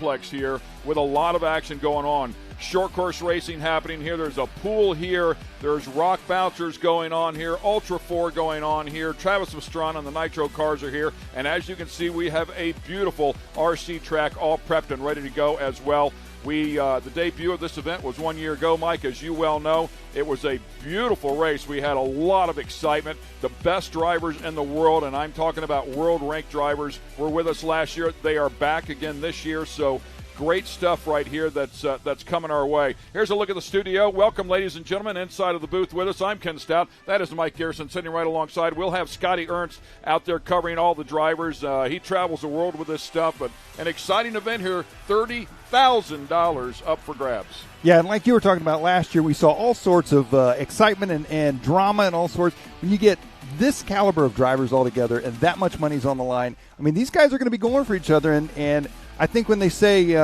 complex here with a lot of action going on. Short course racing happening here. There's a pool here. There's rock bouncers going on here. Ultra 4 going on here. Travis Pastrana and the Nitro cars are here. And as you can see, we have a beautiful RC track all prepped and ready to go as well. The debut of this event was 1 year ago, Mike, as you well know. It was a beautiful race. We had a lot of excitement. The best drivers in the world, and I'm talking about world-ranked drivers, were with us last year. They are back again this year, so great stuff right here that's coming our way. Here's a look at the studio. Welcome, ladies and gentlemen, inside of the booth with us. I'm Ken Stout. That is Mike Garrison sitting right alongside. We'll have Scotty Ernst out there covering all the drivers. He travels the world with this stuff, but an exciting event here, $30,000 up for grabs. Yeah, and like you were talking about last year, we saw all sorts of excitement and drama and all sorts. When you get this caliber of drivers all together and that much money's on the line, I mean, these guys are going to be going for each other, and I think when they say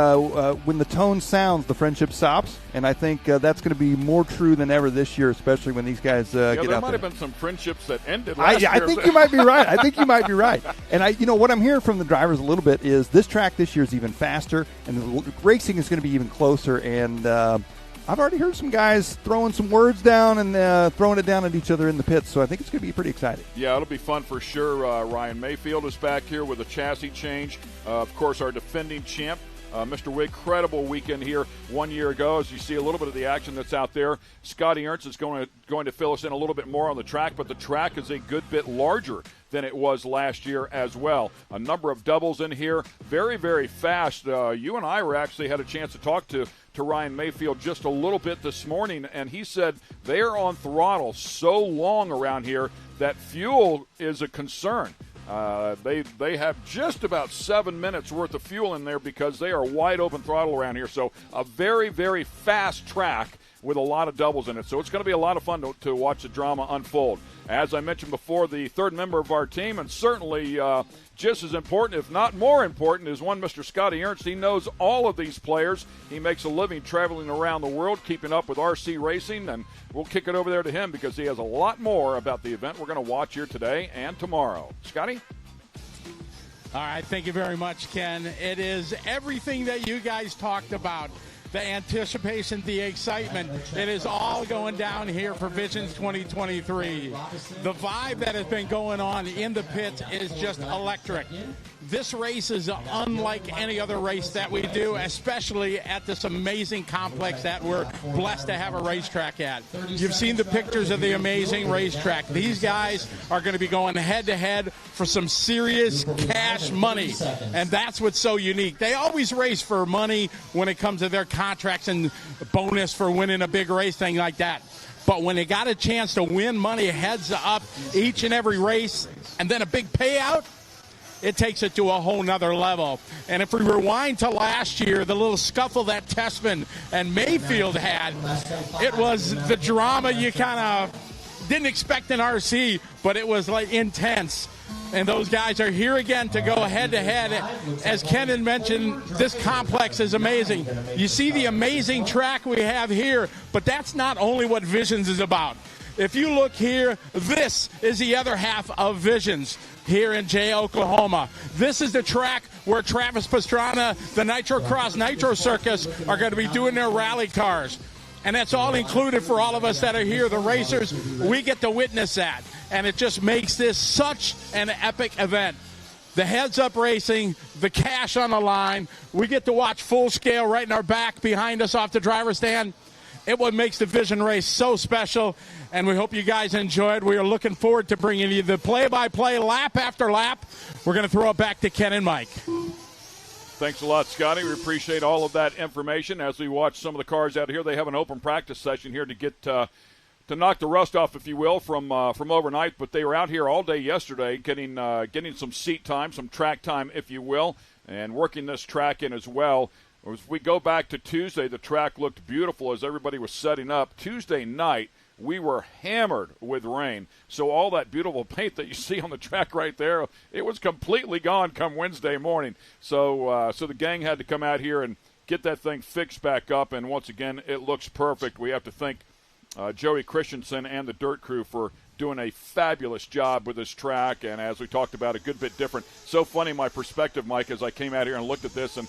when the tone sounds, the friendship stops, and I think that's going to be more true than ever this year, especially when these guys get out there. There might have been some friendships that ended last year. I think you might be right. I think you might be right. And what I'm hearing from the drivers a little bit is this track this year is even faster, and the racing is going to be even closer. And I've already heard some guys throwing some words down and throwing it down at each other in the pits, so I think it's going to be pretty exciting. Yeah, it'll be fun for sure. Ryan Mayfield is back here with a chassis change. Of course, our defending champ, Mr. Wig, credible weekend here 1 year ago. As you see a little bit of the action that's out there, Scotty Ernst is going to fill us in a little bit more on the track, but the track is a good bit larger than it was last year as well. A number of doubles in here, very, very fast. You and I actually had a chance to talk to Ryan Mayfield just a little bit this morning, and he said they're on throttle so long around here that fuel is a concern. They have just about 7 minutes worth of fuel in there because they are wide open throttle around here. So a very, very fast track with a lot of doubles in it. So it's going to be a lot of fun to watch the drama unfold. As I mentioned before, the third member of our team, and certainly just as important, if not more important, is one Mr. Scotty Ernst. He knows all of these players. He makes a living traveling around the world, keeping up with RC racing, and we'll kick it over there to him because he has a lot more about the event we're going to watch here today and tomorrow. Scotty? All right, thank you very much, Ken. It is everything that you guys talked about. The anticipation, the excitement, it is all going down here for Visions 2023. The vibe that has been going on in the pits is just electric. This race is unlike any other race that we do, especially at this amazing complex that we're blessed to have a racetrack at. You've seen the pictures of the amazing racetrack. These guys are going to be going head-to-head for some serious cash money, and that's what's so unique. They always race for money when it comes to their contracts and bonus for winning a big race, thing like that. But when they got a chance to win money heads up each and every race and then a big payout, it takes it to a whole nother level. And if we rewind to last year, the little scuffle that Tessman and Mayfield had, it was the drama you kind of didn't expect in RC, but it was like intense. And those guys are here again to go head-to-head. As Ken had mentioned, this complex is amazing. You see the amazing track we have here, but that's not only what Visions is about. If you look here, this is the other half of Visions here in Jay, Oklahoma. This is the track where Travis Pastrana, the Nitro Cross Nitro Circus, are going to be doing their rally cars. And that's all included for all of us that are here, the racers. We get to witness that. And it just makes this such an epic event. The heads-up racing, the cash on the line. We get to watch full scale right in our back behind us off the driver's stand. It what makes the Vision race so special, and we hope you guys enjoyed. We are looking forward to bringing you the play-by-play lap after lap. We're going to throw it back to Ken and Mike. Thanks a lot, Scotty. We appreciate all of that information. As we watch some of the cars out here, they have an open practice session here to get to knock the rust off, if you will, from overnight. But they were out here all day yesterday getting some seat time, some track time, if you will, and working this track in as well. As we go back to Tuesday, the track looked beautiful as everybody was setting up. Tuesday night, we were hammered with rain. So all that beautiful paint that you see on the track right there, it was completely gone come Wednesday morning. So the gang had to come out here and get that thing fixed back up. And once again, it looks perfect. We have to thank Joey Christensen and the Dirt Crew for doing a fabulous job with this track, and as we talked about, a good bit different. So funny, my perspective, Mike, as I came out here and looked at this, and,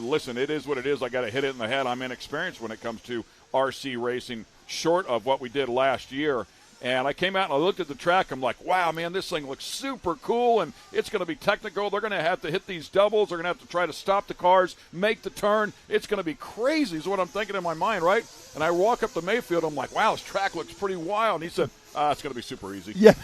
listen, it is what it is. I got to hit it in the head. I'm inexperienced when it comes to RC racing, short of what we did last year. And I came out and I looked at the track. I'm like, wow, man, this thing looks super cool, and it's going to be technical. They're going to have to hit these doubles. They're going to have to try to stop the cars, make the turn. It's going to be crazy is what I'm thinking in my mind, right? And I walk up to Mayfield. I'm like, wow, this track looks pretty wild. And he said, it's going to be super easy. Yeah.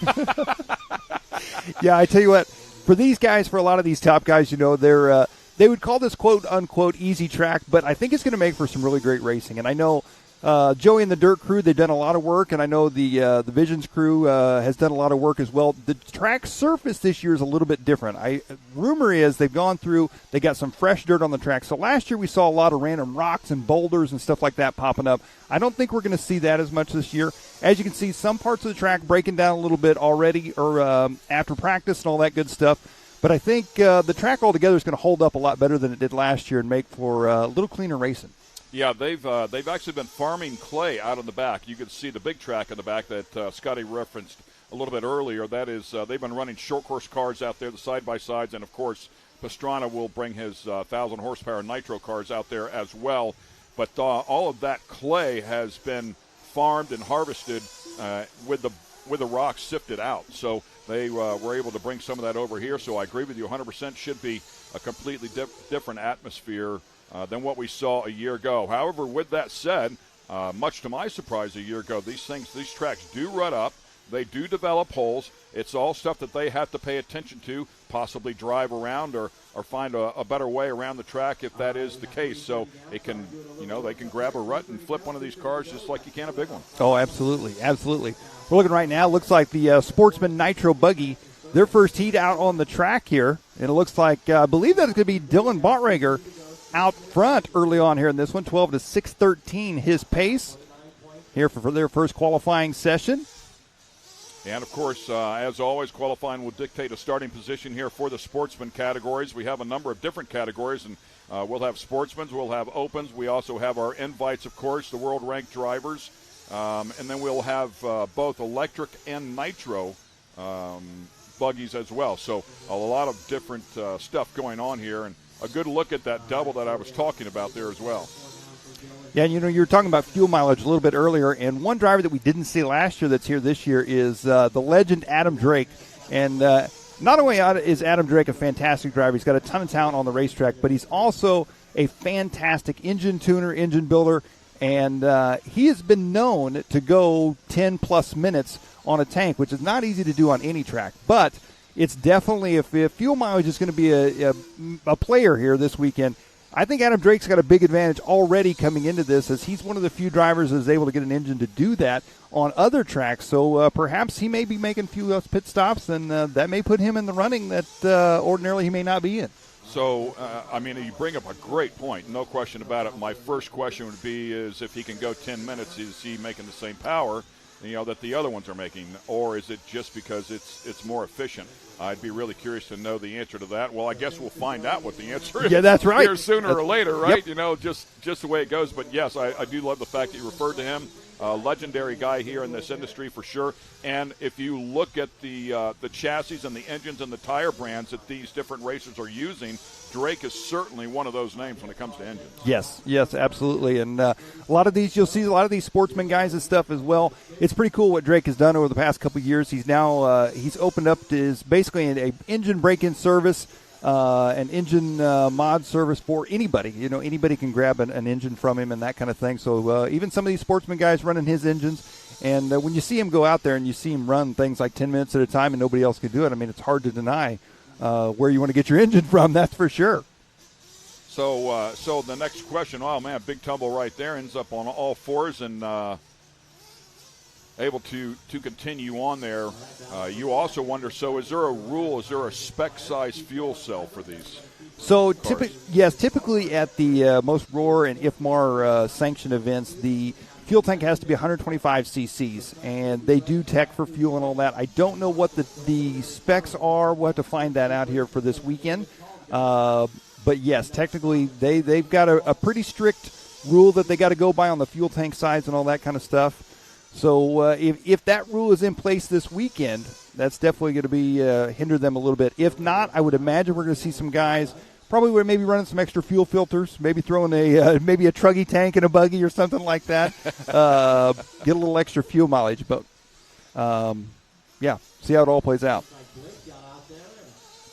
Yeah, I tell you what, for these guys, for a lot of these top guys, they would call this quote-unquote easy track, but I think it's going to make for some really great racing. And I know Joey and the Dirt Crew, they've done a lot of work, and I know the Visions crew has done a lot of work as well. The track surface this year is a little bit different. Rumor is they've gone through, they got some fresh dirt on the track. So last year we saw a lot of random rocks and boulders and stuff like that popping up. I don't think we're going to see that as much this year. As you can see, some parts of the track breaking down a little bit already, or after practice and all that good stuff. But I think the track altogether is going to hold up a lot better than it did last year and make for a little cleaner racing. Yeah, they've actually been farming clay out on the back. You can see the big track in the back that Scotty referenced a little bit earlier. That is, they've been running short course cars out there, the side-by-sides, and, of course, Pastrana will bring his 1,000 horsepower Nitro cars out there as well. But all of that clay has been farmed and harvested with the rocks sifted out. So they were able to bring some of that over here. So I agree with you 100%. Should be a completely different atmosphere than what we saw a year ago. However, with that said, much to my surprise a year ago, these tracks do rut up. They do develop holes. It's all stuff that they have to pay attention to, possibly drive around or find a better way around the track if that is the case. So it can, they can grab a rut and flip one of these cars just like you can a big one. Oh, absolutely. Absolutely. We're looking right now. Looks like the Sportsman Nitro buggy, their first heat out on the track here. And it looks like, I believe that it's going to be Dylan Bontrager out front early on here in this one, 12 to 6:13 his pace here for their first qualifying session. And, of course, as always, qualifying will dictate a starting position here for the sportsman categories. We have a number of different categories, and we'll have sportsmans, we'll have opens. We also have our invites, of course, the world-ranked drivers. And then we'll have both electric and nitro buggies as well. So a lot of different stuff going on here, and a good look at that double that I was talking about there as well. Yeah, you were talking about fuel mileage a little bit earlier, and one driver that we didn't see last year that's here this year is the legend Adam Drake. And not only is Adam Drake a fantastic driver, he's got a ton of talent on the racetrack, but he's also a fantastic engine tuner, engine builder, and he has been known to go 10-plus minutes on a tank, which is not easy to do on any track. But it's definitely, if fuel mileage is going to be a player here this weekend, I think Adam Drake's got a big advantage already coming into this, as he's one of the few drivers that is able to get an engine to do that on other tracks. So perhaps he may be making few pit stops, and that may put him in the running that ordinarily he may not be in. So, you bring up a great point, no question about it. My first question would be is if he can go 10 minutes, is he making the same power that the other ones are making, or is it just because it's more efficient? I'd be really curious to know the answer to that. Well, I guess we'll find out what the answer is. Yeah, that's right. Here sooner or later, right? Yep. Just the way it goes. But, yes, I do love the fact that you referred to him. A legendary guy here in this industry for sure. And if you look at the chassis and the engines and the tire brands that these different racers are using, Drake is certainly one of those names when it comes to engines. Yes, absolutely. And a lot of these, you'll see a lot of these sportsman guys and stuff as well. It's pretty cool what Drake has done over the past couple of years. He's now he's opened up basically an engine break-in service, an engine mod service for anybody. Anybody can grab an engine from him and that kind of thing. So even some of these sportsman guys running his engines. And when you see him go out there and you see him run things like 10 minutes at a time and nobody else can do it, it's hard to deny where you want to get your engine from, that's for sure. So the next question, oh, man, big tumble right there, ends up on all fours and able to continue on there. You also wonder, so is there a rule, is there a spec size fuel cell for these? So typically at the most ROAR and IFMAR sanctioned events, the fuel tank has to be 125 cc's, and they do tech for fuel and all that. I don't know what the specs are. We'll have to find that out here for this weekend. But yes, technically they've got a pretty strict rule that they got to go by on the fuel tank size and all that kind of stuff. So if that rule is in place this weekend, that's definitely going to be hinder them a little bit. If not, I would imagine we're going to see some guys probably would maybe running some extra fuel filters, maybe throwing maybe a truggy tank in a buggy or something like that. Get a little extra fuel mileage, but see how it all plays out.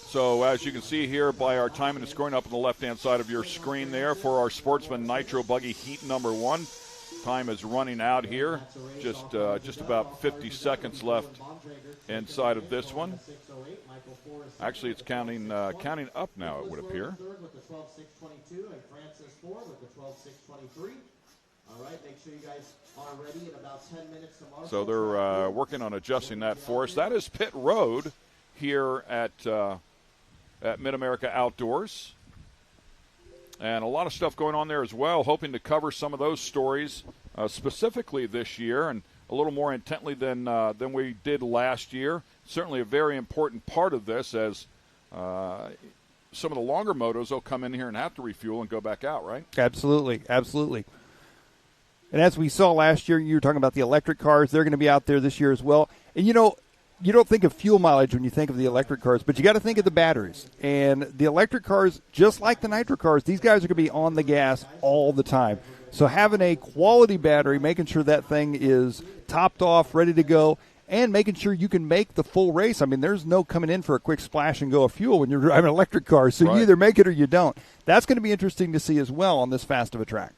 So as you can see here by our time, and it's scoring up on the left-hand side of your screen there for our Sportsman Nitro Buggy Heat number 1. Time is running out here. Just about 50 seconds left inside of this one. Actually, it's counting up now, it would appear. So they're working on adjusting that for us. That is pit road here at Mid-America Outdoors. And a lot of stuff going on there as well, hoping to cover some of those stories specifically this year and a little more intently than we did last year. Certainly a very important part of this, as some of the longer motos will come in here and have to refuel and go back out, right? Absolutely. And as we saw last year, you were talking about the electric cars. They're going to be out there this year as well. And, you don't think of fuel mileage when you think of the electric cars, but you got to think of the batteries. And the electric cars, just like the nitro cars, these guys are going to be on the gas all the time. So having a quality battery, making sure that thing is topped off, ready to go, and making sure you can make the full race. I mean, there's no coming in for a quick splash and go of fuel when you're driving an electric car. So right. You either make it or you don't. That's going to be interesting to see as well on this fast of a track.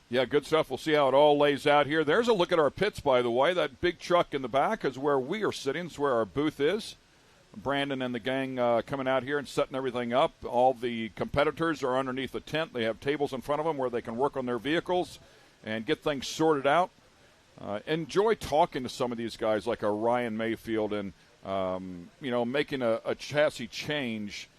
Yeah, good stuff. We'll see how it all lays out here. There's a look at our pits, by the way. That big truck in the back is where we are sitting. It's where our booth is. Brandon and the gang coming out here and setting everything up. All the competitors are underneath the tent. They have tables in front of them where they can work on their vehicles and get things sorted out. Enjoy talking to some of these guys like a Ryan Mayfield and, making a chassis change.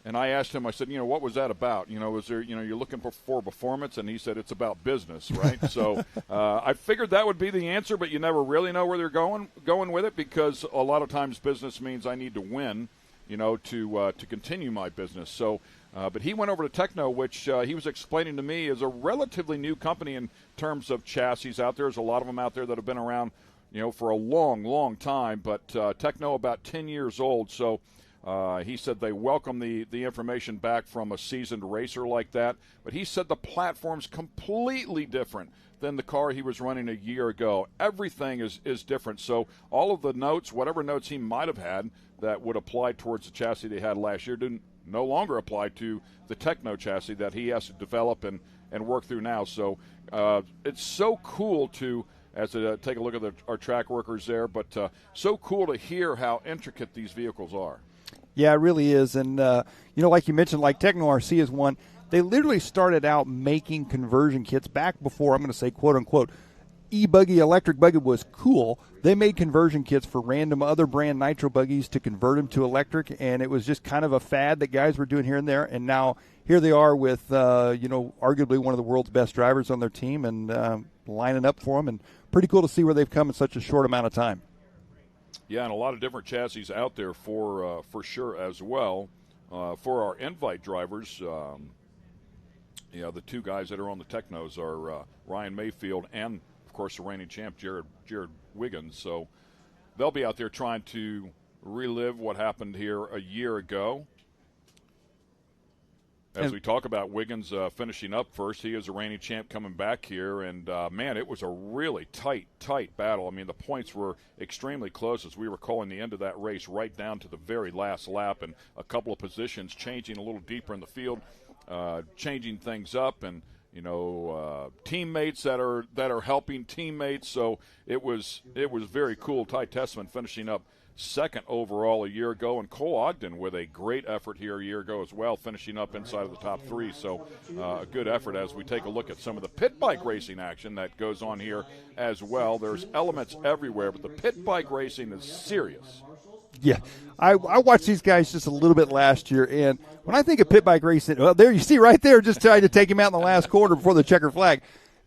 And I asked him, I said, what was that about? Was there, you're looking for performance? And he said, it's about business, right? So I figured that would be the answer, but you never really know where they're going with it, because a lot of times business means I need to win, to continue my business. So, but he went over to Techno, which he was explaining to me is a relatively new company in terms of chassis out there. There's a lot of them out there that have been around, for a long, long time, but Techno about 10 years old. So, he said they welcome the information back from a seasoned racer like that. But he said the platform's completely different than the car he was running a year ago. Everything is different. So all of the notes, whatever notes he might have had that would apply towards the chassis they had last year, didn't no longer apply to the Techno chassis that he has to develop and work through now. So it's so cool to take a look at our track workers there, but so cool to hear how intricate these vehicles are. Yeah, it really is. And, like you mentioned, like Techno RC is one. They literally started out making conversion kits back before, I'm going to say, quote-unquote, e-buggy, electric buggy was cool. They made conversion kits for random other brand nitro buggies to convert them to electric, and it was just kind of a fad that guys were doing here and there. And now here they are with, arguably one of the world's best drivers on their team and lining up for them. And pretty cool to see where they've come in such a short amount of time. Yeah, and a lot of different chassis out there for sure as well. For our invite drivers, the two guys that are on the Technos are Ryan Mayfield and, of course, the reigning champ, Jared Wiggins. So they'll be out there trying to relive what happened here a year ago. As we talk about Wiggins finishing up first, he is a reigning champ coming back here, and, man, it was a really tight battle. I mean, the points were extremely close as we were calling the end of that race right down to the very last lap, and a couple of positions changing a little deeper in the field, changing things up, and, teammates that are helping teammates. So it was very cool. Ty Tessman finishing up second overall a year ago, and Cole Ogden with a great effort here a year ago as well, finishing up inside of the top three. So a good effort as we take a look at some of the pit bike racing action that goes on here as well. There's elements everywhere, but the pit bike racing is serious. Yeah, I watched these guys just a little bit last year, and when I think of pit bike racing, well, there you see right there, just trying to take him out in the last quarter before the checker flag.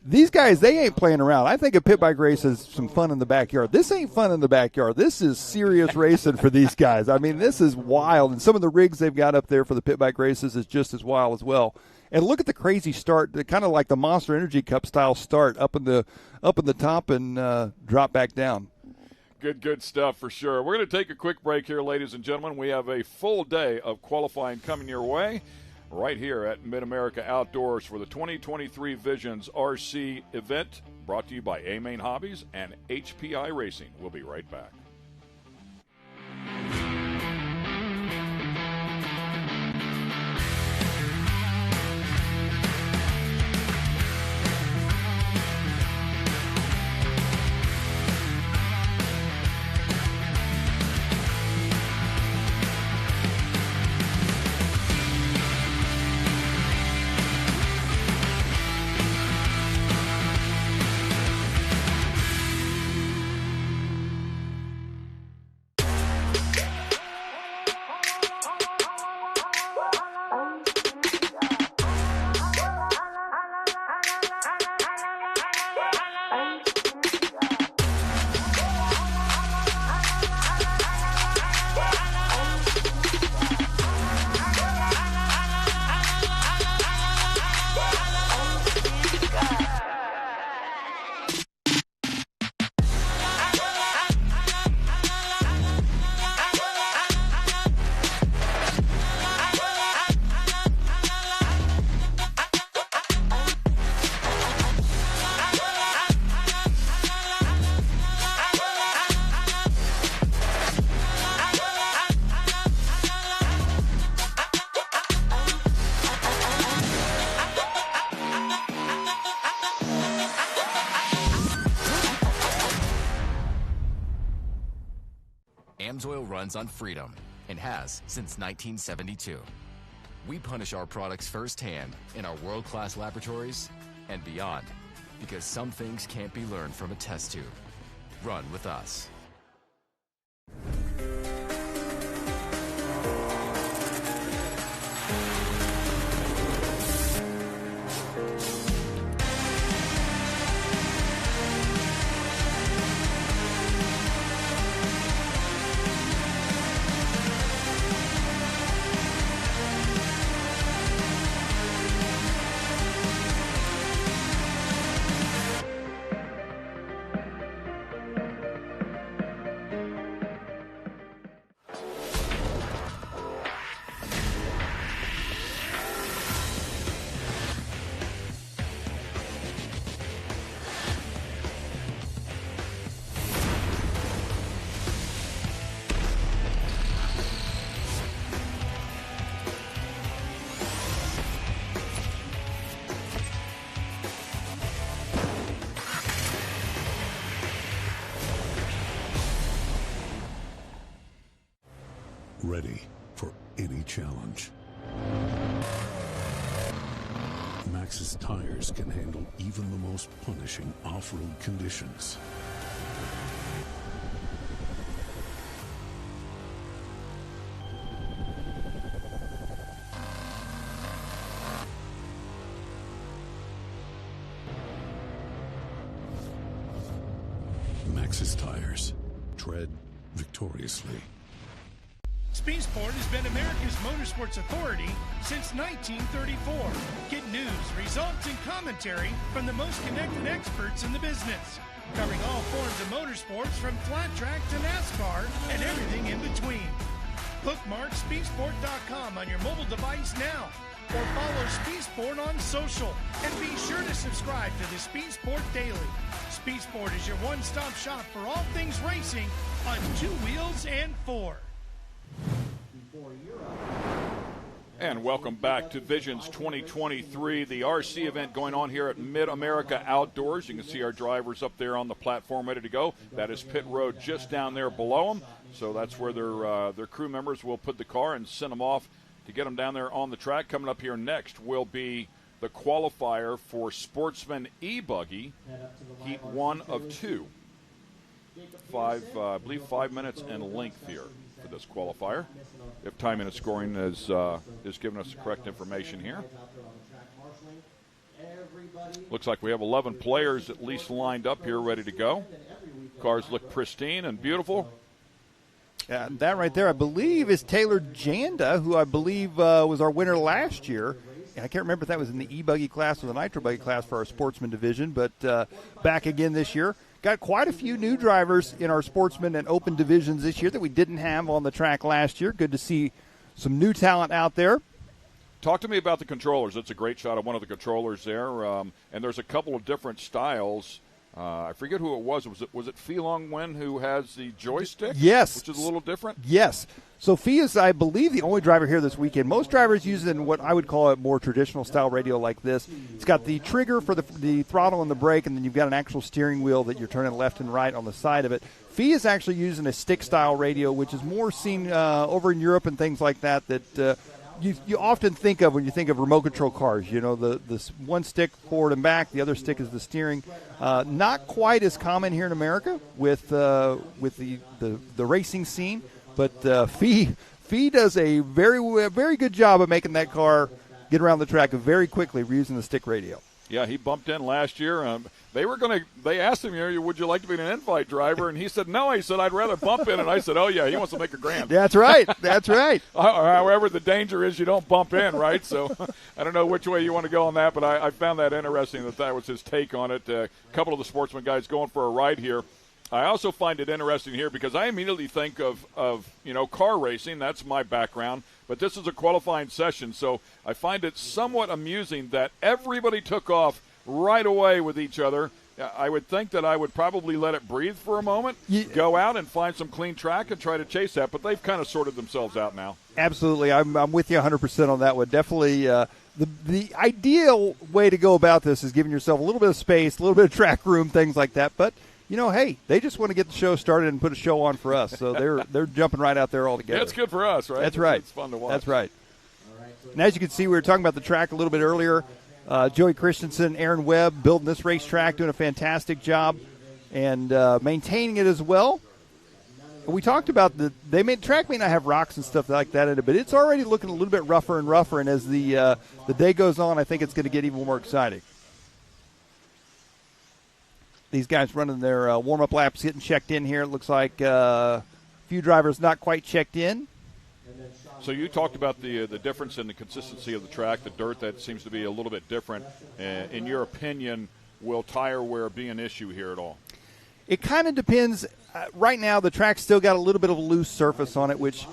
These guys, they ain't playing around. I think a pit bike race is some fun in the backyard. This ain't fun in the backyard. This is serious racing for these guys. I mean, this is wild. And some of the rigs they've got up there for the pit bike races is just as wild as well. And look at the crazy start, kind of like the Monster Energy Cup style start up in the top and drop back down. Good stuff for sure. We're going to take a quick break here, ladies and gentlemen. We have a full day of qualifying coming your way right here at Mid-America Outdoors for the 2023 Visions RC event, brought to you by Main Hobbies and HPI Racing. We'll be right back. AMSOIL runs on freedom and has since 1972. We punish our products firsthand in our world-class laboratories and beyond, because some things can't be learned from a test tube. Run with us. Ready for any challenge. Maxxis tires can handle even the most punishing off-road conditions. Maxxis tires. Tread victoriously. Speedsport has been America's motorsports authority since 1934. Get news, results, and commentary from the most connected experts in the business, covering all forms of motorsports from flat track to NASCAR and everything in between. Bookmark speedsport.com on your mobile device now, or follow Speedsport on social, and be sure to subscribe to the Speedsport Daily. Speedsport is your one-stop shop for all things racing on two wheels and four. And welcome back to Visions 2023, the RC event going on here at Mid-America Outdoors. You can see our drivers up there on the platform ready to go. That is pit road just down there below them. So that's where their crew members will put the car and send them off to get them down there on the track. Coming up here next will be the qualifier for Sportsman E-buggy, heat 1 of 2. I believe 5 minutes in length here for this qualifier, if time and scoring is giving us the correct information here. Looks like we have 11 players at least lined up here ready to go. Cars look pristine and beautiful. That right there, I believe, is Taylor Janda, who I believe was our winner last year. I can't remember if that was in the E-buggy class or the Nitro buggy class for our Sportsman division, but back again this year. Got quite a few new drivers in our Sportsman and Open divisions this year that we didn't have on the track last year. Good to see some new talent out there. Talk to me about the controllers. It's a great shot of one of the controllers there, and there's a couple of different styles. I forget who it was. Was it Phi Long Wen who has the joystick? Yes. Which is a little different? Yes. So Phi is, I believe, the only driver here this weekend. Most drivers use it in what I would call a more traditional style radio like this. It's got the trigger for the throttle and the brake, and then you've got an actual steering wheel that you're turning left and right on the side of it. Phi is actually using a stick-style radio, which is more seen over in Europe and things like that you often think of when you think of remote control cars. You know, the one stick forward and back, the other stick is the steering. Not quite as common here in America with the racing scene, but Phi does a very good job of making that car get around the track very quickly using the stick radio. Yeah, he bumped in last year. They asked him, would you like to be an invite driver? And he said, no. He said, I'd rather bump in. And I said, oh, yeah, he wants to make a grand. That's right. That's right. However, the danger is you don't bump in, right? So I don't know which way you want to go on that, but I found that interesting that was his take on it. A couple of the Sportsman guys going for a ride here. I also find it interesting here because I immediately think of car racing. That's my background. But this is a qualifying session, so I find it somewhat amusing that everybody took off right away with each other. I would think that I would probably let it breathe for a moment, go out and find some clean track and try to chase that, but they've kind of sorted themselves out now. Absolutely. I'm with you 100% on that one. Definitely the ideal way to go about this is giving yourself a little bit of space, a little bit of track room, things like that. But, hey, they just want to get the show started and put a show on for us, so they're jumping right out there all together. That's good for us, right? That's right. It's fun to watch. That's right. And as you can see, we were talking about the track a little bit earlier. Joey Christensen, Aaron Webb building this racetrack, doing a fantastic job and maintaining it as well. And we talked about track may not have rocks and stuff like that in it, but it's already looking a little bit rougher and rougher. And as the day goes on, I think it's going to get even more exciting. These guys running their warm-up laps, getting checked in here. It looks like a few drivers not quite checked in. So you talked about the difference in the consistency of the track, the dirt that seems to be a little bit different. In your opinion, will tire wear be an issue here at all? It kind of depends. Right now, the track's still got a little bit of a loose surface on it, which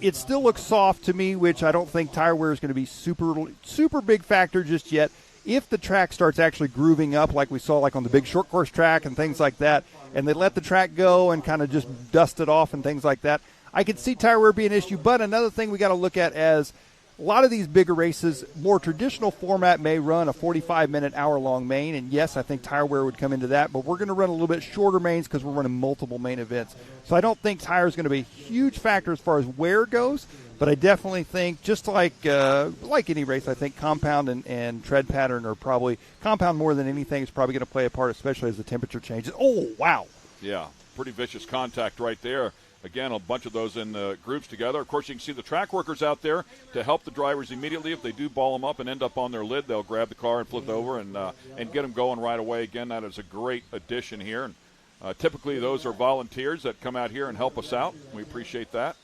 it still looks soft to me, which I don't think tire wear is going to be super big factor just yet. If the track starts actually grooving up like we saw like on the big short course track and things like that, and they let the track go and kind of just dust it off and things like that, I could see tire wear being an issue. But another thing we got to look at as a lot of these bigger races, more traditional format may run a 45-minute, hour-long main. And, yes, I think tire wear would come into that. But we're going to run a little bit shorter mains because we're running multiple main events. So I don't think tire is going to be a huge factor as far as wear goes. But I definitely think, just like any race, I think compound and tread pattern are probably – compound more than anything is probably going to play a part, especially as the temperature changes. Oh, wow. Yeah, pretty vicious contact right there. Again, a bunch of those in groups together. Of course, you can see the track workers out there to help the drivers immediately. If they do ball them up and end up on their lid, they'll grab the car and flip it over and get them going right away. Again, that is a great addition here. And typically, those are volunteers that come out here and help us out. We appreciate that.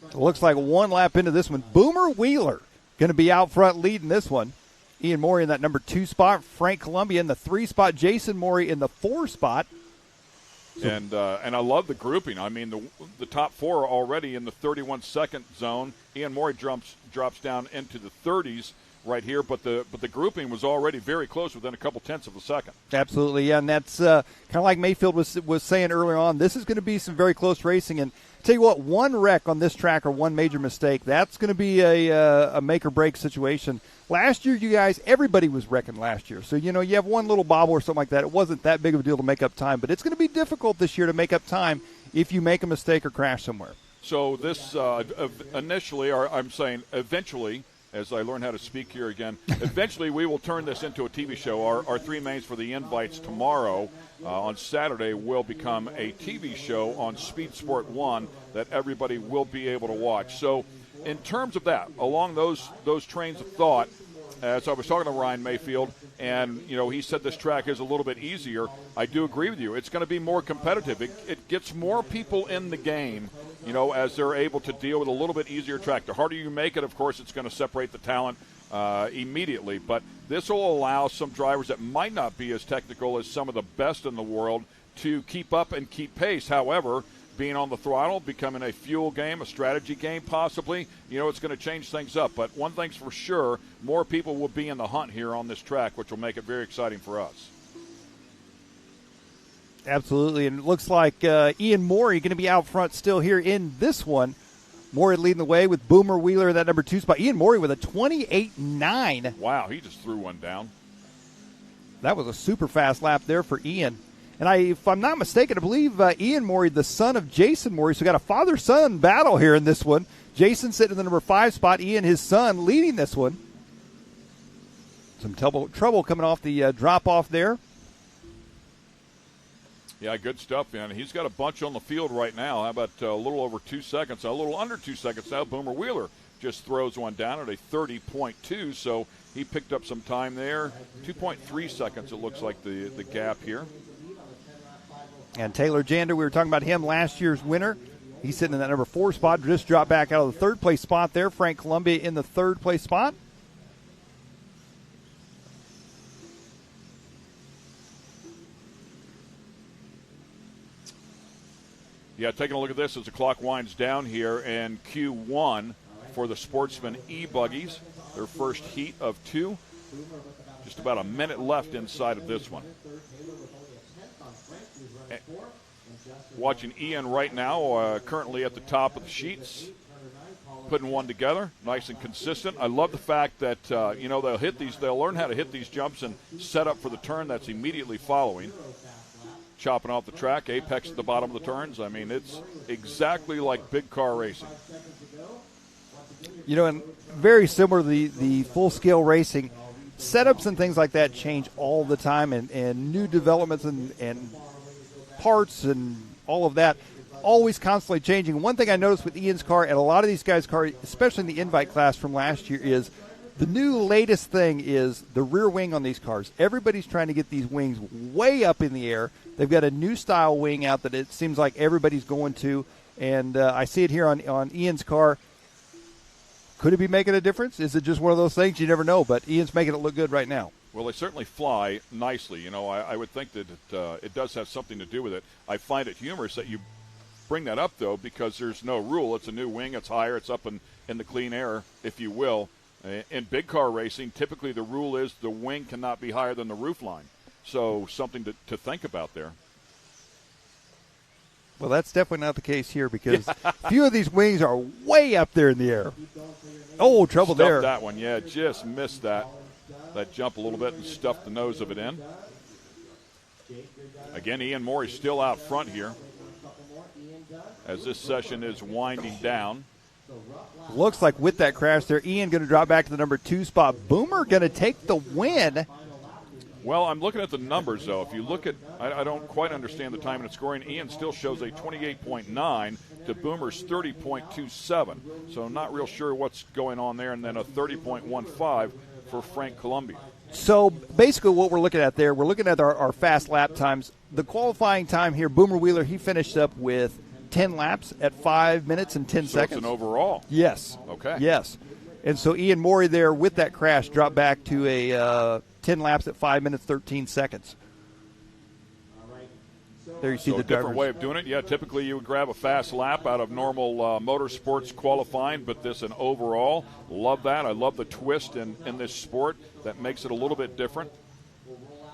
It looks like one lap into this one. Boomer Wheeler going to be out front leading this one. Ian Morey in that number 2 spot. Frank Columbia in the 3 spot. Jason Morey in the 4 spot. And I love the grouping. I mean, the top 4 are already in the 31-second zone. Ian Morey drops down into the 30s right here, but the grouping was already very close within a couple tenths of a second. Absolutely, yeah, and that's kind of like Mayfield was saying earlier on. This is going to be some very close racing, and tell you what, one wreck on this track or one major mistake, that's going to be a make or break situation. Last year, you guys, everybody was wrecking last year. So, you have one little bobble or something like that. It wasn't that big of a deal to make up time. But it's going to be difficult this year to make up time if you make a mistake or crash somewhere. So this initially, or I'm saying eventually, as I learn how to speak here again, eventually we will turn this into a TV show. Our 3 mains for the invites tomorrow on Saturday will become a TV show on Speed Sport 1 that everybody will be able to watch. So in terms of that, along those trains of thought, as I was talking to Ryan Mayfield, and, he said this track is a little bit easier. I do agree with you. It's going to be more competitive. It gets more people in the game as they're able to deal with a little bit easier track. The harder you make it, of course, it's going to separate the talent immediately. But this will allow some drivers that might not be as technical as some of the best in the world to keep up and keep pace. However, being on the throttle, becoming a fuel game, a strategy game possibly, it's going to change things up. But one thing's for sure, more people will be in the hunt here on this track, which will make it very exciting for us. Absolutely, and it looks like Ian Morey going to be out front still here in this one. Morey leading the way with Boomer Wheeler in that number 2 spot. Ian Morey with a 28.9. Wow, he just threw one down. That was a super fast lap there for Ian. And if I'm not mistaken, I believe Ian Morey, the son of Jason Morey, so we got a father-son battle here in this one. Jason sitting in the number 5 spot, Ian, his son, leading this one. Some trouble coming off the drop-off there. Yeah, good stuff, man. He's got a bunch on the field right now. How about a little over 2 seconds? A little under 2 seconds now. Boomer Wheeler just throws one down at a 30.2, so he picked up some time there. 2.3 seconds, it looks like the gap here. And Taylor Jander, we were talking about him, last year's winner. He's sitting in that number 4 spot, just dropped back out of the 3rd place spot there. Frank Columbia in the 3rd place spot. Yeah, taking a look at this as the clock winds down here, and Q1 for the Sportsman E-buggies, their first heat of 2. Just about a minute left inside of this one. Watching Ian right now, currently at the top of the sheets, putting one together, nice and consistent. I love the fact that, they'll learn how to hit these jumps and set up for the turn that's immediately following. Chopping off the track, apex at the bottom of the turns. I mean, it's exactly like big car racing. And very similar to the full-scale racing, setups and things like that change all the time, and new developments and parts and all of that, always constantly changing. One thing I noticed with Ian's car and a lot of these guys' cars, especially in the invite class from last year, is the new latest thing is the rear wing on these cars. Everybody's trying to get these wings way up in the air. They've got a new style wing out that it seems like everybody's going to, and I see it here on Ian's car. Could it be making a difference? Is it just one of those things? You never know, but Ian's making it look good right now. Well, they certainly fly nicely. I would think that it does have something to do with it. I find it humorous that you bring that up, though, because there's no rule. It's a new wing. It's higher. It's up in the clean air, if you will. In big car racing, typically the rule is the wing cannot be higher than the roof line. So something to think about there. Well, that's definitely not the case here because a few of these wings are way up there in the air. Oh, trouble there. Stuffed that one, yeah, just missed that jump a little bit and stuffed the nose of it in. Again, Ian Morey still out front here as this session is winding down. Looks like with that crash there, Ian going to drop back to the number 2 spot. Boomer going to take the win. Well, I'm looking at the numbers, though. If you look at, I don't quite understand the time and scoring. Ian still shows a 28.9 to Boomer's 30.27. So I'm not real sure what's going on there. And then a 30.15 for Frank Columbia. So basically what we're looking at there, we're looking at our fast lap times. The qualifying time here, Boomer Wheeler, he finished up with 10 laps at 5 minutes and 10 seconds. It's an overall. Yes. Okay. Yes. And so Ian Morey there with that crash dropped back to a 10 laps at 5 minutes, 13 seconds. There you see so the a different drivers. way of doing it. Yeah, typically you would grab a fast lap out of normal motorsports qualifying, but this an overall. Love that. I love the twist in this sport that makes it a little bit different.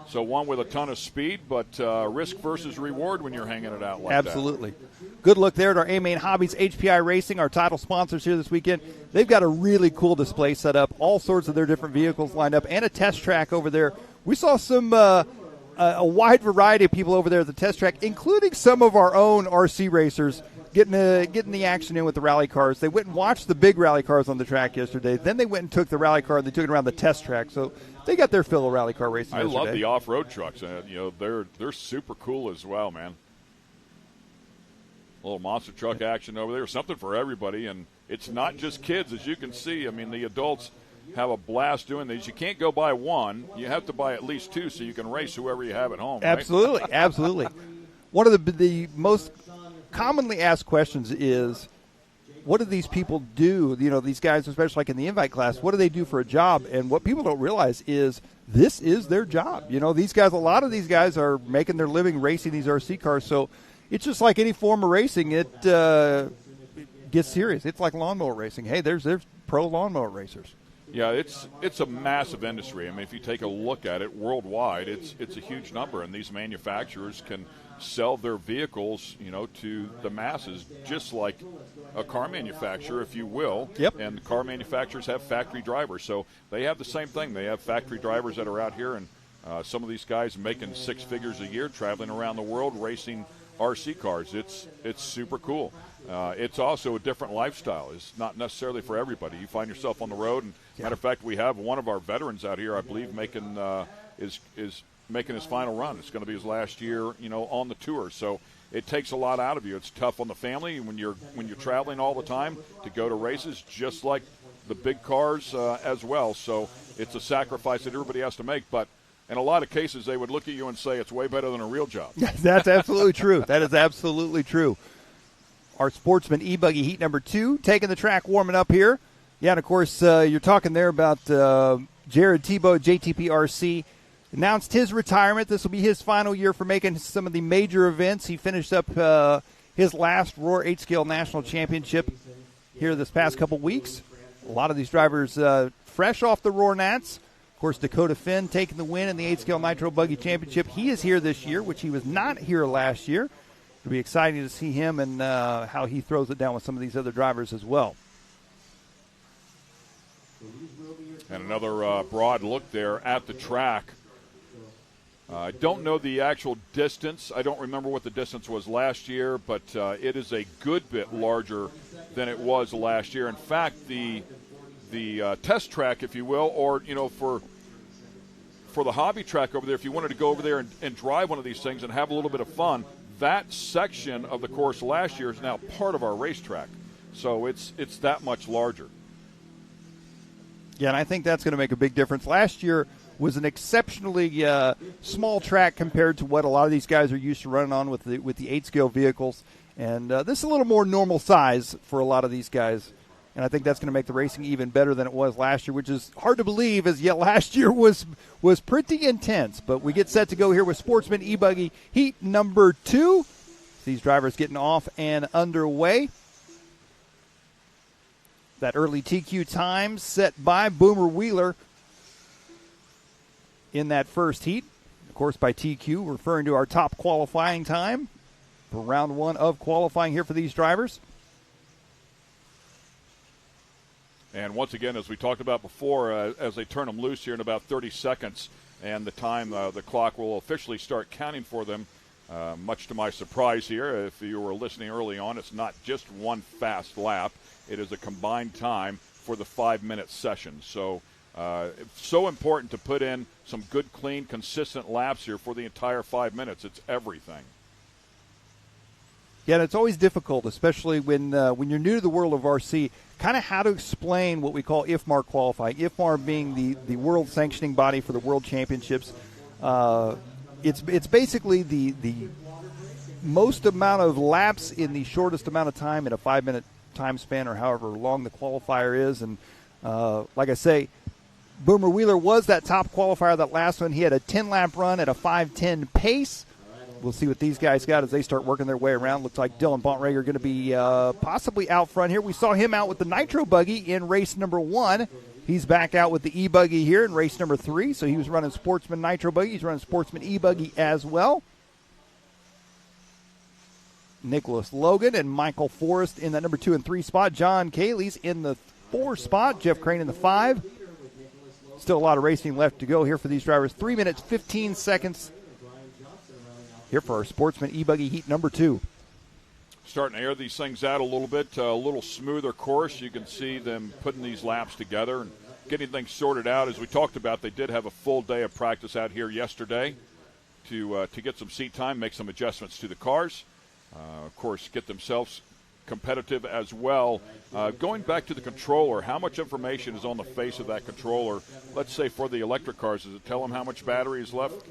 So one with a ton of speed, but risk versus reward when you're hanging it out like Absolutely. Good look there at our Main Hobbies, HPI Racing, our title sponsors here this weekend. They've got a really cool display set up, all sorts of their different vehicles lined up, and a test track over there. We saw some a wide variety of people over there at the test track, including some of our own RC racers getting the action in with the rally cars. They went and watched the big rally cars on the track yesterday. Then they went and took the rally car and they took it around the test track. So they got their fill of rally car racing yesterday. I love the off-road trucks. They're super cool as well, man. A little monster truck action over there, something for everybody. And it's not just kids, as you can see. I mean, the adults have a blast doing these. You can't go buy one. You have to buy at least two so you can race whoever you have at home. Absolutely, right? Absolutely. One of the most commonly asked questions is, what do these people do? You know, these guys, especially like in the invite class, what do they do for a job? And what people don't realize is this is their job. You know, these guys, a lot of these guys are making their living racing these RC cars. So it's just like any form of racing. It gets serious. It's like lawnmower racing. Hey, there's pro lawnmower racers. Yeah, it's a massive industry. I mean, if you take a look at it worldwide, it's a huge number, and these manufacturers can sell their vehicles, you know, to the masses, just like a car manufacturer, if you will. Yep. And car manufacturers have factory drivers, so they have the same thing. They have factory drivers that are out here, and some of these guys making six figures a year, traveling around the world, racing RC cars. It's super cool. It's also a different lifestyle. It's not necessarily for everybody. You find yourself on the road, and matter of fact, we have one of our veterans out here, I believe, making is making his final run. It's going to be his last year, you know, on the tour. So it takes a lot out of you. It's tough on the family when you're traveling all the time to go to races, just like the big cars as well. So it's a sacrifice that everybody has to make. But in a lot of cases, they would look at you and say it's way better than a real job. That's absolutely true. That is absolutely true. Our Sportsman E-buggy heat number 2, taking the track, warming up here. Yeah, and of course, you're talking there about Jared Tebow, JTP RC. Announced his retirement. This will be his final year for making some of the major events. He finished up his last Roar 8-scale national championship here this past couple weeks. A lot of these drivers fresh off the Roar Nats. Of course, Dakota Finn taking the win in the 8-scale Nitro Buggy Championship. He is here this year, which he was not here last year. It'll be exciting to see him and how he throws it down with some of these other drivers as well. And another broad look there at the track. I don't know the actual distance. I don't remember what the distance was last year, but it is a good bit larger than it was last year. In fact, the test track, if you will, or, you know, for the hobby track over there, if you wanted to go over there and drive one of these things and have a little bit of fun, that section of the course last year is now part of our racetrack. So it's that much larger. Yeah, and I think that's going to make a big difference. Last year was an exceptionally small track compared to what a lot of these guys are used to running on with the 8-scale vehicles. And this is a little more normal size for a lot of these guys. And I think that's going to make the racing even better than it was last year, which is hard to believe, as yet last year was pretty intense. But we get set to go here with Sportsman E-buggy heat number 2. These drivers getting off and underway. That early TQ time set by Boomer Wheeler in that first heat. Of course, by TQ, referring to our top qualifying time for round 1 of qualifying here for these drivers. And once again, as we talked about before, as they turn them loose here in about 30 seconds, and the time the clock will officially start counting for them, much to my surprise here, if you were listening early on, it's not just one fast lap. It is a combined time for the 5-minute session. So it's so important to put in some good, clean, consistent laps here for the entire 5 minutes. It's everything. Yeah, and it's always difficult, especially when you're new to the world of RC, kind of how to explain what we call IFMAR qualifying. IFMAR being the world sanctioning body for the world championships. It's basically the most amount of laps in the shortest amount of time in a 5-minute time span, or however long the qualifier is. And like I say, Boomer Wheeler was that top qualifier, that last one. He had a 10-lap run at a 5:10 pace. We'll see what these guys got as they start working their way around. Looks like Dylan Bontrager going to be possibly out front here. We saw him out with the Nitro Buggy in race number 1. He's back out with the E-buggy here in race number 3. So he was running Sportsman Nitro Buggy. He's running Sportsman E-buggy as well. Nicholas Logan and Michael Forrest in that number 2 and 3 spot. John Cayley's in the 4 spot. Jeff Crane in the 5. Still a lot of racing left to go here for these drivers. 3 minutes, 15 seconds here for our Sportsman E-buggy heat number 2. Starting to air these things out a little bit, a little smoother course. You can see them putting these laps together and getting things sorted out. As we talked about, they did have a full day of practice out here yesterday to get some seat time, make some adjustments to the cars. Of course, get themselves competitive as well. Going back to the controller, how much information is on the face of that controller? Let's say for the electric cars, does it tell them how much battery is left?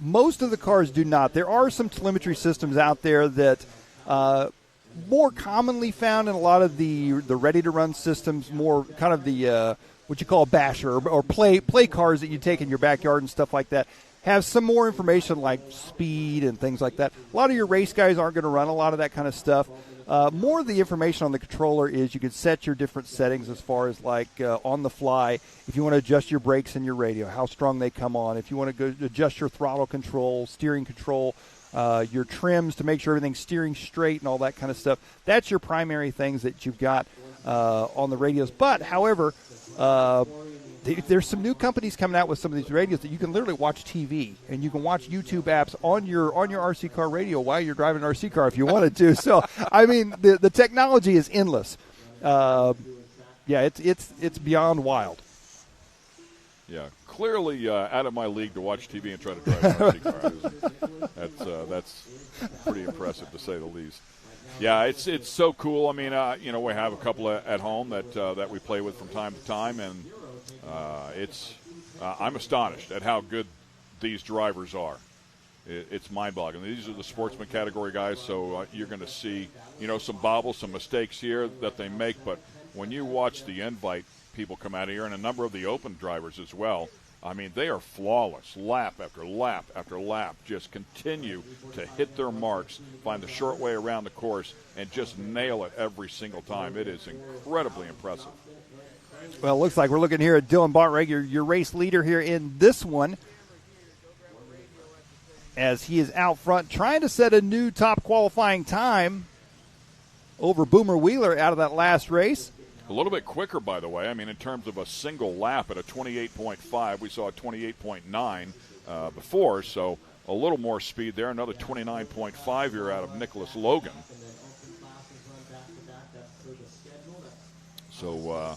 Most of the cars do not. There are some telemetry systems out there that More commonly found in a lot of the ready-to-run systems, more kind of the what you call basher or play cars that you take in your backyard and stuff like that, have some more information like speed and things like that. A lot of your race guys aren't going to run a lot of that kind of stuff. More of the information on the controller is you can set your different settings as far as like on the fly. If you want to adjust your brakes and your radio, how strong they come on. If you want to go adjust your throttle control, steering control, your trims to make sure everything's steering straight and all that kind of stuff. That's your primary things that you've got on the radios. But, however, there's some new companies coming out with some of these radios that you can literally watch TV and you can watch YouTube apps on your RC car radio while you're driving an RC car if you wanted to. So, I mean, the technology is endless. It's beyond wild. Yeah, clearly out of my league to watch TV and try to drive an RC car. That's pretty impressive to say the least. Yeah, it's so cool. I mean, we have a couple at home that we play with from time to time, and I'm astonished at how good these drivers are. It's mind-boggling. These are the sportsman category guys, so you're going to see, some bobbles, some mistakes here that they make. But when you watch the invite people come out of here, and a number of the open drivers as well, I mean, they are flawless, lap after lap after lap, just continue to hit their marks, find the short way around the course, and just nail it every single time. It is incredibly impressive. Well, it looks like we're looking here at Dylan Bontrager, your race leader here in this one, as he is out front trying to set a new top qualifying time over Boomer Wheeler out of that last race. A little bit quicker, by the way. I mean, in terms of a single lap at a 28.5, we saw a 28.9 before, so a little more speed there. Another 29.5 here out of Nicholas Logan. So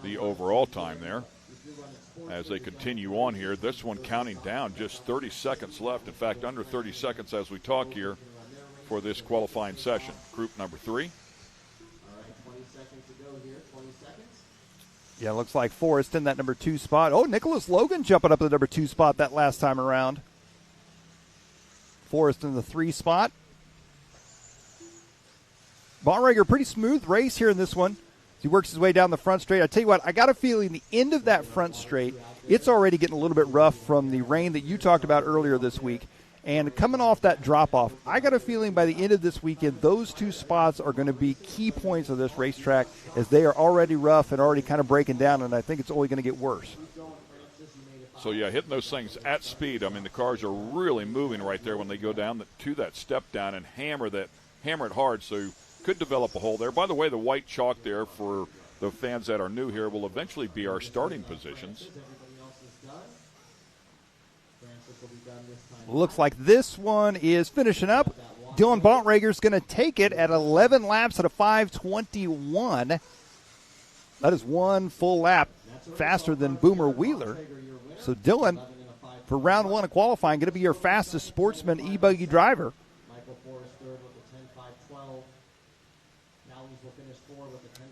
the overall time there, as they continue on here, this one counting down, just 30 seconds left. In fact, under 30 seconds as we talk here for this qualifying session. Group number 3. Yeah, looks like Forrest in that number 2 spot. Oh, Nicholas Logan jumping up to the number 2 spot that last time around. Forrest in the 3 spot. Bontrager, pretty smooth race here in this one. He works his way down the front straight. I tell you what, I got a feeling the end of that front straight, it's already getting a little bit rough from the rain that you talked about earlier this week. And coming off that drop-off, I got a feeling by the end of this weekend, those 2 spots are going to be key points of this racetrack as they are already rough and already kind of breaking down, and I think it's only going to get worse. So, yeah, hitting those things at speed. I mean, the cars are really moving right there when they go down to that step down and hammer it hard, so you could develop a hole there. By the way, the white chalk there for the fans that are new here will eventually be our starting positions. Looks like this one is finishing up. Dylan Bontrager is going to take it at 11 laps at a 5:21. That is one full lap faster than Boomer Wheeler. So Dylan, for round 1 of qualifying, going to be your fastest Sportsman E-buggy driver.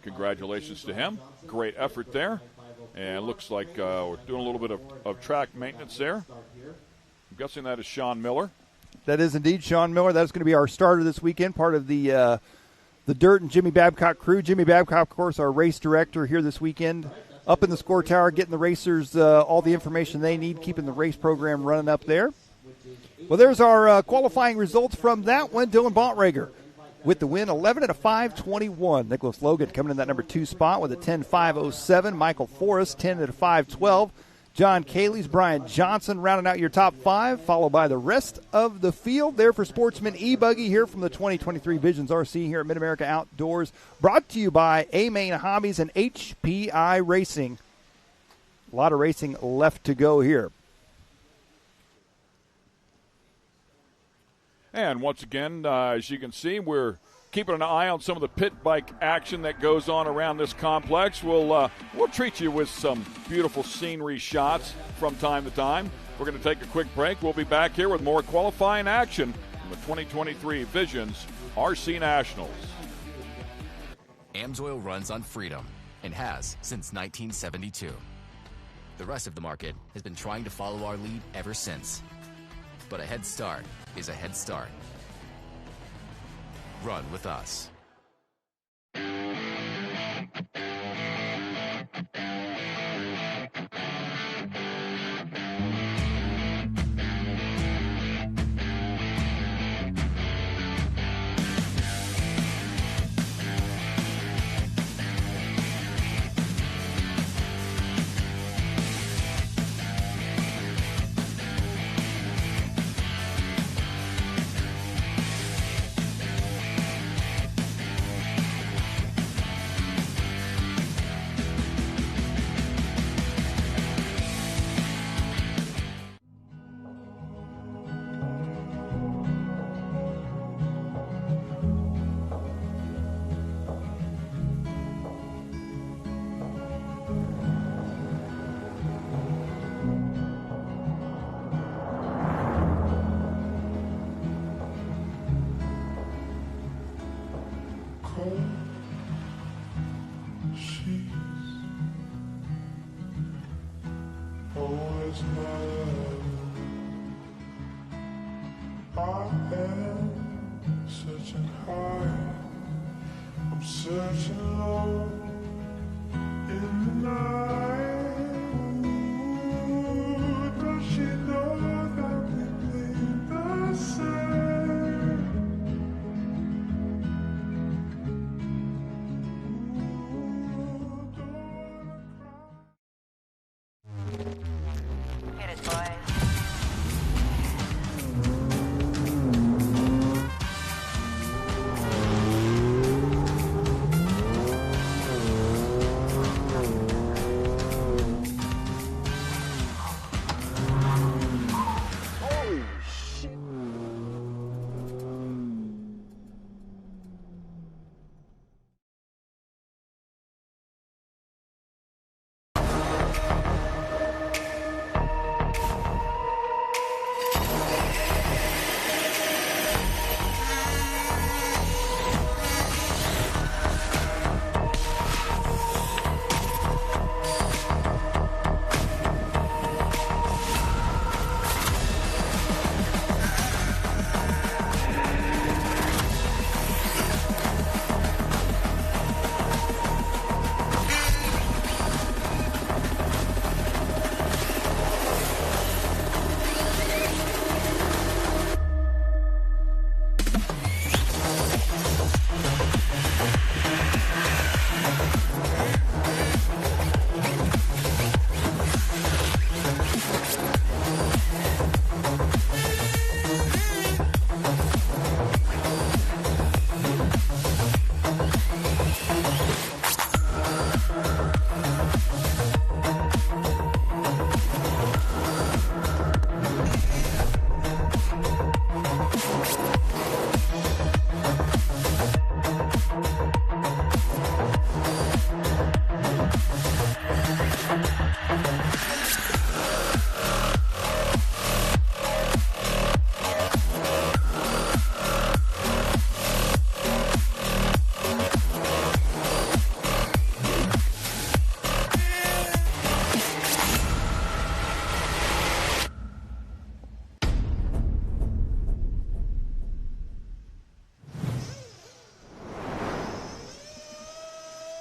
Congratulations to him. Great effort there. And looks like we're doing a little bit of track maintenance there. I'm guessing that is Sean Miller. That is indeed Sean Miller. That's going to be our starter this weekend, part of the Dirt and Jimmy Babcock crew. Jimmy Babcock, of course, our race director here this weekend, up in the score tower, getting the racers all the information they need, keeping the race program running up there. Well, there's our qualifying results from that one. Dylan Bontrager with the win, 11 at a 5:21. Nicholas Logan coming in that number 2 spot with a 10.507. Michael Forrest, 10 at a 5:12. John Caley's, Brian Johnson rounding out your top 5, followed by the rest of the field there for Sportsman E-buggy here from the 2023 Visions RC here at Mid-America Outdoors. Brought to you by Main Hobbies and HPI Racing. A lot of racing left to go here. And once again, as you can see, we're keeping an eye on some of the pit bike action that goes on around this complex. We'll treat you with some beautiful scenery shots from time to time. We're going to take a quick break. We'll be back here with more qualifying action from the 2023 Visions RC Nationals. AMSOIL runs on freedom and has since 1972. The rest of the market has been trying to follow our lead ever since. But a head start is a head start. Run with us.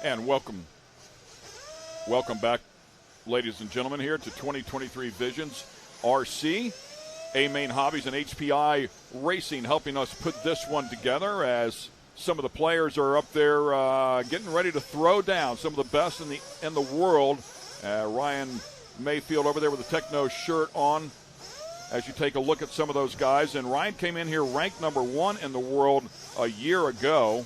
And welcome back, ladies and gentlemen, here to 2023 Visions RC. Main Hobbies and HPI Racing helping us put this one together as some of the players are up there getting ready to throw down. Some of the best in the world. Ryan Mayfield over there with the Techno shirt on as you take a look at some of those guys. And Ryan came in here ranked number 1 in the world a year ago.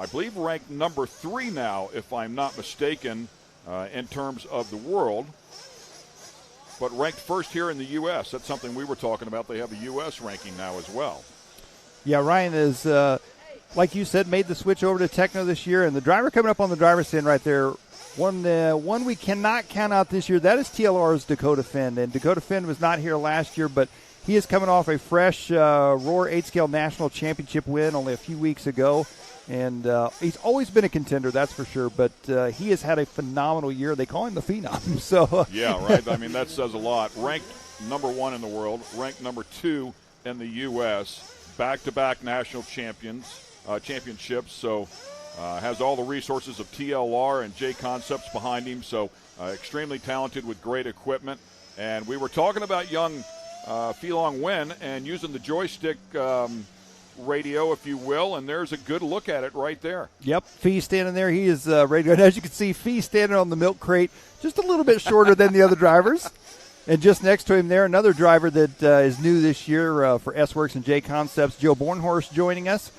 I believe ranked number 3 now, if I'm not mistaken, in terms of the world. But ranked first here in the U.S. That's something we were talking about. They have a U.S. ranking now as well. Yeah, Ryan is, like you said, made the switch over to Techno this year. And the driver coming up on the driver's stand right there, one we cannot count out this year, that is TLR's Dakota Finn. And Dakota Finn was not here last year, but he is coming off a fresh Roar 8-scale national championship win only a few weeks ago. And he's always been a contender, that's for sure. But he has had a phenomenal year. They call him the Phenom. So yeah, right. I mean, that says a lot. Ranked number 1 in the world, ranked number 2 in the U.S. back-to-back national championships, so has all the resources of TLR and J Concepts behind him, so extremely talented with great equipment. And we were talking about young Pheelong Wen and using the joystick radio, if you will, and there's a good look at it right there. Yep, Fee standing there. He is ready to go. And as you can see, Fee standing on the milk crate, just a little bit shorter than the other drivers. And just next to him there, another driver that is new this year for S-Works and J Concepts, Joe Bornhorst, joining us.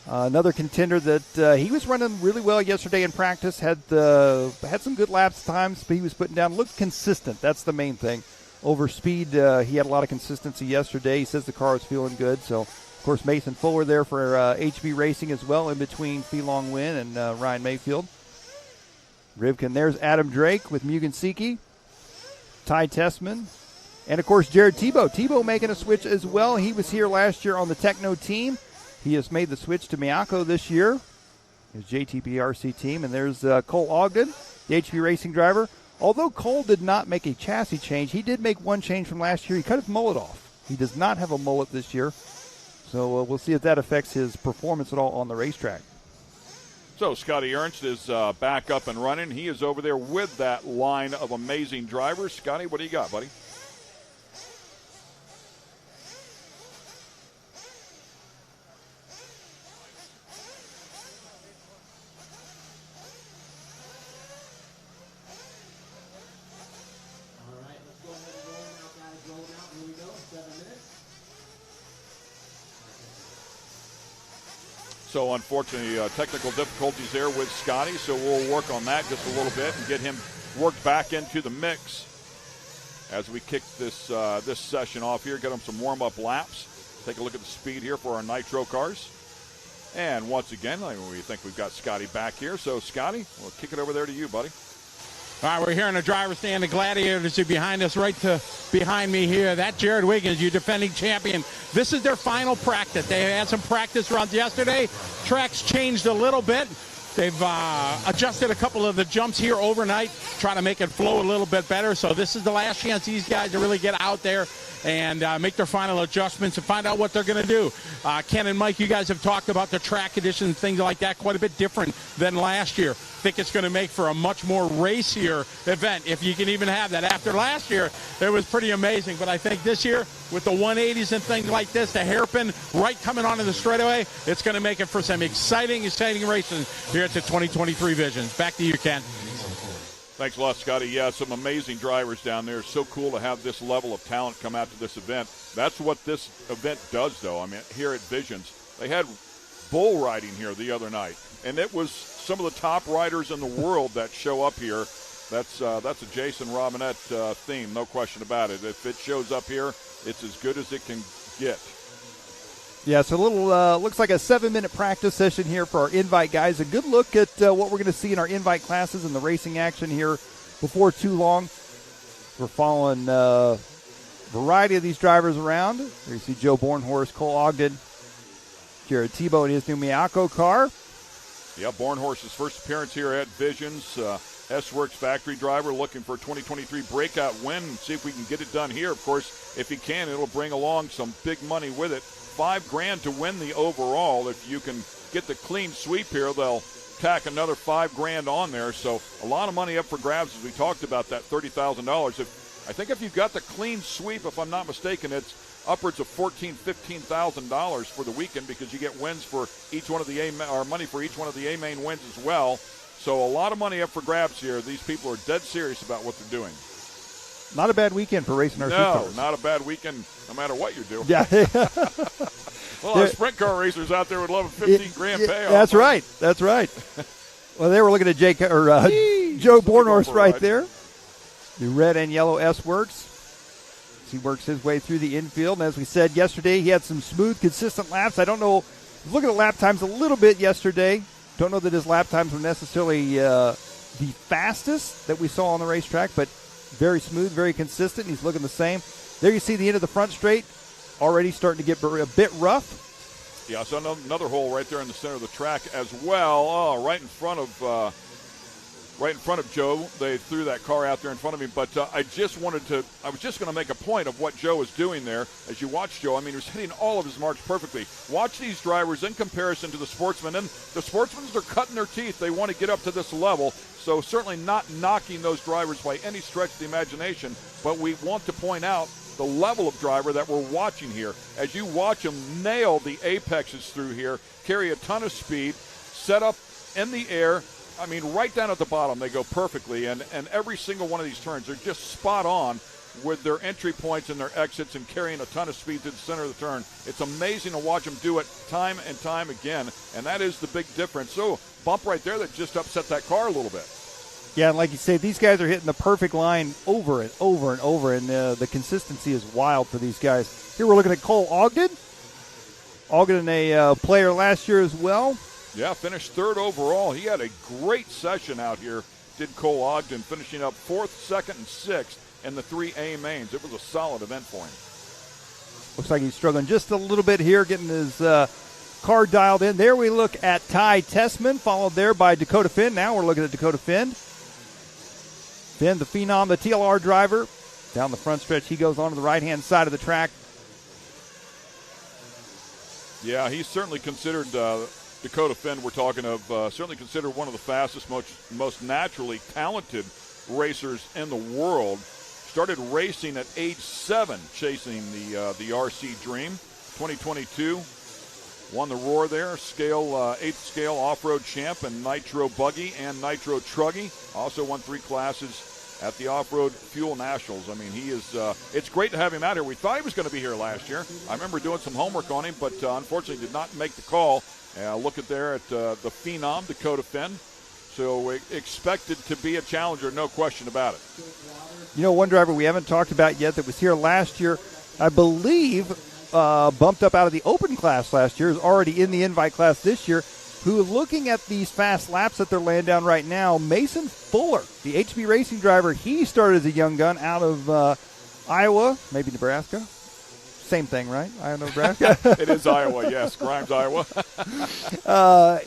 Another contender that he was running really well yesterday in practice, had some good laps times, but he was putting down, looked consistent. That's the main thing. Over speed, he had a lot of consistency yesterday. He says the car was feeling good, so... Of course, Mason Fuller there for HB Racing as well, in between Pheelong Wen and Ryan Mayfield. Rivkin, there's Adam Drake with Mugen Siki, Ty Tessman, and, of course, Jared Tebow. Tebow making a switch as well. He was here last year on the Techno team. He has made the switch to Miyako this year, his JTPRC team. And there's Cole Ogden, the HB Racing driver. Although Cole did not make a chassis change, he did make one change from last year. He cut his mullet off. He does not have a mullet this year. So we'll see if that affects his performance at all on the racetrack. So Scotty Ernst is back up and running. He is over there with that line of amazing drivers. Scotty, what do you got, buddy? So, unfortunately, technical difficulties there with Scotty, so we'll work on that just a little bit and get him worked back into the mix as we kick this this session off here, get him some warm-up laps, take a look at the speed here for our Nitro cars. And once again, we think we've got Scotty back here. So, Scotty, we'll kick it over there to you, buddy. All right, we're here in the driver's stand. The Gladiators are behind us, right to behind me here. That Jared Wiggins, your defending champion. This is their final practice. They had some practice runs yesterday. Tracks changed a little bit. They've adjusted a couple of the jumps here overnight, trying to make it flow a little bit better. So this is the last chance these guys to really get out there and make their final adjustments and find out what they're going to do. Ken and Mike, you guys have talked about the track conditions, things like that, quite a bit different than last year. I think it's going to make for a much more racier event, if you can even have that. After last year, it was pretty amazing. But I think this year, with the 180s and things like this, the hairpin right coming onto the straightaway, it's going to make it for some exciting racing here at the 2023 Visions. Back to you, Ken. Thanks a lot, Scotty. Yeah, some amazing drivers down there. So cool to have this level of talent come out to this event. That's what this event does, though. I mean, here at Visions, they had bull riding here the other night, and it was some of the top riders in the world that show up here. That's a Jason Robinette theme, no question about it. If it shows up here, it's as good as it can get. Yeah, so a little looks like a 7-minute practice session here for our invite guys. A good look at what we're going to see in our invite classes and the racing action here before too long. We're following a variety of these drivers around. There you see Joe Bornhorst, Cole Ogden, Jared Tebow in his new Miyako car. Yeah, Bornhorst's first appearance here at Visions. S-Works factory driver looking for a 2023 breakout win. See if we can get it done here. Of course, if he can, it'll bring along some big money with it. $5,000 to win the overall. If you can get the clean sweep here, they'll tack another $5,000 on there. So a lot of money up for grabs, as we talked about, that $30,000. I think if you've got the clean sweep, if I'm not mistaken, it's upwards of $14,000, $15,000 for the weekend, because you get wins for each one of the money for each one of the A-main wins as well. So a lot of money up for grabs here. These people are dead serious about what they're doing. Not a bad weekend for racing our No, not a bad weekend, no matter what you're doing. Yeah. Well, our sprint car racers out there would love a $15,000 payoff. That's right. That's right. Well, they were looking at Joe Bornhorst right there. The red and yellow S-Works. He works his way through the infield. And as we said yesterday, he had some smooth, consistent laps. I don't know. Look at the lap times a little bit yesterday. Don't know that his lap times were necessarily the fastest that we saw on the racetrack, but very smooth, very consistent. He's looking the same. There you see the end of the front straight, already starting to get a bit rough. Yeah, so another hole right there in the center of the track as well. Oh, right in front of right in front of Joe. They threw that car out there in front of him. But I was just going to make a point of what Joe was doing there. As you watch Joe, I mean, he was hitting all of his marks perfectly. Watch these drivers in comparison to the Sportsmen. And the Sportsmen are cutting their teeth. They want to get up to this level. So certainly not knocking those drivers by any stretch of the imagination. But we want to point out the level of driver that we're watching here. As you watch them nail the apexes through here, carry a ton of speed, set up in the air. I mean, right down at the bottom, they go perfectly. And every single one of these turns, they're just spot on with their entry points and their exits and carrying a ton of speed to the center of the turn. It's amazing to watch them do it time and time again. And that is the big difference. So, bump right there that just upset that car a little bit. Yeah, and like you say, these guys are hitting the perfect line over and over and over, and the consistency is wild for these guys. Here we're looking at Cole Ogden. Ogden, a player last year as well. Yeah, finished third overall. He had a great session out here, did Cole Ogden, finishing up 4th, 2nd, and 6th in the 3A mains. It was a solid event for him. Looks like he's struggling just a little bit here, getting his car dialed in. There we look at Ty Tessman, followed there by Dakota Finn. Now we're looking at Dakota Finn. Finn, the Phenom, the TLR driver. Down the front stretch, he goes onto the right-hand side of the track. Yeah, he's certainly considered, Dakota Finn, we're talking of, certainly considered one of the fastest, most naturally talented racers in the world. Started racing at age 7, chasing the RC Dream. 2022, won the Roar there, 8th scale off-road champ in Nitro Buggy and Nitro Truggy. Also won 3 classes at the Off-Road Fuel Nationals. I mean, he is, it's great to have him out here. We thought he was going to be here last year. I remember doing some homework on him, but unfortunately did not make the call. Look at there at the Phenom, Dakota Finn. So expected to be a challenger, no question about it. You know, one driver we haven't talked about yet that was here last year, I believe bumped up out of the open class last year, is already in the invite class this year, who, looking at these fast laps that they're laying down right now, Mason Fuller, the HB Racing driver, he started as a young gun out of Iowa, maybe Nebraska. Same thing, right? Iowa, Nebraska? It is Iowa, yes. Grimes, Iowa.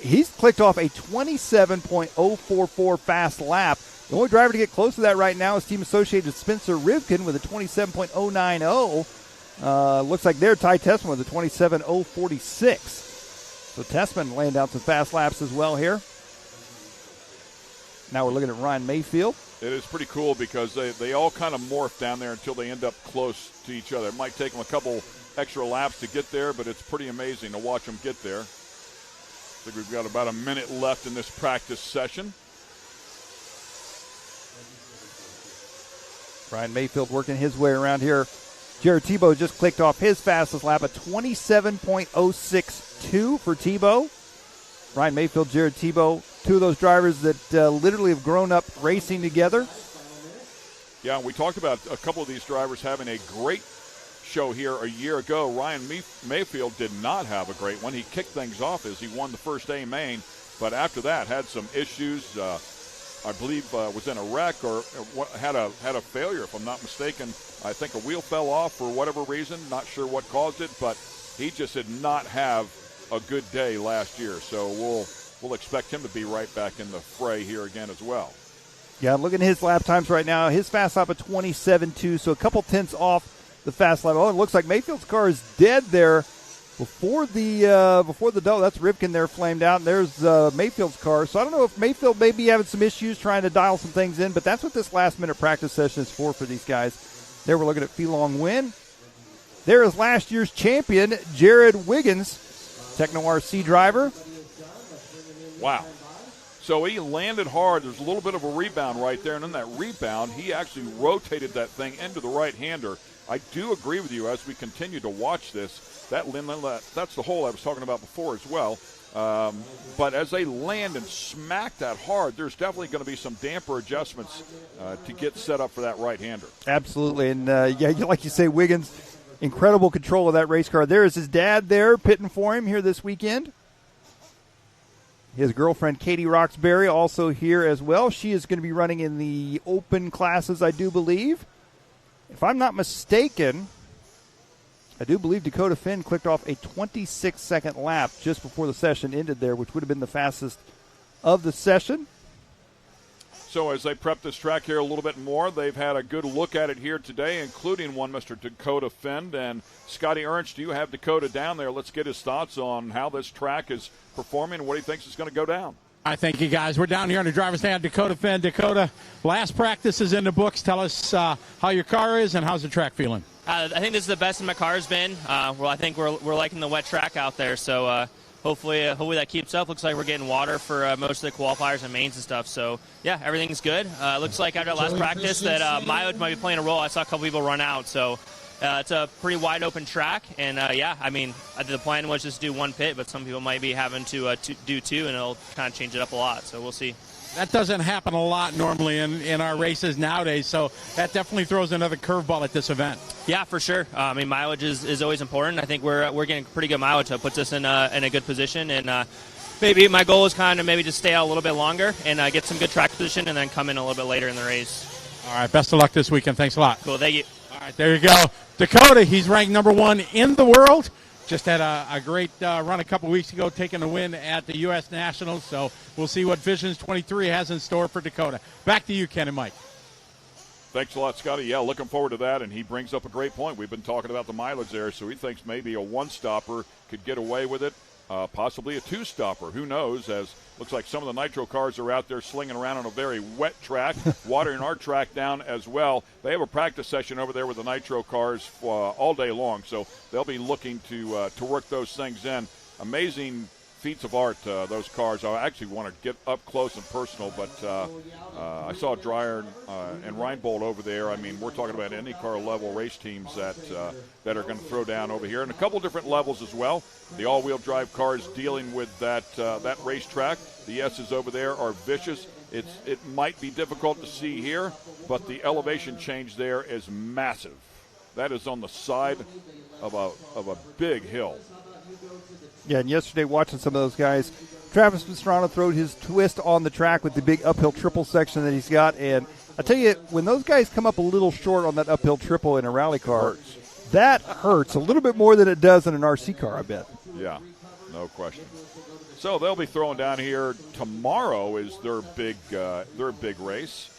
He's clicked off a 27.044 fast lap. The only driver to get close to that right now is team associated Spencer Rivkin with a 27.090. Looks like their Ty Tessman with a 27.046. So Tessman laying down some fast laps as well here. Now we're looking at Ryan Mayfield. It is pretty cool because they all kind of morph down there until they end up close to each other. It might take them a couple extra laps to get there, but it's pretty amazing to watch them get there. I think we've got about a minute left in this practice session. Ryan Mayfield working his way around here. Jared Tebow just clicked off his fastest lap, a 27.062 for Tebow. Ryan Mayfield, Jared Tebow, two of those drivers that literally have grown up racing together. Yeah, we talked about a couple of these drivers having a great show here a year ago. Ryan Mayfield did not have a great one. He kicked things off as he won the first A main, but after that had some issues. I believe was in a wreck or had a failure, if I'm not mistaken. I think a wheel fell off for whatever reason. Not sure what caused it, but he just did not have a good day last year. So we'll expect him to be right back in the fray here again as well. Yeah, looking at his lap times right now. His fast lap at 27.2, so a couple tenths off the fast lap. Oh, it looks like Mayfield's car is dead there. Before the double, that's Rivkin there flamed out, and there's Mayfield's car. So I don't know if Mayfield may be having some issues trying to dial some things in, but that's what this last-minute practice session is for these guys. There we're looking at Felong Win. There is last year's champion, Jared Wiggins, Techno RC driver. Wow. So he landed hard. There's a little bit of a rebound right there, and in that rebound, he actually rotated that thing into the right-hander. I do agree with you as we continue to watch this. That's the hole I was talking about before as well. But as they land and smack that hard, there's definitely going to be some damper adjustments to get set up for that right-hander. Absolutely. And, like you say, Wiggins, incredible control of that race car. There is his dad there pitting for him here this weekend. His girlfriend, Katie Roxbury, also here as well. She is going to be running in the open classes, I do believe. If I'm not mistaken, I do believe Dakota Finn clicked off a 26-second lap just before the session ended there, which would have been the fastest of the session. So as they prep this track here a little bit more, they've had a good look at it here today, including one Mr. Dakota Fend. And Scotty Ernst, you have Dakota down there. Let's get his thoughts on how this track is performing and what he thinks is going to go down. I thank you, guys. We're down here on the driver's stand. Dakota Fend. Dakota, last practice is in the books. Tell us how your car is and how's the track feeling. I think this is the best my car has been. Well, I think we're liking the wet track out there, so hopefully that keeps up. Looks like we're getting water for most of the qualifiers and mains and stuff. So, yeah, everything's good. Looks like after last practice that mileage might be playing a role. I saw a couple people run out, so it's a pretty wide open track. And, yeah, I mean, the plan was just to do one pit, but some people might be having to do two, and it'll kind of change it up a lot. So we'll see. That doesn't happen a lot normally in our races nowadays, so that definitely throws another curveball at this event. Yeah, for sure. I mean, mileage is always important. I think we're getting pretty good mileage, so it puts us in a good position. And maybe my goal is kind of maybe just stay out a little bit longer and get some good track position and then come in a little bit later in the race. All right, best of luck this weekend. Thanks a lot. Cool, thank you. All right, there you go. Dakota, he's ranked number 1 in the world. Just had a great run a couple weeks ago, taking a win at the U.S. Nationals. So we'll see what Visions 23 has in store for Dakota. Back to you, Ken and Mike. Thanks a lot, Scotty. Yeah, looking forward to that, and he brings up a great point. We've been talking about the mileage there, so he thinks maybe a one-stopper could get away with it, possibly a two-stopper. Who knows, as looks like some of the Nitro cars are out there slinging around on a very wet track, watering our track down as well. They have a practice session over there with the Nitro cars all day long, so they'll be looking to work those things in. Amazing feats of art, those cars. I actually want to get up close and personal, but I saw Dreyer and Reinbold over there. I mean, we're talking about IndyCar level race teams that are going to throw down over here, and a couple different levels as well. The all-wheel drive cars dealing with that racetrack. The S's over there are vicious. It might be difficult to see here, but the elevation change there is massive. That is on the side of a big hill. Yeah, and yesterday watching some of those guys, Travis Pastrana throwed his twist on the track with the big uphill triple section that he's got. And I tell you, when those guys come up a little short on that uphill triple in a rally car, that hurts a little bit more than it does in an RC car, I bet. Yeah, no question. So they'll be throwing down here. Tomorrow is their big race,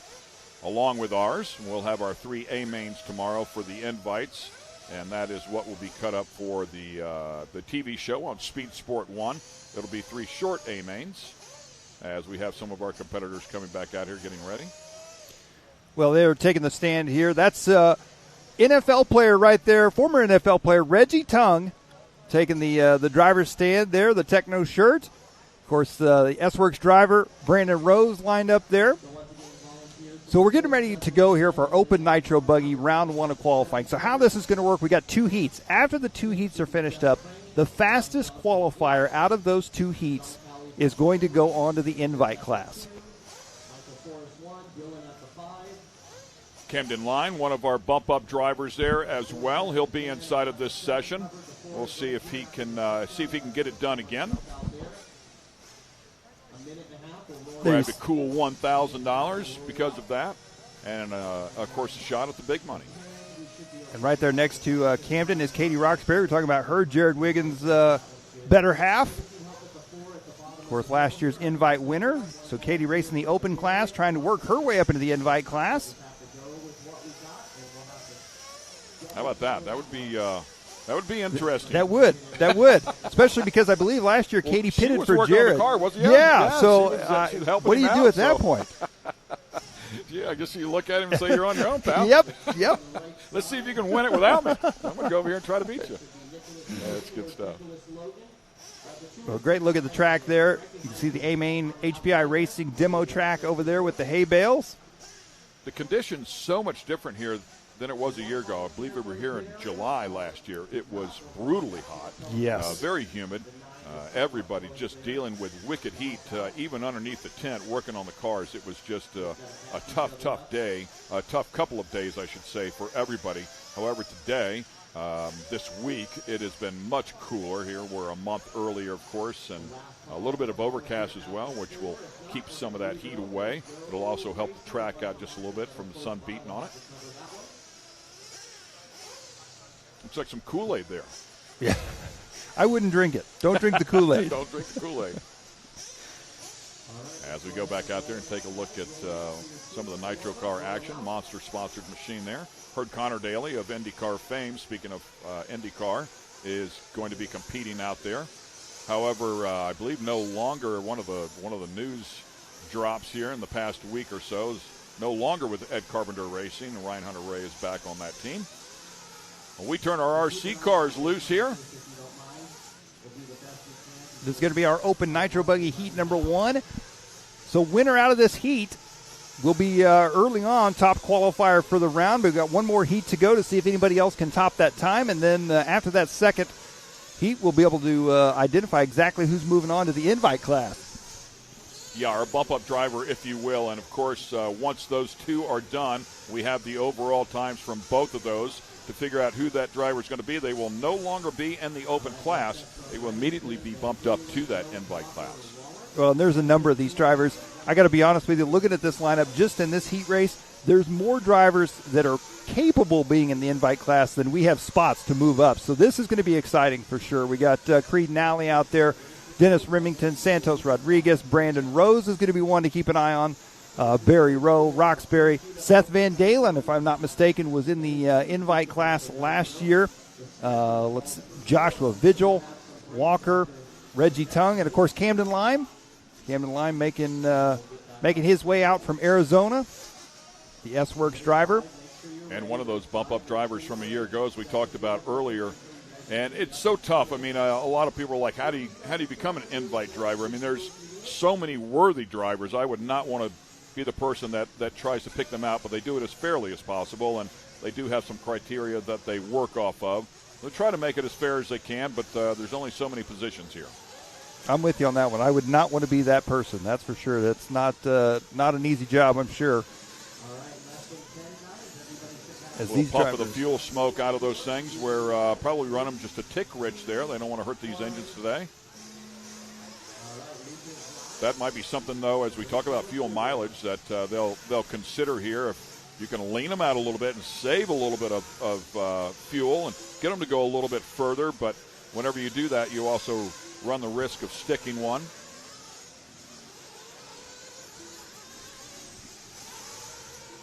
along with ours. We'll have our 3 A-mains tomorrow for the invites. And that is what will be cut up for the TV show on Speed Sport 1. It'll be 3 short A-mains as we have some of our competitors coming back out here getting ready. Well, they're taking the stand here. That's NFL player right there, former NFL player Reggie Tung, taking the driver's stand there, the Techno shirt. Of course, the S-Works driver, Brandon Rose, lined up there. So we're getting ready to go here for Open Nitro Buggy round 1 of qualifying. So how this is going to work, we got 2 heats. After the 2 heats are finished up, the fastest qualifier out of those 2 heats is going to go on to the invite class. Camden Line, one of our bump-up drivers there as well. He'll be inside of this session. We'll see if he can get it done again. Grabbed a cool $1,000 because of that, and of course a shot at the big money. And right there next to Camden is Katie Roxbury. We're talking about her, Jared Wiggins' better half. Of course, last year's invite winner. So Katie racing the open class, trying to work her way up into the invite class. How about that? That would be interesting. That would. Especially because I believe last year Katie pitted for Jared. On the car, wasn't yeah, so she was what do you do at that point? Yeah, I guess you look at him and say you're on your own, pal. Yep. Let's see if you can win it without me. I'm going to go over here and try to beat you. Yeah, that's good stuff. Well, great look at the track there. You can see the A-Main HPI Racing demo track over there with the hay bales. The conditions so much different here than it was a year ago. I believe we were here in July last year. It was brutally hot. Yes. Very humid. Everybody just dealing with wicked heat, even underneath the tent, working on the cars. It was just a tough day, a tough couple of days, I should say, for everybody. However, today, this week, it has been much cooler here. We're a month earlier, of course, and a little bit of overcast as well, which will keep some of that heat away. It'll also help the track out just a little bit from the sun beating on it. Looks like some Kool-Aid there. Yeah. I wouldn't drink it. Don't drink the Kool-Aid. Don't drink the Kool-Aid. as we go back out there and take a look at some of the Nitro car action. Monster-sponsored machine there. Heard Connor Daly of IndyCar fame, speaking of IndyCar, is going to be competing out there. However, I believe no longer one of the news drops here in the past week or so is no longer with Ed Carpenter Racing. Ryan Hunter-Ray is back on that team. Well, we turn our RC cars loose here. This is going to be our Open Nitro Buggy Heat number 1. So winner out of this heat will be early on top qualifier for the round. We've got one more heat to go to see if anybody else can top that time. And then after that second heat, we'll be able to identify exactly who's moving on to the invite class. Yeah, our bump-up driver, if you will. And, of course, once those two are done, we have the overall times from both of those to figure out who that driver is going to be. They will no longer be in the open class. They will immediately be bumped up to that invite class. Well, and there's a number of these drivers. I got to be honest with you, looking at this lineup, just in this heat race, there's more drivers that are capable of being in the invite class than we have spots to move up. So this is going to be exciting for sure. We got Creed Nally out there, Dennis Remington, Santos Rodriguez, Brandon Rose is going to be one to keep an eye on. Barry Rowe, Roxbury, Seth Van Dalen, if I'm not mistaken, was in the invite class last year. Joshua Vigil, Walker, Reggie Tung, and of course Camden Lime. Camden Lime making his way out from Arizona, the S-Works driver. And one of those bump-up drivers from a year ago, as we talked about earlier. And it's so tough. I mean, a lot of people are like, how do you become an invite driver? I mean, there's so many worthy drivers. I would not want to be the person that tries to pick them out, but they do it as fairly as possible, and they do have some criteria that they work off of. They'll try to make it as fair as they can, but there's only so many positions here. I'm with you on that one. I would not want to be that person, that's for sure. That's not an easy job, I'm sure. As these puff of the fuel smoke out of those things. We're probably run them just a tick rich there. They don't want to hurt these engines today. That might be something, though, as we talk about fuel mileage, that they'll consider here. If you can lean them out a little bit and save a little bit of fuel and get them to go a little bit further. But whenever you do that, you also run the risk of sticking one.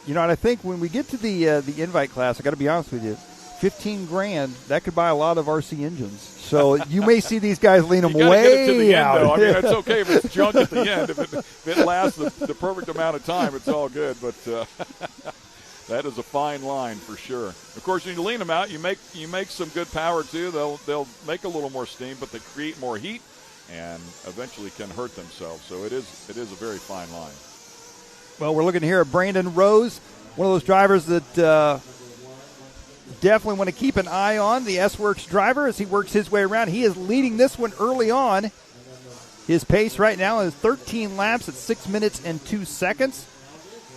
You know, and I think when we get to the invite class, I got to be honest with you, $15,000 that could buy a lot of RC engines. So you may see these guys lean them way get it to the out. End, though. I mean, it's okay if it's junk at the end. If it lasts the perfect amount of time, it's all good. But that is a fine line for sure. Of course, when you lean them out, you make some good power too. They'll make a little more steam, but they create more heat and eventually can hurt themselves. So it is a very fine line. Well, we're looking here at Brandon Rose, one of those drivers that definitely want to keep an eye on, the S-Works driver as he works his way around. He is leading this one early on. His pace right now is 13 laps at 6 minutes and 2 seconds.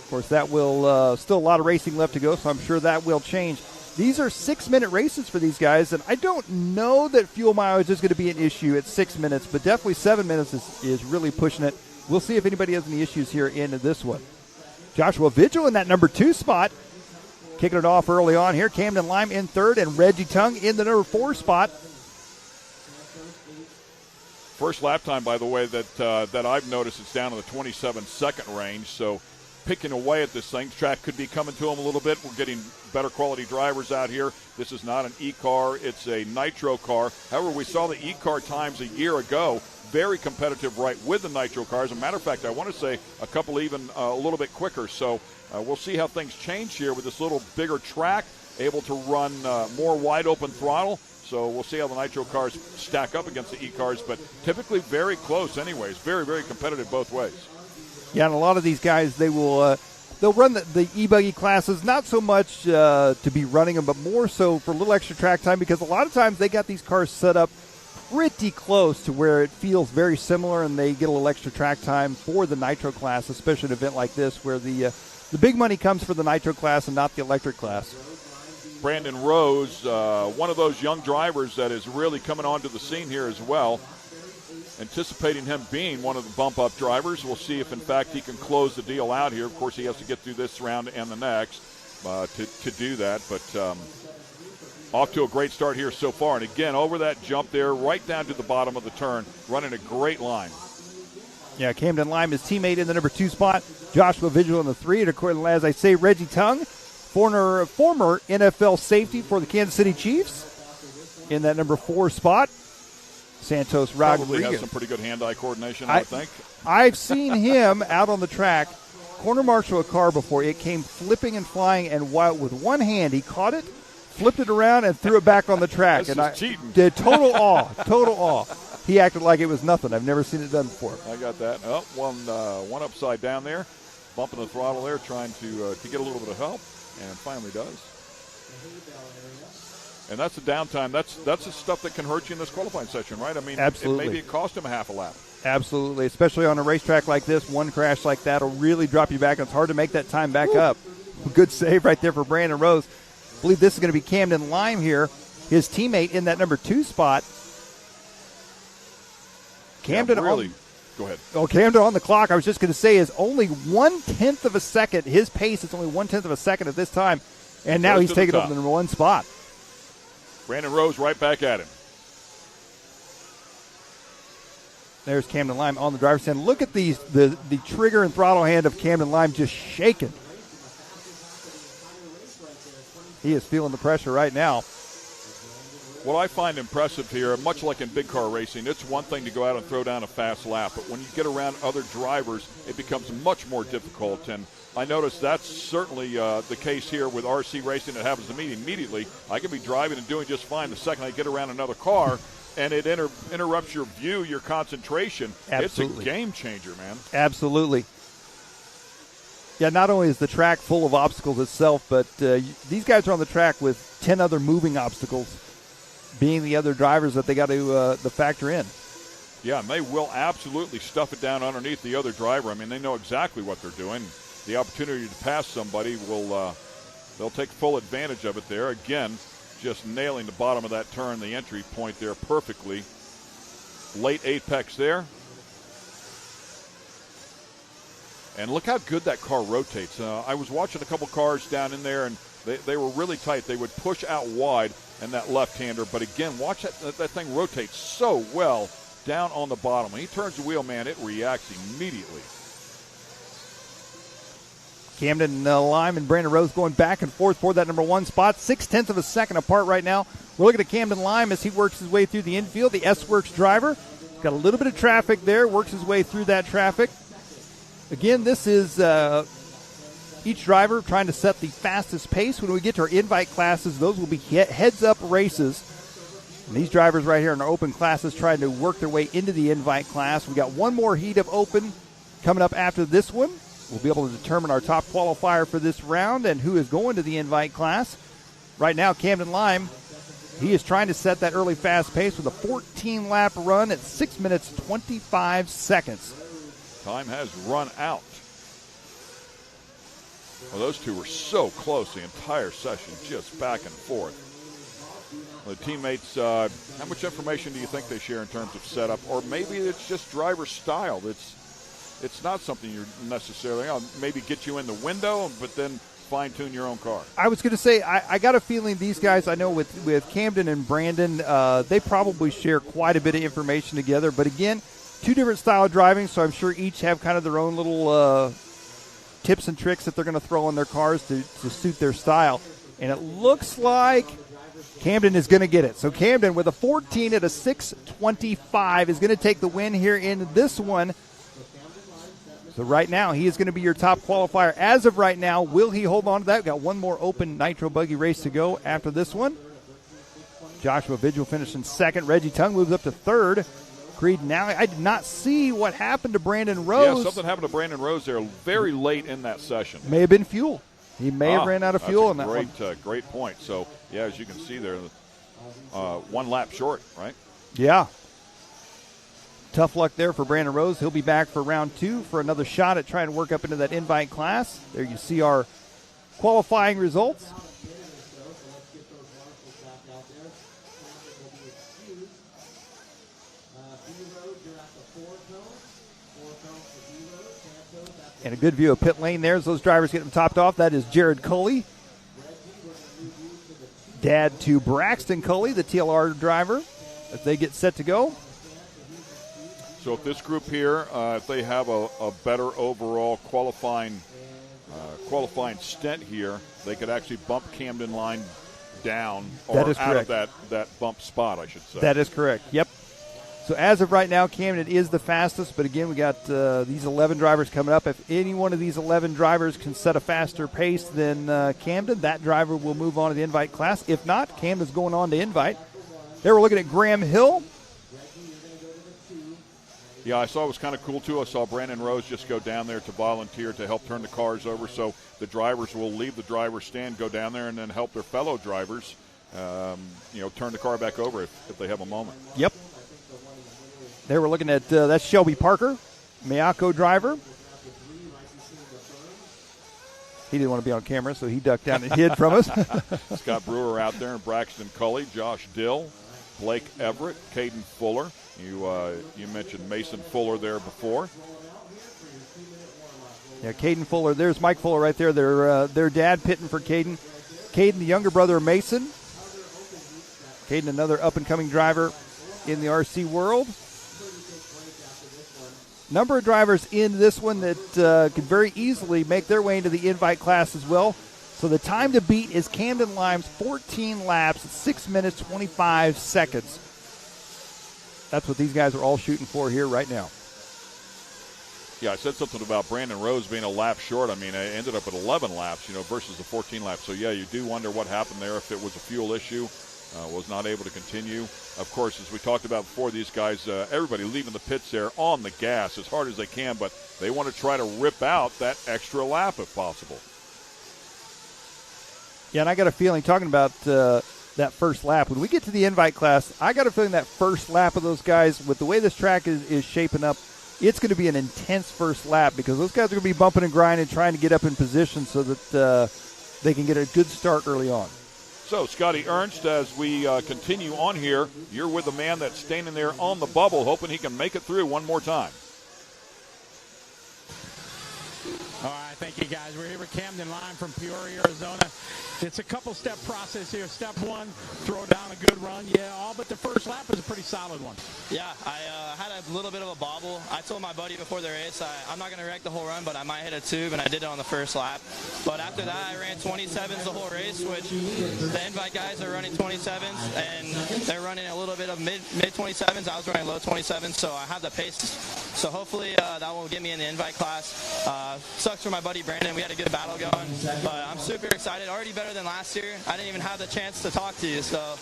Of course, that will still a lot of racing left to go, so I'm sure that will change. These are 6-minute races for these guys, and I don't know that fuel mileage is going to be an issue at 6 minutes, but definitely 7 minutes is really pushing it. We'll see if anybody has any issues here in this one. Joshua Vigil in that number 2 spot. Kicking it off early on here. Camden Lime in 3rd and Reggie Tung in the number 4 spot. First lap time, by the way, that I've noticed, it's down in the 27-second range. So picking away at this thing. Track could be coming to them a little bit. We're getting better quality drivers out here. This is not an E-car. It's a Nitro car. However, we saw the E-car times a year ago. Very competitive right with the Nitro cars. As a matter of fact, I want to say a couple even a little bit quicker. So we'll see how things change here with this little bigger track, able to run more wide open throttle. So we'll see how the Nitro cars stack up against the E-cars, but typically very close anyways. Very, very competitive both ways. Yeah, and a lot of these guys, they'll run the E-buggy classes, not so much to be running them, but more so for a little extra track time, because a lot of times they got these cars set up pretty close to where it feels very similar, and they get a little extra track time for the Nitro class, especially an event like this where the big money comes for the Nitro class and not the electric class. Brandon Rose, one of those young drivers that is really coming onto the scene here as well. Anticipating him being one of the bump-up drivers. We'll see if, in fact, he can close the deal out here. Of course, he has to get through this round and the next to do that. But off to a great start here so far. And, again, over that jump there, right down to the bottom of the turn, running a great line. Yeah, Camden Lime, his teammate in the number 2 spot. Joshua Vigil in the 3. And, of course, as I say, Reggie Tung, former NFL safety for the Kansas City Chiefs, in that number 4 spot. Santos Probably Rodriguez has some pretty good hand-eye coordination, I think. I've seen him out on the track corner marshal a car before. It came flipping and flying, and while with one hand he caught it, flipped it around, and threw it back on the track. This and is cheating. Did total awe. He acted like it was nothing. I've never seen it done before. I got that. Oh, one upside down there, bumping the throttle there, trying to get a little bit of help, and finally does. And that's the downtime. That's the stuff that can hurt you in this qualifying session, right? I mean, absolutely. Maybe it cost him a half a lap. Absolutely, especially on a racetrack like this. One crash like that will really drop you back. It's hard to make that time back up. Good save right there for Brandon Rose. I believe this is going to be Camden Lime here, his teammate in that number 2 spot. Camden really. Go ahead. Oh, Camden on the clock, I was just going to say, is only 1/10 of a second. His pace is only 1/10 of a second at this time, and now he's taken over the number 1 spot. Brandon Rose right back at him. There's Camden Lime on the driver's stand. Look at the trigger and throttle hand of Camden Lime just shaking. He is feeling the pressure right now. What I find impressive here, much like in big car racing, it's one thing to go out and throw down a fast lap, but when you get around other drivers, it becomes much more difficult. And I notice that's certainly the case here with RC racing. It happens to me immediately. I can be driving and doing just fine the second I get around another car, and it interrupts your view, your concentration. Absolutely. It's a game changer, man. Absolutely. Yeah, not only is the track full of obstacles itself, but these guys are on the track with 10 other moving obstacles, being the other drivers that they got to factor in. Yeah, and they will absolutely stuff it down underneath the other driver. I mean, they know exactly what they're doing. The opportunity to pass somebody they'll take full advantage of it there. Again, just nailing the bottom of that turn, the entry point there perfectly. Late apex there. And look how good that car rotates. I was watching a couple cars down in there, and they were really tight. They would push out wide and that left-hander. But again, watch that thing rotate so well down on the bottom. When he turns the wheel, man, it reacts immediately. Camden Lime and Brandon Rose going back and forth for that number 1 spot. 0.6 of a second apart right now. We're looking at Camden Lime as he works his way through the infield. The S-Works driver. Got a little bit of traffic there. Works his way through that traffic. Again, this is each driver trying to set the fastest pace. When we get to our invite classes, those will be heads-up races. And these drivers right here in our open classes trying to work their way into the invite class. We got one more heat of open coming up after this one. We'll be able to determine our top qualifier for this round and who is going to the invite class. Right now, Camden Lime, he is trying to set that early fast pace with a 14-lap run at 6 minutes, 25 seconds. Time has run out. Well, those two were so close the entire session, just back and forth. The teammates, how much information do you think they share in terms of setup? Or maybe it's just driver style. It's not something you're necessarily, maybe get you in the window, but then fine-tune your own car. I was going to say, I got a feeling these guys, I know with Camden and Brandon, they probably share quite a bit of information together. But again, 2 different style of driving, so I'm sure each have kind of their own little tips and tricks that they're going to throw in their cars to suit their style. And it looks like Camden is going to get it. So Camden with a 14 at a 6:25 is going to take the win here in this one. So right now, he is going to be your top qualifier. As of right now, will he hold on to that? We've got one more open Nitro buggy race to go after this one. Joshua Vigil finished in second. Reggie Tung moves up to third. Creed now, I did not see what happened to Brandon Rose. Yeah, something happened to Brandon Rose there very late in that session. May have been fuel. He may have ran out of fuel in that one. Great point. So, yeah, as you can see there, 1 lap short, right? Yeah. Tough luck there for Brandon Rose. He'll be back for round 2 for another shot at trying to work up into that invite class. There you see our qualifying results. And a good view of pit lane there as those drivers get them topped off. That is Jared Coley. Dad to Braxton Coley, the TLR driver, as they get set to go. So if this group here, if they have a better overall qualifying stint here, they could actually bump Camden Line down or That is out correct. of that bump spot, I should say. That is correct. Yep. So as of right now, Camden is the fastest, but again, we got these 11 drivers coming up. If any one of these 11 drivers can set a faster pace than Camden, that driver will move on to the invite class. If not, Camden's going on to invite. There we're looking at Graham Hill. Yeah, I saw it was kind of cool, too. I saw Brandon Rose just go down there to volunteer to help turn the cars over, so the drivers will leave the driver's stand, go down there, and then help their fellow drivers, turn the car back over if they have a moment. Yep. There we're looking at, that's Shelby Parker, Miyako driver. He didn't want to be on camera, so he ducked down and hid from us. Scott Brewer out there, and Braxton Culley, Josh Dill, Blake Everett, Caden Fuller. You mentioned Mason Fuller there before. Yeah, Caden Fuller. There's Mike Fuller right there. Their dad pitting for Caden. Caden, the younger brother of Mason. Caden, another up-and-coming driver in the RC world. Number of drivers in this one that could very easily make their way into the invite class as well. So the time to beat is Camden Lime's 14 laps, 6 minutes, 25 seconds. That's what these guys are all shooting for here right now. Yeah, I said something about Brandon Rose being a lap short. I mean, I ended up at 11 laps, versus the 14 laps. So, yeah, you do wonder what happened there, if it was a fuel issue, was not able to continue. Of course, as we talked about before, these guys, everybody leaving the pits there on the gas as hard as they can, but they want to try to rip out that extra lap if possible. Yeah, and I got a feeling, talking about that first lap, when we get to the invite class, I got a feeling that first lap of those guys, with the way this track is shaping up, it's going to be an intense first lap because those guys are going to be bumping and grinding, trying to get up in position so that they can get a good start early on. So, Scotty Ernst, as we continue on here, you're with the man that's standing there on the bubble, hoping he can make it through one more time. All right, thank you, guys. We're here with Camden Lime from Peoria, Arizona. It's a couple-step process here. Step one, throw down a good run. Yeah, all but the first lap is a pretty solid one. Yeah, I had a little bit of a bobble. I told my buddy before the race, I'm not going to wreck the whole run, but I might hit a tube, and I did it on the first lap. But after that, I ran 27s the whole race, which the invite guys are running 27s, and they're running a little bit of mid-27s. I was running low 27s, so I have the pace. So hopefully that will get me in the invite class. Sucks for my buddy Brandon. We had a good battle going, but I'm super excited. Already better than last year. I didn't even have the chance to talk to you, so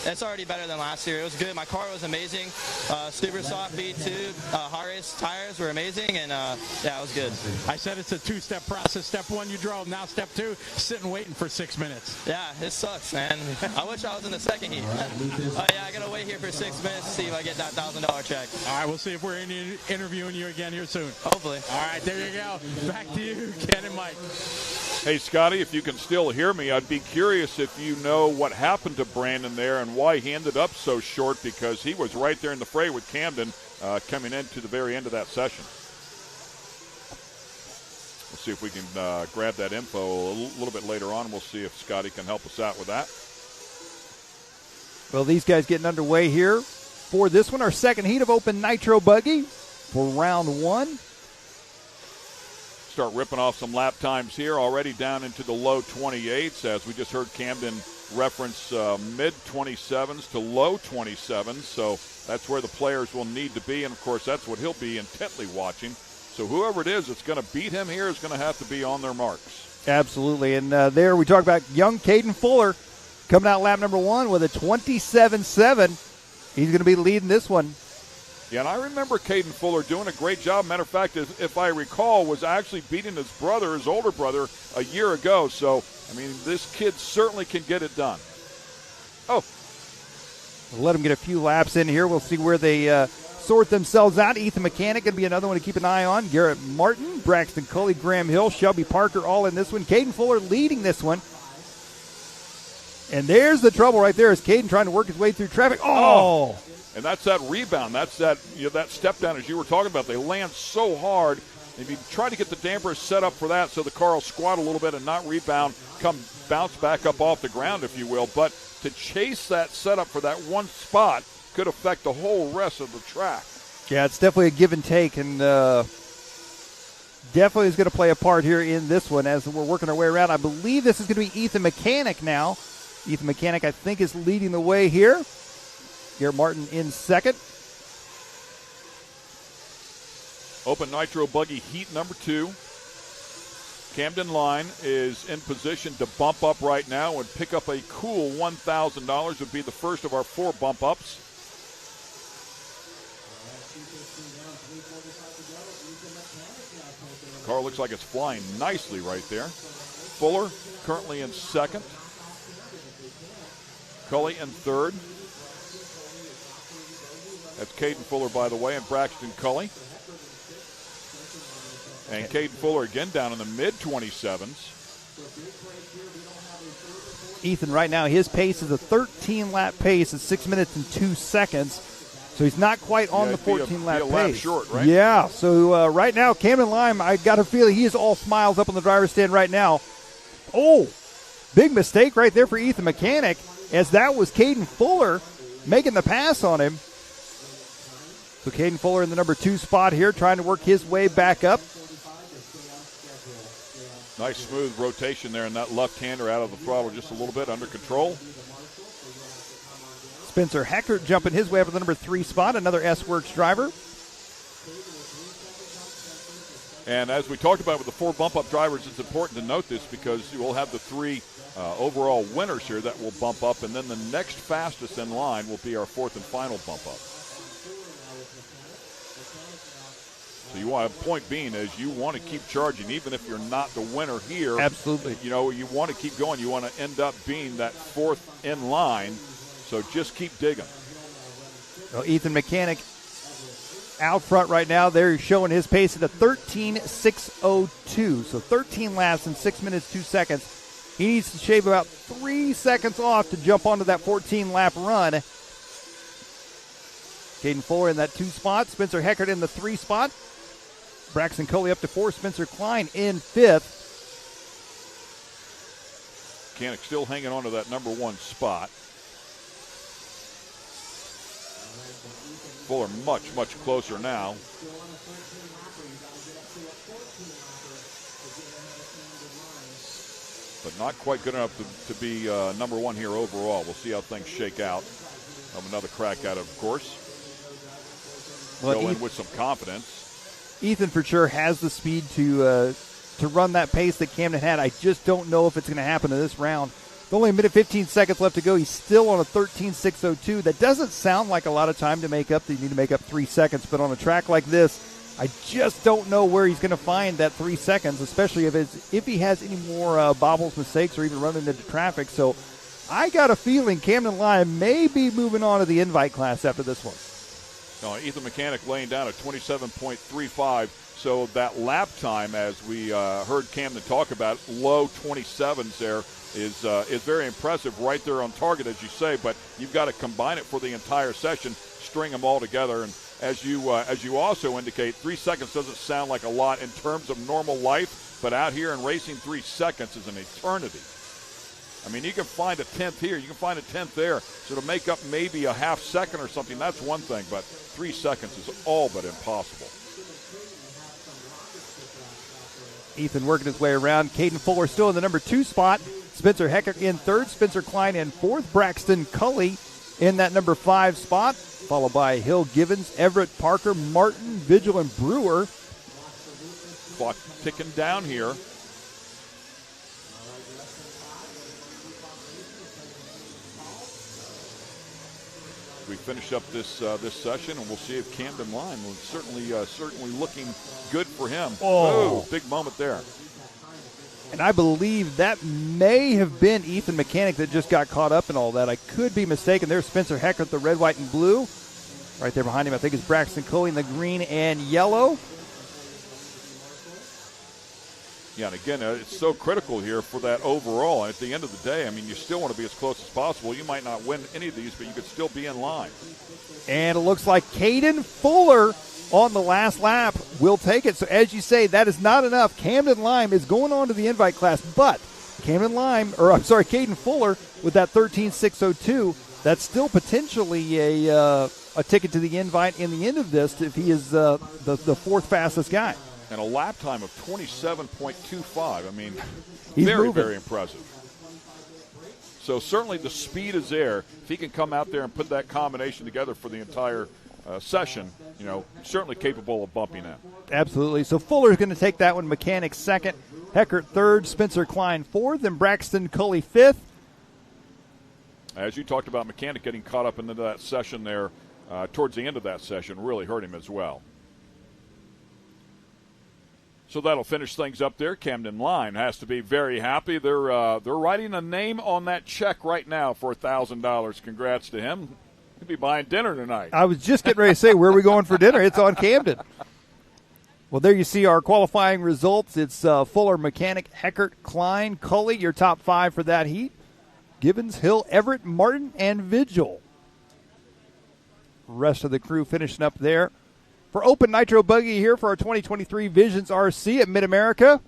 it's already better than last year. It was good. My car was amazing. Super soft beat tube. Hard race tires were amazing, and yeah, it was good. I said it's a two-step process. Step one, you drove. Now step two, sitting waiting for 6 minutes. Yeah, it sucks, man. I wish I was in the second heat. Yeah, I got to wait here for 6 minutes to see if I get that $1,000 check. All right, we'll see if we're interviewing you again here soon. Hopefully. All right, there you go. Back to you, Ken and Mike. Hey, Scotty, if you can still hear me, I'd be curious if you know what happened to Brandon there and why he ended up so short, because he was right there in the fray with Camden coming into the very end of that session. We'll see if we can grab that info a little bit later on, and we'll see if Scotty can help us out with that. Well, these guys getting underway here for this one, our second heat of Open Nitro Buggy for round one. Start ripping off some lap times here, already down into the low 28s, as we just heard Camden reference mid-27s to low 27s, so that's where the players will need to be, and of course that's what he'll be intently watching. So whoever it is that's going to beat him here is going to have to be on their marks. Absolutely, and there we talk about young Caden Fuller coming out lap number one with a 27.7. He's going to be leading this one. Yeah, and I remember Caden Fuller doing a great job. Matter of fact, if I recall, was actually beating his brother, his older brother, a year ago. So, I mean, this kid certainly can get it done. Oh. We'll let him get a few laps in here. We'll see where they sort themselves out. Ethan Mechanic going to be another one to keep an eye on. Garrett Martin, Braxton Culley, Graham Hill, Shelby Parker all in this one. Caden Fuller leading this one. And there's the trouble right there, is Caden trying to work his way through traffic. Oh! And that's that rebound. That's that that step down, as you were talking about. They land so hard. If you try to get the dampers set up for that so the car will squat a little bit and not rebound, come bounce back up off the ground, if you will. But to chase that setup for that one spot could affect the whole rest of the track. Yeah, it's definitely a give and take, and definitely is going to play a part here in this one as we're working our way around. I believe this is going to be Ethan Mechanic now. Ethan Mechanic, I think, is leading the way here. Garrett Martin in second. Open Nitro Buggy heat number 2. Camden Line is in position to bump up right now and pick up a cool $1,000. Would be the first of our 4 bump ups. Car looks like it's flying nicely right there. Fuller currently in second. Cully in third. That's Caden Fuller, by the way, and Braxton Cully. And Caden Fuller again down in the mid-27s. Ethan, right now, his pace is a 13-lap pace at 6 minutes and 2 seconds. So he's not quite on the 14-lap pace. Lap short, right? Yeah, so right now, Camden Lime, I got a feeling he is all smiles up on the driver's stand right now. Oh, big mistake right there for Ethan Mechanic, as that was Caden Fuller making the pass on him. So Caden Fuller in the number 2 spot here, trying to work his way back up. Nice smooth rotation there, and that left-hander out of the throttle just a little bit under control. Spencer Heckert jumping his way up to the number 3 spot, another S-Works driver. And as we talked about with the 4 bump-up drivers, it's important to note this because you will have the 3 overall winners here that will bump up, and then the next fastest in line will be our 4th and final bump-up. So you want, point being is you want to keep charging, even if you're not the winner here. Absolutely. You know, you want to keep going. You want to end up being that 4th in line. So just keep digging. Well, Ethan Mechanic out front right now. They're showing his pace at a 13.602. So 13 laps in 6 minutes, 2 seconds. He needs to shave about 3 seconds off to jump onto that 14-lap run. Caden Fuller in that 2 spot. Spencer Heckert in the 3 spot. Braxton Coley up to 4. Spencer Klein in 5th. Mechanic still hanging on to that number 1 spot. Fuller much, much closer now. But not quite good enough to be number 1 here overall. We'll see how things shake out. Have another crack at it, of course. Go in with some confidence. Ethan for sure has the speed to run that pace that Camden had. I just don't know if it's going to happen in this round. With only a minute 15 seconds left to go. He's still on a 13.602. That doesn't sound like a lot of time to make up. You need to make up 3 seconds. But on a track like this, I just don't know where he's going to find that 3 seconds, especially if he has any more bobbles, mistakes, or even running into traffic. So I got a feeling Camden Lyon may be moving on to the invite class after this one. No, Ethan Mechanic laying down at 27.35. So that lap time, as we heard Camden talk about, low 27s there is very impressive, right there on target, as you say. But you've got to combine it for the entire session, string them all together. And as you also indicate, 3 seconds doesn't sound like a lot in terms of normal life, but out here in racing, 3 seconds is an eternity. I mean, you can find a 10th here, you can find a 10th there. So to make up maybe a half second or something, that's one thing, but 3 seconds is all but impossible. Ethan working his way around. Caden Fuller still in the number 2 spot. Spencer Heckert in 3rd. Spencer Klein in 4th. Braxton Cully in that number 5 spot, followed by Hill Givens, Everett Parker, Martin, Vigil, and Brewer. Clock ticking down here. We finish up this session, and we'll see if Camden Lyon was certainly looking good for him. Oh, big moment there. And I believe that may have been Ethan Mechanic that just got caught up in all that. I could be mistaken. There's Spencer Heckert, the red, white, and blue. Right there behind him, I think, is Braxton Coley in the green and yellow. Yeah, and again, it's so critical here for that overall. And at the end of the day, I mean, you still want to be as close as possible. You might not win any of these, but you could still be in line. And it looks like Caden Fuller on the last lap will take it. So as you say, that is not enough. Camden Lime is going on to the invite class, but Caden Fuller with that 13.602, that's still potentially a a ticket to the invite in the end of this if he is the fourth fastest guy. And a lap time of 27.25. I mean, He's very, moving. very impressive. So certainly the speed is there. If he can come out there and put that combination together for the entire session, certainly capable of bumping in. Absolutely. So Fuller's going to take that one. Mechanic second, Heckert third, Spencer Klein fourth, and Braxton Culley fifth. As you talked about, Mechanic getting caught up into that session there towards the end of that session really hurt him as well. So that'll finish things up there. Camden Line has to be very happy. They're writing a name on that check right now for $1,000. Congrats to him. He'll be buying dinner tonight. I was just getting ready to say, where are we going for dinner? It's on Camden. Well, there you see our qualifying results. It's Fuller, Mechanic, Heckert, Klein, Culley, your top five for that heat. Gibbons, Hill, Everett, Martin, and Vigil. Rest of the crew finishing up there. For Open Nitro Buggy here for our 2023 Visions RC at Mid-America.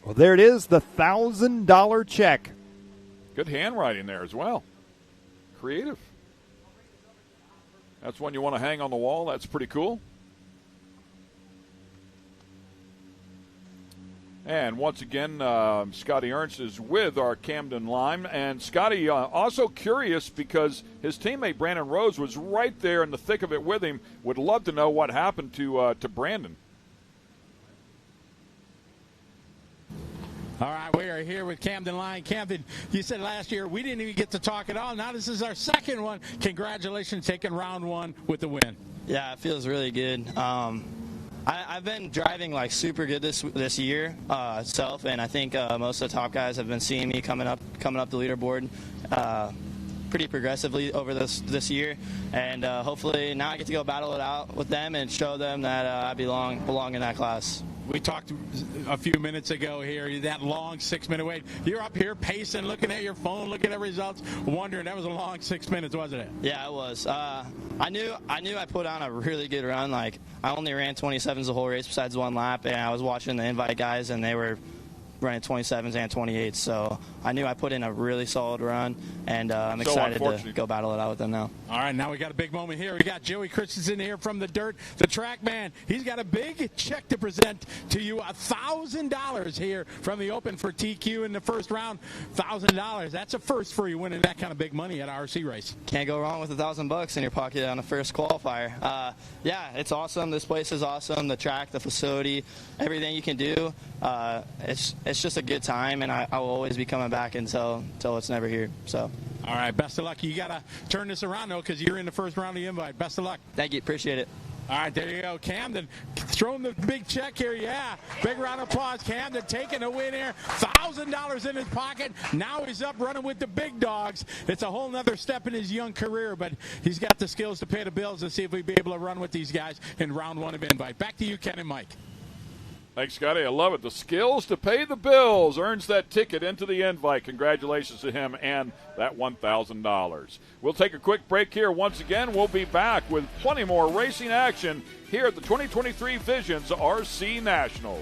Well, there it is, the $1,000 check. Good handwriting there as well. Creative. That's one you want to hang on the wall. That's pretty cool. And once again, Scotty Ernst is with our Camden Lime. And Scotty, also curious because his teammate Brandon Rose was right there in the thick of it with him. Would love to know what happened to Brandon. All right, we are here with Camden Line. Camden, you said last year we didn't even get to talk at all. Now this is our second one. Congratulations, taking round one with the win. Yeah, it feels really good. I've been driving like super good this year itself, and I think most of the top guys have been seeing me coming up the leaderboard pretty progressively over this year, and hopefully now I get to go battle it out with them and show them that I belong in that class. We talked a few minutes ago here, that long 6-minute wait. You're up here pacing, looking at your phone, looking at results, wondering. That was a long 6 minutes, wasn't it? Yeah, it was. I knew I put on a really good run. Like, I only ran 27s the whole race besides one lap, and I was watching the invite guys, and they were running 27s and 28s. So I knew I put in a really solid run, and I'm excited to go battle it out with them now. All right, now we got a big moment here. We got Joey Christensen here from the dirt, the track man. He's got a big check to present to you, $1,000 here from the Open for TQ in the first round. $1,000. That's a first for you winning that kind of big money at an RC race. Can't go wrong with $1,000 in your pocket on the first qualifier. Yeah, it's awesome. This place is awesome. The track, the facility, everything you can do. It's just a good time, and I will always be coming back until it's never here. So. All right, best of luck. You got to turn this around, though, because you're in the first round of the invite. Best of luck. Thank you. Appreciate it. All right, there you go. Camden throwing the big check here. Yeah, big round of applause. Camden taking a win here. $1,000 in his pocket. Now he's up running with the big dogs. It's a whole nother step in his young career, but he's got the skills to pay the bills and see if we'll be able to run with these guys in round one of invite. Back to you, Ken and Mike. Thanks, Scotty. I love it. The skills to pay the bills earns that ticket into the invite. Congratulations to him and that $1,000. We'll take a quick break here. Once again, we'll be back with plenty more racing action here at the 2023 Visions RC Nationals.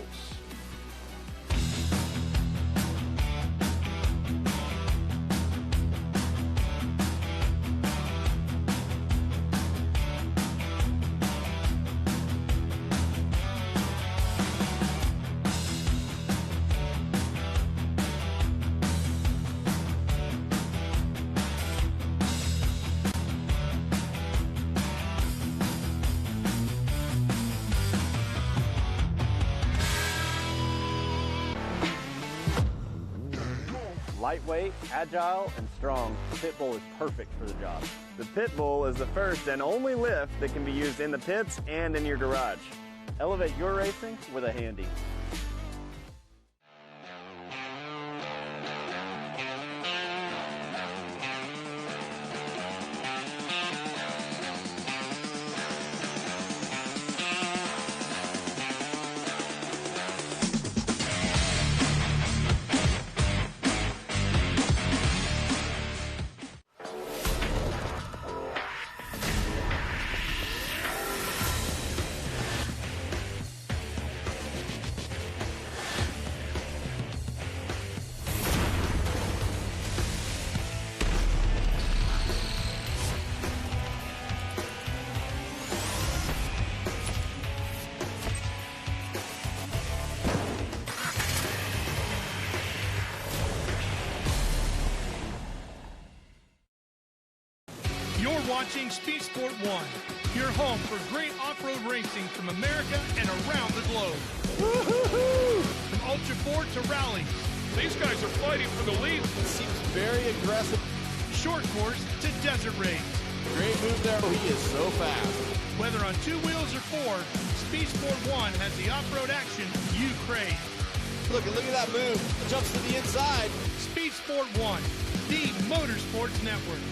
Lightweight, agile, and strong, the Pit Bull is perfect for the job. The Pit Bull is the first and only lift that can be used in the pits and in your garage. Elevate your racing with a Handy. You're watching Speed Sport 1, your home for great off-road racing from America and around the globe. Woo-hoo-hoo! From Ultra 4 to rallies. These guys are fighting for the lead. It seems very aggressive. Short course to desert race. Great move there. Oh, he is so fast. Whether on 2 wheels or 4, Speed Sport 1 has the off-road action you crave. Look at that move. Jumps to the inside. Speed Sport 1, the Motorsports Network.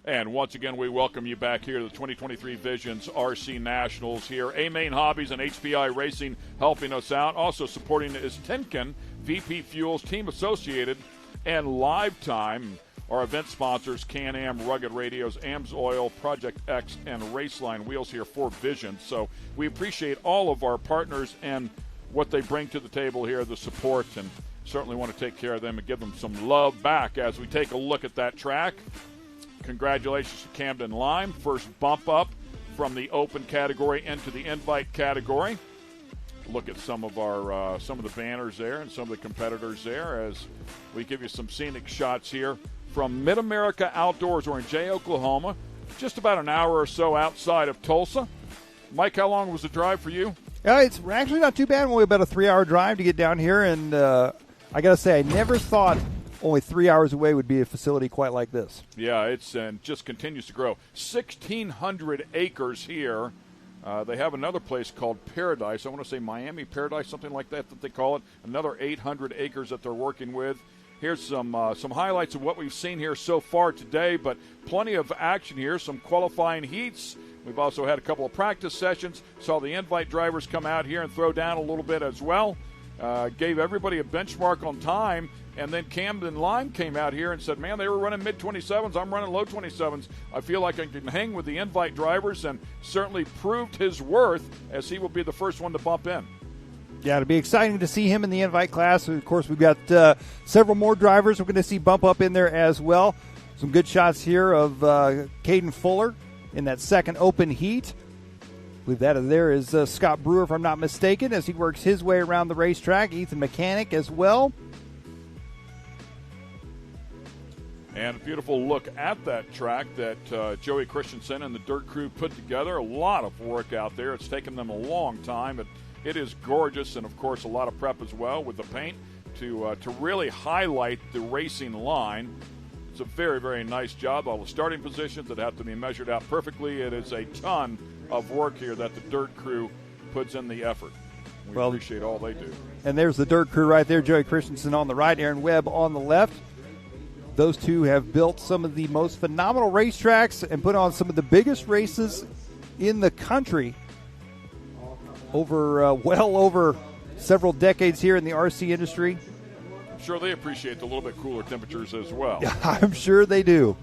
And once again, we welcome you back here to the 2023 Visions RC Nationals here. Main Hobbies and HPI Racing helping us out. Also supporting is Tenkin, VP Fuels, Team Associated, and Lifetime. Our event sponsors, Can-Am, Rugged Radios, AMSOIL, Project X, and Raceline Wheels here for Vision. So we appreciate all of our partners and what they bring to the table here, the support, and certainly want to take care of them and give them some love back as we take a look at that track. Congratulations to Camden Lime. First bump up from the open category into the invite category. Look at some of the banners there and some of the competitors there as we give you some scenic shots here from Mid-America Outdoors. We're in Jay, Oklahoma, just about an hour or so outside of Tulsa. Mike, how long was the drive for you? It's actually not too bad. Only about a 3-hour drive to get down here, and I got to say, I never thought only 3 hours away would be a facility quite like this. Yeah, it's and just continues to grow. 1,600 acres here. They have another place called Paradise. I want to say Miami Paradise, something like that they call it. Another 800 acres that they're working with. Here's some highlights of what we've seen here so far today, but plenty of action here, some qualifying heats. We've also had a couple of practice sessions. Saw the invite drivers come out here and throw down a little bit as well. Gave everybody a benchmark on time, and then Camden Lime came out here and said, man, they were running mid-27s. I'm running low 27s. I feel like I can hang with the invite drivers, and certainly proved his worth as he will be the first one to bump in. Yeah, it'll be exciting to see him in the invite class. Of course, we've got several more drivers we're going to see bump up in there as well. Some good shots here of Caden Fuller in that second open heat. I believe that there is Scott Brewer, if I'm not mistaken, as he works his way around the racetrack. Ethan Mechanic as well. And a beautiful look at that track that Joey Christensen and the Dirt Crew put together. A lot of work out there. It's taken them a long time. It is gorgeous, and, of course, a lot of prep as well with the paint to really highlight the racing line. It's a very, very nice job. All the starting positions that have to be measured out perfectly. It is a ton of work here that the Dirt Crew puts in the effort. We appreciate all they do. And there's the Dirt Crew right there. Joey Christensen on the right, Aaron Webb on the left. Those two have built some of the most phenomenal racetracks and put on some of the biggest races in the country over well over several decades here in the RC industry. I'm sure they appreciate the little bit cooler temperatures as well. Yeah, I'm sure they do.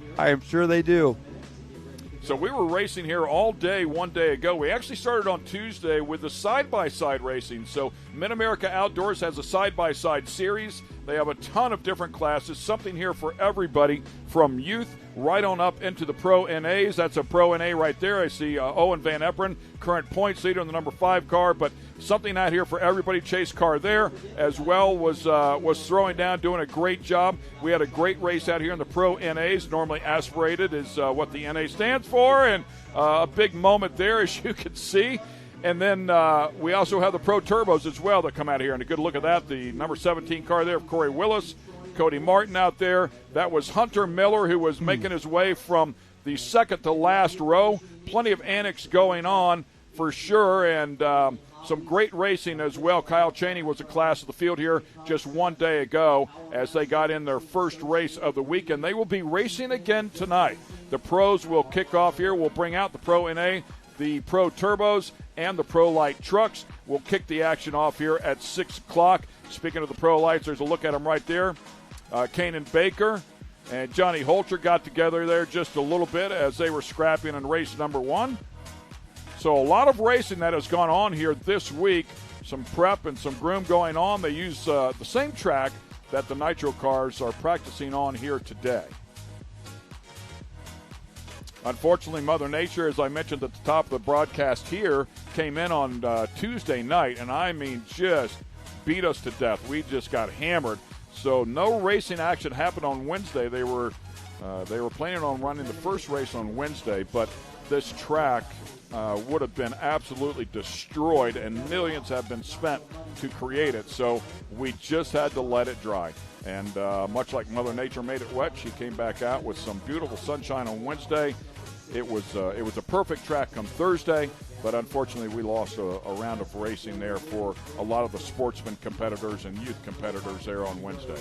So we were racing here all day one day ago. We actually started on Tuesday with the side-by-side racing. So Mid-America Outdoors has a side-by-side series. They have a ton of different classes, something here for everybody from youth right on up into the Pro NAs. That's a Pro NA right there. I see Owen Van Eperen, current points leader in the number 5 car, but something out here for everybody. Chase Carr there as well was throwing down, doing a great job. We had a great race out here in the Pro NAs. Normally aspirated is what the NA stands for, and a big moment there, as you can see. And then we also have the Pro Turbos as well that come out here, and a good look at that. The number 17 car there of Corey Willis, Cody Martin out there. That was Hunter Miller, who was making his way from the second to last row. Plenty of annex going on for sure, and some great racing as well. Kyle Chaney was a class of the field here just one day ago as they got in their first race of the weekend. They will be racing again tonight. The pros will kick off here. We'll bring out the Pro NA, the Pro Turbos, and the Pro Light trucks. We'll kick the action off here at 6 o'clock. Speaking of the Pro Lights, there's a look at them right there. Kanan Baker and Johnny Holter got together there just a little bit as they were scrapping in race number 1. So a lot of racing that has gone on here this week. Some prep and some groom going on. They use the same track that the Nitro cars are practicing on here today. Unfortunately, Mother Nature, as I mentioned at the top of the broadcast here, came in on Tuesday night, and I mean just beat us to death. We just got hammered. So no racing action happened on Wednesday. They were planning on running the first race on Wednesday, but this track would have been absolutely destroyed, and millions have been spent to create it. So we just had to let it dry. And much like Mother Nature made it wet, she came back out with some beautiful sunshine on Wednesday. It was a perfect track come Thursday, but unfortunately we lost a round of racing there for a lot of the sportsman competitors and youth competitors there on Wednesday.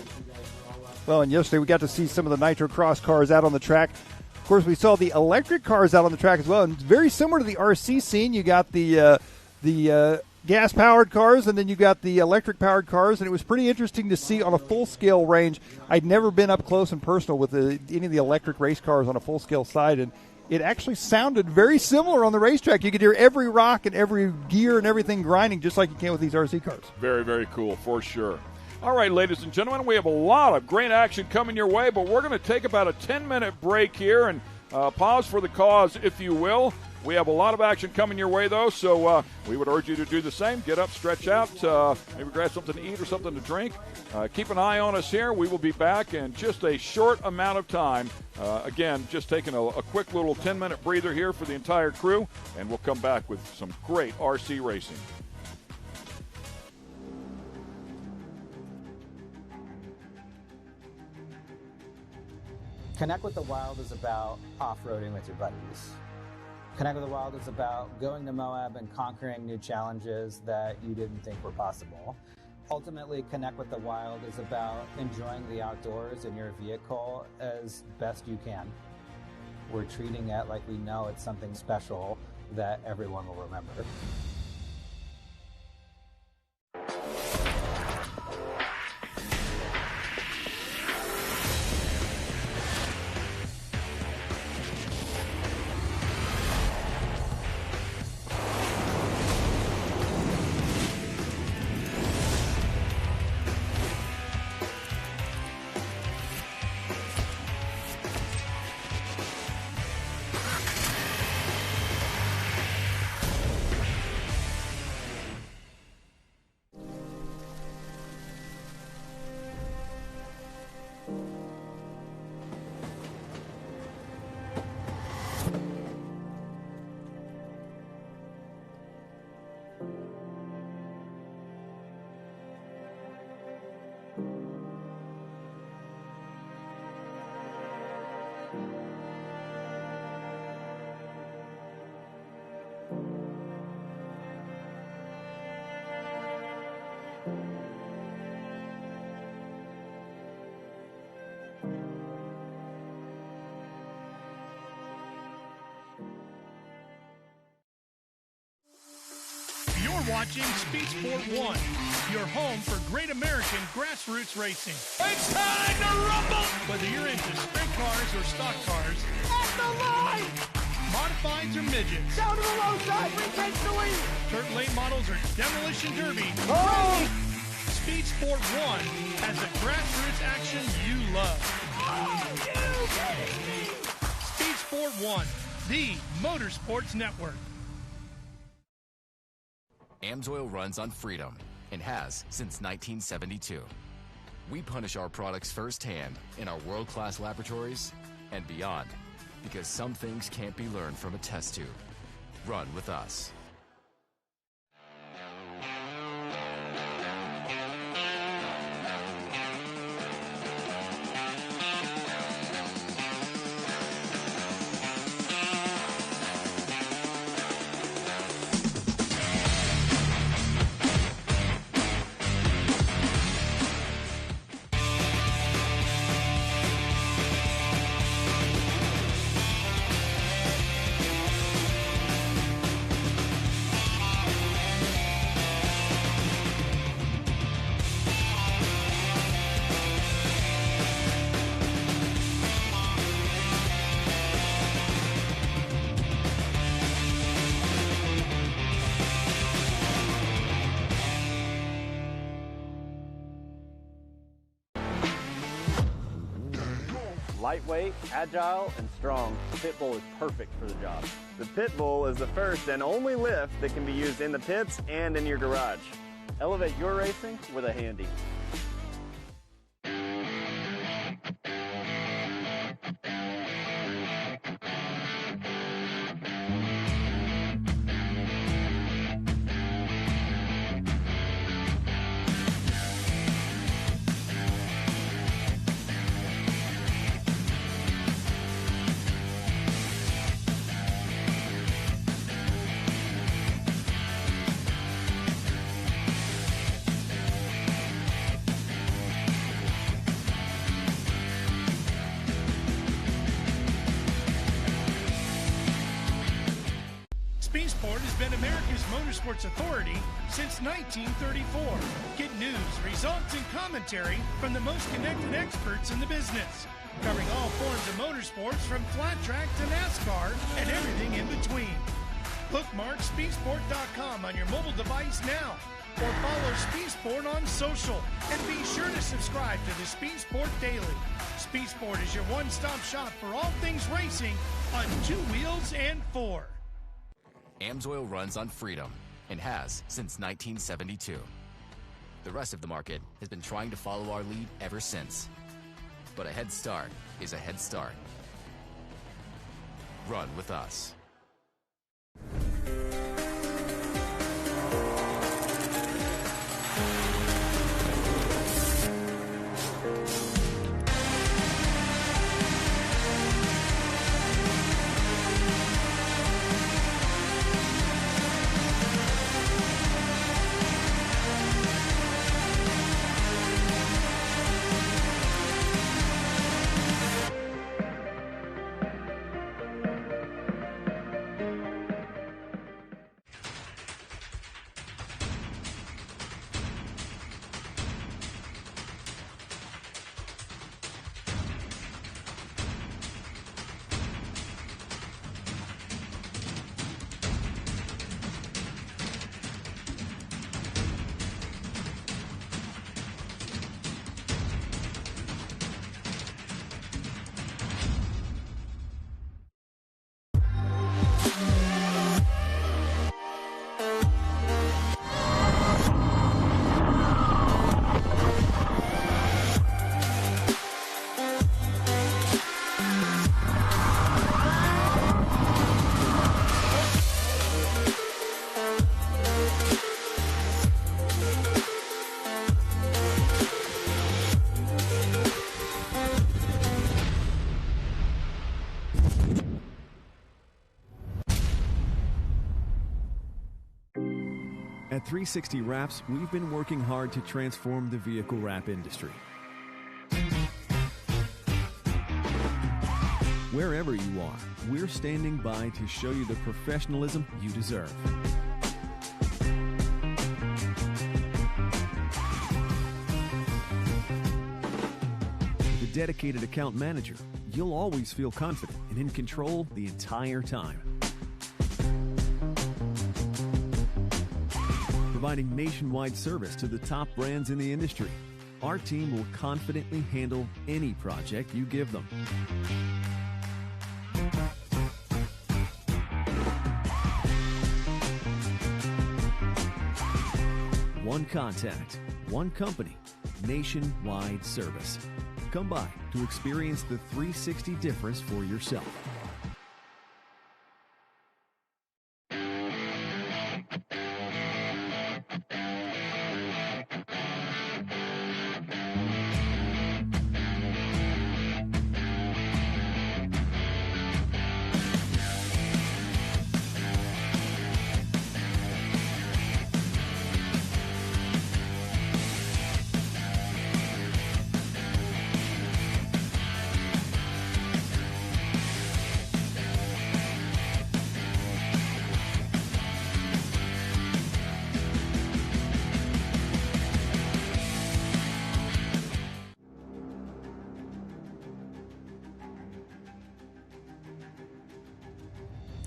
Well, and yesterday we got to see some of the Nitro Cross cars out on the track. Of course, we saw the electric cars out on the track as well, and very similar to the RC scene. You got the gas-powered cars, and then you got the electric-powered cars, and it was pretty interesting to see on a full-scale range. I'd never been up close and personal with any of the electric race cars on a full-scale side, and it actually sounded very similar on the racetrack. You could hear every rock and every gear and everything grinding just like you can with these RC cars. Very, very cool, for sure. All right, ladies and gentlemen, we have a lot of great action coming your way, but we're going to take about a 10-minute break here and pause for the cause, if you will. We have a lot of action coming your way, though, so we would urge you to do the same. Get up, stretch out, maybe grab something to eat or something to drink. Keep an eye on us here. We will be back in just a short amount of time. Again, just taking a quick little 10-minute breather here for the entire crew, and we'll come back with some great RC racing. Connect with the Wild is about off-roading with your buddies. Connect with the Wild is about going to Moab and conquering new challenges that you didn't think were possible. Ultimately, Connect with the Wild is about enjoying the outdoors in your vehicle as best you can. We're treating it like we know it's something special that everyone will remember. You're watching Speed Sport 1, your home for great American grassroots racing. It's time to rumble! Whether you're into sprint cars or stock cars, at the line! Modifieds or midgets, down to the low side, retakes the lead! Dirt late models or demolition derby. Oh! Speed Sport 1 has the grassroots action you love. Oh, you kidding me? Speed Sport 1, the Motorsports Network. AMSOIL runs on freedom and has since 1972. We punish our products firsthand in our world-class laboratories and beyond, because some things can't be learned from a test tube. Run with us. Lightweight, agile, and strong, the Pitbull is perfect for the job. The Pitbull is the first and only lift that can be used in the pits and in your garage. Elevate your racing with a Handy. Motorsports Authority since 1934. Get news, results, and commentary from the most connected experts in the business, covering all forms of motorsports from flat track to NASCAR and everything in between. Bookmark speedsport.com on your mobile device now, or follow Speed Sport on social, and be sure to subscribe to the Speed Sport Daily. Speed Sport is your one-stop shop for all things racing on two wheels and four. AMSOIL runs on freedom and has since 1972. The rest of the market has been trying to follow our lead ever since. But a head start is a head start. Run with us. At 360 Wraps, we've been working hard to transform the vehicle wrap industry. Wherever you are, we're standing by to show you the professionalism you deserve. With a dedicated account manager, you'll always feel confident and in control the entire time. Providing nationwide service to the top brands in the industry, our team will confidently handle any project you give them. One contact, one company, nationwide service. Come by to experience the 360 difference for yourself.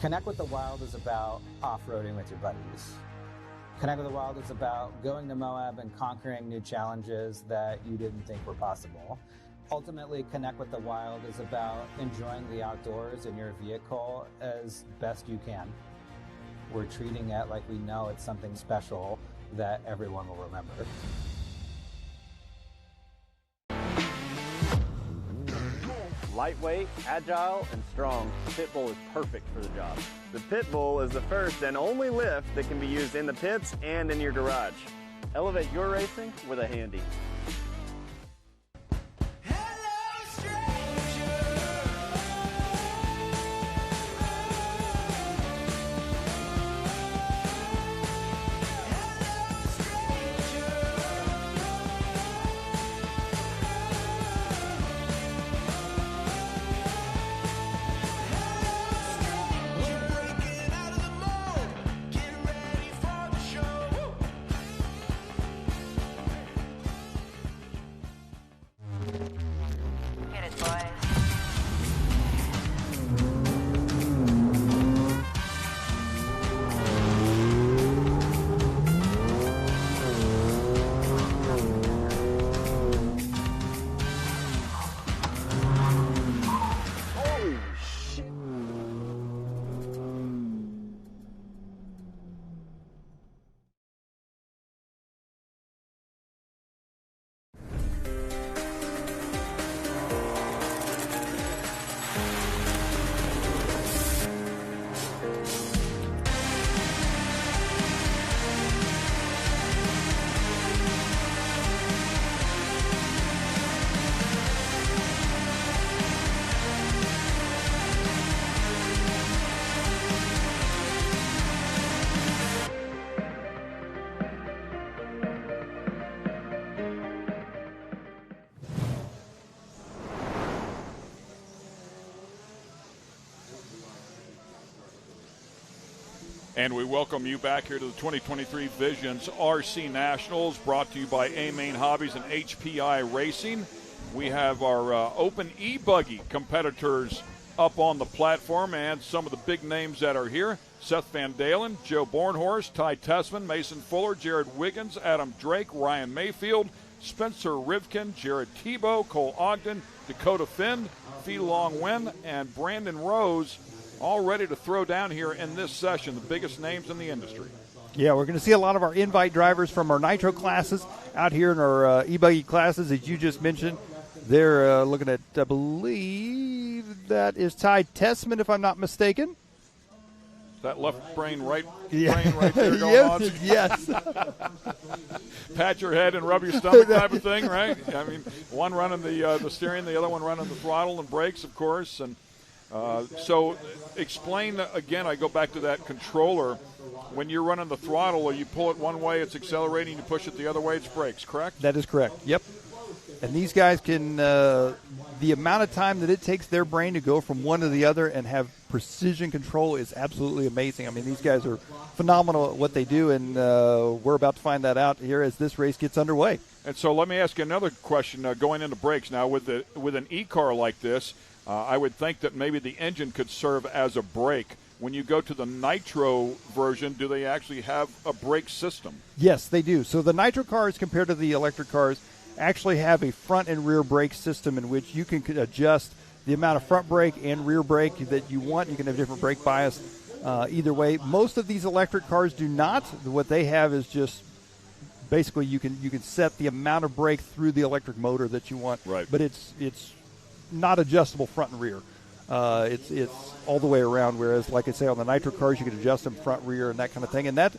Connect with the Wild is about off-roading with your buddies. Connect with the Wild is about going to Moab and conquering new challenges that you didn't think were possible. Ultimately, Connect with the Wild is about enjoying the outdoors in your vehicle as best you can. We're treating it like we know it's something special that everyone will remember. Lightweight, agile, and strong, Pitbull is perfect for the job. The Pitbull is the first and only lift that can be used in the pits and in your garage. Elevate your racing with a Handy. And we welcome you back here to the 2023 Visions RC Nationals, brought to you by Main Hobbies and HPI Racing. We have our Open E-buggy competitors up on the platform, and some of the big names that are here: Seth Van Dalen, Joe Bornhorst, Ty Tessman, Mason Fuller, Jared Wiggins, Adam Drake, Ryan Mayfield, Spencer Rivkin, Jared Tebow, Cole Ogden, Dakota Finn, Fee Long Wen, and Brandon Rose, all ready to throw down here in this session, the biggest names in the industry. Yeah, we're going to see a lot of our invite drivers from our Nitro classes out here in our e-buggy classes, as you just mentioned. They're looking at, I believe that is Ty Tessman, if I'm not mistaken. That left brain, right Yeah. brain right there going Yes, on. yes. Pat your head and rub your stomach type of thing, right? I mean, one running the steering, the other one running the throttle and brakes, of course. And so explain again, I go back to that controller. When you're running the throttle, you pull it one way, it's accelerating, you push it the other way, it's brakes, correct? That is correct, yep. And these guys can, the amount of time that it takes their brain to go from one to the other and have precision control is absolutely amazing. I mean, these guys are phenomenal at what they do, and we're about to find that out here as this race gets underway. And so let me ask you another question going into brakes. Now, with an e-car like this, I would think that maybe the engine could serve as a brake. When you go to the Nitro version, do they actually have a brake system? Yes, they do. So the Nitro cars, compared to the electric cars, actually have a front and rear brake system in which you can adjust the amount of front brake and rear brake that you want. You can have different brake bias either way. Most of these electric cars do not. What they have is just basically you can set the amount of brake through the electric motor that you want. Right. But it's not adjustable front and rear. It's all the way around, whereas, like I say, on the Nitro cars, you can adjust them front, rear, and that kind of thing. And that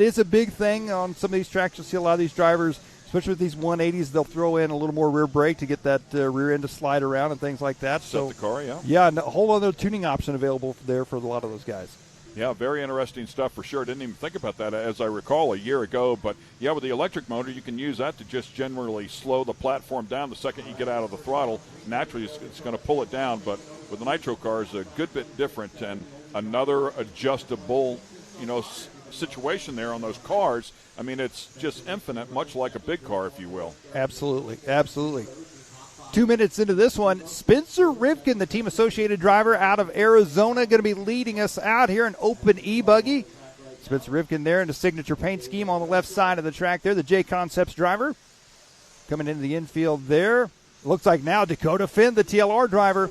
is a big thing on some of these tracks. You'll see a lot of these drivers, especially with these 180s, they'll throw in a little more rear brake to get that rear end to slide around and things like that. Set the car, yeah. Yeah, and a whole other tuning option available there for a lot of those guys. Yeah, very interesting stuff for sure. Didn't even think about that, as I recall, a year ago. But, yeah, with the electric motor, you can use that to just generally slow the platform down the second you get out of the throttle. Naturally, it's going to pull it down. But with the Nitro cars, a good bit different, and another adjustable, situation there on those cars. I mean, it's just infinite, much like a big car, if you will. Absolutely, absolutely. 2 minutes into this one, Spencer Rivkin, the team associated driver out of Arizona, going to be leading us out here in Open E-buggy. Spencer Rivkin there in the signature paint scheme on the left side of the track there, the J Concepts driver. Coming into the infield there. Looks like now Dakota Finn, the TLR driver,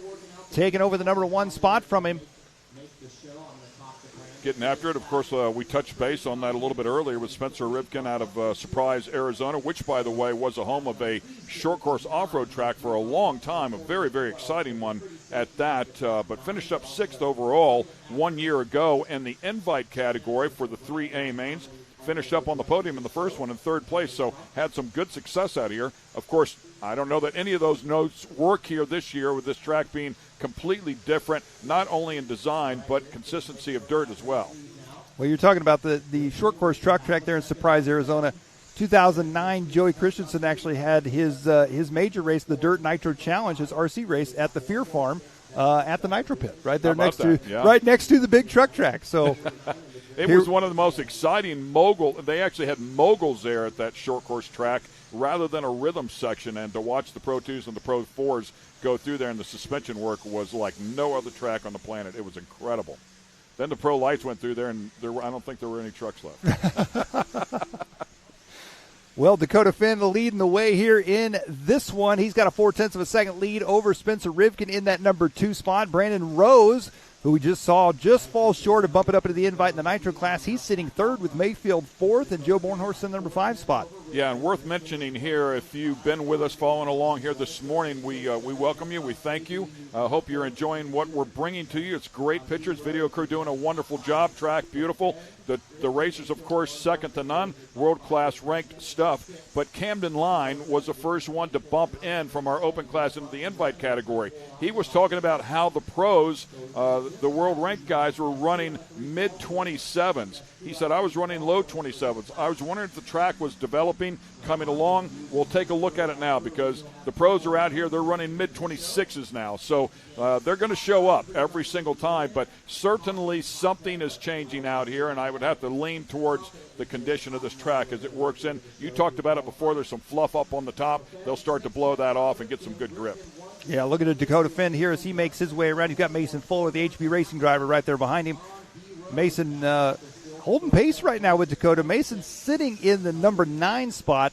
taking over the number 1 spot from him. Getting after it. Of course, we touched base on that a little bit earlier with Spencer Rivkin out of Surprise, Arizona, which, by the way, was a home of a short course off-road track for a long time, a very, very exciting one at that, but finished up 6th overall 1 year ago in the invite category for the 3A mains. Finished up on the podium in the first one in 3rd place, so had some good success out here. Of course, I don't know that any of those notes work here this year with this track being completely different, not only in design, but consistency of dirt as well. Well, you're talking about the short course truck track there in Surprise, Arizona. 2009, Joey Christensen actually had his major race, the Dirt Nitro Challenge, his RC race at the Fear Farm at the Nitro Pit, right there right next to the big truck track. So it was one of the most exciting they actually had moguls there at that short course track rather than a rhythm section, and to watch the Pro 2s and the Pro 4s go through there, and the suspension work was like no other track on the planet. It was incredible. Then the Pro Lights went through there, and I don't think there were any trucks left. Well, Dakota Finn leading the way here in this one. He's got a 0.4 of a second lead over Spencer Rivkin in that number 2 spot. Brandon Rose, who we just saw, just falls short of bumping up into the invite in the Nitro class. He's sitting 3rd with Mayfield 4th, and Joe Bornhorst in the number 5 spot. Yeah, and worth mentioning here, if you've been with us following along here this morning, we welcome you. We thank you. Hope you're enjoying what we're bringing to you. It's great pictures. Video crew doing a wonderful job. Track beautiful. The racers, of course, second to none. World-class ranked stuff. But Camden Line was the first one to bump in from our open class into the invite category. He was talking about how the pros, the world-ranked guys, were running mid-27s. He said, I was running low 27s. I was wondering if the track was developing developing, coming along. We'll take a look at it now because the pros are out here. They're running mid-26s now. So they're going to show up every single time. But certainly something is changing out here, and I would have to lean towards the condition of this track as it works in. You talked about it before. There's some fluff up on the top. They'll start to blow that off and get some good grip. Yeah, look at the Dakota Finn here as he makes his way around. He's got Mason Fuller, the HB Racing driver, right there behind him. Mason holding pace right now with Dakota. Mason sitting in the number 9 spot.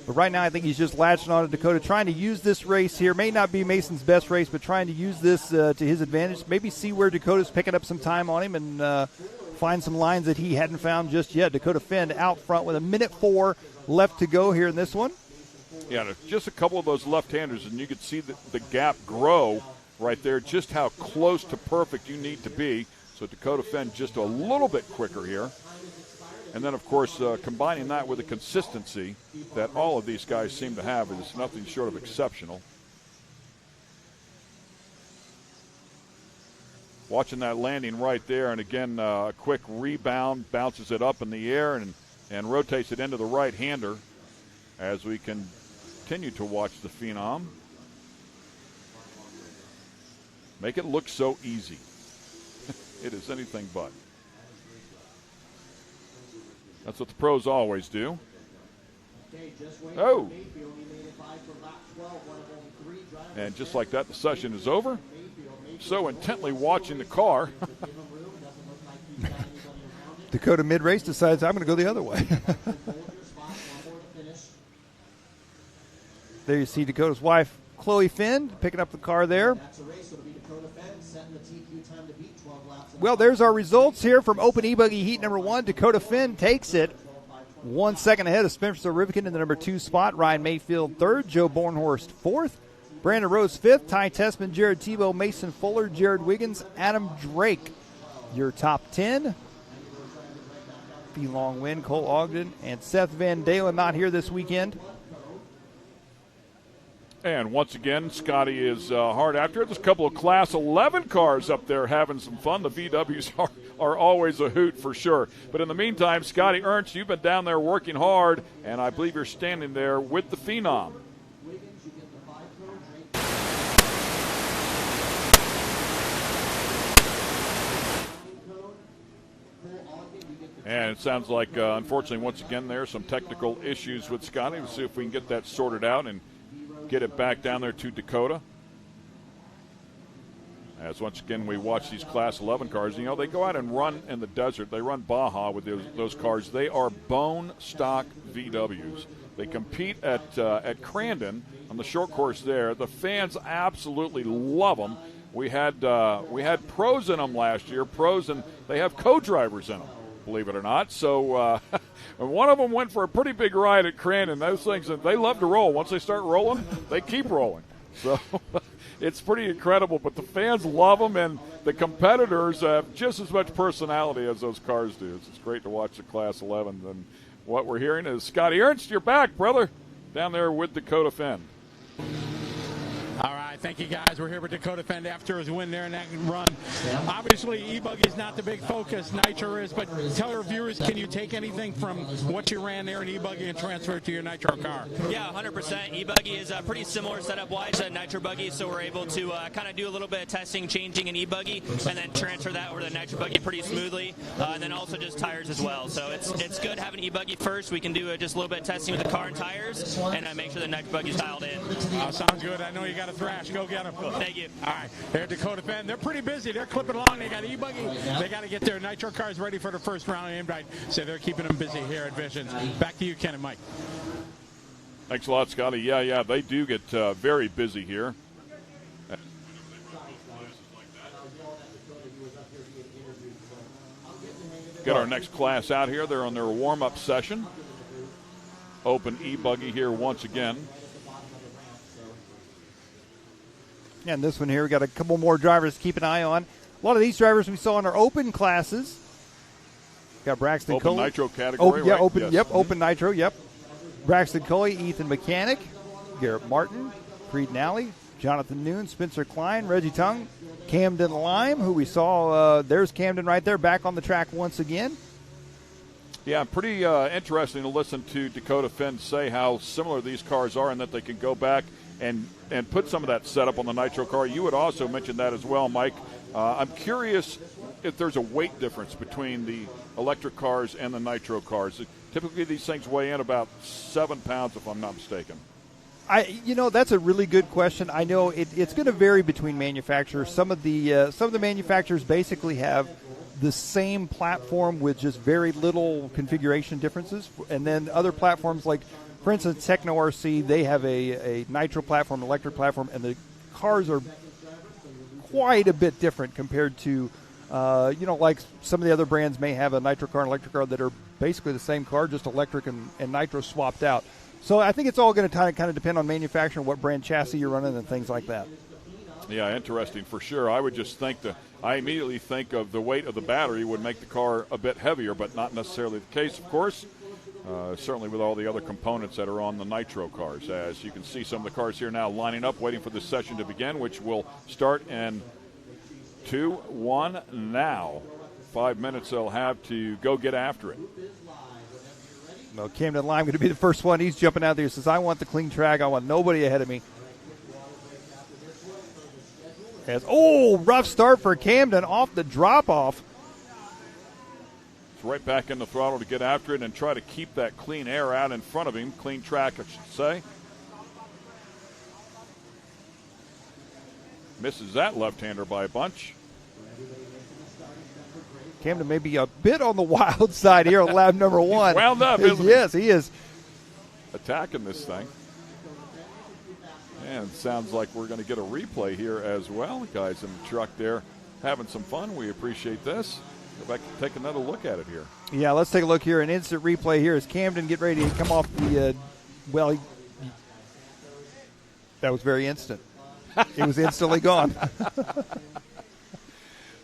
But right now I think he's just latching on to Dakota, trying to use this race here. May not be Mason's best race, but trying to use this to his advantage. Maybe see where Dakota's picking up some time on him and find some lines that he hadn't found just yet. Dakota Finn out front with 1:04 left to go here in this one. Yeah, just a couple of those left-handers, and you could see the gap grow right there, just how close to perfect you need to be. So Dakota Finn just a little bit quicker here. And then, of course, combining that with the consistency that all of these guys seem to have is nothing short of exceptional. Watching that landing right there, and again, a quick rebound, bounces it up in the air and rotates it into the right-hander as we continue to watch the Phenom make it look so easy. It is anything but. That's what the pros always do. Oh! And just like that, the session is over. So intently watching the car. Dakota mid-race decides I'm going to go the other way. There you see Dakota's wife, Chloe Finn, picking up the car there. Well, there's our results here from Open E-buggy heat number 1. Dakota Finn takes it 1 second ahead of Spencer Rivikin in the number 2 spot. Ryan Mayfield 3rd, Joe Bornhorst 4th, Brandon Rose 5th, Ty Tessman, Jared Tebow, Mason Fuller, Jared Wiggins, Adam Drake. Your top 10. Long Win, Cole Ogden, and Seth Van Dalen not here this weekend. And once again, Scotty is hard after it. There's a couple of Class 11 cars up there having some fun. The VWs are always a hoot for sure. But in the meantime, Scotty Ernst, you've been down there working hard, and I believe you're standing there with the Phenom. And it sounds like, unfortunately, once again, there are some technical issues with Scotty. We'll see if we can get that sorted out and get it back down there to Dakota. As once again we watch these Class 11 cars, you know, they go out and run in the desert. They run Baja with those cars. They are bone stock VWs. They compete at Crandon on the short course there. The fans absolutely love them. We had pros in them last year. Pros, and they have co-drivers in them, believe it or not. So one of them went for a pretty big ride at Crandon. Those things, they love to roll. Once they start rolling, they keep rolling. So it's pretty incredible. But the fans love them, and the competitors have just as much personality as those cars do. It's great to watch the Class 11. And what we're hearing is, Scotty Ernst, you're back, brother, down there with Dakota Finn. All right, thank you, guys. We're here with Dakota Finn after his win there in that run. Obviously, E-buggy is not the big focus. Nitro is, but tell our viewers, can you take anything from what you ran there in E-buggy and transfer it to your Nitro car? Yeah, 100%. E-buggy is pretty similar setup-wise to Nitro buggy, so we're able to kind of do a little bit of testing, changing in E-buggy, and then transfer that over to the Nitro buggy pretty smoothly, and then also just tires as well. So it's good having E-buggy first. We can do just a little bit of testing with the car and tires, and make sure the Nitro buggy is dialed in. Sounds good. I know you got a thrash. Go get them. Thank you. All right. They're Dakota Finn. They're pretty busy. They're clipping along. They got E-buggy. They got to get their Nitro cars ready for the first round of invite. So they're keeping them busy here at Visions. Back to you, Ken and Mike. Thanks a lot, Scotty. Yeah, they do get very busy here. Get our next class out here. They're on their warm-up session. Open E-buggy here once again. And this one here, we got a couple more drivers to keep an eye on. A lot of these drivers we saw in our open classes. Got Braxton Open Coley. Nitro category, right? Open, yes. Yep, Open Nitro, yep. Braxton Coley, Ethan Mechanic, Garrett Martin, Creed Nally, Jonathan Noon, Spencer Klein, Reggie Tung, Camden Lime, who we saw, there's Camden right there, back on the track once again. Yeah, pretty interesting to listen to Dakota Finn say how similar these cars are and that they can go back and put some of that setup on the Nitro car. You had also mentioned that as well, Mike. I'm curious if there's a weight difference between the electric cars and the Nitro cars. Typically these things weigh in about 7 pounds, if I'm not mistaken. That's a really good question. I know it's going to vary between manufacturers. Some of the manufacturers basically have the same platform with just very little configuration differences, and then other platforms like, for instance, Techno RC, they have a Nitro platform, electric platform, and the cars are quite a bit different compared to, like some of the other brands may have a Nitro car and electric car that are basically the same car, just electric and Nitro swapped out. So I think it's all going to kind of depend on manufacturer, what brand chassis you're running, and things like that. Yeah, interesting for sure. I would just think I immediately think of the weight of the battery would make the car a bit heavier, but not necessarily the case, of course. Certainly with all the other components that are on the Nitro cars. As you can see, some of the cars here now lining up, waiting for this session to begin, which will start in 2, 1 now. 5 minutes they'll have to go get after it. Well, Camden Lime going to be the first one. He's jumping out there. He says, I want the clean track. I want nobody ahead of me. Rough start for Camden off the drop-off. It's right back in the throttle to get after it and try to keep that clean air out in front of him. Clean track, I should say. Misses that left-hander by a bunch. Camden may be a bit on the wild side here on lap number 1. He's wound up, isn't he? Yes, he is. Attacking this thing. And it sounds like we're going to get a replay here as well. The guys in the truck there having some fun. We appreciate this. Go back and take another look at it here. Yeah, let's take a look here. An instant replay here as Camden get ready to come off the, that was very instant. It was instantly gone.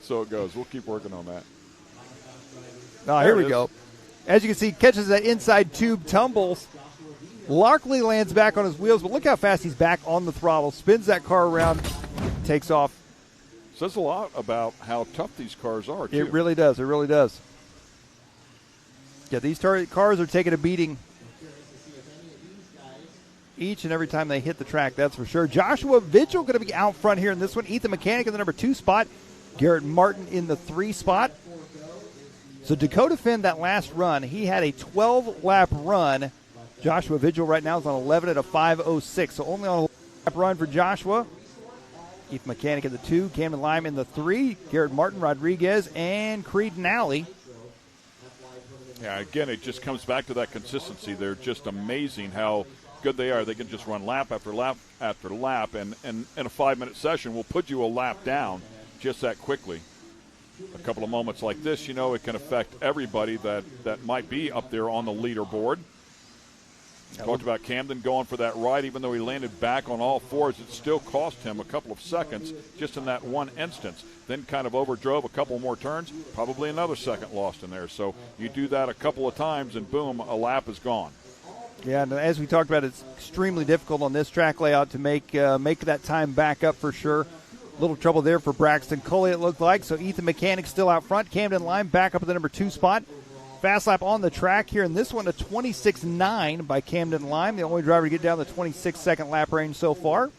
So it goes. We'll keep working on that. Here we go. As you can see, catches that inside tube, tumbles. Larkley lands back on his wheels, but look how fast he's back on the throttle. Spins that car around, takes off. Says a lot about how tough these cars are, too. It really does. It really does. Yeah, these cars are taking a beating each and every time they hit the track, that's for sure. Joshua Vigil going to be out front here in this one. Ethan Mechanic in the number 2 spot. Garrett Martin in the 3 spot. So Dakota Finn, that last run, he had a 12-lap run. Joshua Vigil right now is on 11 at a 5:06. So only on a lap run for Joshua. Ethan Mechanic in the 2, Camden Lime in the 3, Garrett Martin, Rodriguez, and Creed Nally. Yeah, again, it just comes back to that consistency. They're just amazing how good they are. They can just run lap after lap after lap, and in a 5-minute session will put you a lap down just that quickly. A couple of moments like this, it can affect everybody that might be up there on the leaderboard. Talked about Camden going for that ride. Even though he landed back on all fours, it still cost him a couple of seconds just in that one instance. Then kind of overdrove a couple more turns, probably another second lost in there. So you do that a couple of times, and boom, a lap is gone. Yeah, and as we talked about, it's extremely difficult on this track layout to make that time back up for sure. A little trouble there for Braxton Coley, it looked like. So Ethan Mechanic still out front. Camden Lime back up at the number 2 spot. Fast lap on the track here, and this one a 26.9 by Camden Lime, the only driver to get down the 26-second lap range so far.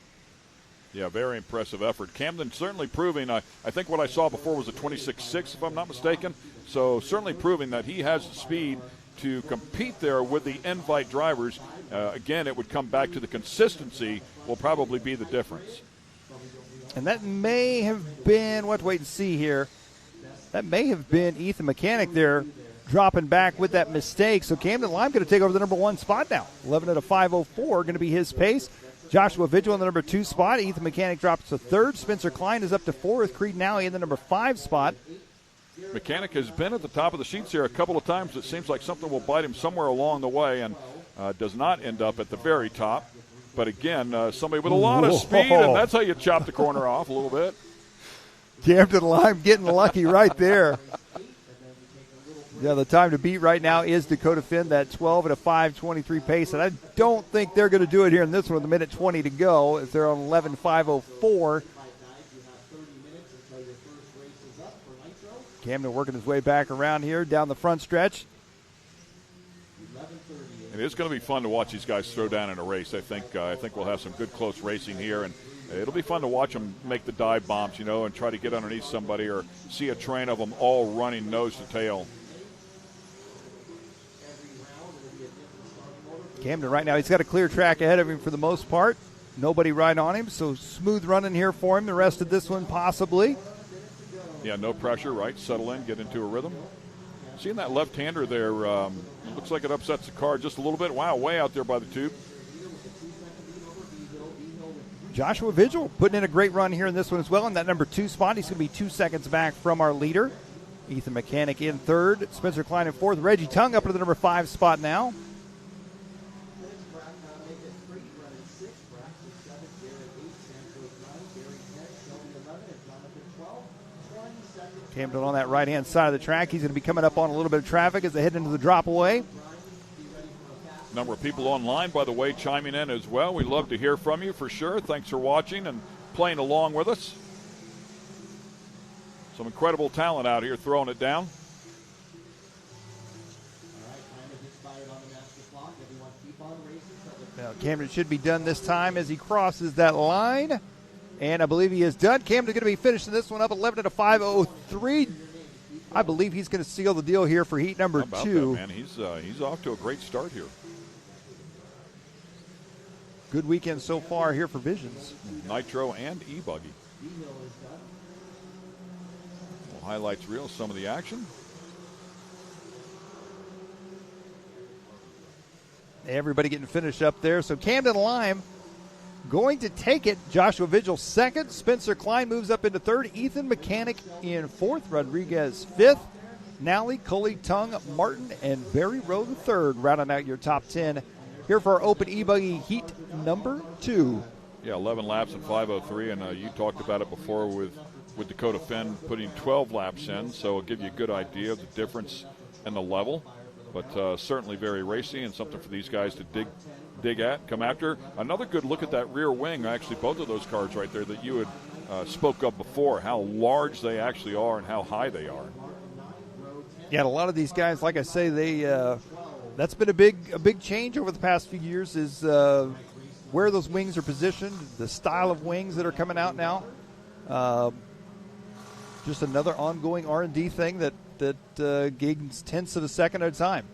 Yeah, very impressive effort. Camden certainly proving, I think what I saw before was a 26.6, if I'm not mistaken. So certainly proving that he has the speed to compete there with the invite drivers. Again, it would come back to the consistency will probably be the difference. And that may have been, we'll have to wait and see here. That may have been Ethan Mechanic there dropping back with that mistake. So Camden Lime going to take over the number 1 spot now. 11 at a 5:04 going to be his pace. Joshua Vigil in the number 2 spot. Ethan Mechanic drops to 3rd. Spencer Klein is up to 4th. Creed Nally in the number 5 spot. Mechanic has been at the top of the sheets here a couple of times. It seems like something will bite him somewhere along the way and does not end up at the very top. But again, somebody with a lot of speed, and that's how you chop the corner off a little bit. Camden Lime getting lucky right there. Yeah, the time to beat right now is Dakota Finn, that 12 at a 5:23 pace, and I don't think they're going to do it here in this one with a minute 20 to go as they're on 11:5:04. Camden working his way back around here down the front stretch. And it's going to be fun to watch these guys throw down in a race. I think we'll have some good close racing here, and it'll be fun to watch them make the dive bombs, and try to get underneath somebody or see a train of them all running nose to tail. Camden right now, he's got a clear track ahead of him for the most part. Nobody right on him, so smooth running here for him. The rest of this one possibly. Yeah, no pressure, right? Settle in, get into a rhythm. Seeing that left-hander there, looks like it upsets the car just a little bit. Wow, way out there by the tube. Joshua Vigil putting in a great run here in this one as well. In that number 2 spot, he's going to be 2 seconds back from our leader. Ethan Mechanic in 3rd. Spencer Klein in 4th. Reggie Tung up to the number 5 spot now. Camden on that right-hand side of the track. He's going to be coming up on a little bit of traffic as they head into the drop away. Number of people online, by the way, chiming in as well. We'd love to hear from you for sure. Thanks for watching and playing along with us. Some incredible talent out here throwing it down. Now Camden should be done this time as he crosses that line. And I believe he is done. Camden's going to be finishing this one up 11 at a 5:03. I believe he's going to seal the deal here for heat number 2. How about that, man? He's off to a great start here. Good weekend so far here for Visions. Nitro and E-buggy. Well, highlights reel some of the action. Everybody getting finished up there. So Camden Lime going to take it. Joshua Vigil 2nd. Spencer Klein moves up into 3rd. Ethan Mechanic in 4th. Rodriguez 5th. Nally, Coley, Tung, Martin, and Barry Rowe the 3rd. Rounding out your top 10 here for our Open E-buggy heat number 2. Yeah, 11 laps at 5:03, and you talked about it before with Dakota Finn putting 12 laps in, so it'll give you a good idea of the difference in the level. But certainly very racy and something for these guys to dig at, come after. Another good look at that rear wing, actually both of those cars right there that you had spoke of before, how large they actually are and how high they are. Yeah, a lot of these guys, like I say, that's been a big change over the past few years is where those wings are positioned, the style of wings that are coming out now. Just another ongoing R&D thing that gains tenths of a second at a time.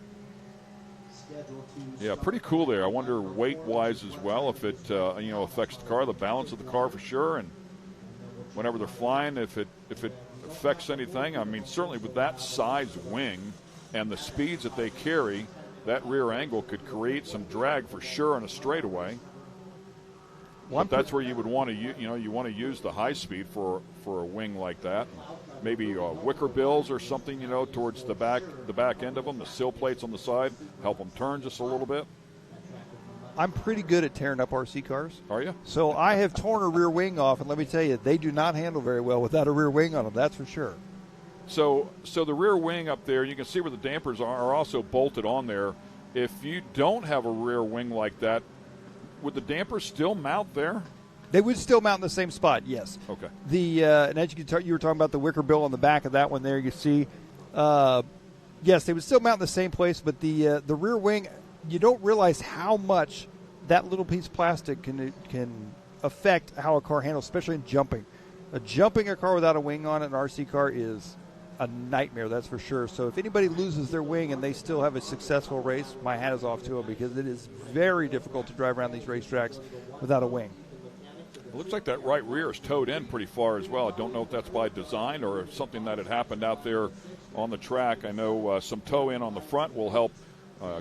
Yeah, pretty cool there. I wonder weight-wise as well if it affects the car, the balance of the car for sure, and whenever they're flying, if it affects anything. I mean, certainly with that size wing and the speeds that they carry, that rear angle could create some drag for sure in a straightaway. But that's where you would want to, you want to use the high speed for a wing like that. Maybe wicker bills or something, towards the back end of them, the sill plates on the side, help them turn just a little bit. I'm pretty good at tearing up RC cars. Are you? So I have torn a rear wing off, and let me tell you, they do not handle very well without a rear wing on them, that's for sure. So the rear wing up there, you can see where the dampers are also bolted on there. If you don't have a rear wing like that, would the dampers still mount there? They would still mount in the same spot, yes. Okay. And as you were talking about the wicker bill on the back of that one there, you see, yes, they would still mount in the same place, but the rear wing, you don't realize how much that little piece of plastic can affect how a car handles, especially in jumping. Jumping a car without a wing on it, an RC car, is a nightmare, that's for sure. So if anybody loses their wing and they still have a successful race, my hat is off to them because it is very difficult to drive around these racetracks without a wing. It looks like that right rear is towed in pretty far as well. I don't know if that's by design or if something that had happened out there on the track. I know some tow in on the front will help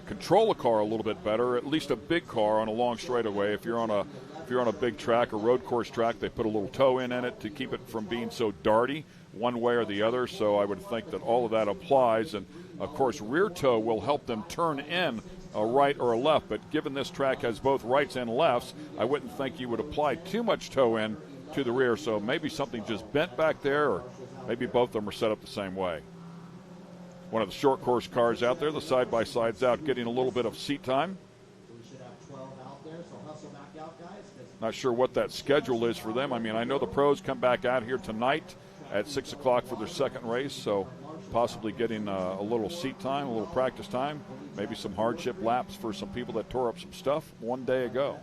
control a car a little bit better, at least a big car on a long straightaway. If you're on a big track, a road course track, they put a little tow in it to keep it from being so darty one way or the other. So I would think that all of that applies. And, of course, rear tow will help them turn in a right or a left. But given this track has both rights and lefts, I wouldn't think you would apply too much tow in to the rear. So maybe something just bent back there, or maybe both of them are set up the same way. One of the short course cars out there, the side-by-side's out getting a little bit of seat time. Not sure what that schedule is for them. I mean, I know the pros come back out here tonight at 6 o'clock for their second race, so possibly getting a little seat time, a little practice time. maybe some hardship laps for some people that tore up some stuff one day ago.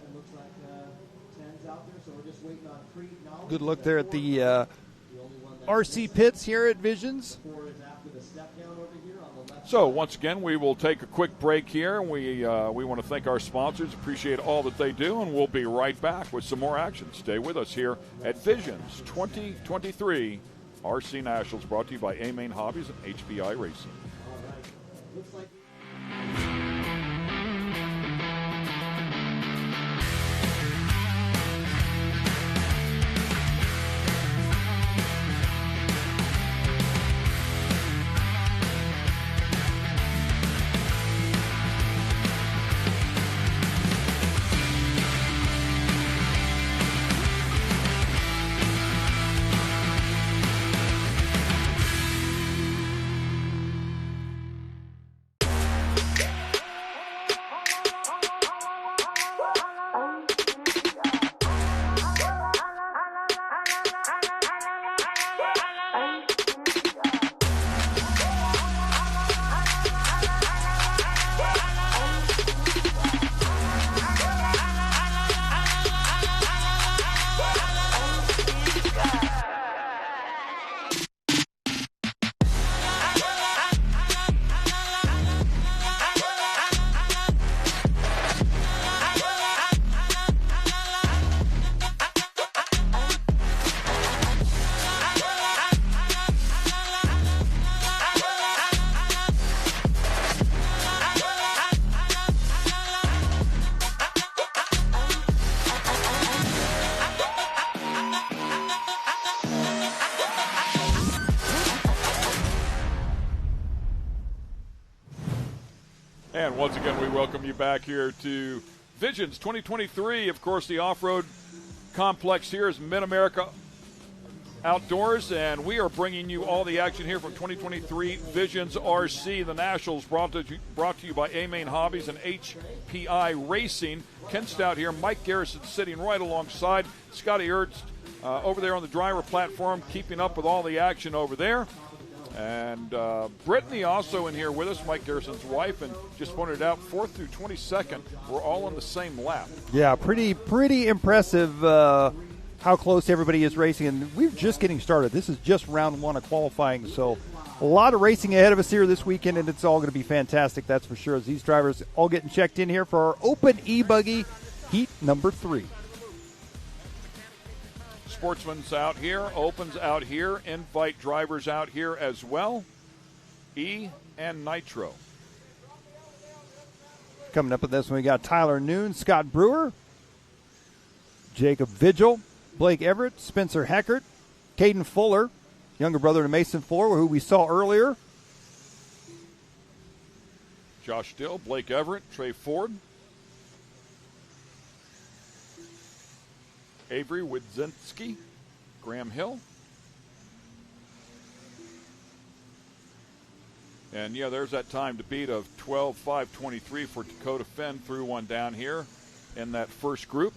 Good look there at the RC pits here at Visions. So once again, we will take a quick break here. We want to thank our sponsors, appreciate all that they do, and we'll be right back with some more action. Stay with us here at Visions 2023 RC Nationals, brought to you by Main Hobbies and HPI Racing. And once again, we welcome you back here to Visions 2023. Of course, the off-road complex here is Mid-America Outdoors, and we are bringing you all the action here from 2023 Visions RC. The Nationals brought to you by Main Hobbies and HPI Racing. Ken Stout here, Mike Garrison sitting right alongside Scotty Ernst over there on the driver platform, keeping up with all the action over there. And Brittany also in here with us, Mike Garrison's wife, and just pointed out 4th through 22nd, we're all on the same lap. Yeah, pretty impressive how close everybody is racing, and we're just getting started. This is just round 1 of qualifying, so a lot of racing ahead of us here this weekend, and it's all going to be fantastic, that's for sure, as these drivers all getting checked in here for our Open E-buggy heat number 3. Sportsman's out here, Open's out here, invite drivers out here as well, E and Nitro. Coming up with this one, we got Tyler Noon, Scott Brewer, Jacob Vigil, Blake Everett, Spencer Heckert, Caden Fuller, younger brother to Mason Fuller, who we saw earlier. Josh Dill, Blake Everett, Trey Ford, Avery Widzinski, Graham Hill. And, yeah, there's that time to beat of 12:5:23 for Dakota Finn. Threw one down here in that first group.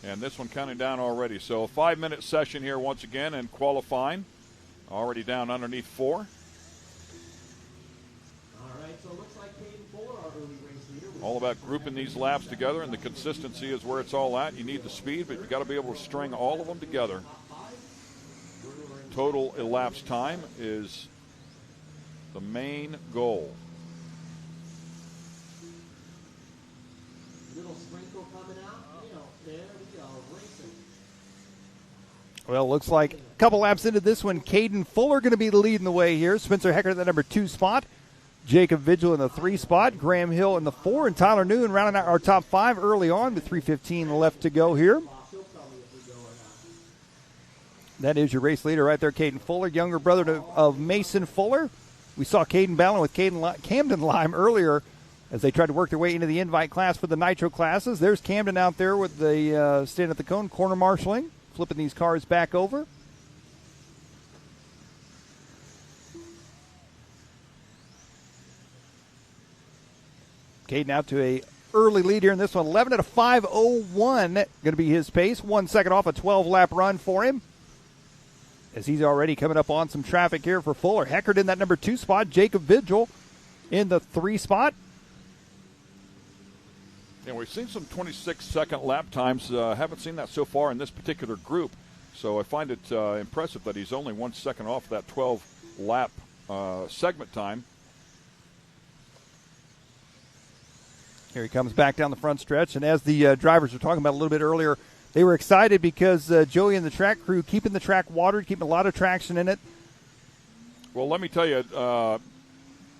And this one counting down already. So a 5-minute session here once again and qualifying. Already down underneath 4. All about grouping these laps together, and the consistency is where it's all at. You need the speed, but you've got to be able to string all of them together. Total elapsed time is the main goal. Little sprinkle coming out. There we go, racing. Well, looks like a couple laps into this one, Caden Fuller going to be leading the way here. Spencer Heckert at the number 2 spot. Jacob Vigil in the 3 spot, Graham Hill in the 4, and Tyler Noon rounding out our top 5 early on with 3:15 left to go here. That is your race leader right there, Caden Fuller, younger brother of Mason Fuller. We saw Caden battling with Camden Lime earlier as they tried to work their way into the invite class for the Nitro classes. There's Camden out there with the stand at the cone, corner marshaling, flipping these cars back over. Caden out to a early lead here in this one. 11 at a 5:01 going to be his pace. 1 second off a 12-lap run for him. as he's already coming up on some traffic here for Fuller. Heckert in that number 2 spot. Jacob Vigil in the 3 spot. Yeah, we've seen some 26-second lap times. Haven't seen that so far in this particular group. So I find it impressive that he's only 1 second off that 12-lap segment time. Here he comes back down the front stretch. And as the drivers were talking about a little bit earlier, they were excited because Joey and the track crew keeping the track watered, keeping a lot of traction in it. Well, let me tell you,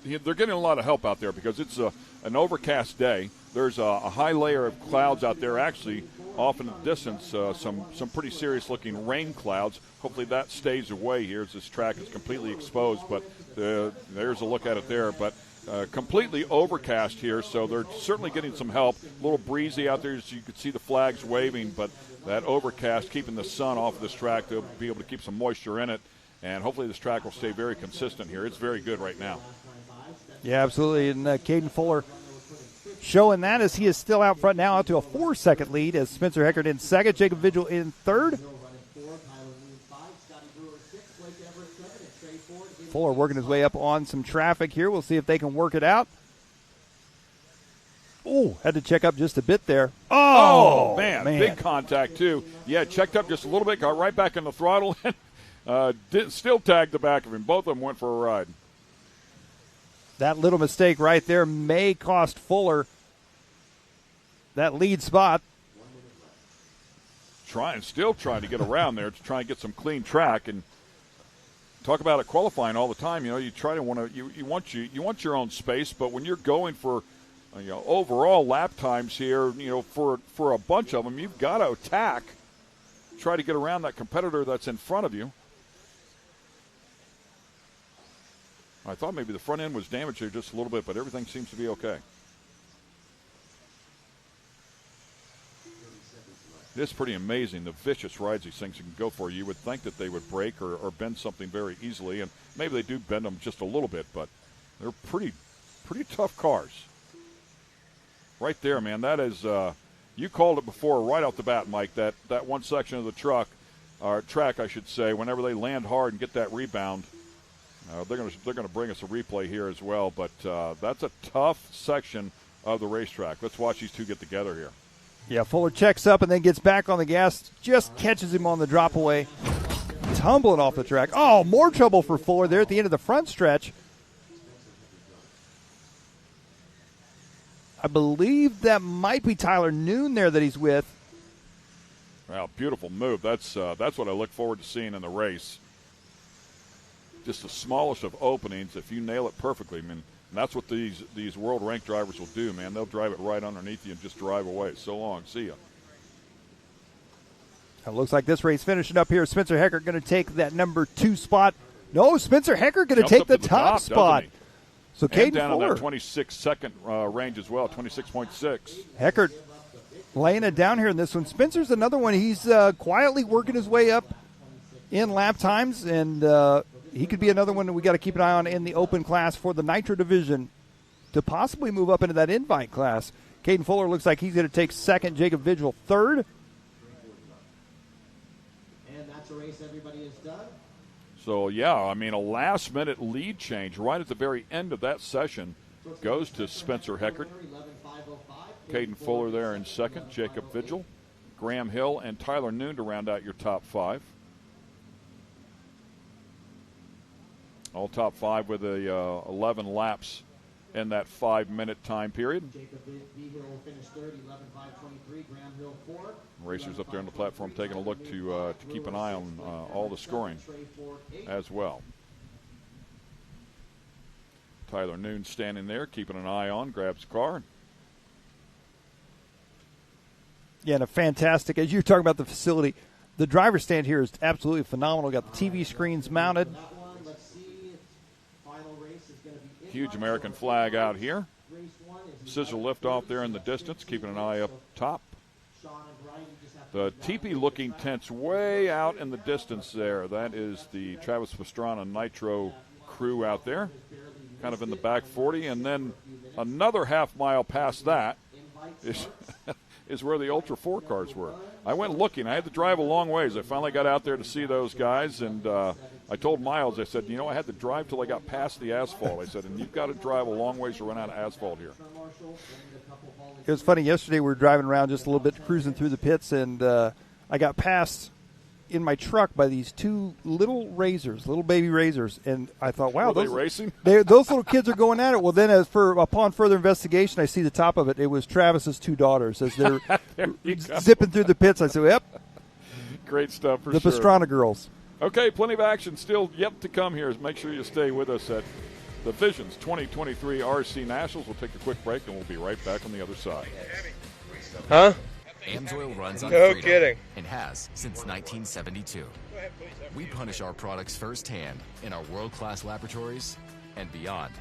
they're getting a lot of help out there because it's an overcast day. There's a high layer of clouds out there, actually, off in the distance, some pretty serious-looking rain clouds. Hopefully that stays away here as this track is completely exposed, but there's a look at it there. But completely overcast here, so they're certainly getting some help. A little breezy out there, so you can see the flags waving, but that overcast keeping the sun off of this track. They'll be able to keep some moisture in it, and hopefully this track will stay very consistent here. It's very good right now. Yeah, absolutely, and Caden Fuller showing that as he is still out front now, out to a 4-second lead as Spencer Heckert in second, Jacob Vigil in third. Fuller working his way up on some traffic here. We'll see if they can work it out. Oh, had to check up just a bit there. Oh, man, big contact too. Yeah, checked up just a little bit, got right back in the throttle, and still tagged the back of him. Both of them went for a ride. That little mistake right there may cost Fuller that lead spot. Still trying to get around there to try and get some clean track. And talk about it qualifying all the time. You try to you want your own space, but when you're going for overall lap times here, for a bunch of them, you've got to attack, try to get around that competitor that's in front of you. I thought maybe the front end was damaged here just a little bit, but everything seems to be okay. It is pretty amazing the vicious rides these things can go for. You would think that they would break or bend something very easily, and maybe they do bend them just a little bit, but they're pretty tough cars. Right there, man. That is, you called it before right off the bat, Mike, that one section of the track, I should say, whenever they land hard and get that rebound, they're going to bring us a replay here as well, but that's a tough section of the racetrack. Let's watch these two get together here. Yeah, Fuller checks up and then gets back on the gas, just catches him on the drop away, tumbling off the track. Oh, more trouble for Fuller there at the end of the front stretch. I believe that might be Tyler Noon there that he's with. Well, beautiful move. That's what I look forward to seeing in the race. Just the smallest of openings, if you nail it perfectly, I mean, that's what these world ranked drivers will do, man. They'll drive it right underneath you and just drive away. So long. See ya. It looks like this race finishing up here. Spencer Heckert going to take that number 2 spot. No, Spencer Heckert going to take the top spot. So Caden down Fuller. on that 26-second range as well, 26.6. Heckert laying it down here in this one. Spencer's another one. He's quietly working his way up in lap times, and he could be another one that we got to keep an eye on in the open class for the Nitro division to possibly move up into that invite class. Caden Fuller looks like he's going to take second. Jacob Vigil third. And that's a race everybody has done. So, yeah, I mean, a last-minute lead change right at the very end of that session goes to Spencer Heckert. Caden Fuller there in second. Jacob Vigil, Graham Hill, and Tyler Noon to round out your top 5. All top 5 with 11 laps in that 5-minute time period. Jacob Vigil finished third, 11.523. Graham Hill fourth. Racers up there on the platform taking a look to keep an eye on all the scoring as well. Tyler Noon standing there, keeping an eye on, grabs the car. Yeah, and a fantastic, as you're talking about the facility, the driver's stand here is absolutely phenomenal. Got the TV screens mounted. Huge American flag out here. Scissor lift off there in the distance, keeping an eye up top. The teepee-looking tents way out in the distance there. That is the Travis Pastrana Nitro crew out there, kind of in the back 40. And then another half mile past that is is where the Ultra 4 cars were. I went looking. I had to drive a long ways. I finally got out there to see those guys, and I told Miles, I said, I had to drive till I got past the asphalt. I said, and you've got to drive a long ways to run out of asphalt here. It was funny. Yesterday we were driving around just a little bit, cruising through the pits, and I got passed in my truck by these two little baby razors, and I thought, wow, those racing? Those little kids are going at it. Well, then upon further investigation, I see the top of it. It was Travis's two daughters as they're zipping through the pits. I said, yep. Great stuff for the sure. The Pastrana girls. Okay, plenty of action still yet to come here. Make sure you stay with us at the Visions 2023 RC Nationals. We'll take a quick break, and we'll be right back on the other side. Huh? AMSOIL runs on no freedom kidding. And has since 1972. We punish our products firsthand in our world-class laboratories and beyond,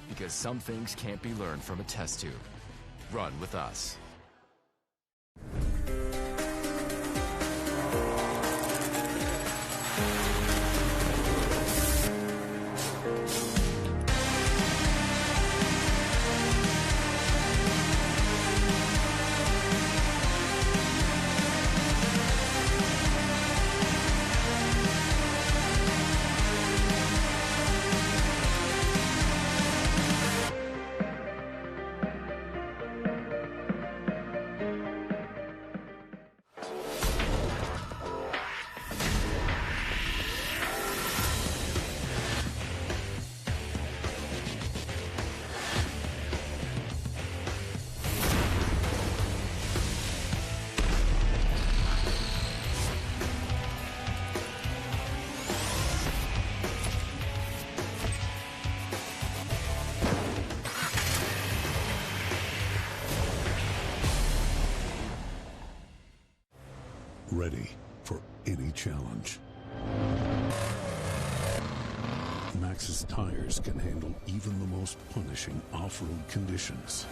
because some things can't be learned from a test tube. Run with us. Ready for any challenge. Maxxis tires can handle even the most punishing off-road conditions.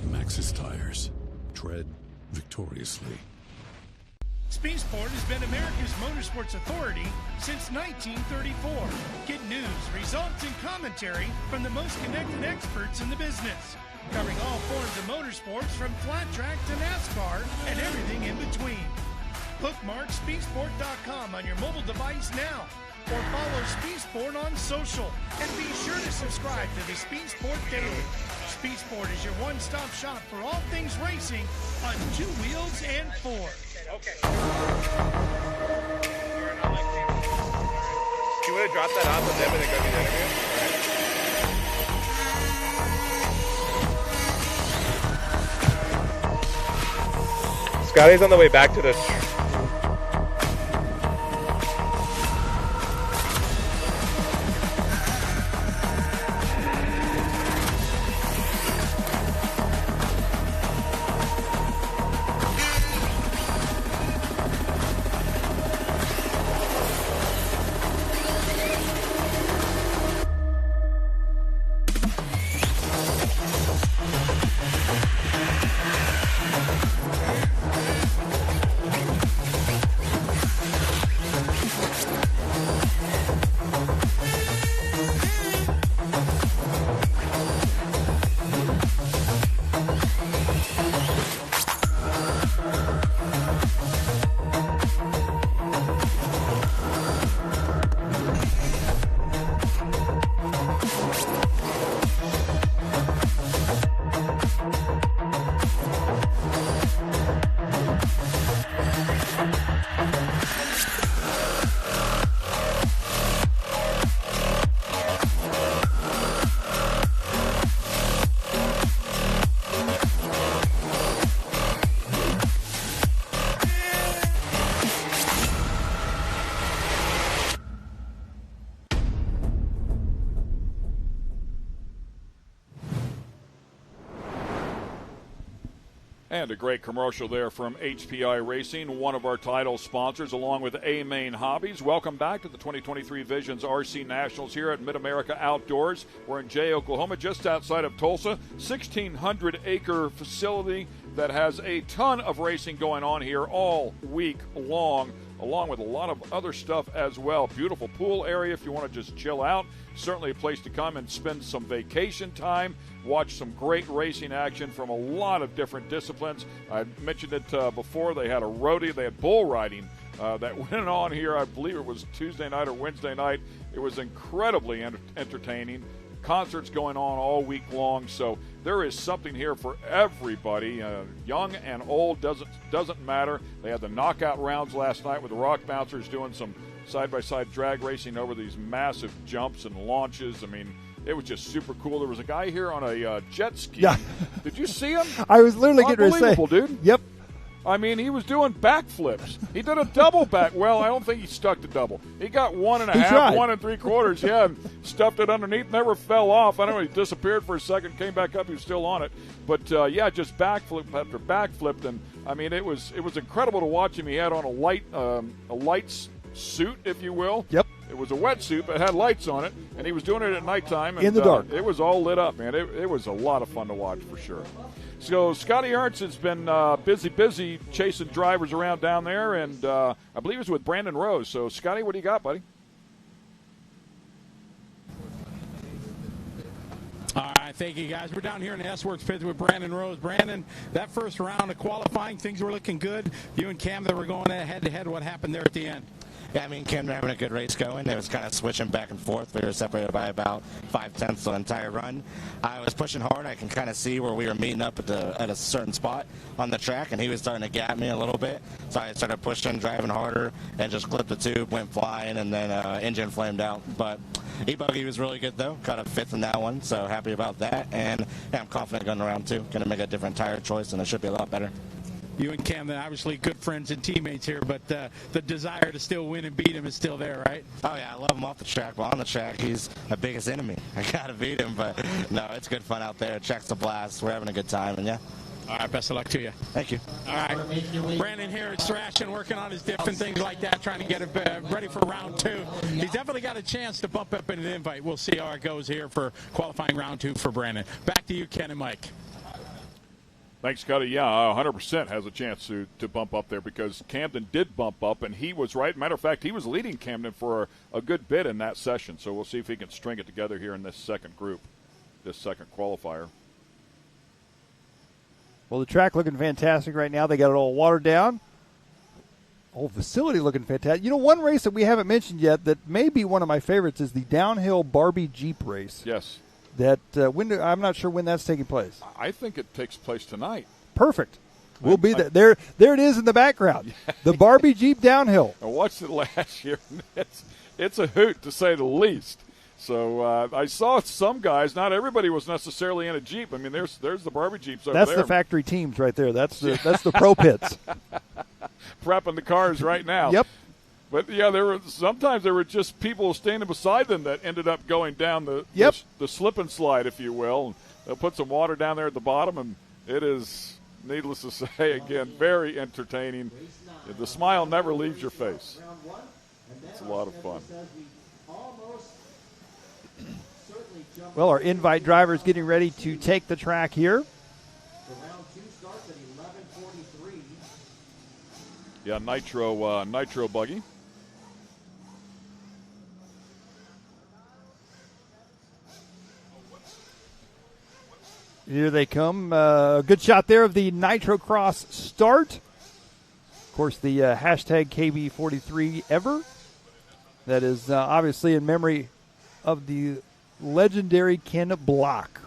Maxxis tires. Tread victoriously. Speedsport has been America's motorsports authority since 1934. Get news, results, and commentary from the most connected experts in the business, covering all forms of motorsports from flat track to NASCAR and everything in between. Bookmark speedsport.com on your mobile device now, or follow Speedsport on social, and be sure to subscribe to the Speedsport Daily. Speedsport is your one-stop shop for all things racing on two wheels and four. Okay. Do you want to drop that off with them and then go do the interview? Scotty's on the way back to the... And a great commercial there from HPI Racing, one of our title sponsors, along with Main Hobbies. Welcome back to the 2023 Visions RC Nationals here at Mid-America Outdoors. We're in Jay, Oklahoma, just outside of Tulsa. 1,600-acre facility that has a ton of racing going on here all week long, along with a lot of other stuff as well. Beautiful pool area if you want to just chill out. Certainly a place to come and spend some vacation time, watch some great racing action from a lot of different disciplines. I mentioned it before. They had a rodeo, they had bull riding that went on here. I believe it was Tuesday night or Wednesday night. It was incredibly entertaining. Concerts going on all week long, so there is something here for everybody, young and old, doesn't matter. They had the knockout rounds last night with the rock bouncers doing some side-by-side drag racing over these massive jumps and launches. I mean, it was just super cool. There was a guy here on a jet ski. Yeah. Did you see him? I was literally getting ready to say. Unbelievable, dude. Yep. I mean, he was doing backflips. He did a double back. Well, I don't think he stuck the double. He got 1.5, tried. 1 3/4. Yeah, and stuffed it underneath. Never fell off. I don't know. He disappeared for a second, came back up. He was still on it. But yeah, just backflip after backflip. And I mean, it was incredible to watch him. He had on a light suit, if you will. Yep. It was a wetsuit, but it had lights on it, and he was doing it at nighttime. And, in the dark. It was all lit up, man. It was a lot of fun to watch for sure. So Scotty Ernst has been busy chasing drivers around down there, and I believe it was with Brandon Rose. So, Scotty, what do you got, buddy? All right, thank you, guys. We're down here in the S-Works pit with Brandon Rose. Brandon, that first round of qualifying, things were looking good. You and Cam that were going head-to-head. What happened there at the end? Yeah, I mean, Cam were having a good race going. It was kind of switching back and forth. We were separated by about 5/10 the entire run. I was pushing hard. I can kind of see where we were meeting up at a certain spot on the track, and he was starting to gap me a little bit. So I started pushing, driving harder, and just clipped the tube, went flying, and then engine flamed out. But E-buggy was really good, though. Got a 5th in that one, so happy about that. And yeah, I'm confident going around 2. Going to make a different tire choice, and it should be a lot better. You and Cam, obviously good friends and teammates here, but the desire to still win and beat him is still there, right? Oh, yeah, I love him off the track. But on the track, he's my biggest enemy. I got to beat him, but no, it's good fun out there. Track's a blast. We're having a good time, and yeah. All right, best of luck to you. Thank you. All right, Brandon here is thrashing, working on his diff and things like that, trying to get it ready for round 2. He's definitely got a chance to bump up in an invite. We'll see how it goes here for qualifying round 2 for Brandon. Back to you, Ken and Mike. Thanks, Scotty. Yeah, 100% has a chance to bump up there because Camden did bump up, and he was right. Matter of fact, he was leading Camden for a good bit in that session. So we'll see if he can string it together here in this second group, this second qualifier. Well, the track looking fantastic right now. They got it all watered down. Whole facility looking fantastic. You know, one race that we haven't mentioned yet that may be one of my favorites is the downhill Barbie Jeep race. Yes. That I'm not sure when that's taking place. I think it takes place tonight. Perfect. We'll be there. There it is in the background. The Barbie Jeep downhill. I watched it last year. It's a hoot, to say the least. So I saw some guys. Not everybody was necessarily in a Jeep. I mean, there's the Barbie Jeeps over there. That's the factory teams right there. That's the pro pits. Prepping the cars right now. Yep. But yeah, sometimes there were just people standing beside them that ended up going down the slip and slide, if you will. And they'll put some water down there at the bottom, and it is, needless to say, again, very entertaining. The smile never leaves your face. It's a lot of fun. Well, our invite driver is getting ready to take the track here. Yeah, Nitro buggy. Here they come. Good shot there of the Nitro Cross start. Of course, the hashtag KB43ever. That is obviously in memory of the legendary Ken Block.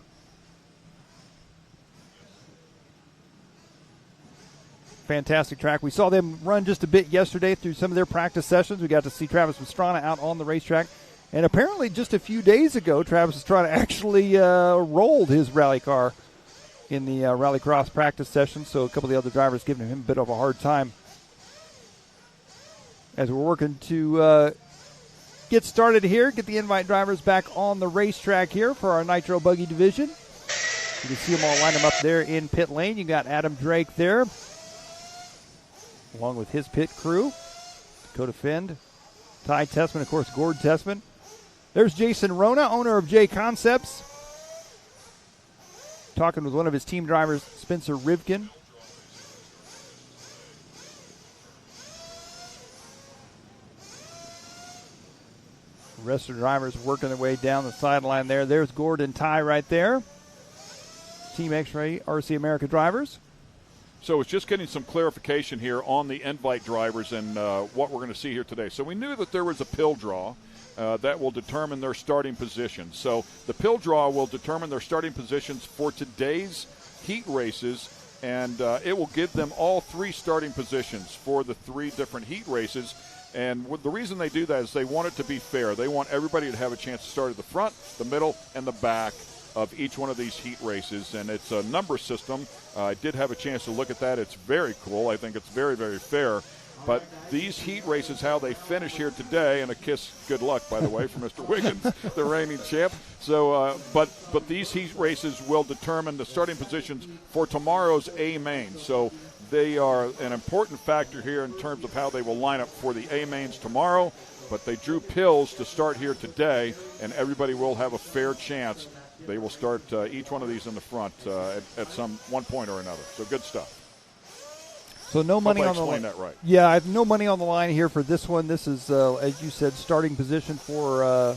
Fantastic track. We saw them run just a bit yesterday through some of their practice sessions. We got to see Travis Pastrana out on the racetrack. And apparently just a few days ago, Travis Pastrana actually rolled his rally car in the Rallycross practice session. So a couple of the other drivers giving him a bit of a hard time. As we're working to get started here, get the invite drivers back on the racetrack here for our Nitro Buggy division. You can see them all line them up there in pit lane. You got Adam Drake there, along with his pit crew. Dakota Fend, Ty Tessman, of course, Gord Tessman. There's Jason Rona, owner of J Concepts, talking with one of his team drivers, Spencer Rivkin. The rest of the drivers working their way down the sideline there. There's Gordon and Ty right there. Team X-Ray RC America drivers. So it's just getting some clarification here on the invite drivers and what we're going to see here today. So we knew that there was a pill draw that will determine their starting positions. So the pill draw will determine their starting positions for today's heat races, and it will give them all 3 starting positions for the 3 different heat races. And the reason they do that is they want it to be fair. They want everybody to have a chance to start at the front, the middle, and the back of each one of these heat races. And it's a number system. I did have a chance to look at that. It's very cool. I think it's very, very fair. But these heat races, how they finish here today, and a kiss, good luck, by the way, for Mr. Wiggins, the reigning champ. So, but these heat races will determine the starting positions for tomorrow's A main. So they are an important factor here in terms of how they will line up for the A mains tomorrow. But they drew pills to start here today, and everybody will have a fair chance. They will start each one of these in the front at some one point or another. So good stuff. So no money on the line. That right. Yeah, I have no money on the line here for this one. This is, as you said, starting position for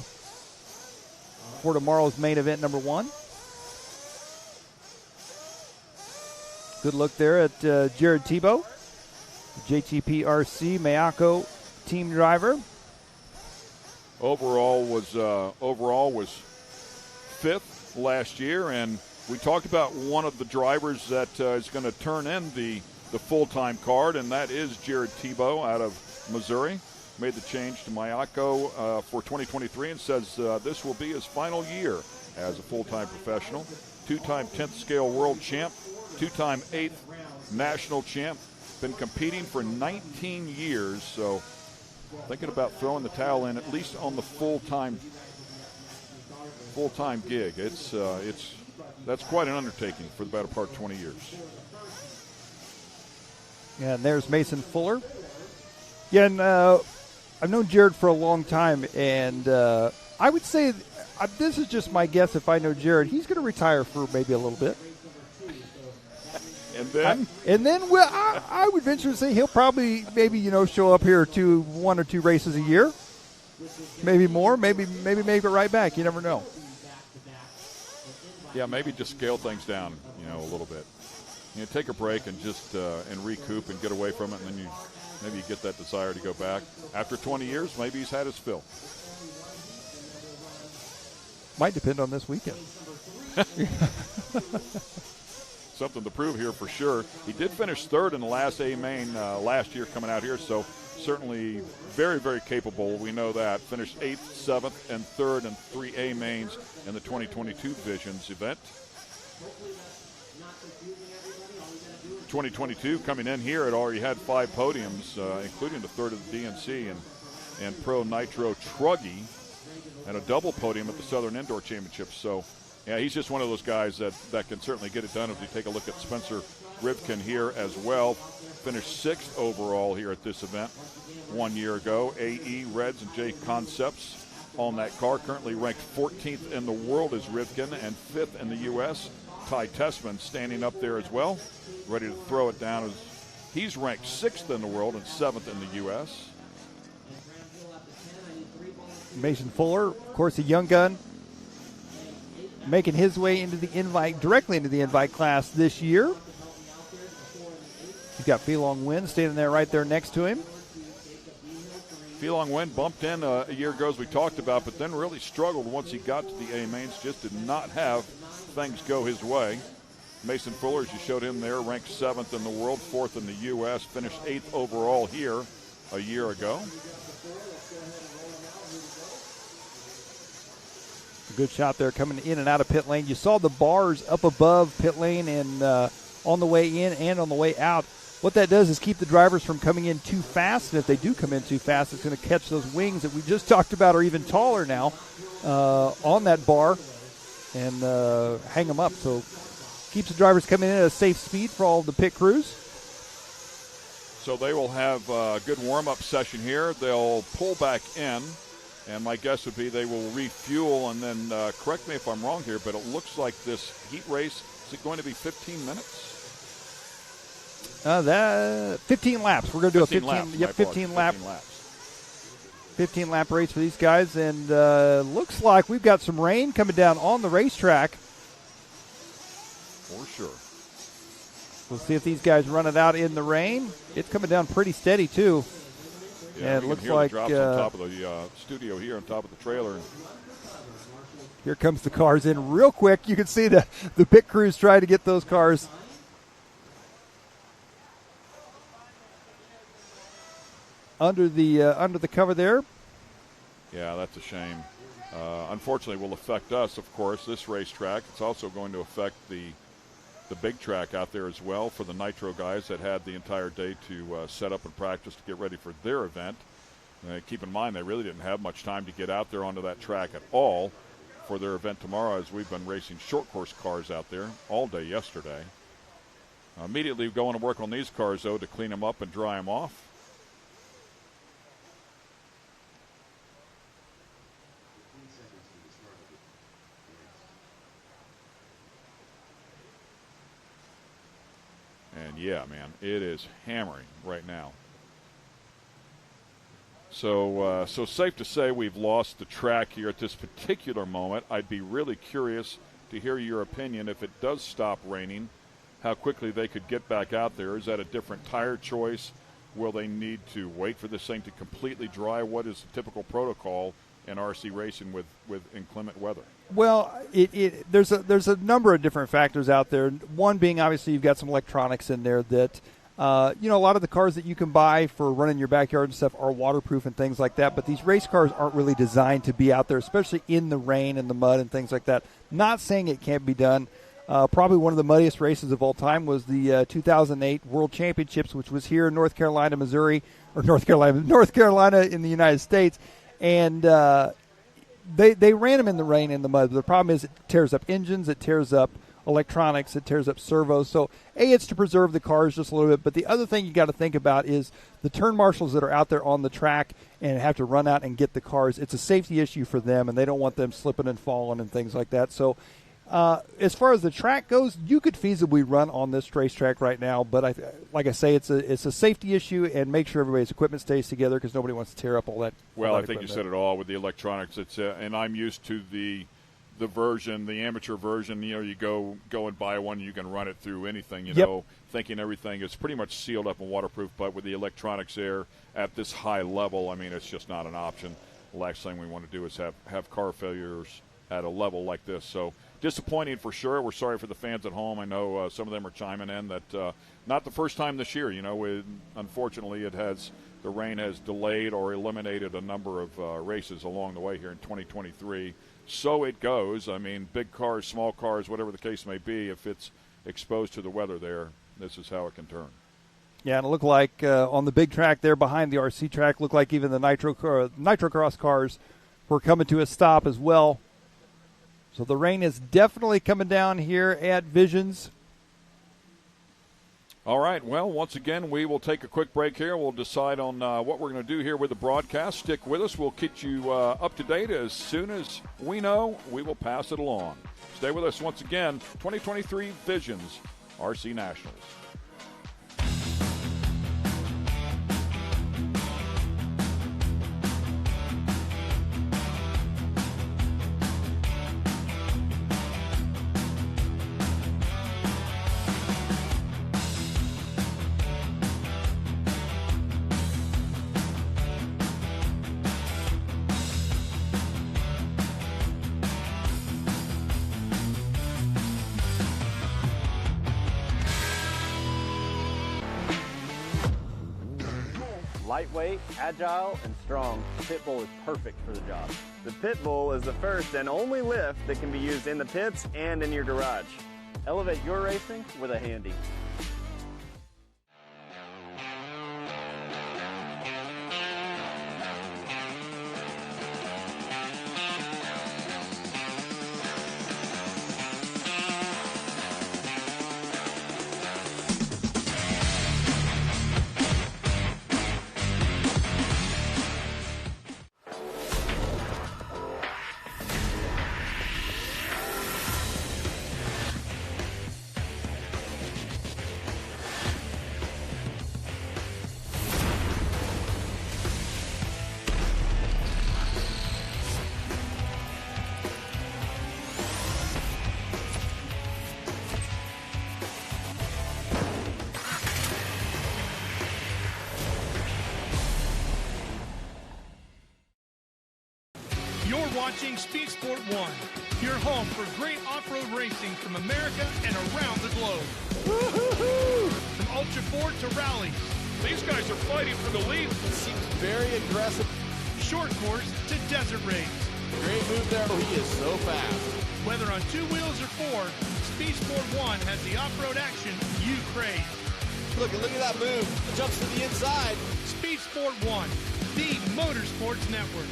tomorrow's main event number 1. Good look there at Jared Tebow, JTP-RC Mayako team driver. Overall was 5th last year, and we talked about one of the drivers that is going to turn in the full-time card, and that is Jared Tebow out of Missouri. Made the change to Mayako for 2023 and says this will be his final year as a full-time professional. 2-time 10th scale world champ, 2-time 8th national champ. Been competing for 19 years, so thinking about throwing the towel in at least on the full-time gig. That's quite an undertaking for the better part of 20 years. Yeah, and there's Mason Fuller. Yeah, and I've known Jared for a long time, and I would say, this is just my guess if I know Jared, he's going to retire for maybe a little bit. And then? Well, I would venture to say he'll probably maybe, show up here to 1 or 2 races a year. Maybe more, maybe make it right back. You never know. Yeah, maybe just scale things down, a little bit. Take a break and just and recoup and get away from it, and then maybe you get that desire to go back. After 20 years, maybe he's had his fill. Might depend on this weekend. Something to prove here for sure. He did finish 3rd in the last A main last year coming out here, so certainly very, very capable. We know that. Finished 8th, 7th, and 3rd in 3 A mains in the 2022 Visions event. 2022 coming in here, it already had 5 podiums, including the 3rd of the DNC and Pro Nitro Truggy, and a double podium at the Southern Indoor Championships. So, yeah, he's just one of those guys that can certainly get it done. If you take a look at Spencer Rivkin here as well, finished 6th overall here at this event 1 year ago. AE Reds and J Concepts on that car. Currently ranked 14th in the world is Rivkin and 5th in the U.S. Ty Tessman standing up there as well, ready to throw it down. As he's ranked 6th in the world and 7th in the U.S. Mason Fuller, of course, a young gun, making his way into the invite, directly into the invite class this year. He's got Felong Wynn standing there right there next to him. Felong Wynn bumped in a year ago, as we talked about, but then really struggled once he got to the A mains. Just did not have things go his way. Mason Fuller, as you showed him there, ranked 7th in the world, 4th in the U.S., finished 8th overall here a year ago. Good shot there coming in and out of pit lane. You saw the bars up above pit lane and on the way in and on the way out. What that does is keep the drivers from coming in too fast, and if they do come in too fast, it's going to catch those wings that we just talked about are even taller now on that bar and hang them up. So keeps the drivers coming in at a safe speed for all of the pit crews. So they will have a good warm-up session here. They'll pull back in, and my guess would be they will refuel, and then correct me if I'm wrong here, but it looks like this heat race, is it going to be 15 minutes? 15 laps. We're going to do 15 laps. 15-lap race for these guys, and looks like we've got some rain coming down on the racetrack. For sure. We'll see if these guys run it out in the rain. It's coming down pretty steady, too. Yeah, and it looks hear like the drops on top of the studio here, on top of the trailer. Here comes the cars in real quick. You can see the pit crews trying to get those cars under the cover there. Yeah, that's a shame. Unfortunately, will affect us, of course, this racetrack. It's also going to affect the big track out there as well for the Nitro guys that had the entire day to set up and practice to get ready for their event. Keep in mind, they really didn't have much time to get out there onto that track at all for their event tomorrow, as we've been racing short course cars out there all day yesterday. Immediately going to work on these cars, though, to clean them up and dry them off. And yeah, man, it is hammering right now. So safe to say we've lost the track here at this particular moment. I'd be really curious to hear your opinion if it does stop raining, how quickly they could get back out there. Is that a different tire choice? Will they need to wait for this thing to completely dry? What is the typical protocol in RC racing with inclement weather? Well, there's a number of different factors out there. One being, obviously, you've got some electronics in there that, a lot of the cars that you can buy for running your backyard and stuff are waterproof and things like that. But these race cars aren't really designed to be out there, especially in the rain and the mud and things like that. Not saying it can't be done. Probably one of the muddiest races of all time was the 2008 World Championships, which was here in North Carolina in the United States. And they ran them in the rain and the mud. The problem is it tears up engines, it tears up electronics, it tears up servos. So, it's to preserve the cars just a little bit. But the other thing you got to think about is the turn marshals that are out there on the track and have to run out and get the cars. It's a safety issue for them, and they don't want them slipping and falling and things like that. So, as far as the track goes, you could feasibly run on this racetrack right now. But like I say, it's a safety issue, and make sure everybody's equipment stays together because nobody wants to tear up all that. Well, all I that think you said it all with the electronics. It's and I'm used to the version, the amateur version. You go and buy one, you can run it through anything. Thinking everything is pretty much sealed up and waterproof. But with the electronics there at this high level, I mean, it's just not an option. The last thing we want to do is have car failures at a level like this. So disappointing for sure. We're sorry for the fans at home. I know some of them are chiming in that not the first time this year. Unfortunately, the rain has delayed or eliminated a number of races along the way here in 2023. So it goes. I mean, big cars, small cars, whatever the case may be, if it's exposed to the weather there, this is how it can turn. Yeah, and it looked like on the big track there behind the RC track, looked like even the Nitrocross cars were coming to a stop as well. So the rain is definitely coming down here at Visions. All right, well, once again, we will take a quick break here. We'll decide on what we're going to do here with the broadcast. Stick with us. We'll keep you up to date. As soon as we know, we will pass it along. Stay with us once again. 2023 Visions RC Nationals. Lightweight, agile, and strong, the Pitbull is perfect for the job. The Pitbull is the first and only lift that can be used in the pits and in your garage. Elevate your racing with a Handy. watching Speed Sport 1, your home for great off-road racing from America and around the globe. Woo-hoo-hoo! From Ultra 4 to rallies. These guys are fighting for the lead. Seems very aggressive. Short course to desert race. Great move there. He is so fast. Whether on 2 wheels or 4, Speed Sport 1 has the off-road action you crave. Look at that move. Jumps to the inside. Speed Sport 1, the Motorsports Network.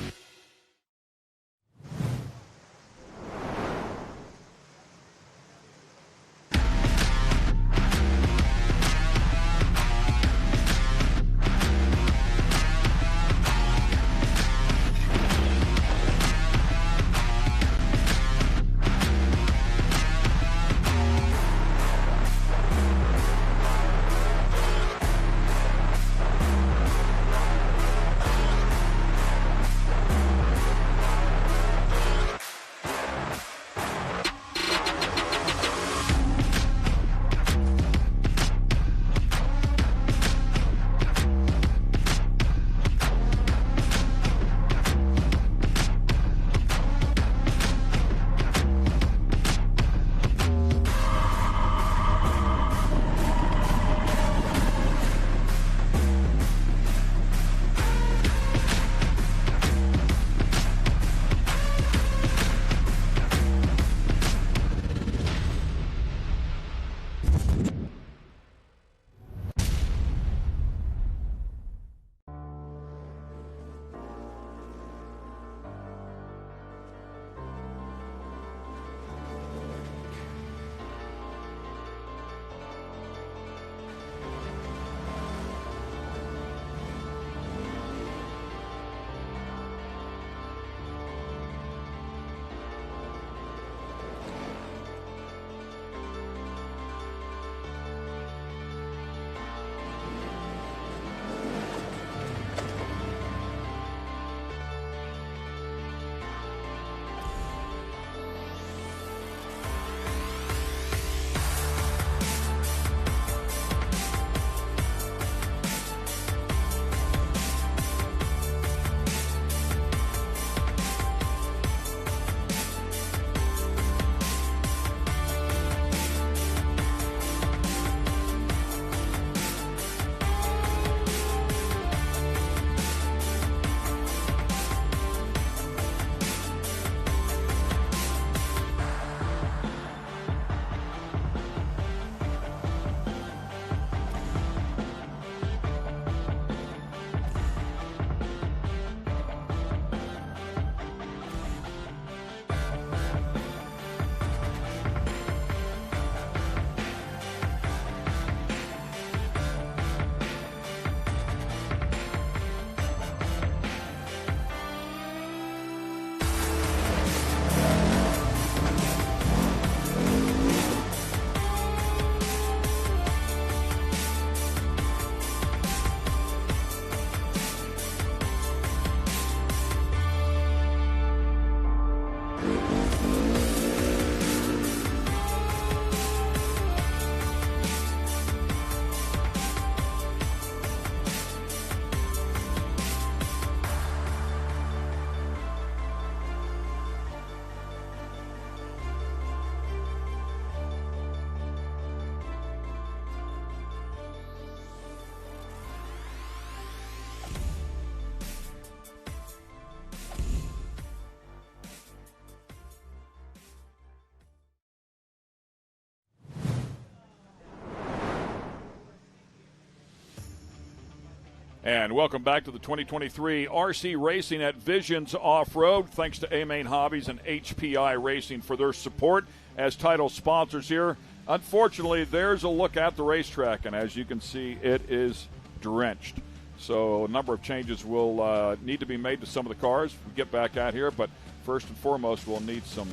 And welcome back to the 2023 RC Racing at Visions Off-Road. Thanks to Main Hobbies and HPI Racing for their support as title sponsors here. Unfortunately, there's a look at the racetrack, and as you can see, it is drenched. So a number of changes will need to be made to some of the cars if we get back out here. But first and foremost, we'll need some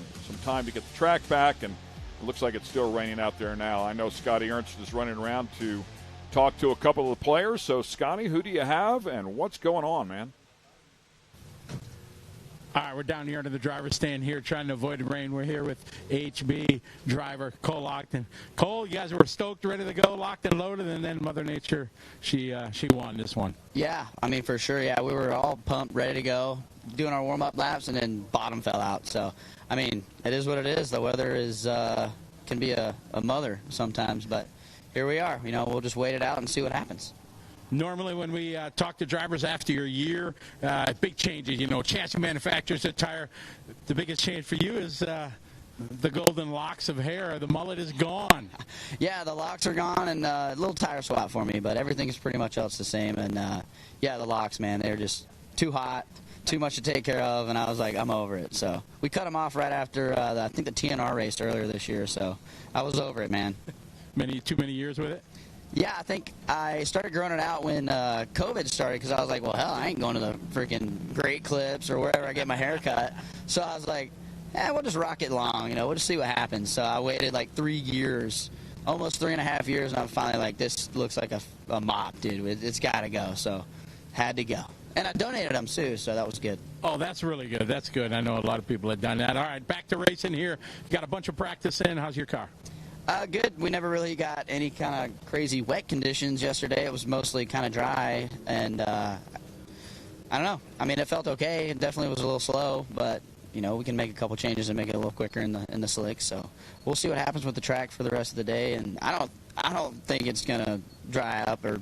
time to get the track back, and it looks like it's still raining out there now. I know Scotty Ernst is running around to talk to a couple of the players. So, Scotty, who do you have, and what's going on, man? All right, we're down here under the driver's stand here trying to avoid the rain. We're here with HB driver Cole Ogden. Cole, you guys were stoked, ready to go, locked and loaded, and then Mother Nature, she won this one. Yeah, I mean, for sure, yeah. We were all pumped, ready to go, doing our warm-up laps, and then bottom fell out. So, I mean, it is what it is. The weather is can be a mother sometimes, but here we are. You know, we'll just wait it out and see what happens. Normally when we talk to drivers after your year, big changes, you know, chassis manufacturers, attire. The biggest change for you is the golden locks of hair. The mullet is gone. Yeah, the locks are gone, and a little tire swap for me, but everything is pretty much else the same. And, yeah, the locks, man, they're just too hot, too much to take care of, and I was like, I'm over it. So we cut them off right after, I think, the TNR race earlier this year, so I was over it, man. Too many years with it? Yeah, I think I started growing it out when COVID started because I was like, well, hell, I ain't going to the freaking Great Clips or wherever I get my hair cut. So I was like, we'll just rock it long, you know, we'll just see what happens. So I waited like 3 years, almost 3.5 years, and I'm finally like, this looks like a mop, dude. It's got to go. So had to go. And I donated them too, so that was good. Oh, that's really good. That's good. I know a lot of people have done that. All right, back to racing here. You got a bunch of practice in. How's your car? Good. We never really got any kind of crazy wet conditions yesterday. It was mostly kind of dry, and I don't know. I mean, it felt okay. It definitely was a little slow, but you know, we can make a couple changes and make it a little quicker in the slicks. So we'll see what happens with the track for the rest of the day. And I don't think it's gonna dry up or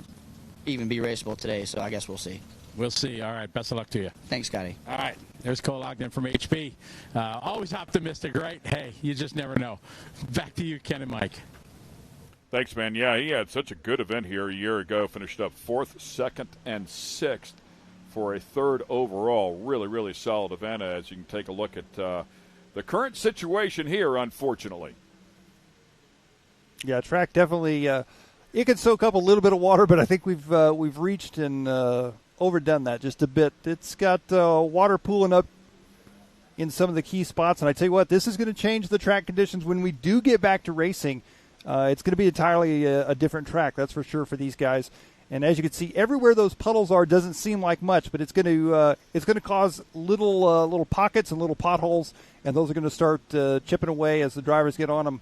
even be raceable today. So I guess we'll see. We'll see. All right. Best of luck to you. Thanks, Scotty. All right. There's Cole Ogden from HP. Always optimistic, right? Hey, you just never know. Back to you, Ken and Mike. Thanks, man. Yeah, he had such a good event here a year ago. Finished up 4th, 2nd, and 6th for a 3rd overall. Really, really solid event as you can take a look at the current situation here, unfortunately. Yeah, track definitely it could soak up a little bit of water, but I think we've reached and overdone that just a bit. It's got water pooling up in some of the key spots, and I tell you what, this is going to change the track conditions when we do get back to racing. It's going to be entirely a different track, that's for sure, for these guys. And as you can see, everywhere those puddles are doesn't seem like much, but it's going to cause little pockets and little potholes, and those are going to start chipping away as the drivers get on them.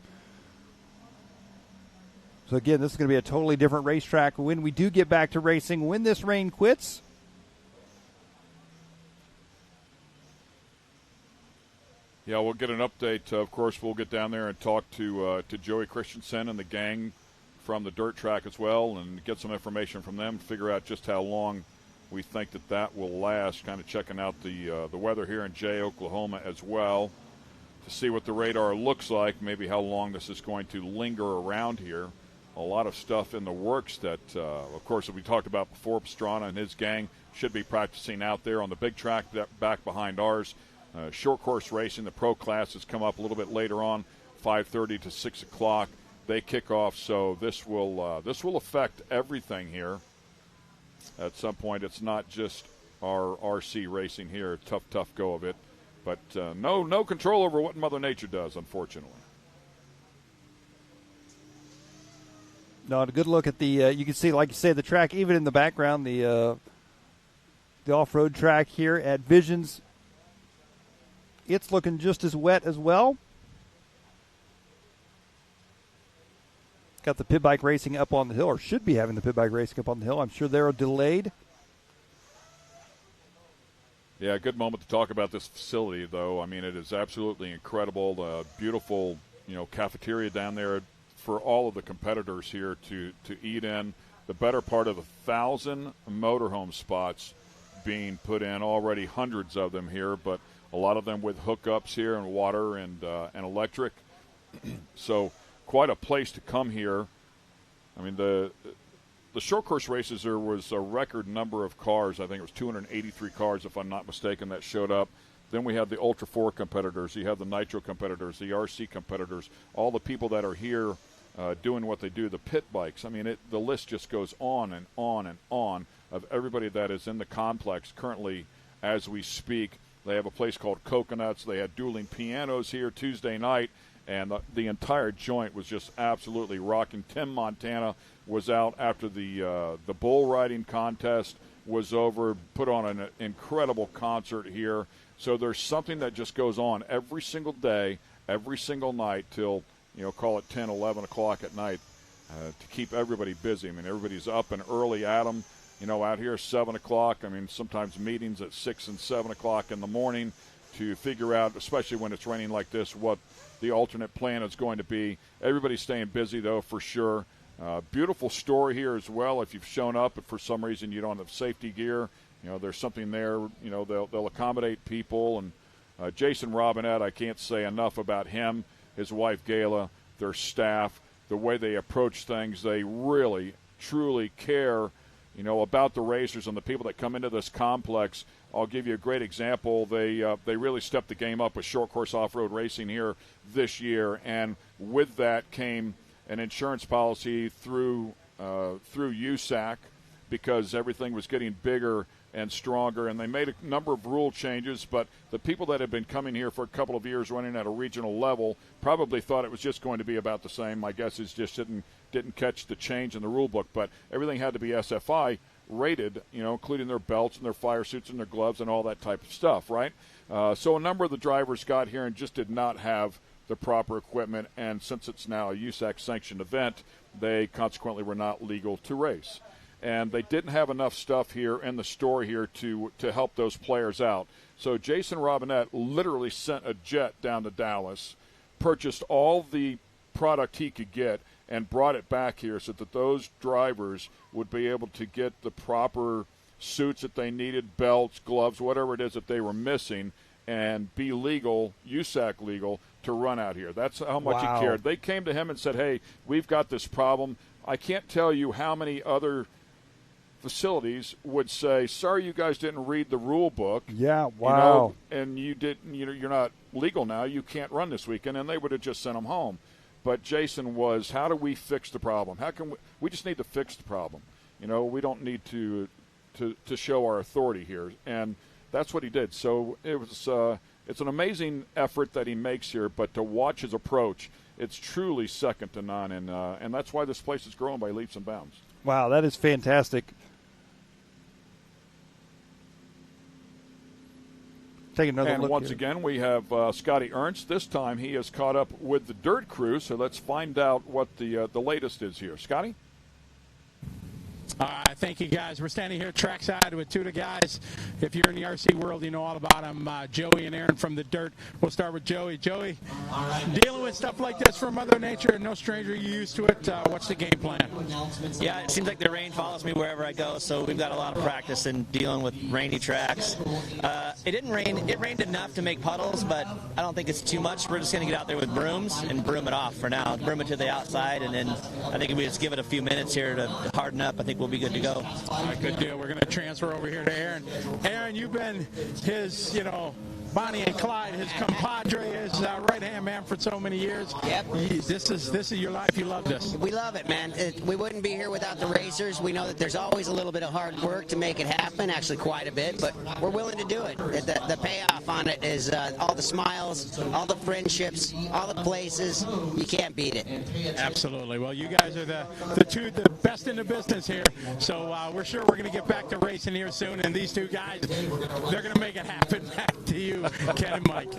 So again, this is going to be a totally different racetrack when we do get back to racing, when this rain quits. Yeah, we'll get an update. Of course, we'll get down there and talk to Joey Christensen and the gang from the dirt track as well and get some information from them, figure out just how long we think that will last, kind of checking out the weather here in Jay, Oklahoma as well to see what the radar looks like, maybe how long this is going to linger around here. A lot of stuff in the works that, of course, we talked about before. Pastrana and his gang should be practicing out there on the big track back behind ours. Short course racing, the pro classes come up a little bit later on, 5:30 to 6 o'clock. They kick off, so this will affect everything here. At some point, it's not just our RC racing here. Tough go of it, but no control over what Mother Nature does, unfortunately. No, a good look at the. You can see, like you say, the track even in the background. The off-road track here at Visions. It's looking just as wet as well. Got the pit bike racing up on the hill, or should be having the pit bike racing up on the hill. I'm sure they're delayed. Yeah, good moment to talk about this facility, though. I mean, it is absolutely incredible. The beautiful, cafeteria down there for all of the competitors here to eat in. The better part of 1,000 motorhome spots being put in, already hundreds of them here, but a lot of them with hookups here and water and electric. So quite a place to come here. I mean, the short course races, there was a record number of cars. I think it was 283 cars, if I'm not mistaken, that showed up. Then we have the Ultra 4 competitors. You have the Nitro competitors, the RC competitors, all the people that are here doing what they do, the pit bikes. I mean, the list just goes on and on and on of everybody that is in the complex currently as we speak. They have a place called Coconuts. They had dueling pianos here Tuesday night, and the entire joint was just absolutely rocking. Tim Montana was out after the bull riding contest was over, put on an incredible concert here. So there's something that just goes on every single day, every single night till, call it 10, 11 o'clock at night to keep everybody busy. I mean, everybody's up and early at them. Out here 7 o'clock. I mean, sometimes meetings at 6 and 7 o'clock in the morning to figure out, especially when it's raining like this, what the alternate plan is going to be. Everybody's staying busy, though, for sure. Beautiful store here as well. If you've shown up, but for some reason you don't have safety gear, there's something there. They'll accommodate people. And Jason Robinette, I can't say enough about him, his wife Gayla, their staff, the way they approach things. They really, truly care, about the racers and the people that come into this complex. I'll give you a great example. They really stepped the game up with short course off-road racing here this year, and with that came an insurance policy through USAC because everything was getting bigger and stronger, and they made a number of rule changes, but the people that have been coming here for a couple of years running at a regional level probably thought it was just going to be about the same. My guess is just didn't catch the change in the rule book, but everything had to be SFI rated, including their belts and their fire suits and their gloves and all that type of stuff, right? So a number of the drivers got here and just did not have the proper equipment, and since it's now a USAC-sanctioned event, they consequently were not legal to race. And they didn't have enough stuff here in the store here to help those players out. So Jason Robinette literally sent a jet down to Dallas, purchased all the product he could get, and brought it back here so that those drivers would be able to get the proper suits that they needed, belts, gloves, whatever it is that they were missing, and be legal, USAC legal, to run out here. That's how much he cared. They came to him and said, hey, we've got this problem. I can't tell you how many other facilities would say, sorry, you guys didn't read the rule book. Yeah, wow. And you didn't, you're not legal now. You can't run this weekend, and they would have just sent them home. But Jason was, how do we fix the problem? How can we just need to fix the problem. We don't need to show our authority here. And that's what he did. So it was it's an amazing effort that he makes here, but to watch his approach, it's truly second to none. And that's why this place is growing by leaps and bounds. Wow, that is fantastic. Take another and look once here. Again, we have Scotty Ernst. This time he is caught up with the dirt crew, so let's find out what the latest is here. Scotty? Thank you, guys. We're standing here trackside with two of the guys. If you're in the RC world, you know all about them, Joey and Aaron from the dirt. We'll start with Joey. Joey, dealing with stuff like this from Mother Nature, no stranger, you used to it. What's the game plan? Yeah, it seems like the rain follows me wherever I go, so we've got a lot of practice in dealing with rainy tracks. It didn't rain. It rained enough to make puddles, but I don't think it's too much. We're just going to get out there with brooms and broom it off for now. Broom it to the outside, and then I think if we just give it a few minutes here to harden up, I think we'll be good to go. All right, good deal. We're going to transfer over here to Aaron. Aaron, you've been his, Bonnie and Clyde, his compadre, his right-hand man for so many years. Yep. This is your life. You love this. We love it, man. We wouldn't be here without the racers. We know that there's always a little bit of hard work to make it happen, actually quite a bit, but we're willing to do it. The payoff on it is all the smiles, all the friendships, all the places. You can't beat it. Absolutely. Well, you guys are the best in the business here, so we're sure we're going to get back to racing here soon, and these two guys, they're going to make it happen. Back to you, Ken and Mike.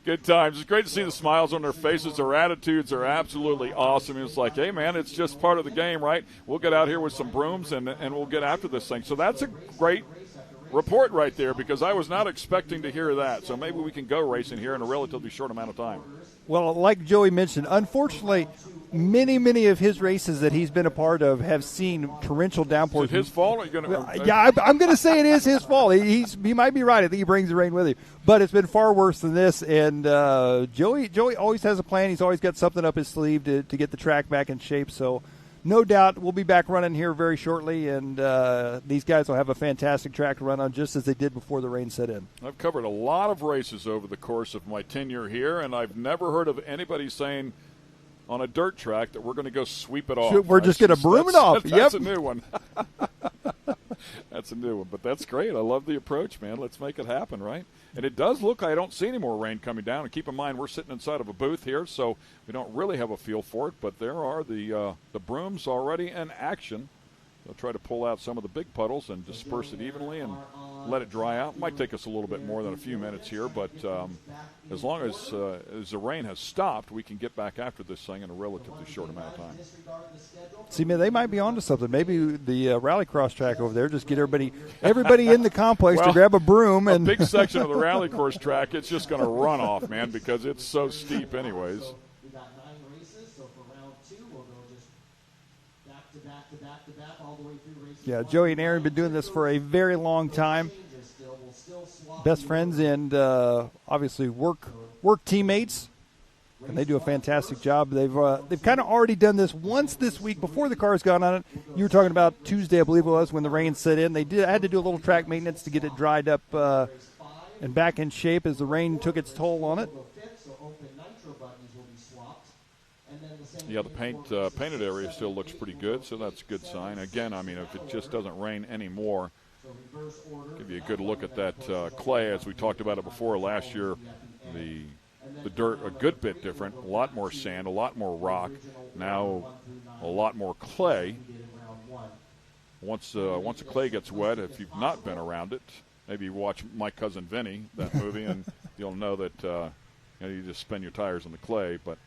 Good times. It's great to see the smiles on their faces. Their attitudes are absolutely awesome. It's like, hey, man, it's just part of the game, right? We'll get out here with some brooms and we'll get after this thing. So that's a great report right there because I was not expecting to hear that. So maybe we can go racing here in a relatively short amount of time. Well, like Joey mentioned, unfortunately, many of his races that he's been a part of have seen torrential downpours. Is it his fault? Are you gonna, yeah, I'm going to say it is his fault. He might be right. I think he brings the rain with him. But it's been far worse than this. And Joey always has a plan. He's always got something up his sleeve to get the track back in shape. So no doubt we'll be back running here very shortly. And these guys will have a fantastic track to run on just as they did before the rain set in. I've covered a lot of races over the course of my tenure here, and I've never heard of anybody saying – on a dirt track that we're going to go sweep it off. We're just going to broom it off. That's a new one. That's a new one, but that's great. I love the approach, man. Let's make it happen, right? And it does look like I don't see any more rain coming down. And keep in mind, we're sitting inside of a booth here, so we don't really have a feel for it, but there are the brooms already in action. They'll try to pull out some of the big puddles and disperse it evenly and let it dry out. Might take us a little bit more than a few minutes here, but as long as the rain has stopped, we can get back after this thing in a relatively short amount of time. See, man, they might be onto something. Maybe the rallycross track over there, just get everybody in the complex to grab a broom. And a big section of the rallycross track, it's just going to run off, man, because it's so steep anyways. We got 9 races, so for round 2, we'll go just back to back to back to back all the way through races. Yeah, Joey and Aaron have been doing this for a very long time. Best friends and obviously work teammates, and they do a fantastic job. They've kind of already done this once this week before the car's gone on it. You were talking about Tuesday, I believe it was, when the rain set in. They had to do a little track maintenance to get it dried up and back in shape as the rain took its toll on it. Yeah, the painted area still looks pretty good, so that's a good sign. Again, I mean, if it just doesn't rain anymore, give you a good look at that clay. As we talked about it before, last year the dirt a good bit different, a lot more sand, a lot more rock. Now a lot more clay. Once the clay gets wet, if you've not been around it, maybe watch My Cousin Vinny, that movie, and you'll know that you just spin your tires in the clay, but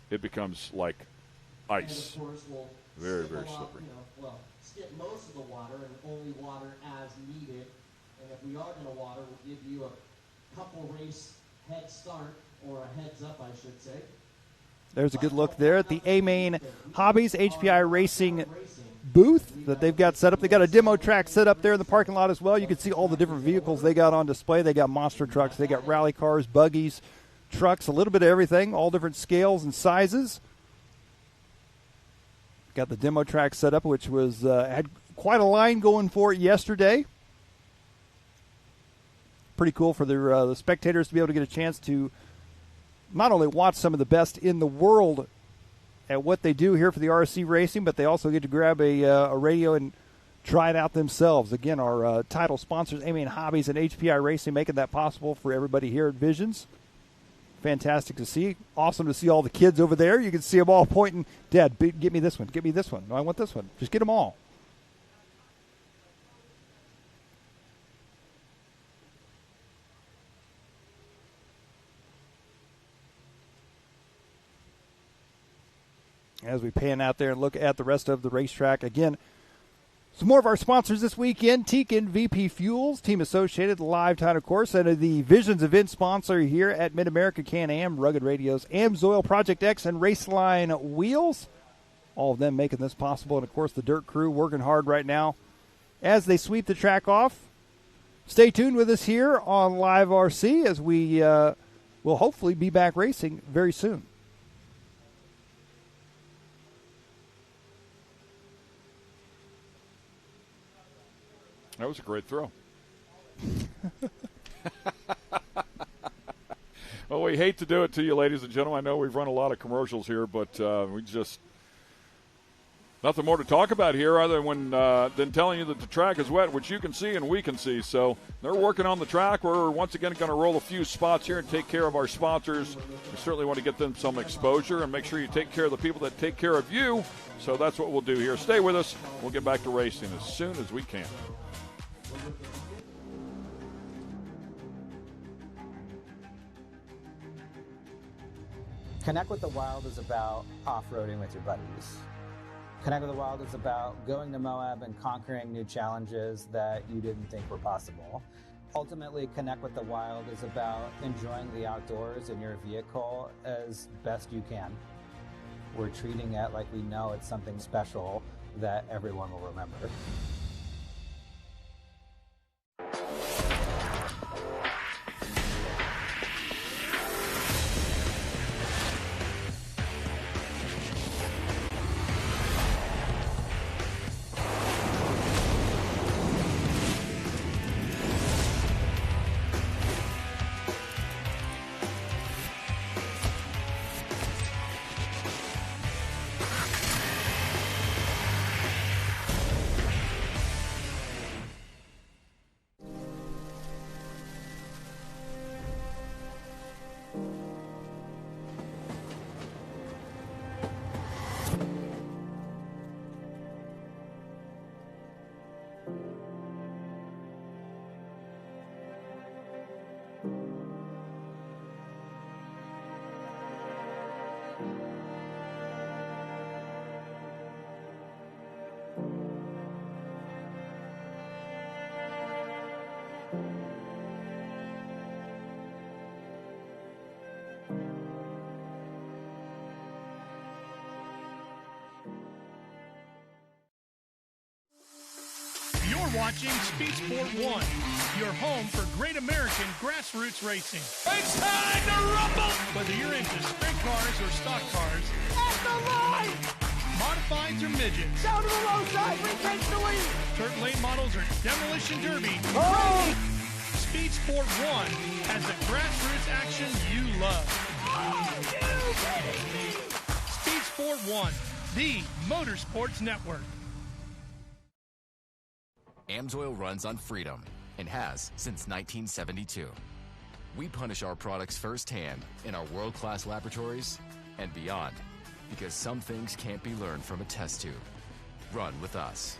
it becomes like ice. Very, very slippery. Skip most of the water and only water as needed. And if we are going to water, we'll give you a couple race head start, or a heads up, I should say. There's a good look there at the Main Hobbies HPI Racing booth that they've got set up. They got a demo track set up there in the parking lot as well. You can see all the different vehicles they got on display. They got monster trucks, they got rally cars, buggies, trucks, a little bit of everything, all different scales and sizes. Got the demo track set up, which was had quite a line going for it yesterday. Pretty cool for the spectators to be able to get a chance to not only watch some of the best in the world at what they do here for the RC racing, but they also get to grab a radio and try it out themselves. Again, our title sponsors, Main Hobbies and HPI Racing, making that possible for everybody here at Visions. Fantastic to see. Awesome to see all the kids over there. You can see them all pointing, Dad, get me this one. Get me this one. No, I want this one. Just get them all. As we pan out there and look at the rest of the racetrack, again, some more of our sponsors this weekend: Tekin, VP Fuels, Team Associated, Live Time, of course, and the Visions event sponsor here at Mid-America Can-Am, Rugged Radios, AMSOIL, Project X, and Raceline Wheels. All of them making this possible, and, of course, the Dirt Crew working hard right now as they sweep the track off. Stay tuned with us here on Live RC as we will hopefully be back racing very soon. That was a great throw. Well, we hate to do it to you, ladies and gentlemen. I know we've run a lot of commercials here, but we just nothing more to talk about here other than telling you that the track is wet, which you can see and we can see. So they're working on the track. We're once again going to roll a few spots here and take care of our sponsors. We certainly want to get them some exposure and make sure you take care of the people that take care of you. So that's what we'll do here. Stay with us. We'll get back to racing as soon as we can. Connect with the Wild is about off-roading with your buddies. Connect with the Wild is about going to Moab and conquering new challenges that you didn't think were possible. Ultimately, Connect with the Wild is about enjoying the outdoors in your vehicle as best you can. We're treating it like we know it's something special that everyone will remember. You're watching Speed Sport 1, your home for great American grassroots racing. It's time to rumble! Whether you're into sprint cars or stock cars, At the line! modifieds or midgets, Down to the low side, retakes the lead! dirt late models or demolition derby, Oh! Speed Sport 1 has the grassroots action you love. Oh, you kidding me? Speed Sport 1, the Motorsports Network. Amsoil runs on freedom and has since 1972. We punish our products firsthand in our world-class laboratories and beyond, because some things can't be learned from a test tube. Run with us.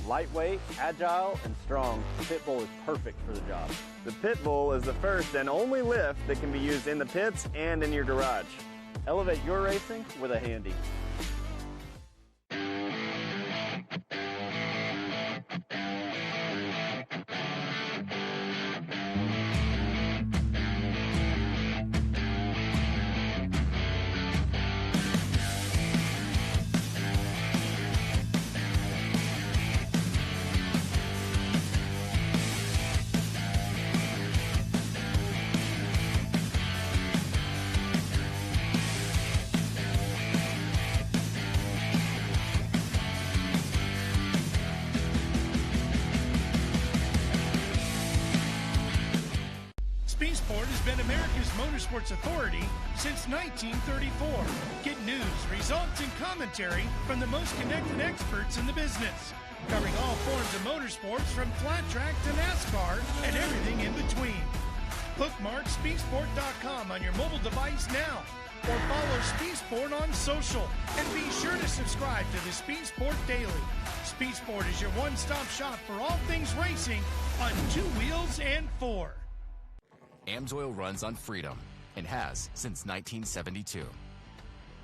Lightweight, agile, and strong, the Pit Bull is perfect for the job. The Pit Bull is the first and only lift that can be used in the pits and in your garage. Elevate your racing with a Handy. Speed Sport has been America's motorsports authority since 1934. Get news, results, and commentary from the most connected experts in the business, covering all forms of motorsports from flat track to NASCAR and everything in between. Bookmark speedsport.com on your mobile device now, or follow Speed Sport on social, and be sure to subscribe to the Speed Sport Daily. Speed Sport is your one-stop shop for all things racing on two wheels and four. Amsoil runs on freedom and has since 1972.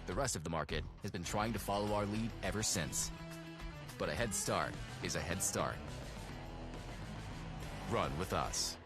The rest of the market has been trying to follow our lead ever since. But a head start is a head start. Run with us.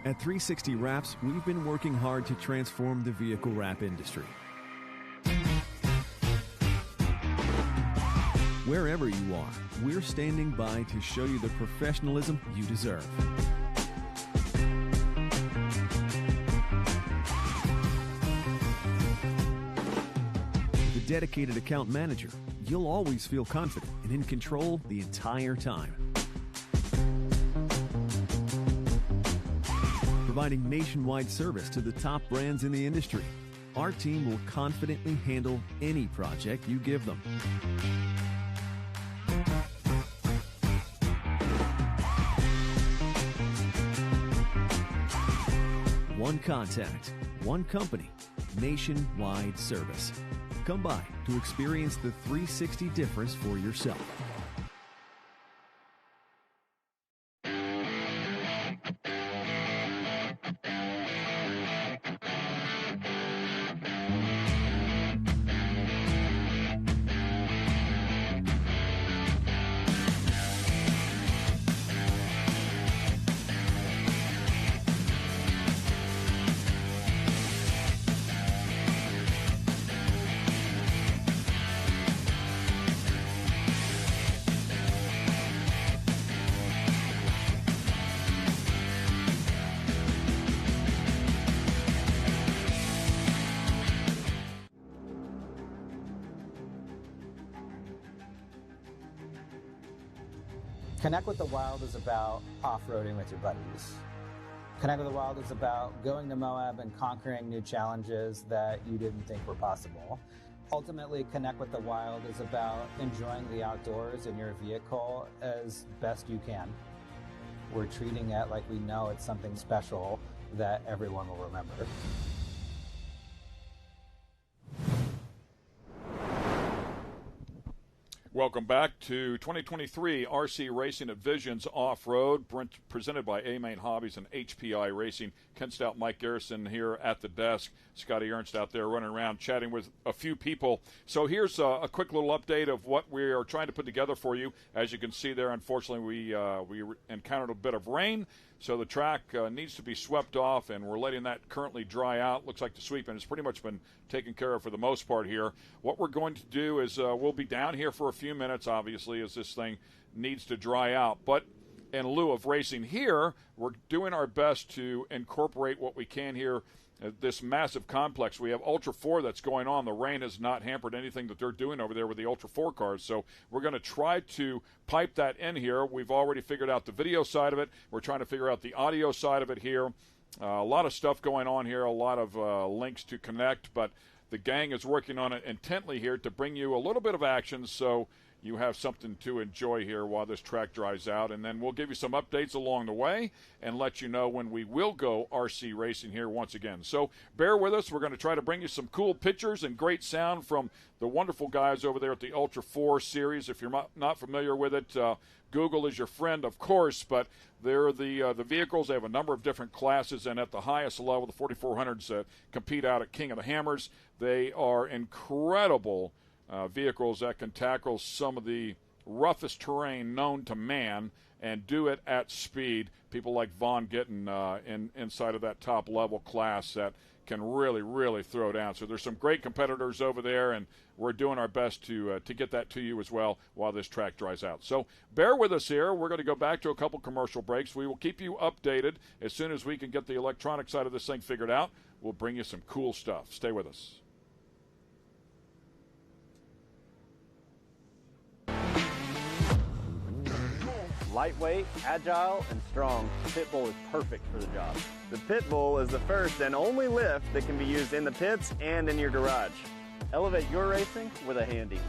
At 360 Wraps, we've been working hard to transform the vehicle wrap industry. Wherever you are, we're standing by to show you the professionalism you deserve. dedicated account manager, you'll always feel confident and in control the entire time. Providing nationwide service to the top brands in the industry, our team will confidently handle any project you give them. One contact, one company, nationwide service. Come by to experience the 360 difference for yourself. Connect with the Wild is about off-roading with your buddies. Connect with the Wild is about going to Moab and conquering new challenges that you didn't think were possible. Ultimately, Connect with the Wild is about enjoying the outdoors in your vehicle as best you can. We're treating it like we know it's something special that everyone will remember. Welcome back to 2023 RC Racing at Visions Off-Road, presented by Main Hobbies and HPI Racing. Ken Stout, Mike Garrison here at the desk. Scotty Ernst out there running around chatting with a few people. So here's a quick little update of what we are trying to put together for you. As you can see there, unfortunately, we encountered a bit of rain. So the track needs to be swept off, and we're letting that currently dry out. Looks like the sweeping has pretty much been taken care of for the most part here. What we're going to do is we'll be down here for a few minutes, obviously, as this thing needs to dry out. But in lieu of racing here, we're doing our best to incorporate what we can here. This massive complex. We have Ultra 4 that's going on. The rain has not hampered anything that they're doing over there with the Ultra 4 cars. So we're going to try to pipe that in here. We've already figured out the video side of it. We're trying to figure out the audio side of it here. A lot of stuff going on here, a lot of links to connect, but the gang is working on it intently here to bring you a little bit of action so you have something to enjoy here while this track dries out. And then we'll give you some updates along the way and let you know when we will go RC racing here once again. So bear with us. We're going to try to bring you some cool pictures and great sound from the wonderful guys over there at the Ultra 4 series. If you're not familiar with it, Google is your friend, of course, but they're the vehicles. They have a number of different classes, and at the highest level, the 4400s compete out at King of the Hammers. They are incredible vehicles that can tackle some of the roughest terrain known to man and do it at speed. People like Von Gittin inside of that top level class that can really, really throw down. So there's some great competitors over there, and we're doing our best to get that to you as well while this track dries out. So bear with us here. We're going to go back to a couple commercial breaks. We will keep you updated as soon as we can get the electronic side of this thing figured out. We'll bring you some cool stuff. Stay with us. Lightweight, agile, and strong, the Pitbull is perfect for the job. The Pitbull is the first and only lift that can be used in the pits and in your garage. Elevate your racing with a Handy.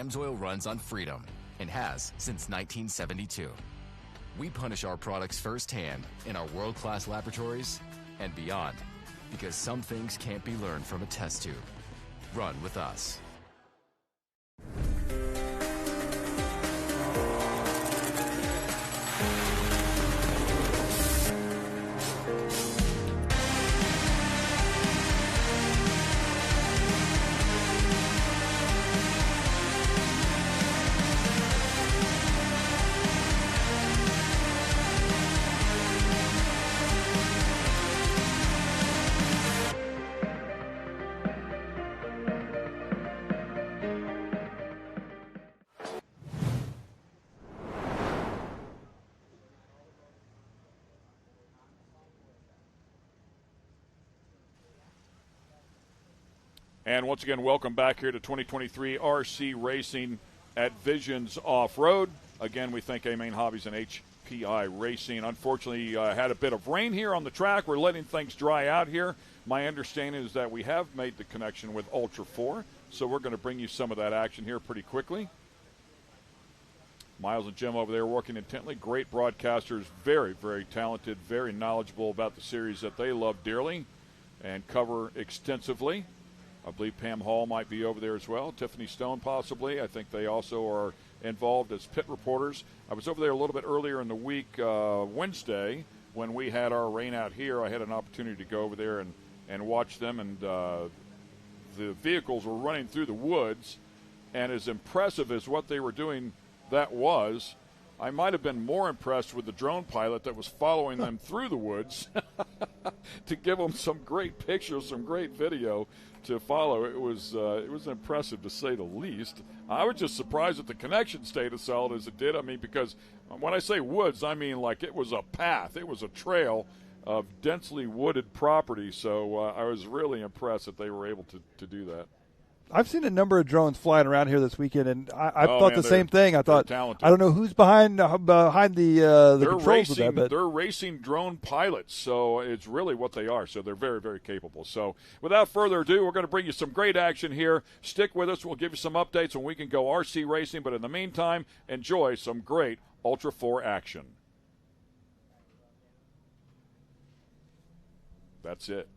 Amsoil runs on freedom and has since 1972. We punish our products firsthand in our world-class laboratories and beyond, because some things can't be learned from a test tube. Run with us. And once again, welcome back here to 2023 RC Racing at Visions Off-Road. Again, we thank Main Hobbies and HPI Racing. Unfortunately, had a bit of rain here on the track. We're letting things dry out here. My understanding is that we have made the connection with Ultra 4, so we're going to bring you some of that action here pretty quickly. Miles and Jim over there working intently. Great broadcasters, very, very talented, very knowledgeable about the series that they love dearly and cover extensively. I believe Pam Hall might be over there as well. Tiffany Stone possibly. I think they also are involved as pit reporters. I was over there a little bit earlier in the week, Wednesday, when we had our rain out here. I had an opportunity to go over there and watch them, and the vehicles were running through the woods, and as impressive as what they were doing that was, I might have been more impressed with the drone pilot that was following them through the woods to give them some great pictures, some great video to follow. It was impressive, to say the least. I was just surprised that the connection stayed as solid as it did. I mean, because when I say woods, I mean like it was a path. It was a trail of densely wooded property. So I was really impressed that they were able to do that. I've seen a number of drones flying around here this weekend, and I thought man, the same thing. I thought, talented. I don't know who's behind the controls of that, but they're racing drone pilots, so it's really what they are. So they're very, very capable. So without further ado, we're going to bring you some great action here. Stick with us. We'll give you some updates when we can go RC racing, but in the meantime, enjoy some great Ultra 4 action. That's it.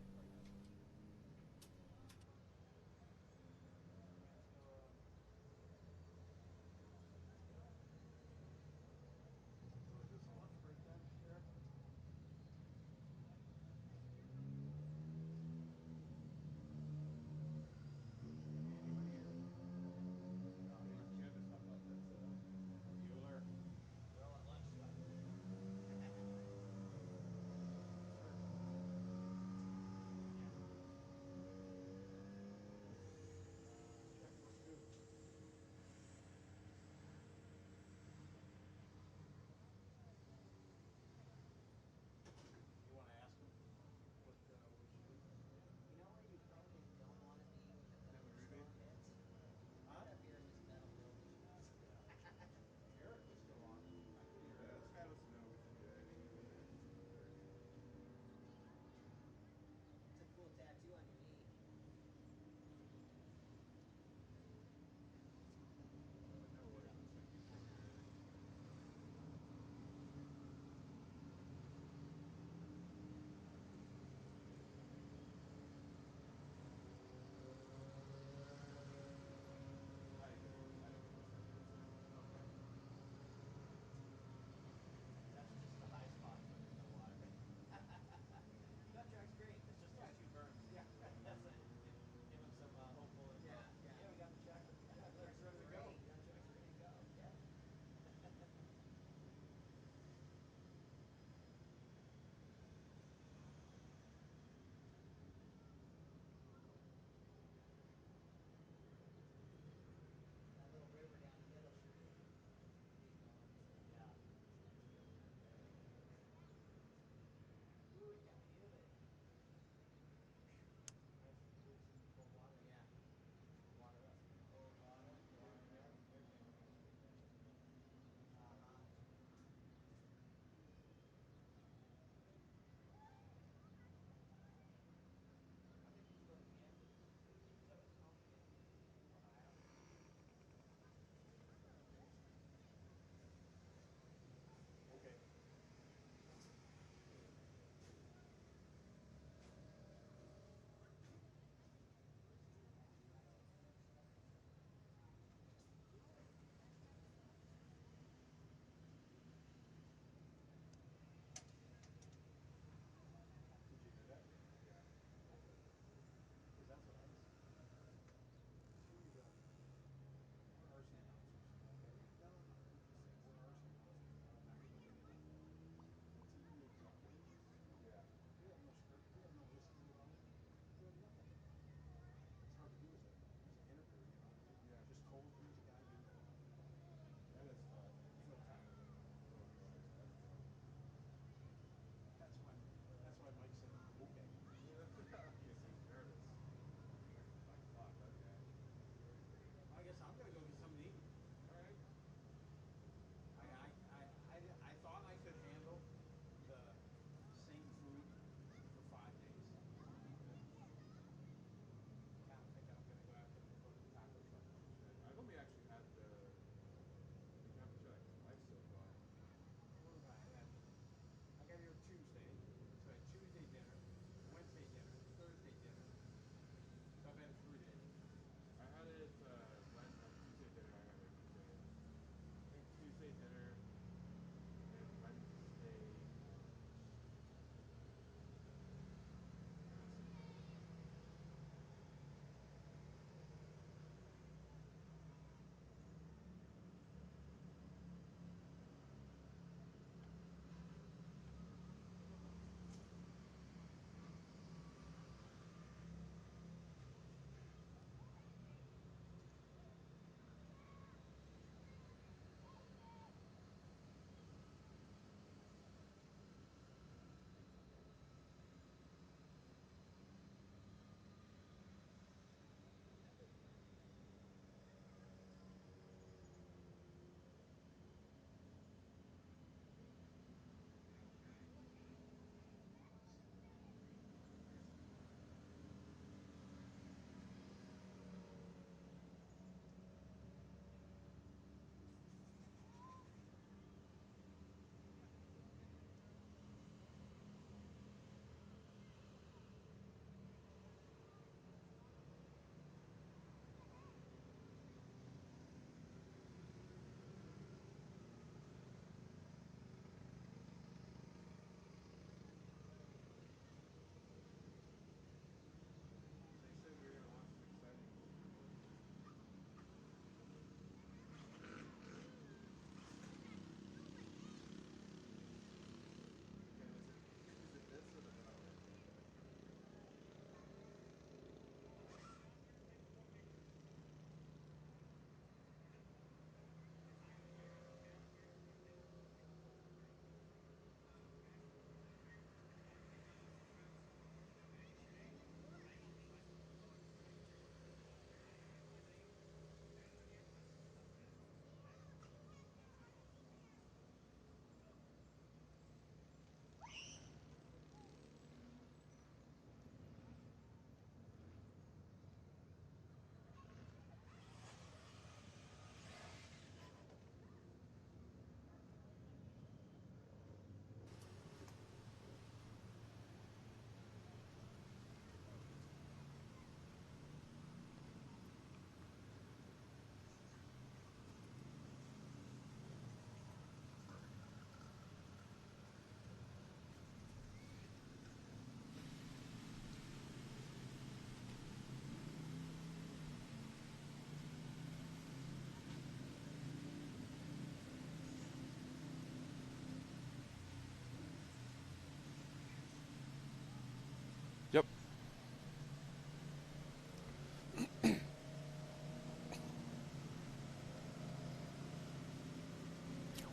Yep.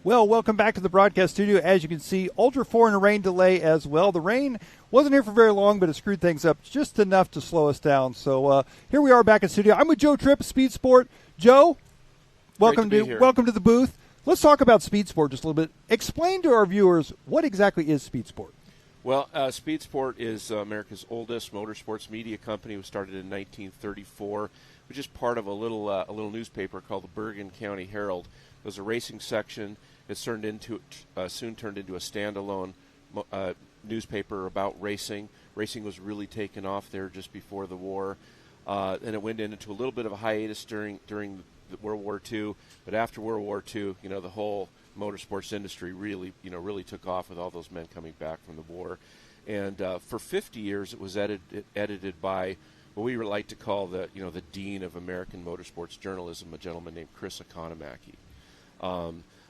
Well, welcome back to the broadcast studio. As you can see, Ultra 4 and a rain delay as well. The rain wasn't here for very long, but it screwed things up just enough to slow us down. So here we are back in studio. I'm with Joe Tripp, Speed Sport. Joe, welcome to the booth. Let's talk about Speed Sport just a little bit. Explain to our viewers what exactly is Speed Sport. Well, Speed Sport is America's oldest motorsports media company. It was started in 1934, which is part of a little newspaper called the Bergen County Herald. It was a racing section. It's soon turned into a standalone newspaper about racing. Racing was really taken off there just before the war, and it went into a little bit of a hiatus during World War II. But after World War II, the whole motorsports industry really took off with all those men coming back from the war. And for 50 years, it was edited by what we would like to call the dean of American motorsports journalism, a gentleman named Chris Economaki.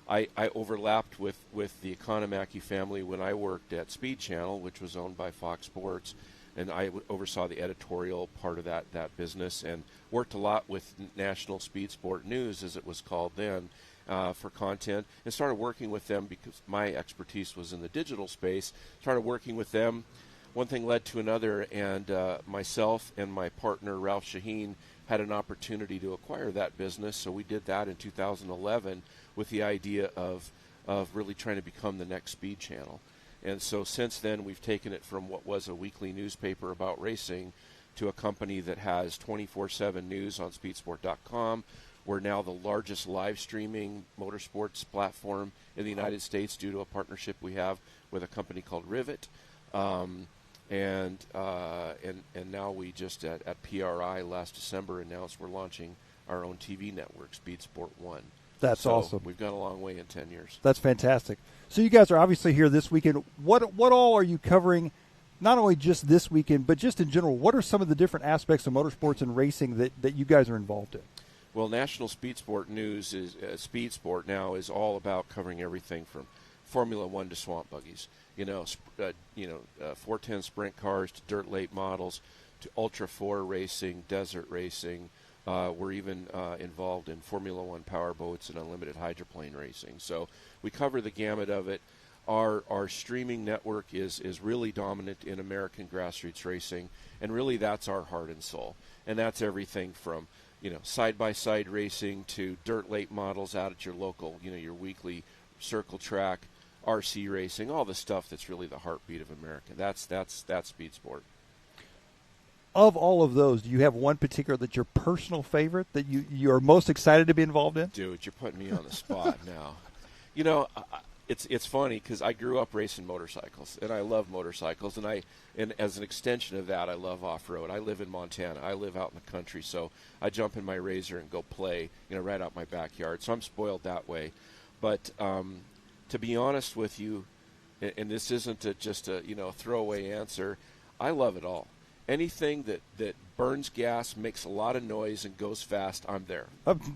I overlapped with the Economaki family when I worked at Speed Channel, which was owned by Fox Sports, and I oversaw the editorial part of that business and worked a lot with National Speed Sport News, as it was called then, for content, and started working with them because my expertise was in the digital space. Started working with them. One thing led to another, and myself and my partner, Ralph Shaheen, had an opportunity to acquire that business, so we did that in 2011 with the idea of really trying to become the next Speed Channel. And so since then, we've taken it from what was a weekly newspaper about racing to a company that has 24/7 news on speedsport.com. We're now the largest live streaming motorsports platform in the United States due to a partnership we have with a company called Rivet. And now we just at PRI last December announced we're launching our own TV network, Speed Sport 1. That's so awesome. We've gone a long way in 10 years. That's fantastic. So you guys are obviously here this weekend. What all are you covering, not only just this weekend, but just in general? What are some of the different aspects of motorsports and racing that you guys are involved in? Well, National Speed Sport News is Speed Sport now is all about covering everything from Formula One to swamp buggies, 410 sprint cars to dirt late models to Ultra 4 racing, desert racing. We're even involved in Formula One power boats and unlimited hydroplane racing. So we cover the gamut of it. Our streaming network is really dominant in American grassroots racing, and really that's our heart and soul. And that's everything from side-by-side racing to dirt late models out at your local, your weekly circle track, RC racing, all the stuff that's really the heartbeat of America. That's Speed Sport. Of all of those, do you have one particular that's your personal favorite that you're most excited to be involved in? Dude, you're putting me on the spot now. It's funny because I grew up racing motorcycles, and I love motorcycles, and as an extension of that, I love off-road. I live in Montana. I live out in the country, so I jump in my Razor and go play, right out my backyard. So I'm spoiled that way. But to be honest with you, and this isn't just a throwaway answer, I love it all. Anything that burns gas, makes a lot of noise, and goes fast, I'm there.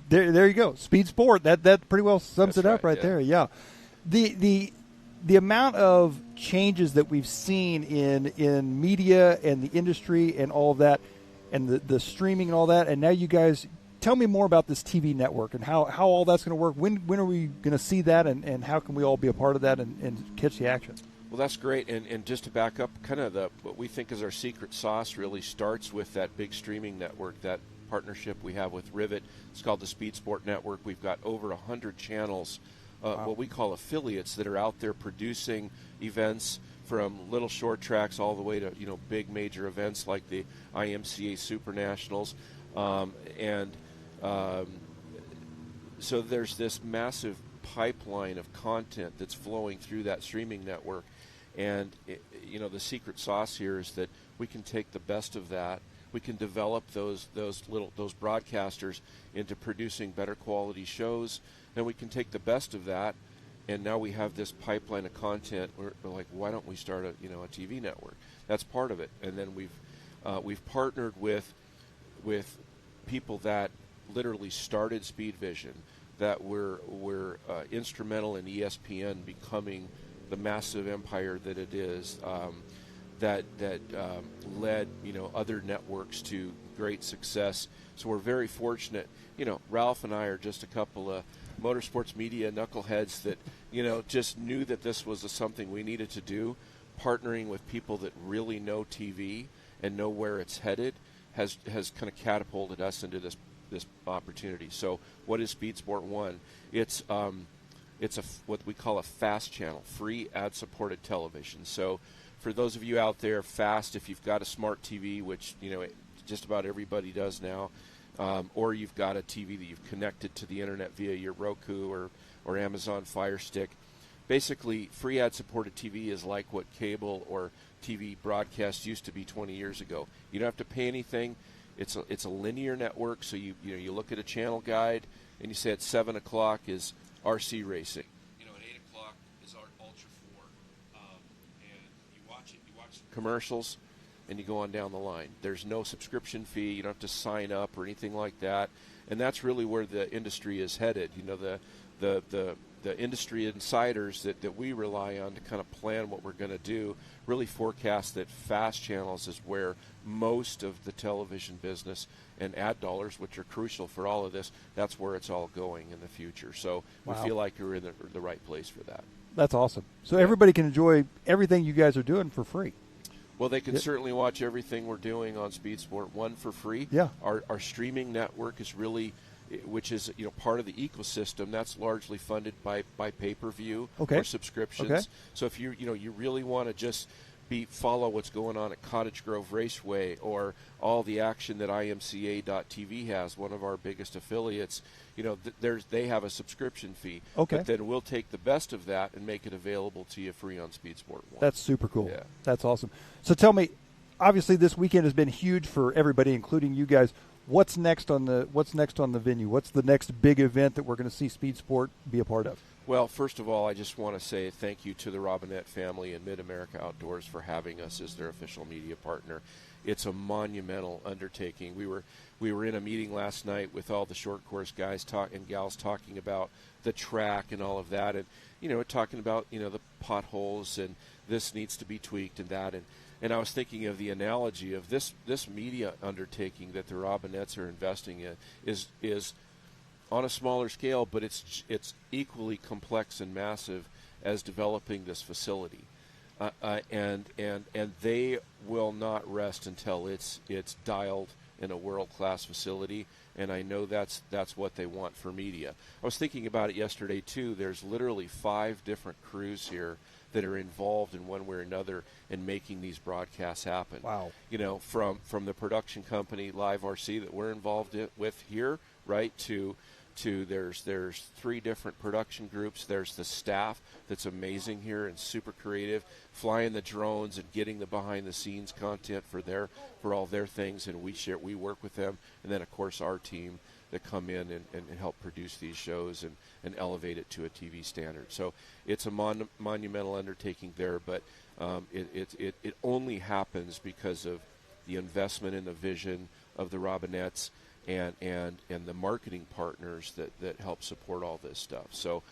There you go. Speed Sport. That pretty well sums it up right there. Yeah. The amount of changes that we've seen in media and the industry and all of that, and the streaming and all that, and now you guys tell me more about this TV network and how all that's going to work. When are we going to see that, and how can we all be a part of that and catch the action? Well, that's great, and just to back up, kind of what we think is our secret sauce really starts with that big streaming network, that partnership we have with Rivet. It's called the Speed Sport Network. We've got over 100 channels, what we call affiliates, that are out there producing events from little short tracks all the way to big major events like the IMCA Super Nationals, so there's this massive pipeline of content that's flowing through that streaming network. And the secret sauce here is that we can take the best of that. We can develop those broadcasters into producing better quality shows, and we can take the best of that. And now we have this pipeline of content. We're like, why don't we start a TV network? That's part of it. And then we've partnered with people that literally started Speed Vision, that were instrumental in ESPN becoming the massive empire that it is. that led other networks to great success. So we're very fortunate. Ralph and I are just a couple of motorsports media knuckleheads that just knew that this was something we needed to do. Partnering with people that really know TV and know where it's headed has kind of catapulted us into this opportunity. So what is Speed Sport 1? It's what we call a FAST channel, free ad-supported television. So for those of you out there, FAST, if you've got a smart TV, which just about everybody does now, or you've got a TV that you've connected to the internet via your Roku or Amazon Fire Stick. Basically, free ad-supported TV is like what cable or TV broadcast used to be 20 years ago. You don't have to pay anything. It's a linear network, so you look at a channel guide and you say at 7 o'clock is RC racing. At 8 o'clock is our Ultra 4, and you watch commercials, and you go on down the line. There's no subscription fee. You don't have to sign up or anything like that, and that's really where the industry is headed. The industry insiders that we rely on to kind of plan what we're going to do really forecast that fast channels is where most of the television business and ad dollars, which are crucial for all of this, that's where it's all going in the future. So we feel like you're in the right place for that. That's awesome. So everybody can enjoy everything you guys are doing for free. Well, they can certainly watch everything we're doing on Speed Sport 1 for free. Yeah. Our streaming network is really, which is part of the ecosystem, that's largely funded by pay-per-view or subscriptions. Okay. So if you really want to just follow what's going on at Cottage Grove Raceway or all the action that IMCA.TV has, one of our biggest affiliates, they have a subscription fee. Okay. But then we'll take the best of that and make it available to you free on Speed Sport 1. That's super cool. Yeah. That's awesome. So tell me, obviously this weekend has been huge for everybody, including you guys. What's next on the venue? What's the next big event that we're going to see Speed Sport be a part of? Well, first of all, I just want to say thank you to the Robinette family and Mid-America Outdoors for having us as their official media partner. It's a monumental undertaking. We were in a meeting last night with all the short course guys and gals talking about the track and all of that, and talking about the potholes and this needs to be tweaked and that, and I was thinking of the analogy of this media undertaking that the Robinettes are investing in is on a smaller scale, but it's equally complex and massive as developing this facility, and they will not rest until it's dialed in a world-class facility, and I know that's what they want for media. I was thinking about it yesterday too. There's literally 5 different crews here that are involved in one way or another in making these broadcasts happen. Wow. From the production company Live RC that we're involved with here, right, to there's 3 different production groups. There's the staff that's amazing here and super creative, flying the drones and getting the behind the scenes content for all their things, and we work with them, and then of course our team that come in and help produce these shows and elevate it to a TV standard. So it's a monumental undertaking there, but it only happens because of the investment in the vision of the Robinettes and the marketing partners that help support all this stuff. So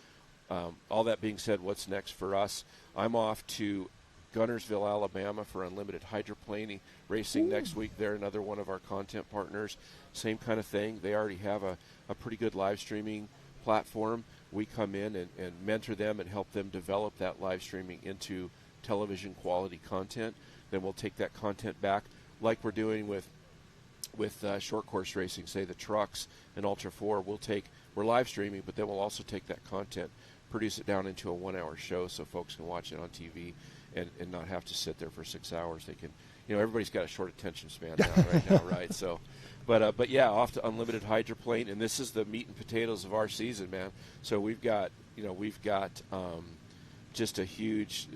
all that being said, what's next for us? I'm off to Gunnersville, Alabama for unlimited hydroplane racing next week. They're another one of our content partners. Same kind of thing. They already have a pretty good live streaming platform. We come in and mentor them and help them develop that live streaming into television quality content. Then we'll take that content back like we're doing with short course racing, say the trucks and Ultra 4. We're live streaming, but then we'll also take that content, produce it down into a 1-hour show so folks can watch it on TV and not have to sit there for 6 hours. They can, everybody's got a short attention span right now, right? So, but yeah, off to unlimited hydroplane, and this is the meat and potatoes of our season, man. So we've got just a huge,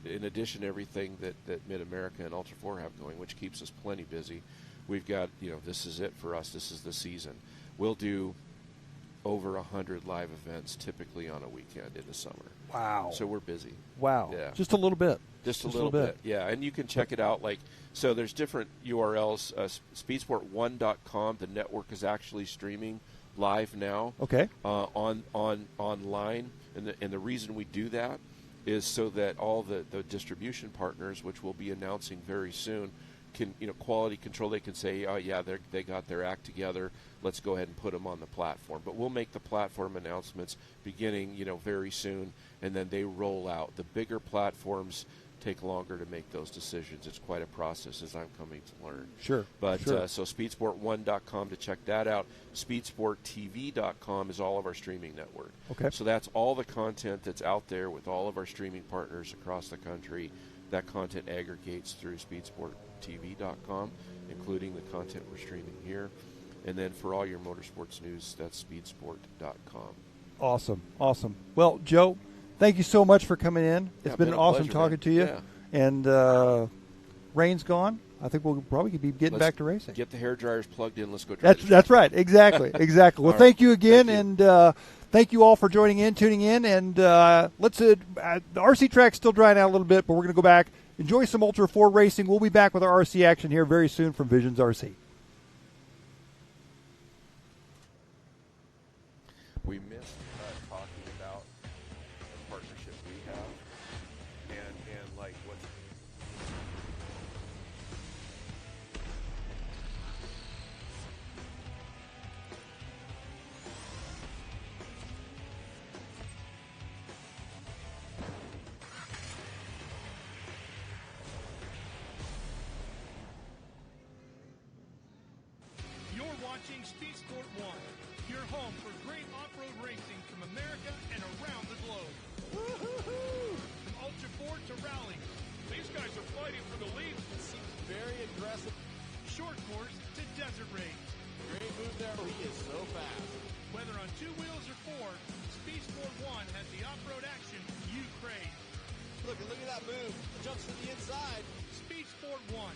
in addition to everything that Mid-America and Ultra 4 have going, which keeps us plenty busy. We've got, this is it for us. This is the season. We'll do over 100 live events typically on a weekend in the summer. Wow. So we're busy. Wow. Yeah. Just a little bit. Just a little bit. Yeah, and you can check it out. So there's different URLs. Speedsport1.com. The network is actually streaming live now. Okay. On online, and the reason we do that is so that all the distribution partners, which we'll be announcing very soon, can, quality control. They can say, oh yeah, they got their act together. Let's go ahead and put them on the platform. But we'll make the platform announcements beginning, very soon, and then they roll out. The bigger platforms take longer to make those decisions. It's quite a process, as I'm coming to learn. Sure. But sure. So speedsport1.com to check that out. Speedsporttv.com is all of our streaming network. Okay. So that's all the content that's out there with all of our streaming partners across the country. That content aggregates through speedsporttv.com, including the content we're streaming here. And then for all your motorsports news, that's speedsport.com. Awesome. Well, Joe, thank you so much for coming in. It's been an awesome pleasure, talking man. to you. Yeah. And rain's gone. I think we'll probably be getting back to racing. Get the hair dryers plugged in. Let's go try That's right. Exactly. Well, right. thank you again. Thank you. And thank you all for tuning in. And let's the RC track's still drying out a little bit, but we're going to go back, enjoy some Ultra 4 racing. We'll be back with our RC action here very soon from Visions RC. We missed talking about the partnership we have and like what's You're watching Speed Sport 1, your home for great off-road racing from America and around the globe. Woo-hoo-hoo! From Ultra 4 to rally. These guys are fighting for the lead. It seems very aggressive. Short course to desert race. Great move there. He is so fast. Whether on two wheels or four, Speed Sport 1 has the off-road action you crave. Look at that move. Jumps to the inside. Speed Sport 1,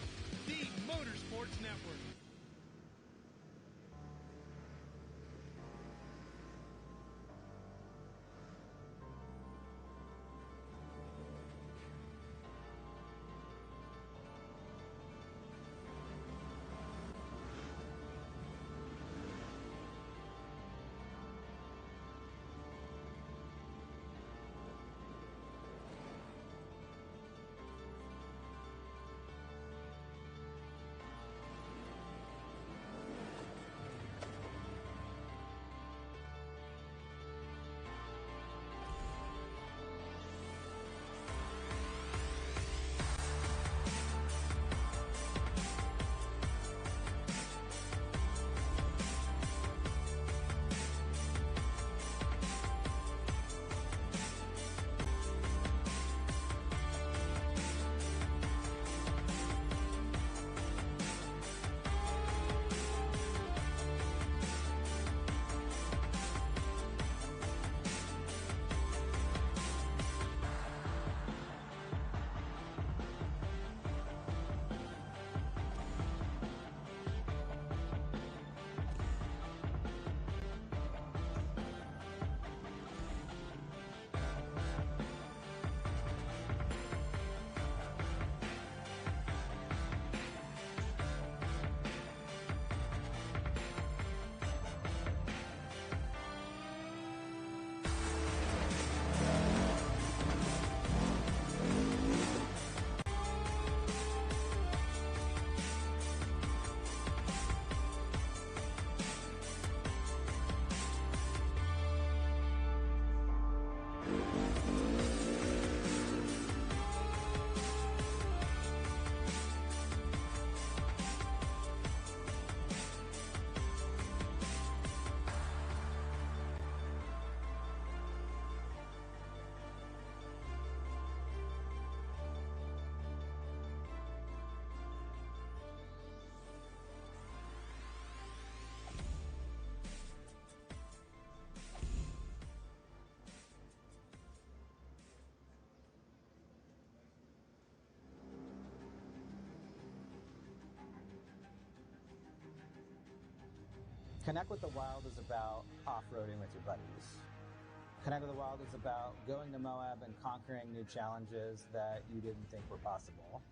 the Motorsports Network. Connect with the Wild is about off-roading with your buddies. Connect with the Wild is about going to Moab and conquering new challenges that you didn't think were possible.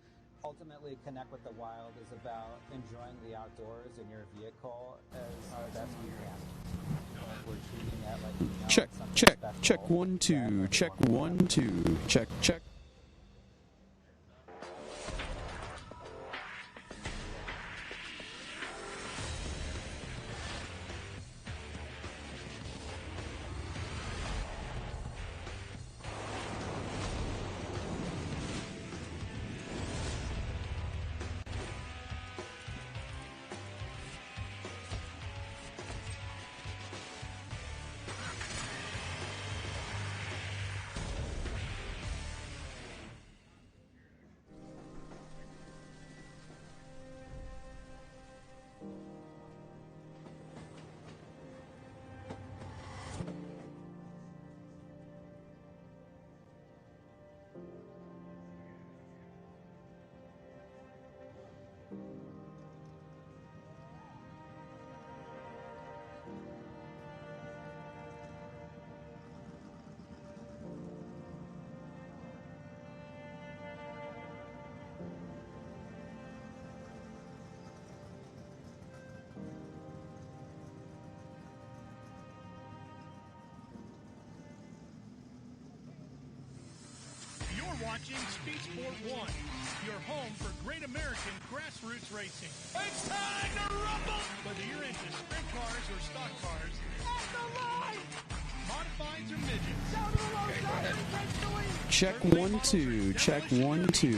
Ultimately, Connect with the Wild is about enjoying the outdoors in your vehicle as best you can. And we're treating it like you know Check, it's something check, special check 1 2, check 1 2, check, check. You're watching Speed Sport 1, your home for great American grassroots racing. It's time to rumble! Whether you're into sprint cars or stock cars, at the line! Modifieds or midgets. Down to the low side, who takes the lead? Check 1 2, check 1 2.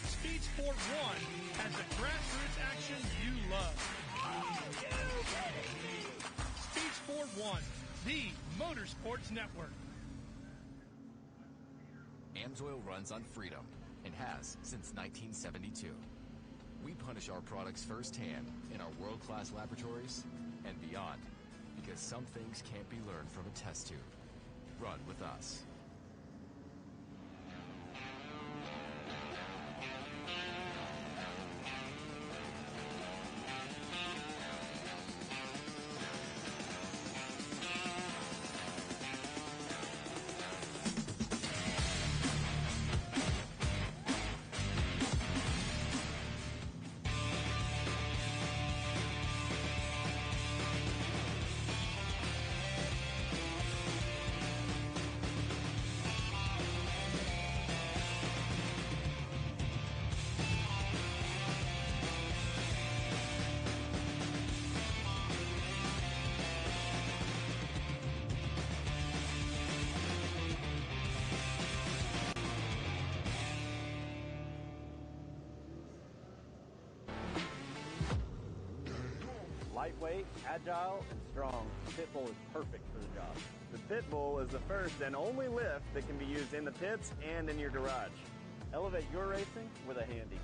Speed Sport 1 has the grassroots action you love. Speed Sport 1, the Motorsports Network. Amsoil runs on freedom and has since 1972. We punish our products firsthand in our world-class laboratories and beyond, because some things can't be learned from a test tube. Run with us. Lightweight, agile, and strong, the Pitbull is perfect for the job. The Pitbull is the first and only lift that can be used in the pits and in your garage. Elevate your racing with a Handy.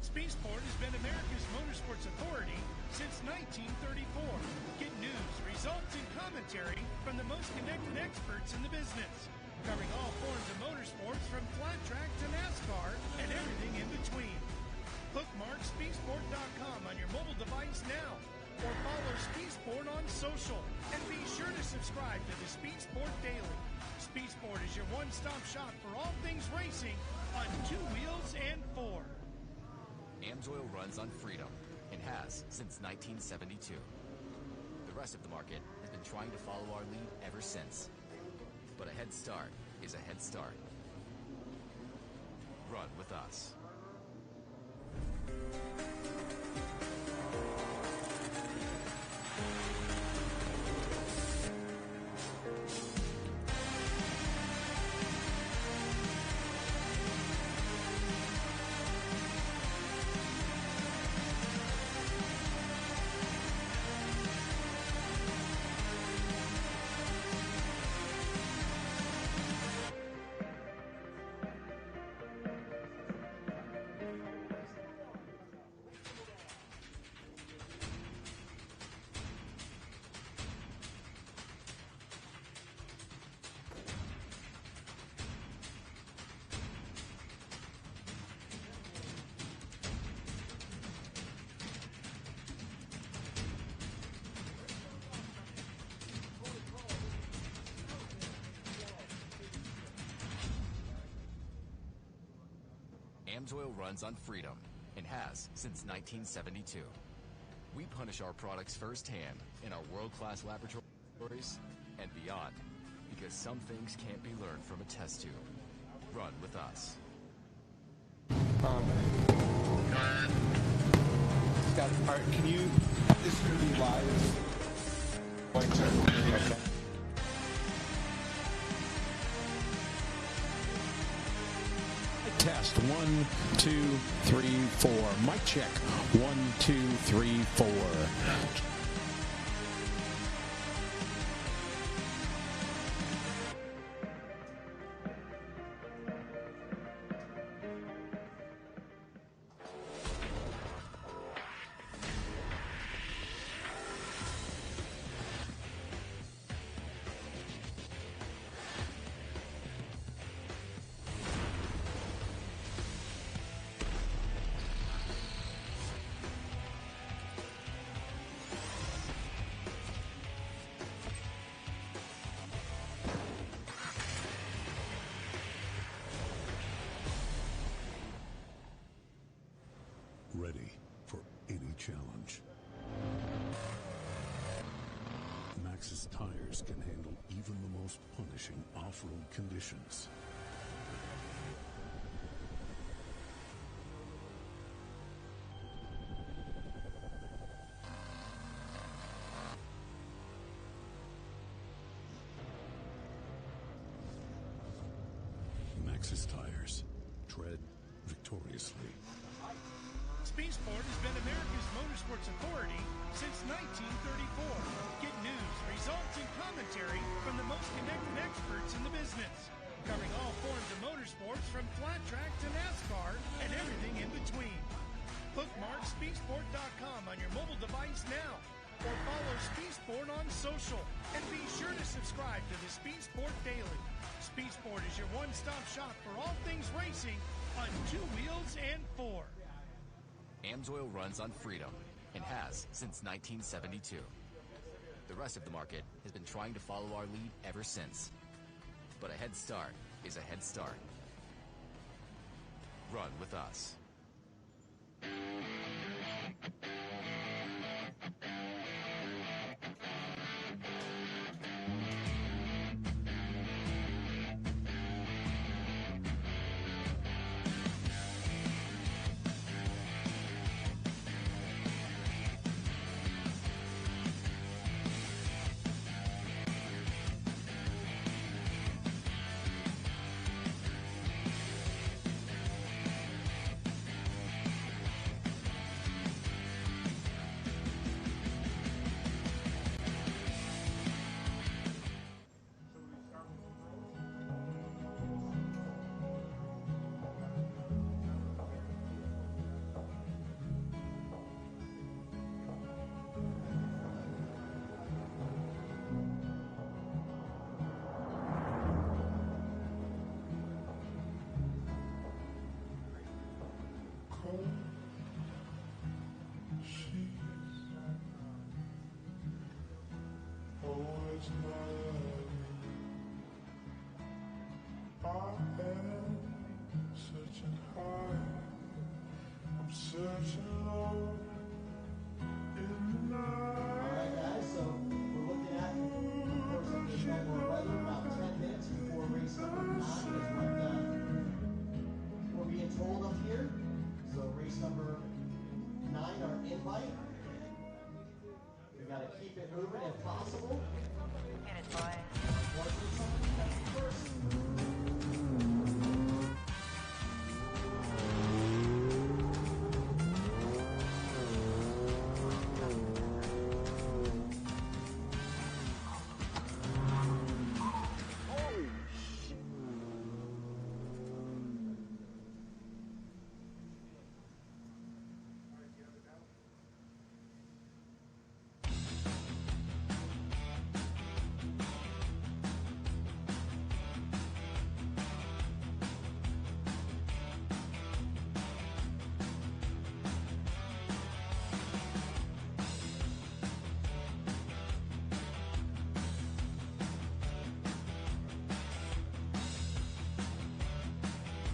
Speed Sport has been America's motorsports authority since 1934. Get news, results, and commentary from the most connected experts in the business. Covering all forms of motorsports from flat track to NASCAR and everything in between. Bookmark speedsport.com on your mobile device now, or follow Speed Sport on social. And be sure to subscribe to the Speed Sport Daily. Speed Sport is your one-stop shop for all things racing on two wheels and four. Amsoil runs on freedom and has since 1972. The rest of the market has been trying to follow our lead ever since. But a head start is a head start. Run with us. AMSOIL runs on freedom and has since 1972. We punish our products firsthand in our world-class laboratories and beyond, because some things can't be learned from a test tube. Run with us. Scott, can you, this is going to be live? Okay. Test 1, 2, 3, 4. Mic check 1, 2, 3, 4. Ready for any challenge. Maxxis tires can handle even the most punishing off-road conditions. Maxxis tires. Tread victoriously. Sport has been America's motorsports authority since 1934. Get news, results, and commentary from the most connected experts in the business. Covering all forms of motorsports from flat track to NASCAR and everything in between. Bookmark speedsport.com on your mobile device now. Or follow Speedsport on social. And be sure to subscribe to the Speedsport Daily. Speedsport is your one-stop shop for all things racing on 2 wheels and 4. AMSOIL runs on freedom and has since 1972. The rest of the market has been trying to follow our lead ever since. But a head start is a head start. Run with us.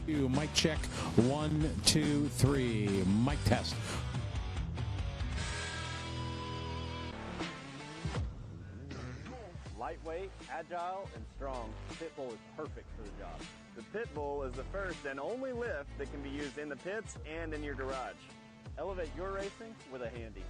Mic check. 1, 2, 3. Mic test. Lightweight, agile, and strong, the pit bull is perfect for the job. The pit bull is the first and only lift that can be used in the pits and in your garage. Elevate your racing with a handy.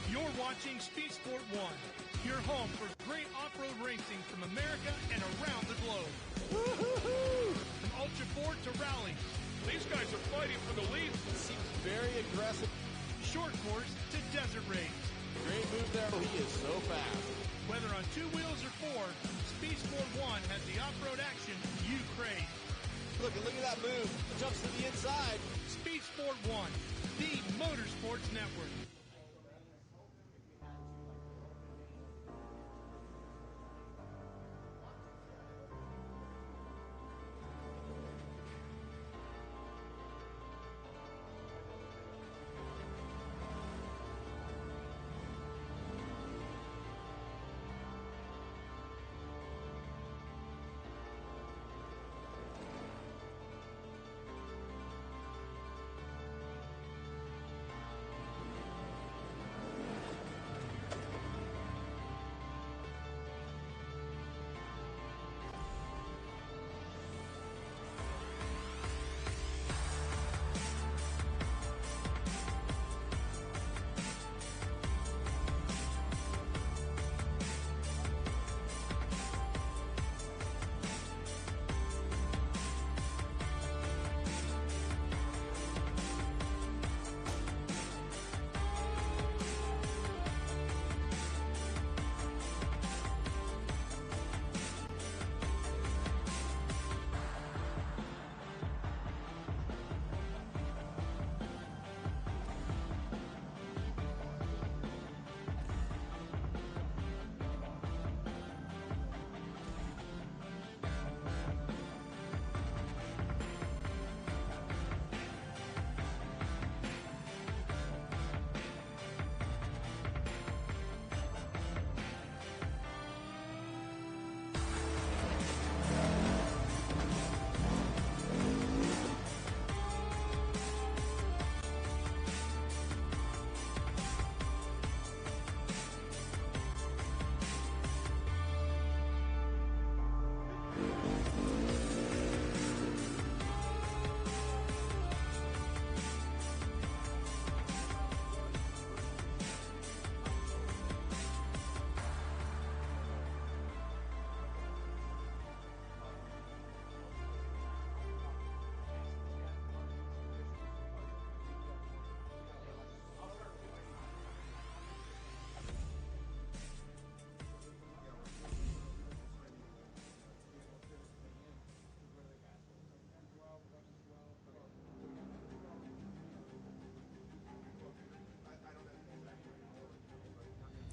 You're watching Speed Sport 1, your home for great off-road racing from America and around the globe. Woo-hoo-hoo! From Ultra 4 to rally. These guys are fighting for the lead. Seems very aggressive. Short course to desert race. Great move there. He is so fast. Whether on 2 wheels or 4, Speed Sport 1 has the off-road action you crave. Look at that move. Jumps to the inside. Speed Sport 1, the Motorsports Network.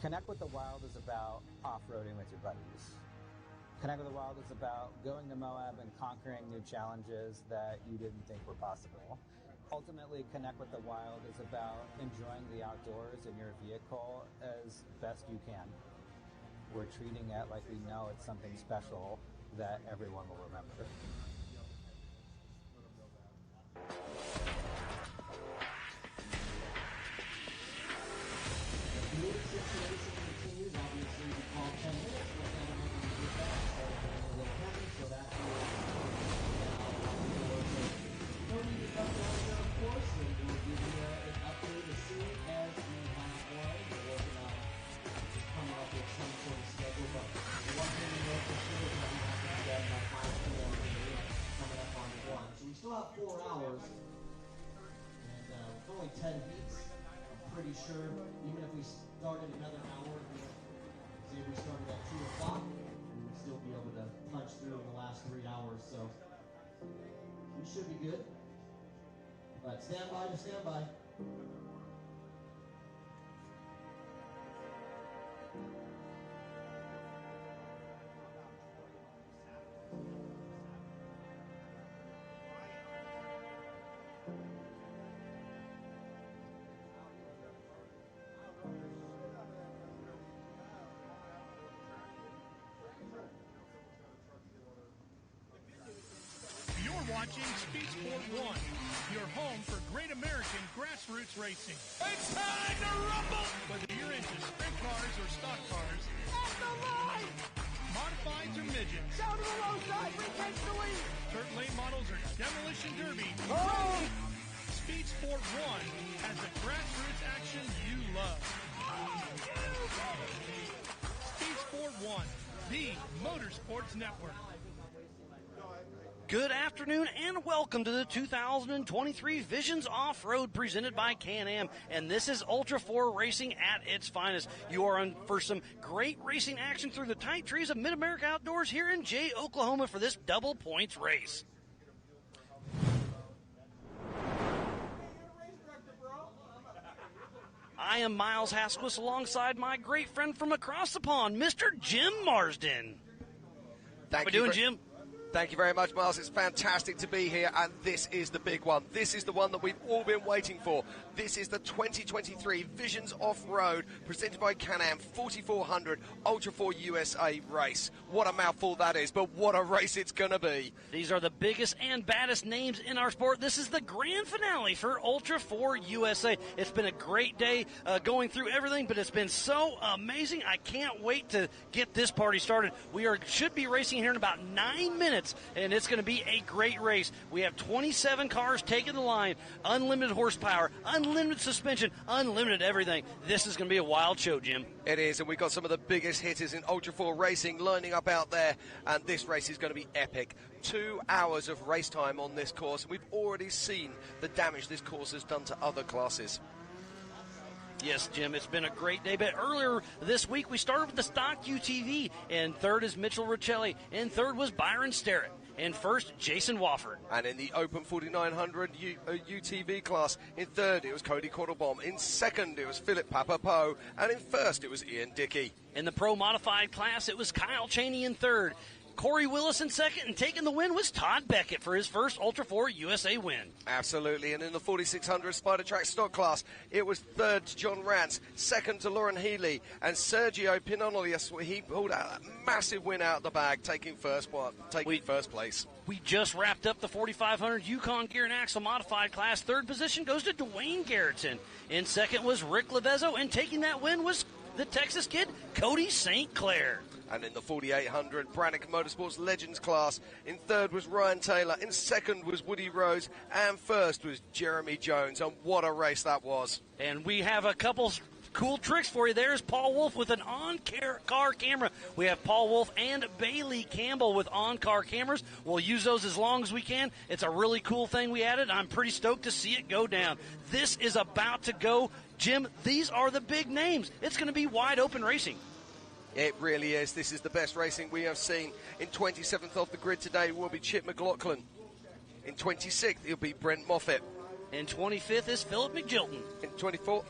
Connect with the Wild is about off-roading with your buddies. Connect with the Wild is about going to Moab and conquering new challenges that you didn't think were possible. Ultimately, Connect with the Wild is about enjoying the outdoors in your vehicle as best you can. We're treating it like we know it's something special that everyone will remember. only 10 heats. I'm pretty sure even if we started another hour, say we started at 2 o'clock, we would still be able to punch through in the last 3 hours. So we should be good. But stand by to stand by. Watching Speed Sport 1, your home for great American grassroots racing. It's time to rumble! Whether you're into sprint cars or stock cars, at the line! Modifieds or midgets, down to the low side, retake the lead! Dirt lane models or demolition derby. Oh! Speed Sport 1 has the grassroots action you love. Speed Sport 1, the Motorsports Network. Good afternoon and welcome to the 2023 Visions Off-Road presented by Can-Am. And this is Ultra 4 Racing at its finest. You are on for some great racing action through the tight trees of Mid-America Outdoors here in Jay, Oklahoma for this double points race. I am Miles Hasquis alongside my great friend from across the pond, Mr. Jim Marsden. How we doing, Jim? Thank you very much, Miles. It's fantastic to be here, and this is the big one. This is the one that we've all been waiting for. This is the 2023 Visions Off-Road, presented by Can-Am 4400 Ultra 4 USA race. What a mouthful that is, but what a race it's going to be. These are the biggest and baddest names in our sport. This is the grand finale for Ultra 4 USA. It's been a great day going through everything, but it's been so amazing. I can't wait to get this party started. We should be racing here in about 9 minutes. And it's going to be a great race. We have 27 cars taking the line, unlimited horsepower, unlimited suspension, unlimited everything. This is going to be a wild show, Jim. It is, and we've got some of the biggest hitters in Ultra 4 racing lining up out there, and this race is going to be epic. 2 hours of race time on this course, and we've already seen the damage this course has done to other classes. Yes, Jim, it's been a great day. But earlier this week, we started with the stock UTV, and third is Mitchell Riccelli, and third was Byron Sterrett, and first, Jason Wofford. And in the Open 4900 UTV class, in third, it was Cody Quattlebaum. In second, it was Philip Papapo, and in first, it was Ian Dickey. In the Pro Modified class, it was Kyle Cheney in third. Corey Willis in second, and taking the win was Todd Beckett for his first Ultra 4 USA win. Absolutely, and in the 4600 Spider Track stock class, it was third to John Rance, second to Lauren Healy, and Sergio Pinonolius, he pulled out a massive win out of the bag, taking first place. We just wrapped up the 4500 Yukon Gear and Axle Modified class. Third position goes to Dwayne Garrettson. In second was Rick Levezzo, and taking that win was the Texas kid, Cody St. Clair. And in the 4800 Brannick Motorsports Legends class, in third was Ryan Taylor, in second was Woody Rose, and first was Jeremy Jones. And what a race that was. And we have a couple cool tricks for you. There's Paul Wolf with an on-car camera. We have Paul Wolf and Bailey Campbell with on-car cameras. We'll use those as long as we can. It's a really cool thing we added. I'm pretty stoked to see it go down. This is about to go. Jim, these are the big names. It's going to be wide open racing. It really is. This is the best racing we have seen. In 27th off the grid today will be Chip McLaughlin. In 26th, it'll be Brent Moffitt. In 25th is Philip McGilton. In 24th,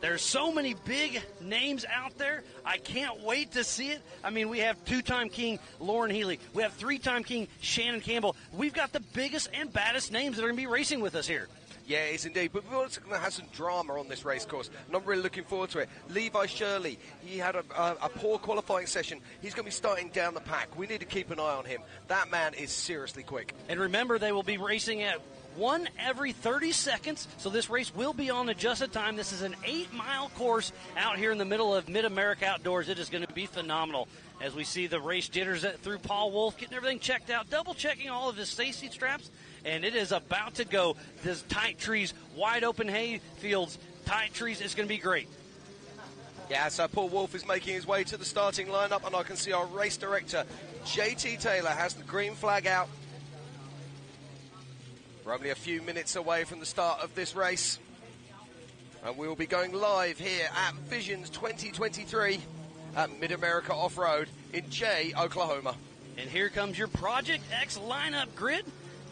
there's so many big names out there. I can't wait to see it. I mean, we have two-time king Lauren Healy. We have three-time king Shannon Campbell. We've got the biggest and baddest names that are going to be racing with us here. Yeah, it is indeed. But we're also going to have some drama on this race course, and I'm really looking forward to it. Levi Shirley, he had a poor qualifying session. He's going to be starting down the pack. We need to keep an eye on him. That man is seriously quick. And remember, they will be racing at one every 30 seconds, so this race will be on adjusted time. This is an 8-mile course out here in the middle of Mid-America Outdoors. It is going to be phenomenal. As we see the race jitters through Paul Wolf, getting everything checked out, double-checking all of his safety straps, and it is about to go. There's tight trees, wide open hay fields, tight trees. It's going to be great. Yeah, so Paul Wolf is making his way to the starting lineup, and I can see our race director, JT Taylor, has the green flag out. We're only a few minutes away from the start of this race. And we will be going live here at Visions 2023 at Mid-America Off-Road in Jay, Oklahoma. And here comes your Project X lineup grid.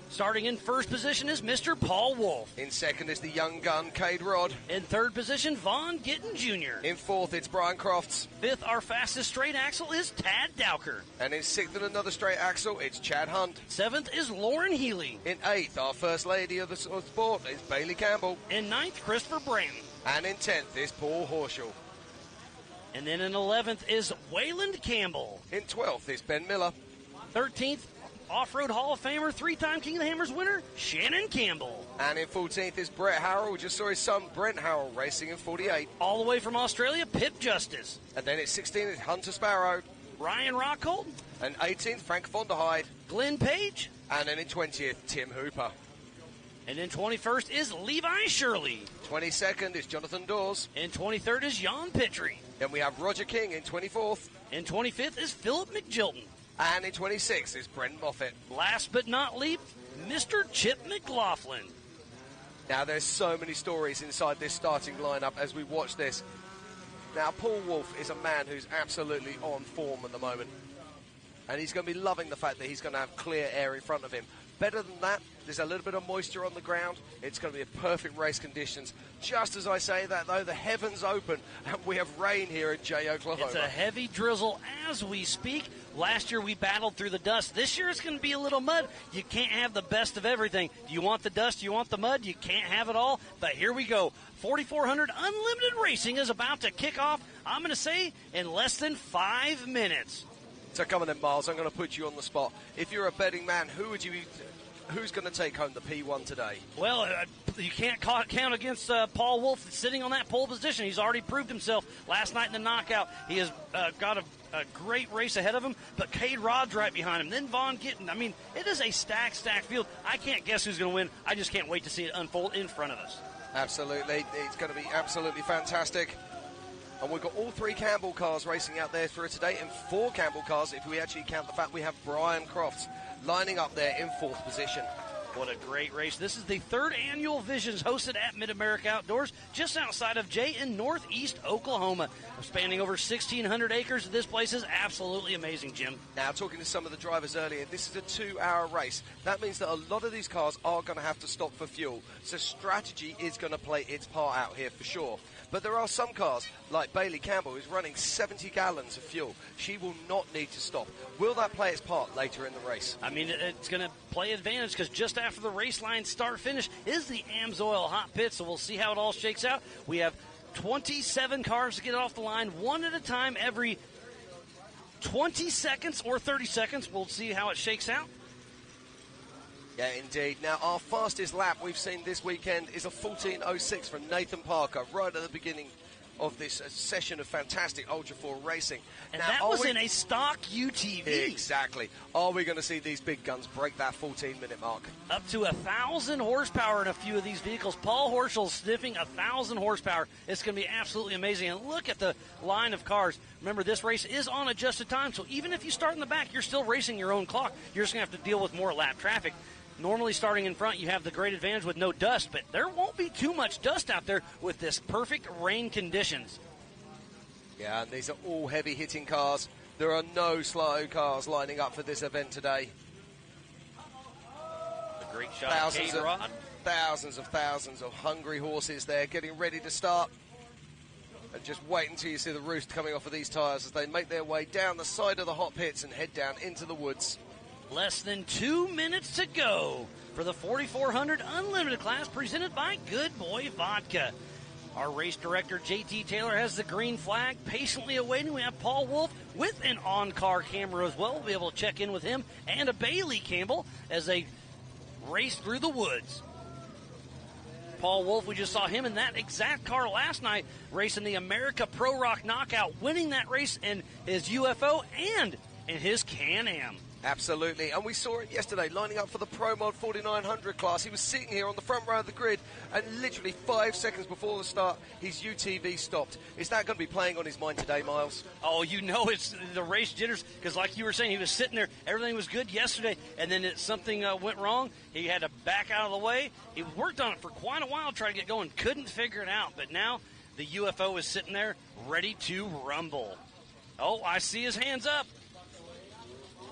Starting in first position is Mr. Paul Wolf. In second is the young gun, Cade Rod. In third position, Vaughn Gittin Jr. In fourth, it's Brian Crofts. Fifth, our fastest straight axle is Tad Dowker. And in sixth and another straight axle, it's Chad Hunt. Seventh is Lauren Healy. In eighth, our first lady of the sport is Bailey Campbell. In ninth, Christopher Branton. And in 10th is Paul Horschel. And then in 11th is Wayland Campbell. In 12th is Ben Miller. 13th, Off-Road Hall of Famer, three-time King of the Hammers winner, Shannon Campbell. And in 14th is Brett Harrell. We just saw his son, Brent Harrell, racing in 48. All the way from Australia, Pip Justice. And then at 16th is Hunter Sparrow. Ryan Rockhold. And 18th, Frank von der Heide. Glenn Page. And then in 20th, Tim Hooper. And then 21st is Levi Shirley. 22nd is Jonathan Dawes. And 23rd is Jan Petrie. Then we have Roger King in 24th. And 25th is Philip McGilton. And in 26th is Brent Moffitt. Last but not least, Mr. Chip McLaughlin. Now, there's so many stories inside this starting lineup as we watch this. Now, Paul Wolf is a man who's absolutely on form at the moment. And he's going to be loving the fact that he's going to have clear air in front of him. Better than that, there's a little bit of moisture on the ground. It's going to be a perfect race conditions. Just as I say that, though, the heavens open, and we have rain here in Jay, Oklahoma. It's a heavy drizzle as we speak. Last year we battled through the dust. This year it's going to be a little mud. You can't have the best of everything. Do you want the dust? Do you want the mud? You can't have it all. But here we go. 4,400 Unlimited Racing is about to kick off, I'm going to say, in less than 5 minutes. So come on then, Miles, I'm going to put you on the spot. If you're a betting man, who's going to take home the P1 today? Well, you can't count against Paul Wolf sitting on that pole position. He's already proved himself last night in the knockout. He has got a great race ahead of him, but Cade Rod's right behind him. Then Vaughn Gittin. I mean, it is a stacked field. I can't guess who's going to win. I just can't wait to see it unfold in front of us. Absolutely. It's going to be absolutely fantastic. And we've got all 3 Campbell cars racing out there through today, and 4 Campbell cars if we actually count the fact we have Brian Crofts lining up there in 4th position. What a great race. This is the 3rd annual Visions hosted at Mid-America Outdoors, just outside of Jay in northeast Oklahoma. Spanning over 1,600 acres, this place is absolutely amazing, Jim. Now, talking to some of the drivers earlier, this is a 2-hour race. That means that a lot of these cars are going to have to stop for fuel. So strategy is going to play its part out here for sure. But there are some cars, like Bailey Campbell, who's running 70 gallons of fuel. She will not need to stop. Will that play its part later in the race? I mean, it's going to play advantage because just after the race line start-finish is the AMSOIL hot pit, so we'll see how it all shakes out. We have 27 cars to get off the line, one at a time every 20 seconds or 30 seconds. We'll see how it shakes out. Yeah, indeed. Now, our fastest lap we've seen this weekend is a 14.06 from Nathan Parker, right at the beginning of this session of fantastic Ultra 4 racing. And now, that was in a stock UTV. Exactly. Are we going to see these big guns break that 14-minute mark? Up to 1,000 horsepower in a few of these vehicles. Paul Horschel sniffing 1,000 horsepower. It's going to be absolutely amazing. And look at the line of cars. Remember, this race is on adjusted time, so even if you start in the back, you're still racing your own clock. You're just going to have to deal with more lap traffic. Normally starting in front, you have the great advantage with no dust, but there won't be too much dust out there with this perfect rain conditions. Yeah, and these are all heavy-hitting cars. There are no slow cars lining up for this event today. A great shot of Cade Rod. Thousands of hungry horses there getting ready to start. And just wait until you see the roost coming off of these tyres as they make their way down the side of the hot pits and head down into the woods. Less than 2 minutes to go for the 4,400 Unlimited class presented by Good Boy Vodka. Our race director, JT Taylor, has the green flag patiently awaiting. We have Paul Wolf with an on-car camera as well. We'll be able to check in with him and a Bailey Campbell as they race through the woods. Paul Wolf, we just saw him in that exact car last night racing the America Pro Rock Knockout, winning that race in his UFO and in his Can-Am. Absolutely, and we saw it yesterday lining up for the Pro Mod 4900 class. He was sitting here on the front row of the grid, and literally 5 seconds before the start, his UTV stopped. Is that going to be playing on his mind today, Miles? Oh, you know it's the race jitters, because like you were saying, he was sitting there, everything was good yesterday, and then something went wrong. He had to back out of the way. He worked on it for quite a while trying to get going, couldn't figure it out, but now the UFO is sitting there ready to rumble. Oh, I see his hands up.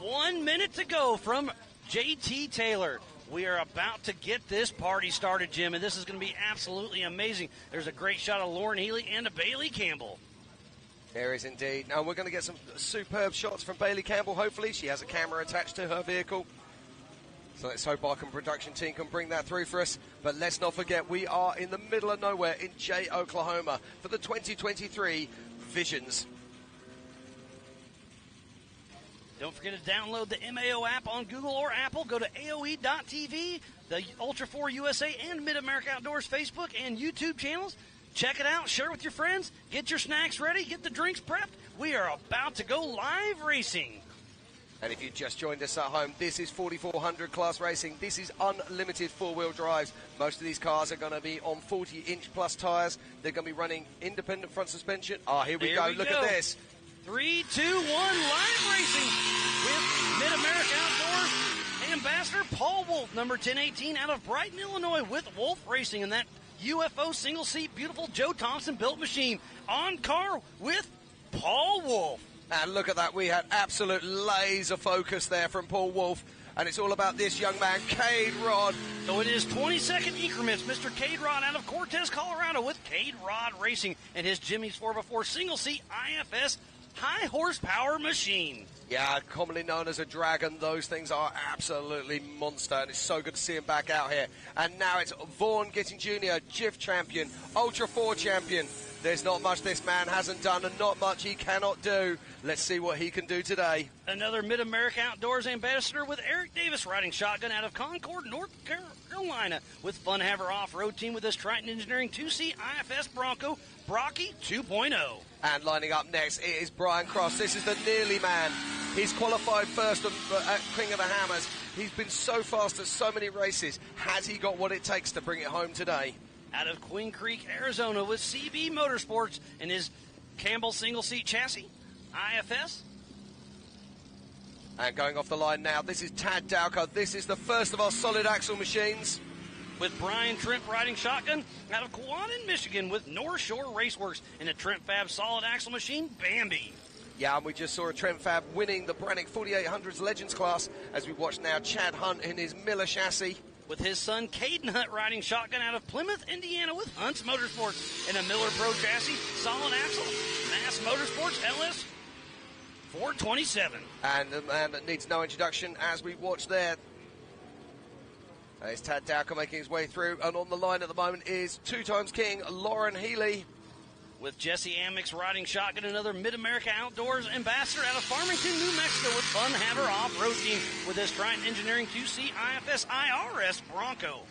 1 minute to go from JT Taylor. We are about to get this party started, Jim, and this is going to be absolutely amazing. There's a great shot of Lauren Healy and a Bailey Campbell. There is indeed. Now we're going to get some superb shots from Bailey Campbell, hopefully. She has a camera attached to her vehicle. So let's hope our production team can bring that through for us. But let's not forget, we are in the middle of nowhere in Jay, Oklahoma for the 2023 Visions. Don't forget to download the MAO app on Google or Apple. Go to AOE.TV, the Ultra 4 USA and Mid-America Outdoors Facebook and YouTube channels. Check it out. Share it with your friends. Get your snacks ready. Get the drinks prepped. We are about to go live racing. And if you just joined us at home, this is 4400 class racing. This is unlimited four-wheel drives. Most of these cars are going to be on 40-inch plus tires. They're going to be running independent front suspension. Here we go. Look at this. 3, 2, 1, live racing with Mid-America Outdoors Ambassador Paul Wolf, number 1018 out of Brighton, Illinois, with Wolf Racing and that UFO single-seat beautiful Joe Thompson-built machine on car with Paul Wolf. And look at that. We had absolute laser focus there from Paul Wolf. And it's all about this young man, Cade Rod. So it is 20-second increments. Mr. Cade Rod out of Cortez, Colorado with Cade Rod Racing and his Jimmy's 4x4 single-seat IFS high horsepower machine. Yeah, commonly known as a Dragon. Those things are absolutely monster, and it's so good to see him back out here. And now it's Vaughn Getting Jr., GIF champion, Ultra 4 champion. There's not much this man hasn't done and not much he cannot do. Let's see what he can do today. Another Mid-America Outdoors ambassador with Eric Davis riding shotgun out of Concord, North Carolina with Fun Haver Off-Road team with this Triton Engineering 2C IFS Bronco Brocky 2.0. And lining up next, it is Brian Cross. This is the nearly man. He's qualified first at King of the Hammers. He's been so fast at so many races. Has he got what it takes to bring it home today? Out of Queen Creek, Arizona with CB Motorsports and his Campbell single-seat chassis, IFS. And going off the line now, this is Tad Dowker. This is the first of our solid axle machines. With Brian Tripp riding shotgun out of Kewanee, Michigan with North Shore Raceworks and a Trent Fab solid axle machine, Bambi. Yeah, and we just saw a Trent Fab winning the Brannick 4800s Legends class as we watch now Chad Hunt in his Miller chassis. With his son Caden Hunt riding shotgun out of Plymouth, Indiana with Hunt's Motorsports and a Miller Pro chassis, solid axle, Mass Motorsports LS 427. And the man that needs no introduction as we watch there. There's Tad Dowker making his way through, and on the line at the moment is two-times king Lauren Healy. With Jesse Amix riding shotgun, another Mid-America Outdoors ambassador out of Farmington, New Mexico with Fun Haver Off-Road team with his Triton Engineering 2C IFS IRS Bronco.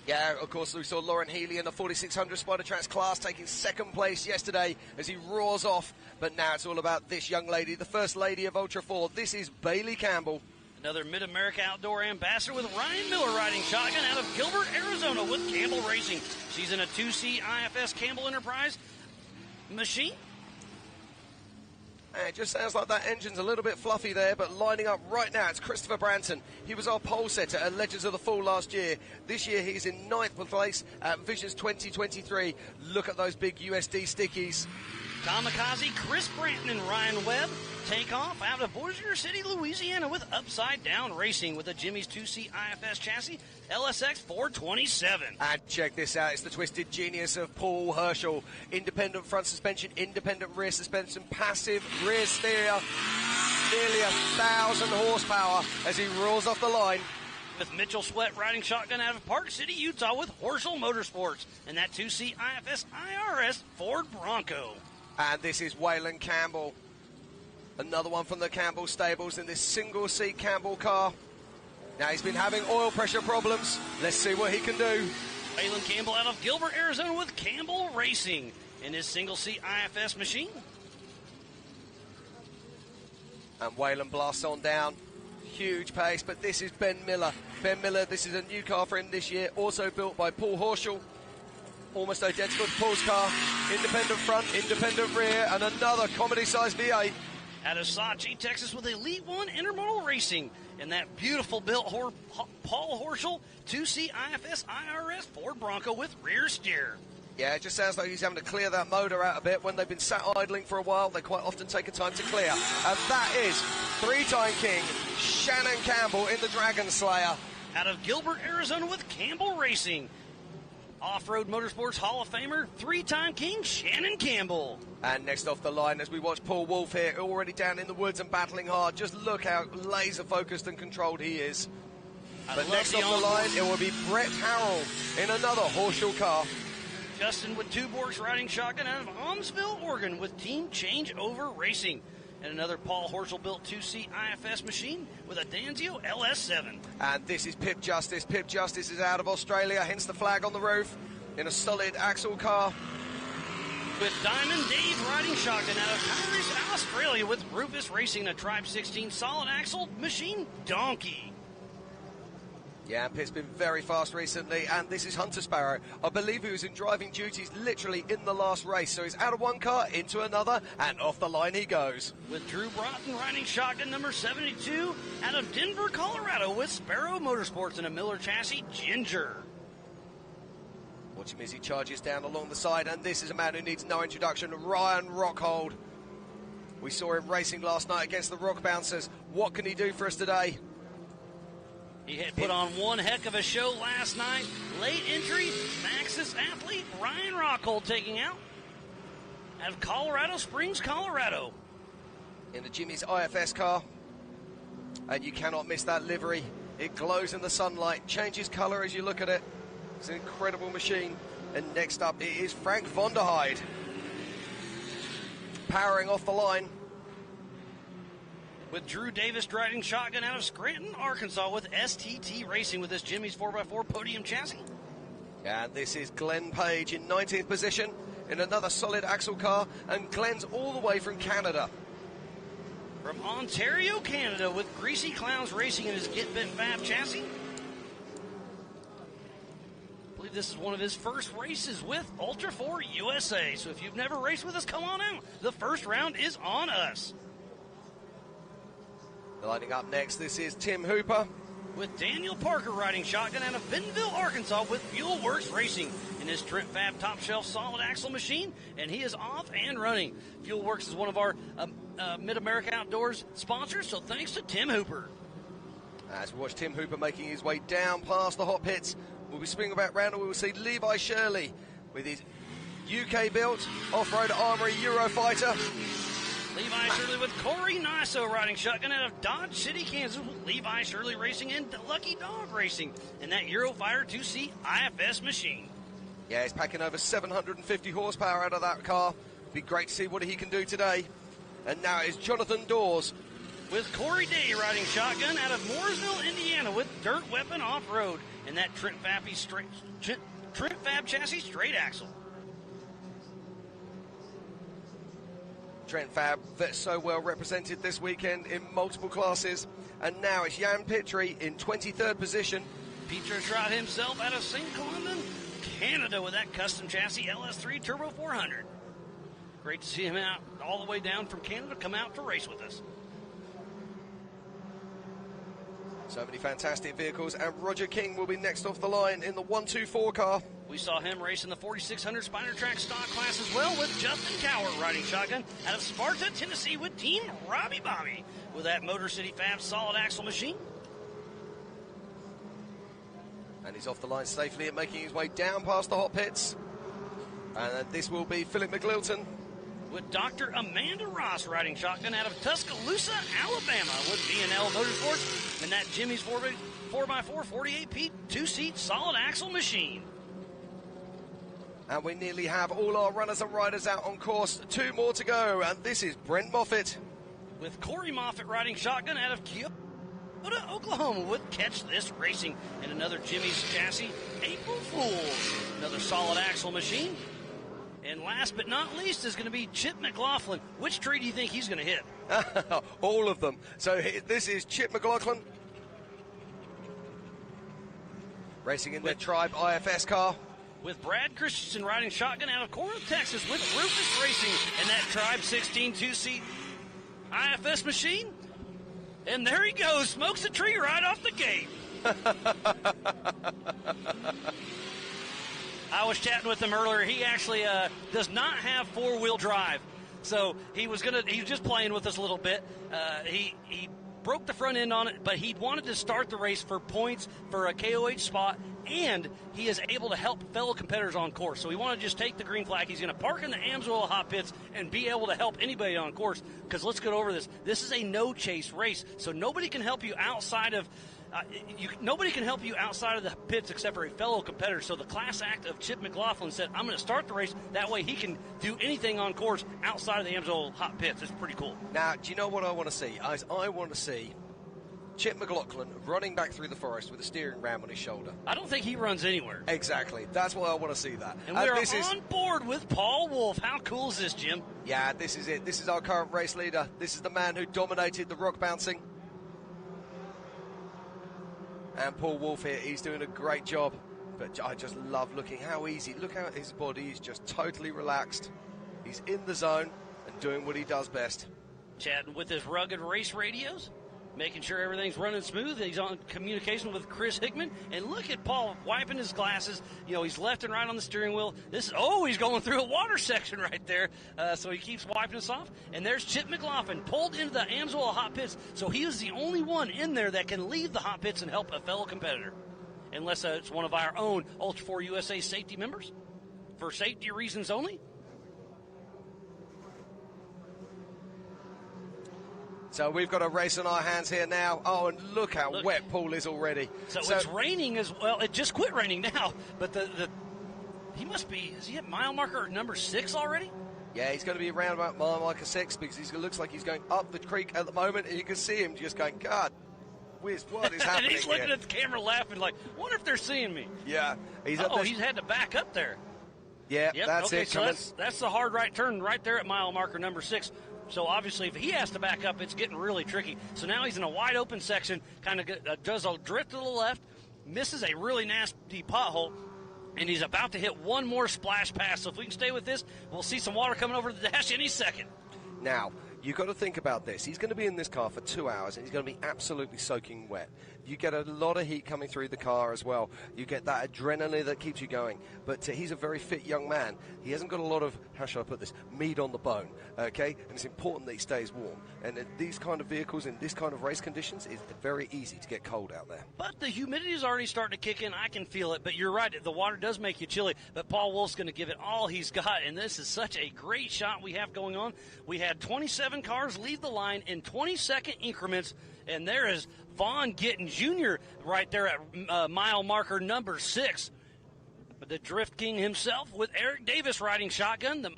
Yeah, of course, we saw Lauren Healy in the 4600 Spider Tracks class taking second place yesterday as he roars off. But now it's all about this young lady, the first lady of Ultra 4. This is Bailey Campbell. Another Mid-America Outdoor ambassador with Ryan Miller riding shotgun out of Gilbert, Arizona with Campbell Racing. She's in a 2C IFS Campbell Enterprise machine. It just sounds like that engine's a little bit fluffy there, but lining up right now, it's Christopher Branton. He was our pole setter at Legends of the Fall last year. This year, he's in 9th place at Visions 2023. Look at those big USD stickies. Kamikaze, Chris Branton and Ryan Webb take off out of Bossier City, Louisiana with Upside Down Racing with a Jimmy's 2C IFS chassis, LSX 427. And check this out, it's the twisted genius of Paul Herschel. Independent front suspension, independent rear suspension, passive rear steer, nearly 1,000 horsepower as he rolls off the line. With Mitchell Sweat riding shotgun out of Park City, Utah with Horschel Motorsports and that 2C IFS IRS Ford Bronco. And this is Waylon Campbell. Another one from the Campbell stables in this single-seat Campbell car. Now he's been having oil pressure problems. Let's see what he can do. Waylon Campbell out of Gilbert, Arizona with Campbell Racing in his single-seat IFS machine. And Waylon blasts on down. Huge pace, but this is Ben Miller. Ben Miller, this is a new car for him this year, also built by Paul Horschel. Almost identical to Paul's car. Independent front, independent rear, and another comedy-sized V8. Out of Saatchi, Texas, with Elite One Intermodal Racing. And that beautiful built Paul Horschel 2C IFS IRS Ford Bronco with rear steer. Yeah, it just sounds like he's having to clear that motor out a bit. When they've been sat idling for a while, they quite often take a time to clear. And that is three-time king Shannon Campbell in the Dragon Slayer. Out of Gilbert, Arizona, with Campbell Racing. Off-Road Motorsports Hall of Famer, three-time king Shannon Campbell. And next off the line, as we watch Paul Wolf here, already down in the woods and battling hard. Just look how laser-focused and controlled he is. But next off the line, it will be Brett Harrell in another Horschel car. Justin with Two Borks riding shotgun out of Almsville, Oregon, with Team Changeover Racing. And another Paul Horschel-built 2C IFS machine with a Danzio LS7. And this is Pip Justice. Pip Justice is out of Australia, hence the flag on the roof, in a solid axle car. With Diamond Dave riding shotgun out of Paris, Australia, with Rufus Racing, a Tribe 16 solid axle machine donkey. Yeah, Pitt's been very fast recently, and this is Hunter Sparrow. I believe he was in driving duties literally in the last race, so he's out of one car, into another, and off the line he goes. With Drew Broughton riding shotgun number 72 out of Denver, Colorado, with Sparrow Motorsports and a Miller chassis Ginger. Watch him as he charges down along the side, and this is a man who needs no introduction, Ryan Rockhold. We saw him racing last night against the Rock Bouncers. What can he do for us today? He had put on one heck of a show last night. Late entry, Maxis athlete Ryan Rockhold taking out of Colorado Springs, Colorado. In the Jimmy's IFS car. And you cannot miss that livery. It glows in the sunlight, changes colour as you look at it. It's an incredible machine. And next up, it is Frank Vonderheide. Powering off the line. With Drew Davis riding shotgun out of Scranton, Arkansas, with STT Racing with this Jimmy's 4x4 podium chassis. And this is Glenn Page in 19th position in another solid axle car, and Glenn's all the way from Canada. From Ontario, Canada, with Greasy Clowns Racing in his Get Bit Fab chassis. I believe this is one of his first races with Ultra 4 USA. So if you've never raced with us, come on out. The first round is on us. Lining up next, this is Tim Hooper. With Daniel Parker riding shotgun out of Bentonville, Arkansas, with Fuel Works Racing in his Trent Fab top shelf solid axle machine, and he is off and running. Fuel Works is one of our Mid-America Outdoors sponsors, so thanks to Tim Hooper. As we watch Tim Hooper making his way down past the hot pits, we'll be swinging back round and we will see Levi Shirley with his UK-built off-road Armory Eurofighter. Levi Shirley with Corey Nasso riding shotgun out of Dodge City, Kansas, with Levi Shirley Racing and Lucky Dog Racing in that Eurofighter 2C IFS machine. Yeah, he's packing over 750 horsepower out of that car. Be great to see what he can do today. And now it's Jonathan Dawes. With Corey Day riding shotgun out of Mooresville, Indiana, with Dirt Weapon Off-Road in that Trent Fab chassis straight axle. Trent Fab, that's so well represented this weekend in multiple classes. And now it's Jan Pitre in 23rd position. Peter Trott himself out of St. Columban, Canada, with that custom chassis LS3 Turbo 400. Great to see him out all the way down from Canada, come out to race with us. So many fantastic vehicles, and Roger King will be next off the line in the 124 car. We saw him race in the 4600 Spider Track stock class as well, with Justin Cowart riding shotgun out of Sparta, Tennessee, with Team Robbie Bobby with that Motor City Fab solid axle machine. And he's off the line safely and making his way down past the hot pits. And this will be Philip McLilton. With Dr. Amanda Ross riding shotgun out of Tuscaloosa, Alabama, with B&L Motorsports and that Jimmy's 4x4 48P 2-seat solid axle machine. And we nearly have all our runners and riders out on course. 2 more to go, and this is Brent Moffitt. With Corey Moffitt riding shotgun out of Kyoto, Oklahoma, with Catch This Racing and another Jimmy's chassis April Fool's. Another solid axle machine. And last but not least is going to be Chip McLaughlin. Which tree do you think he's going to hit? All of them. So this is Chip McLaughlin racing in the Tribe IFS car. With Brad Christensen riding shotgun out of Corinth, Texas with Rufus Racing and that Tribe 16 two-seat IFS machine. And there he goes, smokes a tree right off the gate. I was chatting with him earlier. He actually does not have four-wheel drive. So he was just playing with us a little bit. He broke the front end on it, but he wanted to start the race for points for a KOH spot, and he is able to help fellow competitors on course. So he wanted to just take the green flag. He's going to park in the Amsoil hot pits and be able to help anybody on course, because let's get over this. This is a no-chase race, so nobody can help you outside of nobody can help you outside of the pits except for a fellow competitor. So the class act of Chip McLaughlin said, I'm going to start the race. That way he can do anything on course outside of the Amsoil hot pits. It's pretty cool. Now, do you know what I want to see? I want to see Chip McLaughlin running back through the forest with a steering ram on his shoulder. I don't think he runs anywhere. Exactly. That's why I want to see that. And we're on board with Paul Wolf. How cool is this, Jim? Yeah, this is it. This is our current race leader. This is the man who dominated the rock bouncing. And Paul Wolf here, he's doing a great job. But I just love looking how easy. Look how his body is just totally relaxed. He's in the zone and doing what he does best. Chatting with his rugged race radios, making sure everything's running smooth. He's on communication with Chris Hickman. And look at Paul wiping his glasses. You know, he's left and right on the steering wheel. He's going through a water section right there. So he keeps wiping us off. And there's Chip McLaughlin pulled into the Amsoil hot pits. So he is the only one in there that can leave the hot pits and help a fellow competitor. Unless it's one of our own Ultra 4 USA safety members. For safety reasons only. So we've got a race on our hands here now. Oh, and look how wet Paul is already. So it's raining as well. It just quit raining now. But he must be, is he at mile marker number 6 already? Yeah, he's going to be around about mile marker 6 because he looks like he's going up the creek at the moment. And you can see him just going, God, whiz, what is happening? And he's looking here? At the camera laughing like, wonder if they're seeing me. Yeah. He's had to back up there. Yeah, yep, that's okay, it. So that's the hard right turn right there at mile marker number 6. So obviously, if he has to back up, it's getting really tricky. So now he's in a wide open section, kind of does a drift to the left, misses a really nasty pothole, and he's about to hit one more splash pass. So if we can stay with this, we'll see some water coming over the dash any second. Now, you've got to think about this. He's going to be in this car for 2 hours, and he's going to be absolutely soaking wet. You get a lot of heat coming through the car as well. You get that adrenaline that keeps you going. But he's a very fit young man. He hasn't got a lot of, how shall I put this, meat on the bone, okay? And it's important that he stays warm. And in these kind of vehicles, in this kind of race conditions, it's very easy to get cold out there. But the humidity is already starting to kick in. I can feel it. But you're right. The water does make you chilly. But Paul Wolf's going to give it all he's got. And this is such a great shot we have going on. We had 27 cars leave the line in 20-second increments. And there is Vaughn Gittin Jr. right there at mile marker number 6. The Drift King himself with Eric Davis riding shotgun, the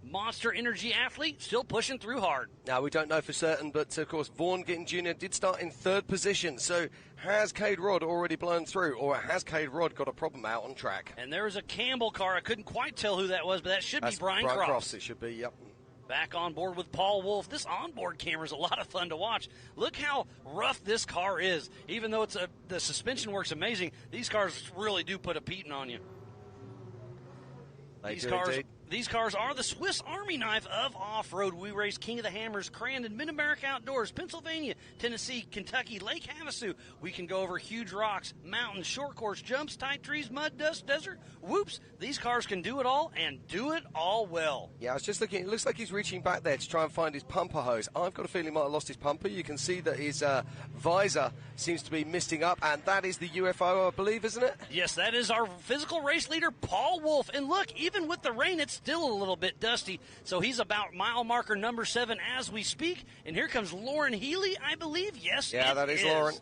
Monster Energy athlete, still pushing through hard. Now, we don't know for certain, but of course, Vaughn Gittin Jr. did start in 3rd position. So has Cade Rod already blown through, or has Cade Rod got a problem out on track? And there is a Campbell car. I couldn't quite tell who that was, but that should be Brian Cross. It should be, yep. Back on board with Paul Wolf. This onboard camera is a lot of fun to watch. Look how rough this car is. Even though the suspension works amazing, these cars really do put a beating on you. These cars are the Swiss Army knife of off-road. We race King of the Hammers, Crandon, Mid-America Outdoors, Pennsylvania, Tennessee, Kentucky, Lake Havasu. We can go over huge rocks, mountains, short course, jumps, tight trees, mud, dust, desert. Whoops, these cars can do it all and do it all well. Yeah, I was just looking. It looks like he's reaching back there to try and find his pumper hose. I've got a feeling he might have lost his pumper. You can see that his visor seems to be misting up, and that is the UFO, I believe, isn't it? Yes, that is our physical race leader, Paul Wolf. And look, even with the rain, it's still a little bit dusty. So he's about mile marker number 7 as we speak. And here comes Lauren Healy, I believe. Yes, yeah, that is Lauren.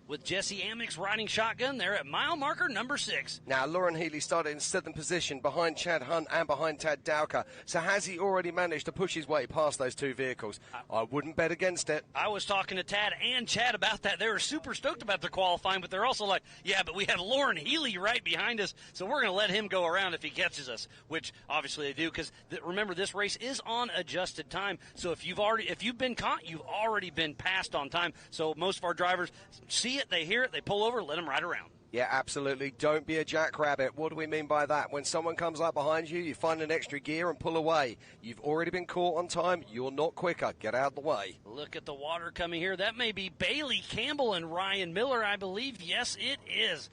with Jesse Amick's riding shotgun there at mile marker number 6. Now, Lauren Healy started in 7th position behind Chad Hunt and behind Tad Dowker. So has he already managed to push his way past those two vehicles? I wouldn't bet against it. I was talking to Tad and Chad about that. They were super stoked about their qualifying, but they're also like, yeah, but we have Lauren Healy right behind us, so we're going to let him go around if he catches us, which obviously they do, because remember, this race is on adjusted time. So if you've been caught, you've already been passed on time. So most of our drivers see it, they hear it, they pull over, let them ride around. Yeah, absolutely. Don't be a jackrabbit. What do we mean by that? When someone comes up behind you, you find an extra gear and pull away. You've already been caught on time. You're not quicker. Get out of the way. Look at the water coming here. That may be Bailey Campbell and Ryan Miller, I believe. Yes, it is.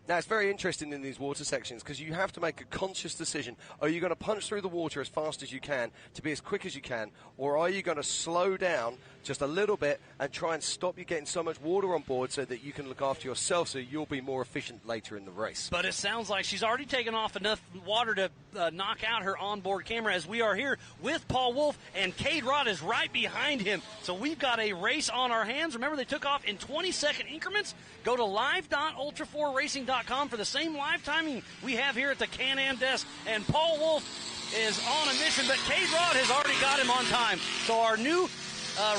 Now, it's very interesting in these water sections because you have to make a conscious decision. Are you going to punch through the water as fast as you can to be as quick as you can, or are you going to slow down just a little bit and try and stop you getting so much water on board so that you can look after yourself so you'll be more efficient later in the race? But it sounds like she's already taken off enough water to knock out her onboard camera, as we are here with Paul Wolf, and Cade Rod is right behind him. So we've got a race on our hands. Remember, they took off in 20-second increments. Go to live.ultra4racing.com for the same live timing we have here at the Can-Am desk. And Paul Wolf is on a mission, but Cade Rod has already got him on time. So our new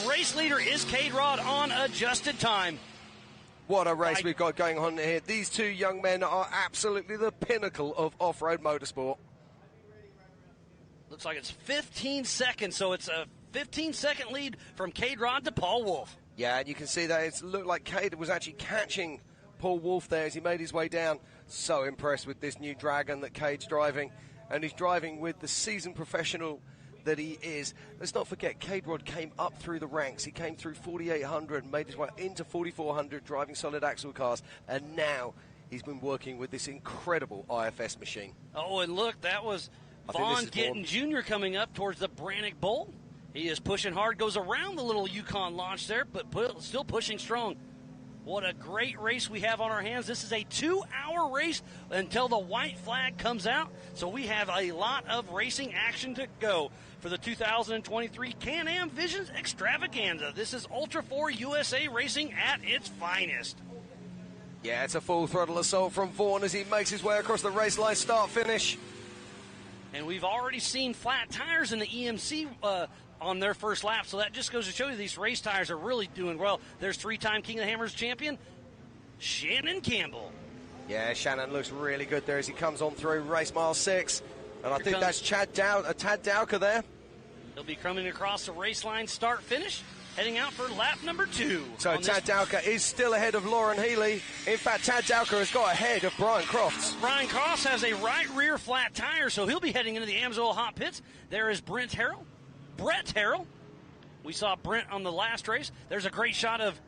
race leader is Cade Rod on adjusted time. What a race we've got going on here. These two young men are absolutely the pinnacle of off-road motorsport. Looks like it's 15 seconds, so it's a 15-second lead from Cade Rod to Paul Wolf. Yeah, and you can see that it looked like Cade was actually catching Paul Wolf there as he made his way down. So impressed with this new Dragon that Cade's driving, and he's driving with the seasoned professional that he is. Let's not forget, Cade Rod came up through the ranks. He came through 4,800, made his way into 4,400, driving solid axle cars, and now he's been working with this incredible IFS machine. Oh, and look, that was Vaughn Gittin Jr. coming up towards the Brannock Bowl. He is pushing hard, goes around the little Yukon launch there, but still pushing strong. What a great race we have on our hands. This is a 2-hour race until the white flag comes out. So we have a lot of racing action to go for the 2023 Can-Am Visions Extravaganza. This is Ultra 4 USA Racing at its finest. Yeah, it's a full throttle assault from Vaughn as he makes his way across the race line, start-finish. And we've already seen flat tires in the EMC on their first lap, so that just goes to show you these race tires are really doing well. There's 3-time King of the Hammers champion, Shannon Campbell. Yeah, Shannon looks really good there as he comes on through race mile 6. And I think that's Tad Dowker there. He'll be coming across the race line, start-finish, heading out for lap number 2. So Tad Dowker is still ahead of Lauren Healy. In fact, Tad Dowker has got ahead of Brian Crofts. Brian Crofts has a right rear flat tire, so he'll be heading into the Amsoil hot pits. There is Brett Harrell. We saw Brent on the last race. There's a great shot of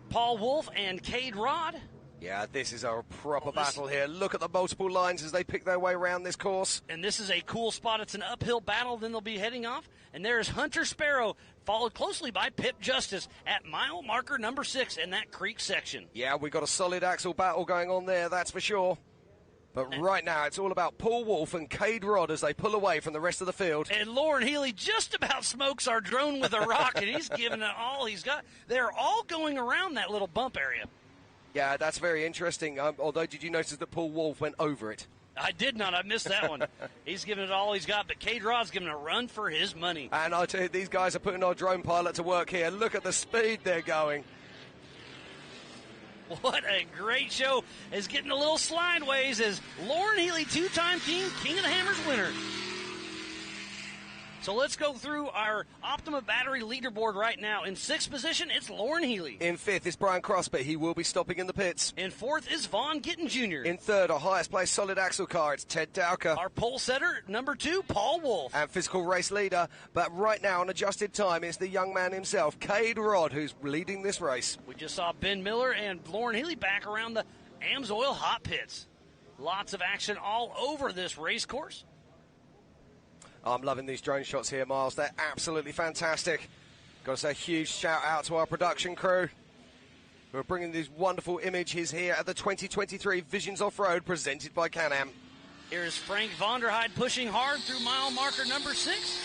Paul Wolf and Cade Rod. Yeah, this is a proper battle here. Look at the multiple lines as they pick their way around this course. And this is a cool spot. It's an uphill battle. Then they'll be heading off. And there's Hunter Sparrow, followed closely by Pip Justice at mile marker number 6 in that creek section. Yeah, we got a solid axle battle going on there, that's for sure. But right now, it's all about Paul Wolf and Cade Rod as they pull away from the rest of the field. And Lauren Healy just about smokes our drone with a rocket. He's giving it all he's got. They're all going around that little bump area. Yeah, that's very interesting. Although, did you notice that Paul Wolf went over it? I did not. I missed that one. He's giving it all he's got, but Cade Rod's giving a run for his money. And I tell you, these guys are putting our drone pilot to work here. Look at the speed they're going. What a great show. Is getting a little slideways as Lauren Healy, 2-time King of the Hammers winner. So let's go through our Optima battery leaderboard right now. In 6th position, it's Lauren Healy. In 5th is Brian Cross, but he will be stopping in the pits. In 4th is Vaughn Gittin Jr. In 3rd, our highest placed solid axle car, it's Ted Dowker. Our pole setter, number 2, Paul Wolf. And physical race leader, but right now on adjusted time, it's the young man himself, Cade Rod, who's leading this race. We just saw Ben Miller and Lauren Healy back around the Amsoil hot pits. Lots of action all over this race course. I'm loving these drone shots here, Miles. They're absolutely fantastic. Got to say a huge shout out to our production crew who are bringing these wonderful images here at the 2023 Visions Off-Road presented by Can-Am. Here's Frank Vonderheide pushing hard through mile marker number 6.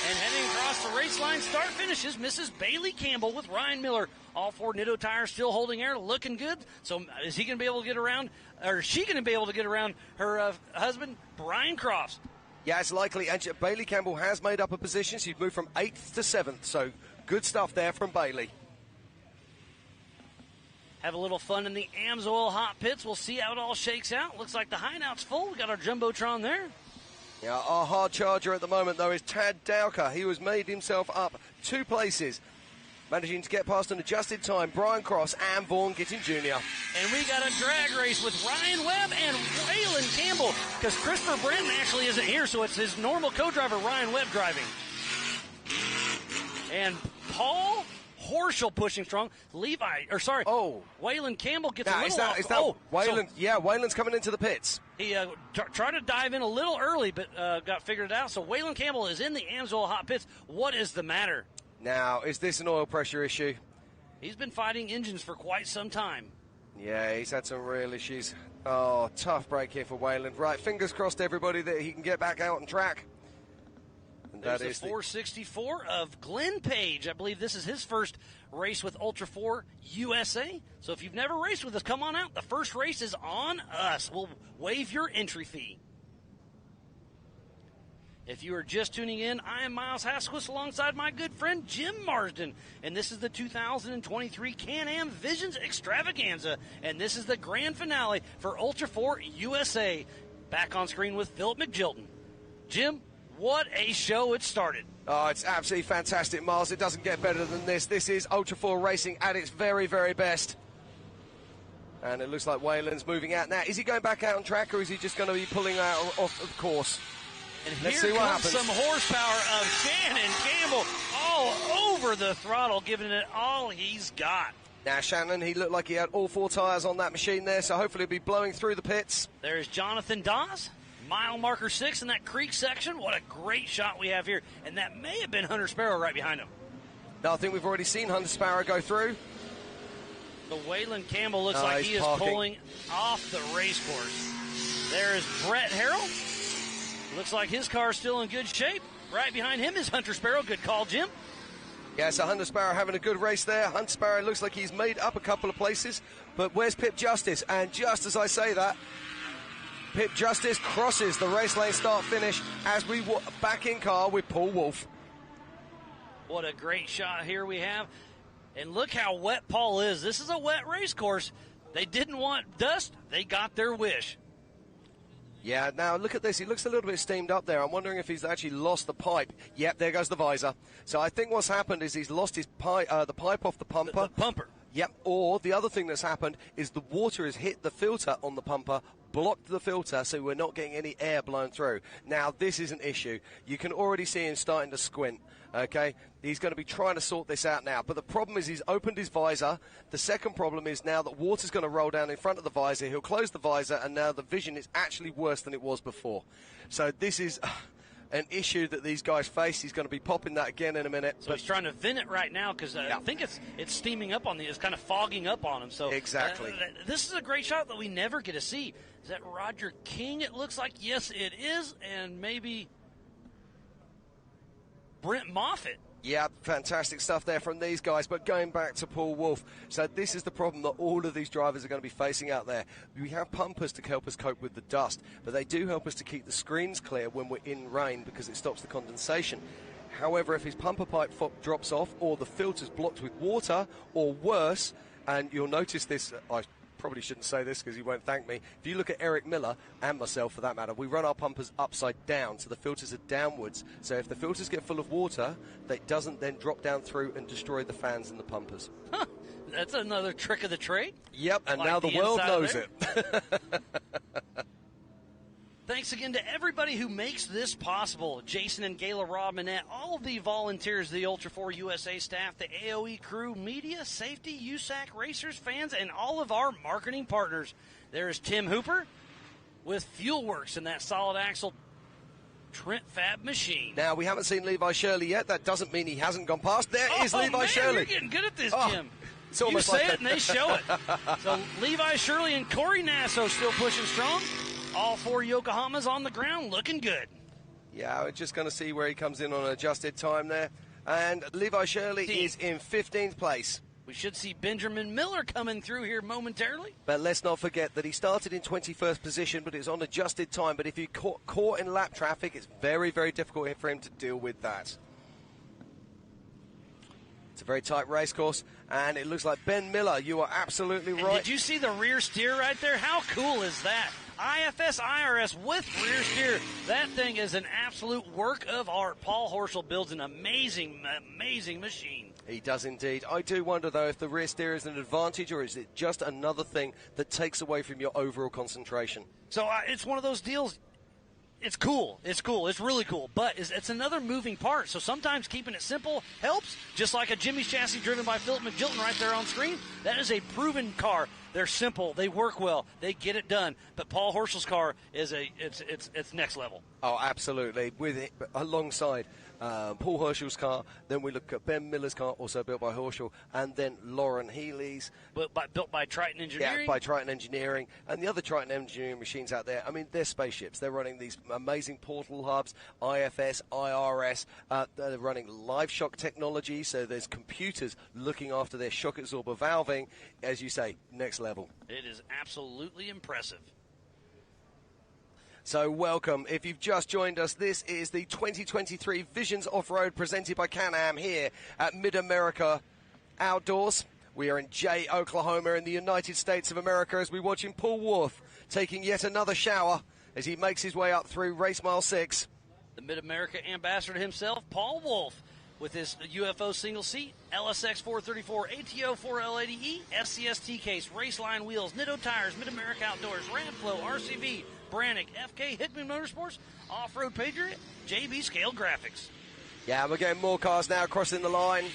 And heading across the race line, start finishes, Mrs. Bailey Campbell with Ryan Miller. All 4 Nitro tires still holding air, looking good. So is he going to be able to get around, or is she going to be able to get around her husband, Brian Crofts? Yeah, it's likely. And Bailey Campbell has made up a position. She's moved from 8th to 7th. So good stuff there from Bailey. Have a little fun in the AMSOIL hot pits. We'll see how it all shakes out. Looks like the hideout's full. We got our Jumbotron there. Yeah, our hard charger at the moment, though, is Tad Dowker. He has made himself up 2 places, managing to get past an adjusted time. Brian Cross and Vaughan Gittin Jr. And we got a drag race with Ryan Webb and Waylon Campbell, because Christopher Brenton actually isn't here, so it's his normal co-driver, Ryan Webb, driving. And Paul Horschel pushing strong. Waylon Campbell gets a little off. Waylon? Yeah, Waylon's coming into the pits. He tried to dive in a little early, but got figured it out. So Waylon Campbell is in the AMSOIL hot pits. What is the matter? Now, is this an oil pressure issue? He's been fighting engines for quite some time. Yeah, he's had some real issues. Oh, tough break here for Waylon. Right, fingers crossed, everybody, that he can get back out on track. And there's the 464 of Glenn Page. I believe this is his first race with Ultra 4 USA. So if you've never raced with us, come on out. The first race is on us. We'll waive your entry fee. If you are just tuning in, I am Miles Hasquist alongside my good friend Jim Marsden. And this is the 2023 Can-Am Visions Extravaganza. And this is the grand finale for Ultra 4 USA. Back on screen with Philip McGilton. Jim, what a show it started. Oh, it's absolutely fantastic, Miles. It doesn't get better than this. This is Ultra 4 racing at its very, very best. And it looks like Waylon's moving out now. Is he going back out on track, or is he just going to be pulling out off of course? And Let's here see what comes happens. some horsepower of Shannon Campbell all over the throttle, giving it all he's got. Now, Shannon, he looked like he had all 4 tyres on that machine there, so hopefully he'll be blowing through the pits. There's Jonathan Dawes, mile marker 6 in that creek section. What a great shot we have here. And that may have been Hunter Sparrow right behind him. No, I think we've already seen Hunter Sparrow go through. The Waylon Campbell looks like he is pulling off the race course. There is Brett Harrell. Looks like his car's still in good shape. Right behind him is Hunter Sparrow. Good call, Jim. Yeah, so Hunter Sparrow having a good race there. Hunter Sparrow looks like he's made up a couple of places. But where's Pip Justice? And just as I say that, Pip Justice crosses the race lane start-finish as we back in car with Paul Wolfe. What a great shot here we have. And look how wet Paul is. This is a wet race course. They didn't want dust. They got their wish. Yeah, now look at this. He looks a little bit steamed up there. I'm wondering if he's actually lost the pipe. Yep, there goes the visor. So I think what's happened is he's lost his the pipe off the pumper. The pumper. Yep, or the other thing that's happened is the water has hit the filter on the pumper, blocked the filter, so we're not getting any air blown through. Now, this is an issue. You can already see him starting to squint, okay? He's going to be trying to sort this out now. But the problem is he's opened his visor. The second problem is now that water's going to roll down in front of the visor. He'll close the visor, and now the vision is actually worse than it was before. So this is an issue that these guys face. He's going to be popping that again in a minute. So he's trying to vent it right now because I think it's steaming up on it's kind of fogging up on him. So exactly. This is a great shot that we never get to see. Is that Roger King? It looks like yes, it is, and maybe Brent Moffitt. Yeah, fantastic stuff there from these guys. But going back to Paul Wolfe, so this is the problem that all of these drivers are going to be facing out there. We have pumpers to help us cope with the dust, but they do help us to keep the screens clear when we're in rain because it stops the condensation. However, if his pumper pipe drops off or the filter's blocked with water or worse, and you'll notice this, I probably shouldn't say this because he won't thank me. If you look at Eric Miller, and myself for that matter, we run our pumpers upside down, so the filters are downwards. So if the filters get full of water, that doesn't then drop down through and destroy the fans in the pumpers. Huh. That's another trick of the trade. Yep, and now the world knows it. Thanks again to everybody who makes this possible. Jason and Gayla Robinette, all of the volunteers, the Ultra 4 USA staff, the AOE crew, media, safety, USAC, racers, fans, and all of our marketing partners. There is Tim Hooper with Fuelworks and that solid axle Trent Fab machine. Now, we haven't seen Levi Shirley yet. That doesn't mean he hasn't gone past. There is Levi Shirley. You're getting good at this, Jim. It's almost you say like it and they show it. So Levi Shirley and Corey Nasso still pushing strong. All four Yokohamas on the ground looking good. Yeah, we're just going to see where he comes in on adjusted time there. And Levi Shirley is in 15th place. We should see Benjamin Miller coming through here momentarily. But let's not forget that he started in 21st position, but it's on adjusted time. But if you caught in lap traffic, it's very, very difficult for him to deal with that. It's a very tight race course, and it looks like Ben Miller, you are absolutely right. And did you see the rear steer right there? How cool is that? IFS IRS with rear steer. That thing is an absolute work of art. Paul Horschel builds an amazing, amazing machine. He does indeed. I do wonder, though, if the rear steer is an advantage or is it just another thing that takes away from your overall concentration? So it's one of those deals. It's cool. It's cool. It's really cool. But it's another moving part. So sometimes keeping it simple helps. Just like a Jimmy's chassis driven by Philip McGilton right there on screen. That is a proven car. They're simple. They work well. They get it done. But Paul Horschel's car is it's next level. Oh, absolutely. With it alongside Paul Horschel's car. Then we look at Ben Miller's car, also built by Horschel, and then Lauren Healy's. Built by Triton Engineering. Yeah, by Triton Engineering. And the other Triton Engineering machines out there, I mean, they're spaceships. They're running these amazing portal hubs, IFS, IRS. They're running live shock technology, so there's computers looking after their shock absorber valving. As you say, next level. It is absolutely impressive. So welcome. If you've just joined us, this is the 2023 Visions Off-Road presented by Can-Am here at Mid-America Outdoors. We are in Jay, Oklahoma in the United States of America as we watch Paul Wolf taking yet another shower as he makes his way up through race mile 6. The Mid-America ambassador himself, Paul Wolf, with his UFO single seat, LSX 434, ATO 4L80E, SCST case, Raceline wheels, Nitro tires, Mid-America Outdoors, Ramflow, RCV, Brannick, FK, Hickman Motorsports, Off-Road Patriot, JB Scale Graphics. Yeah, we're getting more cars now crossing the line.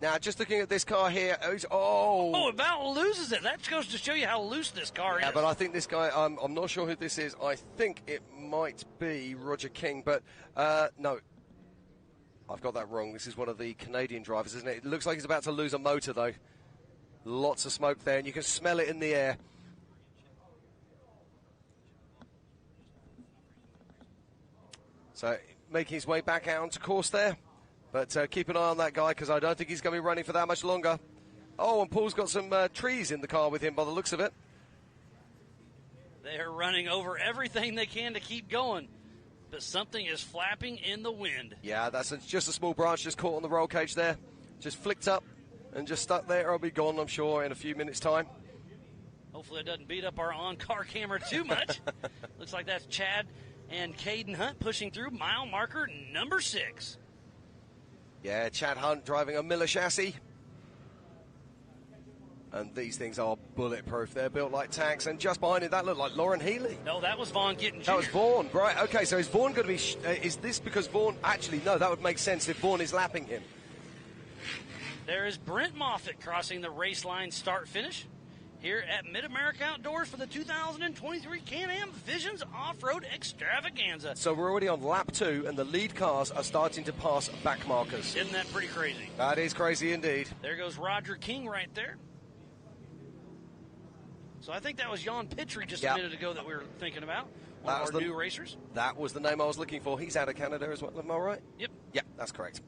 Now, just looking at this car here, Oh, about loses it. That goes to show you how loose this car is. Yeah, but I think this guy, I'm not sure who this is. I think it might be Roger King, but no. I've got that wrong. This is one of the Canadian drivers, isn't it? It looks like he's about to lose a motor, though. Lots of smoke there, and you can smell it in the air. So, making his way back out onto course there. But keep an eye on that guy, because I don't think he's going to be running for that much longer. Oh, and Paul's got some trees in the car with him by the looks of it. They are running over everything they can to keep going. But something is flapping in the wind. Yeah, that's just a small branch just caught on the roll cage there. Just flicked up and just stuck there. I'll be gone, I'm sure, in a few minutes' time. Hopefully it doesn't beat up our on-car camera too much. Looks like that's Chad and Caden Hunt pushing through mile marker number 6. Yeah, Chad Hunt driving a Miller chassis. And these things are bulletproof. They're built like tanks. And just behind it, that looked like Lauren Healy. No, that was Vaughn Gittin Jr. That was Vaughn. Right, okay, so is Vaughn going to be... is this because Vaughn... Actually, no, that would make sense if Vaughn is lapping him. There is Brent Moffitt crossing the race line start-finish here at Mid-America Outdoors for the 2023 Can-Am Visions Off-Road Extravaganza. So we're already on lap 2, and the lead cars are starting to pass back markers. Isn't that pretty crazy? That is crazy indeed. There goes Roger King right there. So I think that was Jan Pitry just a minute ago that we were thinking about. One of our new racers. That was the name I was looking for. He's out of Canada as well, am I right? Yep. Yeah, that's correct.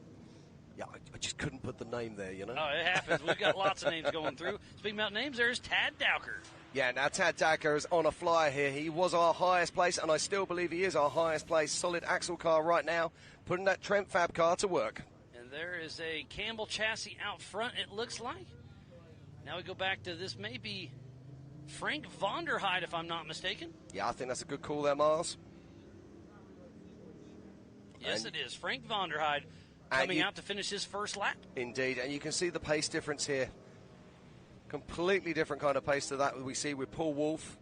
Yeah, I just couldn't put the name there, you know. Oh, it happens. We've got lots of names going through. Speaking about names, there's Tad Dowker. Yeah, now Tad Dowker is on a flyer here. He was our highest place, and I still believe he is our highest place. Solid axle car right now, putting that Trent Fab car to work. And there is a Campbell chassis out front, it looks like. Now we go back to this may be Frank Vonderheide, if I'm not mistaken. Yeah, I think that's a good call there, Miles. Yes, it is. Frank Vonderheide coming out to finish his first lap. Indeed, and you can see the pace difference here. Completely different kind of pace to that we see with Paul Wolf.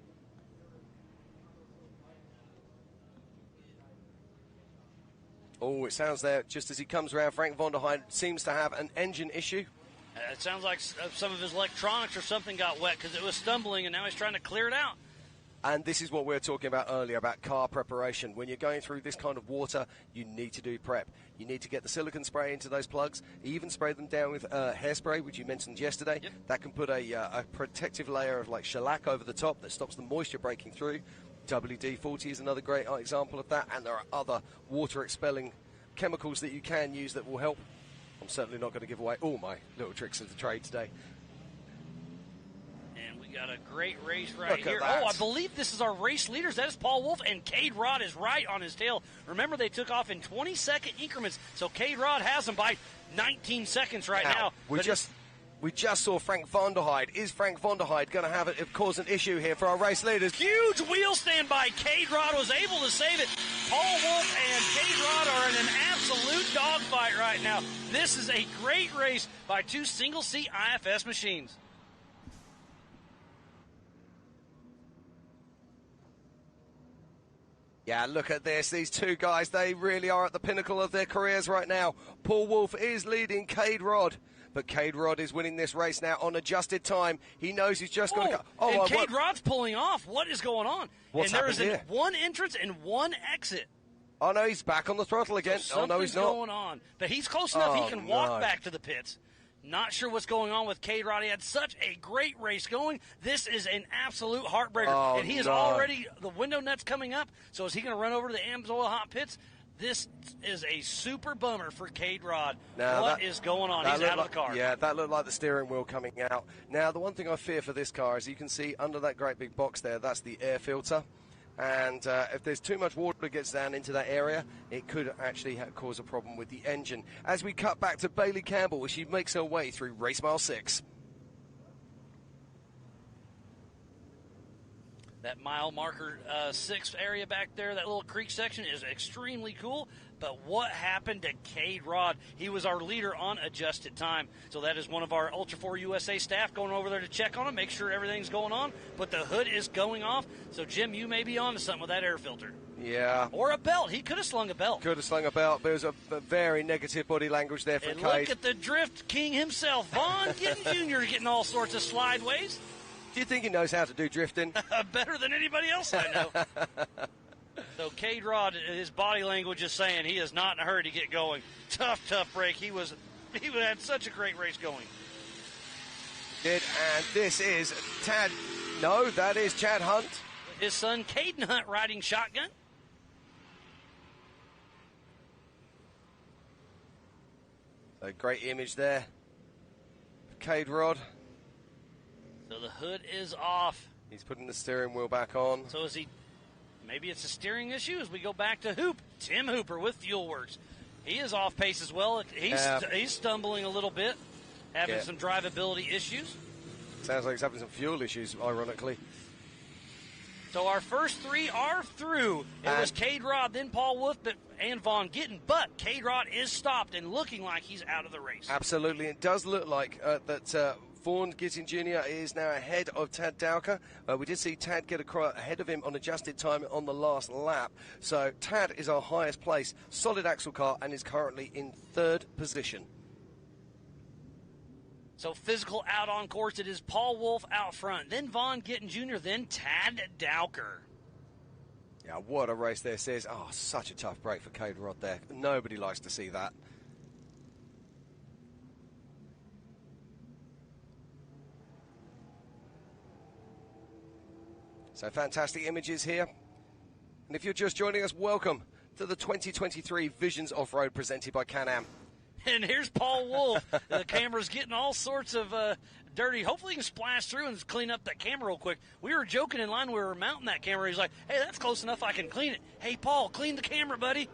Oh, it sounds there, just as he comes around, Frank Vonderheide seems to have an engine issue. It sounds like some of his electronics or something got wet because it was stumbling, and now he's trying to clear it out. And this is what we were talking about earlier, about car preparation. When you're going through this kind of water, you need to do prep. You need to get the silicone spray into those plugs, even spray them down with hairspray, which you mentioned yesterday. Yep. That can put a protective layer of like shellac over the top that stops the moisture breaking through. WD-40 is another great example of that, and there are other water-expelling chemicals that you can use that will help. I'm certainly not going to give away all my little tricks of the trade today. And we got a great race right here. Oh, I believe this is our race leaders. That is Paul Wolf, and Cade Rod is right on his tail. Remember, they took off in 20-second increments, so Cade Rod has them by 19 seconds right now. We just saw Frank von der Heide. Is Frank von der Heide going to have it cause an issue here for our race leaders? Huge wheel stand by. Cade Rod was able to save it. Paul Wolf and Cade Rod are in an absolute dogfight right now. This is a great race by two single-seat IFS machines. Yeah, look at this. These two guys, they really are at the pinnacle of their careers right now. Paul Wolf is leading Cade Rod. But Cade Rod is winning this race now on adjusted time. He knows he's just going to go. Oh, and Cade Rod's pulling off. What is going on? What's and there is here? one entrance and one exit. Oh, no, he's back on the throttle again. So oh, no, he's not. Something's going on. But he's close enough. He can walk back to the pits. Not sure what's going on with Cade Rod. He had such a great race going. This is an absolute heartbreaker. And he is already, the window net's coming up. So is he going to run over to the AMSOIL hot pits? This is a super bummer for Cade Rod. What is going on? He's out of the car. Yeah, that looked like the steering wheel coming out. Now, the one thing I fear for this car is you can see under that great big box there, that's the air filter. And if there's too much water that gets down into that area, it could actually cause a problem with the engine. As we cut back to Bailey Campbell, as she makes her way through race mile 6. That mile marker 6 area back there, that little creek section is extremely cool. But what happened to Cade Rod? He was our leader on adjusted time. So that is one of our Ultra 4 USA staff going over there to check on him, make sure everything's going on. But the hood is going off. So, Jim, you may be on to something with that air filter. Yeah. Or a belt. He could have slung a belt. Could have slung a belt. But it was a very negative body language there from And Cade. look at the drift king himself, Vaughn Gittin Jr. getting all sorts of slideways. Do you think he knows how to do drifting? Better than anybody else I know. So Cade Rod, his body language is saying he is not in a hurry to get going. Tough break. He had such a great race going. And this is Tad. No, that is Chad Hunt. His son Caden Hunt riding shotgun. A great image there. Cade Rod. So the hood is off. He's putting the steering wheel back on. So is he? Maybe it's a steering issue as we go back to Hoop. Tim Hooper with Fuelworks. He is off pace as well. He's stumbling a little bit, having some drivability issues. Sounds like he's having some fuel issues, ironically. So our first three are through. It was Cade Rod, then Paul Wolf, and Vaughn Gittin. But Cade Rod is stopped and looking like he's out of the race. Absolutely. It does look like that Vaughn Gittin Jr. is now ahead of Tad Dowker. We did see Tad get ahead of him on adjusted time on the last lap. So Tad is our highest place, solid axle car, and is currently in 3rd position. So physical out on course, it is Paul Wolf out front, then Vaughn Gittin Jr., then Tad Dowker. Yeah, what a race this is. Oh, such a tough break for Cade Rod there. Nobody likes to see that. So fantastic images here. And if you're just joining us, welcome to the 2023 Visions Off-Road presented by Can-Am. And here's Paul Wolf. The camera's getting all sorts of dirty. Hopefully he can splash through and clean up that camera real quick. We were joking in line when we were mounting that camera. He's like, hey, that's close enough. I can clean it. Hey, Paul, clean the camera, buddy.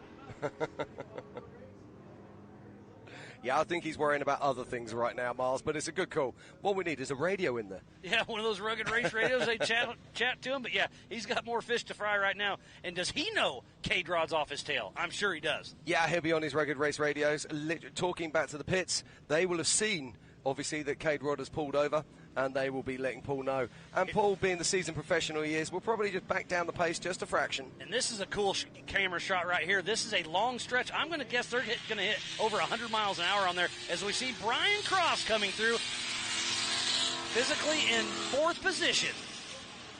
Yeah, I think he's worrying about other things right now, Miles, but it's a good call. What we need is a radio in there. Yeah, one of those rugged race radios. They chat to him, but yeah, he's got more fish to fry right now. And does he know Cade Rod's off his tail? I'm sure he does. Yeah, he'll be on his rugged race radios, talking back to the pits. They will have seen, obviously, that Cade Rod has pulled over, and they will be letting Paul know. And Paul, being the seasoned professional he is, will probably just back down the pace just a fraction. And this is a cool camera shot right here. This is a long stretch. I'm going to guess they're going to hit over 100 miles an hour on there as we see Brian Cross coming through physically in 4th position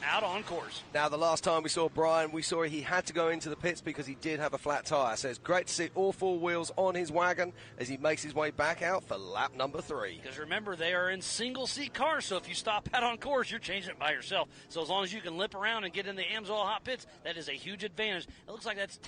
out on course. Now, the last time we saw Brian, we saw he had to go into the pits because he did have a flat tyre. So it's great to see all four wheels on his wagon as he makes his way back out for lap number 3. Because remember, they are in single-seat cars, so if you stop out on course, you're changing it by yourself. So as long as you can lip around and get in the AMSOIL hot pits, that is a huge advantage. It looks like that's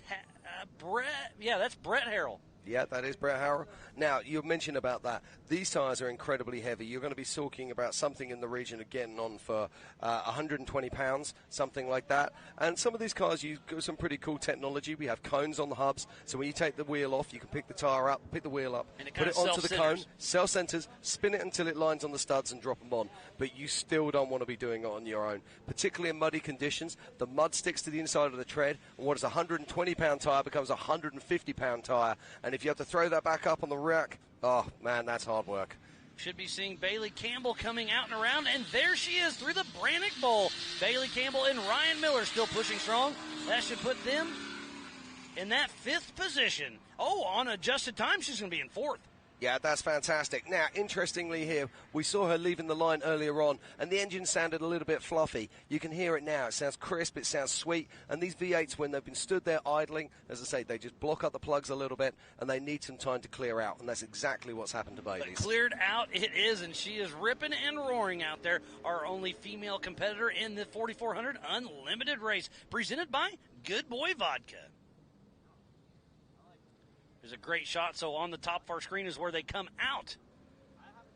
Brett. Yeah, that's Brett Harrell. Yeah, that is Brett Harrell. Now, you mentioned about that. These tyres are incredibly heavy. You're going to be talking about something in the region of getting on for 120 pounds, something like that. And some of these cars, you've got some pretty cool technology. We have cones on the hubs, so when you take the wheel off, you can pick the tyre up, pick the wheel up, put it onto the cone, self-centers, spin it until it lines on the studs and drop them on. But you still don't want to be doing it on your own, particularly in muddy conditions. The mud sticks to the inside of the tread, and what is a 120-pound tyre becomes a 150-pound tyre. And if you have to throw that back up on the rack, oh, man, that's hard work. Should be seeing Bailey Campbell coming out and around, and there she is through the Brannock Bowl. Bailey Campbell and Ryan Miller still pushing strong. That should put them in that 5th position. Oh, on adjusted time, she's going to be in 4th. Yeah, that's fantastic. Now, interestingly here, we saw her leaving the line earlier on, and the engine sounded a little bit fluffy. You can hear it now. It sounds crisp, it sounds sweet, and these V8s, when they've been stood there idling, as I say, they just block up the plugs a little bit, and they need some time to clear out, and that's exactly what's happened to Bailey. Cleared out it is, and she is ripping and roaring out there. Our only female competitor in the 4400 Unlimited race, presented by Good Boy Vodka. There's a great shot. So on the top of our screen is where they come out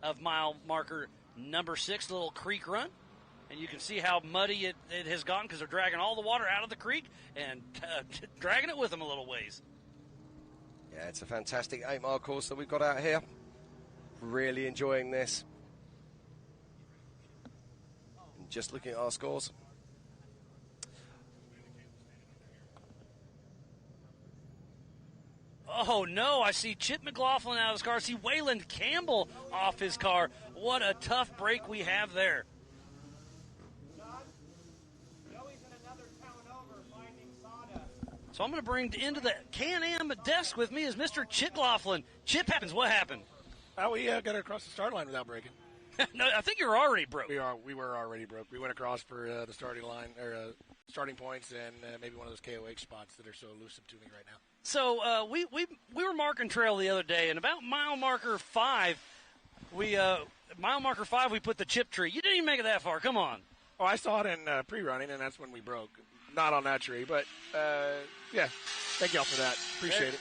of mile marker number 6, the little creek run. And you can see how muddy it has gotten because they're dragging all the water out of the creek and dragging it with them a little ways. Yeah, it's a fantastic 8-mile course that we've got out here. Really enjoying this. And just looking at our scores. Oh, no, I see Chip McLaughlin out of his car. I see Wayland Campbell off his car. What a tough break we have there. So I'm going to bring into the Can-Am desk with me is Mr. Chip McLaughlin. Chip happens. What happened? We got across the start line without breaking. No, I think you were already broke. We were already broke. We went across for the starting line or starting points and maybe one of those KOH spots that are so elusive to me right now. So we were marking trail the other day, and about mile marker 5, we put the chip tree. You didn't even make it that far. Come on. Oh, I saw it in pre-running, and that's when we broke. Not on that tree, but yeah. Thank y'all for that. Appreciate it.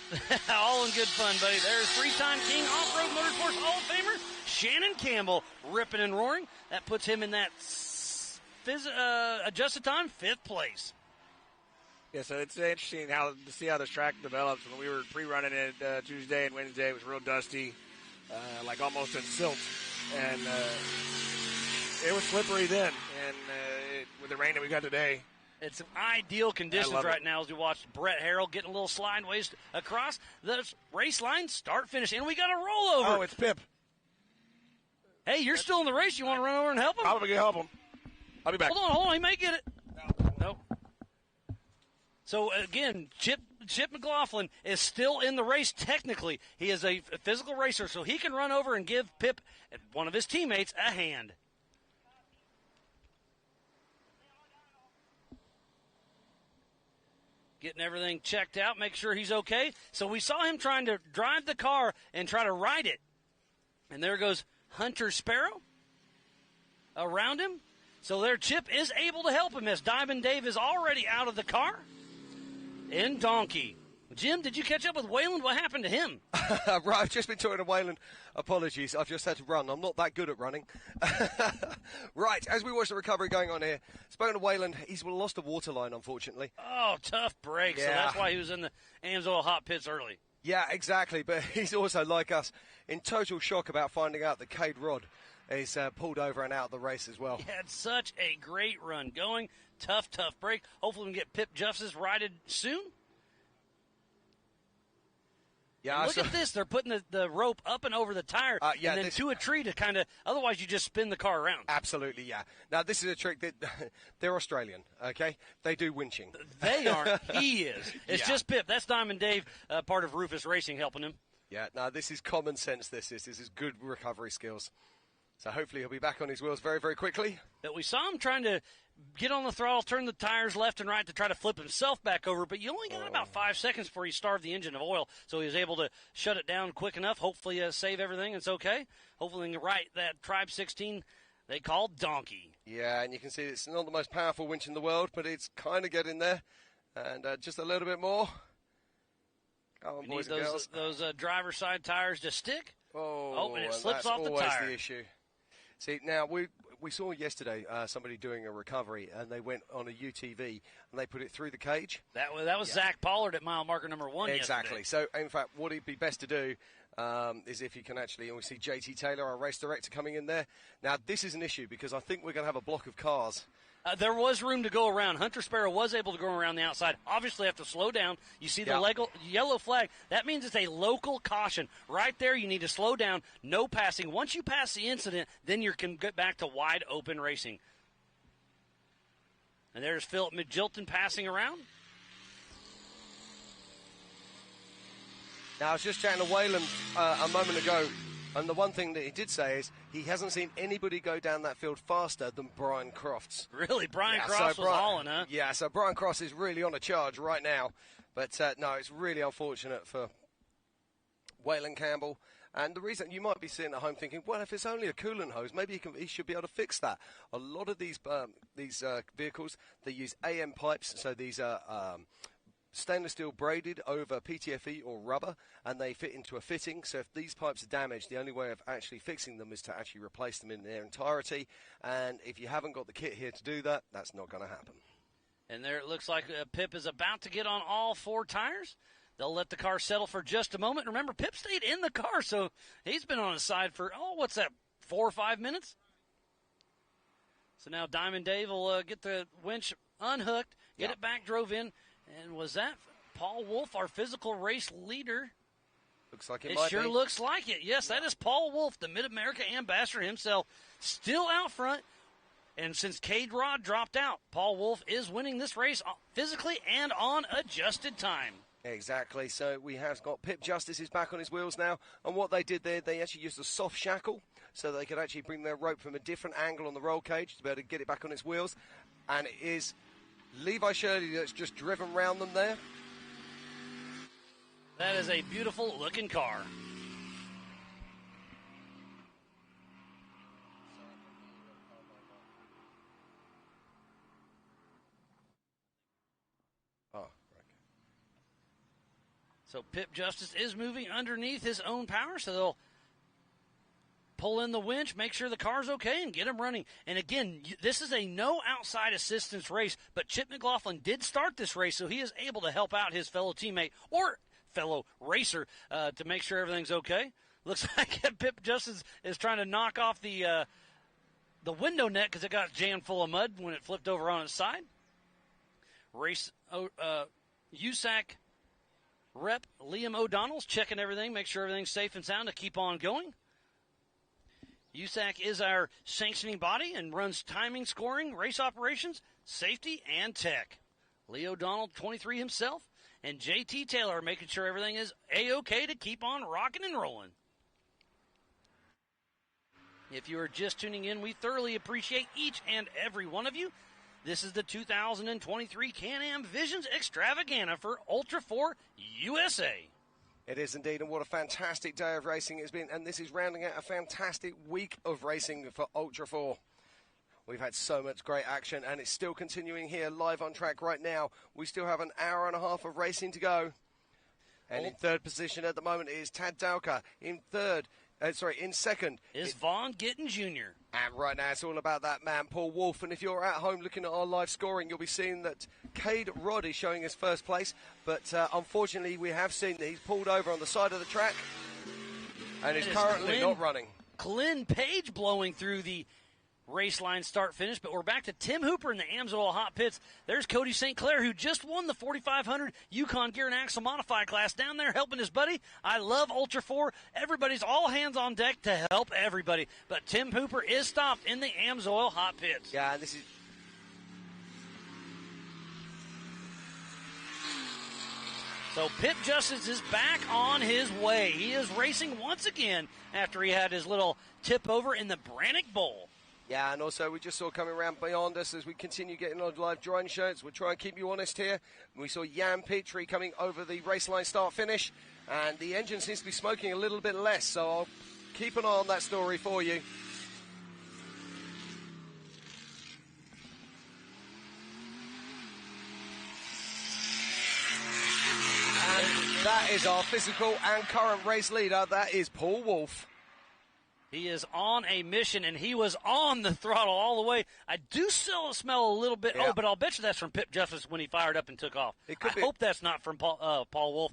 All in good fun, buddy. There's 3-time King Off-Road Motorsports Hall of Famer Shannon Campbell ripping and roaring. That puts him in that adjusted time 5th place. Yeah, so it's interesting to see how this track develops. When we were pre-running it Tuesday and Wednesday, it was real dusty, like almost in silt. And it was slippery then. And with the rain that we got today, it's ideal conditions right now as we watch Brett Harrell getting a little slideways across the race line, start, finish. And we got a rollover. Oh, it's Pip. Hey, you're still in the race. You want to run over and help him? Probably going to help him. I'll be back. Hold on. He may get it. Nope. So, again, Chip McLaughlin is still in the race technically. He is a physical racer, so he can run over and give Pip, one of his teammates, a hand. Getting everything checked out, make sure he's okay. So we saw him trying to drive the car and try to ride it. And there goes Hunter Sparrow around him. So there Chip is able to help him as Diamond Dave is already out of the car. In Donkey. Jim, did you catch up with Wayland? What happened to him? Right, I've just been talking to Wayland. Apologies, I've just had to run. I'm not that good at running. Right, as we watch the recovery going on here, spoken to Wayland, he's lost the water line, unfortunately. Oh, tough break. Yeah. So that's why he was in the AMSOIL hot pits early. Yeah, exactly. But he's also, like us, in total shock about finding out that Cade Rodd is pulled over and out of the race as well. He had such a great run going. Tough break. Hopefully we can get Pip Justice righted soon. Yeah, look at this. They're putting the rope up and over the tire and then to a tree to kind of, otherwise you just spin the car around. Absolutely, yeah. Now, this is a trick that they're Australian, okay? They do winching. They aren't. He is. It's just Pip. That's Diamond Dave, part of Rufus Racing, helping him. Yeah, no, this is common sense, this is good recovery skills. So hopefully he'll be back on his wheels very, very quickly. But we saw him trying to get on the throttle, turn the tires left and right to try to flip himself back over, but you only got about 5 seconds before you starved the engine of oil, so he was able to shut it down quick enough, hopefully save everything. It's okay. Hopefully right that Tribe 16 they call Donkey. Yeah, and you can see it's not the most powerful winch in the world, but it's kind of getting there. And just a little bit more. Come on, boys and girls. Those driver's side tires to stick. Oh, and it slips off the tire. That's always the issue. See, now, we saw yesterday somebody doing a recovery, and they went on a UTV, and they put it through the cage. That was Zach Pollard at mile marker number 1 Exactly. yesterday. So, in fact, what it'd be best to do is if you can actually, and we see JT Taylor, our race director, coming in there. Now, this is an issue, because I think we're going to have a block of cars. There was room to go around. Hunter Sparrow was able to go around the outside. Obviously, have to slow down. You see the yellow flag. That means it's a local caution. Right there, you need to slow down. No passing. Once you pass the incident, then you can get back to wide open racing. And there's Philip Magilton passing around. Now, I was just chatting to Wayland a moment ago, and the one thing that he did say is he hasn't seen anybody go down that field faster than Brian Crofts. Really? Brian Crofts was hauling, huh? Yeah, so Brian Crofts is really on a charge right now. But, no, it's really unfortunate for Wayland Campbell. And the reason you might be sitting at home thinking, well, if it's only a coolant hose, maybe he should be able to fix that. A lot of these vehicles, they use AM pipes, so these are stainless steel braided over PTFE or rubber, and they fit into a fitting. So if these pipes are damaged, the only way of actually fixing them is to actually replace them in their entirety. And if you haven't got the kit here to do that, that's not going to happen. And there it looks like Pip is about to get on all 4 tires. They'll let the car settle for just a moment. Remember, Pip stayed in the car, so he's been on his side for, 4 or 5 minutes? So now Diamond Dave will get the winch unhooked, get it back, drove in. And was that Paul Wolf, our physical race leader? Looks like it might be. It sure looks like it. Yes, that is Paul Wolf, the Mid-America ambassador himself, still out front. And since Cade Rod dropped out, Paul Wolf is winning this race physically and on adjusted time. Exactly. So we have got Pip Justice is back on his wheels now. And what they did there, they actually used a soft shackle so they could actually bring their rope from a different angle on the roll cage to be able to get it back on its wheels. And it is Levi Shirley that's just driven round them there. That is a beautiful looking car. Oh, okay. So Pip Justice is moving underneath his own power, so they'll pull in the winch, make sure the car's okay, and get him running. And again, this is a no outside assistance race, but Chip McLaughlin did start this race, so he is able to help out his fellow teammate or fellow racer to make sure everything's okay. Looks like Pip Justice is trying to knock off the window net because it got jammed full of mud when it flipped over on its side. USAC rep Liam O'Donnell's checking everything, make sure everything's safe and sound to keep on going. USAC is our sanctioning body and runs timing, scoring, race operations, safety, and tech. Lee O'Donnell, 23 himself, and JT Taylor are making sure everything is A-OK to keep on rocking and rolling. If you are just tuning in, we thoroughly appreciate each and every one of you. This is the 2023 Can-Am Visions Extravaganza for Ultra 4 USA. It is indeed, and what a fantastic day of racing it's been, and this is rounding out a fantastic week of racing for Ultra 4. We've had so much great action, and it's still continuing here live on track right now. We still have an hour and a half of racing to go. And in third position at the moment is Tad Dowka. In second is Vaughn Gittin Jr. And right now it's all about that man, Paul Wolf. And if you're at home looking at our live scoring, you'll be seeing that Cade Rod is showing us first place. But unfortunately, we have seen that he's pulled over on the side of the track and is currently not running. Glenn Page blowing through the race line start-finish, but we're back to Tim Hooper in the Amsoil Hot Pits. There's Cody St. Clair, who just won the 4,500 Yukon Gear and Axle Modified class down there helping his buddy. I love Ultra 4. Everybody's all hands on deck to help everybody, but Tim Hooper is stopped in the Amsoil Hot Pits. Yeah, this is... So Pip Justice is back on his way. He is racing once again after he had his little tip over in the Brannick Bowl. Yeah, and also we just saw coming around beyond us as we continue getting on live drone shirts. We'll try and keep you honest here. We saw Jan Petrie coming over the race line start-finish, and the engine seems to be smoking a little bit less, so I'll keep an eye on that story for you. And that is our physical and current race leader. That is Paul Wolf. He is on a mission, and he was on the throttle all the way. I do still smell a little bit. Yeah. Oh, but I'll bet you that's from Pip Justice when he fired up and took off. I hope that's not from Paul Wolf.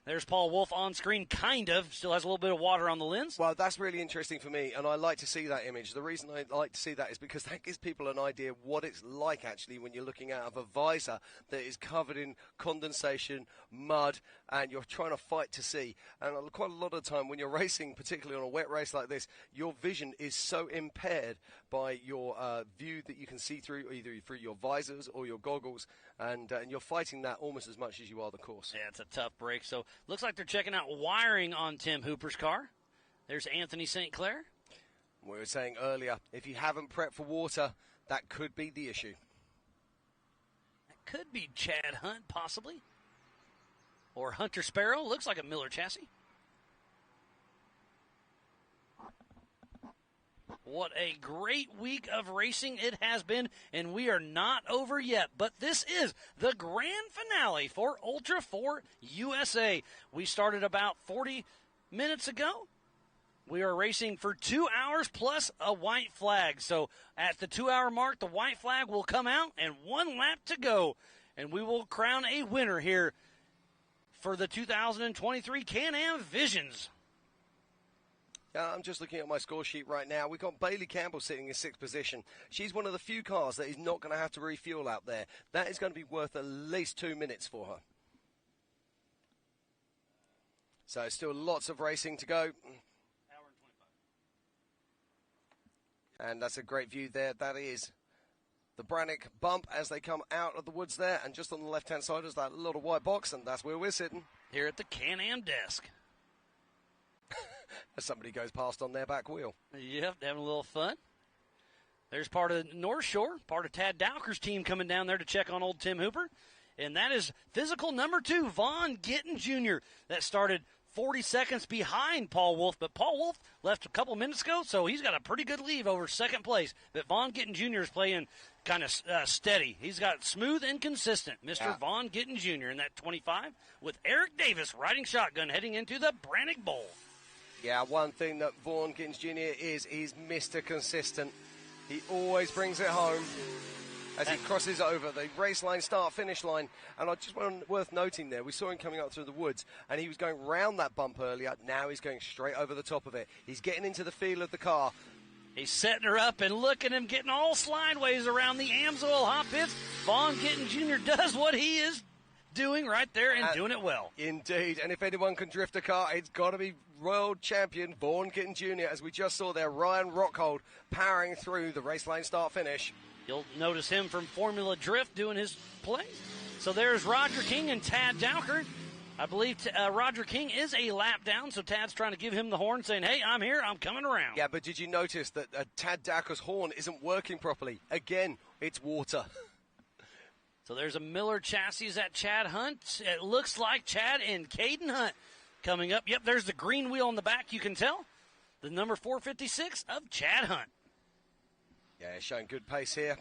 There's Paul Wolf on screen, kind of. Still has a little bit of water on the lens. Well, that's really interesting for me, and I like to see that image. The reason I like to see that is because that gives people an idea of what it's like, actually, when you're looking out of a visor that is covered in condensation, mud, and you're trying to fight to see. And quite a lot of the time when you're racing, particularly on a wet race like this, your vision is so impaired by your view that you can see through, either through your visors or your goggles, and you're fighting that almost as much as you are the course. Yeah, it's a tough break. So looks like they're checking out wiring on Tim Hooper's car. There's Anthony St. Clair. We were saying earlier, if you haven't prepped for water, that could be the issue. That could be Chad Hunt, possibly. Or Hunter Sparrow. Looks like a Miller chassis. What a great week of racing it has been, and we are not over yet. But this is the grand finale for Ultra 4 USA. We started about 40 minutes ago. We are racing for 2 hours plus a white flag. So at the 2-hour mark, the white flag will come out, and 1 lap to go. And we will crown a winner here for the 2023 Can-Am Visions. I'm just looking at my score sheet right now. We've got Bailey Campbell sitting in 6th position. She's one of the few cars that is not going to have to refuel out there. That is going to be worth at least 2 minutes for her. So still lots of racing to go. Hour and 25. And that's a great view there. That is the Brannick bump as they come out of the woods there. And just on the left-hand side is that little white box, and that's where we're sitting. Here at the Can-Am desk. As somebody goes past on their back wheel. Yep, having a little fun. There's part of North Shore, part of Tad Dowker's team coming down there to check on old Tim Hooper. And that is physical number 2, Vaughn Gittin Jr. That started 40 seconds behind Paul Wolf. But Paul Wolf left a couple minutes ago, so he's got a pretty good lead over 2nd place. But Vaughn Gittin Jr. is playing kind of steady. He's got smooth and consistent. Mr. Vaughn Gittin Jr. in that 25 with Eric Davis riding shotgun heading into the Brannick Bowl. Yeah, one thing that Vaughn Gittins Jr. is, he's Mr. Consistent. He always brings it home as he crosses over the race line, start-finish line. And I just want worth noting there, we saw him coming up through the woods, and he was going round that bump earlier. Now he's going straight over the top of it. He's getting into the feel of the car. He's setting her up, and look at him getting all slideways around the AMSOIL hot pits. Vaughn Gittin Jr. does what he is doing right there and doing it well. Indeed, and if anyone can drift a car, it's got to be world champion Vaughn Gittin Jr. As we just saw there, Ryan Rockhold powering through the race line start-finish. You'll notice him from Formula Drift doing his play. So there's Roger King and Tad Dowker. I believe Roger King is a lap down, so Tad's trying to give him the horn, saying, hey, I'm here, I'm coming around. Yeah, but did you notice that Tad Dowker's horn isn't working properly? Again, it's water. So there's a Miller chassis at Chad Hunt. It looks like Chad and Caden Hunt coming up. Yep, there's the green wheel on the back, you can tell. The number 456 of Chad Hunt. Yeah, showing good pace here.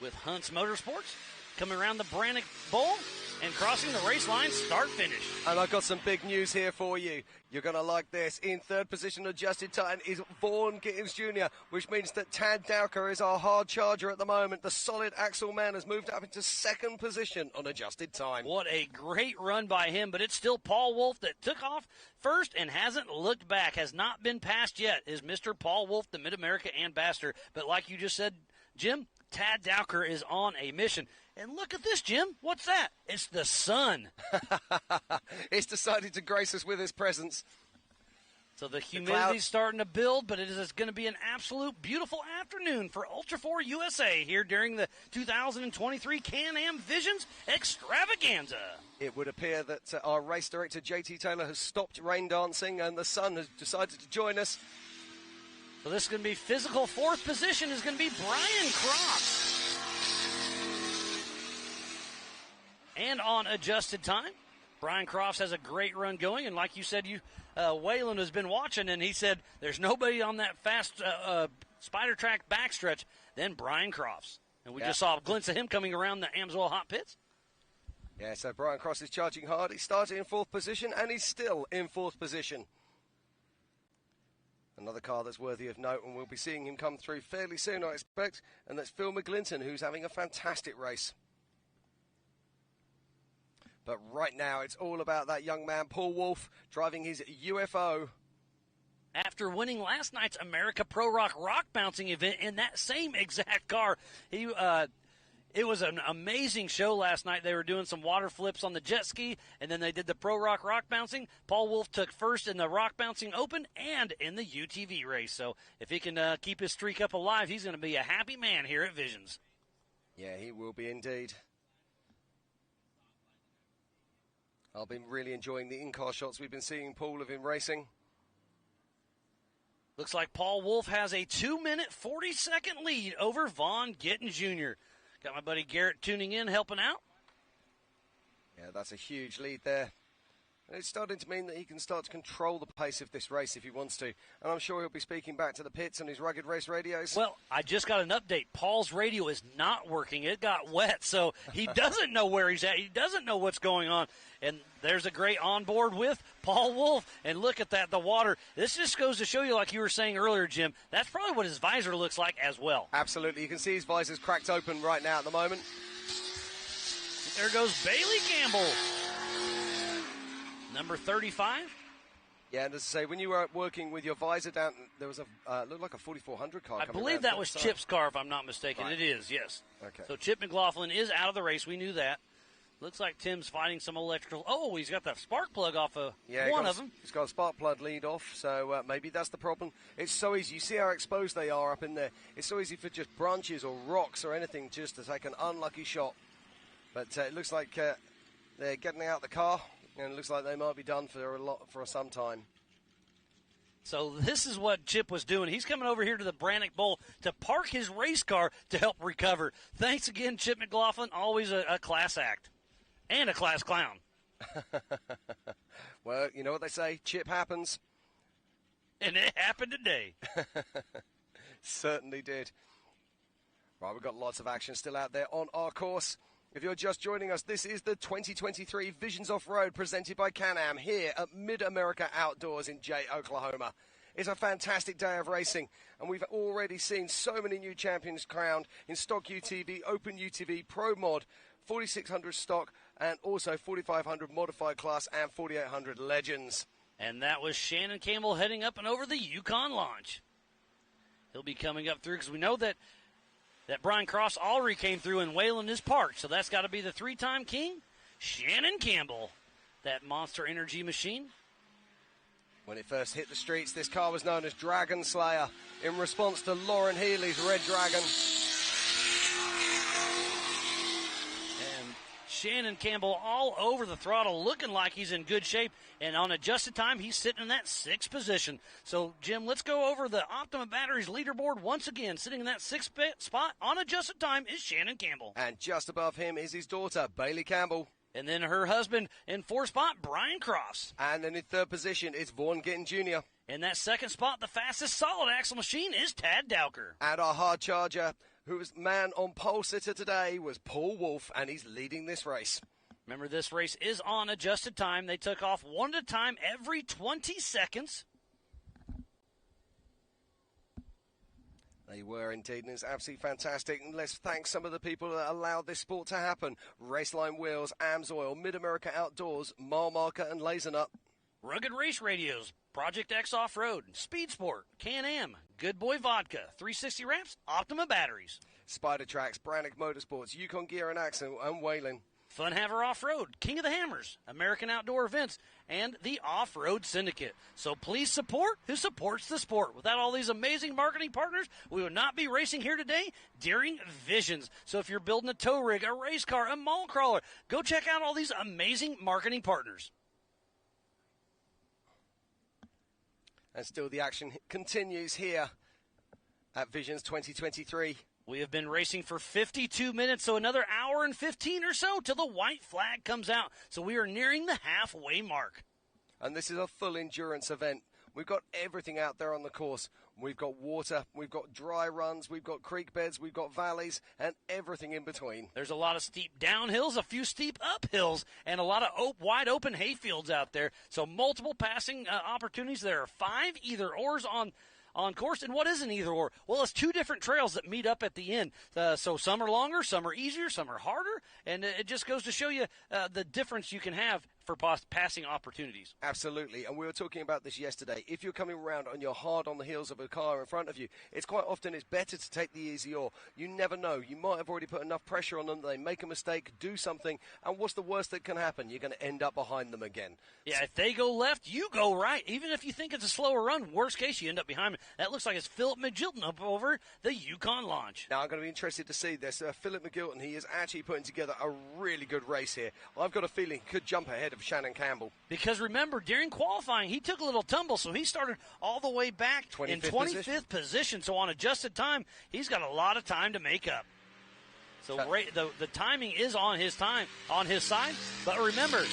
With Hunt's Motorsports coming around the Brannick Bowl and crossing the race line, start-finish. And I've got some big news here for you. You're going to like this. In 3rd position, adjusted time, is Vaughn Gittins Jr., which means that Tad Dowker is our hard charger at the moment. The solid Axel man has moved up into 2nd position on adjusted time. What a great run by him, but it's still Paul Wolf that took off first and hasn't looked back, has not been passed yet, is Mr. Paul Wolf, the Mid-America ambassador. But like you just said, Jim, Tad Dowker is on a mission. And look at this, Jim. What's that? It's the sun. It's decided to grace us with his presence. So the humidity's starting to build, but it is going to be an absolute beautiful afternoon for Ultra 4 USA here during the 2023 Can-Am Visions Extravaganza. It would appear that our race director, JT Taylor, has stopped rain dancing and the sun has decided to join us. So this is going to be physical. Fourth position is going to be Brian Crofts. And on adjusted time, Brian Crofts has a great run going, and like you said, Waylon has been watching, and he said there's nobody on that fast spider track backstretch than Brian Crofts. And we just saw a glimpse of him coming around the Amsoil hot pits. Yeah, so Brian Crofts is charging hard. He started in fourth position, and he's still in fourth position. Another car that's worthy of note, and we'll be seeing him come through fairly soon, I expect, and that's Phil McGlinton, who's having a fantastic race. But right now, it's all about that young man, Paul Wolf, driving his UFO. After winning last night's America Pro Rock bouncing event in that same exact car, it was an amazing show last night. They were doing some water flips on the jet ski, and then they did the Pro Rock bouncing. Paul Wolf took first in the rock bouncing open and in the UTV race. So if he can keep his streak up alive, he's going to be a happy man here at Visions. Yeah, he will be indeed. I've been really enjoying the in-car shots we've been seeing Paul of him racing. Looks like Paul Wolf has a 2-minute, 40-second lead over Vaughn Gittin Jr. Got my buddy Garrett tuning in, helping out. Yeah, that's a huge lead there. And it's starting to mean that he can start to control the pace of this race if he wants to. And I'm sure he'll be speaking back to the pits on his Rugged Race radios. Well, I just got an update. Paul's radio is not working. It got wet, so he doesn't know where he's at. He doesn't know what's going on. And there's a great onboard with Paul Wolf. And look at that, the water. This just goes to show you, like you were saying earlier, Jim, that's probably what his visor looks like as well. Absolutely. You can see his visor's cracked open right now at the moment. There goes Bailey Campbell. Number 35. Yeah, and as I say, when you were working with your visor down, there was looked like a 4400 car. I believe that was Chip's car, if I'm not mistaken. Right. It is, yes. Okay. So Chip McLaughlin is out of the race. We knew that. Looks like Tim's fighting some electrical. Oh, he's got the spark plug off of one of them. He's got a spark plug lead off, so maybe that's the problem. It's so easy. You see how exposed they are up in there. It's so easy for just branches or rocks or anything just to take an unlucky shot. But it looks like they're getting out the car. And it looks like they might be done for some time. So this is what Chip was doing. He's coming over here to the Brannock Bowl to park his race car to help recover. Thanks again, Chip McLaughlin. Always a class act. And a class clown. Well, you know what they say, Chip happens. And it happened today. Certainly did. Right, we've got lots of action still out there on our course. If you're just joining us, this is the 2023 Visions Off-Road presented by Can-Am here at Mid-America Outdoors in Jay, Oklahoma. It's a fantastic day of racing, and we've already seen so many new champions crowned in stock UTV, open UTV, Pro Mod, 4600 stock, and also 4500 modified class and 4800 Legends. And that was Shannon Campbell heading up and over the Yukon launch. He'll be coming up through because we know that Brian Crofts already came through and Waylon is parked. So that's got to be the three-time king, Shannon Campbell, that Monster Energy machine. When it first hit the streets, this car was known as Dragon Slayer in response to Lauren Healy's Red Dragon. And Shannon Campbell all over the throttle, looking like he's in good shape. And on adjusted time, he's sitting in that sixth position. So, Jim, let's go over the Optima Batteries leaderboard once again. Sitting in that sixth spot on adjusted time is Shannon Campbell. And just above him is his daughter, Bailey Campbell. And then her husband in fourth spot, Brian Crofts. And then in third position is Vaughn Gittin Jr. In that second spot, the fastest solid axle machine is Tad Dowker. And our hard charger, who was man on pole sitter today, was Paul Wolf, and he's leading this race. Remember, this race is on adjusted time. They took off one at a time every 20 seconds. They were indeed, and it's absolutely fantastic. And let's thank some of the people that allowed this sport to happen. Raceline Wheels, AMSOIL, Mid-America Outdoors, Mile Marker and Laser Nut. Rugged Race Radios, Project X Off-Road, Speed Sport, Can-Am, Good Boy Vodka, 360 Ramps, Optima Batteries. Spider Tracks, Brannock Motorsports, Yukon Gear and Axle, and Whaling. Fun Haver Off-Road, King of the Hammers, American Outdoor Events, and the Off-Road Syndicate. So please support who supports the sport. Without all these amazing marketing partners, we would not be racing here today during Visions. So if you're building a tow rig, a race car, a mall crawler, go check out all these amazing marketing partners. And still the action continues here at Visions 2023. We have been racing for 52 minutes, so another hour and 15 or so till the white flag comes out. So we are nearing the halfway mark. And this is a full endurance event. We've got everything out there on the course. We've got water, we've got dry runs, we've got creek beds, we've got valleys, and everything in between. There's a lot of steep downhills, a few steep uphills, and a lot of wide open hayfields out there. So multiple passing opportunities. There are 5 either-ors on course. And what is an either-or? Well, it's 2 different trails that meet up at the end. So some are longer, some are easier, some are harder, and it just goes to show you the difference you can have for passing opportunities. Absolutely, and we were talking about this yesterday. If you're coming around and you're hard on the heels of a car in front of you, it's quite often it's better to take the easy or. You never know. You might have already put enough pressure on them. They make a mistake, do something, and what's the worst that can happen? You're going to end up behind them again. Yeah, if they go left, you go right. Even if you think it's a slower run, worst case, you end up behind them. That looks like it's Philip McGilton up over the Yukon launch. Now, I'm going to be interested to see this. Philip McGilton, he is actually putting together a really good race here. I've got a feeling he could jump ahead of Shannon Campbell. Because remember, during qualifying, he took a little tumble, so he started all the way back in 25th position. So on adjusted time, he's got a lot of time to make up. So the timing is on his side. But remember,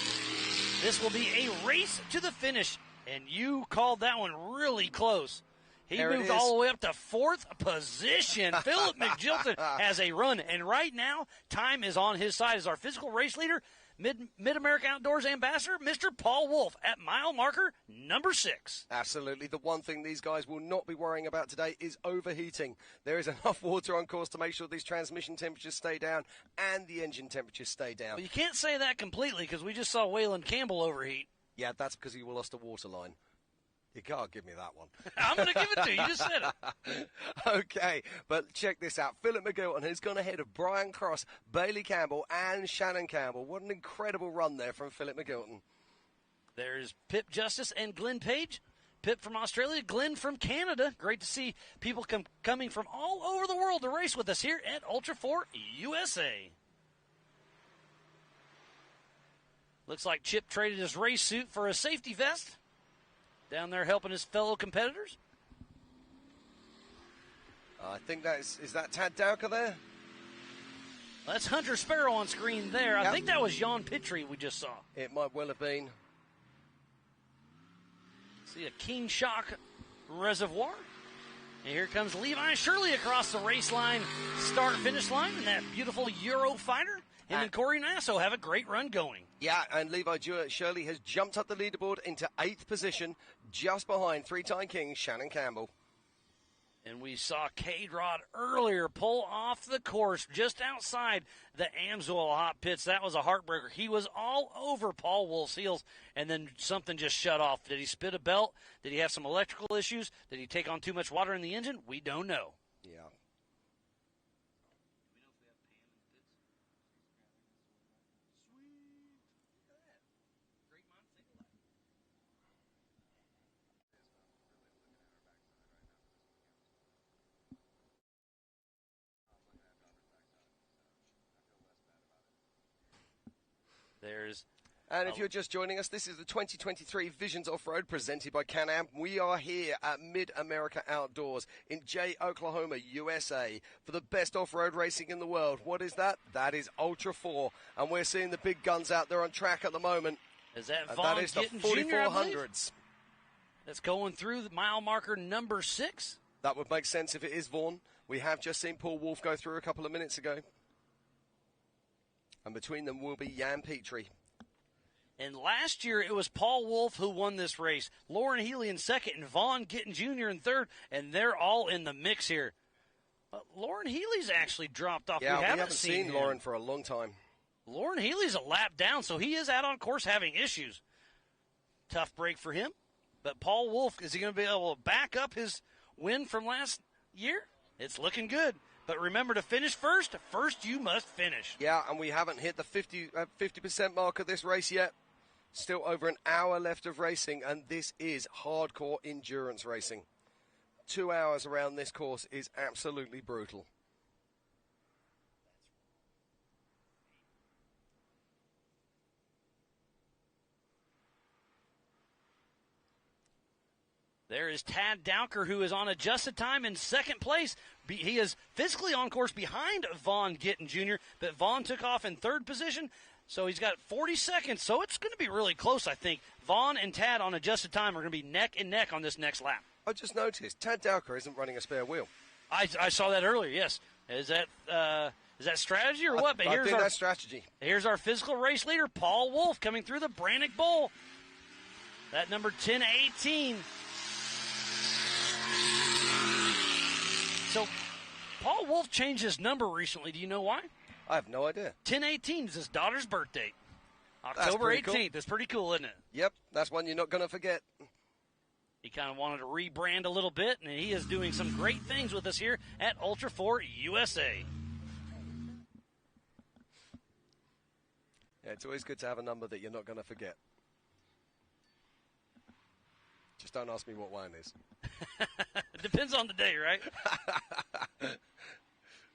this will be a race to the finish, and you called that one really close. He moved all the way up to 4th position. Philip McGilton has a run, and right now, time is on his side as our physical race leader. Mid-America Outdoors Ambassador, Mr. Paul Wolf at mile marker number 6. Absolutely. The one thing these guys will not be worrying about today is overheating. There is enough water on course to make sure these transmission temperatures stay down and the engine temperatures stay down. Well, you can't say that completely because we just saw Waylon Campbell overheat. Yeah, that's because he lost a water line. You can't give me that one. I'm going to give it to you. You just said it. Okay, but check this out. Philip McGilton has gone ahead of Brian Cross, Bailey Campbell, and Shannon Campbell. What an incredible run there from Philip McGilton. There's Pip Justice and Glenn Page. Pip from Australia, Glenn from Canada. Great to see people coming from all over the world to race with us here at Ultra 4 USA. Looks like Chip traded his race suit for a safety vest. Down there helping his fellow competitors. I think is that Tad Dowker there? That's Hunter Sparrow on screen there. Yep. I think that was Jan Pittry we just saw. It might well have been. See a King Shock reservoir. And here comes Levi Shirley across the race line, start-finish line, and that beautiful Eurofighter. Him and Corey Nasso have a great run going. Yeah, and Levi Shirley has jumped up the leaderboard into 8th position, just behind 3-time king Shannon Campbell. And we saw K-Rod earlier pull off the course just outside the Amsoil hot pits. That was a heartbreaker. He was all over Paul Wolf's heels, and then something just shut off. Did he spit a belt? Did he have some electrical issues? Did he take on too much water in the engine? We don't know. Yeah. And if you're just joining us, this is the 2023 Visions Off-Road presented by Can-Am. We are here at Mid-America Outdoors in Jay, Oklahoma, USA for the best off-road racing in the world. What is that? That is Ultra 4. And we're seeing the big guns out there on track at the moment. Is that Vaughn that is the Gittin 4400s. That's going through the mile marker number 6. That would make sense if it is Vaughn. We have just seen Paul Wolf go through a couple of minutes ago. And between them will be Jan Pittry. And last year, it was Paul Wolf who won this race. Lauren Healy in second and Vaughn Gittin Jr. in third. And they're all in the mix here. But Lauren Healy's actually dropped off. Yeah, we haven't seen Lauren for a long time. Lauren Healy's a lap down, so he is out on course having issues. Tough break for him. But Paul Wolf, is he going to be able to back up his win from last year? It's looking good. But remember to finish first. First, you must finish. Yeah, and we haven't hit the 50% mark of this race yet. Still over an hour left of racing, and this is hardcore endurance racing. 2 hours around this course is absolutely brutal. There is Tad Dowker, who is on adjusted time in second place. He is physically on course behind Vaughn Gittin Jr., but Vaughn took off in third position, so he's got 40 seconds. So it's going to be really close, I think. Vaughn and Tad on adjusted time are going to be neck and neck on this next lap. I just noticed Tad Dowker isn't running a spare wheel. I saw that earlier, yes. Is that strategy or what? But I think that's strategy. Here's our physical race leader, Paul Wolf, coming through the Brannock Bowl. That number 10-18. So, Paul Wolf changed his number recently. Do you know why? I have no idea. 10-18 is his daughter's birthday. October 18th. Cool. That's pretty cool, isn't it? Yep, that's one you're not going to forget. He kind of wanted to rebrand a little bit, and he is doing some great things with us here at Ultra 4 USA. Yeah, it's always good to have a number that you're not going to forget. Just don't ask me what wine is. Depends on the day, right?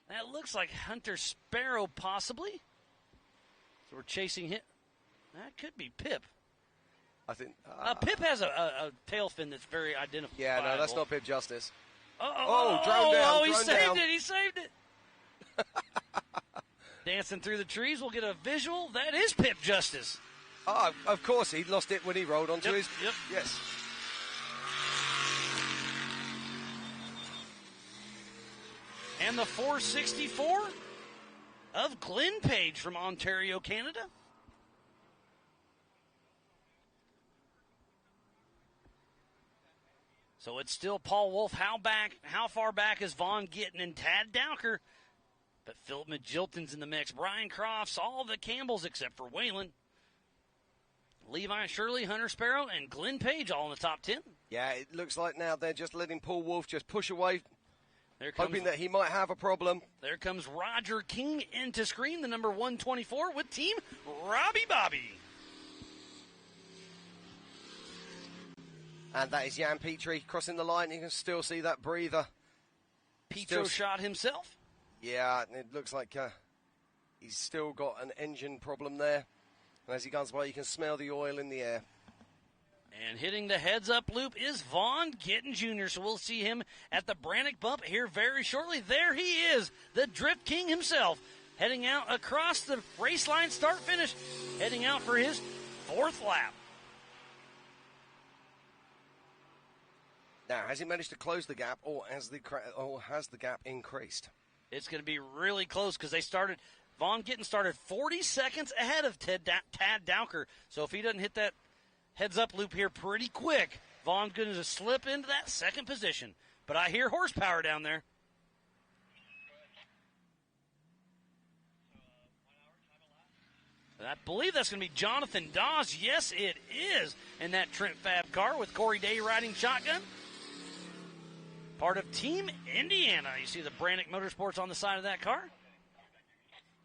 That looks like Hunter Sparrow, possibly. So we're chasing him. That could be Pip. I think Pip has a tail fin that's very identifiable. Yeah, no, that's not Pip Justice. Drone down. He saved it. He saved it. Dancing through the trees, we'll get a visual. That is Pip Justice. Oh, of course, he lost it when he rolled onto his. Yep. Yes. And the 464 of Glenn Page from Ontario, Canada. So it's still Paul Wolf. How far back is Vaughn Gittin and Tad Dowker? But Philip Magilton's in the mix. Brian Crofts, all the Campbells except for Waylon. Levi Shirley, Hunter Sparrow, and Glenn Page all in the top 10. Yeah, it looks like now they're just letting Paul Wolf just push away, hoping that he might have a problem. There comes Roger King into screen, the number 124 with Team Robbie Bobby. And that is Jan Petrie crossing the line. You can still see that breather. Petro shot himself. Yeah, it looks like he's still got an engine problem there. And as he goes by, you can smell the oil in the air. And hitting the heads-up loop is Vaughn Gittin Jr., so we'll see him at the Brannock bump here very shortly. There he is, the Drift King himself, heading out across the race line start-finish, heading out for his fourth lap. Now, has he managed to close the gap, or has the gap increased? It's going to be really close because Vaughn Gittin started 40 seconds ahead of Tad Dowker. So if he doesn't hit that heads-up loop here pretty quick, Vaughn's going to slip into that second position. But I hear horsepower down there. I believe that's going to be Jonathan Dawes. Yes, it is. In that Trent Fab car with Corey Day riding shotgun. Part of Team Indiana. You see the Brannock Motorsports on the side of that car.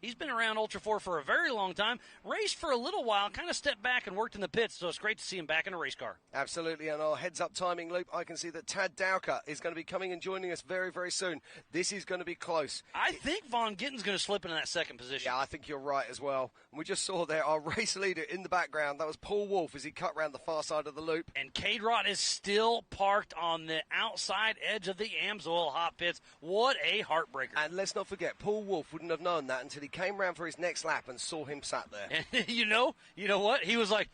He's been around Ultra 4 for a very long time, raced for a little while, kind of stepped back and worked in the pits, so it's great to see him back in a race car. Absolutely, and our heads-up timing loop, I can see that Tad Dowker is going to be coming and joining us very, very soon. This is going to be close. I think Vaughn Gittin's going to slip into that second position. Yeah, I think you're right as well. And we just saw there our race leader in the background. That was Paul Wolf as he cut around the far side of the loop. And K-Rod is still parked on the outside edge of the Amsoil hot pits. What a heartbreaker. And let's not forget, Paul Wolf wouldn't have known that until he came around for his next lap and saw him sat there. And you know what? He was like,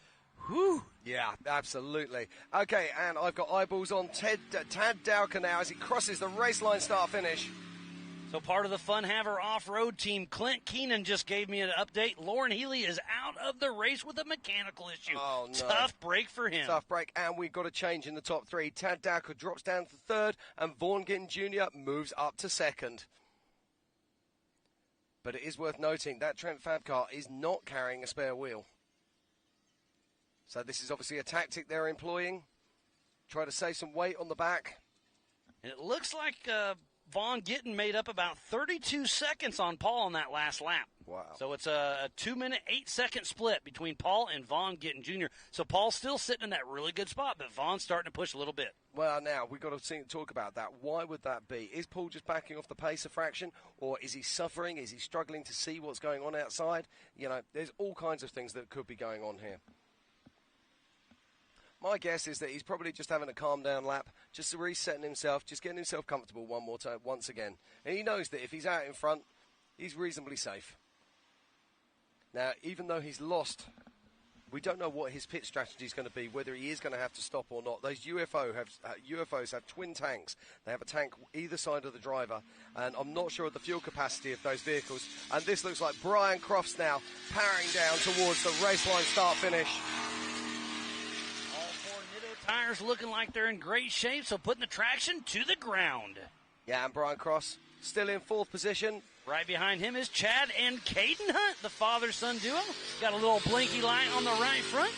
whew. Yeah, absolutely. Okay, and I've got eyeballs on Tad Dowker now as he crosses the race line start-finish. So part of the Fun Haver off-road team, Clint Keenan just gave me an update. Lauren Healy is out of the race with a mechanical issue. Oh, no. Tough break for him. Tough break, and we've got a change in the top three. Tad Dowker drops down to third, and Vaughn Gittin Jr. moves up to second. But it is worth noting that Trent Fab car is not carrying a spare wheel. So this is obviously a tactic they're employing. Try to save some weight on the back. And it looks like Vaughn Gittin made up about 32 seconds on Paul on that last lap. Wow. So it's a 2-minute, 8-second split between Paul and Vaughn Gittin Jr. So Paul's still sitting in that really good spot, but Vaughn's starting to push a little bit. Well, now, we've got to talk about that. Why would that be? Is Paul just backing off the pace a fraction, or is he suffering? Is he struggling to see what's going on outside? You know, there's all kinds of things that could be going on here. My guess is that he's probably just having a calm-down lap, just resetting himself, just getting himself comfortable one more time, once again. And he knows that if he's out in front, he's reasonably safe. Now, even though he's lost, we don't know what his pit strategy is going to be, whether he is going to have to stop or not. Those UFOs have twin tanks. They have a tank either side of the driver, and I'm not sure of the fuel capacity of those vehicles. And this looks like Brian Crofts now powering down towards the race line start-finish. Tires looking like they're in great shape, so putting the traction to the ground. Yeah, and Brian Cross still in 4th position. Right behind him is Chad and Caden Hunt, the father-son duo. Got a little blinky light on the right front.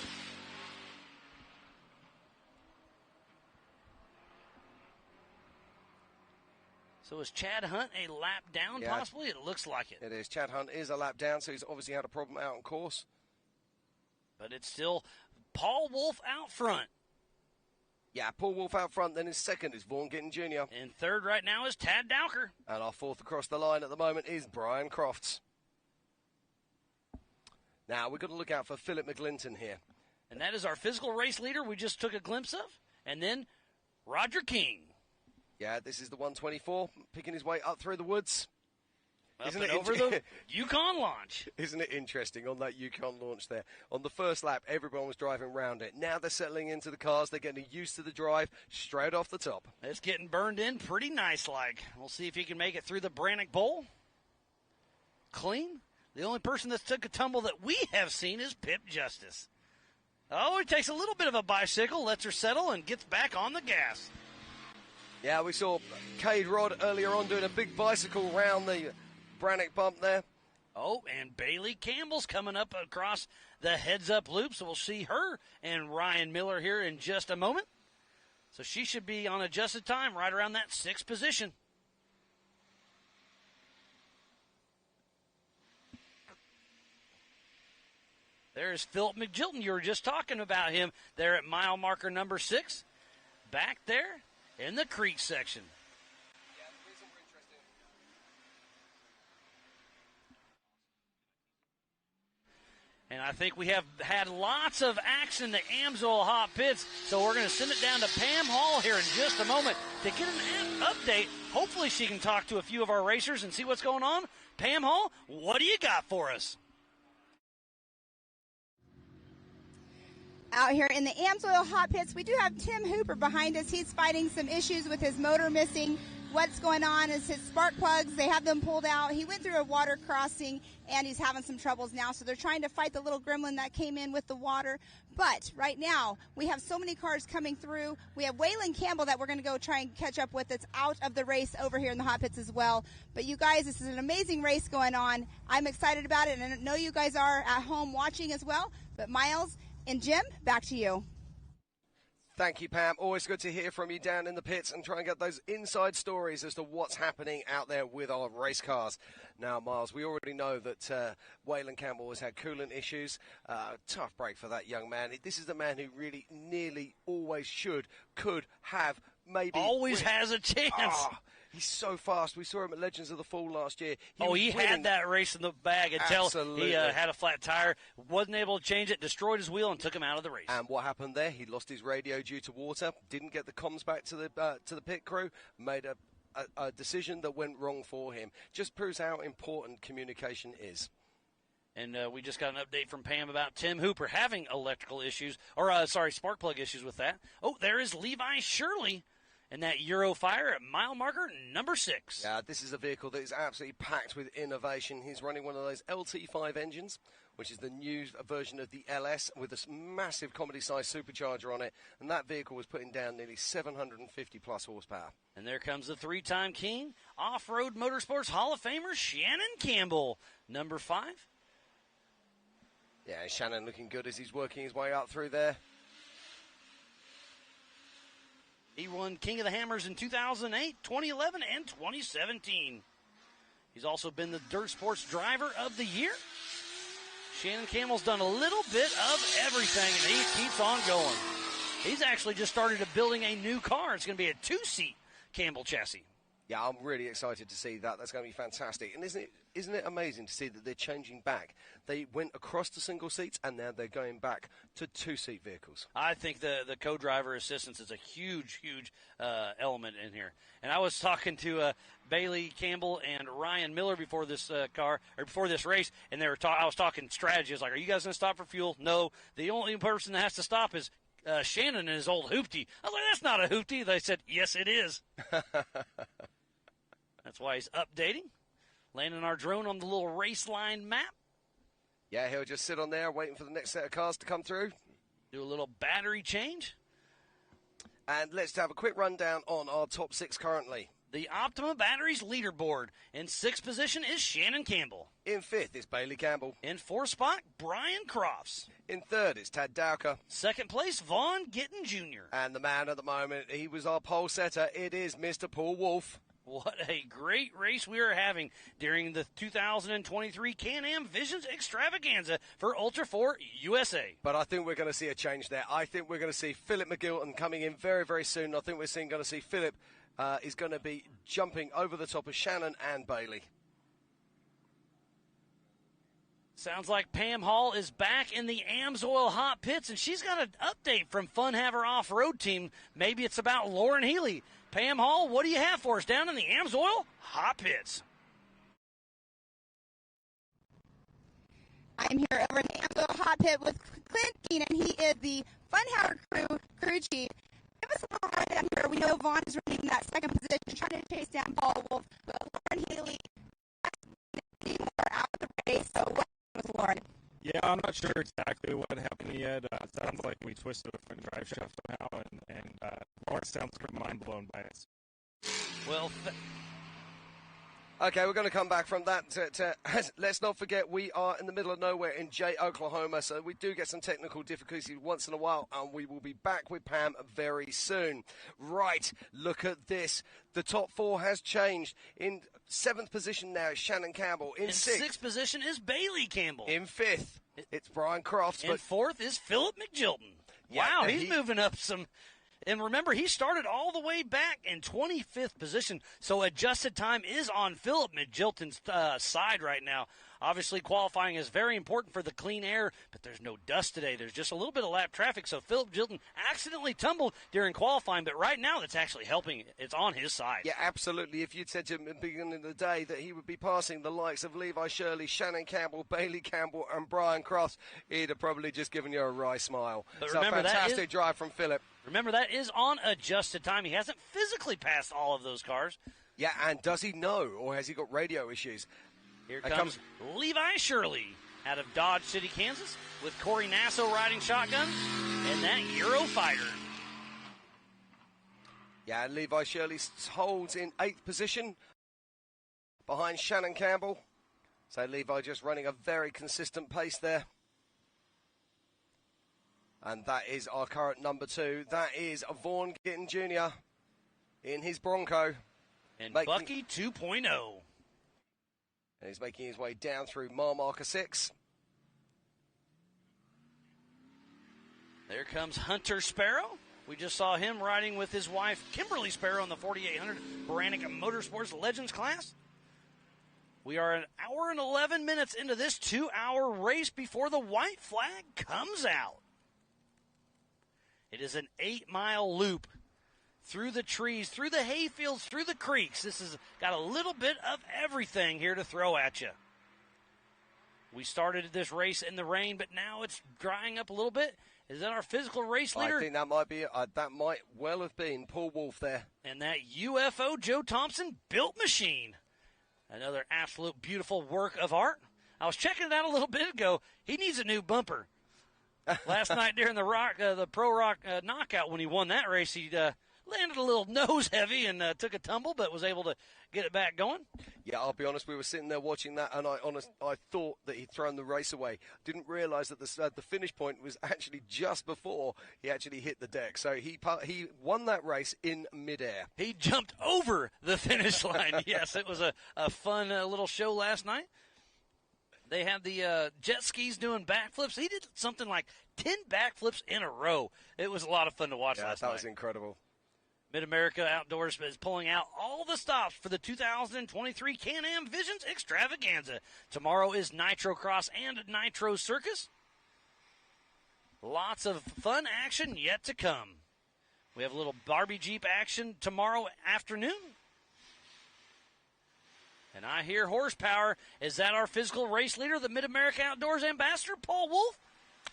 So is Chad Hunt a lap down, possibly? It looks like it. It is. Chad Hunt is a lap down, so he's obviously had a problem out on course. But it's still Paul Wolf out front. Yeah, Paul Wolf out front, then in 2nd is Vaughn Gittin Jr. In 3rd right now is Tad Dowker. And our 4th across the line at the moment is Brian Crofts. Now, we've got to look out for Philip McGlinton here. And that is our physical race leader we just took a glimpse of. And then Roger King. Yeah, this is the 124, picking his way up through the woods. Isn't it over the Yukon launch? Isn't it interesting on that Yukon launch there? On the first lap, everyone was driving around it. Now they're settling into the cars. They're getting used to the drive straight off the top. It's getting burned in pretty nice-like. We'll see if he can make it through the Brannock Bowl. Clean. The only person that's took a tumble that we have seen is Pip Justice. Oh, he takes a little bit of a bicycle, lets her settle, and gets back on the gas. Yeah, we saw Cade Rod earlier on doing a big bicycle round the Brannock bump there. Oh, and Bailey Campbell's coming up across the heads-up loop, so we'll see her and Ryan Miller here in just a moment. So she should be on adjusted time right around that 6th position. There's Philip McGilton. You were just talking about him there at mile marker number 6. Back there in the creek section. And I think we have had lots of action in the Amsoil Hot Pits, so we're going to send it down to Pam Hall here in just a moment to get an update. Hopefully she can talk to a few of our racers and see what's going on. Pam Hall, what do you got for us? Out here in the Amsoil Hot Pits, we do have Tim Hooper behind us. He's fighting some issues with his motor missing. What's going on is his spark plugs, they have them pulled out. He went through a water crossing, and he's having some troubles now. So they're trying to fight the little gremlin that came in with the water. But right now, we have so many cars coming through. We have Waylon Campbell that we're going to go try and catch up with that's out of the race over here in the Hot Pits as well. But you guys, this is an amazing race going on. I'm excited about it, and I know you guys are at home watching as well. But Miles and Jim, back to you. Thank you, Pam. Always good to hear from you down in the pits and try and get those inside stories as to what's happening out there with our race cars. Now, Miles, we already know that Waylon Campbell has had coolant issues. Tough break for that young man. This is the man who really nearly always could have, maybe. Always has a chance. Oh, he's so fast. We saw him at Legends of the Fall last year. He had that race in the bag until Absolutely. he had a flat tire, wasn't able to change it, destroyed his wheel, and took him out of the race. And what happened there? He lost his radio due to water, didn't get the comms back to the pit crew, made a decision that went wrong for him. Just proves how important communication is. And we just got an update from Pam about Tim Hooper having electrical issues, spark plug issues with that. Oh, there is Levi Shirley in that Eurofire at mile marker number 6. Yeah, this is a vehicle that is absolutely packed with innovation. He's running one of those LT5 engines, which is the new version of the LS with a massive comedy-sized supercharger on it. And that vehicle was putting down nearly 750-plus horsepower. And there comes the 3-time king, Off-Road Motorsports Hall of Famer Shannon Campbell, number 5. Yeah, Shannon looking good as he's working his way up through there. He won King of the Hammers in 2008, 2011, and 2017. He's also been the Dirt Sports Driver of the Year. Shannon Campbell's done a little bit of everything, and he keeps on going. He's actually just started building a new car. It's going to be a 2-seat Campbell chassis. Yeah, I'm really excited to see that. That's going to be fantastic. And isn't it amazing to see that they're changing back? They went across to single seats, and now they're going back to 2-seat vehicles. I think the co-driver assistance is a huge element in here. And I was talking to Bailey Campbell and Ryan Miller before this before this race, and I was talking strategy. I was like, "Are you guys going to stop for fuel?" No. The only person that has to stop is Shannon and his old hoopty. I was like, "That's not a hoopty." They said, "Yes, it is." That's why he's updating, landing our drone on the little race line map. Yeah, he'll just sit on there waiting for the next set of cars to come through. Do a little battery change. And let's have a quick rundown on our top 6 currently. The Optima Batteries leaderboard. In 6th position is Shannon Campbell. In 5th is Bailey Campbell. In 4th spot, Brian Crofts. In 3rd is Tad Dowker. 2nd place, Vaughn Gittin Jr. And the man at the moment, he was our pole setter. It is Mr. Paul Wolf. What a great race we are having during the 2023 Can-Am Visions Extravaganza for Ultra 4 USA. But I think we're going to see a change there. I think we're going to see Philip McGilton coming in very, very soon. I think we're going to see Philip is going to be jumping over the top of Shannon and Bailey. Sounds like Pam Hall is back in the AMSOIL hot pits, and she's got an update from Fun Haver Off-Road Team. Maybe it's about Lauren Healy. Pam Hall, what do you have for us down in the AMSOIL hot pits? I'm here over in the AMSOIL hot pit with Clint Keenan. He is the Fun Haver crew chief. Give us a little ride down here. We know Vaughn is running in that 2nd position, trying to chase down Paul Wolf, but Lauren Healy is out of the race. So what was Lauren? Yeah, I'm not sure exactly what happened yet. It sounds like we twisted a front drive shaft somehow, and Lauren sounds pretty mind-blown by it. Well, okay, we're going to come back from that. Let's not forget, we are in the middle of nowhere in Jay, Oklahoma, so we do get some technical difficulties once in a while, and we will be back with Pam very soon. Right, look at this. The top 4 has changed. In 7th position now is Shannon Campbell. In 6th position is Bailey Campbell. In 5th, it's Brian Crofts. In 4th is Philip McGilton. Wow, he's moving up some. And remember, he started all the way back in 25th position, so adjusted time is on Philip McGilton's side right now. Obviously, qualifying is very important for the clean air, but there's no dust today. There's just a little bit of lap traffic, so Philip McGilton accidentally tumbled during qualifying, but right now that's actually helping. It's on his side. Yeah, absolutely. If you'd said to him at the beginning of the day that he would be passing the likes of Levi Shirley, Shannon Campbell, Bailey Campbell, and Brian Crofts, he'd have probably just given you a wry smile. But so remember, fantastic drive from Philip. Remember, that is on adjusted time. He hasn't physically passed all of those cars. Yeah, and does he know, or has he got radio issues? Here comes Levi Shirley out of Dodge City, Kansas, with Corey Nasso riding shotgun and that Eurofighter. Yeah, and Levi Shirley holds in 8th position behind Shannon Campbell. So Levi just running a very consistent pace there. And that is our current number 2. That is Vaughn Gittin Jr. in his Bronco. And Bucky 2.0. And he's making his way down through mile marker 6. There comes Hunter Sparrow. We just saw him riding with his wife, Kimberly Sparrow, in the 4800 Baranica Motorsports Legends class. We are an hour and 11 minutes into this 2-hour race before the white flag comes out. It is an 8-mile loop through the trees, through the hayfields, through the creeks. This has got a little bit of everything here to throw at you. We started this race in the rain, but now it's drying up a little bit. Is that our physical race leader? I think that might be. That might well have been Paul Wolf there. And that UFO Joe Thompson built machine. Another absolute beautiful work of art. I was checking it out a little bit ago. He needs a new bumper. Last night during the Pro Rock Knockout, when he won that race, he a landed a little nose heavy and took a tumble, but was able to get it back going. Yeah, I'll be honest, we were sitting there watching that, and I thought that he'd thrown the race away. Didn't realise that the finish point was actually just before he actually hit the deck. So he won that race in midair. He jumped over the finish line. Yes, it was a fun little show last night. They had the jet skis doing backflips. He did something like 10 backflips in a row. It was a lot of fun to watch last night. That was incredible. Mid-America Outdoors is pulling out all the stops for the 2023 Can-Am Visions Extravaganza. Tomorrow is Nitro Cross and Nitro Circus. Lots of fun action yet to come. We have a little Barbie Jeep action tomorrow afternoon. And I hear horsepower. Is that our physical race leader, the Mid-America Outdoors ambassador, Paul Wolf?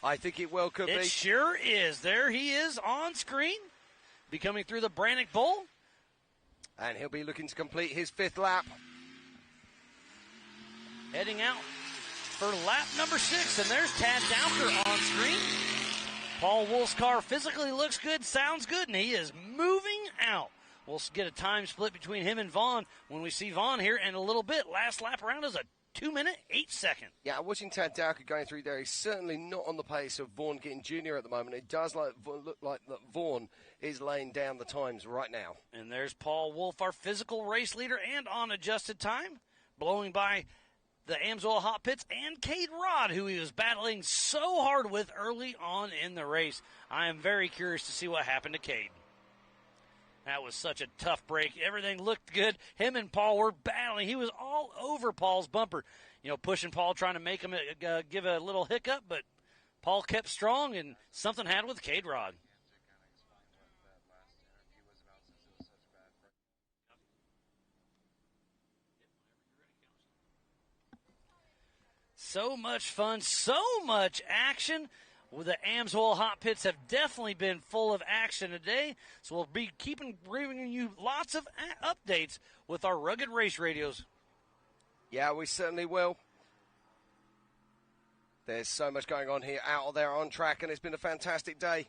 I think it well could be. It sure is. There he is on screen, be coming through the Brannock Bowl. And he'll be looking to complete his 5th lap. Heading out for lap number 6, and there's Tad Dowker on screen. Paul Wolf's car physically looks good, sounds good, and he is moving out. We'll get a time split between him and Vaughn when we see Vaughn here in a little bit. Last lap around is a 2-minute, 8-second. Yeah, watching Tad Dowker going through there, he's certainly not on the pace of Vaughn Gittin Jr. at the moment. It does look like that Vaughn is laying down the times right now. And there's Paul Wolf, our physical race leader and on adjusted time, blowing by the Amsoil Hot Pits and Cade Rod, who he was battling so hard with early on in the race. I am very curious to see what happened to Cade. That was such a tough break. Everything looked good. Him and Paul were battling. He was all over Paul's bumper, pushing Paul, trying to make him give a little hiccup, but Paul kept strong, and something had with Cade Rod. So much fun, so much action. Well, the Amsoil Hot Pits have definitely been full of action today, so we'll be bringing you lots of updates with our Rugged Race Radios. Yeah, we certainly will. There's so much going on here out there on track, and it's been a fantastic day.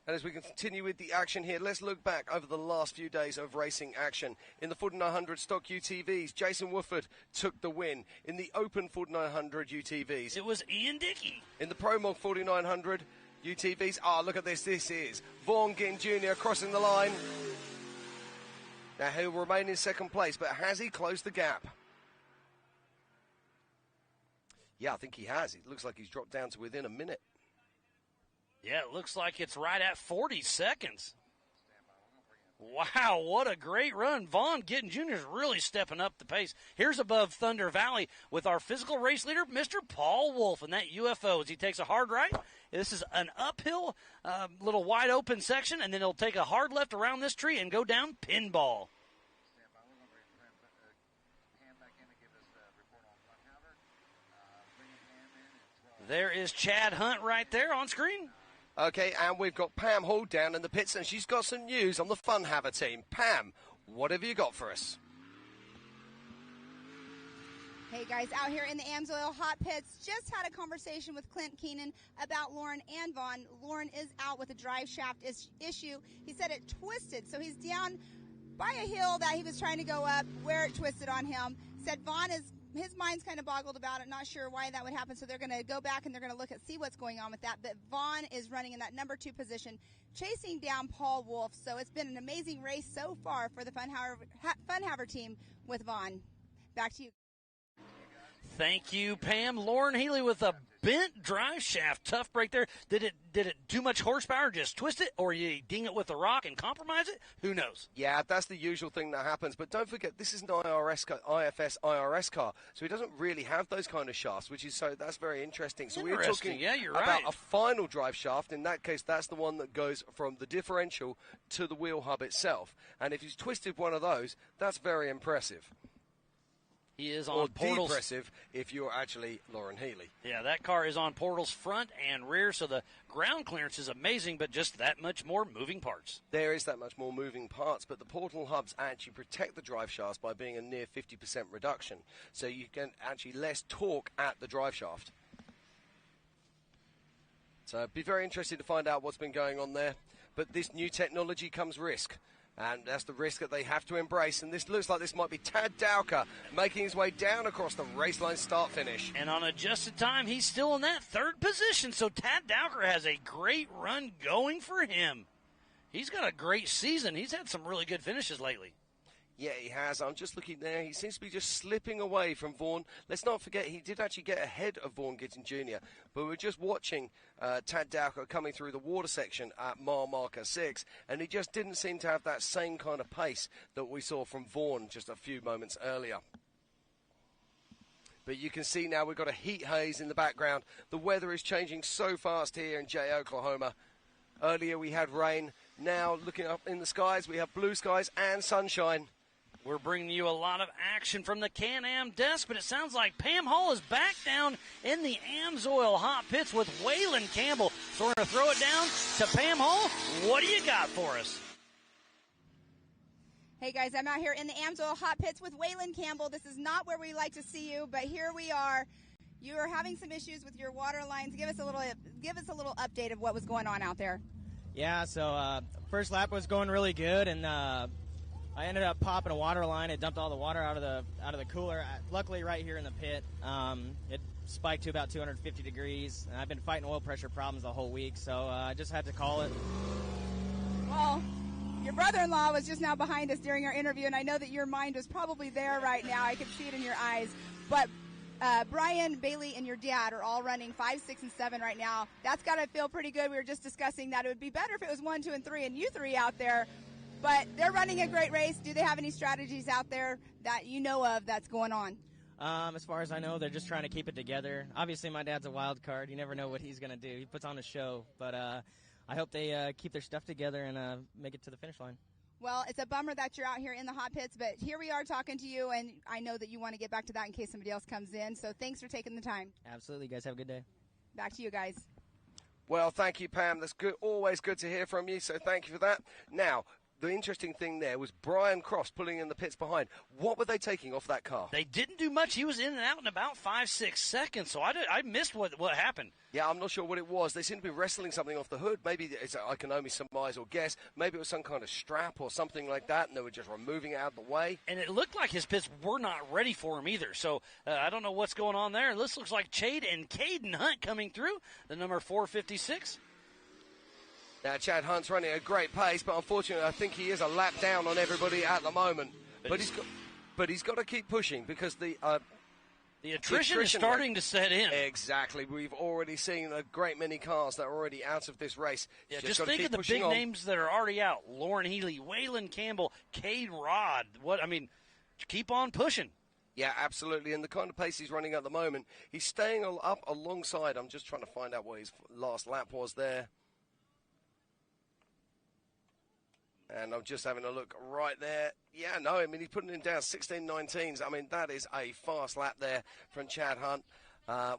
And as we continue with the action here, let's look back over the last few days of racing action. In the 4900 stock UTVs, Jason Woodford took the win. In the open 4900 UTVs, it was Ian Dickey. In the Pro Mod 4900 UTVs, look at this. This is Vaughn Gittin Jr. crossing the line. Now he'll remain in second place, but has he closed the gap? Yeah, I think he has. It looks like he's dropped down to within a minute. Yeah, it looks like it's right at 40 seconds. Wow, what a great run. Vaughn Gittin Jr. is really stepping up the pace. Here's above Thunder Valley with our physical race leader, Mr. Paul Wolf, and that UFO as he takes a hard right. This is an uphill, little wide open section, and then he'll take a hard left around this tree and go down pinball. There is Chad Hunt right there on screen. Okay, and we've got Pam Hall down in the pits, and she's got some news on the Fun Haver team. Pam, what have you got for us? Hey guys, out here in the Amsoil Hot Pits, just had a conversation with Clint Keenan about Lauren and Vaughn. Lauren is out with a drive shaft issue. He said it twisted, so he's down by a hill that he was trying to go up where it twisted on him. Said Vaughn his mind's kind of boggled about it, not sure why that would happen, so they're going to go back and they're going to look at see what's going on with that. But Vaughn is running in that number 2 position, chasing down Paul Wolf. So it's been an amazing race so far for the Fun Haver team with Vaughn. Back to you. Thank you, Pam. Lauren Healy with a bent drive shaft. Tough break there. Did it too much horsepower, just twist it, or you ding it with a rock and compromise it? Who knows? Yeah, that's the usual thing that happens. But don't forget, this is an IFS IRS car, so he doesn't really have those kind of shafts, that's very interesting. So we're talking about a final drive shaft. In that case, that's the one that goes from the differential to the wheel hub itself. And if he's twisted one of those, that's very impressive. He is on Portal's. Depressive if you're actually Lauren Healy. Yeah, that car is on Portal's front and rear, so the ground clearance is amazing, but just that much more moving parts. There is that much more moving parts, but the Portal hubs actually protect the drive shafts by being a near 50% reduction, so you can actually less torque at the drive shaft. So be very interested to find out what's been going on there. but this new technology comes risk. And that's the risk that they have to embrace. And this looks like this might be Tad Dowker making his way down across the raceline start-finish. And on adjusted time, he's still in that third position. So Tad Dowker has a great run going for him. He's got a great season. He's had some really good finishes lately. Yeah, he has. I'm just looking there. He seems to be just slipping away from Vaughan. Let's not forget, he did actually get ahead of Vaughan Gittin Jr., but we're just watching Tad Dowker coming through the water section at mile marker 6, and he just didn't seem to have that same kind of pace that we saw from Vaughan just a few moments earlier. But you can see now we've got a heat haze in the background. The weather is changing so fast here in Jay, Oklahoma. Earlier we had rain. Now looking up in the skies, we have blue skies and sunshine. We're bringing you a lot of action from the Can-Am desk, but it sounds like Pam Hall is back down in the AMSOIL hot pits with Waylon Campbell. So we're going to throw it down to Pam Hall. What do you got for us? Hey guys, I'm out here in the AMSOIL hot pits with Waylon Campbell. This is not where we like to see you, but here we are. You are having some issues with your water lines. Give us a little update of what was going on out there. Yeah, so first lap was going really good, and I ended up popping a water line. It dumped all the water out of the cooler. Luckily, right here in the pit, it spiked to about 250 degrees. And I've been fighting oil pressure problems the whole week, so I just had to call it. Well, your brother-in-law was just now behind us during our interview, and I know that your mind was probably there right now. I could see it in your eyes. But Brian, Bailey, and your dad are all running 5, 6, and 7 right now. That's got to feel pretty good. We were just discussing that it would be better if it was 1, 2, and 3, and you 3 out there. But they're running a great race. Do they have any strategies out there that you know of that's going on? As far as I know, they're just trying to keep it together. Obviously, my dad's a wild card. You never know what he's going to do. He puts on a show. But I hope they keep their stuff together and make it to the finish line. Well, it's a bummer that you're out here in the hot pits, but here we are talking to you, and I know that you want to get back to that in case somebody else comes in. So thanks for taking the time. Absolutely. You guys have a good day. Back to you guys. Well, thank you, Pam. That's good. Always good to hear from you, so thank you for that. Now, the interesting thing there was Brian Cross pulling in the pits behind. What were they taking off that car? They didn't do much. He was in and out in about 5, 6 seconds, so I missed what happened. Yeah, I'm not sure what it was. They seem to be wrestling something off the hood. Maybe I can only surmise or guess. Maybe it was some kind of strap or something like that, and they were just removing it out of the way. And it looked like his pits were not ready for him either, so I don't know what's going on there. This looks like Chade and Caden Hunt coming through, the number 456. Now, Chad Hunt's running a great pace, but unfortunately, I think he is a lap down on everybody at the moment. But he's got to keep pushing because the attrition is starting to set in. Exactly. We've already seen a great many cars that are already out of this race. Yeah, just think of the big names that are already out. Lauren Healy, Waylon Campbell, Cade Rod. Keep on pushing. Yeah, absolutely. And the kind of pace he's running at the moment, he's staying up alongside. I'm just trying to find out what his last lap was there. And I'm just having a look right there. Yeah, no, I mean, he's putting him down 16:19s. I mean, that is a fast lap there from Chad Hunt.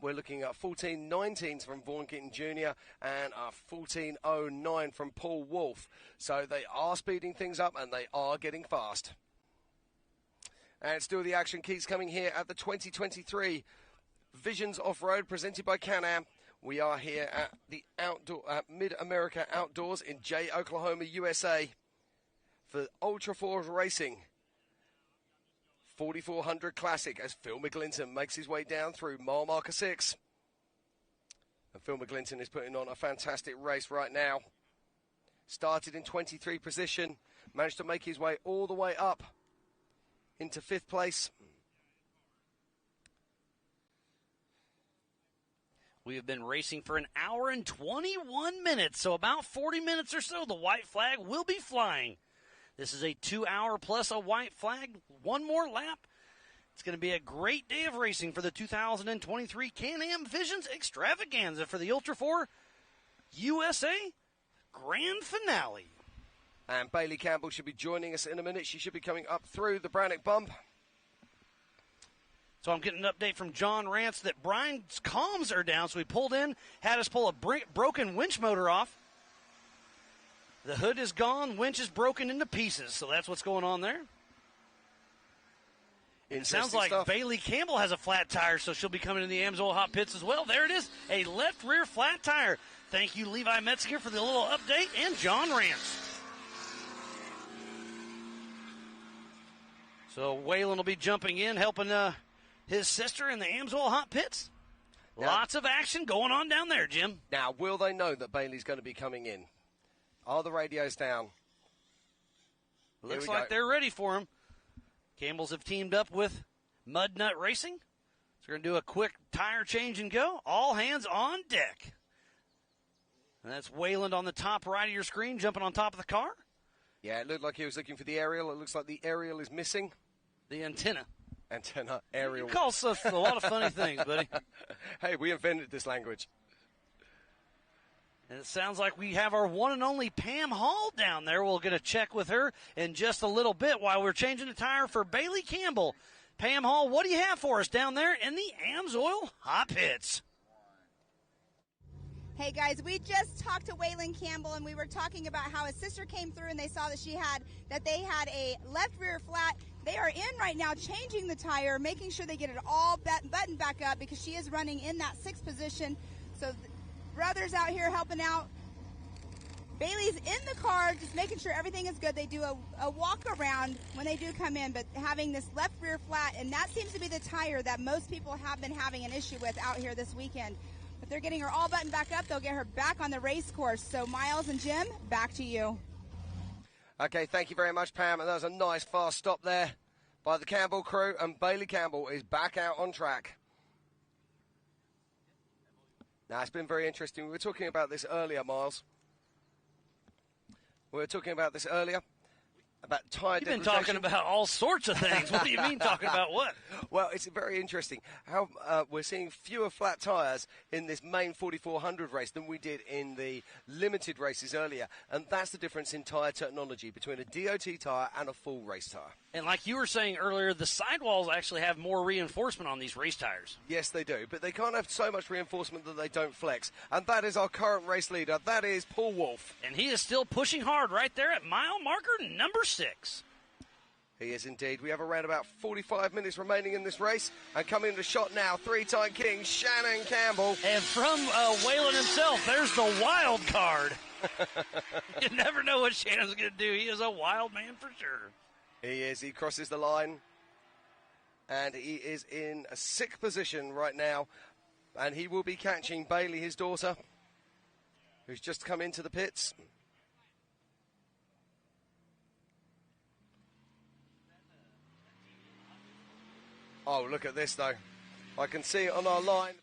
We're looking at 14:19s from Vaughan Gittin Jr. and a 14:09 from Paul Wolfe. So they are speeding things up and they are getting fast. And still the action keeps coming here at the 2023 Visions Off-Road presented by Can-Am. We are here at the Mid-America Outdoors in Jay, Oklahoma, USA. For Ultra 4 Racing 4400 Classic as Phil McGlinton makes his way down through mile marker 6. And Phil McGlinton is putting on a fantastic race right now. Started in 23 position, managed to make his way all the way up into 5th place. We have been racing for an hour and 21 minutes, so about 40 minutes or so, the white flag will be flying. This is a 2 hour plus a white flag, one more lap. It's going to be a great day of racing for the 2023 Can-Am Visions Extravaganza for the Ultra 4 USA Grand Finale. And Bailey Campbell should be joining us in a minute. She should be coming up through the Brannock bump. So I'm getting an update from John Rance that Brian's comms are down, so he pulled in, had us pull a broken winch motor off. The hood is gone, winch is broken into pieces, so that's what's going on there. It sounds like stuff. Bailey Campbell has a flat tire, so she'll be coming in the AMSOIL hot pits as well. There it is, a left rear flat tire. Thank you, Levi Metziger, for the little update, and John Rance. So Waylon will be jumping in, helping his sister in the Amsoil hot pits. Lots of action going on down there, Jim. Now, will they know that Bailey's going to be coming in? Are the radios down? Looks like they're ready for him. Campbells have teamed up with Mud Nut Racing. So we're going to do a quick tire change and go. All hands on deck. And that's Wayland on the top right of your screen, jumping on top of the car. Yeah, it looked like he was looking for the aerial. It looks like the aerial is missing. The antenna. Antenna, aerial. You call us a lot of funny things, buddy. Hey, we invented this language. And it sounds like we have our one and only Pam Hall down there. We'll get a check with her in just a little bit while we're changing the tire for Bailey Campbell. Pam Hall, what do you have for us down there in the Amsoil hot pits? Hey guys, we just talked to Waylon Campbell, and we were talking about how his sister came through and they saw that they had a left rear flat. They are in right now changing the tire, making sure they get it all buttoned back up because she is running in that 6th position. So brothers out here helping out. Bailey's in the car, just making sure everything is good. They do a walk around when they do come in, but having this left rear flat, and that seems to be the tire that most people have been having an issue with out here this weekend. But they're getting her all buttoned back up. They'll get her back on the race course. So Miles and Jim, back to you. Okay, thank you very much, Pam. And that was a nice fast stop there by the Campbell crew. And Bailey Campbell is back out on track. Now, it's been very interesting. We were talking about this earlier, Miles. About tire You've been talking about all sorts of things. What do you mean talking about what? Well, it's very interesting how we're seeing fewer flat tyres in this main 4400 race than we did in the limited races earlier. And that's the difference in tyre technology between a DOT tyre and a full race tyre. And like you were saying earlier, the sidewalls actually have more reinforcement on these race tires. Yes, they do. But they can't have so much reinforcement that they don't flex. And that is our current race leader. That is Paul Wolf. And he is still pushing hard right there at mile marker number 6. He is indeed. We have around about 45 minutes remaining in this race. And coming into shot now, 3-time king Shannon Campbell. And from Waylon himself, there's the wild card. You never know what Shannon's going to do. He is a wild man for sure. He is. He crosses the line. And he is in a 6th position right now. And he will be catching Bailey, his daughter, who's just come into the pits. Oh, look at this, though. I can see it on our line.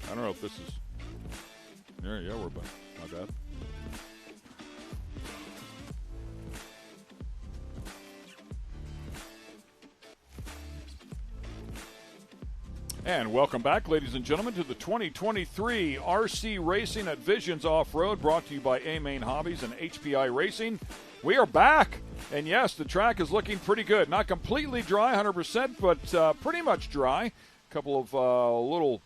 I don't know if this is. There, yeah, we're back. My bad. And welcome back, ladies and gentlemen, to the 2023 RC Racing at Visions Off-Road, brought to you by Main Hobbies and HPI Racing. We are back, and yes, the track is looking pretty good. Not completely dry, 100%, but pretty much dry. A couple of little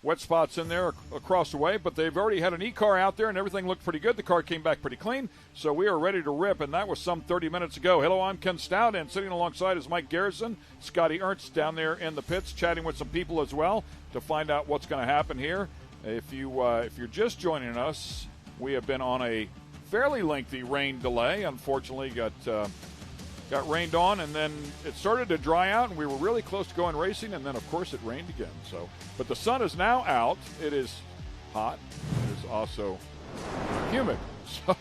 wet spots in there across the way, but they've already had an e-car out there, and everything looked pretty good. The car came back pretty clean, so we are ready to rip, and that was some 30 minutes ago. Hello, I'm Ken Stout, and sitting alongside is Mike Garrison, Scotty Ernst down there in the pits, chatting with some people as well to find out what's going to happen here. If you're just joining us, we have been on a fairly lengthy rain delay. Unfortunately, got rained on, and then it started to dry out, and we were really close to going racing, and then, of course, it rained again. So, but the sun is now out. It is hot. It is also humid. So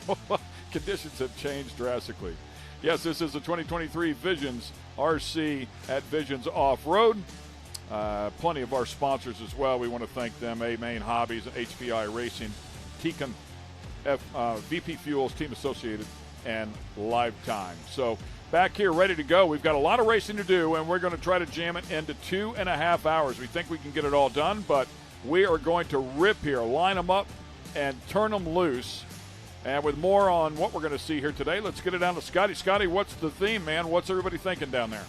conditions have changed drastically. Yes, this is the 2023 Visions RC at Visions Off-Road. Plenty of our sponsors as well. We want to thank them, Main Hobbies, HPI Racing, Tecan, VP Fuels, Team Associated, and Lifetime. So back here ready to go. We've got a lot of racing to do, and we're going to try to jam it into 2.5 hours. We think we can get it all done, but we are going to rip here, line them up, and turn them loose. And with more on what we're going to see here today, let's get it down to Scotty. Scotty, what's the theme, man? What's everybody thinking down there?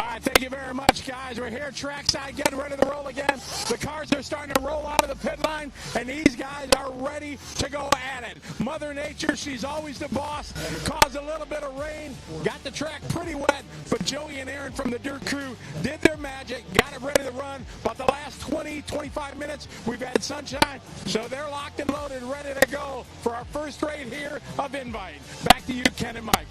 All right, thank you very much, guys. We're here trackside, getting ready to roll again. The cars are starting to roll out of the pit line, and these guys are ready to go at it. Mother Nature, she's always the boss. Caused a little bit of rain, got the track pretty wet, but Joey and Aaron from the Dirt Crew did their magic, got it ready to run. About the last 20, 25 minutes, we've had sunshine, so they're locked and loaded, ready to go for our first raid here of Invite. Back to you, Ken and Mike.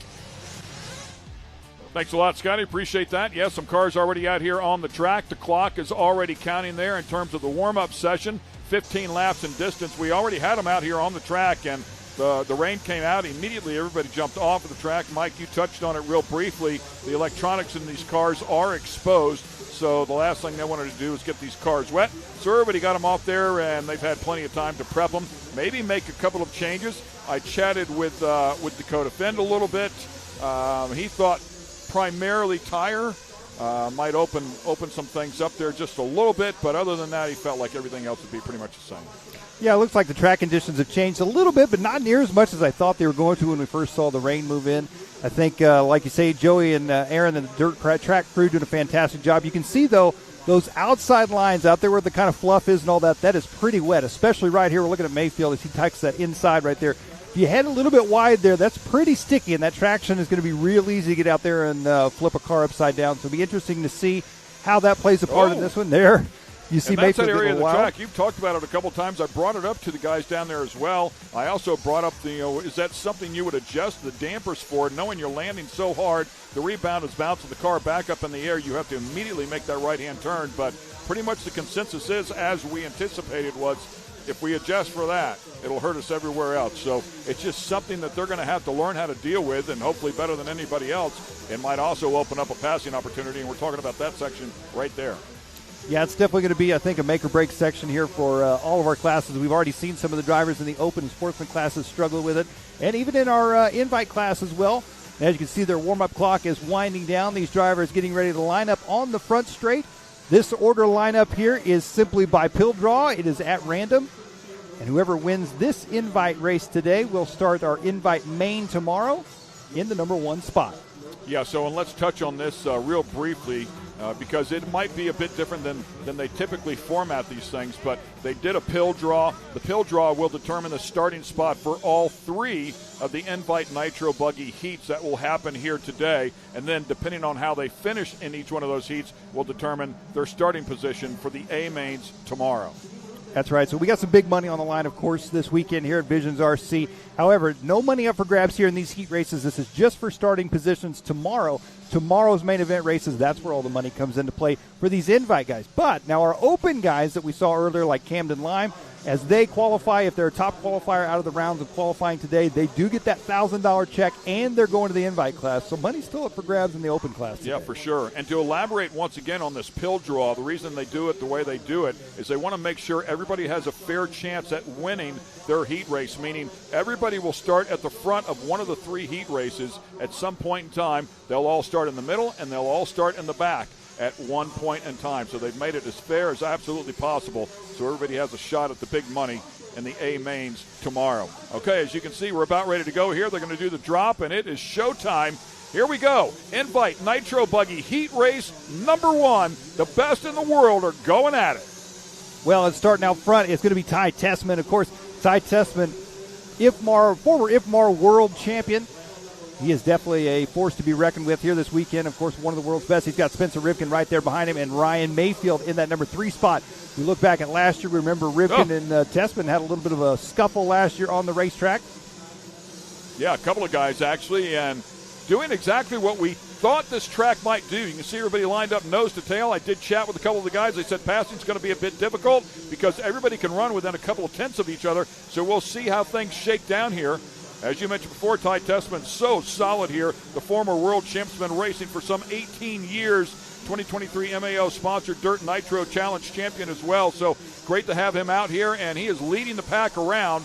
Thanks a lot, Scotty. Appreciate that. Yes, some cars already out here on the track. The clock is already counting there in terms of the warm-up session. 15 laps in distance. We already had them out here on the track, and the rain came out. Immediately, everybody jumped off of the track. Mike, you touched on it real briefly. The electronics in these cars are exposed, so the last thing they wanted to do is get these cars wet. So everybody got them off there, and they've had plenty of time to prep them, maybe make a couple of changes. I chatted with Dakota Fend a little bit. He thought primarily tire might open some things up there just a little bit, but other than that, he felt like everything else would be pretty much the same. Yeah, it looks like the track conditions have changed a little bit, but not near as much as I thought they were going to when we first saw the rain move in. I think, like you say, Joey and Aaron and the Dirt Track crew doing a fantastic job. You can see, though, those outside lines out there where the kind of fluff is and all that, that is pretty wet, especially right here. We're looking at Mayfield as he tucks that inside right there. If you head a little bit wide there, that's pretty sticky, and that traction is going to be real easy to get out there and flip a car upside down. So it'll be interesting to see how that plays a part in this one. There, you see Mayfield. That's that area of the wild track. You've talked about it a couple times. I brought it up to the guys down there as well. I also brought up is that something you would adjust the dampers for, knowing you're landing so hard, the rebound is bouncing the car back up in the air. You have to immediately make that right-hand turn. But pretty much the consensus is, as we anticipated, was if we adjust for that, it'll hurt us everywhere else. So it's just something that they're going to have to learn how to deal with, and hopefully better than anybody else. It might also open up a passing opportunity, and we're talking about that section right there. Yeah, it's definitely going to be, I think, a make-or-break section here for all of our classes. We've already seen some of the drivers in the open and sportsman classes struggle with it, and even in our invite class as well. As you can see, their warm-up clock is winding down. These drivers getting ready to line up on the front straight. This order lineup here is simply by pill draw. It is at random. And whoever wins this invite race today will start our invite main tomorrow in the number 1 spot. Yeah, so and let's touch on this real briefly because it might be a bit different than they typically format these things, but they did a pill draw. The pill draw will determine the starting spot for all 3 of the Invite Nitro Buggy heats that will happen here today, and then depending on how they finish in each one of those heats will determine their starting position for the A-mains tomorrow. That's right. So we got some big money on the line, of course, this weekend here at Visions RC. However, no money up for grabs here in these heat races. This is just for starting positions tomorrow. Tomorrow's main event races, that's where all the money comes into play for these invite guys. But now our open guys that we saw earlier, like Camden Lime, as they qualify, if they're a top qualifier out of the rounds of qualifying today, they do get that $1,000 check, and they're going to the invite class. So money's still up for grabs in the open class today. Yeah, for sure. And to elaborate once again on this pill draw, the reason they do it the way they do it is they want to make sure everybody has a fair chance at winning their heat race, meaning everybody will start at the front of one of the 3 heat races at some point in time. They'll all start in the middle, and they'll all start in the back at one point in time. So they've made it as fair as absolutely possible so everybody has a shot at the big money in the A mains tomorrow. Okay, as you can see, we're about ready to go here. They're going to do the drop, and it is showtime. Here we go. Invite Nitro Buggy Heat Race number 1. The best in the world are going at it. Well, it's starting out front. It's going to be Ty Tessman. Of course, Ty Tessman, former IFMAR world champion. He is definitely a force to be reckoned with here this weekend. Of course, one of the world's best. He's got Spencer Rivkin right there behind him and Ryan Mayfield in that number 3 spot. We look back at last year. Remember, Rivkin and Tessman had a little bit of a scuffle last year on the racetrack. Yeah, a couple of guys actually, and doing exactly what we thought this track might do. You can see everybody lined up nose to tail. I did chat with a couple of the guys. They said passing's going to be a bit difficult because everybody can run within a couple of tenths of each other. So we'll see how things shake down here. As you mentioned before, Ty Tessman, so solid here. The former world champ's been racing for some 18 years. 2023 MAO-sponsored Dirt Nitro Challenge champion as well. So great to have him out here, and he is leading the pack around.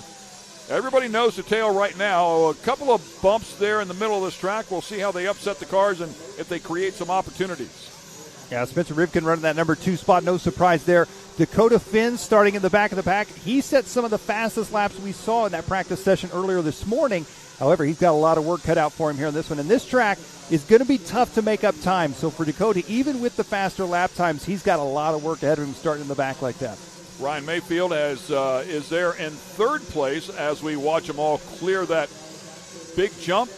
Everybody knows the tail right now. A couple of bumps there in the middle of this track. We'll see how they upset the cars and if they create some opportunities. Yeah, Spencer Rivkin running that number 2 spot. No surprise there. Dakota Finn starting in the back of the pack. He set some of the fastest laps we saw in that practice session earlier this morning. However, he's got a lot of work cut out for him here on this one. And this track is going to be tough to make up time. So for Dakota, even with the faster lap times, he's got a lot of work ahead of him starting in the back like that. Ryan Mayfield is there in 3rd place as we watch them all clear that big jump.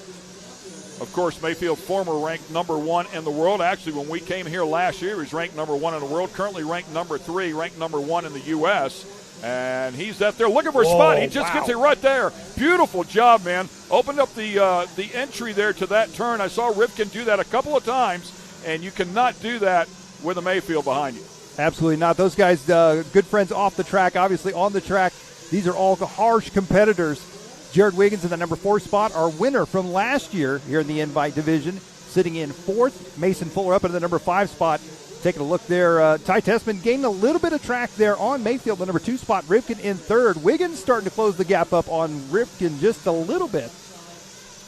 Of course, Mayfield, former ranked number 1 in the world. Actually, when we came here last year, he was ranked number 1 in the world. Currently ranked number 3, ranked number 1 in the U.S. And he's out there looking for a spot. He just gets it right there. Beautiful job, man. Opened up the entry there to that turn. I saw Rivkin do that a couple of times, and you cannot do that with a Mayfield behind you. Absolutely not. Those guys, good friends off the track, obviously on the track. These are all harsh competitors. Jared Wiggins in the number 4 spot, our winner from last year here in the Invite Division, sitting in 4th. Mason Fuller up in the number 5 spot. Taking a look there, Ty Tessman gained a little bit of track there on Mayfield, the number 2 spot. Rivkin in 3rd. Wiggins starting to close the gap up on Rivkin just a little bit.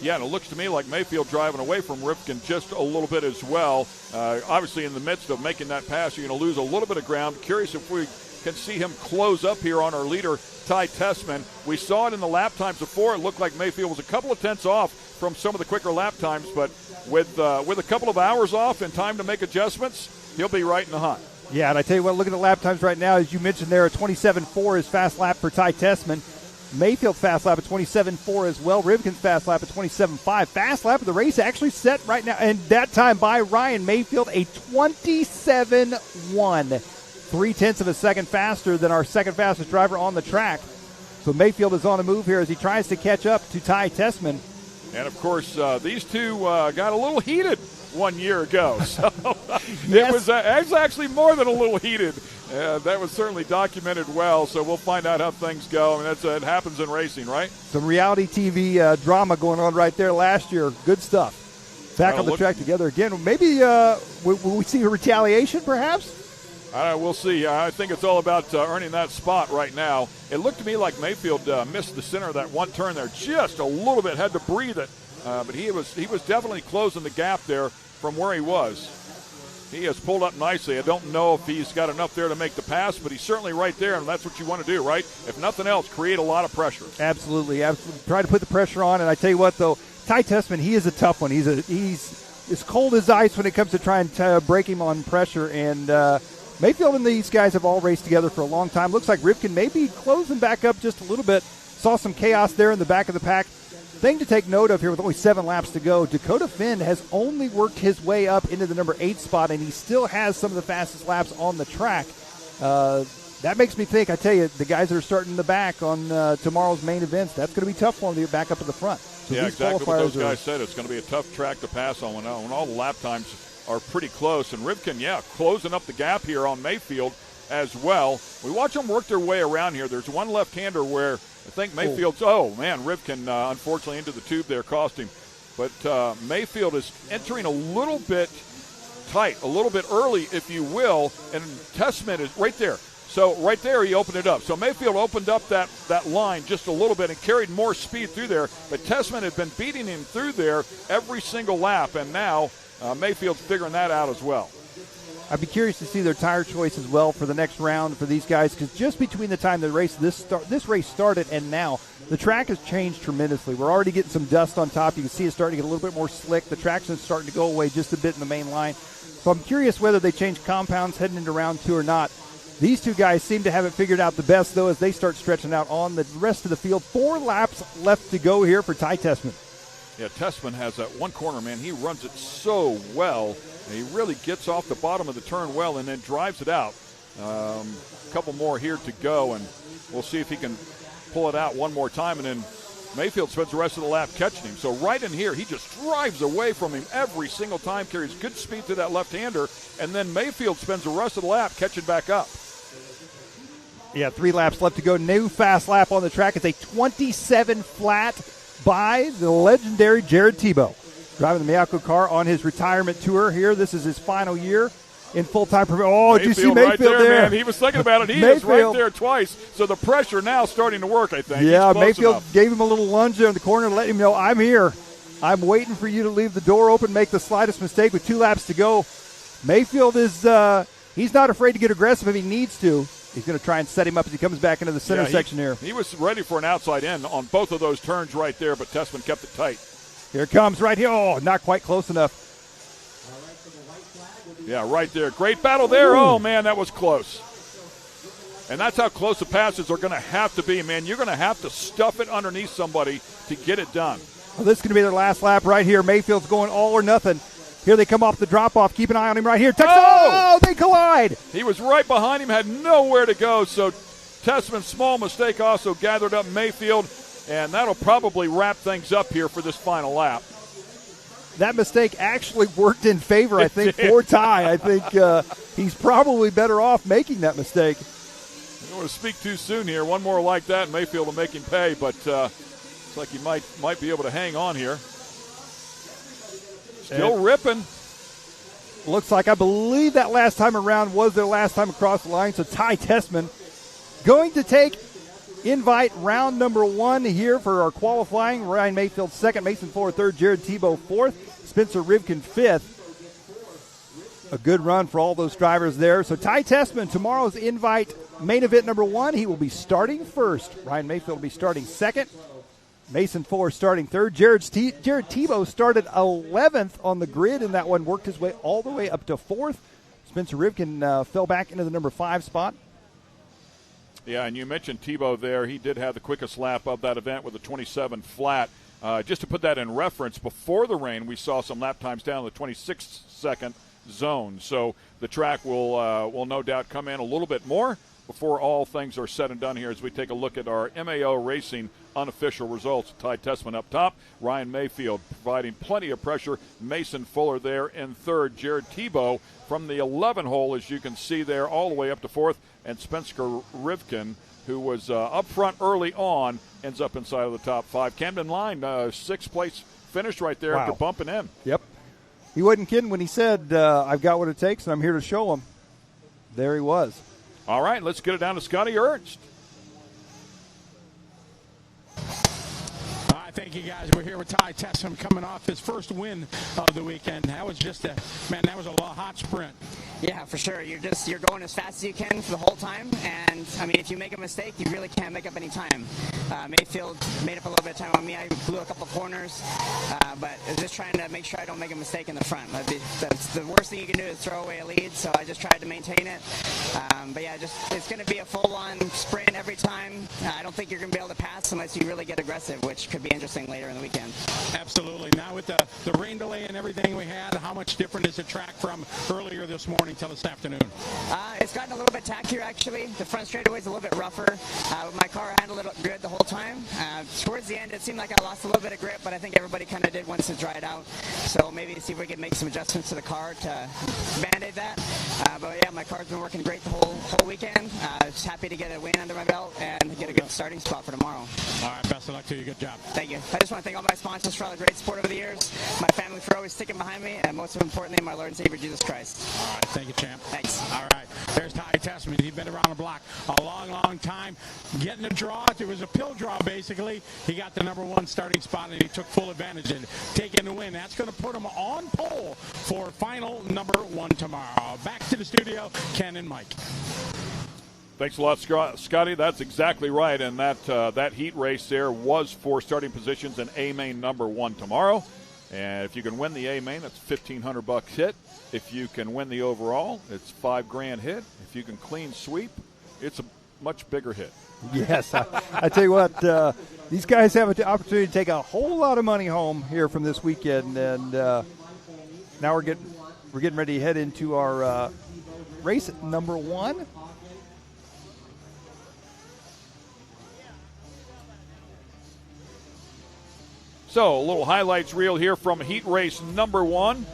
Yeah, and it looks to me like Mayfield driving away from Rivkin just a little bit as well. Obviously, in the midst of making that pass, you're going to lose a little bit of ground. Curious if we can see him close up here on our leader, Ty Tessman. We saw it in the lap times before. It looked like Mayfield was a couple of tenths off from some of the quicker lap times, but with a couple of hours off and time to make adjustments, he'll be right in the hunt. Yeah, and I tell you what, look at the lap times right now. As you mentioned there, a 27.4 is fast lap for Ty Tessman. Mayfield fast lap at 27.4 as well. Rivkin's fast lap at 27.5. Fast lap of the race actually set right now, and that time by Ryan Mayfield, a 27.1. 0.3 of a second faster than our second fastest driver on the track. So Mayfield is on the move here as he tries to catch up to Ty Tessman. And, of course, these two got a little heated 1 year ago. So yes. It was actually more than a little heated. That was certainly documented well, so we'll find out how things go. I mean, it happens in racing, right? Some reality TV drama going on right there last year. Good stuff. Back on the track together again. Maybe will we see a retaliation, perhaps? We'll see. I think it's all about earning that spot right now. It looked to me like Mayfield missed the center of that one turn there just a little bit, had to breathe it. But he was definitely closing the gap there from where he was. He has pulled up nicely. I don't know if he's got enough there to make the pass, but he's certainly right there, and that's what you want to do, right? If nothing else, create a lot of pressure. Absolutely. Try to put the pressure on, and I tell you what, though, Ty Tessman, he is a tough one. He's as cold as ice when it comes to trying to break him on pressure, and Mayfield and these guys have all raced together for a long time. Looks like Rivkin may be closing back up just a little bit. Saw some chaos there in the back of the pack. Thing to take note of here with only 7 laps to go, Dakota Finn has only worked his way up into the number 8 spot, and he still has some of the fastest laps on the track. That makes me think, I tell you, the guys that are starting in the back on tomorrow's main events, that's going to be tough for them to get back up at the front. So yeah, exactly what those guys said. It's going to be a tough track to pass on when all the lap times are pretty close. And Rivkin, closing up the gap here on Mayfield as well. We watch them work their way around here. There's one left-hander where I think Mayfield's, Rivkin unfortunately into the tube there cost him. But Mayfield is entering a little bit tight, a little bit early, if you will, and Tessman is right there. So right there he opened it up. So Mayfield opened up that line just a little bit and carried more speed through there. But Tessman had been beating him through there every single lap, and now Mayfield's figuring that out as well. I'd be curious to see their tire choice as well for the next round for these guys, because just between the time the race this race started and now, the track has changed tremendously. We're already getting some dust on top. You can see it's starting to get a little bit more slick. The traction's starting to go away just a bit in the main line. So I'm curious whether they change compounds heading into round 2 or not. These two guys seem to have it figured out the best, though, as they start stretching out on the rest of the field. 4 laps left to go here for Ty Tessman. Yeah, Tessman has that one corner, man. He runs it so well. And he really gets off the bottom of the turn well and then drives it out. A couple more here to go, and we'll see if he can pull it out one more time. And then Mayfield spends the rest of the lap catching him. So right in here, he just drives away from him every single time, carries good speed to that left-hander, and then Mayfield spends the rest of the lap catching back up. Yeah, 3 laps left to go. New fast lap on the track. It's a 27 flat by the legendary Jared Tebow. Driving the Miyako car on his retirement tour here. This is his final year in full-time. Oh, did you see Mayfield right there? Man. He was thinking about it. He is right Mayfield there twice. So the pressure now starting to work, I think. Yeah, Mayfield gave him a little lunge there in the corner to let him know, I'm here. I'm waiting for you to leave the door open, make the slightest mistake with 2 laps to go. Mayfield is he's not afraid to get aggressive if he needs to. He's going to try and set him up as he comes back into the center section here. He was ready for an outside in on both of those turns right there, but Tessman kept it tight. Here it comes right here. Oh, not quite close enough. Yeah, right there. Great battle there. Ooh. Oh, man, that was close. And that's how close the passes are going to have to be, man. You're going to have to stuff it underneath somebody to get it done. Well, this is going to be their last lap right here. Mayfield's going all or nothing. Here they come off the drop-off. Keep an eye on him right here. Oh, they collide. He was right behind him, had nowhere to go. So Tessman's small mistake also gathered up Mayfield, and that'll probably wrap things up here for this final lap. That mistake actually worked in favor, I think, for Ty. I think he's probably better off making that mistake. I don't want to speak too soon here. One more like that, and Mayfield will make him pay, but looks like he might be able to hang on here. Still ripping. Looks like, I believe that last time around was their last time across the line. So Ty Tessman going to take invite round number 1 here for our qualifying. Ryan Mayfield 2nd, Mason Fuller 3rd, Jared Tebow 4th, Spencer Rivkin 5th. A good run for all those drivers there. So Ty Tessman, tomorrow's invite main event number 1. He will be starting 1st. Ryan Mayfield will be starting 2nd. Mason Fuller starting 3rd. Jared Tebow started 11th on the grid in that one, worked his way all the way up to 4th. Spencer Rivkin fell back into the number 5 spot. Yeah, and you mentioned Tebow there. He did have the quickest lap of that event with a 27 flat. Just to put that in reference, before the rain, we saw some lap times down in the 26-second zone. So the track will no doubt come in a little bit more before all things are said and done here as we take a look at our MAO Racing unofficial results. Ty Tessman up top, Ryan Mayfield providing plenty of pressure, Mason Fuller there in 3rd, Jared Tebow from the 11 hole, as you can see there, all the way up to 4th, and Spencer Rivkin, who was up front early on, ends up inside of the top 5. Camden Line, 6th place finish right there after bumping in. Yep. He wasn't kidding when he said, I've got what it takes and I'm here to show him. There he was. All right, let's get it down to Scotty Ernst. Thank you, guys. We're here with Ty Tessman coming off his first win of the weekend. That was just that was a hot sprint. Yeah, for sure. You're going as fast as you can for the whole time, and I mean, if you make a mistake, you really can't make up any time. Mayfield made up a little bit of time on me. I blew a couple corners, but just trying to make sure I don't make a mistake in the front. That's the worst thing you can do is throw away a lead, so I just tried to maintain it. But yeah, it's going to be a full-on sprint every time. I don't think you're going to be able to pass unless you really get aggressive, which could be interesting later in the weekend. Absolutely. Now with the rain delay and everything we had, how much different is the track from earlier this morning till this afternoon? It's gotten a little bit tackier, actually. The front straightaway is a little bit rougher. My car handled it good the whole time. Towards the end, it seemed like I lost a little bit of grip, but I think everybody kind of did once it dried out. So maybe see if we can make some adjustments to the car to band-aid that. But yeah, My car's been working great the whole weekend. Just happy to get a win under my belt and get a good starting spot for tomorrow. All right, best of luck to you. Good job. Thank you. I just want to thank all my sponsors for all the great support over the years, my family for always sticking behind me, and most importantly, my Lord and Savior, Jesus Christ. All right, thank you, champ. Thanks. All right, there's Ty Testament. He's been around the block a long time. Getting a draw. It was a pill draw, basically. He got the number 1 starting spot, and he took full advantage and taking the win. That's going to put him on pole for final number 1 tomorrow. Back to the studio, Ken and Mike. Thanks a lot, Scotty. That's exactly right, and that heat race there was for starting positions in A main number 1 tomorrow. And if you can win the A main, that's $1,500 hit. If you can win the overall, it's $5,000 hit. If you can clean sweep, it's a much bigger hit. Yes, I tell you what, these guys have an opportunity to take a whole lot of money home here from this weekend, and now we're getting ready to head into our race number 1. So, a little highlights reel here from heat race number 1.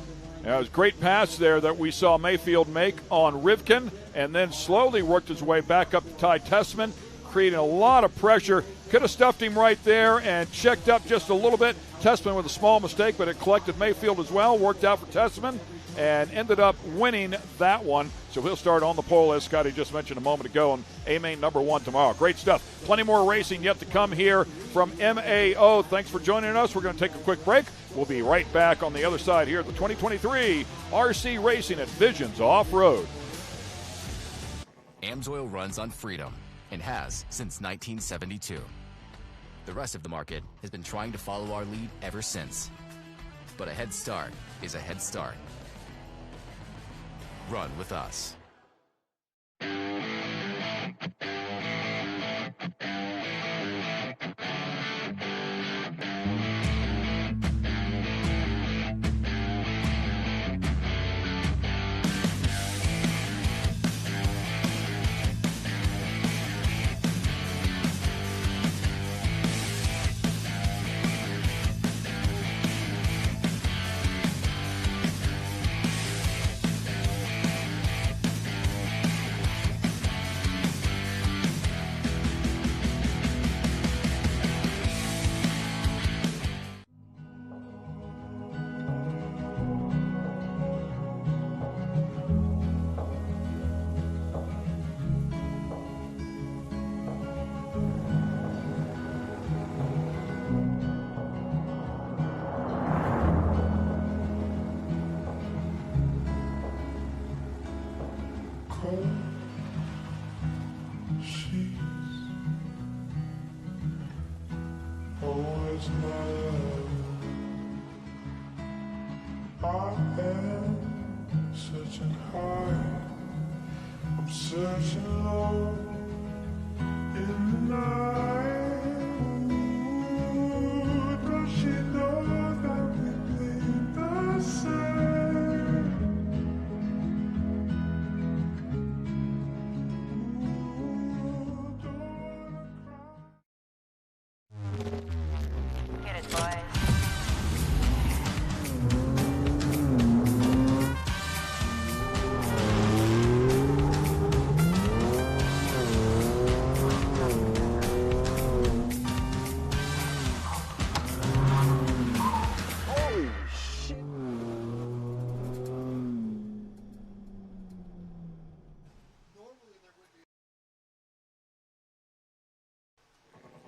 It was a great pass there that we saw Mayfield make on Rivkin, and then slowly worked his way back up to Ty Tessman, creating a lot of pressure. Could have stuffed him right there and checked up just a little bit. Tessman with a small mistake, but it collected Mayfield as well. Worked out for Tessman and ended up winning that one. So he'll start on the pole, as Scotty just mentioned a moment ago, on A main number 1 tomorrow. Great stuff. Plenty more racing yet to come here from MAO. Thanks for joining us. We're going to take a quick break. We'll be right back on the other side here at the 2023 RC Racing at Visions Off-Road. AMSOIL runs on freedom and has since 1972. The rest of the market has been trying to follow our lead ever since. But a head start is a head start. Run with us.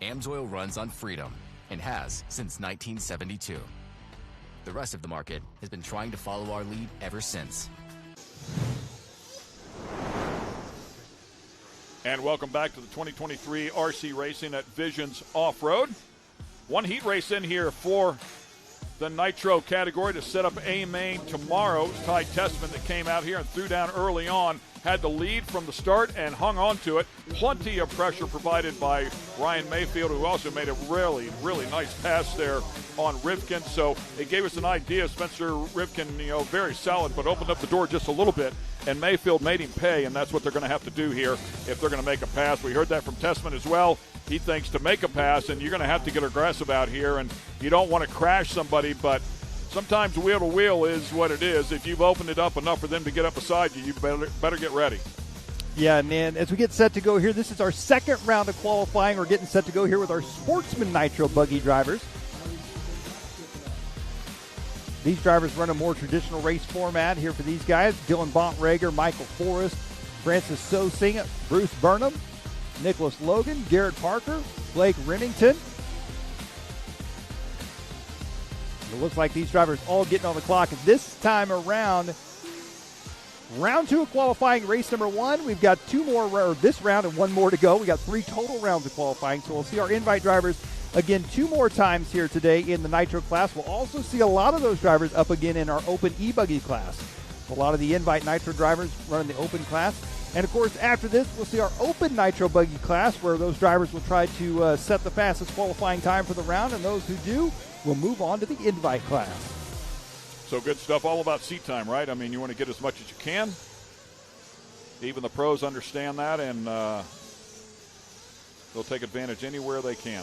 AMSOIL runs on freedom and has since 1972. The rest of the market has been trying to follow our lead ever since. And welcome back to the 2023 RC Racing at Visions Off-Road. One heat race in here for the Nitro category to set up A main tomorrow. It was Ty Tessman that came out here and threw down early on. Had the lead from the start and hung on to it. Plenty of pressure provided by Ryan Mayfield, who also made a really, really nice pass there on Rivkin. So it gave us an idea. Spencer Rivkin, very solid, but opened up the door just a little bit. And Mayfield made him pay, and that's what they're going to have to do here if they're going to make a pass. We heard that from Tessman as well. He thinks to make a pass, and you're going to have to get aggressive out here. And you don't want to crash somebody, but sometimes wheel to wheel is what it is. If you've opened it up enough for them to get up beside you, you better get ready. Yeah, and then as we get set to go here, this is our second round of qualifying. We're getting set to go here with our Sportsman Nitro buggy drivers. These drivers run a more traditional race format here for these guys. Dylan Bontrager, Michael Forrest, Francis Sosing, Bruce Burnham, Nicholas Logan, Garrett Parker, Blake Remington. It looks like these drivers all getting on the clock. This time around, round 2 of qualifying, race number 1. We've got 2 more this round and 1 more to go. We got 3 total rounds of qualifying, so we'll see our invite drivers again 2 more times here today in the Nitro class. We'll also see a lot of those drivers up again in our Open E-buggy class. A lot of the invite Nitro drivers running the Open class. And, of course, after this, we'll see our Open Nitro buggy class where those drivers will try to set the fastest qualifying time for the round, and those who do will move on to the invite class. So good stuff, all about seat time, right? I mean, you want to get as much as you can. Even the pros understand that, and they'll take advantage anywhere they can.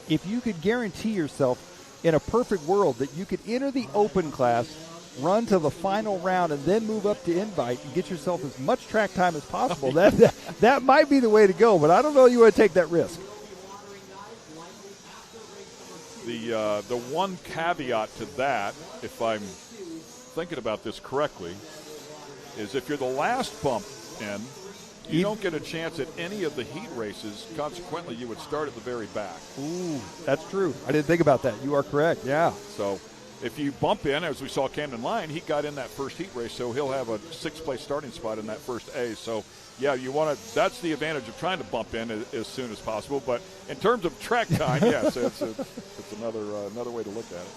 If you could guarantee yourself in a perfect world that you could enter the Open class, run to the final round, and then move up to invite and get yourself as much track time as possible, that might be the way to go, but I don't know you want to take that risk. The one caveat to that, if I'm thinking about this correctly, is if you're the last bump in, you don't get a chance at any of the heat races. Consequently, you would start at the very back. Ooh, that's true. I didn't think about that. You are correct, yeah. So if you bump in, as we saw Camden Lyon, he got in that first heat race, so he'll have a 6th place starting spot in that first A. So, yeah, you want to. That's the advantage of trying to bump in as soon as possible. But in terms of track time, yes, it's another way to look at it.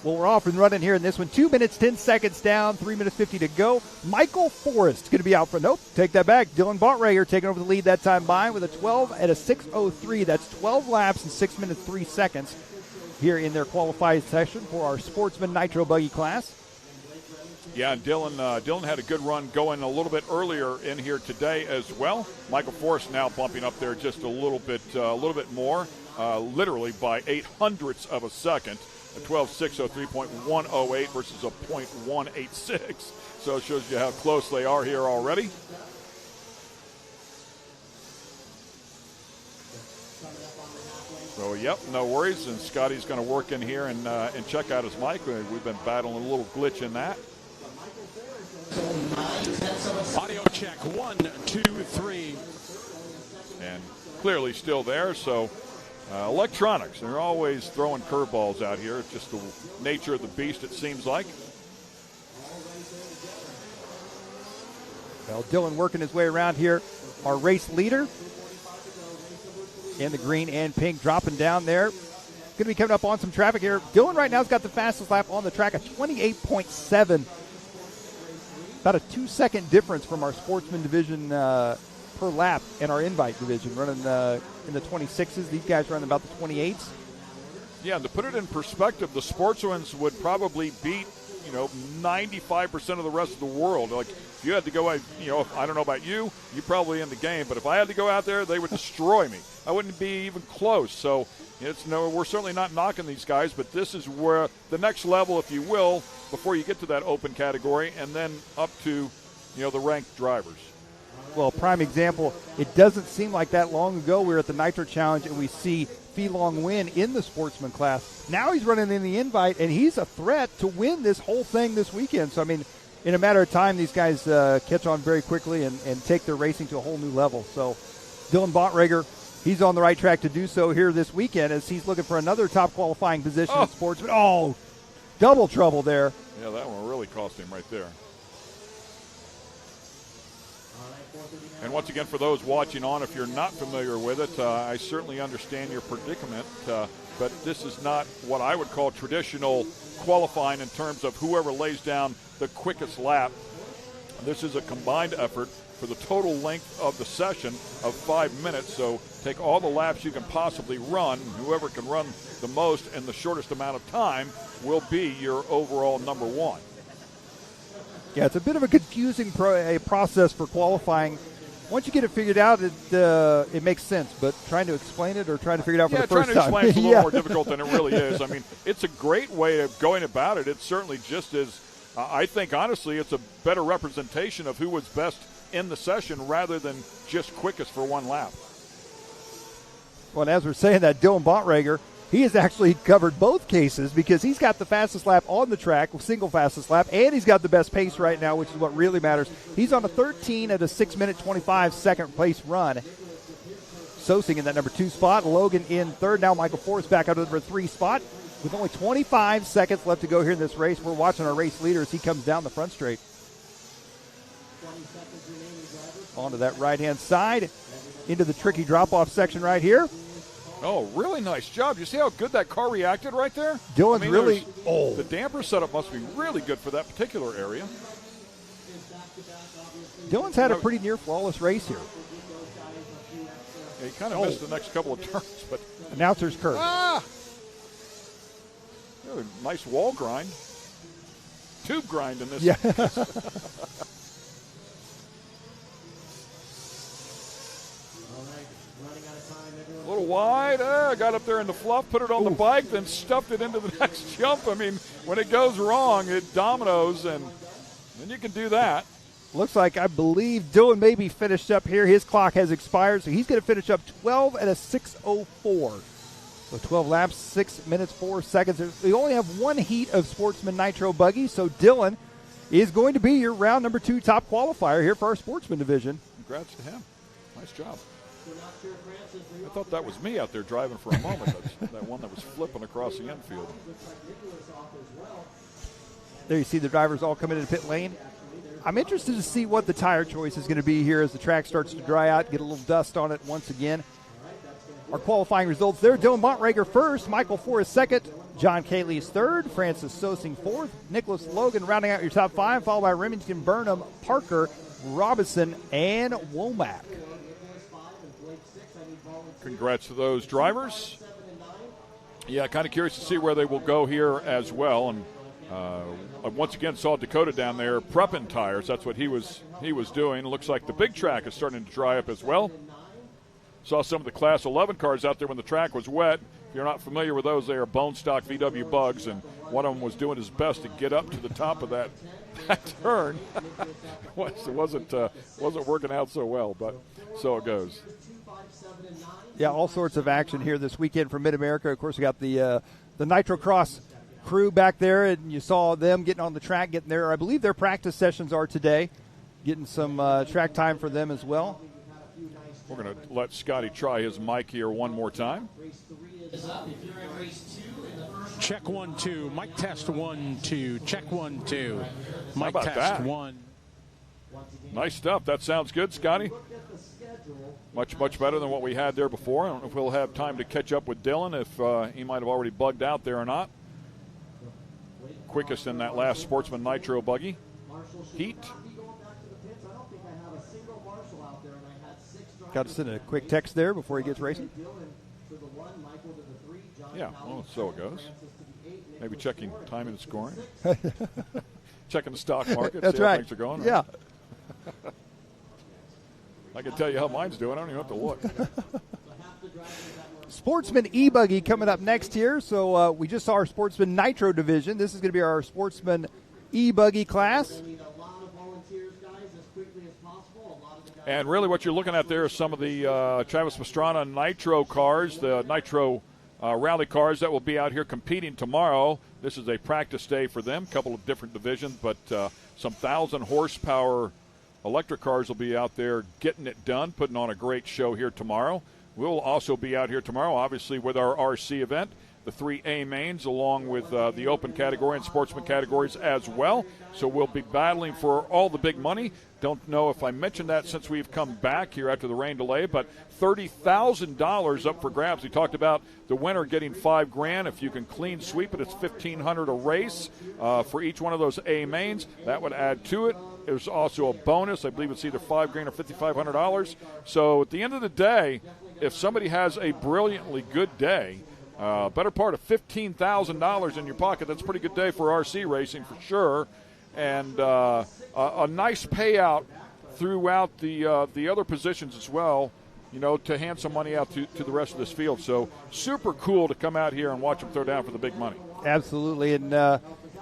Well, we're off and running here in this one. 2 minutes, 10 seconds down, 3 minutes 50 to go. Michael Forrest going to be out for, nope, take that back. Dylan Bontrager taking over the lead that time by with a 12 at a 6:03. That's 12 laps in 6 minutes, 3 seconds here in their qualified session for our Sportsman Nitro buggy class. Yeah, and Dylan had a good run going a little bit earlier in here today as well. Michael Forrest now bumping up there just a little bit more, literally by 0.08 of a second. A 12.603.108 versus a 0.186. So it shows you how close they are here already. So, yep, no worries. And Scotty's going to work in here and check out his mic. We've been battling a little glitch in that. Audio check, 1, 2, 3. And clearly still there, so electronics, they're always throwing curveballs out here. It's just the nature of the beast, it seems like. Well, Dylan working his way around here. Our race leader in the green and pink dropping down there. Going to be coming up on some traffic here. Dylan right now has got the fastest lap on the track at 28.7. About a 2-second difference from our Sportsman division per lap in our invite division, running in the 26s. These guys running about the 28s. Yeah, and to put it in perspective, the Sportsmans would probably beat 95% of the rest of the world. Like, if you had to go, I don't know about you, you're probably in the game, but if I had to go out there, they would destroy me. I wouldn't be even close. So we're certainly not knocking these guys, but this is where the next level, if you will, before you get to that Open category, and then up to the ranked drivers. Well, prime example, it doesn't seem like that long ago we were at the Nitro Challenge and we see Fee Long Win in the Sportsman class. Now he's running in the invite, and he's a threat to win this whole thing this weekend. So, I mean, in a matter of time, these guys catch on very quickly and take their racing to a whole new level. So Dylan Bontrager, he's on the right track to do so here this weekend as he's looking for another top qualifying position at Sportsman. Oh, double trouble there. Yeah, that one really cost him right there. And once again, for those watching on, if you're not familiar with it, I certainly understand your predicament, but this is not what I would call traditional qualifying in terms of whoever lays down the quickest lap. This is a combined effort for the total length of the session of 5 minutes, so take all the laps you can possibly run. Whoever can run the most in the shortest amount of time will be your overall number one. Yeah, it's a bit of a confusing process for qualifying once you get it figured out, it makes sense. But trying to explain it or trying to figure it out for the first time. Trying to explain it's a little more difficult than it really is. I mean, it's a great way of going about it. It's certainly just as, I think, honestly, it's a better representation of who was best in the session rather than just quickest for one lap. Well, and as we're saying that, Dylan Bontrager, he has actually covered both cases because he's got the fastest lap on the track, single fastest lap, and he's got the best pace right now, which is what really matters. He's on a 13 at a 6-minute 25-second place run. Sosing in that number 2 spot. Logan in third. Now Michael Forrest back out to the number 3 spot. With only 25 seconds left to go here in this race, we're watching our race leader as he comes down the front straight. Onto that right-hand side, into the tricky drop-off section right here. Oh, really nice job. You see how good that car reacted right there? Dylan's really The damper setup must be really good for that particular area. Dylan's had a pretty near flawless race here. Yeah, he kind of missed the next couple of turns, but announcer's curse. Nice wall grind. Tube grind in this. Yeah. A little wide. Got up there in the fluff, put it on the bike, then stuffed it into the next jump. I mean, when it goes wrong, it dominoes, and then you can do that. Looks like, I believe, Dylan may be finished up here. His clock has expired, so he's going to finish up 12 at a 6:04. So 12 laps, 6 minutes, 4 seconds. We only have one heat of Sportsman Nitro buggy, so Dylan is going to be your round number 2 top qualifier here for our Sportsman division. Congrats to him. Nice job. I thought that was me out there driving for a moment. that one that was flipping across the infield. There you see the drivers all come into the pit lane. I'm interested to see what the tire choice is going to be here as the track starts to dry out, get a little dust on it once again. Our qualifying results there: Dylan Bontrager first, Michael Forrest second, John Cayley is third, Francis Sosing fourth, Nicholas Logan rounding out your top 5, followed by Remington, Burnham, Parker, Robinson, and Womack. Congrats to those drivers. Yeah, kind of curious to see where they will go here as well. And once again saw Dakota down there prepping tires. That's what he was doing. It looks like the big track is starting to dry up as well. Saw some of the Class 11 cars out there when the track was wet. If you're not familiar with those, they are bone stock VW bugs, and one of them was doing his best to get up to the top of that turn. It wasn't working out so well, but so it goes. Yeah, all sorts of action here this weekend from Mid-America. Of course, we got the Nitro Cross crew back there, and you saw them getting on the track, getting there. I believe their practice sessions are today, getting some track time for them as well. We're going to let Scotty try his mic here one more time. Check 1 2. Mic test 1 2. Check 1 2. Mic about test that? 1. Nice stuff. That sounds good, Scotty. Much better than what we had there before. I don't know if we'll have time to catch up with Dylan, if he might have already bugged out there or not. Quickest in that last Sportsman Nitro buggy. Heat. Got to send a quick text there before he gets racing. Yeah, well, so it goes. Maybe checking time and scoring. Checking the stock market. That's see how right. Things are going. Yeah. I can tell you how mine's doing. I don't even have to look. Sportsman E-buggy coming up next here. So we just saw our Sportsman Nitro division. This is going to be our Sportsman E-buggy class. And really what you're looking at there is some of the Travis Pastrana Nitro cars, the Nitro rally cars that will be out here competing tomorrow. This is a practice day for them, a couple of different divisions, but some 1,000 horsepower electric cars will be out there getting it done, putting on a great show here tomorrow. We'll also be out here tomorrow, obviously, with our RC event, the 3 A mains, along with the open category and sportsman categories as well. So we'll be battling for all the big money. Don't know if I mentioned that since we've come back here after the rain delay, but $30,000 up for grabs. We talked about the winner getting $5,000. If you can clean sweep it, it's $1,500 a race for each one of those A mains. That would add to it. There's also a bonus. I believe it's either $5,000 or $5,500. So at the end of the day, if somebody has a brilliantly good day, better part of $15,000 in your pocket, that's a pretty good day for RC racing for sure. And a nice payout throughout the other positions as well, to hand some money out to the rest of this field. So super cool to come out here and watch them throw down for the big money. Absolutely. And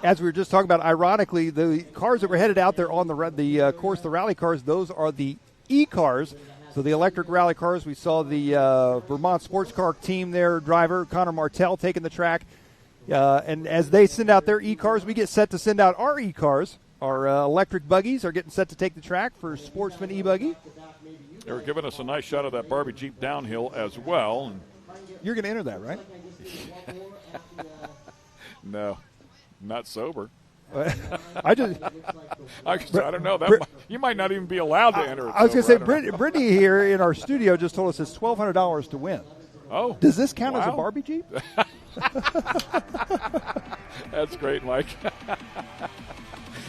as we were just talking about, ironically, the cars that were headed out there on the course, the rally cars, those are the E-cars. So the electric rally cars, we saw the Vermont Sports Car Team, their driver, Connor Martell, taking the track. And as they send out their E-cars, we get set to send out our E-cars. Our electric buggies are getting set to take the track for Sportsman E-buggy. They were giving us a nice shot of that Barbie Jeep downhill as well. And you're going to enter that, right? No, not sober. I don't know. You might not even be allowed to enter it. I was going to say, Brittany here in our studio just told us it's $1,200 to win. Oh. Does this count as a Barbie Jeep? That's great, Mike.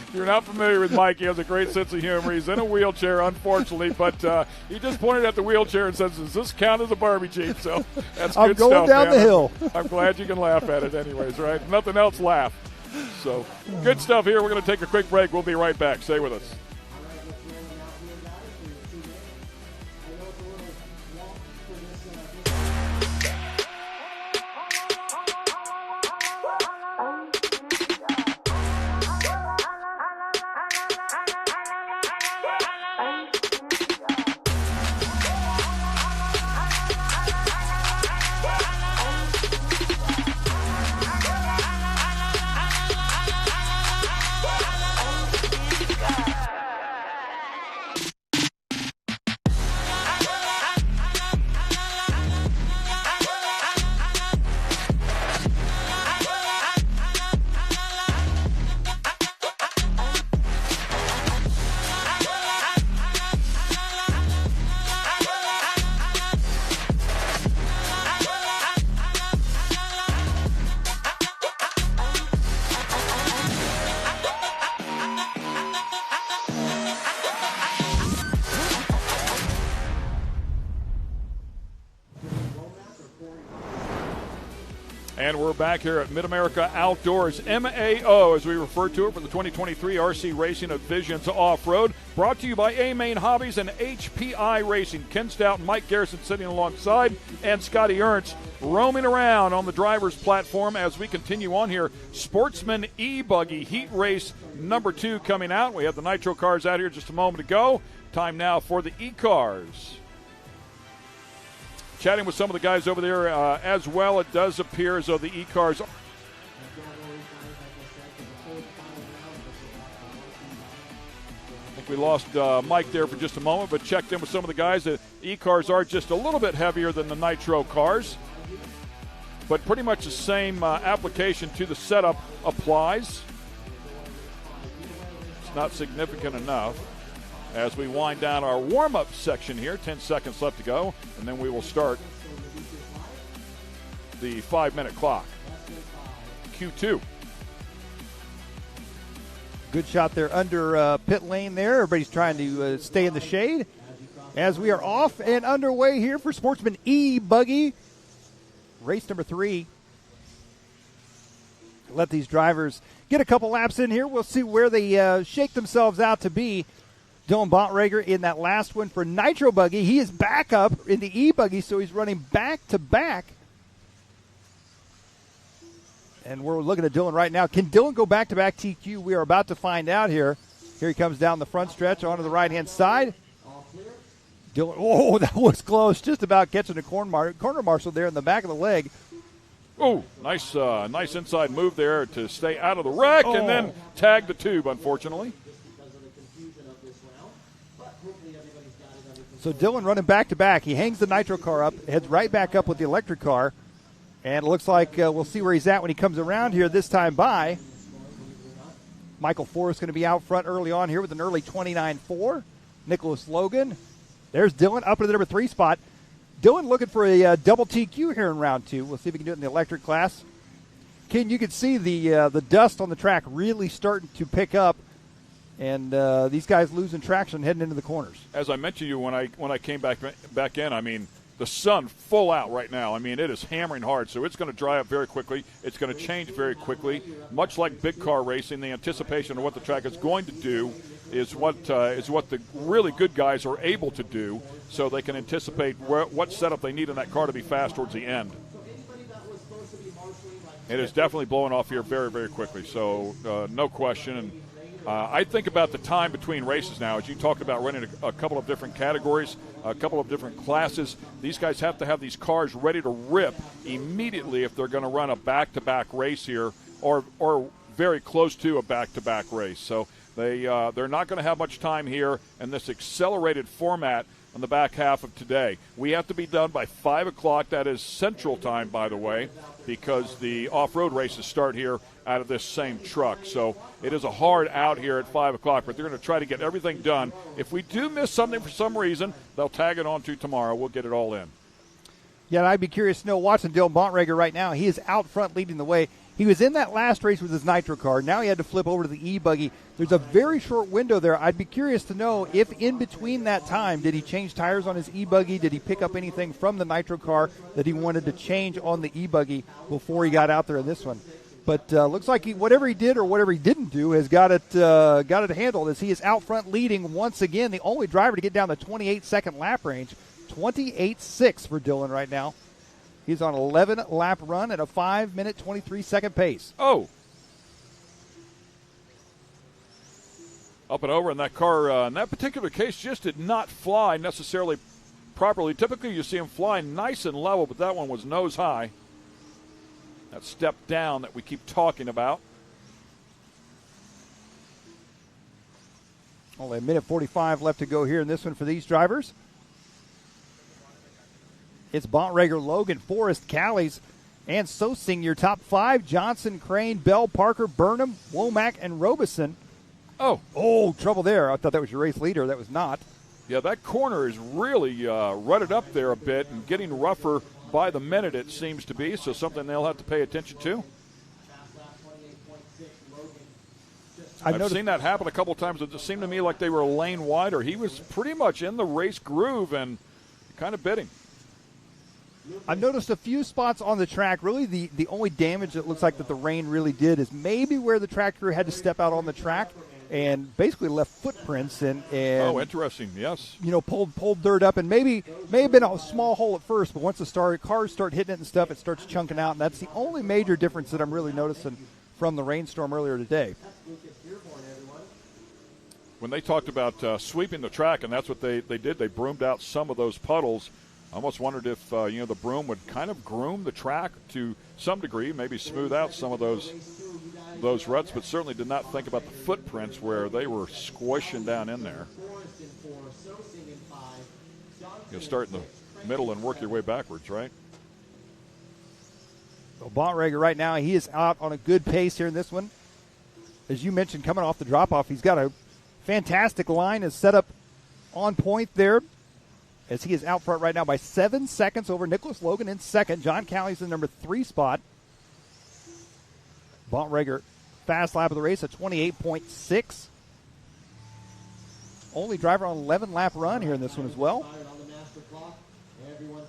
If you're not familiar with Mike, he has a great sense of humor. He's in a wheelchair, unfortunately, but he just pointed at the wheelchair and says, does this count as a Barbie Jeep? So that's good stuff. I'm going down the hill. I'm glad you can laugh at it anyways, right? If nothing else, laugh. So good stuff here. We're going to take a quick break. We'll be right back. Stay with us. And we're back here at Mid-America Outdoors, MAO, as we refer to it, for the 2023 RC Racing of Visions Off-Road. Brought to you by Main Hobbies and HPI Racing. Ken Stout and Mike Garrison sitting alongside, and Scotty Ernst roaming around on the driver's platform as we continue on here. Sportsman E-buggy Heat Race number 2 coming out. We have the Nitro cars out here just a moment ago. Time now for the E-cars. Chatting with some of the guys over there as well. It does appear as though the E-cars. I think we lost Mike there for just a moment, but checked in with some of the guys. The E-cars are just a little bit heavier than the Nitro cars, but pretty much the same application to the setup applies. It's not significant enough. As we wind down our warm-up section here, 10 seconds left to go, and then we will start the 5-minute clock. Q2. Good shot there under pit lane there. Everybody's trying to stay in the shade. As we are off and underway here for Sportsman E-buggy. Race number 3. Let these drivers get a couple laps in here. We'll see where they shake themselves out to be. Dylan Bontrager in that last one for Nitro Buggy. He is back up in the E-buggy, so he's running back-to-back. And we're looking at Dylan right now. Can Dylan go back-to-back TQ? We are about to find out here. Here he comes down the front stretch onto the right-hand side. Dylan, oh, that was close. Just about catching a corner marshal there in the back of the leg. Oh, nice inside move there to stay out of the wreck and then tag the tube, unfortunately. So Dylan running back-to-back. He hangs the Nitro car up, heads right back up with the electric car. And it looks like we'll see where he's at when he comes around here this time by. Michael Forrest going to be out front early on here with an early 29.4. Nicholas Logan. There's Dylan up in the number 3 spot. Dylan looking for a double TQ here in round 2. We'll see if he can do it in the electric class. Ken, you can see the dust on the track really starting to pick up. And these guys losing traction heading into the corners. As I mentioned to you when I came back in, I mean, the sun full out right now. I mean, it is hammering hard, so it's going to dry up very quickly. It's going to change very quickly. Much like big car racing, the anticipation of what the track is going to do is what the really good guys are able to do, so they can anticipate what setup they need in that car to be fast towards the end. It is definitely blowing off here very, very quickly, so no question. And I think about the time between races now, as you talked about running a couple of different categories, a couple of different classes. These guys have to have these cars ready to rip immediately if they're going to run a back-to-back race here, or very close to a back-to-back race. So they're not going to have much time here in this accelerated format on the back half of today. We have to be done by 5 o'clock. That is Central Time, by the way, because the off-road races start here out of this same truck. So it is a hard out here at 5 o'clock, but they're going to try to get everything done. If we do miss something for some reason, they'll tag it on to tomorrow. We'll get it all in. Yeah, and I'd be curious to know, watching Dylan Bontrager right now, he is out front leading the way. He was in that last race with his Nitro car. Now he had to flip over to the E-buggy. There's a very short window there. I'd be curious to know if in between that time, did he change tires on his E-buggy? Did he pick up anything from the Nitro car that he wanted to change on the E-buggy before he got out there in this one? But looks like whatever he did or whatever he didn't do has got it handled, as he is out front leading once again, the only driver to get down the 28-second lap range. 28.6 for Dylan right now. He's on an 11-lap run at a 5-minute, 23-second pace. Oh. Up and over, and that car, in that particular case, just did not fly necessarily properly. Typically, you see him fly nice and level, but that one was nose high. That step down that we keep talking about. Only a minute 45 left to go here in this one for these drivers. It's Bontrager, Logan, Forrest, Callies, and Sosing, your top 5. Johnson, Crane, Bell, Parker, Burnham, Womack, and Robeson. Oh, trouble there. I thought that was your race leader. That was not. Yeah, that corner is really rutted up there a bit and getting rougher by the minute, it seems to be, so something they'll have to pay attention to. I've seen that happen a couple times. It just seemed to me like they were a lane wider. He was pretty much in the race groove and kind of bit him. I've noticed a few spots on the track. Really, the only damage that looks like that the rain really did is maybe where the track crew had to step out on the track and basically left footprints and oh, interesting. Yes. Pulled dirt up, and may have been a small hole at first, but once the cars start hitting it and stuff, it starts chunking out, and that's the only major difference that I'm really noticing from the rainstorm earlier today. When they talked about sweeping the track, and that's what they did, they broomed out some of those puddles. I almost wondered if the broom would kind of groom the track to some degree, maybe smooth out some of those ruts, but certainly did not think about the footprints where they were squishing down in there. You'll start in the middle and work your way backwards, right? Well, Bontrager right now, he is out on a good pace here in this one. As you mentioned, coming off the drop-off, he's got a fantastic line is set up on point there, as he is out front right now by 7 seconds over Nicholas Logan in second. John Callie's in the number 3 spot. Bontrager, fast lap of the race at 28.6. Only driver on 11-lap run here in this one as well.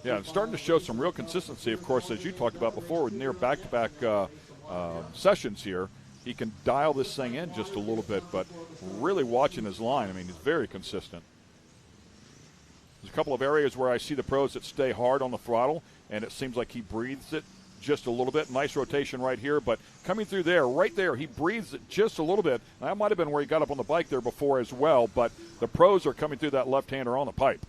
Yeah, it's starting to show some real consistency, of course, as you talked about before, with near back-to-back sessions here. He can dial this thing in just a little bit, but really watching his line, I mean, he's very consistent. There's a couple of areas where I see the pros that stay hard on the throttle, and it seems like he breathes it just a little bit. Nice rotation right here, but coming through there, right there, he breathes it just a little bit. That might have been where he got up on the bike there before as well, but the pros are coming through that left-hander on the pipe.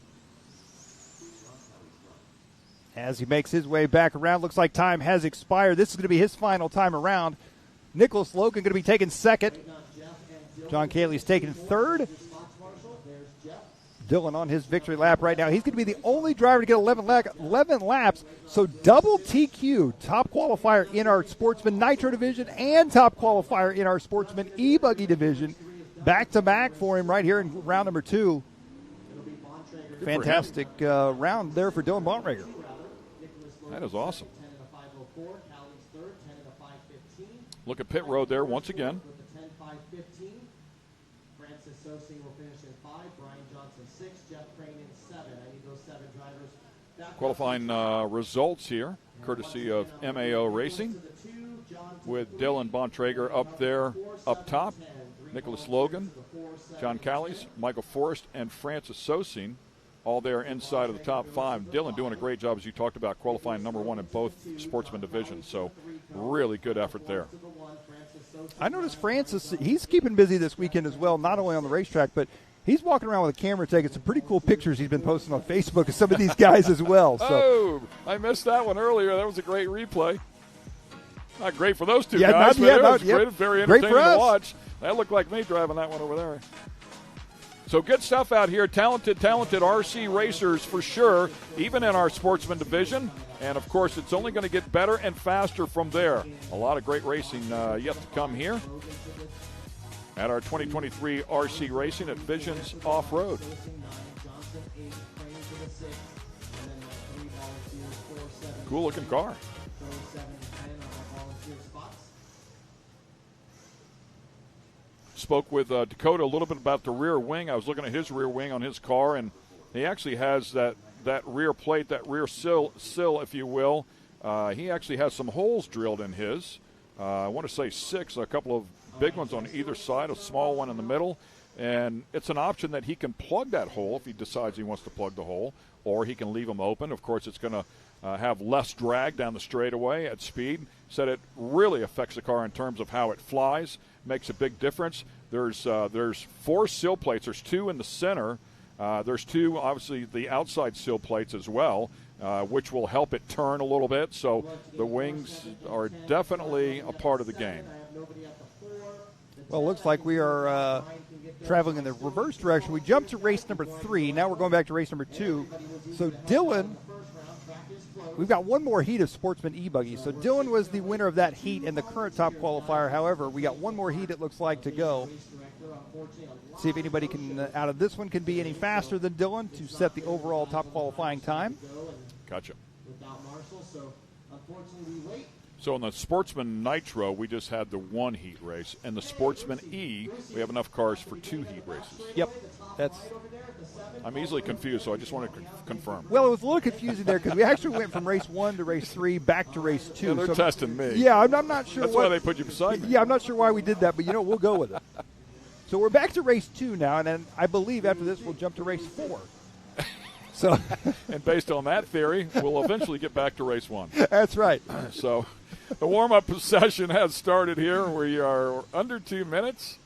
As he makes his way back around, looks like time has expired. This is going to be his final time around. Nicholas Logan going to be taking second. John Caley's taking third. Dylan on his victory lap right now. He's going to be the only driver to get 11 laps. So double TQ, top qualifier in our Sportsman Nitro division and top qualifier in our Sportsman E-buggy division. Back-to-back for him right here in round number 2. Fantastic round there for Dylan Bontrager. That is awesome. Look at pit road there once again. Francis Sosing will finish in 5, Brian Johnson 6, Jeff Crane in 7. I need those 7 drivers Qualifying results here, courtesy of MAO Racing, with Dylan Bontrager up there, up top, Nicholas Logan, John Callies, Michael Forrest, and Francis Sosine, all there inside of the top 5. Dylan doing a great job, as you talked about, qualifying number 1 in both sportsman divisions. So really good effort there. I noticed Francis, he's keeping busy this weekend as well, not only on the racetrack, but he's walking around with a camera taking some pretty cool pictures he's been posting on Facebook of some of these guys as well. So. Oh, I missed that one earlier. That was a great replay. Not great for those two guys, but it was yep. very Great entertaining for us. to watch. That looked like me driving that one over there. So good stuff out here. Talented RC racers for sure, even in our sportsman division. And, of course, it's only going to get better and faster from there. A lot of great racing yet to come here at our 2023 RC Racing at Visions Off-Road. Cool-looking car. Spoke with Dakota a little bit about the rear wing. I was looking at his rear wing on his car, and he actually has that rear plate, that rear sill, if you will. He actually has some holes drilled in his. I want to say 6, a couple of big ones on either side, a small one in the middle. And it's an option that he can plug that hole if he decides he wants to plug the hole, or he can leave them open. Of course, it's going to have less drag down the straightaway at speed. Said it really affects the car in terms of how it flies. Makes a big difference. There's 4 sill plates. There's 2 in the center. There's 2, obviously, the outside sill plates as well, which will help it turn a little bit. So the wings are definitely a part of the game. Well, it looks like we are traveling in the reverse direction. We jumped to race number 3. Now we're going back to race number 2. So Dylan, we've got one more heat of Sportsman E-buggy. So Dylan was the winner of that heat and the current top qualifier. However, we got one more heat, it looks like, to go. See if anybody can, out of this one, can be any faster than Dylan to set the overall top qualifying time. Gotcha. So in the Sportsman Nitro, we just had the 1 heat race. And the Sportsman E, we have enough cars for 2 heat races. Yep. I'm easily confused, so I just want to confirm. Well, it was a little confusing there because we actually went from race 1 to race 3 back to race 2. Yeah, they're testing me. Yeah, I'm not sure. That's why they put you beside me. Yeah, I'm not sure why we did that, but we'll go with it. So we're back to race 2 now, and then I believe after this we'll jump to race 4. So, and based on that theory, we'll eventually get back to race 1. That's right. So the warm-up session has started here. We are under 2 minutes.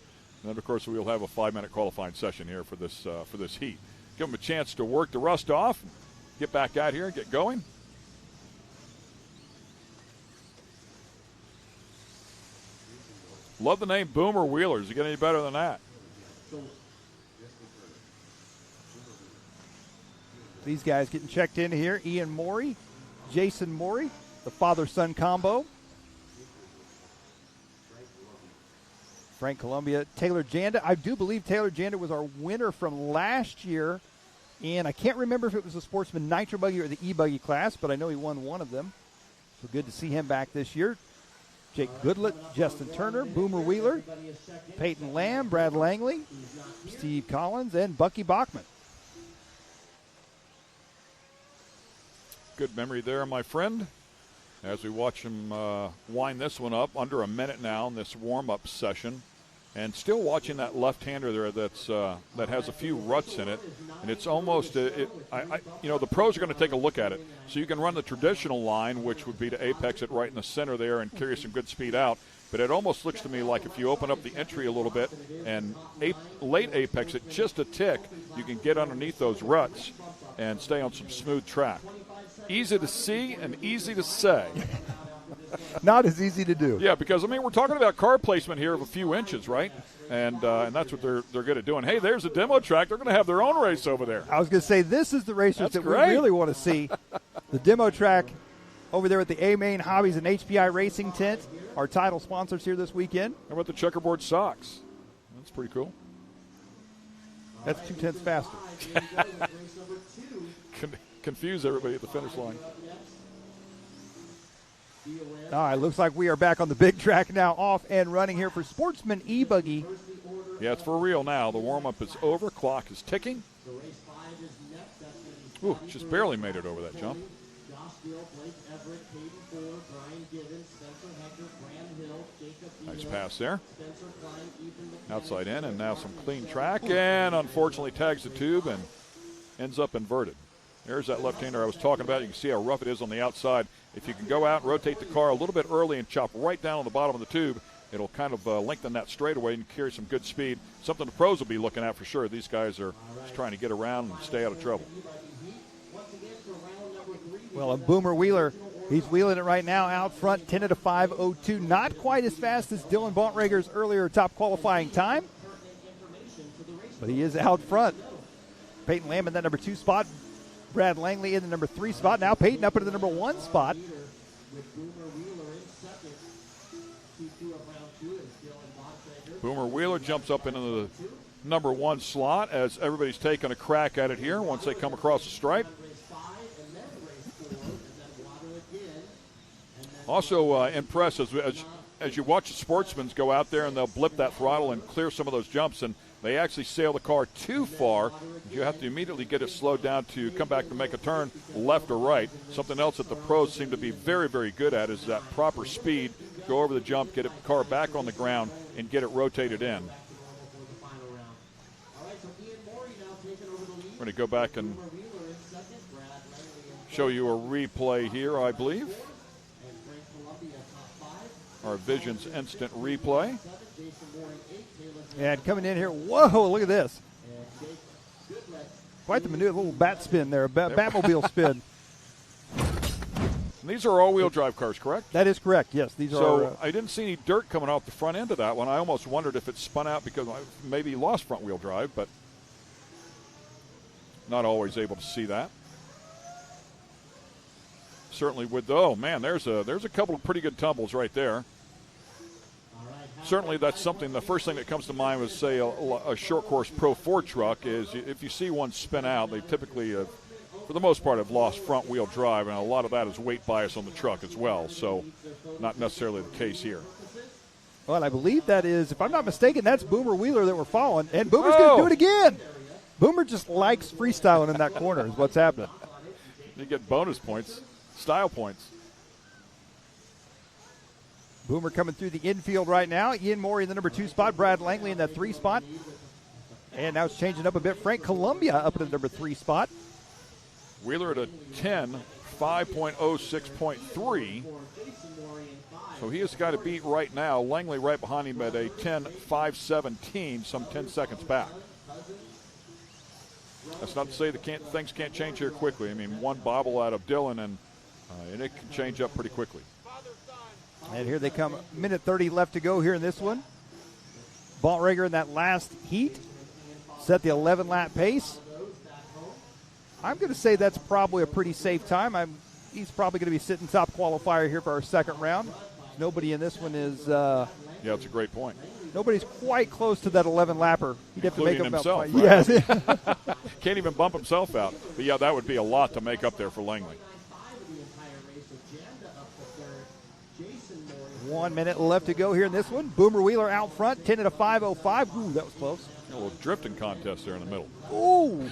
And, of course, we'll have a 5-minute qualifying session here for this heat. Give them a chance to work the rust off, get back out here and get going. Love the name Boomer Wheelers. You get any better than that? These guys getting checked in here. Ian Morey, Jason Morey, the father-son combo. Frank Columbia, Taylor Janda. I do believe Taylor Janda was our winner from last year. And I can't remember if it was the Sportsman Nitro Buggy or the E-Buggy class, but I know he won one of them. So good to see him back this year. Jake Goodlett, Justin Turner, Boomer Wheeler, Peyton Lamb, Brad Langley, Steve Collins, and Bucky Bachman. Good memory there, my friend. As we watch him wind this one up, under a minute now in this warm-up session. And still watching that left-hander there that has a few ruts in it. And it's almost, the pros are going to take a look at it. So you can run the traditional line, which would be to apex it right in the center there and carry some good speed out. But it almost looks to me like if you open up the entry a little bit and late apex it just a tick, you can get underneath those ruts and stay on some smooth track. Easy to see and easy to say. Not as easy to do. Yeah, because, we're talking about car placement here of a few inches, right? And that's what they're good at doing. Hey, there's a demo track. They're going to have their own race over there. I was going to say, this is the racers That's that great. we really want to see. The demo track over there at the Main Hobbies and HPI Racing Tent, our title sponsors here this weekend. How about the checkerboard socks? That's pretty cool. That's 2 tenths faster. Confuse everybody at the finish line. All right, looks like we are back on the big track now, off and running here for Sportsman E-buggy. Yeah, it's for real now. The warm-up is over. Clock is ticking. Ooh, just barely made it over that jump. Nice pass there. Outside in, and now some clean track, and unfortunately tags the tube and ends up inverted. There's that left-hander I was talking about. You can see how rough it is on the outside. If you can go out and rotate the car a little bit early and chop right down on the bottom of the tube, it'll kind of lengthen that straightaway and carry some good speed. Something the pros will be looking at for sure. These guys are just trying to get around and stay out of trouble. Well, and Boomer Wheeler, he's wheeling it right now out front, 10 at a 5:02. Not quite as fast as Dylan Bontrager's earlier top qualifying time, but he is out front. Peyton Lamb in that number 2 spot. Brad Langley in the number 3 spot. Now Peyton up into the number 1 spot. Boomer Wheeler jumps up into the number 1 slot as everybody's taking a crack at it here once they come across the stripe. Also impressive as you watch the sportsmen go out there and they'll blip that throttle and clear some of those jumps, and they actually sail the car too far. You have to immediately get it slowed down to come back to make a turn left or right. Something else that the pros seem to be very, very good at is that proper speed. Go over the jump, get the car back on the ground, and get it rotated in. We're going to go back and show you a replay here, I believe. Our Visions Instant Replay. And coming in here, whoa, look at this. Quite the maneuver, a little bat spin there, a Batmobile spin. And these are all-wheel drive cars, correct? That is correct, yes. These so I didn't see any dirt coming off the front end of that one. I almost wondered if it spun out because I maybe lost front-wheel drive, but not always able to see that. Certainly with, oh, man, there's a couple of pretty good tumbles right there. Certainly that's something, the first thing that comes to mind was, say, a short course Pro 4 truck is if you see one spin out, they typically, for the most part, have lost front wheel drive, and a lot of that is weight bias on the truck as well, so not necessarily the case here. Well, and I believe that is, if I'm not mistaken, that's Boomer Wheeler that we're following, and Boomer's going to do it again. Boomer just likes freestyling in that corner is what's happening. You get bonus points, style points. Boomer coming through the infield right now. Ian Morey in the number 2 spot. Brad Langley in that 3 spot. And now it's changing up a bit. Frank Columbia up in the number 3 spot. Wheeler at a 10, 5.06.3. So he has got to beat right now. Langley right behind him at a 10.517, some 10 seconds back. That's not to say that things can't change here quickly. I mean, one bobble out of Dylan, and it can change up pretty quickly. And here they come. Minute 30 left to go here in this one. Bontrager in that last heat set the 11-lap pace. I'm going to say that's probably a pretty safe time. He's probably going to be sitting top qualifier here for our second round. Nobody in this one is. Yeah, it's a great point. Nobody's quite close to that 11-lapper. He'd have to make himself. Right? Yes. Can't even bump himself out. But, yeah, that would be a lot to make up there for Langley. 1 minute left to go here in this one. Boomer Wheeler out front, 10 at a 5:05. Ooh, that was close. A little drifting contest there in the middle. Ooh.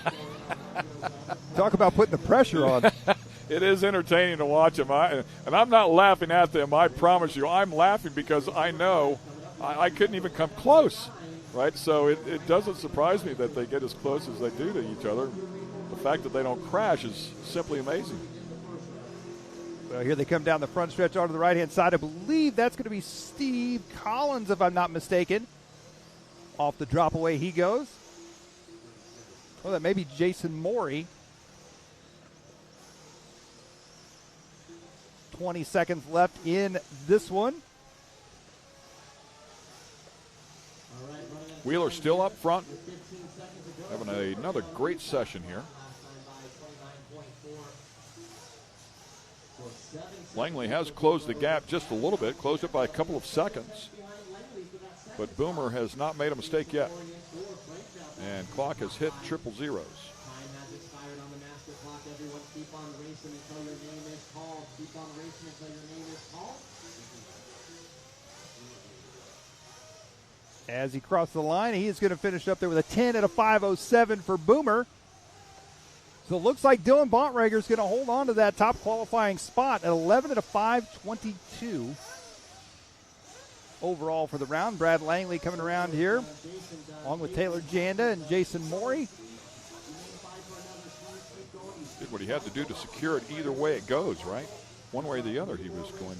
Talk about putting the pressure on. It is entertaining to watch them. And I'm not laughing at them. I promise you. I'm laughing because I know I couldn't even come close, right? So it doesn't surprise me that they get as close as they do to each other. The fact that they don't crash is simply amazing. Well, here they come down the front stretch onto the right-hand side. I believe that's going to be Steve Collins, if I'm not mistaken. Off the drop away he goes. Well, that may be Jason Morey. 20 seconds left in this one. Wheeler still up front. Having another great session here. Langley has closed the gap just a little bit, closed it by a couple of seconds. But Boomer has not made a mistake yet. And clock has hit triple zeros. As he crosses the line, he is going to finish up there with a 10 at a 5:07 for Boomer. So it looks like Dylan Bontrager's going to hold on to that top qualifying spot at 11 at a 5:22 overall for the round. Brad Langley coming around here, along with Taylor Janda and Jason Morey. Did what he had to do to secure it either way it goes, right? One way or the other, he was going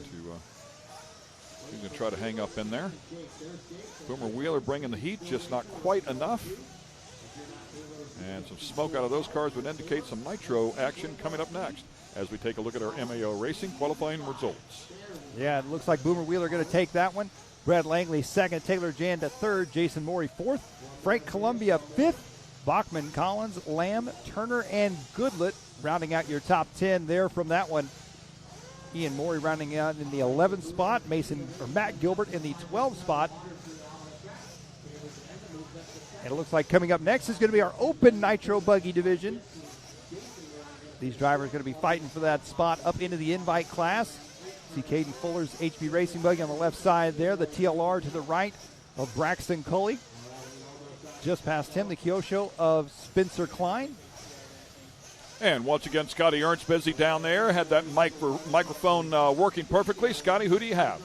to try to hang up in there. Boomer Wheeler bringing the heat, just not quite enough. And some smoke out of those cars would indicate some Nitro action coming up next as we take a look at our MAO Racing qualifying results. Yeah, it looks like Boomer Wheeler going to take that one. Brad Langley second, Taylor Janda third, Jason Morey fourth, Frank Columbia fifth, Bachman, Collins, Lamb, Turner, and Goodlett rounding out your top 10 there from that one. Ian Morey rounding out in the 11th spot, Matt Gilbert in the 12th spot. And it looks like coming up next is going to be our open Nitro Buggy division. These drivers are going to be fighting for that spot up into the invite class. See Caden Fuller's HB Racing Buggy on the left side there. The TLR to the right of Braxton Culley. Just past him, the Kyosho of Spencer Klein. And once again, Scotty Ernst busy down there. Had that microphone working perfectly. Scotty, who do you have?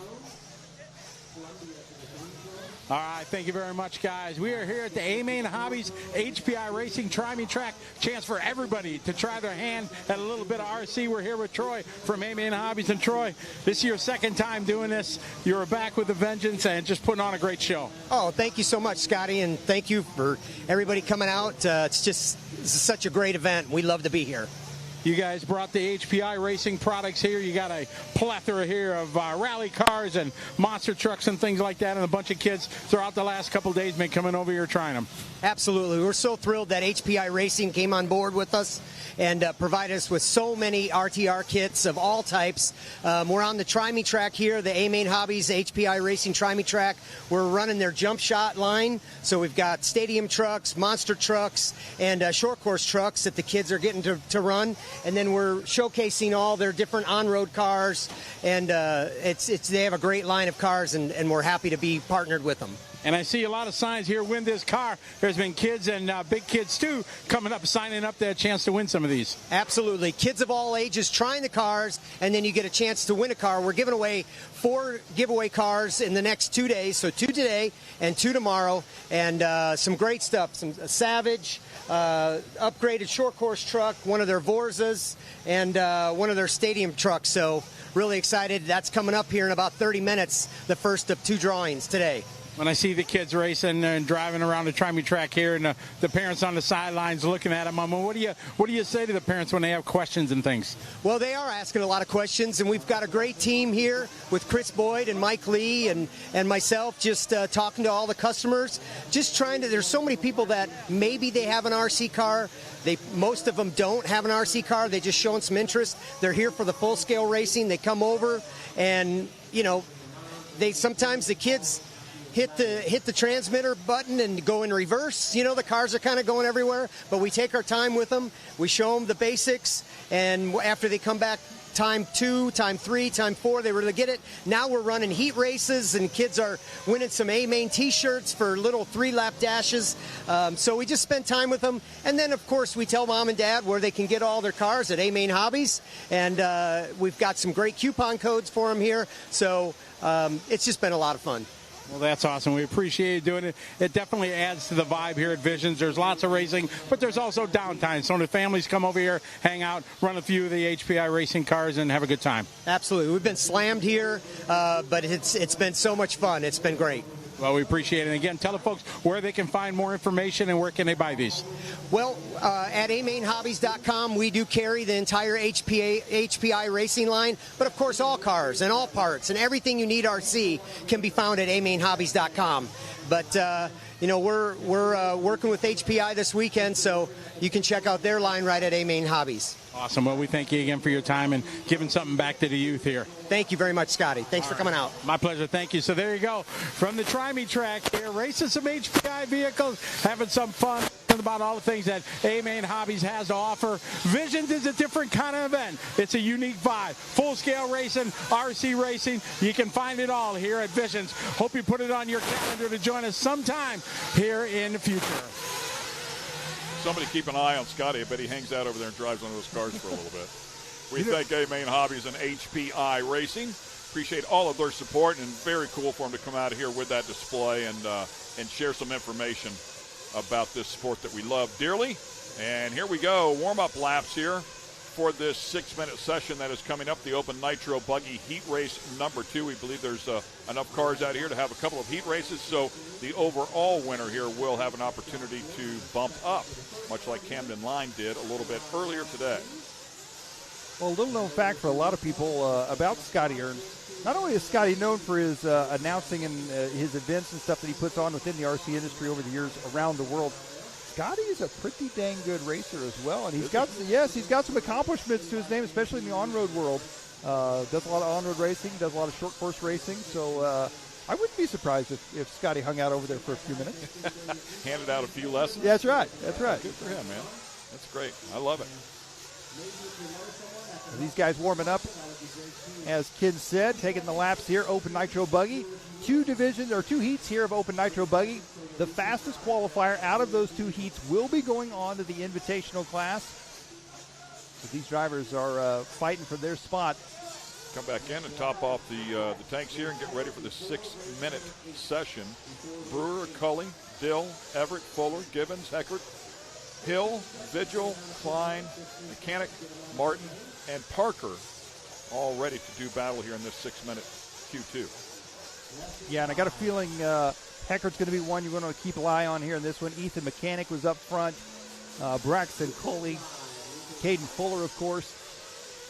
All right, thank you very much, guys. We are here at the Main Hobbies HPI Racing Tri-Me Track. Chance for everybody to try their hand at a little bit of RC. We're here with Troy from Main Hobbies. And Troy, this is your second time doing this. You're back with a vengeance and just putting on a great show. Oh, thank you so much, Scotty, and thank you for everybody coming out. This is such a great event. We love to be here. You guys brought the HPI Racing products here. You got a plethora here of rally cars and monster trucks and things like that, and a bunch of kids throughout the last couple of days been coming over here trying them. Absolutely. We're so thrilled that HPI Racing came on board with us and provided us with so many RTR kits of all types. We're on the Tri-Me track here, the Main Hobbies HPI Racing Tri-Me track. We're running their jump shot line, so we've got stadium trucks, monster trucks, and short course trucks that the kids are getting to run. And then we're showcasing all their different on-road cars, and they have a great line of cars, and we're happy to be partnered with them. And I see a lot of signs here, win this car. There's been kids and big kids, too, coming up, signing up to have a chance to win some of these. Absolutely. Kids of all ages trying the cars, and then you get a chance to win a car. We're giving away 4 giveaway cars in the next 2 days, so 2 today and 2 tomorrow, and some great stuff. Some Savage, upgraded short course truck, one of their Vorzas, and one of their stadium trucks. So really excited. That's coming up here in about 30 minutes, the first of 2 drawings today. When I see the kids racing and driving around the Tri-Me track here, and the parents on the sidelines looking at them, what do you say to the parents when they have questions and things? Well, they are asking a lot of questions, and we've got a great team here with Chris Boyd and Mike Lee and myself, just talking to all the customers, just trying to. There's so many people that maybe they have an RC car. Most of them don't have an RC car. They just showing some interest. They're here for the full scale racing. They come over, and sometimes the kids hit the transmitter button and go in reverse. The cars are kind of going everywhere, but we take our time with them. We show them the basics, and after they come back time 2, time 3, time 4, they really get it. Now we're running heat races, and kids are winning some A-Main t-shirts for little 3-lap dashes. So we just spend time with them. And then, of course, we tell mom and dad where they can get all their cars at Main Hobbies. And we've got some great coupon codes for them here. So it's just been a lot of fun. Well, that's awesome. We appreciate you doing it. It definitely adds to the vibe here at Visions. There's lots of racing, but there's also downtime. So the families come over here, hang out, run a few of the HPI racing cars, and have a good time. Absolutely. We've been slammed here, but it's been so much fun. It's been great. Well, we appreciate it. And again, tell the folks where they can find more information and where can they buy these. Well, at amainhobbies.com, we do carry the entire HPI racing line, but of course all cars and all parts and everything you need RC can be found at amainhobbies.com. But we're working with HPI this weekend, so you can check out their line right at Main Hobbies. Awesome. Well, we thank you again for your time and giving something back to the youth here. Thank you very much, Scotty. Thanks for coming out. My pleasure. Thank you. So there you go. From the Tri-Me track here, racing some HPI vehicles, having some fun about all the things that Main Hobbies has to offer. Visions is a different kind of event. It's a unique vibe. Full-scale racing, RC racing. You can find it all here at Visions. Hope you put it on your calendar to join us sometime here in the future. Somebody keep an eye on Scotty. I bet he hangs out over there and drives one of those cars for a little bit. We thank Main Hobbies and HPI Racing. Appreciate all of their support, and very cool for them to come out here with that display and share some information about this sport that we love dearly. And here we go, warm-up laps here for this 6-minute session that is coming up, the Open Nitro Buggy Heat Race number 2. We believe there's enough cars out here to have a couple of heat races, so the overall winner here will have an opportunity to bump up, much like Camden Line did a little bit earlier today. Well, a little known fact for a lot of people about Scotty Ernst. Not only is Scotty known for his announcing and his events and stuff that he puts on within the RC industry over the years around the world, Scotty is a pretty dang good racer as well, and he's got some accomplishments to his name, especially in the on-road world. Does a lot of on-road racing, does a lot of short course racing, so I wouldn't be surprised if Scotty hung out over there for a few minutes. Handed out a few lessons. Yeah, that's right. That's right. Good for him, man. That's great. I love it. These guys warming up, as Ken said, taking the laps here. Open Nitro Buggy, 2 heats here of Open Nitro Buggy. The fastest qualifier out of those 2 heats will be going on to the Invitational class. So these drivers are fighting for their spot. Come back in and top off the tanks here and get ready for the 6-minute session. Brewer, Cully, Dill, Everett, Fuller, Gibbons, Heckert, Hill, Vigil, Klein, Mechanic, Martin, and Parker all ready to do battle here in this 6-minute Q2. Yeah, and I got a feeling Heckert's going to be one you're going to keep an eye on here in this one. Ethan Mechanic was up front. Braxton Coley, Caden Fuller, of course.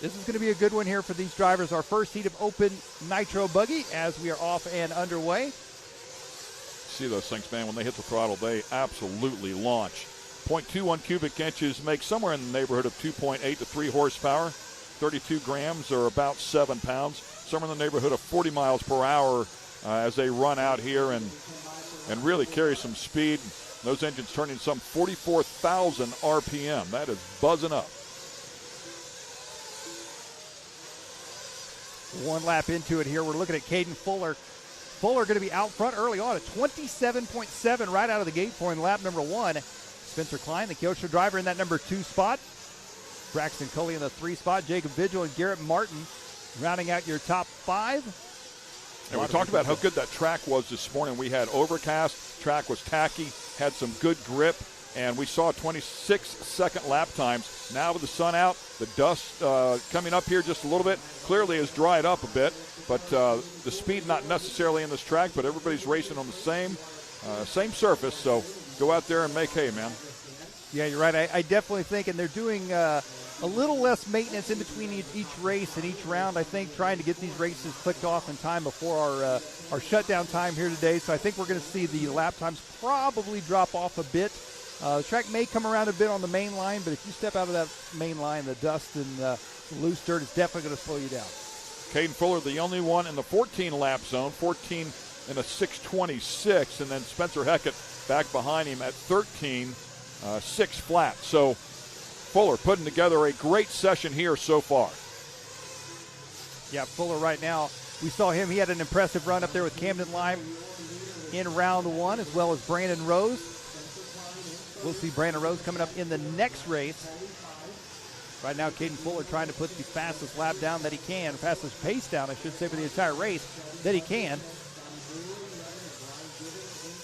This is going to be a good one here for these drivers. Our first heat of Open Nitro Buggy as we are off and underway. See those things, man, when they hit the throttle, they absolutely launch. 0.21 cubic inches make somewhere in the neighborhood of 2.8 to 3 horsepower. 32 grams or about 7 pounds. Somewhere in the neighborhood of 40 miles per hour as they run out here and really carry some speed. Those engines turning some 44,000 RPM. That is buzzing up. One lap into it here. We're looking at Caden Fuller. Fuller going to be out front early on at 27.7 right out of the gate for him, lap number 1. Spencer Klein, the Kyosho driver, in that number 2 spot. Braxton Coley in the 3 spot. Jacob Vigil and Garrett Martin rounding out your top 5. And we talked about how good that track was this morning. We had overcast, track was tacky, had some good grip, and we saw 26-second lap times. Now with the sun out, the dust coming up here just a little bit, clearly has dried up a bit, but the speed not necessarily in this track, but everybody's racing on the same surface, so go out there and make hay, man. Yeah, you're right. I definitely think, and they're doing a little less maintenance in between each race and each round, I think, trying to get these races clicked off in time before our shutdown time here today. So I think we're going to see the lap times probably drop off a bit. The track may come around a bit on the main line, but if you step out of that main line, the dust and the loose dirt is definitely going to slow you down. Caden Fuller, the only one in the 14-lap zone, 14 in a 6:26, and then Spencer Heckett back behind him at 13, 6 flat. So Fuller putting together a great session here so far. Yeah, Fuller right now, we saw him. He had an impressive run up there with Camden Lime in round 1, as well as Brandon Rose. We'll see Brandon Rose coming up in the next race. Right now, Caden Fuller trying to put the fastest lap down that he can, fastest pace down, I should say, for the entire race that he can.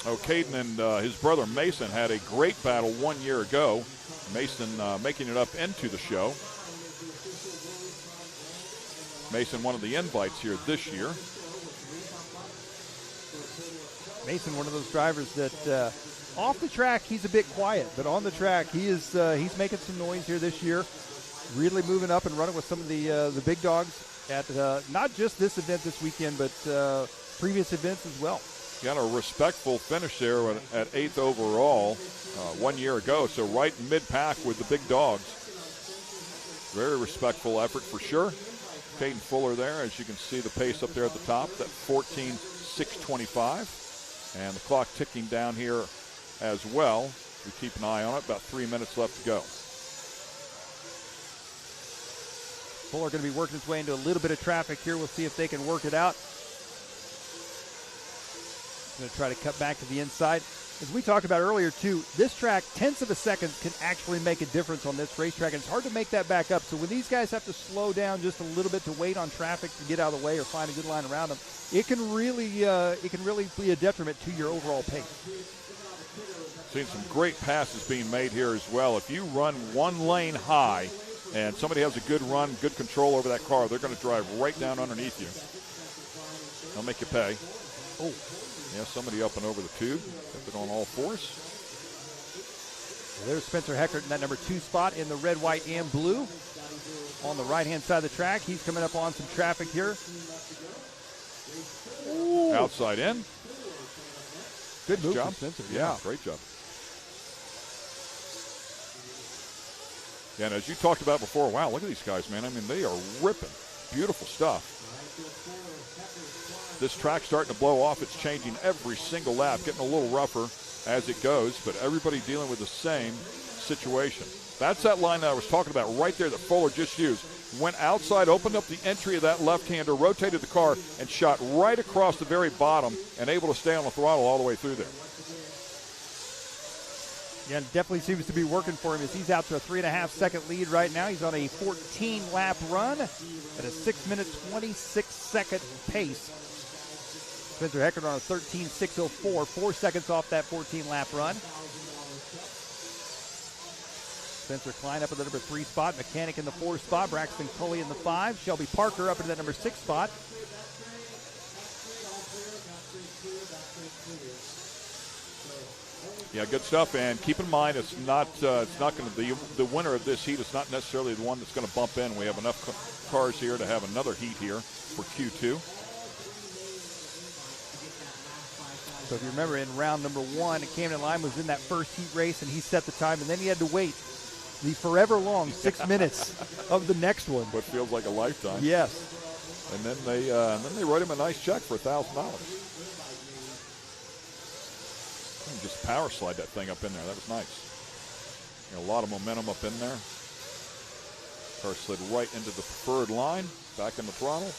Oh, Caden and his brother Mason had a great battle 1 year ago. Mason making it up into the show. Mason, one of the invites here this year. Mason, one of those drivers that off the track he's a bit quiet, but on the track he's making some noise here this year. Really moving up and running with some of the big dogs at not just this event this weekend, but previous events as well. Got a respectful finish there at 8th overall 1 year ago, so right mid-pack with the big dogs. Very respectful effort for sure. Caden Fuller there, as you can see the pace up there at the top, that 14:6:25. And the clock ticking down here as well. We keep an eye on it, about 3 minutes left to go. Fuller going to be working his way into a little bit of traffic here. We'll see if they can work it out. Going to try to cut back to the inside. as we talked about earlier, too, this track, tenths of a second can actually make a difference on this racetrack, and it's hard to make that back up. So when these guys have to slow down just a little bit to wait on traffic to get out of the way or find a good line around them, it can really be a detriment to your overall pace. Seen some great passes being made here as well. If you run one lane high and somebody has a good run, good control over that car, they're going to drive right down underneath you. They'll make you pay. Oh. Yeah, somebody up and over the tube. Kept it on all fours. Well, there's Spencer Heckert in that number 2 spot in the red, white, and blue. On the right-hand side of the track, he's coming up on some traffic here. Ooh. Outside in. Good move job. Spencer. Yeah, great job. Yeah, and as you talked about before, wow, look at these guys, man. I mean, they are ripping. Beautiful stuff. This track's starting to blow off. It's changing every single lap, getting a little rougher as it goes, but everybody dealing with the same situation. That's that line that I was talking about right there that Fuller just used. Went outside, opened up the entry of that left-hander, rotated the car, and shot right across the very bottom and able to stay on the throttle all the way through there. Yeah, it definitely seems to be working for him as he's out to a 3.5-second lead right now. He's on a 14-lap run at a 6-minute, 26-second pace. Spencer Heckert on a 13.604, 4 seconds off that 14-lap run. Spencer Klein up in the number 3 spot, Mechanic in the 4 spot, Braxton Coley in the 5, Shelby Parker up into that number 6 spot. Yeah, good stuff. And keep in mind, it's not going to be the winner of this heat. It's not necessarily the one that's going to bump in. We have enough cars here to have another heat here for Q2. So if you remember, in round number 1, Camden Lime was in that first heat race, and he set the time, and then he had to wait the forever long 6 minutes of the next one. What feels like a lifetime. Yes. And then they wrote him a nice check for $1,000. Just power slide that thing up in there. That was nice. A lot of momentum up in there. Car slid right into the preferred line, back in the throttle.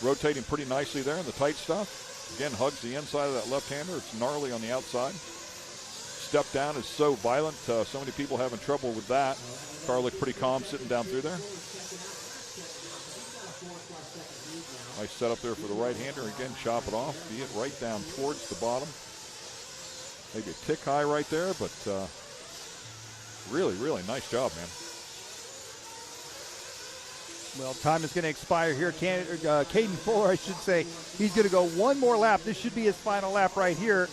Rotating pretty nicely there in the tight stuff. Again, hugs the inside of that left-hander. It's gnarly on the outside. Step down is so violent. So many people having trouble with that. Car looked pretty calm sitting down through there. Nice setup there for the right-hander. Again, chop it off. Be it right down towards the bottom. Maybe a tick high right there, but really, really nice job, man. Well, time is going to expire here. Caden Fuller, I should say, he's going to go one more lap. This should be his final lap right here.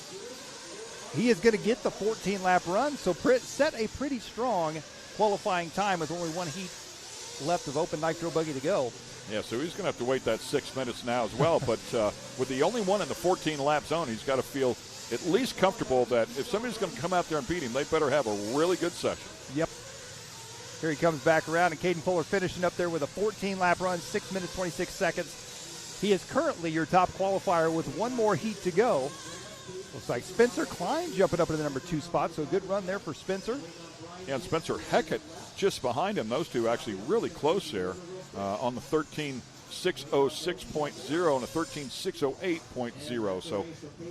He is going to get the 14-lap run, so set a pretty strong qualifying time with only one heat left of open Nitro buggy to go. Yeah, so he's going to have to wait that 6 minutes now as well, but with the only one in the 14-lap zone, he's got to feel at least comfortable that if somebody's going to come out there and beat him, they better have a really good session. Yep. Here he comes back around, and Caden Fuller finishing up there with a 14-lap run, 6 minutes, 26 seconds. He is currently your top qualifier with one more heat to go. Looks like Spencer Klein jumping up into the number 2 spot, so a good run there for Spencer. Yeah, and Spencer Heckett just behind him. Those two actually really close there on the 13.606.0 and a 13.608.0. So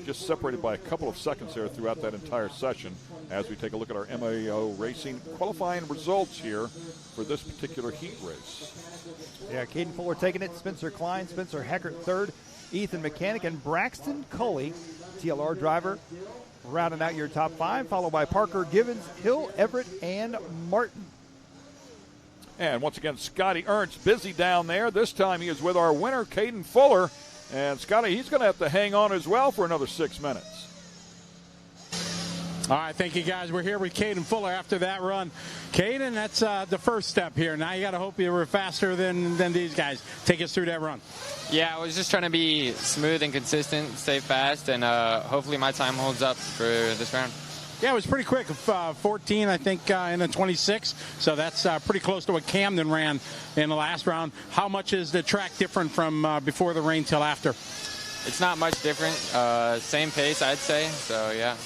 just separated by a couple of seconds there throughout that entire session as we take a look at our MAO Racing qualifying results here for this particular heat race. Yeah, Caden Fuller taking it, Spencer Klein, Spencer Heckert third, Ethan Mechanic, and Braxton Coley, TLR driver, rounding out your top 5, followed by Parker, Givens, Hill, Everett, and Martin. And once again, Scotty Ernst busy down there. This time he is with our winner, Caden Fuller. And Scotty, he's going to have to hang on as well for another 6 minutes. All right, thank you, guys. We're here with Caden Fuller after that run. Caden, that's the first step here. Now you got to hope you were faster than these guys. Take us through that run. Yeah, I was just trying to be smooth and consistent, stay fast, and hopefully my time holds up for this round. Yeah, it was pretty quick. 14, I think, in a 26. So that's pretty close to what Camden ran in the last round. How much is the track different from before the rain till after? It's not much different. Same pace, I'd say. So, yeah.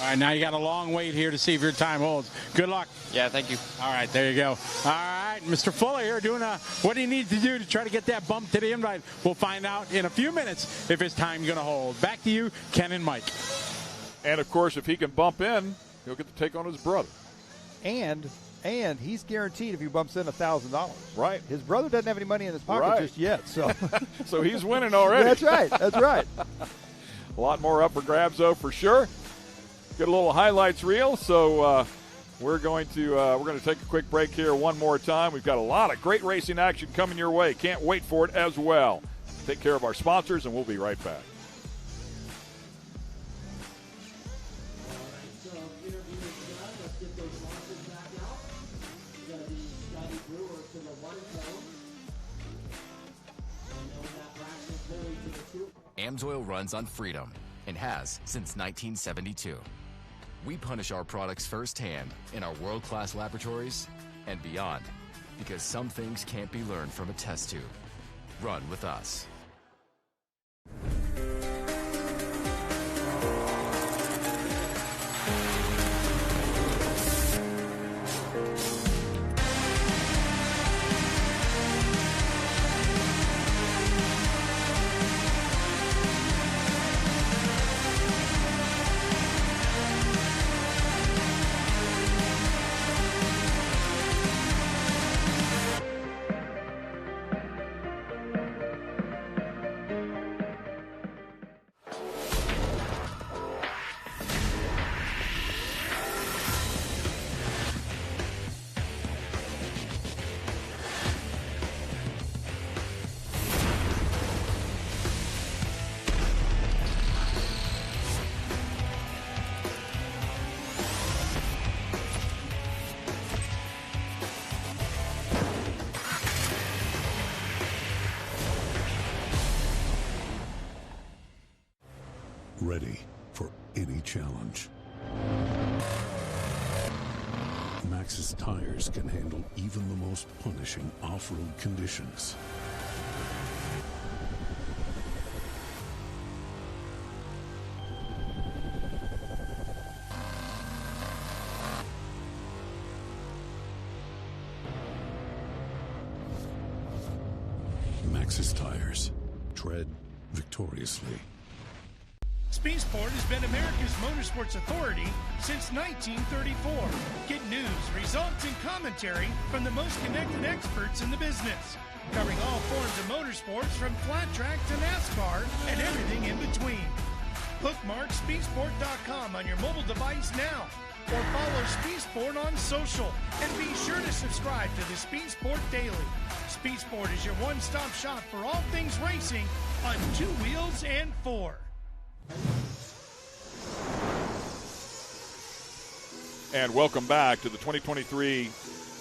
All right, now you got a long wait here to see if your time holds. Good luck. Yeah, thank you. All right, there you go. All right, Mr. Fuller here doing what he needs to do to try to get that bump to the invite. We'll find out in a few minutes if his time's going to hold. Back to you, Ken and Mike. And, of course, if he can bump in, he'll get to take on his brother. And he's guaranteed if he bumps in $1,000. Right. His brother doesn't have any money in his pocket just yet. So so he's winning already. That's right. That's right. A lot more up for grabs, though, for sure. Get a little highlights reel. So we're going to take a quick break here one more time. We've got a lot of great racing action coming your way. Can't wait for it as well. Take care of our sponsors, and we'll be right back. AMSOIL runs on freedom and has since 1972. We punish our products firsthand in our world-class laboratories and beyond, because some things can't be learned from a test tube. Run with us. Ready for any challenge. Maxxis tires can handle even the most punishing off-road conditions. Maxxis tires. Tread victoriously. Speedsport has been America's motorsports authority since 1934. Get news, results, and commentary from the most connected experts in the business, covering all forms of motorsports from flat track to NASCAR and everything in between. Bookmark speedsport.com on your mobile device now, or follow Speedsport on social, and be sure to subscribe to the Speedsport Daily. Speedsport is your one-stop shop for all things racing on two wheels and four. And welcome back to the 2023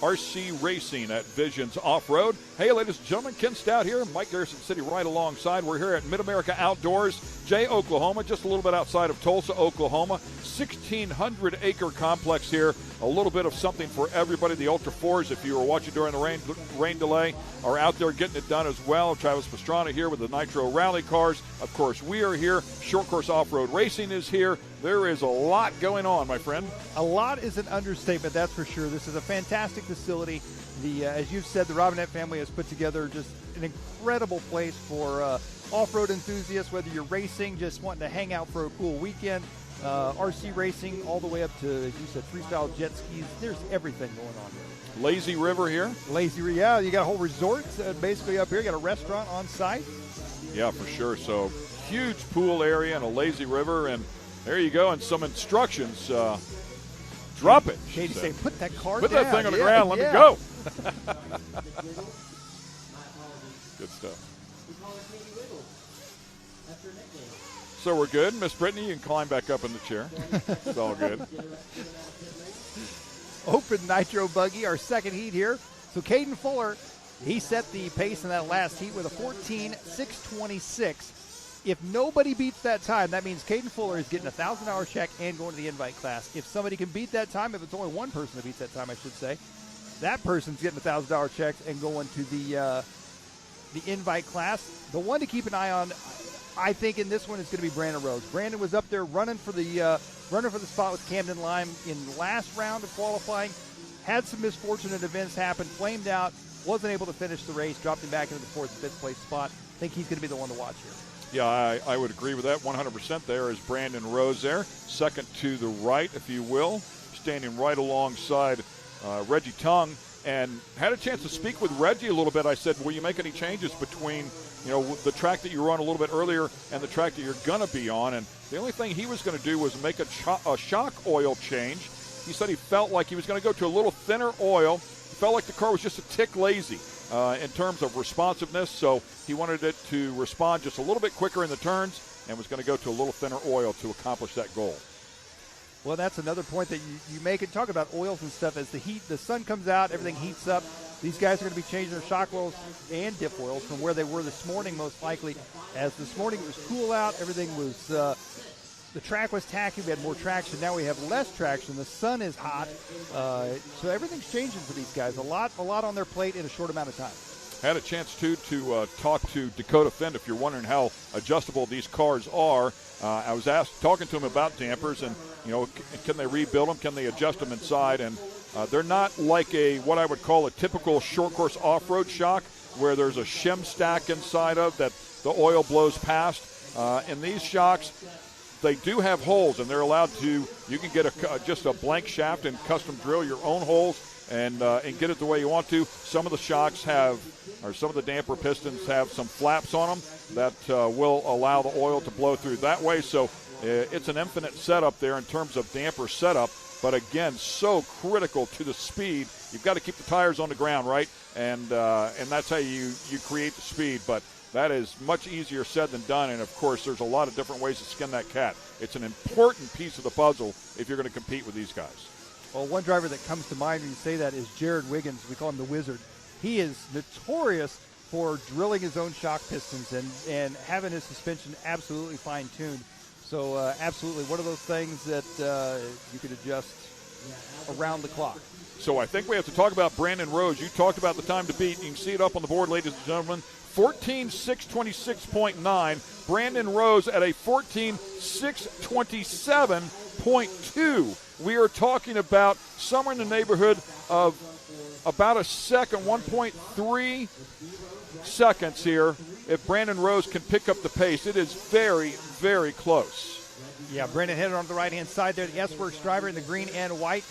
RC Racing at Visions Off-Road. Hey, ladies and gentlemen, Ken Stout here, Mike Garrison City right alongside. We're here at Mid-America Outdoors, Jay, Oklahoma, just a little bit outside of Tulsa, Oklahoma. 1,600-acre complex here. A little bit of something for everybody. The Ultra 4s, if you were watching during the rain delay, are out there getting it done as well. Travis Pastrana here with the Nitro rally cars. Of course, we are here. Short course off-road racing is here. There is a lot going on, my friend. A lot is an understatement, that's for sure. This is a fantastic facility. As you've said, the Robinette family has put together just an incredible place for off-road enthusiasts, whether you're racing, just wanting to hang out for a cool weekend, RC racing, all the way up to, as you said, freestyle jet skis. There's everything going on here. Lazy River here. Yeah, you got a whole resort basically up here. You got a restaurant on site. Yeah, for sure. So huge pool area and a lazy river, and there you go, and some instructions. Drop it. Katie's saying, put that car down. Put that thing on the ground. Let me go. Good stuff. So we're good. Miss Brittany, you can climb back up in the chair. It's all good. Open Nitro buggy, our second heat here. So Caden Fuller, he set the pace in that last heat with a 14.626. If nobody beats that time, that means Caden Fuller is getting a $1,000 check and going to the invite class. If somebody can beat that time, if it's only one person that beats that time, I should say, that person's getting a $1,000 check and going to the invite class. The one to keep an eye on, I think, in this one is going to be Brandon Rose. Brandon was up there running for the spot with Camden Lime in the last round of qualifying. Had some misfortunate events happen, flamed out, wasn't able to finish the race, dropped him back into the 4th and 5th place spot. I think he's going to be the one to watch here. Yeah, I would agree with that 100%. There is Brandon Rose there, second to the right, if you will, standing right alongside Reggie Tongue. And had a chance to speak with Reggie a little bit. I said, will you make any changes between, the track that you were on a little bit earlier and the track that you're going to be on? And the only thing he was going to do was make a shock oil change. He said he felt like he was going to go to a little thinner oil. He felt like the car was just a tick lazy in terms of responsiveness, so he wanted it to respond just a little bit quicker in the turns and was going to go to a little thinner oil to accomplish that goal. Well, that's another point that you make and talk about oils and stuff. As the sun comes out, everything heats up. These guys are going to be changing their shock oils and dip oils from where they were this morning, most likely. As this morning it was cool out, everything was, the track was tacky. We had more traction. Now we have less traction. The sun is hot. So everything's changing for these guys. A lot on their plate in a short amount of time. Had a chance, too, to talk to Dakota Finn. If you're wondering how adjustable these cars are, I was talking to him about dampers and, can they rebuild them? Can they adjust them inside? And they're not like what I would call a typical short course off-road shock where there's a shim stack inside of that the oil blows past. In these shocks, they do have holes, and they're allowed to. You can get just a blank shaft and custom drill your own holes and get it the way you want to. Some of the shocks some of the damper pistons have some flaps on them that will allow the oil to blow through that way. So it's an infinite setup there in terms of damper setup. But again, so critical to the speed. You've got to keep the tires on the ground, right? And that's how you create the speed. But that is much easier said than done. And of course, there's a lot of different ways to skin that cat. It's an important piece of the puzzle if you're going to compete with these guys. Well, one driver that comes to mind when you say that is Jared Wiggins. We call him the Wizard. He is notorious for drilling his own shock pistons and having his suspension absolutely fine-tuned. So absolutely one of those things that you could adjust around the clock. So I think we have to talk about Brandon Rose. You talked about the time to beat. You can see it up on the board, ladies and gentlemen. 14.626.9. Brandon Rose at a 14.627.2. We are talking about somewhere in the neighborhood of about a second, 1.3 seconds here. If Brandon Rose can pick up the pace, it is very, very close. Yeah, Brandon headed on the right-hand side there. The S-Works driver in the green and white.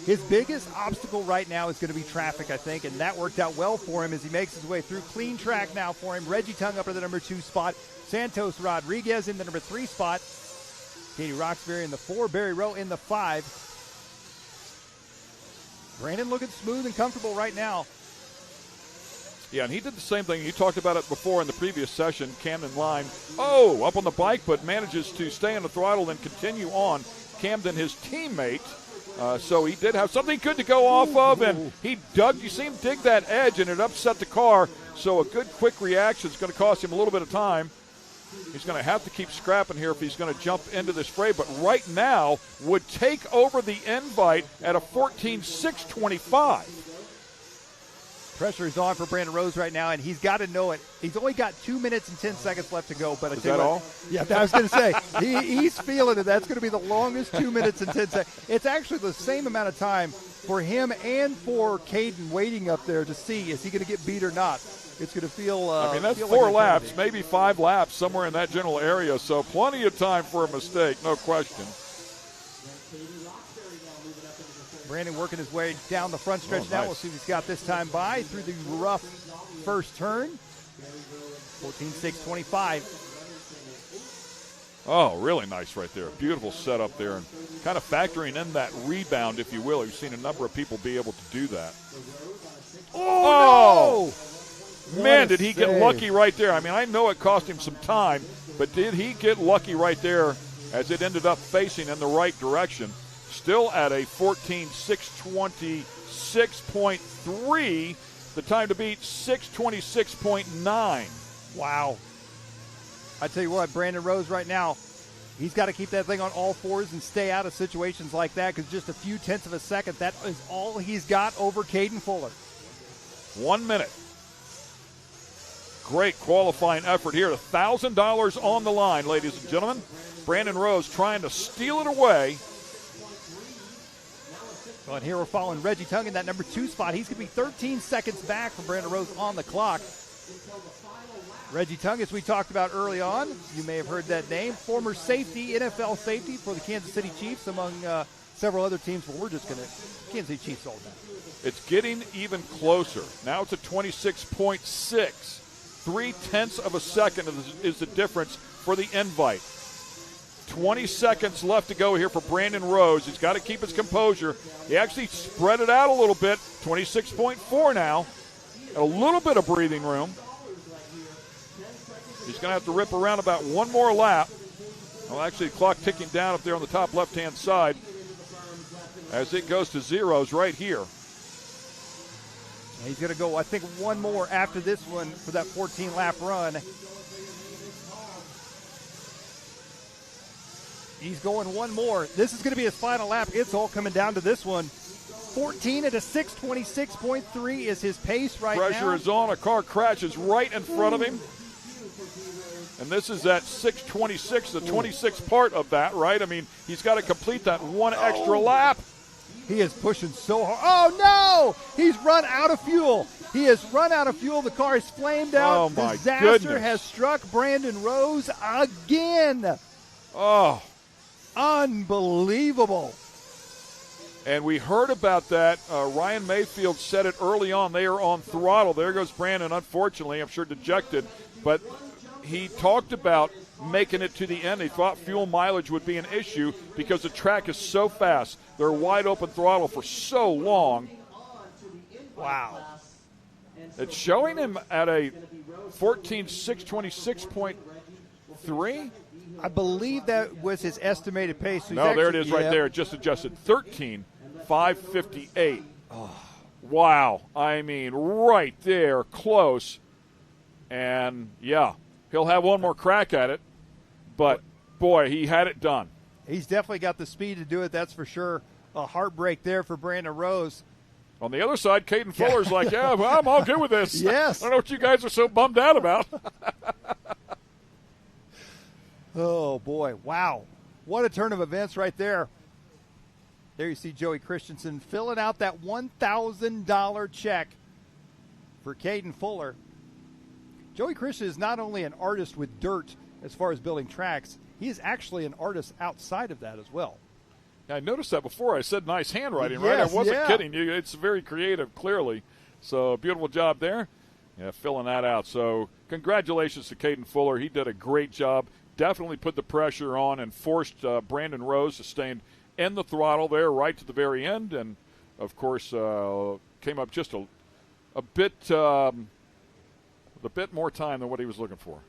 His biggest obstacle right now is going to be traffic, I think, and that worked out well for him as he makes his way through. Clean track now for him. Reggie Tongue up at the number 2 spot. Santos Rodriguez in the number 3 spot. Katie Roxbury in the 4. Barry Rowe in the 5. Brandon looking smooth and comfortable right now. Yeah, and he did the same thing. You talked about it before in the previous session. Camden Line, up on the bike, but manages to stay on the throttle and continue on. Camden, his teammate, so he did have something good to go off of, and he dug. You see him dig that edge, and it upset the car. So a good, quick reaction is going to cost him a little bit of time. He's going to have to keep scrapping here if he's going to jump into this fray, but right now would take over the invite at a 14.625. Pressure is on for Brandon Rose right now, and he's got to know it. He's only got 2 minutes and 10 seconds left to go. But is that all? Yeah, I was going to say, he's feeling it. That's going to be the longest 2 minutes and 10 seconds. It's actually the same amount of time for him and for Caden waiting up there to see, is he going to get beat or not? It's going to feel that's 4 laps, maybe 5 laps, somewhere in that general area. So plenty of time for a mistake, no question. Brandon working his way down the front stretch now. Nice. We'll see if he's got this time by through the rough first turn. 14.625. Oh, really nice right there. Beautiful setup there, and kind of factoring in that rebound, if you will. You've seen a number of people be able to do that. Oh! No! Man, did he get lucky right there. I mean, I know it cost him some time, but did he get lucky right there as it ended up facing in the right direction? Still at a 14.626.3. The time to beat 626.9. Wow. I tell you what, Brandon Rose right now, he's got to keep that thing on all fours and stay out of situations like that, because just a few tenths of a second, that is all he's got over Caden Fuller. 1 minute. Great qualifying effort here. $1,000 on the line, ladies and gentlemen. Brandon Rose trying to steal it away. Well, and here we're following Reggie Tongue in that number 2 spot. He's going to be 13 seconds back from Brandon Rose on the clock. Reggie Tungus, we talked about early on. You may have heard that name. Former safety, NFL safety for the Kansas City Chiefs, among several other teams. But we're just going to Kansas City Chiefs all day. It's getting even closer. Now it's at 26.6. 0.3 of a second is the difference for the invite. 20 seconds left to go here for Brandon Rose. He's got to keep his composure. He actually spread it out a little bit. 26.4 now. A little bit of breathing room. He's going to have to rip around about one more lap. Well, actually, the clock ticking down up there on the top left-hand side as it goes to zeros right here. He's going to go, I think, one more after this one for that 14-lap run. He's going one more. This is going to be his final lap. It's all coming down to this one. 14 at a 6:26.3 is his pace right now. Pressure is on. A car crashes right in front of him. And this is at 6:26, the 26th part of that, right? I mean, he's got to complete that one extra lap. He is pushing so hard. Oh, no! He's run out of fuel. He has run out of fuel. The car is flamed out. Oh, my Disaster goodness. has struck Brandon Rose again. Oh. Unbelievable. And we heard about that. Ryan Mayfield said it early on. They are on throttle. There goes Brandon, unfortunately, I'm sure dejected. But he talked about making it to the end. He thought fuel mileage would be an issue because the track is so fast. They're wide open throttle for so long. Wow. It's showing him at a 14.626.3. I believe that was his estimated pace. So No, there it is right there. Just adjusted. 13.558. Oh. Wow. I mean, right there, close. And, yeah, he'll have one more crack at it. But, boy, he had it done. He's definitely got the speed to do it, that's for sure. A heartbreak there for Brandon Rose. On the other side, Caden Fuller's like, yeah, well, I'm all good with this. Yes. I don't know what you guys are so bummed out about. Oh, boy. Wow. What a turn of events right there. There you see Joey Christensen filling out that $1,000 check for Caden Fuller. Joey Christensen is not only an artist with dirt as far as building tracks, he is actually an artist outside of that as well. Yeah, I noticed that before. I said nice handwriting, Yes, right? I wasn't yeah. kidding you. It's very creative, clearly. So, beautiful job there. Yeah, filling that out. So, congratulations to Caden Fuller. He did a great job. Definitely put the pressure on and forced Brandon Rose to stay in the throttle there right to the very end. And, of course, came up just a bit more time than what he was looking for.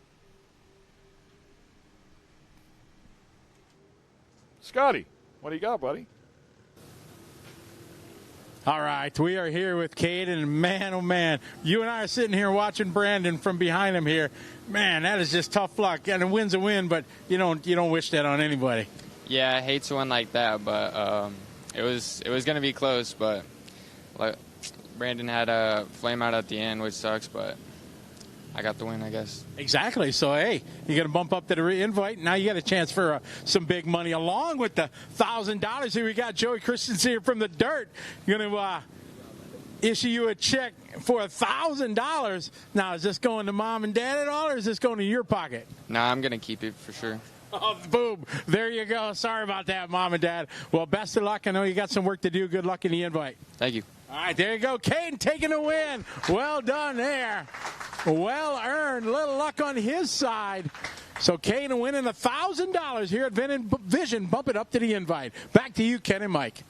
Scotty, what do you got, buddy? All right, we are here with Caden, and man, oh man, you and I are sitting here watching Brandon from behind him here. Man, that is just tough luck. And a win's a win, but you don't wish that on anybody. Yeah, I hate to win like that, but it was going to be close. But like, Brandon had a flame out at the end, which sucks, but I got the win, I guess. Exactly. So, hey, you're going to bump up to the invite. Now you got a chance for some big money along with the $1,000. Here we got Joey Christensen here from the dirt. You're going to issue you a check for $1,000. Now, is this going to mom and dad at all, or is this going to your pocket? Nah, I'm going to keep it for sure. Oh, boom. There you go. Sorry about that, mom and dad. Well, best of luck. I know you got some work to do. Good luck in the invite. Thank you. All right, there you go. Caden taking a win. Well done there. Well earned. Little luck on his side. So Caden winning $1,000 here at Vision. Bump it up to the invite. Back to you, Ken and Mike.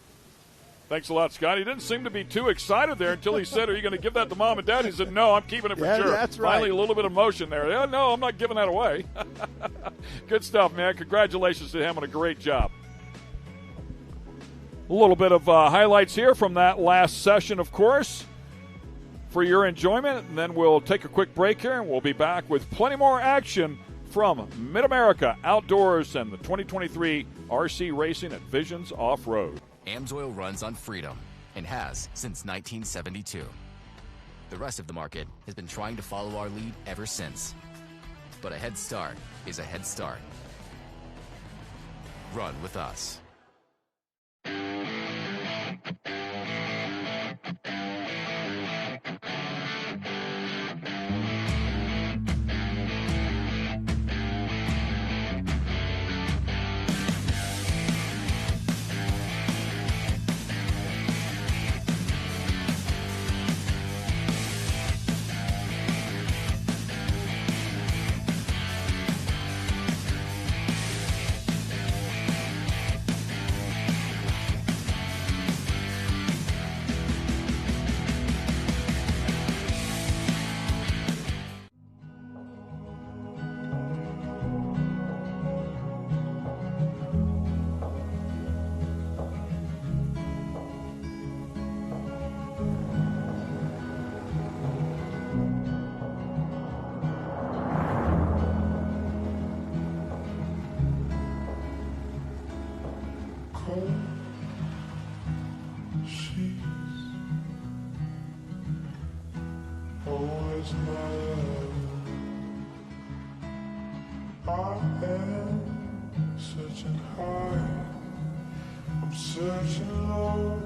Thanks a lot, Scott. He didn't seem to be too excited there until he said, are you going to give that to mom and dad? He said, no, I'm keeping it for sure. That's right. Finally, a little bit of motion there. Yeah, no, I'm not giving that away. Good stuff, man. Congratulations to him on a great job. A little bit of highlights here from that last session, of course, for your enjoyment. And then we'll take a quick break here, and we'll be back with plenty more action from Mid-America Outdoors and the 2023 RC Racing at Visions Off-Road. AMSOIL runs on freedom and has since 1972. The rest of the market has been trying to follow our lead ever since. But a head start is a head start. Run with us. I am searching high, I'm searching low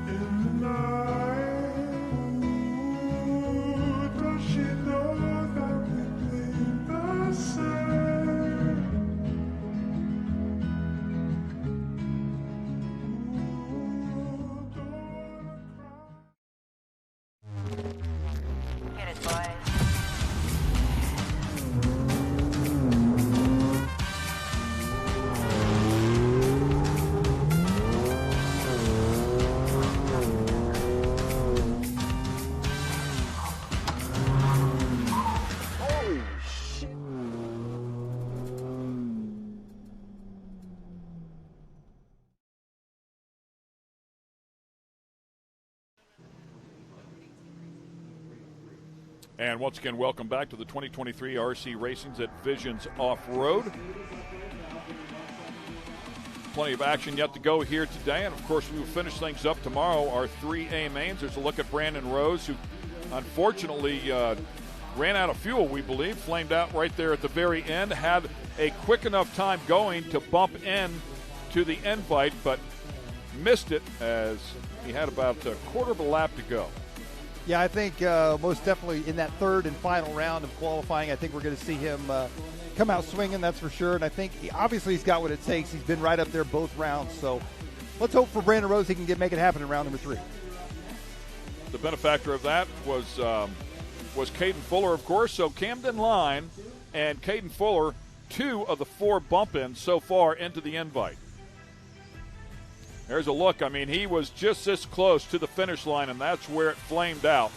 in the night. Ooh, does she know that we bleed the same? Get it, boys. Holy shit. And once again, welcome back to the 2023 RC Racings at Visions Off-Road. Plenty of action yet to go here today, and of course we will finish things up tomorrow. Our 3A mains. There's a look at Brandon Rose, who unfortunately ran out of fuel, we believe, flamed out right there at the very end. Had a quick enough time going to bump in to the invite, but missed it as he had about a quarter of a lap to go. Yeah, I think most definitely in that third and final round of qualifying, I think we're going to see him come out swinging, that's for sure. And I think obviously he's got what it takes. He's been right up there both rounds. So let's hope for Brandon Rose he can make it happen in round number 3. The benefactor of that was Caden Fuller, of course. So Camden Line and Caden Fuller, 2 of the 4 bump-ins so far into the invite. There's a look. I mean, he was just this close to the finish line, and that's where it flamed out.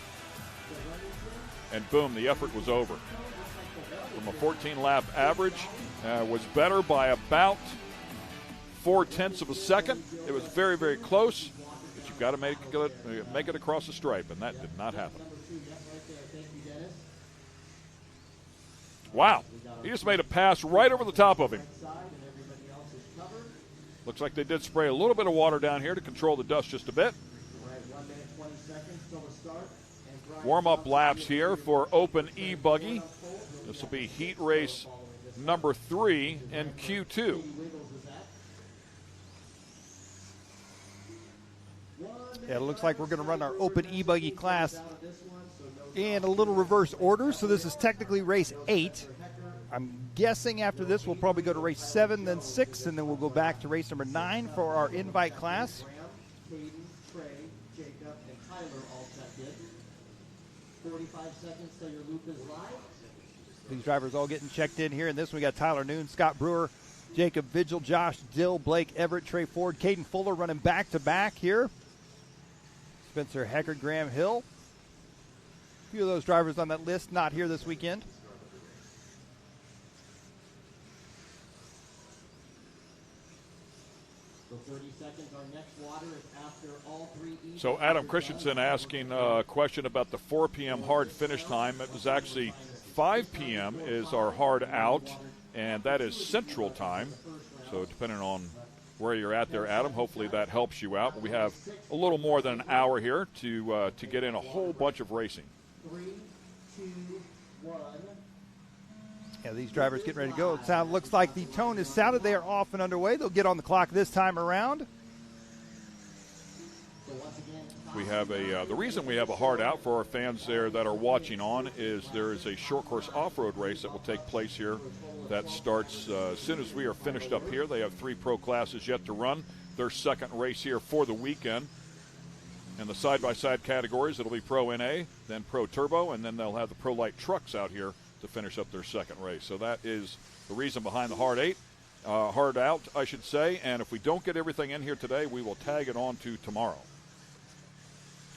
And boom, the effort was over. From a 14-lap average, was better by about 0.4 of a second. It was very, very close, but you've got to make it across the stripe, and that did not happen. Wow, he just made a pass right over the top of him. Looks like they did spray a little bit of water down here to control the dust just a bit. Warm-up laps here for Open E-buggy. This will be heat race number 3 in Q2. Yeah, it looks like we're going to run our Open E-buggy class in a little reverse order. So this is technically race 8. I'm guessing after this we'll probably go to race 7, then 6, and then we'll go back to race number 9 for our invite class. Caden, Trey, Jacob, and Tyler all checked in. 45 seconds till your loop is live. These drivers all getting checked in here. And this one we got Tyler Noon, Scott Brewer, Jacob Vigil, Josh Dill, Blake Everett, Trey Ford, Caden Fuller running back-to-back here. Spencer Heckard, Graham Hill. A few of those drivers on that list not here this weekend. So 30 seconds. Our next water is after all 3 E. So Adam Christensen asking a question about the 4 p.m. hard finish time. It was actually 5 p.m. is our hard out, and that is Central Time. So depending on where you're at there, Adam, hopefully that helps you out. But we have a little more than an hour here to get in a whole bunch of racing. 3, 2, 1. Yeah, these drivers getting ready to go. It looks like the tone is sounded. They are off and underway. They'll get on the clock this time around. We have the reason we have a hard out for our fans there that are watching on is there is a short course off-road race that will take place here that starts as soon as we are finished up here. They have 3 pro classes yet to run. Their second race here for the weekend. In the side-by-side categories, it'll be Pro NA, then Pro Turbo, and then they'll have the Pro Light trucks out here to finish up their second race. So that is the reason behind the hard out, I should say. And if we don't get everything in here today, we will tag it on to tomorrow.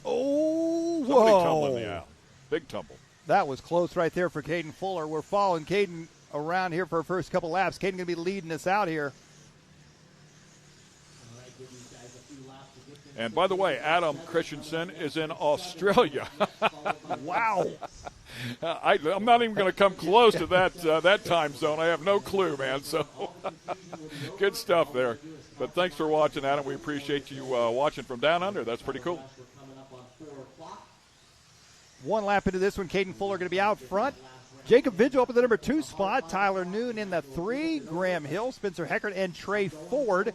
Oh, Somebody whoa. tumbling me out. Big tumble. That was close right there for Caden Fuller. We're following Caden around here for our first couple laps. Caden going to be leading us out here. And by the way, Adam Christensen is in Australia. Wow. I'm not even going to come close to that time zone. I have no clue, man. So good stuff there. But thanks for watching, Adam. We appreciate you watching from down under. That's pretty cool. One lap into this one, Caden Fuller going to be out front. Jacob Vigil up at the number 2 spot. Tyler Noon in the 3. Graham Hill, Spencer Heckert, and Trey Ford.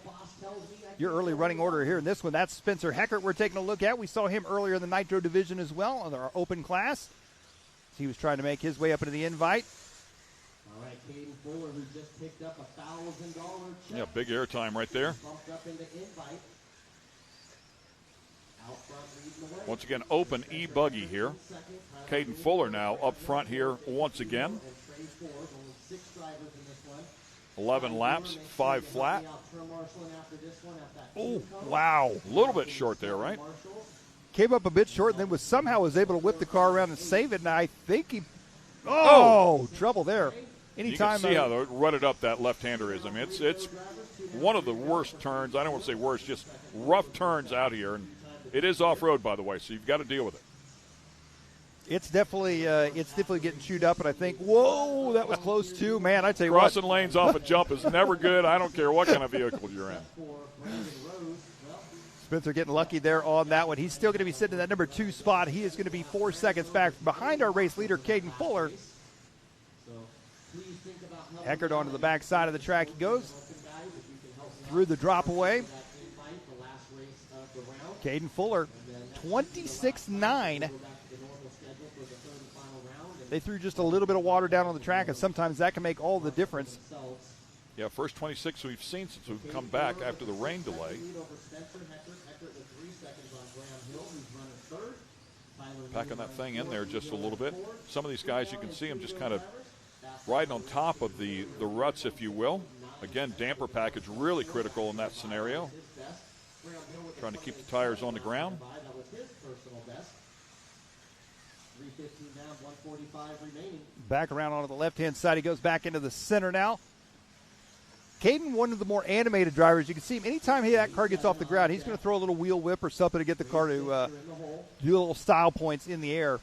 Your early running order here in this one. That's Spencer Heckert we're taking a look at. We saw him earlier in the Nitro division as well in our open class. He was trying to make his way up into the invite. All right, Caden Fuller, who just picked up a $1,000 check. Yeah, big airtime right there. Bumped up into invite. Out front leading the way. Once again, open E-buggy here. Caden Fuller now up front here once again. And Trey Ford, only 6 drivers in this one. 11 laps, 5 flat. Oh, wow. A little bit short there, right? Came up a bit short and then somehow was able to whip the car around and save it. And I think he trouble there. Anytime you can see how rutted up that left-hander is. I mean, it's one of the worst turns. I don't want to say worst, just rough turns out here. And it is off-road, by the way, so you've got to deal with it. It's definitely getting chewed up, and I think, whoa, that was close too. Man, I tell you Crossing lanes off a jump is never good. I don't care what kind of vehicle you're in. Spencer getting lucky there on that one. He's still going to be sitting in that number 2 spot. He is going to be 4 seconds back behind our race leader, Caden Fuller. Heckert onto the back side of the track he goes. Through the drop away. Caden Fuller, 26.9. They threw just a little bit of water down on the track, and sometimes that can make all the difference. Yeah, first 26 we've seen since we've come back after the rain delay. Packing that thing in there just a little bit. Some of these guys, you can see them just kind of riding on top of the ruts, if you will. Again, damper package really critical in that scenario. Trying to keep the tires on the ground. 3:15 down, 1:45 remaining. Back around onto the left-hand side. He goes back into the center now. Caden, one of the more animated drivers. You can see him anytime that car gets off the ground, he's going to throw a little wheel whip or something to get the car to do little style points in the air.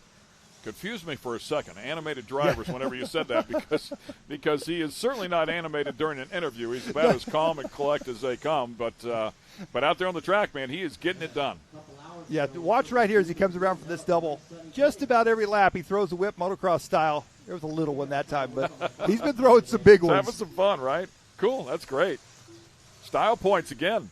Confused me for a second. Animated drivers whenever you said that because he is certainly not animated during an interview. He's about as calm and collect as they come. But out there on the track, man, he is getting it done. Yeah, watch right here as he comes around for this double. Just about every lap he throws a whip motocross style. There was a little one that time, but he's been throwing some big ones. Having some fun, right? Cool, that's great. Style points again.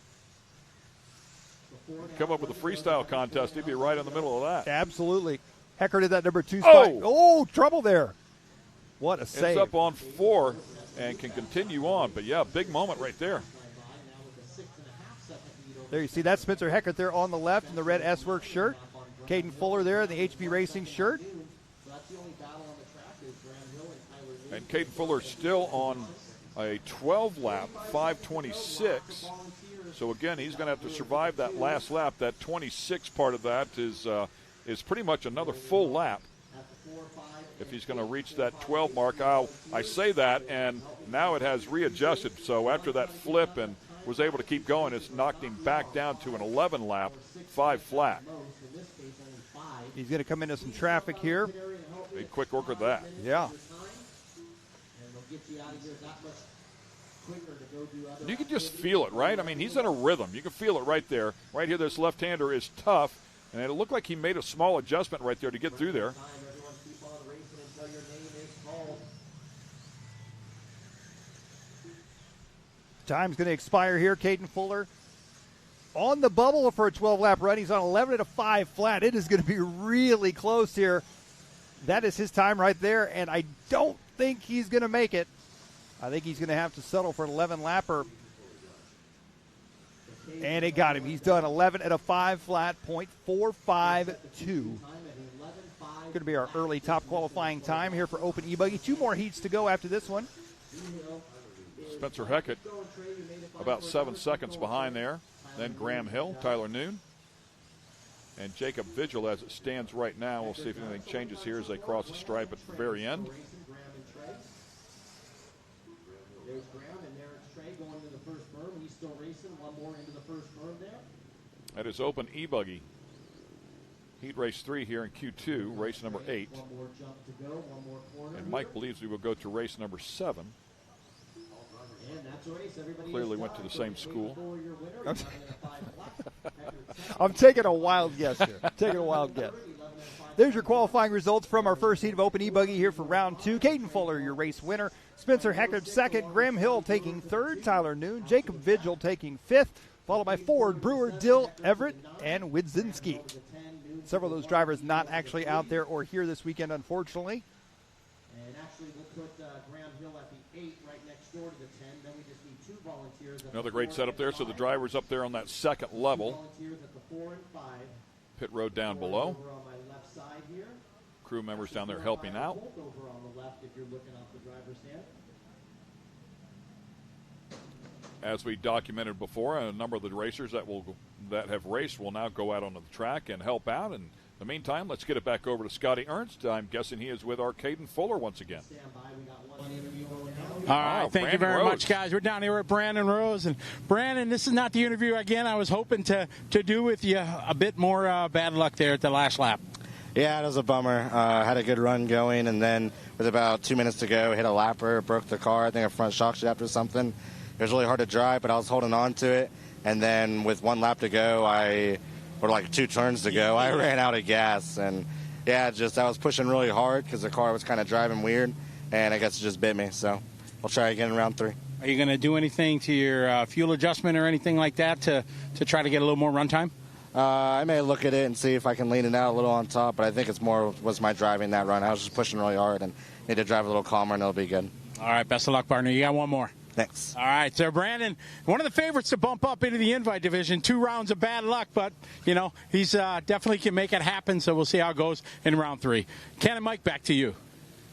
Come up with a freestyle contest, he'd be right in the middle of that. Absolutely. Heckert at that number 2 spot. Oh, trouble there. What a save. Ends up on 4 and can continue on. But, yeah, big moment right there. There you see, that's Spencer Heckert there on the left in the red S-Works shirt. Caden Fuller there in the HB Racing shirt. And Caden Fuller still on a 12-lap, 5:26. So, again, he's going to have to survive that last lap. That 26 part of that is pretty much another full lap if he's going to reach that 12 mark. I say that, and now it has readjusted. So after that flip and was able to keep going, it's knocked him back down to an 11 lap, 5 flat. He's going to come into some traffic here. Made quick work of that. Yeah. You can just feel it, right? I mean, he's in a rhythm. You can feel it right there. Right here, this left-hander is tough, and it looked like he made a small adjustment right there to get through there. Time's going to expire here. Caden Fuller on the bubble for a 12-lap run. He's on 11 at a 5 flat. It is going to be really close here. That is his time right there, and I don't think he's going to make it. I think he's going to have to settle for an 11-lapper. And it got him. He's done 11 at a 5 flat, .452. Going to be our early top qualifying time here for Open E-buggy. 2 more heats to go after this one. Spencer Heckert about 7 seconds behind there. Then Graham Hill, Tyler Noon, and Jacob Vigil as it stands right now. We'll see if anything changes here as they cross the stripe at the very end. There's Graham, and there's Trey going to the first berm. He's still racing. One more into the first berm there. That is Open E-buggy. Heat race 3 here in Q2, race number 8. One more jump to go, one more corner. And Mike believes we will go to race number 7. And that's a race. Everybody Clearly went to the same school. I'm taking a wild guess here. Taking a wild guess. There's your qualifying results from our first heat of Open E-buggy here for round 2. Caden Fuller, your race winner. Spencer Heckard, second. Graham Hill taking third. Tyler Noon. Jacob Vigil taking fifth, followed by Ford, Brewer, Dill, Everett, and Widzinski. Several of those drivers not actually out there or here this weekend, unfortunately. And actually, we'll put Graham Hill at the 8 right next door to the 10. Then we just need 2 volunteers. Another great setup there. So the driver's up there on that second level. Volunteers at the 4 and 5. Pit road down below. Over on my left side here. Crew members down there helping out. Both over on the left if you're looking off the driver's hand. As we documented before, a number of the racers that have raced will now go out onto the track and help out. And in the meantime, let's get it back over to Scotty Ernst. I'm guessing he is with our Caden Fuller once again. All right, thank you very much, guys. We're down here with Brandon Rose. And Brandon, this is not the interview again I was hoping to do with you. A bit more bad luck there at the last lap. Yeah, it was a bummer. Had a good run going, and then with about 2 minutes to go, hit a lapper, broke the car. I think a front shock shaft or something. It was really hard to drive, but I was holding on to it. And then with 1 lap to go, or like 2 turns to go, I ran out of gas. And yeah, I was pushing really hard because the car was kind of driving weird, and I guess it just bit me. So we'll try again in round 3. Are you going to do anything to your fuel adjustment or anything like that to try to get a little more run time? I may look at it and see if I can lean it out a little on top, but I think it's more was my driving that run. I was just pushing really hard and need to drive a little calmer, and it'll be good. All right, best of luck, partner. You got one more. Thanks. All right, so Brandon, one of the favorites to bump up into the invite division. 2 rounds of bad luck, but, he's definitely can make it happen, so we'll see how it goes in round 3. Ken and Mike, back to you.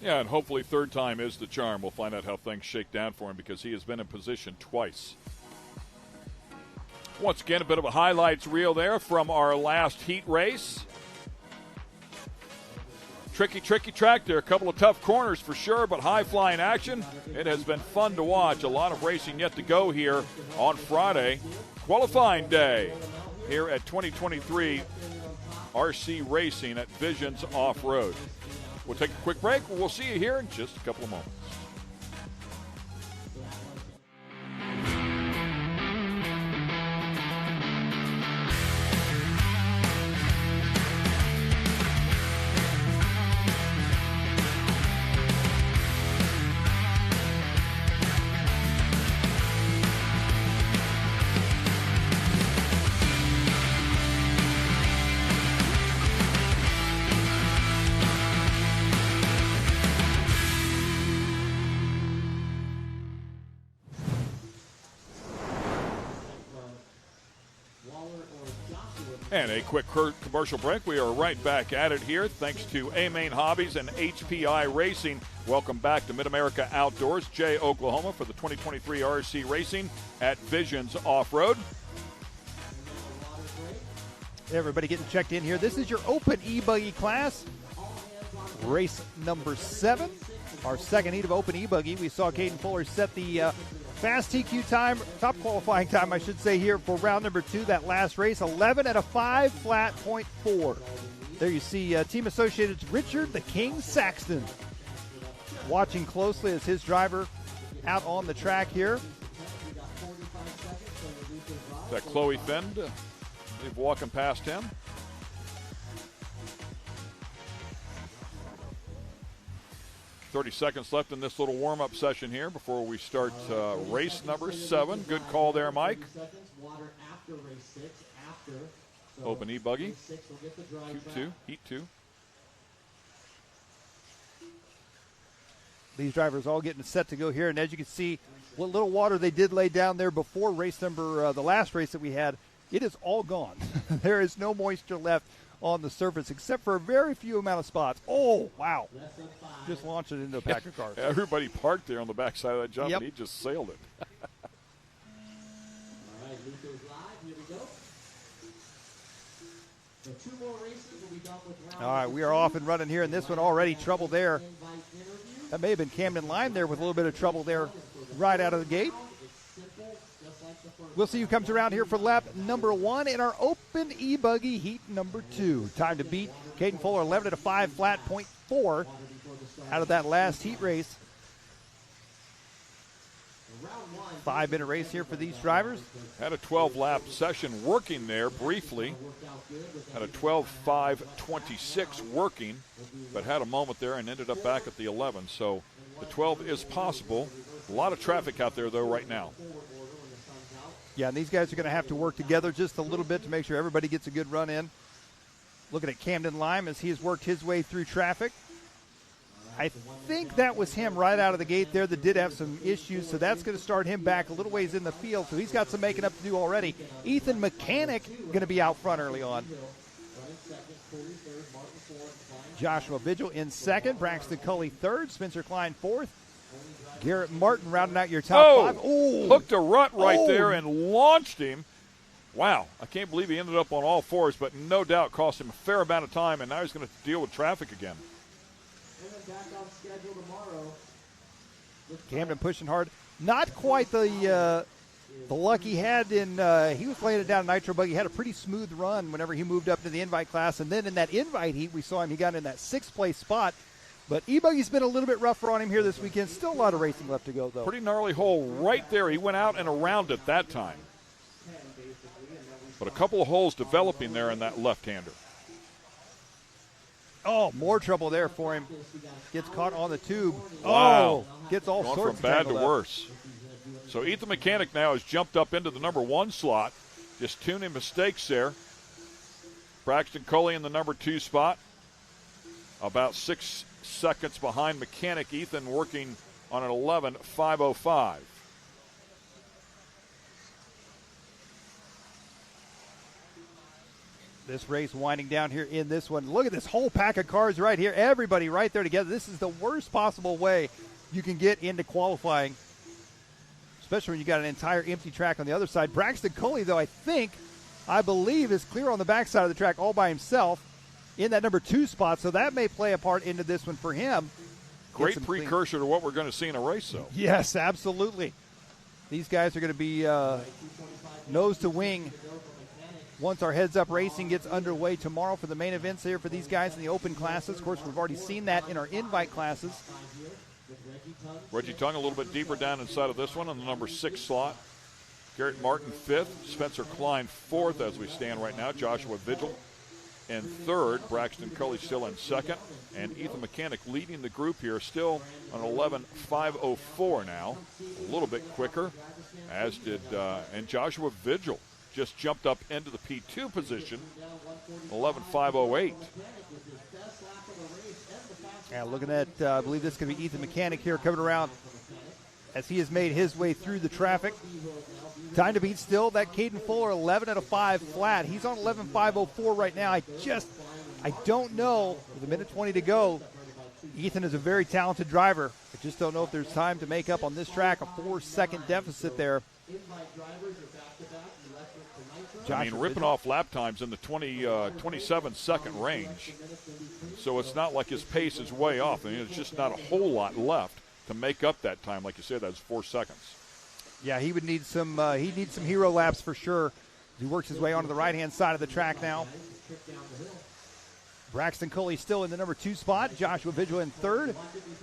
Yeah, and hopefully third time is the charm. We'll find out how things shake down for him because he has been in position twice. Once again, a bit of a highlights reel there from our last heat race. Tricky track there. A couple of tough corners for sure, but high-flying action. It has been fun to watch. A lot of racing yet to go here on Friday. Qualifying day here at 2023 RC Racing at Visions Off-Road. We'll take a quick break. We'll see you here in just a couple of moments. And a quick commercial break. We are right back at it here. Thanks to Main Hobbies and HPI Racing. Welcome back to Mid-America Outdoors, Jay, Oklahoma, for the 2023 RC Racing at Visions Off-Road. Everybody getting checked in here. This is your Open E-buggy class. Race number 7. Our second heat of Open E-buggy. We saw Caden Fuller set the fast TQ time, top qualifying time, I should say, here for round number 2, that last race, 11 at a 5 flat .4. There you see Team Associated's Richard the King Saxton watching closely as his driver out on the track here. That Chloe Fend, they're walking past him. .30 seconds left in this little warm-up session here before we start race number 7. Good call there, Mike. Open E-buggy. Heat 2. These drivers all getting set to go here, and as you can see, what little water they did lay down there before race number, the last race that we had, it is all gone. There is no moisture left on the surface except for a very few amount of spots. Oh, wow. Just launched it into a pack of cars. Everybody parked there on the backside of that jump, Yep. and he just sailed it. All right, Luco's live. Here we go. So 2 more races will be done with round. All right, we are off and running here, and this one already trouble there. That may have been Camden Lime there with a little bit of trouble there right out of the gate. We'll see who comes around here for lap number 1 in our Open E-buggy heat number 2. Time to beat Caden Fuller, 11 at a 5 flat .4 out of that last heat race. Round 5-minute race here for these drivers. Had a 12-lap session working there briefly. Had a 12.5.26 working, but had a moment there and ended up back at the 11. So the 12 is possible. A lot of traffic out there, though, right now. Yeah, and these guys are going to have to work together just a little bit to make sure everybody gets a good run in. Looking at Camden Lime as he has worked his way through traffic. I think that was him right out of the gate there that did have some issues, so that's going to start him back a little ways in the field, so he's got some making up to do already. Ethan Mechanic going to be out front early on. Joshua Vigil in second, Braxton Culley third, Spencer Klein fourth, Garrett Martin rounding out your top five. Oh, hooked a rut right there and launched him. Wow, I can't believe he ended up on all fours, but no doubt cost him a fair amount of time, and now he's going to deal with traffic again. Camden pushing hard. Not quite the luck he had in he was laying it down in Nitro Buggy. He had a pretty smooth run whenever he moved up to the invite class. And then in that invite heat, we saw him. He got in that 6th place spot. But E-buggy's been a little bit rougher on him here this weekend. Still a lot of racing left to go, though. Pretty gnarly hole right there. He went out and around it that time. But a couple of holes developing there in that left-hander. Oh, more trouble there for him. Gets caught on the tube. Wow. Oh, gets all Going sorts from bad to tangled up. worse. So Ethan Mechanic now has jumped up into the number 1 slot. Just tuning mistakes there. Braxton Coley in the number 2 spot. About 6 seconds behind Mechanic. Ethan working on an 11.505. This race winding down here in this one. Look at this whole pack of cars right here. Everybody right there together. This is the worst possible way you can get into qualifying, especially when you got an entire empty track on the other side. Braxton Coley, though, I believe, is clear on the backside of the track all by himself in that number 2 spot, so that may play a part into this one for him. Great precursor to what we're going to see in a race, though. Yes, absolutely. These guys are going to be nose to wing once our Heads Up Racing gets underway tomorrow for the main events here for these guys in the open classes. Of course, we've already seen that in our invite classes. Reggie Tongue a little bit deeper down inside of this one in the number 6 slot. Garrett Martin 5th. Spencer Klein 4th as we stand right now. Joshua Vigil in 3rd. Braxton Culley still in 2nd. And Ethan Mechanic leading the group here, still on 11.504 now. A little bit quicker, as did and Joshua Vigil just jumped up into the P2 position, 11.508. Yeah, looking at, I believe this is going to be Ethan Mechanic here coming around as he has made his way through the traffic. Time to beat still, that Caden Fuller, 11.5 flat. He's on 11.504 right now. I don't know, with 1:20 to go, Ethan is a very talented driver. I just don't know if there's time to make up on this track, a 4-second deficit there. I mean, ripping off lap times in the 27-second range. So it's not like his pace is way off. I mean, it's just not a whole lot left to make up that time. Like you said, that's 4 seconds. Yeah, he would need some hero laps for sure. He works his way onto the right-hand side of the track now. Braxton Coley still in the number 2 spot. Joshua Vigil in 3rd.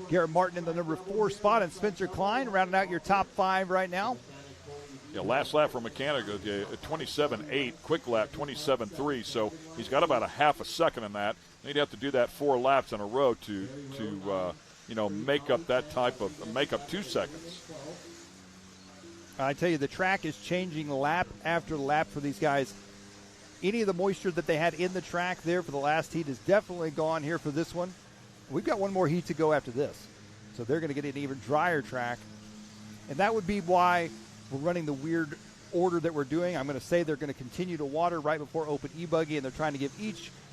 Garrett Martin in the number 4 spot. And Spencer Klein rounding out your top 5 right now. Yeah, last lap for Mechanic, 27.8, quick lap 27.3, so he's got about a half a second in that. He'd have to do that 4 laps in a row to make up 2 seconds. I tell you, the track is changing lap after lap for these guys. Any of the moisture that they had in the track there for the last heat is definitely gone here for this one. We've got one more heat to go after this, so they're going to get an even drier track, and that would be why we're running the weird order that we're doing. I'm going to say they're going to continue to water right before Open E-buggy, and they're trying to give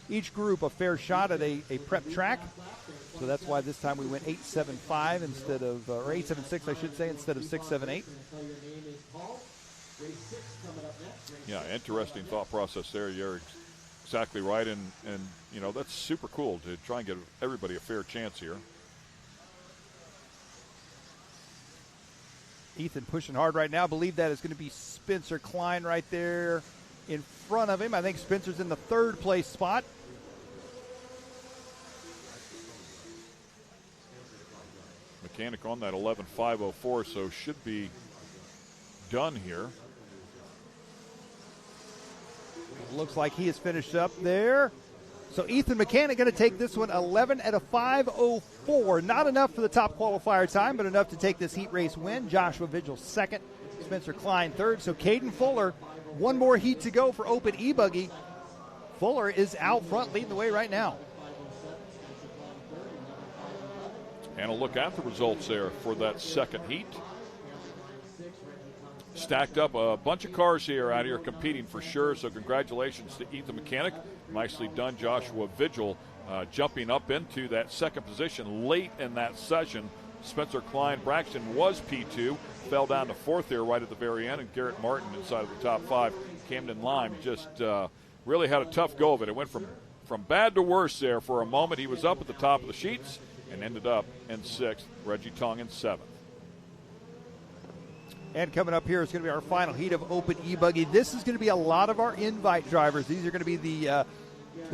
each group a fair shot at a prep track. So that's why this time we went 8.75 instead of, or 8.76, I should say, instead of 6.78. Yeah, interesting thought process there. You're exactly right, and that's super cool to try and give everybody a fair chance here. Ethan pushing hard right now. I believe that is going to be Spencer Klein right there in front of him. I think Spencer's in the 3rd place spot. Mechanic on that 11.504, so should be done here. Looks like he is finished up there. So Ethan Mechanic going to take this one 11 at a 5:04. Not enough for the top qualifier time, but enough to take this heat race win. Joshua Vigil second, Spencer Klein third. So Caden Fuller, one more heat to go for Open E-buggy. Fuller is out front leading the way right now. And a look at the results there for that second heat. Stacked up a bunch of cars here out here competing for sure, so congratulations to Ethan Mechanic. Nicely done, Joshua Vigil, jumping up into that second position late in that session. Spencer Klein Braxton was P2, fell down to fourth there right at the very end, and Garrett Martin inside of the top five. Camden Lime just really had a tough go of it. It went from bad to worse there for a moment. He was up at the top of the sheets and ended up in sixth. Reggie Tong in seventh. And coming up here is going to be our final heat of Open E-buggy. This is going to be a lot of our invite drivers. These are going to be the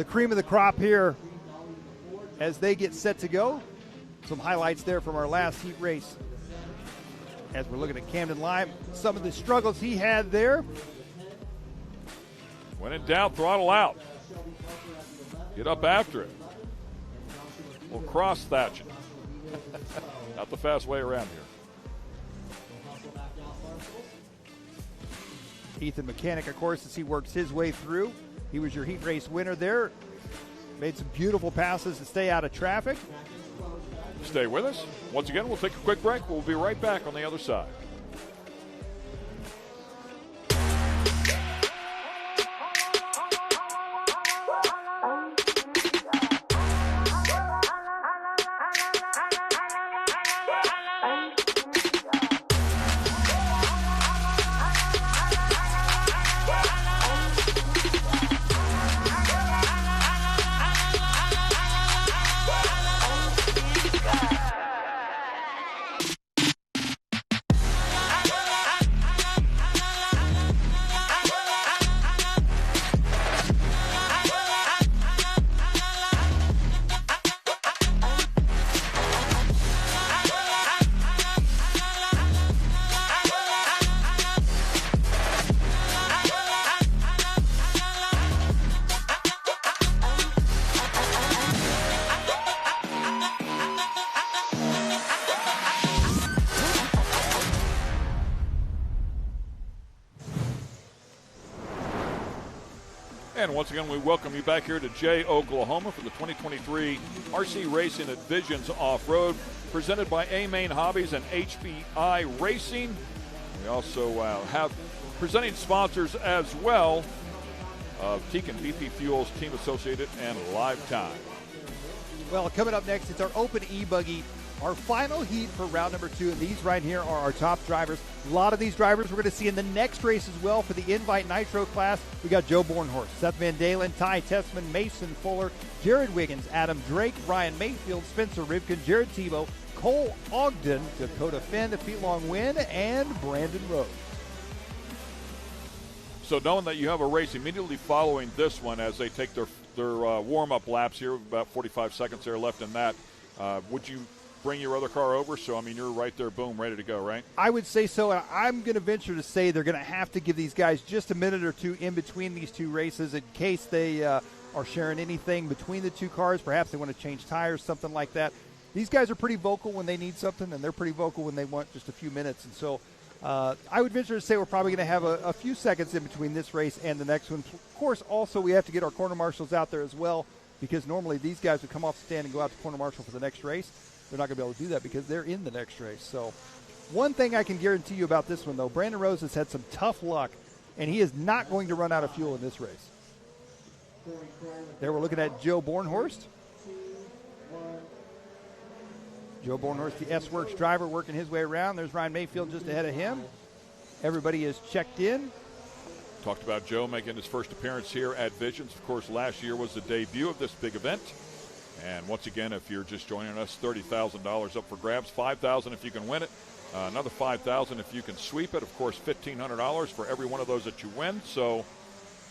cream of the crop here as they get set to go. Some highlights there from our last heat race. As we're looking at Camden Lime, some of the struggles he had there. When in doubt, throttle out. Get up after it. We'll cross thatching. Not the fast way around here. Ethan Mechanic, of course, as he works his way through. He was your heat race winner there. Made some beautiful passes to stay out of traffic. Stay with us. Once again, we'll take a quick break. We'll be right back on the other side. And once again, we welcome you back here to Jay, Oklahoma for the 2023 RC Racing at Visions Off-Road, presented by Main Hobbies and HBI Racing. We also have presenting sponsors as well of Teak and BP Fuels, Team Associated, and Lifetime. Well, coming up next, it's our Open E-buggy, our final heat for round number 2, and these right here are our top drivers. A lot of these drivers we're going to see in the next race as well for the Invite Nitro class. We got Joe Bornhorst, Seth Van Dalen, Ty Tessman, Mason Fuller, Jared Wiggins, Adam Drake, Ryan Mayfield, Spencer Rivkin, Jared Tebow, Cole Ogden, Dakota Finn, the feet-long win, and Brandon Rhodes. So knowing that you have a race immediately following this one as they take their warm-up laps here, about 45 seconds there left in that, would you bring your other car over? So, I mean, you're right there, boom, ready to go, right? I would say so. And I'm going to venture to say they're going to have to give these guys just a minute or two in between these two races in case they are sharing anything between the two cars. Perhaps they want to change tires, something like that. These guys are pretty vocal when they need something, and they're pretty vocal when they want just a few minutes. And so I would venture to say we're probably going to have a few seconds in between this race and the next one. Of course, also we have to get our corner marshals out there as well, because normally these guys would come off the stand and go out to corner marshal for the next race. They're not going to be able to do that because they're in the next race. So one thing I can guarantee you about this one, though, Brandon Rose has had some tough luck, and he is not going to run out of fuel in this race. There we're looking at Joe Bornhorst. Joe Bornhorst, the S-Works driver, working his way around. There's Ryan Mayfield just ahead of him. Everybody is checked in. Talked about Joe making his first appearance here at Visions. Of course, last year was the debut of this big event. And once again, if you're just joining us, $30,000 up for grabs, $5,000 if you can win it, another $5,000 if you can sweep it. Of course, $1,500 for every one of those that you win. So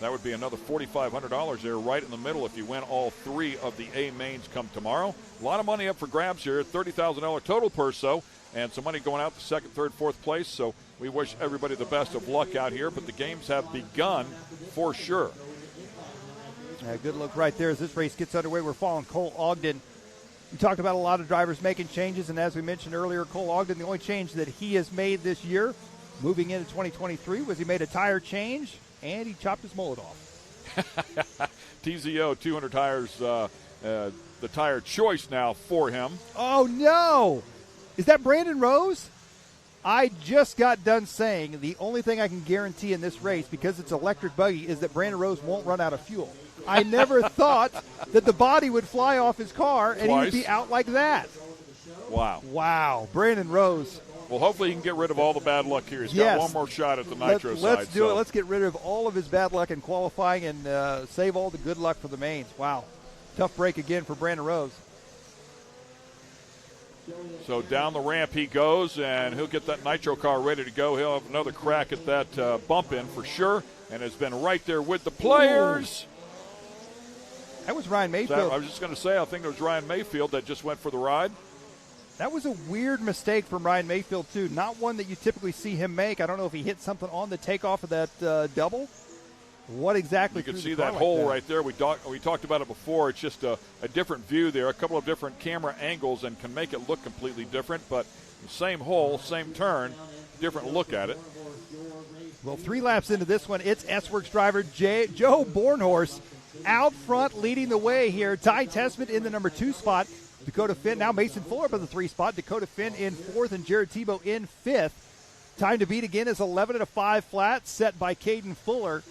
that would be another $4,500 there right in the middle if you win all three of the A mains come tomorrow. A lot of money up for grabs here, $30,000 total purse, so, and some money going out to second, third, fourth place. So we wish everybody the best of luck out here, but the games have begun for sure. Good look right there as this race gets underway. We're following Cole Ogden. We talked about a lot of drivers making changes, and as we mentioned earlier, Cole Ogden, the only change that he has made this year, moving into 2023, was he made a tire change, and he chopped his mullet off. TZO 200 tires, the tire choice now for him. Oh, no. Is that Brandon Rose? I just got done saying the only thing I can guarantee in this race, because it's electric buggy, is that Brandon Rose won't run out of fuel. I never thought that the body would fly off his car and he would be out like that. Wow. Wow. Brandon Rose. Well, hopefully he can get rid of all the bad luck here. He's got one more shot at the Nitro side. Let's do it. Let's get rid of all of his bad luck in qualifying and save all the good luck for the mains. Wow. Tough break again for Brandon Rose. So down the ramp he goes, and he'll get that Nitro car ready to go. He'll have another crack at that bump in for sure, and has been right there with the players. Ooh. That was Ryan Mayfield. I was just going to say, I think it was Ryan Mayfield that just went for the ride. That was a weird mistake from Ryan Mayfield, too. Not one that you typically see him make. I don't know if he hit something on the takeoff of that double. What exactly? You can see that hole right there. We talked about it before. It's just a different view there, a couple of different camera angles, and can make it look completely different. But the same hole, same turn, different look at it. Well, 3 laps into this one, it's S-Works driver Joe Bornhorst out front leading the way here. Ty Tessman in the number 2 spot. Dakota Finn, now Mason Fuller up in the 3 spot. Dakota Finn in 4th and Jared Tebow in 5th. Time to beat again is 11 at a 5 flat set by Caden Fuller.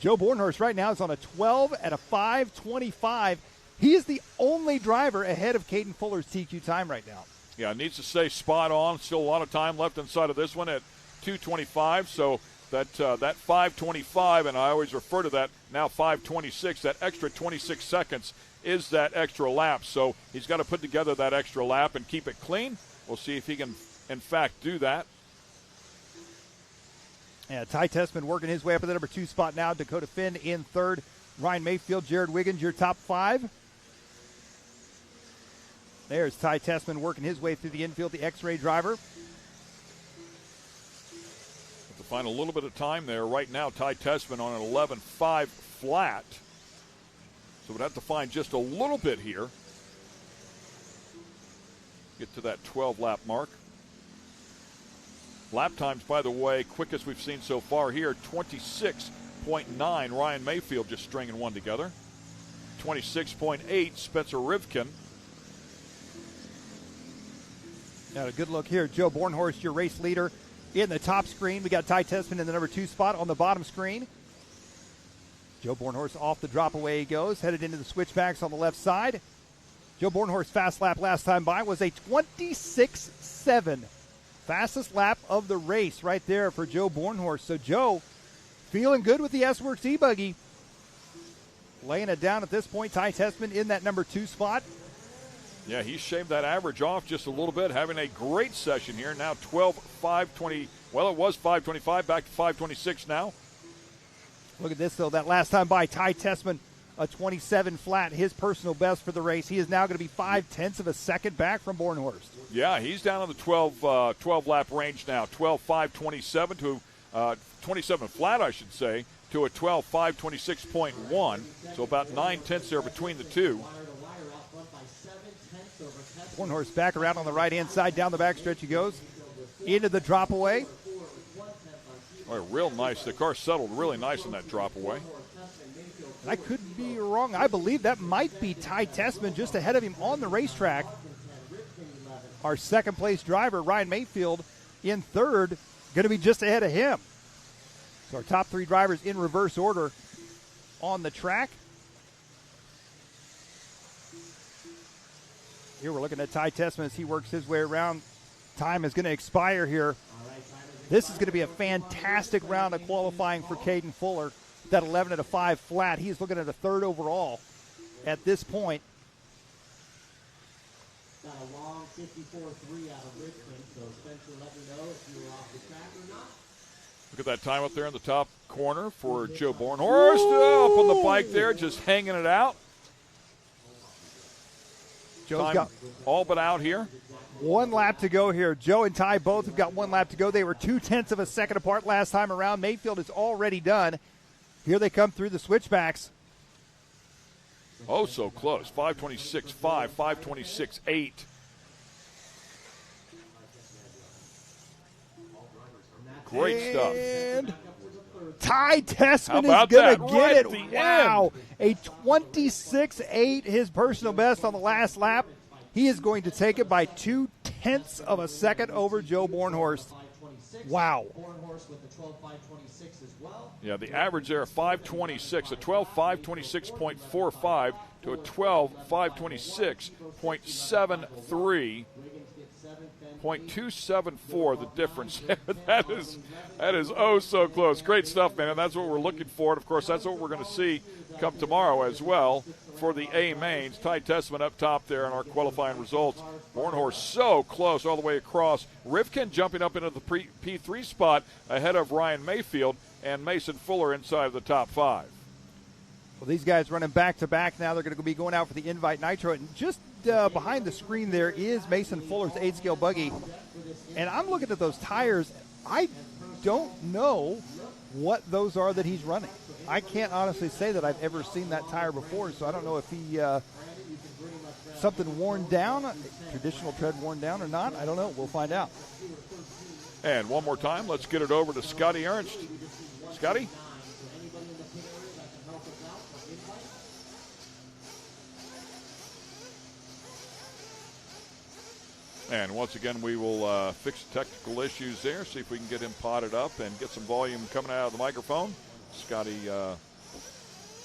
Joe Bornhorst right now is on a 12 at a 5:25. He is the only driver ahead of Caden Fuller's TQ time right now. Yeah, it needs to stay spot on. Still a lot of time left inside of this one at 2:25. So that 5:25, and I always refer to that now 5:26, that extra 26 seconds is that extra lap. So he's got to put together that extra lap and keep it clean. We'll see if he can, in fact, do that. Yeah, Ty Tessman working his way up in the number 2 spot now. Dakota Finn in 3rd. Ryan Mayfield, Jared Wiggins, your top 5. There's Ty Tessman working his way through the infield, the X-Ray driver. To find a little bit of time there. Right now, Ty Tessman on an 11.5 flat. So we'd have to find just a little bit here. Get to that 12-lap mark. Lap times, by the way, quickest we've seen so far here, 26.9. Ryan Mayfield just stringing one together. 26.8, Spencer Rivkin. Now a good look here. Joe Bornhorst, your race leader, in the top screen. We got Ty Tessman in the number 2 spot on the bottom screen. Joe Bornhorst off the drop away he goes, headed into the switchbacks on the left side. Joe Bornhorst's fast lap last time by was a 26.7. Fastest lap of the race right there for Joe Bornhorst. So Joe feeling good with the S-Works E-buggy. Laying it down at this point. Ty Tessman in that number 2 spot. Yeah, he shaved that average off just a little bit, having a great session here. Now 12.520. Well, it was 5:25, back to 5:26 now. Look at this, though. That last time by, Ty Tessman, a 27 flat, his personal best for the race. He is now going to be 0.5 of a second back from Bornhorst. Yeah, he's down on the 12 lap range now. 12.527 to 27 flat, I should say, to a 12.526.1. So about 0.9 there between the two. Bornhorst back around on the right-hand side. Down the backstretch he goes. Into the drop away. Oh, real nice. The car settled really nice in that drop away. I could be wrong. I believe that might be Ty Tessman just ahead of him on the racetrack. Our second place driver, Ryan Mayfield, in 3rd, going to be just ahead of him. So our top 3 drivers in reverse order on the track. Here we're looking at Ty Tessman as he works his way around. Time is going to expire here. This is going to be a fantastic round of qualifying for Caden Fuller. That 11 at a 5 flat. He's looking at a 3rd overall at this point. Got a long 54.3 out of Richmond, so Spencer, let me know if you were off the track or not. Look at that time up there in the top corner for Joe Bornhorst. Up on the bike there, just hanging it out. Time all but out here. 1 lap to go here. Joe and Ty both have got 1 lap to go. They were 0.2 of a second apart last time around. Mayfield is already done. Here they come through the switchbacks. Oh, so close. 5:26.5, 5:26.8. Great stuff. And Ty Tessman is about going that? to get Right it. at the Wow. A 26.8, his personal best on the last lap. He is going to take it by 0.2 of a second over Joe Bornhorst. Wow. Yeah, the average there, 5:26, a 12:526.45 to a 12:526.73. 0.274 the difference. that is oh so close. Great stuff, man, and that's what we're looking for. And of course, that's what we're going to see come tomorrow as well for the A mains. Ty Tessman up top there in our qualifying results. Bornhorst so close all the way across. Rivkin jumping up into the P3 spot ahead of Ryan Mayfield, and Mason Fuller inside of the top 5. Well, these guys running back-to-back now. They're going to be going out for the Invite Nitro. And just behind the screen there is Mason Fuller's 8-scale buggy. And I'm looking at those tires. I don't know what those are that he's running. I can't honestly say that I've ever seen that tire before, so I don't know if he something worn down, traditional tread worn down or not. I don't know. We'll find out. And one more time, let's get it over to Scotty Ernst. Scotty? And once again, we will fix technical issues there, see if we can get him potted up and get some volume coming out of the microphone. Scotty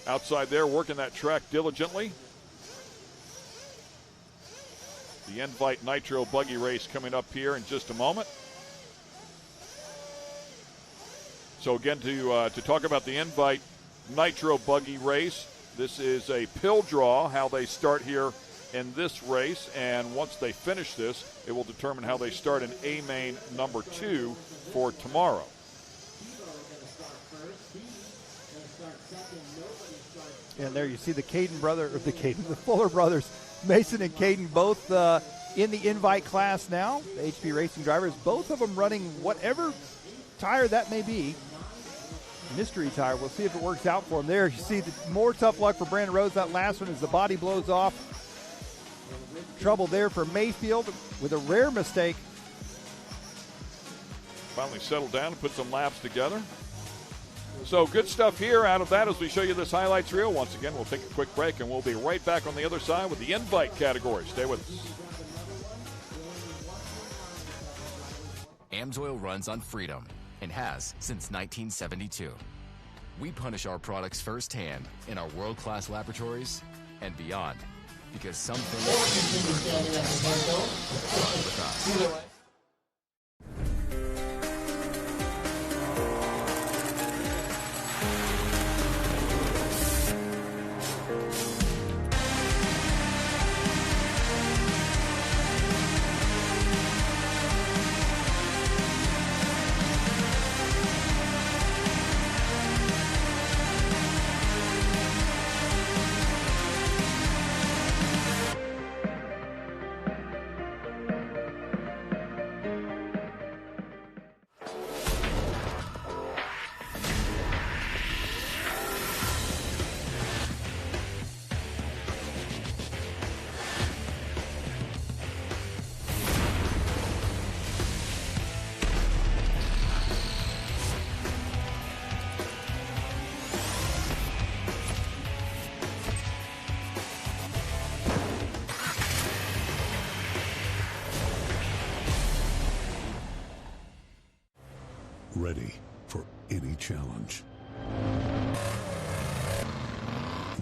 outside there working that track diligently. The Invite Nitro buggy race coming up here in just a moment. So again, to talk about the Invite Nitro buggy race, this is a pill draw, how they start here in this race, and once they finish this, it will determine how they start in A main number 2 for tomorrow. And there you see the the Fuller brothers, Mason and Caden, both in the Invite class now. The HP Racing drivers, both of them running whatever tire that may be. Mystery tire. We'll see if it works out for them. There you see more tough luck for Brandon Rhodes. That last one as the body blows off. Trouble there for Mayfield with a rare mistake. Finally settled down and put some laps together. So good stuff here out of that as we show you this highlights reel. Once again, we'll take a quick break and we'll be right back on the other side with the Invite category. Stay with us. AMSOIL runs on freedom and has since 1972. We punish our products firsthand in our world-class laboratories and beyond, because some things with us. Ready for any challenge.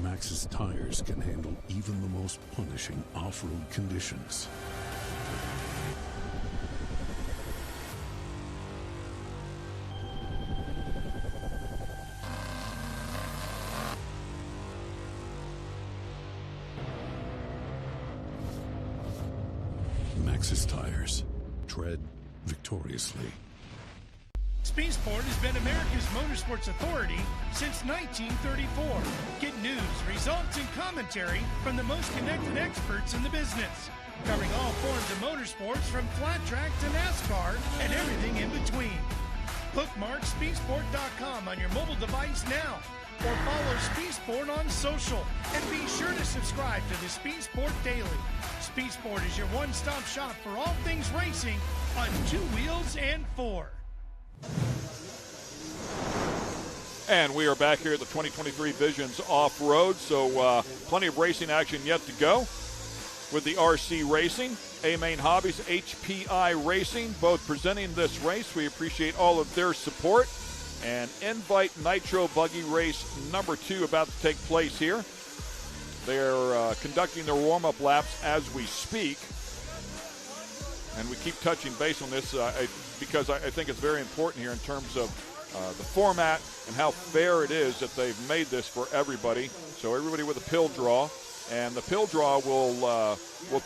Maxxis tires can handle even the most punishing off-road conditions. Maxxis tires. Tread victoriously. Sport has been America's motorsports authority since 1934. Get news, results, and commentary from the most connected experts in the business, covering all forms of motorsports from flat track to NASCAR and everything in between. Bookmark speedsport.com on your mobile device now, or follow SpeedSport on social, and be sure to subscribe to the SpeedSport Daily. SpeedSport is your one-stop shop for all things racing on 2 wheels and 4. And we are back here at the 2023 Visions Off-Road, so plenty of racing action yet to go with the RC Racing, Main Hobbies, HPI Racing, both presenting this race. We appreciate all of their support. And Invite Nitro Buggy Race number 2 about to take place here. They're conducting their warm-up laps as we speak. And we keep touching base on this because I think it's very important here in terms of the format and how fair it is that they've made this for everybody. So everybody with a pill draw. And the pill draw will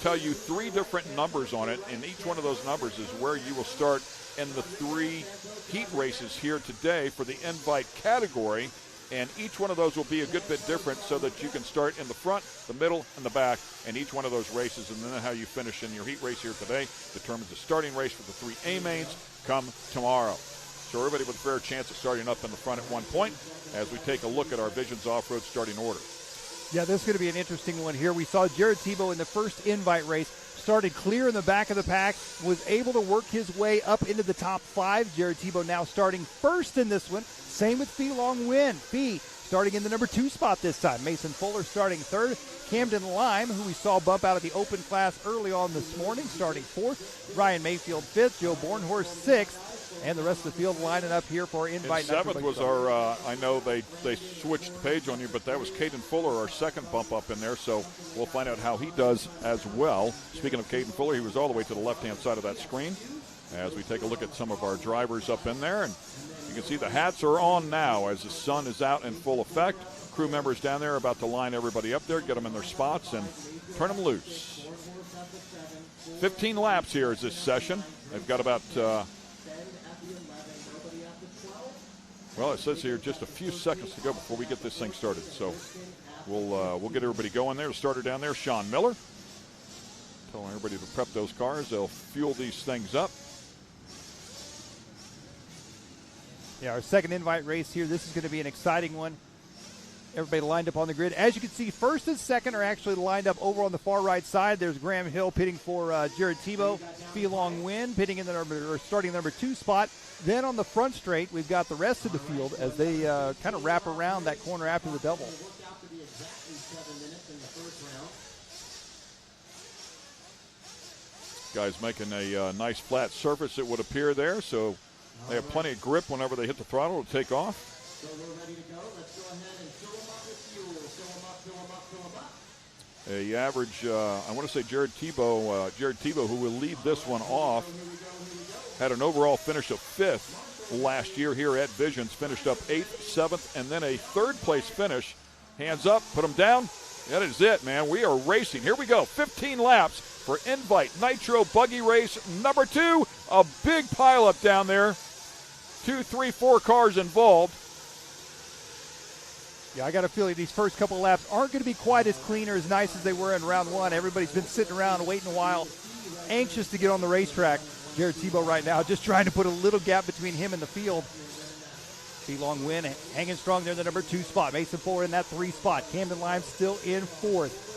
tell you 3 different numbers on it, and each one of those numbers is where you will start in the 3 heat races here today for the invite category. And each one of those will be a good bit different so that you can start in the front, the middle, and the back in each one of those races. And then how you finish in your heat race here today determines the starting race for the 3 A-mains come tomorrow. So everybody with a fair chance of starting up in the front at one point as we take a look at our Visions Off-Road starting order. Yeah, this is going to be an interesting one here. We saw Jared Tebow in the first invite race, started clear in the back of the pack, was able to work his way up into the top 5. Jared Tebow now starting first in this one. Same with Fee Long Win. Fee starting in the number 2 spot this time. Mason Fuller starting 3rd. Camden Lime, who we saw bump out of the open class early on this morning, starting 4th. Ryan Mayfield 5th. Joe Bornhorst 6th. And the rest of the field lining up here for our invite. And 7th was our, I know they switched the page on you, but that was Caden Fuller, our second bump up in there. So we'll find out how he does as well. Speaking of Caden Fuller, he was all the way to the left-hand side of that screen as we take a look at some of our drivers up in there. And you can see the hats are on now as the sun is out in full effect. Crew members down there are about to line everybody up there, get them in their spots, and turn them loose. 15 laps here is this session. They've got about... well, it says here just a few seconds to go before we get this thing started. So we'll get everybody going there. The starter down there, Sean Miller. Telling everybody to prep those cars. They'll fuel these things up. Yeah, our second invite race here. This is going to be an exciting one. Everybody lined up on the grid. As you can see, first and second are actually lined up over on the far right side. There's Graham Hill pitting for Jared Tebow. Fee Long Win pitting in the starting number 2 spot. Then on the front straight, we've got the rest of the field as they kind of wrap around that corner after the double. Guys making a nice flat surface, it would appear there, so they have plenty of grip whenever they hit the throttle to take off. So we're ready to go. Let's go ahead and fill them up with fuel. Fill them up. A average, I want to say Jared Tebow, who will lead this one off, had an overall finish of 5th last year here at Visions, finished up 8th, 7th, and then a 3rd place finish. Hands up, put them down. That is it, man. We are racing. Here we go. 15 laps for Invite Nitro Buggy Race number 2. A big pileup down there. 2, 3, 4 cars involved. Yeah, I got a feeling these first couple of laps aren't going to be quite as clean or as nice as they were in round 1. Everybody's been sitting around waiting a while, anxious to get on the racetrack. Jared Tebow right now just trying to put a little gap between him and the field. Fee Long Win hanging strong there in the number 2 spot. Mason Fuller in that 3 spot. Camden Lime still in 4th.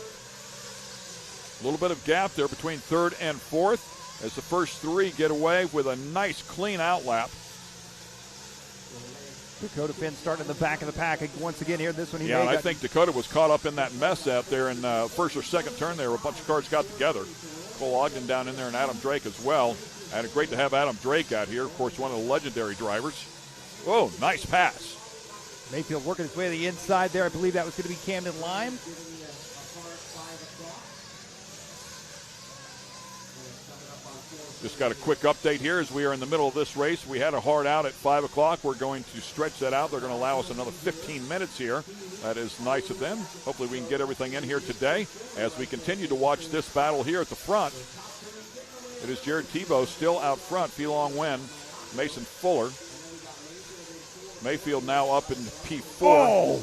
A little bit of gap there between 3rd and 4th as the first 3 get away with a nice clean out lap. Dakota Finn starting in the back of the pack once again here. This one, I think Dakota was caught up in that mess out there in first or second turn there. A bunch of cars got together. Cole Ogden down in there and Adam Drake as well. And great to have Adam Drake out here. Of course, one of the legendary drivers. Oh, nice pass. Mayfield working his way to the inside there. I believe that was going to be Camden Lime. Just got a quick update here as we are in the middle of this race. We had a hard out at 5 o'clock. We're going to stretch that out. They're going to allow us another 15 minutes here. That is nice of them. Hopefully we can get everything in here today as we continue to watch this battle here at the front. It is Jared Tebow still out front. Fee Long Win, Mason Fuller. Mayfield now up in P4. Oh!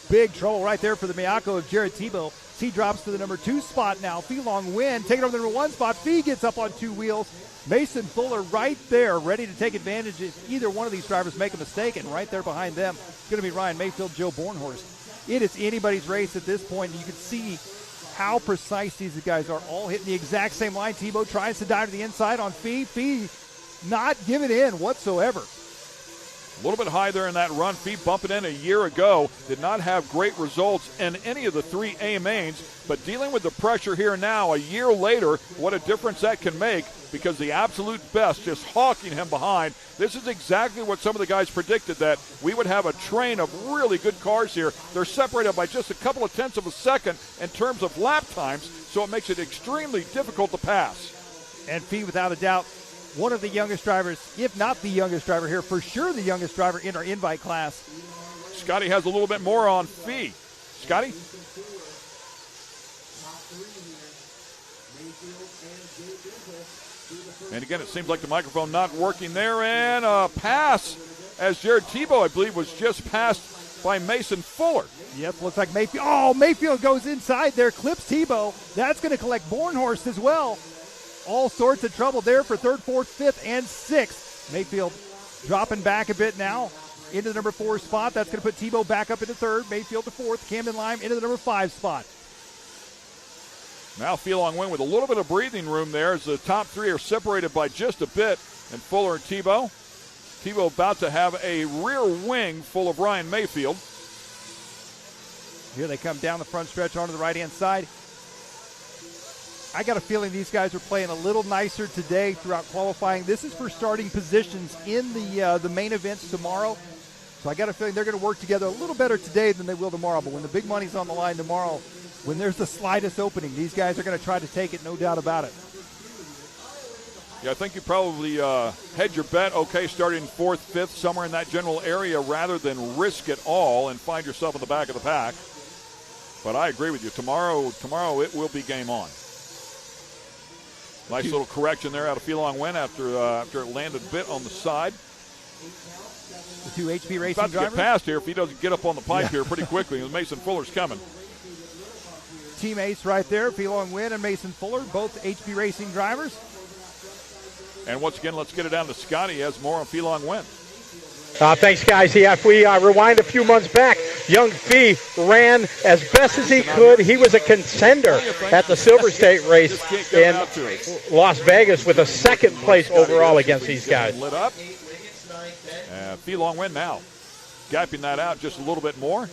Big trouble right there for the Miyako of Jared Tebow. He drops to the number 2 spot now. Fee Long Win taking over the number 1 spot. Fee gets up on 2 wheels. Mason Fuller right there, ready to take advantage if either one of these drivers make a mistake, and right there behind them is going to be Ryan Mayfield, Joe Bornhorst. It is anybody's race at this point, and you can see how precise these guys are, all hitting the exact same line. Tebow tries to dive to the inside on Fee. Fee not giving in whatsoever. A little bit high there in that run. Fee bumping in a year ago. Did not have great results in any of the 3 A mains, but dealing with the pressure here now, a year later, what a difference that can make, because the absolute best just hawking him behind. This is exactly what some of the guys predicted, that we would have a train of really good cars here. They're separated by just a couple of tenths of a second in terms of lap times, so it makes it extremely difficult to pass. And Fee, without a doubt, one of the youngest drivers, if not the youngest driver here, for sure the youngest driver in our invite class. Scotty has a little bit more on Fee. Scotty? And again, it seems like the microphone not working there, and a pass as Jared Tebow, I believe, was just passed by Mason Fuller. Yep, looks like Mayfield. Oh, Mayfield goes inside there, clips Tebow. That's going to collect Bornhorst as well. All sorts of trouble there for 3rd, 4th, 5th, and 6th. Mayfield dropping back a bit now into the number 4 spot. That's going to put Tebow back up into 3rd. Mayfield to 4th. Camden Lime into the number 5 spot. Now Fee Long Win with a little bit of breathing room there as the top 3 are separated by just a bit, and Fuller and Tebow. Tebow about to have a rear wing full of Ryan Mayfield. Here they come down the front stretch onto the right-hand side. I got a feeling these guys are playing a little nicer today throughout qualifying. This is for starting positions in the main events tomorrow. So I got a feeling they're going to work together a little better today than they will tomorrow. But when the big money's on the line tomorrow, when there's the slightest opening, these guys are going to try to take it, no doubt about it. Yeah, I think you probably hedge your bet, okay, starting 4th, 5th, somewhere in that general area, rather than risk it all and find yourself in the back of the pack. But I agree with you. Tomorrow it will be game on. Nice little correction there out of Fee Long Win after it landed a bit on the side. The 2 HP Racing about to drivers. get past here if he doesn't get up on the pipe here pretty quickly. Mason Fuller's coming. Team Ace right there, Fee Long Win and Mason Fuller, both HP Racing drivers. And once again, let's get it down to Scotty. He has more on Fee Long Win. Thanks, guys. Yeah, if we rewind a few months back, young Fee ran as best as he could. He was a contender at the Silver State race in Las Vegas with a 2nd place overall against these guys. Lit up. Fee Long Win now, gapping that out just a little bit more.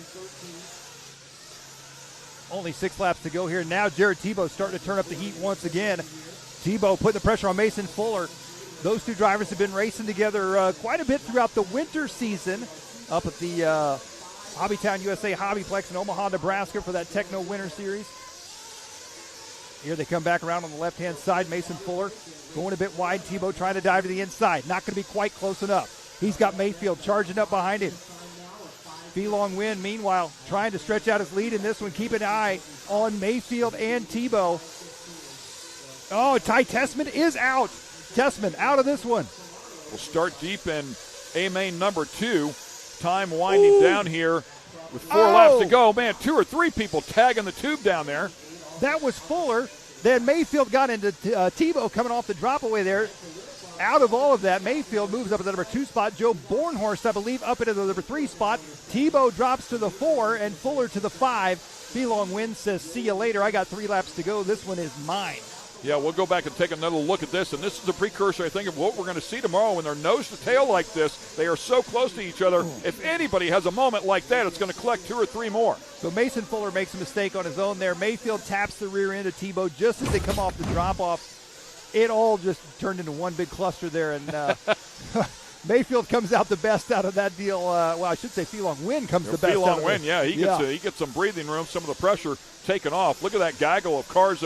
Only 6 laps to go here. Now Jared Tebow starting to turn up the heat once again. Tebow putting the pressure on Mason Fuller. Those 2 drivers have been racing together quite a bit throughout the winter season up at the Hobbytown USA Hobbyplex in Omaha, Nebraska for that Techno Winter Series. Here they come back around on the left-hand side. Mason Fuller going a bit wide. Tebow trying to dive to the inside. Not going to be quite close enough. He's got Mayfield charging up behind him. Fee Long Win, meanwhile, trying to stretch out his lead in this one. Keep an eye on Mayfield and Tebow. Oh, Ty Tessman is out. Tessman out of this one. We'll start deep in A-Main number 2. Time winding down here with 4 laps to go. Man, 2 or 3 people tagging the tube down there. That was Fuller. Then Mayfield got into Tebow coming off the drop away there. Out of all of that, Mayfield moves up to the number 2 spot. Joe Bornhorst, I believe, up into the number 3 spot. Tebow drops to the 4 and Fuller to the 5. Fee Long Win says, see you later. I got 3 laps to go. This one is mine. Yeah, we'll go back and take another look at this, and this is a precursor, I think, of what we're going to see tomorrow when they're nose to tail like this. They are so close to each other. If anybody has a moment like that, it's going to collect 2 or 3 more. So Mason Fuller makes a mistake on his own there. Mayfield taps the rear end of Tebow just as they come off the drop-off. It all just turned into one big cluster there, and Mayfield comes out the best out of that deal. Well, I should say Fee Long Win comes the best out of it. Fee Long Win, yeah. He gets some breathing room, some of the pressure taken off. Look at that gaggle of cars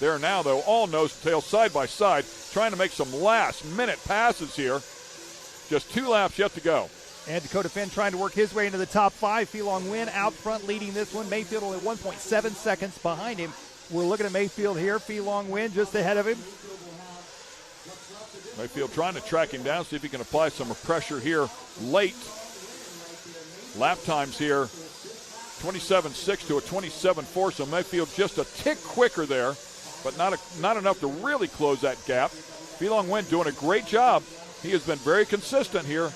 there now, though, all nose to tail, side by side, trying to make some last-minute passes here. Just 2 laps yet to go. And Dakota Finn trying to work his way into the top 5. Fee Long Win out front leading this one. Mayfield only 1.7 seconds behind him. We're looking at Mayfield here. Fee Long Win just ahead of him. Mayfield trying to track him down, see if he can apply some pressure here late. Lap times here, 27.6 to a 27.4, so Mayfield just a tick quicker there, but not enough to really close that gap. Felong Nguyen doing a great job. He has been very consistent here.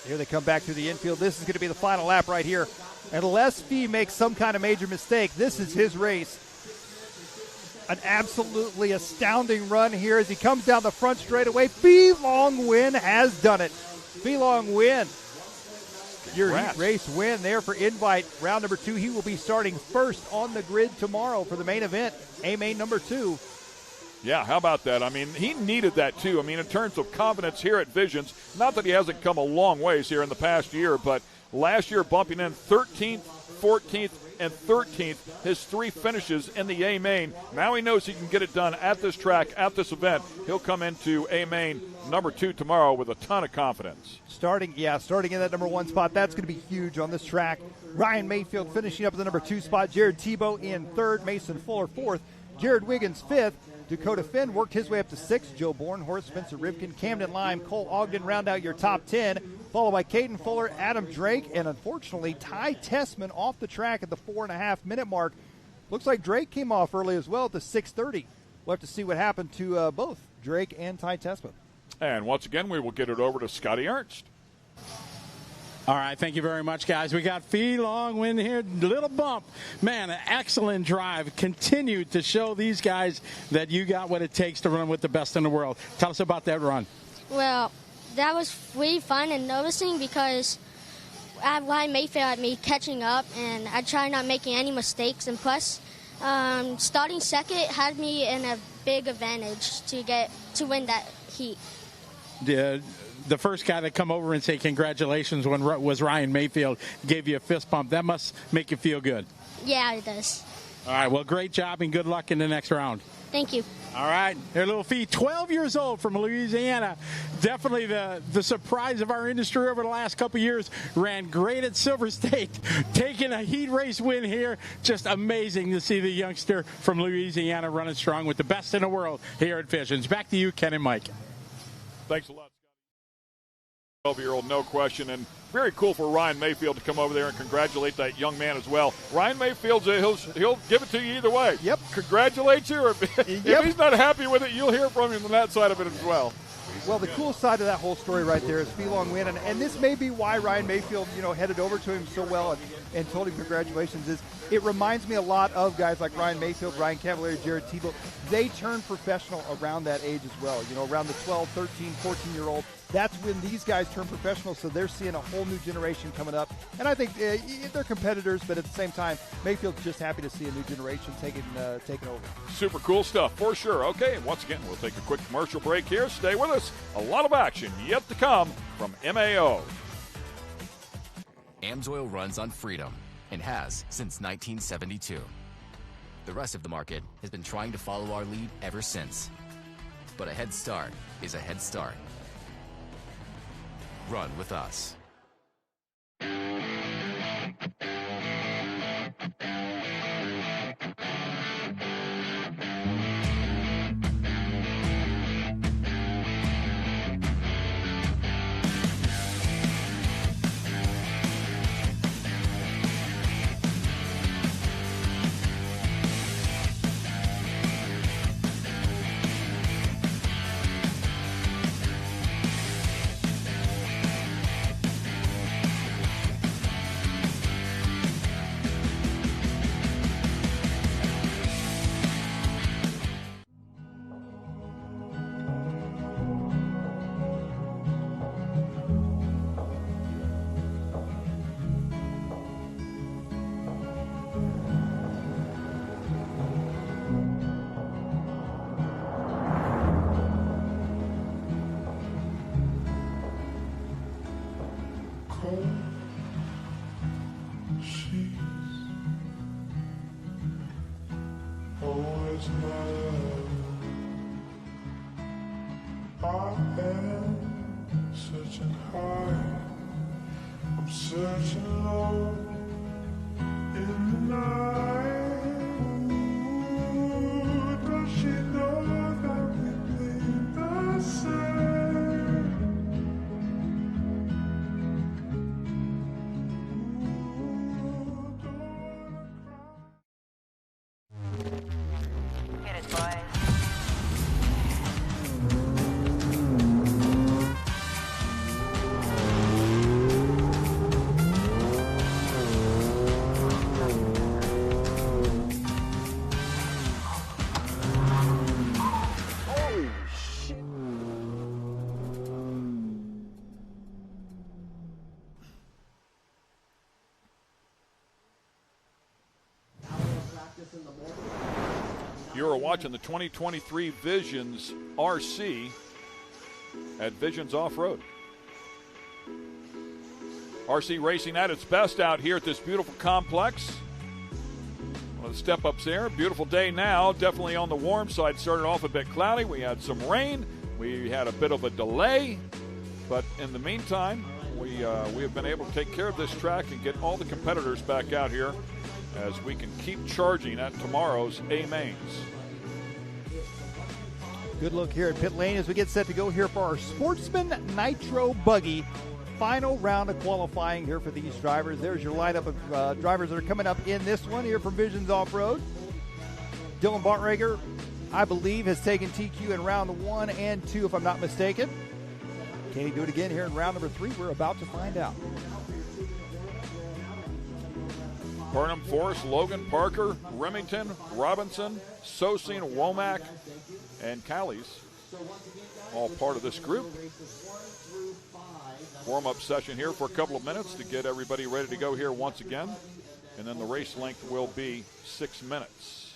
Here they come back through the infield. This is going to be the final lap right here. Unless Fee makes some kind of major mistake, this is his race. An absolutely astounding run here as he comes down the front straightaway. Felong Nguyen has done it. Felong Nguyen, your heat race win there for Invite. Round number 2, he will be starting first on the grid tomorrow for the main event, A-Main number 2. Yeah, how about that? I mean, he needed that too. I mean, in terms of confidence here at Visions, not that he hasn't come a long ways here in the past year, but last year bumping in 13th, 14th, and 13th, his 3 finishes in the A-Main. Now he knows he can get it done at this track, at this event. He'll come into A-Main number 2 tomorrow with a ton of confidence. Starting in that number 1 spot, that's going to be huge on this track. Ryan Mayfield finishing up at the number 2 spot. Jared Tebow in 3rd. Mason Fuller 4th. Jared Wiggins 5th. Dakota Finn worked his way up to 6th. Joe Bornhorst, Spencer Rivkin, Camden Lime, Cole Ogden round out your top 10, followed by Caden Fuller, Adam Drake, and unfortunately Ty Tessman off the track at the 4.5-minute mark. Looks like Drake came off early as well at the 6:30. We'll have to see what happened to both Drake and Ty Tessman. And once again, we will get it over to Scotty Ernst. All right, thank you very much, guys. We got Felong Nguyen here, little bump. Man, an excellent drive. Continued to show these guys that you got what it takes to run with the best in the world. Tell us about that run. Well, that was really fun and noticing because I have Ryan Mayfield at me catching up, and I try not making any mistakes. And plus, starting second had me in a big advantage to win that heat. The first guy to come over and say congratulations was Ryan Mayfield, gave you a fist bump. That must make you feel good. Yeah, it does. All right, well, great job and good luck in the next round. Thank you. All right, their little Fee, 12 years old from Louisiana. Definitely the surprise of our industry over the last couple of years. Ran great at Silver State, taking a heat race win here. Just amazing to see the youngster from Louisiana running strong with the best in the world here at Visions. Back to you, Ken and Mike. Thanks a lot. 12-year-old, no question, and very cool for Ryan Mayfield to come over there and congratulate that young man as well. Ryan Mayfield, he'll give it to you either way. Yep. Congratulate you, or if he's not happy with it, you'll hear from him on that side of it as well. Well, the cool side of that whole story right there is Felong Nguyen, and this may be why Ryan Mayfield, headed over to him so well and told him congratulations. Is it reminds me a lot of guys like Ryan Mayfield, Ryan Cavalieri, Jared Tebow. They turn professional around that age as well. Around the 12, 13, 14-year-old. That's when these guys turn professional, so they're seeing a whole new generation coming up. And I think they're competitors, but at the same time, Mayfield's just happy to see a new generation taking over. Super cool stuff, for sure. Okay, and once again, we'll take a quick commercial break here. Stay with us. A lot of action yet to come from MAO. Amsoil runs on freedom and has since 1972. The rest of the market has been trying to follow our lead ever since. But a head start is a head start. Run with us. Does she know that You're watching the 2023 Visions RC at Visions Off-Road. RC racing at its best out here at this beautiful complex. One of the step-ups there. Beautiful day now. Definitely on the warm side. Started off a bit cloudy. We had some rain. We had a bit of a delay. But in the meantime, we have been able to take care of this track and get all the competitors back out here as we can keep charging at tomorrow's A-Mains. Good look here at pit lane as we get set to go here for our Sportsman Nitro Buggy. Final round of qualifying here for these drivers. There's your lineup of drivers that are coming up in this one here from Visions Off-Road. Dylan Bartrager, I believe, has taken TQ in round 1 and 2, if I'm not mistaken. Can he do it again here in round number 3? We're about to find out. Burnham, Forrest, Logan, Parker, Remington, Robinson, Sosine, Womack, and Callies, all part of this group. Warm-up session here for a couple of minutes to get everybody ready to go here once again. And then the race length will be 6 minutes.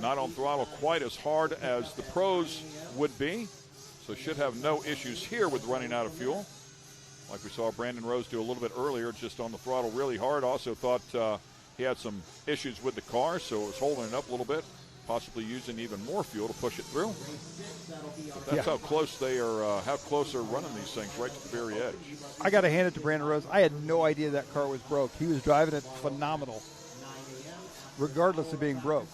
Not on throttle quite as hard as the pros would be, so should have no issues here with running out of fuel. Like we saw Brandon Rose do a little bit earlier, just on the throttle really hard. Also thought he had some issues with the car, so it was holding it up a little bit, possibly using even more fuel to push it through. But that's how close they are, how close they're running these things, right to the very edge. I got to hand it to Brandon Rose. I had no idea that car was broke. He was driving it phenomenal, regardless of being broke.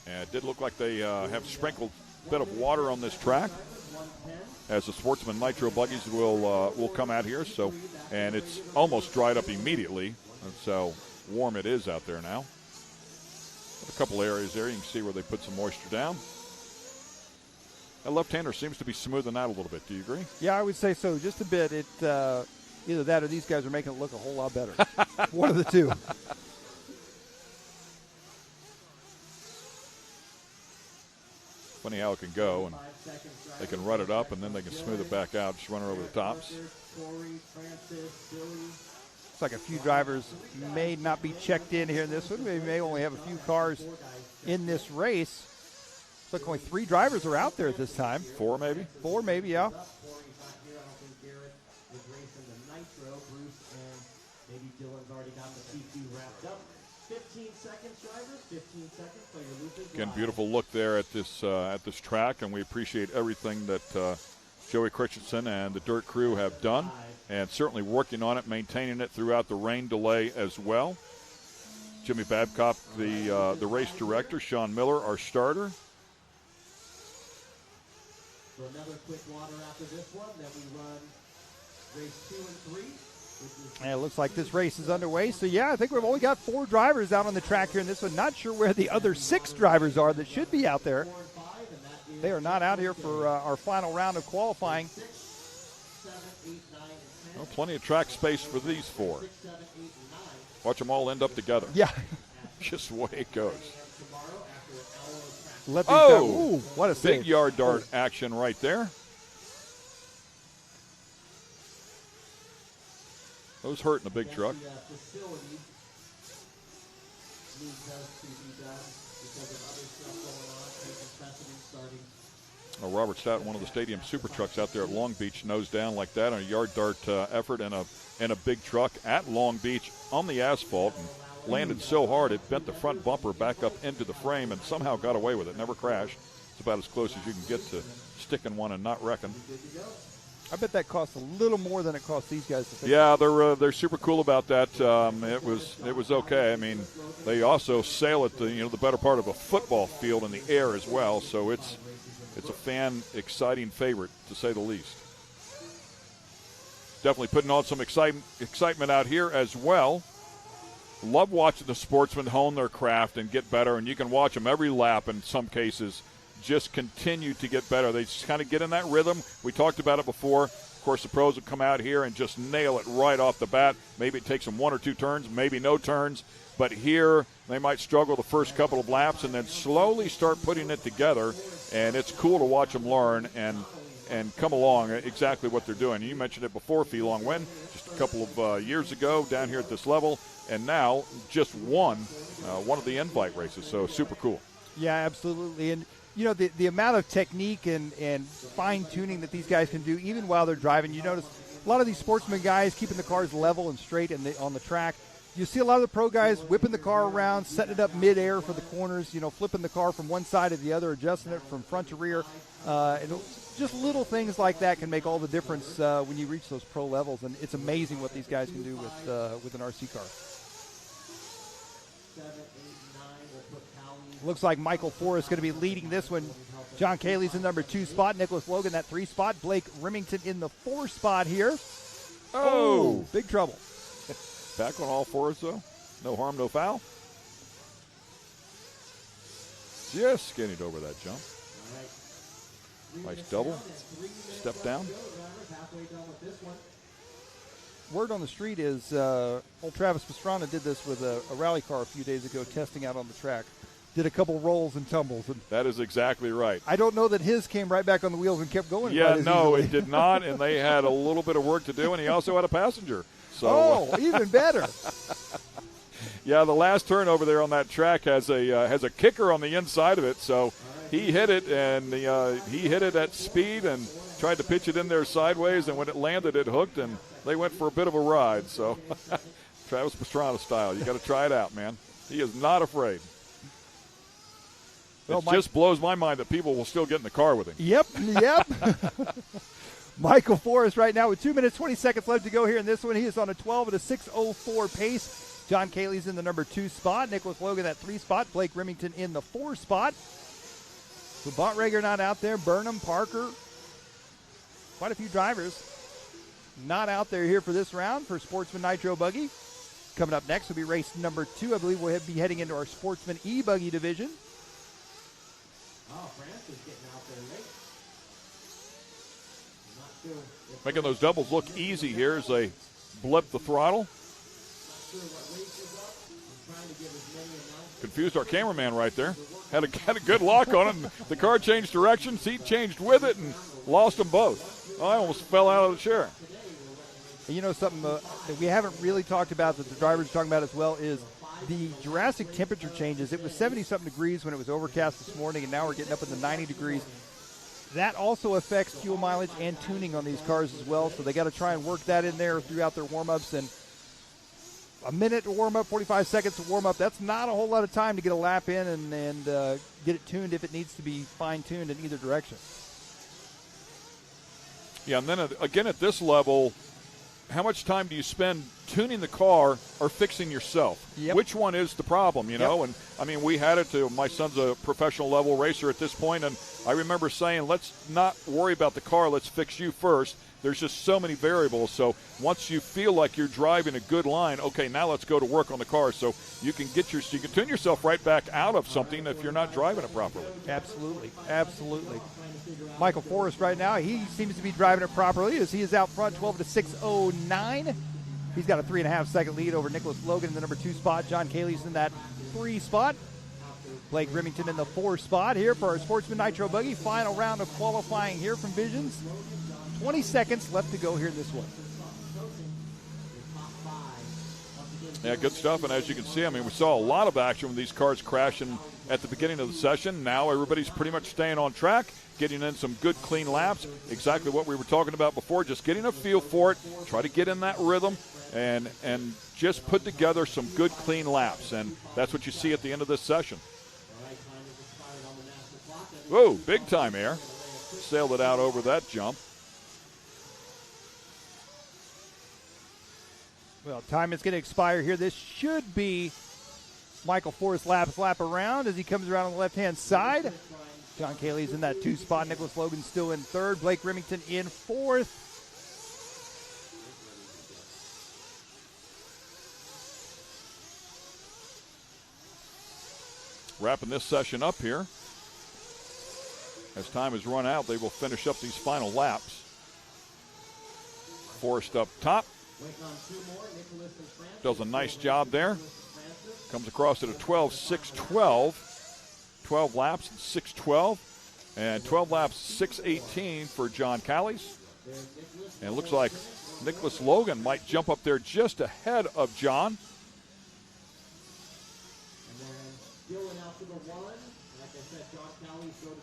And it did look like they have sprinkled a bit of water on this track, as the Sportsman Nitro buggies will come out here. So, and it's almost dried up immediately. That's how warm it is out there now. A couple areas there, you can see where they put some moisture down. That left-hander seems to be smoothing out a little bit. Do you agree? Yeah, I would say so, just a bit. It either that or these guys are making it look a whole lot better. One of the two. Funny how it can go, and they can rut it up, and then they can smooth it back out, just run it over the tops. Looks like a few drivers may not be checked in here in this one. They may only have a few cars in this race. Looks like only 3 drivers are out there at this time. 4 maybe? 4 maybe, yeah. 15 seconds, drivers. 15 seconds. So your loop is Again, beautiful look there at this track, and we appreciate everything that Joey Christensen and the Dirt Crew have done, and certainly working on it, maintaining it throughout the rain delay as well. Jimmy Babcock, the race director, Sean Miller, our starter. So another quick water after this one. Then we run race 2 and 3. And it looks like this race is underway. So, yeah, I think we've only got 4 drivers out on the track here in this one. Not sure where the other 6 drivers are that should be out there. They are not out here for our final round of qualifying. Well, plenty of track space for these 4. Watch them all end up together. Yeah. Just the way it goes. Ooh, what a save. Big yard dart action right there. Those hurt in a big truck. Robert Stout, one of the stadium super trucks out there at Long Beach, nose down like that on a yard dart effort in a big truck at Long Beach on the asphalt, and landed so hard it bent the front bumper back up into the frame and somehow got away with it. Never crashed. It's about as close as you can get to sticking one and not wrecking. I bet that costs a little more than it costs these guys to fix. Yeah, they're super cool about that. It was okay. I mean, they also sail at the better part of a football field in the air as well. So it's a fan exciting favorite to say the least. Definitely putting on some excitement out here as well. Love watching the sportsmen hone their craft and get better, and you can watch them every lap in some cases. Just continue to get better. They just kind of get in that rhythm. We talked about it before. Of course, the pros will come out here and just nail it right off the bat. Maybe it takes them 1 or 2 turns, maybe no turns. But here they might struggle the first couple of laps and then slowly start putting it together. And it's cool to watch them learn. And and come along exactly what they're doing. You mentioned it before, Fee Long Wen, just a couple of years ago down here at this level, and now just won one of the invite races, so super cool. Yeah, absolutely. And, you know, the amount of technique and fine-tuning that these guys can do even while they're driving. You notice a lot of these sportsman guys keeping the cars level and straight on the track. You see a lot of the pro guys whipping the car around, setting it up mid-air for the corners, you know, flipping the car from one side to the other, adjusting it from front to rear. And just little things like that can make all the difference when you reach those pro levels. And it's amazing what these guys can do with an RC car. Looks like Michael Forrest is going to be leading this one. John Cayley's in number 2 spot. Nicholas Logan, that 3 spot. Blake Remington in the 4 spot here. Oh, big trouble. Back on all fours, though. No harm, no foul. Just skinned over that jump. Nice double. Step down. Word on the street is old Travis Pastrana did this with a rally car a few days ago, testing out on the track. Did a couple rolls and tumbles. And that is exactly right. I don't know that his came right back on the wheels and kept going. Yeah, no, easily. It did not, and they had a little bit of work to do, and he also had a passenger. So, even better. Yeah, the last turn over there on that track has a kicker on the inside of it, so he hit it, and he hit it at speed and tried to pitch it in there sideways, and when it landed, it hooked, and they went for a bit of a ride. So, Travis Pastrana style. You got to try it out, man. He is not afraid. Well, it just blows my mind that people will still get in the car with him. Yep. Michael Forrest right now with 2 minutes, 20 seconds left to go here in this one. He is on a 12 at a 6:04 pace. John Cayley's in the number 2 spot. Nicholas Logan that 3 spot. Blake Remington in the 4 spot. So Bottreger not out there. Burnham, Parker. Quite a few drivers not out there here for this round for Sportsman Nitro Buggy. Coming up next will be race number 2. I believe we'll be heading into our Sportsman E-buggy division. Oh, France is getting out there late. Making those doubles look easy here as they blip the throttle. Confused our cameraman right there. Had a good lock on it, and the car changed directions. He changed with it and lost them both. I almost fell out of the chair. You know, something that we haven't really talked about that the drivers are talking about as well is the Jurassic temperature changes. It was 70-something degrees when it was overcast this morning, and now we're getting up in the 90 degrees. That also affects fuel mileage and tuning on these cars as well, so they got to try and work that in there throughout their warm-ups. And a minute to warm up, 45 seconds to warm up, that's not a whole lot of time to get a lap in and get it tuned if it needs to be fine-tuned in either direction. Yeah, and then again at this level, how much time do you spend tuning the car or fixing yourself? Yep. Which one is the problem, you know? And, I mean, we had it to my son's a professional level racer at this point, and I remember saying, let's not worry about the car, let's fix you first. There's just so many variables. So once you feel like you're driving a good line, okay, now let's go to work on the car so you can you can tune yourself right back out of something if you're not driving it properly. Absolutely. Michael Forrest right now, he seems to be driving it properly as he is out front, 12 to 6:09. He's got a 3.5-second lead over Nicholas Logan in the number 2 spot. John Cayley's in that 3 spot. Blake Remington in the 4 spot here for our Sportsman Nitro Buggy. Final round of qualifying here from Visions. 20 seconds left to go here in this one. Yeah, good stuff. And as you can see, I mean, we saw a lot of action with these cars crashing at the beginning of the session. Now everybody's pretty much staying on track, getting in some good, clean laps. Exactly what we were talking about before, just getting a feel for it, try to get in that rhythm, and just put together some good, clean laps. And that's what you see at the end of this session. Whoa, big time air. Sailed it out over that jump. Well, time is going to expire here. This should be Michael Forrest's lap around as he comes around on the left-hand side. John Cayley's in that 2 spot. Nicholas Logan still in 3rd. Blake Remington in 4th. Wrapping this session up here. As time has run out, they will finish up these final laps. Forrest up top. Does a nice job there. Comes across at a 12.612. 12 laps at 6:12. And 12 laps, 6:18 for John Callies. And it looks like Nicholas Logan might jump up there just ahead of John.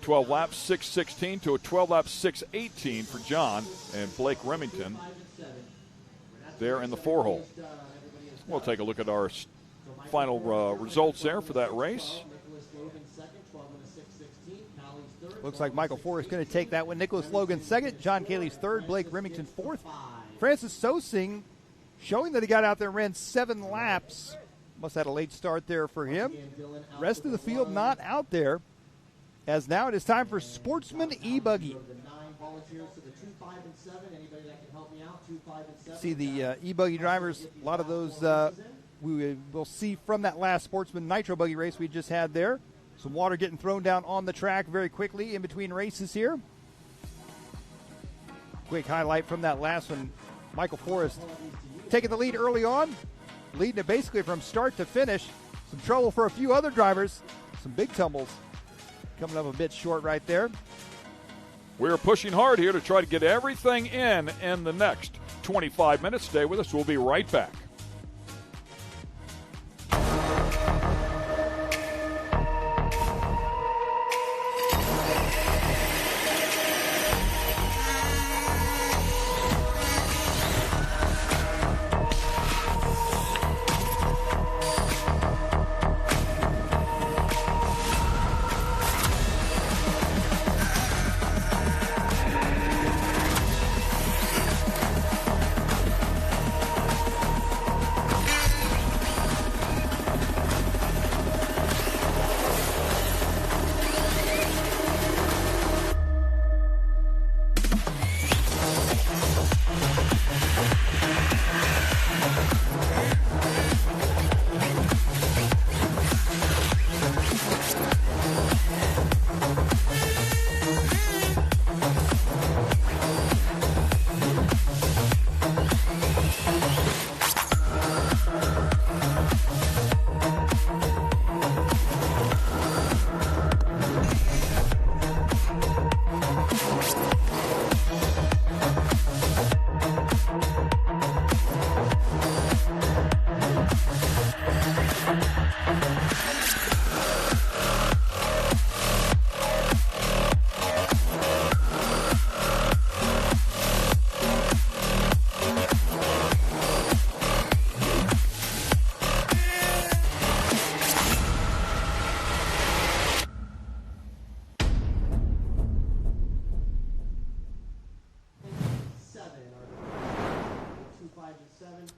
12 laps, 6:16 to a 12 laps, 6:18 for John and Blake Remington there in the 4-hole. We'll take a look at our final results there for that race. Looks like Michael Forrest going to take that one. Nicholas Logan second, John Caley's third, Blake Remington fourth. Francis Sosing showing that he got out there and ran 7 laps. Must have had a late start there for him. Rest of the field not out there, as now it is time for Sportsman E-buggy. See the E-buggy drivers, a lot of those we will see from that last Sportsman Nitro buggy race we just had there. Some water getting thrown down on the track very quickly in between races here. Quick highlight from that last one. Michael Forrest taking the lead early on, leading it basically from start to finish. Some trouble for a few other drivers. Some big tumbles. Coming up a bit short right there. We're pushing hard here to try to get everything in the next 25 minutes. Stay with us. We'll be right back.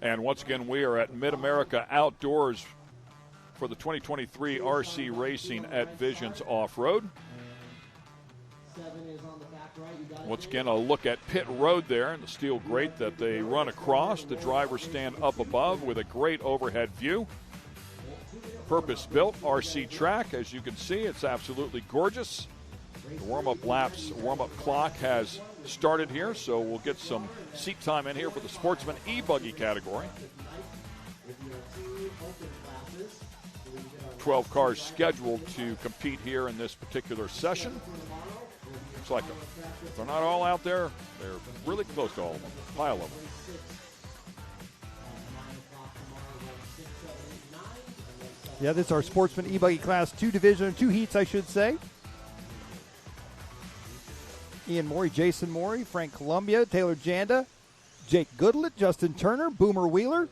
And once again, we are at Mid-America Outdoors for the 2023 RC Racing at Visions Off-Road. Once again, a look at pit road there and the steel grate that they run across. The drivers stand up above with a great overhead view. Purpose-built RC track. As you can see, it's absolutely gorgeous. The warm-up clock has started here, so we'll get some seat time in here for the Sportsman E-buggy category. 12 cars scheduled to compete here in this particular session. Looks like if they're not all out there, they're really close to all of them, a pile of them. Yeah, this is our Sportsman E-buggy Class 2 division, 2 heats, I should say. Ian Morey, Jason Morey, Frank Columbia, Taylor Janda, Jake Goodlett, Justin Turner, Boomer Wheeler,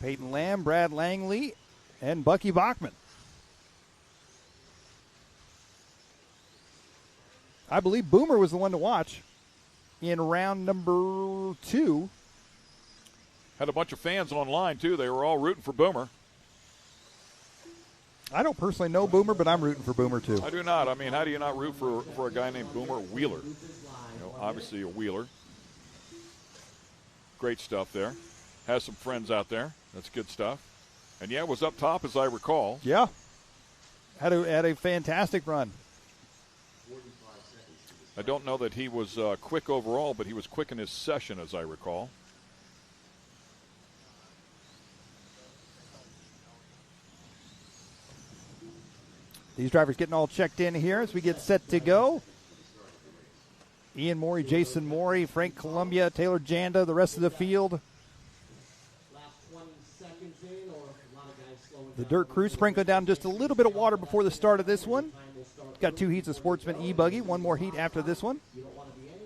Peyton Lamb, Brad Langley, and Bucky Bachman. I believe Boomer was the one to watch in round number 2. Had a bunch of fans online, too. They were all rooting for Boomer. I don't personally know Boomer, but I'm rooting for Boomer, too. I do not. I mean, how do you not root for a guy named Boomer Wheeler? Obviously a Wheeler. Great stuff there. Has some friends out there. That's good stuff. And, yeah, was up top, as I recall. Yeah. Had a fantastic run. I don't know that he was quick overall, but he was quick in his session, as I recall. These drivers getting all checked in here as we get set to go. Ian Morey, Jason Morey, Frank Columbia, Taylor Janda, the rest of the field. The dirt crew sprinkling down just a little bit of water before the start of this one. Got 2 heats of Sportsman E-buggy, 1 more heat after this one.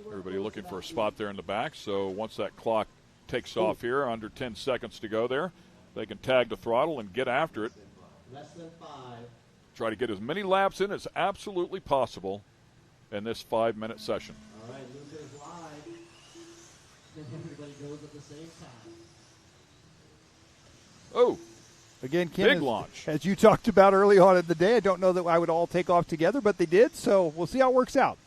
Everybody looking for a spot there in the back, so once that clock takes off here, under 10 seconds to go there, they can tag the throttle and get after it. Less than 5. Try to get as many laps in as absolutely possible in this 5-minute session. All right, Luca's live. Everybody goes at the same time. Oh, again, Ken, big launch. As you talked about early on in the day, I don't know that I would all take off together, but they did, so we'll see how it works out.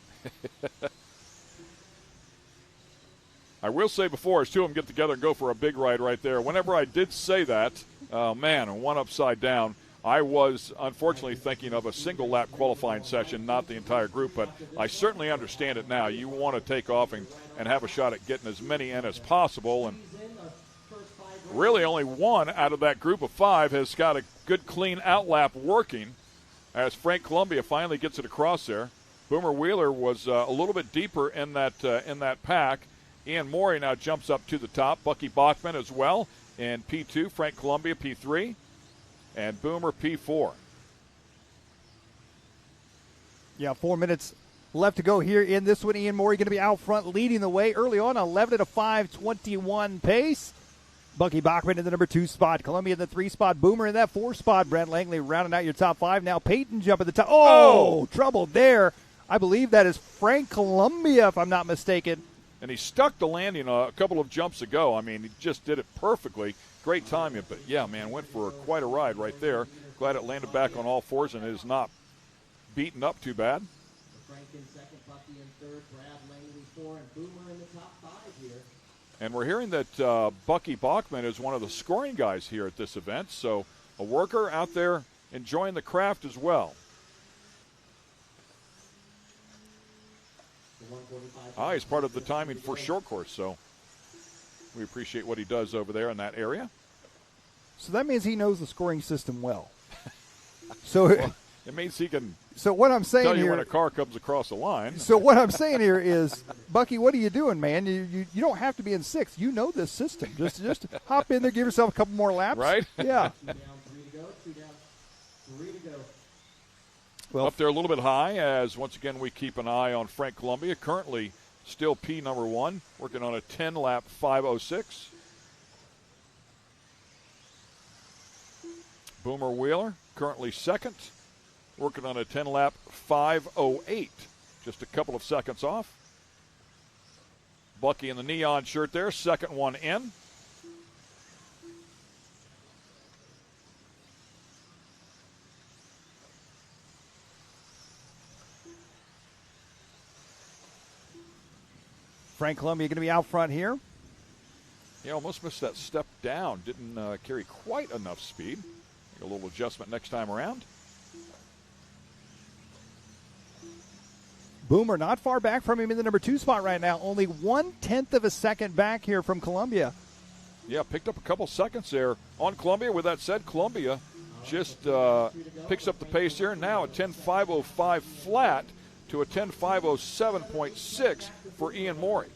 I will say before, as 2 of them get together and go for a big ride right there, whenever I did say that, and one upside down, I was unfortunately thinking of a single lap qualifying session, not the entire group, but I certainly understand it now. You want to take off and have a shot at getting as many in as possible, and really only 1 out of that group of 5 has got a good clean outlap working as Frank Columbia finally gets it across there. Boomer Wheeler was a little bit deeper in that pack. Ian Morey now jumps up to the top. Bucky Bachman as well in P2. Frank Columbia P3. And Boomer P4. Yeah, 4 minutes left to go here in this one. Ian Morey going to be out front leading the way early on, 11 at a 5:21 pace. Bucky Bachman in the number 2 spot. Columbia in the 3 spot. Boomer in that 4 spot. Brent Langley rounding out your top 5. Now Peyton jump at the top. Oh, trouble there. I believe that is Frank Columbia, if I'm not mistaken. And he stuck the landing a couple of jumps ago. I mean, he just did it perfectly. Great timing, but yeah, man, went for quite a ride right there. Glad it landed back on all 4s and is not beaten up too bad. Frank in second, Bucky in third, Brad Langley 4, and Boomer in the top 5 here. And we're hearing that Bucky Bachman is one of the scoring guys here at this event, so a worker out there enjoying the craft as well. He's part of the timing for short course, so we appreciate what he does over there in that area. So that means he knows the scoring system well. So well, it means he can. So what I'm saying tell you here, when a car comes across the line. So what I'm saying here is, Bucky, what are you doing, man? You don't have to be in 6th. You know this system. Just hop in there, give yourself a couple more laps. Right? Yeah. 2 down, 3 to go. 2 down, 3 to go. Well, up there a little bit high, as once again we keep an eye on Frank Columbia, currently still P number 1, working on a 10-lap 5:06. Boomer Wheeler, currently 2nd, working on a 10-lap 5:08, just a couple of seconds off. Bucky in the neon shirt there, 2nd one in. Frank Columbia going to be out front here. He almost missed that step down. Didn't carry quite enough speed. Make a little adjustment next time around. Boomer not far back from him in the number 2 spot right now. Only 1/10 of a second back here from Columbia. Yeah, picked up a couple seconds there on Columbia. With that said, Columbia just picks up the pace here. Now a 10.505 flat to a 10.507.6 for Ian Morey.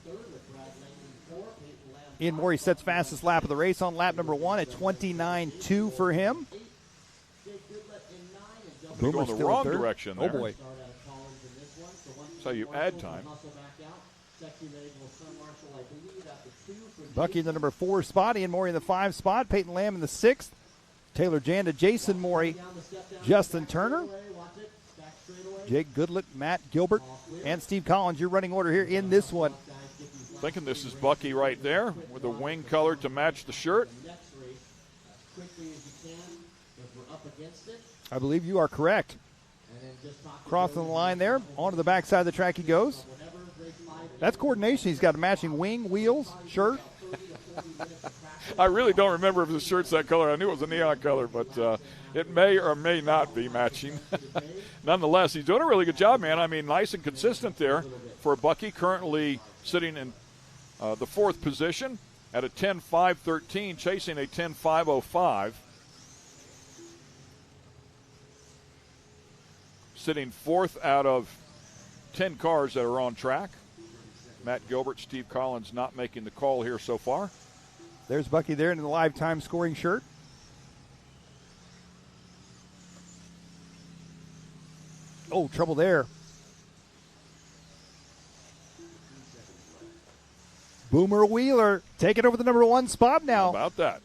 Ian Morey sets fastest lap of the race on lap number 1 at 29.2 for him. Going the wrong direction there. Oh, boy. That's how you add time. Bucky in the number 4 spot. Ian Morey in the 5 spot. Peyton Lamb in the 6th. Taylor Janda, Jason Morey, Justin Turner, Jake Goodlett, Matt Gilbert, and Steve Collins. Your running order here in this one. Thinking this is Bucky right there with the wing color to match the shirt. I believe you are correct. Crossing the line there. Onto the backside of the track he goes. That's coordination. He's got a matching wing, wheels, shirt. I really don't remember if the shirt's that color. I knew it was a neon color, but it may or may not be matching. Nonetheless, he's doing a really good job, man. I mean, nice and consistent there for Bucky, currently sitting in the 4th position at a 10.513, chasing a 10.505. sitting 4th out of 10 cars that are on track. Matt Gilbert, Steve Collins not making the call here so far. There's Bucky there in the live time scoring shirt. Oh, trouble there. Boomer Wheeler taking over the number 1 spot now. How about that?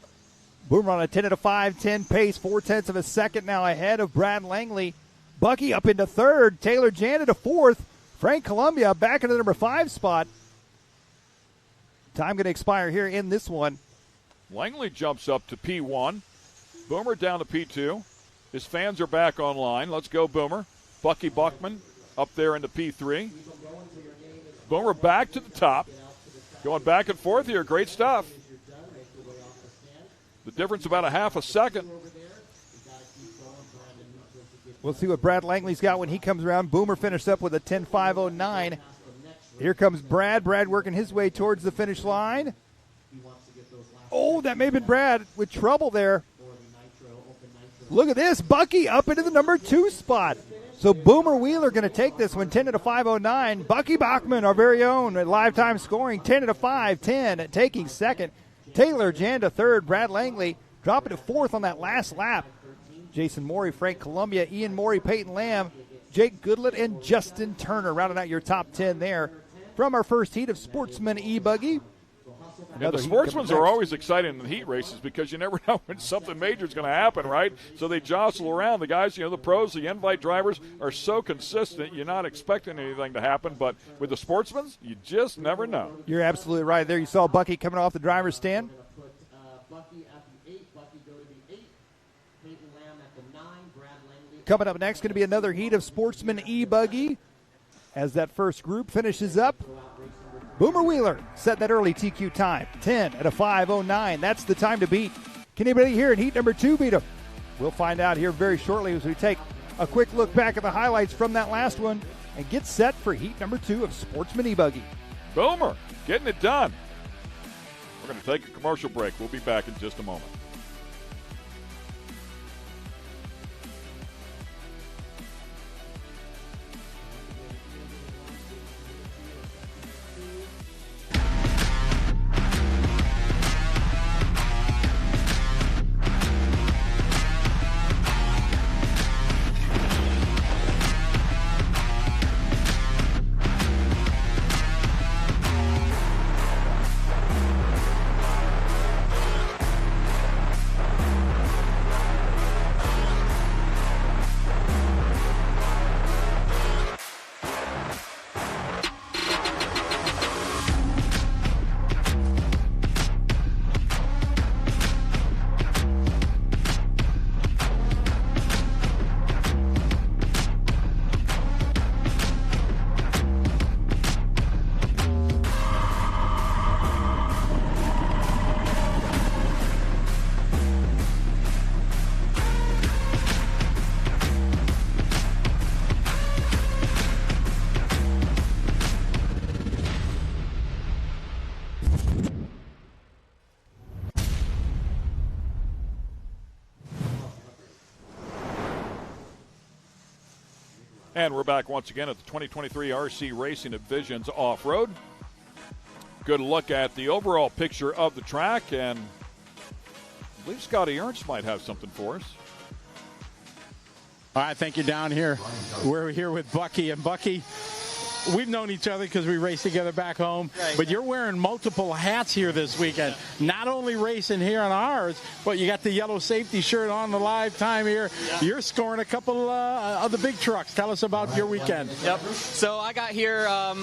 Boomer on a 10 at a 5:10 pace, 0.4 of a second now ahead of Brad Langley. Bucky up into 3rd. Taylor Janet to 4th. Frank Columbia back into the number 5 spot. Time going to expire here in this one. Langley jumps up to P1. Boomer down to P2. His fans are back online. Let's go, Boomer. Bucky Buckman up there into P3. Boomer back to the top. Going back and forth here. Great stuff. The difference about a half a second. We'll see what Brad Langley's got when he comes around. Boomer finished up with a 10.509. Here comes Brad. Brad working his way towards the finish line. Oh, that may have been Brad with trouble there. Look at this. Bucky up into the number 2 spot. So Boomer Wheeler going to take this one, 10 at a 5:09. Bucky Bachman, our very own at live time scoring, 10 at a 5:10, taking 2nd. Taylor Janda 3rd. Brad Langley dropping to 4th on that last lap. Jason Morey, Frank Columbia, Ian Morey, Peyton Lamb, Jake Goodlett, and Justin Turner rounding out your top 10 there from our first heat of Sportsman E-buggy. And the sportsmans are always exciting in the heat races because you never know when something major is going to happen, right? So they jostle around. The guys, the pros, the invite drivers are so consistent, you're not expecting anything to happen. But with the sportsmans, you just never know. You're absolutely right there. You saw Bucky coming off the driver's stand. Coming up next, going to be another heat of Sportsman E-buggy as that first group finishes up. Boomer Wheeler set that early TQ time, 10 at a 5:09. That's the time to beat. Can anybody here in heat number 2 beat him? We'll find out here very shortly as we take a quick look back at the highlights from that last one and get set for heat number 2 of Sportsman E-buggy. Boomer getting it done. We're going to take a commercial break. We'll be back in just a moment. And we're back once again at the 2023 RC Racing at Visions Off-Road. Good look at the overall picture of the track, and I believe Scotty Ernst might have something for us. All right, thank you down here. We're here with Bucky, and Bucky, we've known each other because we raced together back home, but you're wearing multiple hats here this weekend. Not only racing here on ours, but you got the yellow safety shirt on the live time here. Yeah. You're scoring a couple of the big trucks. Tell us about your weekend. Yep. So I got here, I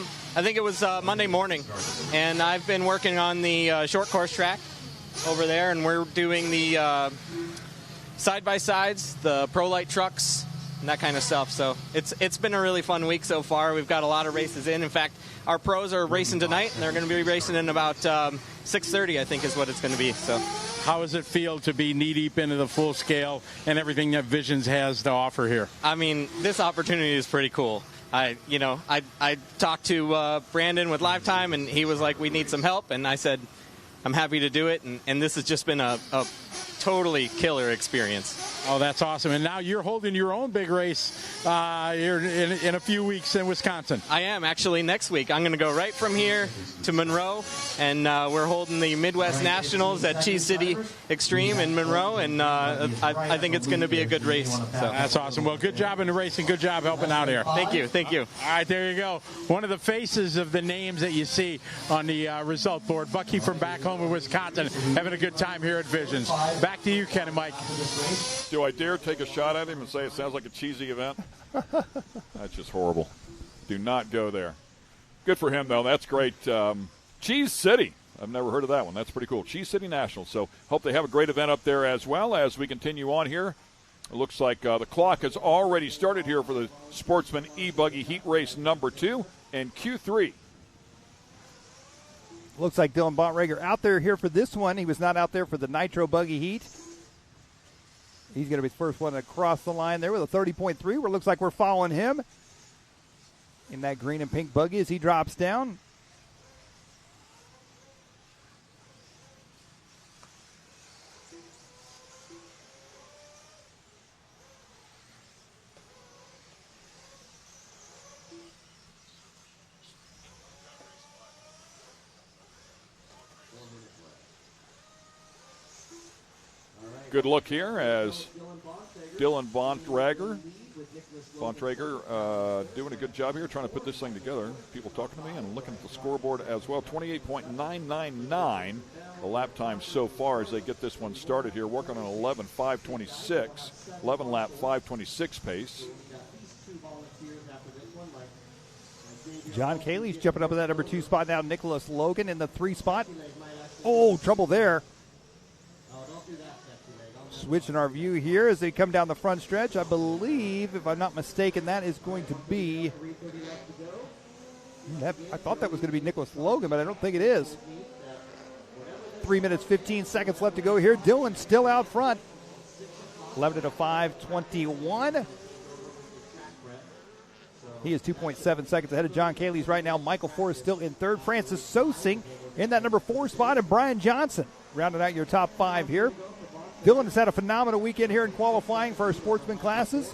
think it was Monday morning, and I've been working on the short course track over there, and we're doing the side-by-sides, the Pro Light trucks, and that kind of stuff. So it's been a really fun week so far. We've got a lot of races in. In fact, our pros are racing tonight, and they're going to be racing in about 6:30, I think, is what it's going to be. So, how does it feel to be knee-deep into the full scale and everything that Visions has to offer here? I mean, this opportunity is pretty cool. I talked to Brandon with Live Time, and he was like, we need some help, and I said, I'm happy to do it, and this has just been a totally killer experience. Oh, that's awesome. And now you're holding your own big race here in a few weeks in Wisconsin. I am, actually, next week. I'm going to go right from here to Monroe, and we're holding the Midwest Nationals at Cheese City Extreme in Monroe, and I think it's going to be a good race. So. That's awesome. Well, good job in the race and good job helping out here. Thank you. Thank you. All right, there you go. One of the faces of the names that you see on the result board. Bucky from back home in Wisconsin having a good time here at Visions. Back to you, Ken and Mike. Do I dare take a shot at him and say it sounds like a cheesy event? That's just horrible. Do not go there. Good for him, though. That's great. Cheese City. I've never heard of that one. That's pretty cool. Cheese City National. So hope they have a great event up there as well as we continue on here. It looks like the clock has already started here for the Sportsman E-buggy heat race number 2 and Q3. Looks like Dylan Bontrager out there here for this one. He was not out there for the Nitro buggy heat. He's going to be the first one to cross the line there with a 30.3, where it looks like we're following him in that green and pink buggy as he drops down. Good look here as Dylan Bontrager doing a good job here trying to put this thing together. People talking to me and looking at the scoreboard as well. 28.999 the lap time so far as they get this one started here. Working on 11.526, 11 lap 526 pace. John Cayley's jumping up in that number 2 spot now. Nicholas Logan in the 3 spot. Oh, trouble there. Switching our view here as they come down the front stretch. I believe, if I'm not mistaken, that is going to be... I thought that was going to be Nicholas Logan, but I don't think it is. 3 minutes, 15 seconds left to go here. Dylan still out front. 11 to 5:21. He is 2.7 seconds ahead of John Cayley's right now. Michael Forrest still in third. Francis Sosing in that number 4 spot, and Brian Johnson rounding out your top 5 here. Dylan has had a phenomenal weekend here in qualifying for our sportsman classes.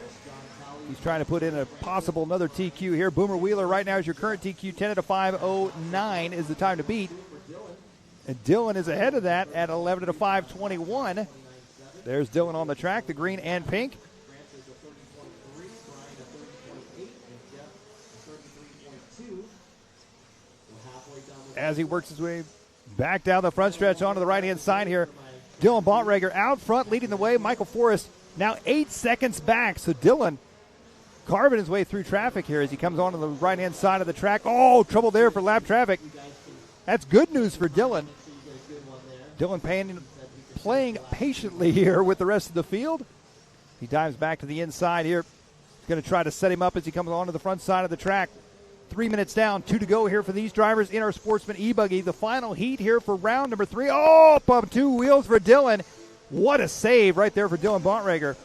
He's trying to put in a possible another TQ here. Boomer Wheeler right now is your current TQ. 10 to 5:09 is the time to beat. And Dylan is ahead of that at 11 to 5:21. There's Dylan on the track, the green and pink. As he works his way back down the front stretch onto the right-hand side here. Dylan Bontrager out front leading the way. Michael Forrest now 8 seconds back. So Dylan carving his way through traffic here as he comes onto the right-hand side of the track. Oh, trouble there for lap traffic. That's good news for Dylan. Dylan playing patiently here with the rest of the field. He dives back to the inside here. He's going to try to set him up as he comes onto the front side of the track. 3 minutes down, 2 to go here for these drivers in our Sportsman E-buggy. The final heat here for round number 3. Oh, pump 2 wheels for Dylan. What a save right there for Dylan Bontrager.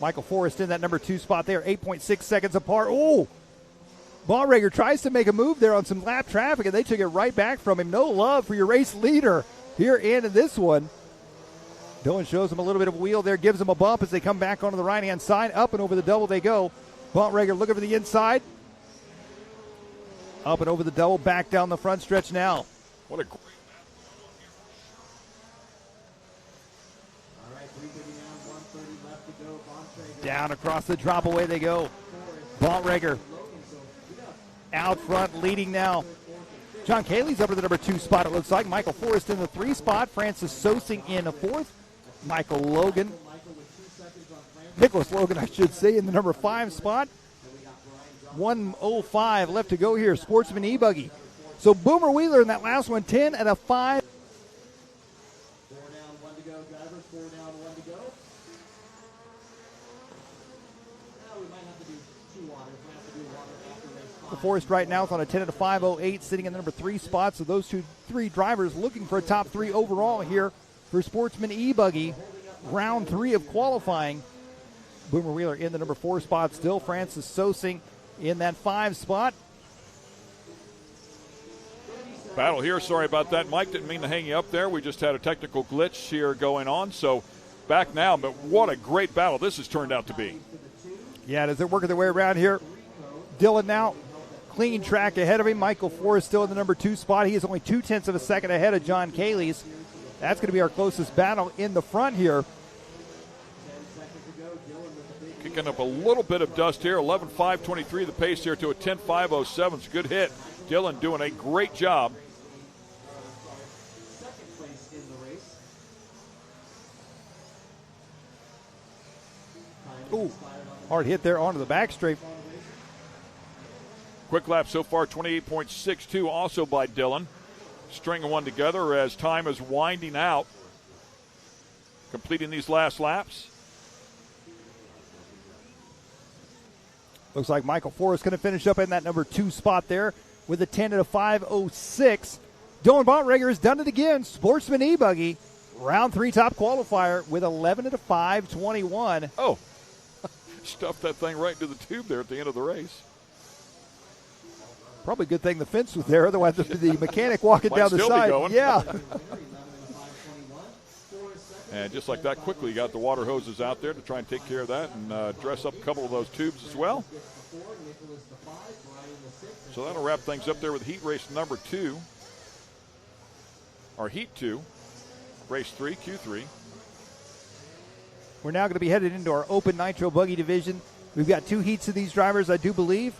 Michael Forrest in that number 2 spot there, 8.6 seconds apart. Oh, Bontrager tries to make a move there on some lap traffic, and they took it right back from him. No love for your race leader here in this one. Dylan shows him a little bit of a wheel there, gives him a bump as they come back onto the right-hand side. Up and over the double they go. Bontrager looking for the inside. Up and over the double, back down the front stretch now. What a great down across the drop, away they go. Bontrager out front, leading now. John Cayley's up to the number 2 spot, it looks like. Michael Forrest in the 3 spot. Francis Sosing in the 4th. Michael Logan. Nicholas Logan, I should say, in the number 5 spot. 1:05 left to go here. Sportsman E-buggy. So Boomer Wheeler in that last one, 10 and a 5. 4 down, 1 to go, drivers. 4 down, 1 to go. Now we might have to do 2 waters. We might have to do water after race 5. The Forrest right now is on a 10 and a 5:08, sitting in the number 3 spot. So those 3 drivers looking for a top 3 overall here for Sportsman E-buggy. Round 3 of qualifying. Boomer Wheeler in the number 4 spot still. Francis Sosing in that 5 spot. Battle here. Sorry about that, Mike. Didn't mean to hang you up there. We just had a technical glitch here going on. So back now, but what a great battle this has turned out to be. Yeah, as they're working their way around here, Dylan now clean track ahead of him. Michael Forrest still in the number 2 spot. He is only 0.2 of a second ahead of John Caley's. That's going to be our closest battle in the front here. Kicking up a little bit of dust here. 11.523 the pace here to a 10.507. It's a good hit. Dylan doing a great job. Ooh, hard hit there onto the back straight. Quick lap so far, 28.62, also by Dylan. Stringing one together as time is winding out. Completing these last laps. Looks like Michael Forrest going to finish up in that number 2 spot there with a 10 and a 5.06. Dylan Bontrager has done it again. Sportsman E-buggy, round 3 top qualifier with 11 and a 5.21. Oh, stuffed that thing right into the tube there at the end of the race. Probably a good thing the fence was there, otherwise the mechanic walking Might down the still side. Be going. Yeah. And just like that, quickly you got the water hoses out there to try and take care of that and dress up a couple of those tubes as well. So that'll wrap things up there with heat race number 2. Or heat 2, race 3, Q3. We're now going to be headed into our open Nitro buggy division. We've got 2 heats of these drivers, I do believe.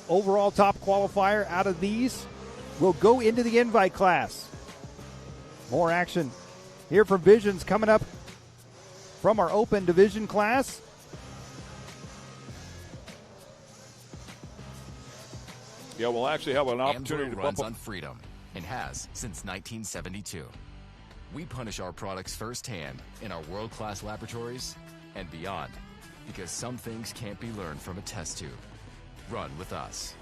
Overall top qualifier out of these will go into the invite class. More action here from Visions coming up from our open division class. Yeah, we'll actually have an opportunity to runs bump up. on freedom and has since 1972. We punish our products firsthand in our world-class laboratories and beyond, because some things can't be learned from a test tube. Run with us.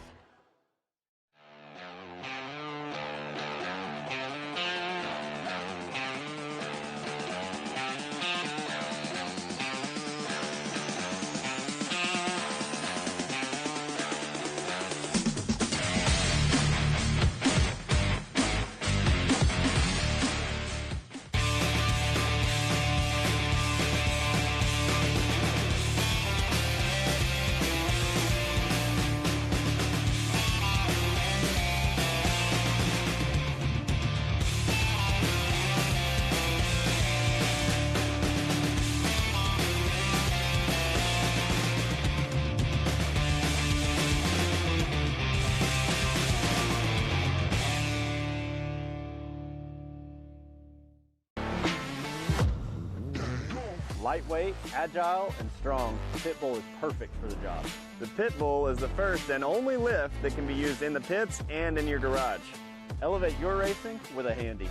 Lightweight, agile, and strong, the Pit Bull is perfect for the job. The Pit Bull is the first and only lift that can be used in the pits and in your garage. Elevate your racing with a Handy.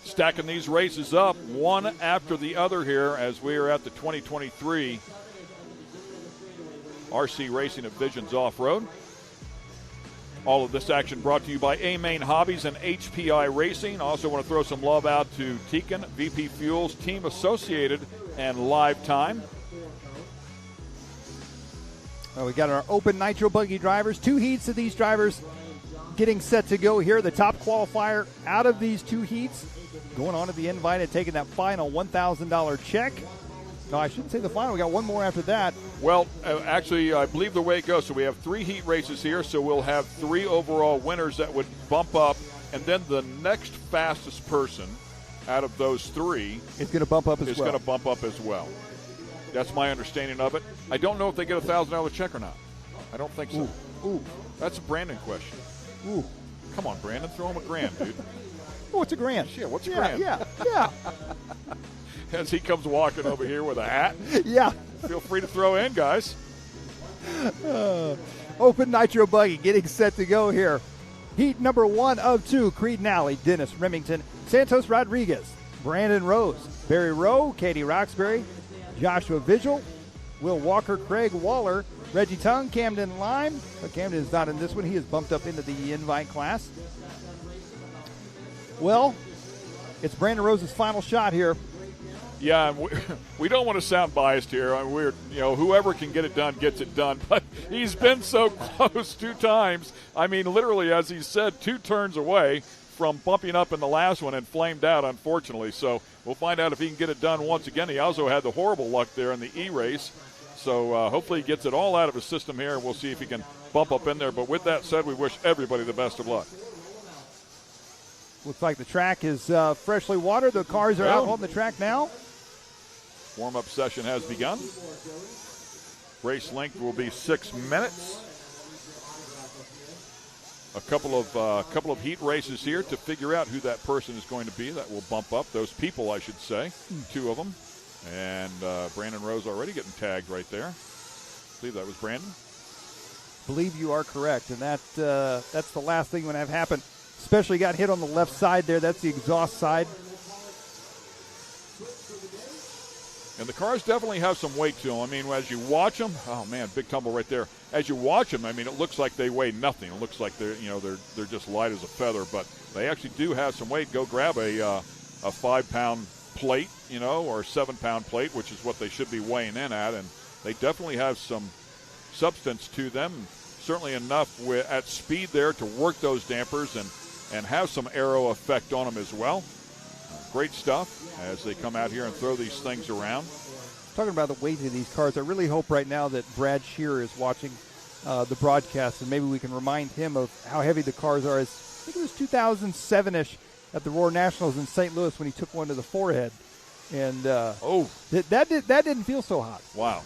Stacking these races up one after the other here as we are at the 2023 RC Racing of Visions Off-Road. All of this action brought to you by Main Hobbies and HPI Racing. Also want to throw some love out to Tekin, VP Fuels, Team Associated, and Live Time. We got our open Nitro buggy drivers. 2 heats of these drivers getting set to go here. The top qualifier out of these 2 heats going on to the invite and taking that final $1,000 check. No, I shouldn't say the final. We got one more after that. Well, actually, I believe the way it goes, so we have 3 heat races here, so we'll have 3 overall winners that would bump up, and then the next fastest person out of those 3 is going to bump up as well. That's my understanding of it. I don't know if they get a $1,000 check or not. I don't think so. Ooh. That's a Brandon question. Ooh. Come on, Brandon, throw him $1,000, dude. Oh, it's $1,000. Yeah, what's $1,000? Yeah. as he comes walking over here with a hat. Yeah. Feel free to throw in, guys. Open Nitro buggy getting set to go here. Heat number 1 of 2, Creed Nally, Dennis Remington, Santos Rodriguez, Brandon Rose, Barry Rowe, Katie Roxbury, Joshua Vigil, Will Walker, Craig Waller, Reggie Tung, Camden Lime. But Camden is not in this one. He is bumped up into the invite class. Well, it's Brandon Rose's final shot here. Yeah, we don't want to sound biased here. I mean, whoever can get it done gets it done. But he's been so close 2 times. I mean, literally, as he said, 2 turns away from bumping up in the last one and flamed out, unfortunately. So we'll find out if he can get it done once again. He also had the horrible luck there in the E-race. So hopefully he gets it all out of his system here, and we'll see if he can bump up in there. But with that said, we wish everybody the best of luck. Looks like the track is freshly watered. The cars are out on the track now. Warm-up session has begun. Race length will be 6 minutes. A couple of heat races here to figure out who that person is going to be that will bump up. Those people, I should say, 2 of them. And Brandon Rose already getting tagged right there. I believe that was Brandon. Believe you are correct, and that's the last thing when that happened. Especially got hit on the left side there. That's the exhaust side. And the cars definitely have some weight to them. I mean, as you watch them, oh man, big tumble right there. As you watch them, I mean, it looks like they weigh nothing. It looks like they're just light as a feather, but they actually do have some weight. Go grab a 5-pound plate, or a 7-pound plate, which is what they should be weighing in at, and they definitely have some substance to them. Certainly enough at speed there to work those dampers and have some aero effect on them as well. Great stuff as they come out here and throw these things around. Talking about the weight of these cars, I really hope right now that Brad Shearer is watching the broadcast, and maybe we can remind him of how heavy the cars are. I think it was 2007-ish at the Roar Nationals in St. Louis when he took one to the forehead. And that didn't feel so hot. Wow.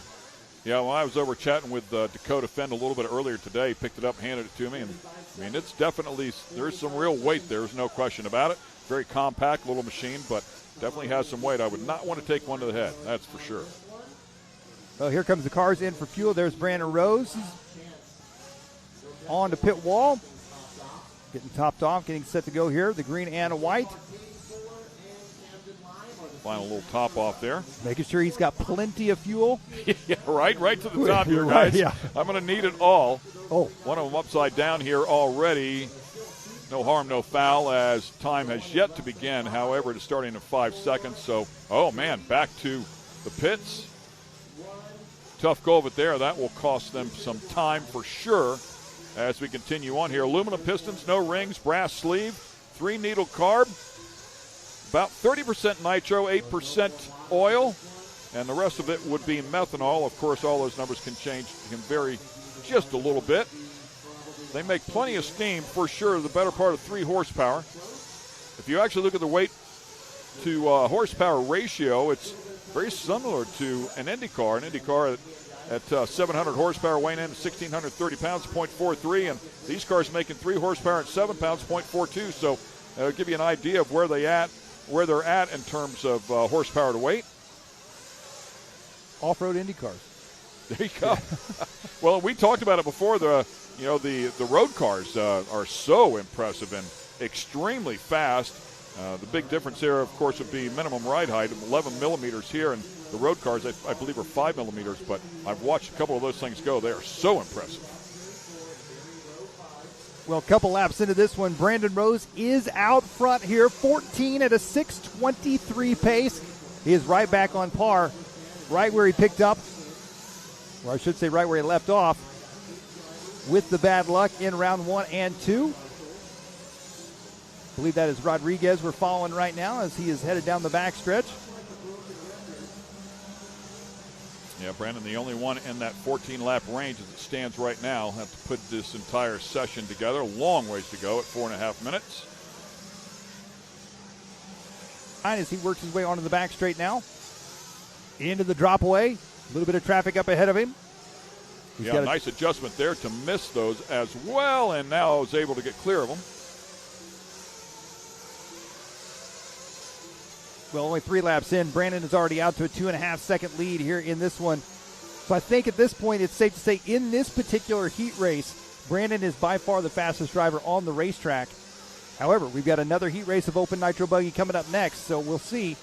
Yeah, well, I was over chatting with Dakota Fenn a little bit earlier today. Picked it up, handed it to me, and I mean, it's definitely, there's some real weight there. There's no question about it. Very compact little machine, but definitely has some weight. I would not want to take one to the head, that's for sure. Well, here comes the cars in for fuel. There's Brandon Rose on the pit wall, getting topped off, getting set to go here. The green and a white. Final little top off there. Making sure he's got plenty of fuel. Yeah, right to the top here, guys. Right, yeah. I'm going to need it all. Oh. One of them upside down here already. No harm, no foul, as time has yet to begin. However, it is starting in 5 seconds. So, oh, man, back to the pits. Tough go of it there. That will cost them some time for sure as we continue on here. Aluminum pistons, no rings, brass sleeve, 3-needle carb. About 30% nitro, 8% oil, and the rest of it would be methanol. Of course, all those numbers can change, can vary just a little bit. They make plenty of steam for sure, the better part of 3 horsepower. If you actually look at the weight to horsepower ratio, it's very similar to an Indy car. An Indy car at 700 horsepower weighing in at 1,630 pounds, 0.43, and these cars making 3 horsepower at 7 pounds, 0.42. So it'll give you an idea of where they're at in terms of horsepower to weight. Off-road Indy cars. There you go. Well, we talked about it before. The road cars are so impressive and extremely fast. The big difference here, of course, would be minimum ride height of 11 millimeters here, and the road cars, I believe, are 5 millimeters. But I've watched a couple of those things go. They are so impressive. Well, a couple laps into this one, Brandon Rose is out front here, 14 at a 6:23 pace. He is right back on par, right where he picked up, or I should say right where he left off with the bad luck in round 1 and 2. I believe that is Rodriguez we're following right now as he is headed down the backstretch. Yeah, Brandon, the only one in that 14-lap range as it stands right now. Have to put this entire session together. A long ways to go at 4.5 minutes. As he works his way onto the back straight now. Into the drop away. A little bit of traffic up ahead of him. He's got a nice adjustment there to miss those as well, and now is able to get clear of them. Well, only 3 laps in. Brandon is already out to a 2.5-second lead here in this one. So I think at this point it's safe to say in this particular heat race, Brandon is by far the fastest driver on the racetrack. However, we've got another heat race of Open Nitro Buggy coming up next, so we'll see.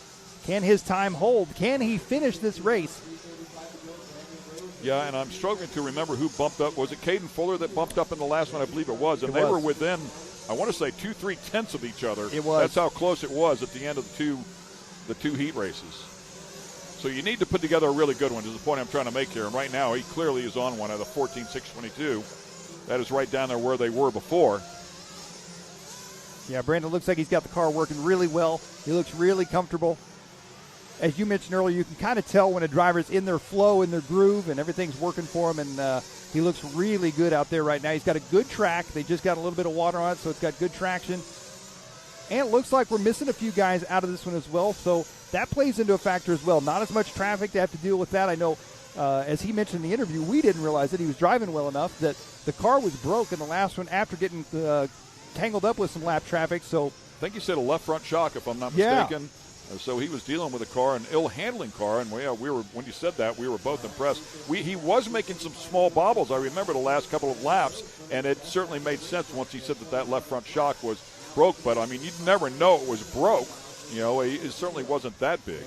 Can his time hold? Can he finish this race? Yeah, and I'm struggling to remember who bumped up. Was it Caden Fuller that bumped up in the last one? I believe it was. And they were within, I want to say, 2-3 tenths of each other. It was. That's how close it was at the end of the two heat races. So you need to put together a really good one, is the point I'm trying to make here. And right now, he clearly is on one at a 14.622. That is right down there where they were before. Yeah, Brandon looks like he's got the car working really well. He looks really comfortable. As you mentioned earlier, you can kind of tell when a driver's in their flow, in their groove, and everything's working for him, and he looks really good out there right now. He's got a good track. They just got a little bit of water on it, so it's got good traction. And it looks like we're missing a few guys out of this one as well, so that plays into a factor as well. Not as much traffic to have to deal with that. I know, as he mentioned in the interview, we didn't realize that he was driving well enough that the car was broke in the last one after getting tangled up with some lap traffic. So I think he said a left front shock, if I'm not mistaken. So he was dealing with a car, an ill-handling car, and we were when you said that, we were both impressed. He was making some small bobbles. I remember the last couple of laps, and it certainly made sense once he said that left front shock was broke. But, I mean, you'd never know it was broke. You know, it certainly wasn't that big.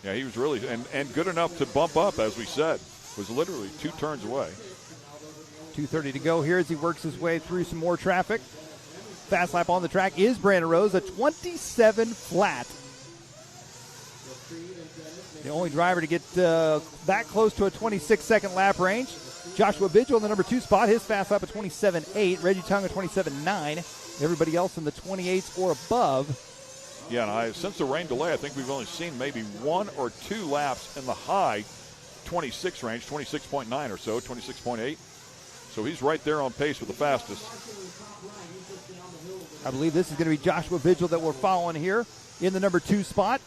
Yeah, he was really and good enough to bump up, as we said. Was literally 2 turns away. 2:30 to go here as he works his way through some more traffic. Fast lap on the track is Brandon Rose, a 27 flat. The only driver to get that close to a 26-second lap range. Joshua Vigil in the number 2 spot, his fast lap at 27.8. Reggie Tongue at 27.9. Everybody else in the 28s or above. Yeah, and since the rain delay, I think we've only seen maybe 1 or 2 laps in the high 26 range, 26.9 or so, 26.8. So he's right there on pace with the fastest. I believe this is going to be Joshua Vigil that we're following here in the number 2 spot.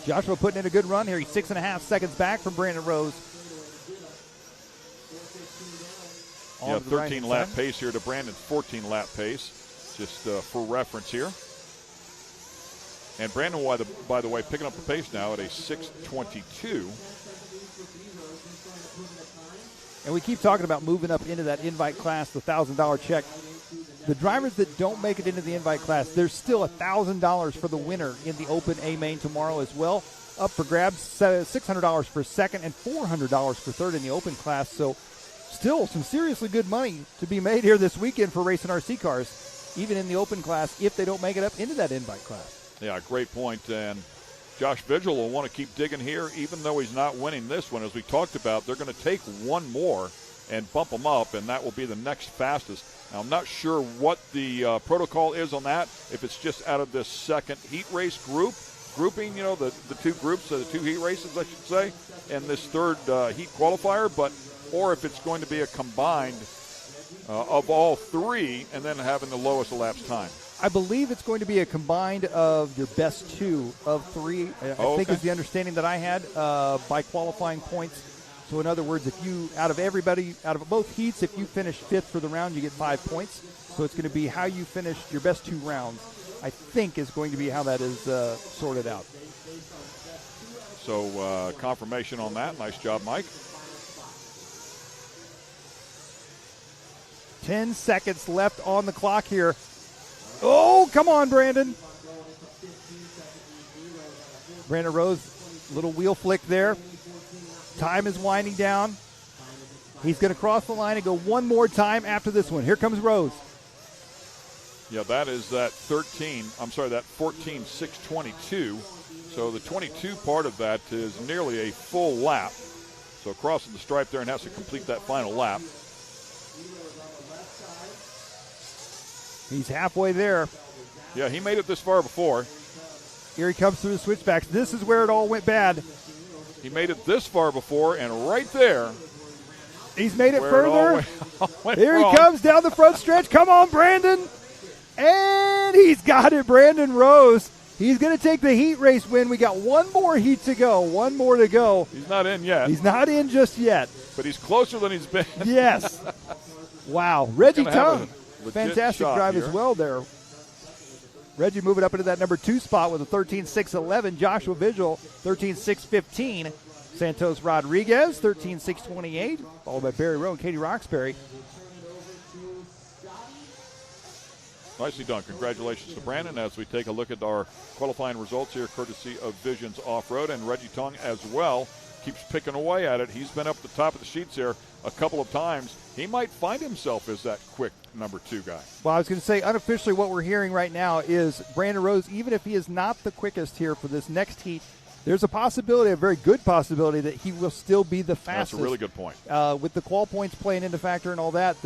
Joshua putting in a good run here. He's 6.5 seconds back from Brandon Rose. Yeah, 13-lap pace here to Brandon's 14-lap pace, just for reference here. And Brandon, by the way, picking up the pace now at a 6:22. And we keep talking about moving up into that invite class, the $1,000 check. The drivers that don't make it into the invite class, there's still $1,000 for the winner in the Open A Main tomorrow as well. Up for grabs, $600 for second and $400 for third in the Open class. So still some seriously good money to be made here this weekend for racing RC cars, even in the Open class, if they don't make it up into that invite class. Yeah, great point. And Josh Vigil will want to keep digging here, even though he's not winning this one. As we talked about, they're going to take one more and bump him up, and that will be the next fastest. Now, I'm not sure what the protocol is on that, if it's just out of this second heat race grouping, you know, the 2 groups, the 2 heat races, I should say, and this third heat qualifier, or if it's going to be a combined of all 3 and then having the lowest elapsed time. I believe it's going to be a combined of your best 2 of 3. I think is the understanding that I had by qualifying points. So in other words, if you, out of both heats, if you finish 5th for the round, you get 5 points. So it's going to be how you finished your best 2 rounds, I think, is going to be how that is sorted out. So confirmation on that. Nice job, Mike. 10 seconds left on the clock here. Oh, come on, Brandon. Brandon Rose, little wheel flick there. Time is winding down. He's going to cross the line and go one more time after this one. Here comes Rose. Yeah, that is that 14.622. So the 22 part of that is nearly a full lap. So crossing the stripe there and has to complete that final lap. He's halfway there. Yeah, he made it this far before. Here he comes through the switchbacks. This is where it all went bad. He made it this far before, and right there. He's made it further. Here wrong. He comes down the front stretch. Come on, Brandon. And he's got it, Brandon Rose. He's going to take the heat race win. We got one more heat to go. One more to go. He's not in yet. He's not in just yet. But he's closer than he's been. Yes. Wow. Reggie Tongue. Fantastic drive here as well there. Reggie moving up into that number 2 spot with a 13.6.11. Joshua Vigil, 13.6.15. Santos Rodriguez, 13.6.28, followed by Barry Rowe and Katie Roxbury. Nicely done. Congratulations to Brandon as we take a look at our qualifying results here, courtesy of Visions Off-Road. And Reggie Tong as well keeps picking away at it. He's been up the top of the sheets here a couple of times. He might find himself as that quick number 2 guy. Well, I was going to say, unofficially, what we're hearing right now is Brandon Rose, even if he is not the quickest here for this next heat, there's a possibility, a very good possibility, that he will still be the fastest. That's a really good point. With the qual points playing into factor and all that,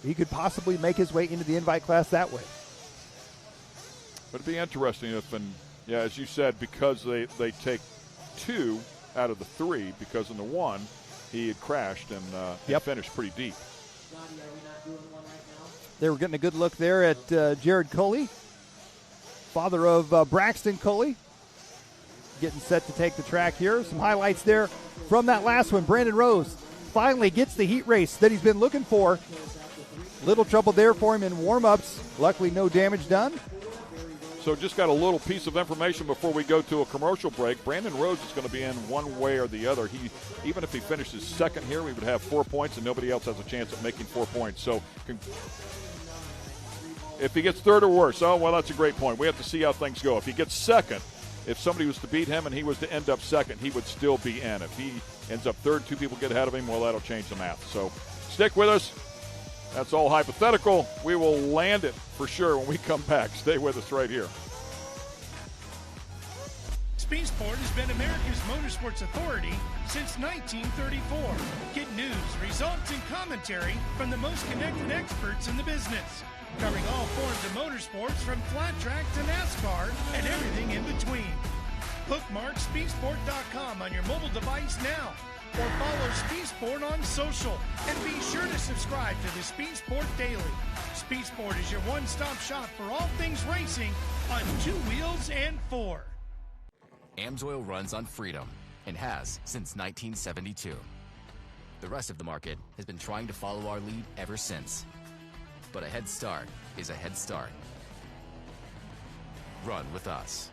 he could possibly make his way into the invite class that way. But it'd be interesting if, and yeah, as you said, because they take 2 out of the 3, because in the 1 he had crashed and finished pretty deep. They were getting a good look there at Jared Coley, father of Braxton Coley, getting set to take the track here. Some highlights there from that last one. Brandon Rose finally gets the heat race that he's been looking for. Little trouble there for him in warm-ups. Luckily, no damage done. So just got a little piece of information before we go to a commercial break. Brandon Rose is going to be in one way or the other. Even if he finishes second here, we would have 4 points, and nobody else has a chance at making 4 points. So if he gets third or worse, that's a great point. We have to see how things go. If he gets second, if somebody was to beat him and he was to end up second, he would still be in. If he ends up third, 2 people get ahead of him, well, that'll change the math. So stick with us. That's all hypothetical. We will land it for sure when we come back. Stay with us right here. Sport has been America's motorsports authority since 1934. Get news, results, and commentary from the most connected experts in the business, covering all forms of motorsports from flat track to NASCAR and everything in between. Bookmark speedsport.com on your mobile device now, or follow Speedsport on social, and be sure to subscribe to the Speedsport Daily. Speedsport is your one-stop shop for all things racing on 2 wheels and 4. AMSOIL runs on freedom and has since 1972. The rest of the market has been trying to follow our lead ever since. But a head start is a head start. Run with us.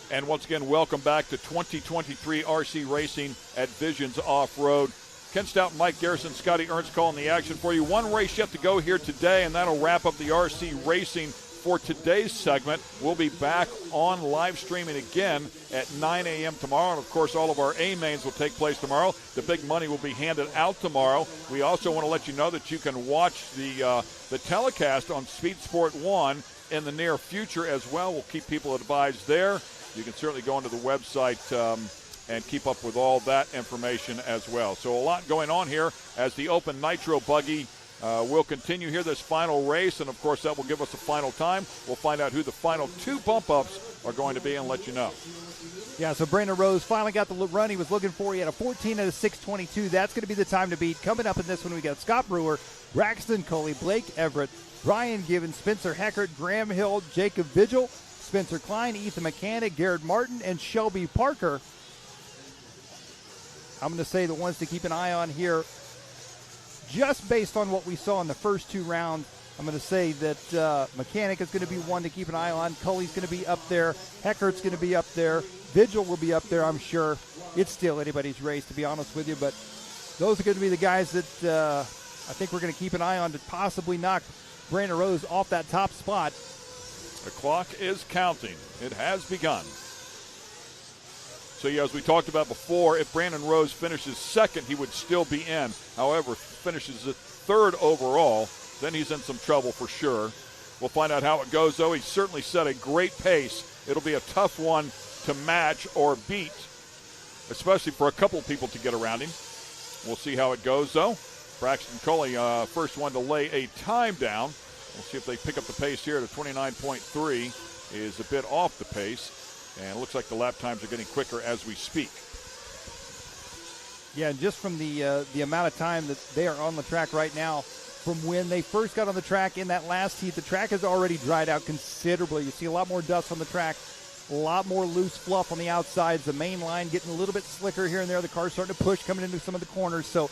And once again, welcome back to 2023 RC Racing at Visions Off-Road. Ken Stout, Mike Garrison, Scotty Ernst calling the action for you. One race yet to go here today, and that'll wrap up the RC Racing for today's segment. We'll be back on live streaming again at 9 a.m. tomorrow. And, of course, all of our A-mains will take place tomorrow. The big money will be handed out tomorrow. We also want to let you know that you can watch the telecast on Speed Sport 1 in the near future as well. We'll keep people advised there. You can certainly go onto the website and keep up with all that information as well. So a lot going on here as the Open Nitro buggy will continue here this final race, and of course that will give us a final time. We'll find out who the final 2 bump-ups are going to be and let you know. Yeah, so Brandon Rose finally got the run he was looking for. He had a 14 at a 6:22. That's going to be the time to beat. Coming up in this one, we got Scott Brewer, Braxton Coley, Blake Everett, Brian Gibbons, Spencer Heckert, Graham Hill, Jacob Vigil, Spencer Klein, Ethan Mechanic, Garrett Martin, and Shelby Parker. I'm going to say the ones to keep an eye on here, just based on what we saw in the first 2 rounds. I'm going to say that Mechanic is going to be one to keep an eye on. Cully's going to be up there. Heckert's going to be up there. Vigil will be up there, I'm sure. It's still anybody's race, to be honest with you, but those are going to be the guys that I think we're going to keep an eye on to possibly knock Brandon Rose off that top spot. The clock is counting. It has begun. So, yeah, as we talked about before, if Brandon Rose finishes second, he would still be in. However, if he finishes third overall, then he's in some trouble for sure. We'll find out how it goes, though. He's certainly set a great pace. It'll be a tough one to match or beat, especially for a couple of people to get around him. We'll see how it goes, though. Braxton Coley, first one to lay a time down. We'll see if they pick up the pace here to 29.3. Is a bit off the pace. And it looks like the lap times are getting quicker as we speak. Yeah, and just from the amount of time that they are on the track right now, from when they first got on the track in that last heat, the track has already dried out considerably. You see a lot more dust on the track, a lot more loose fluff on the outsides. The main line getting a little bit slicker here and there. The car's starting to push, coming into some of the corners. So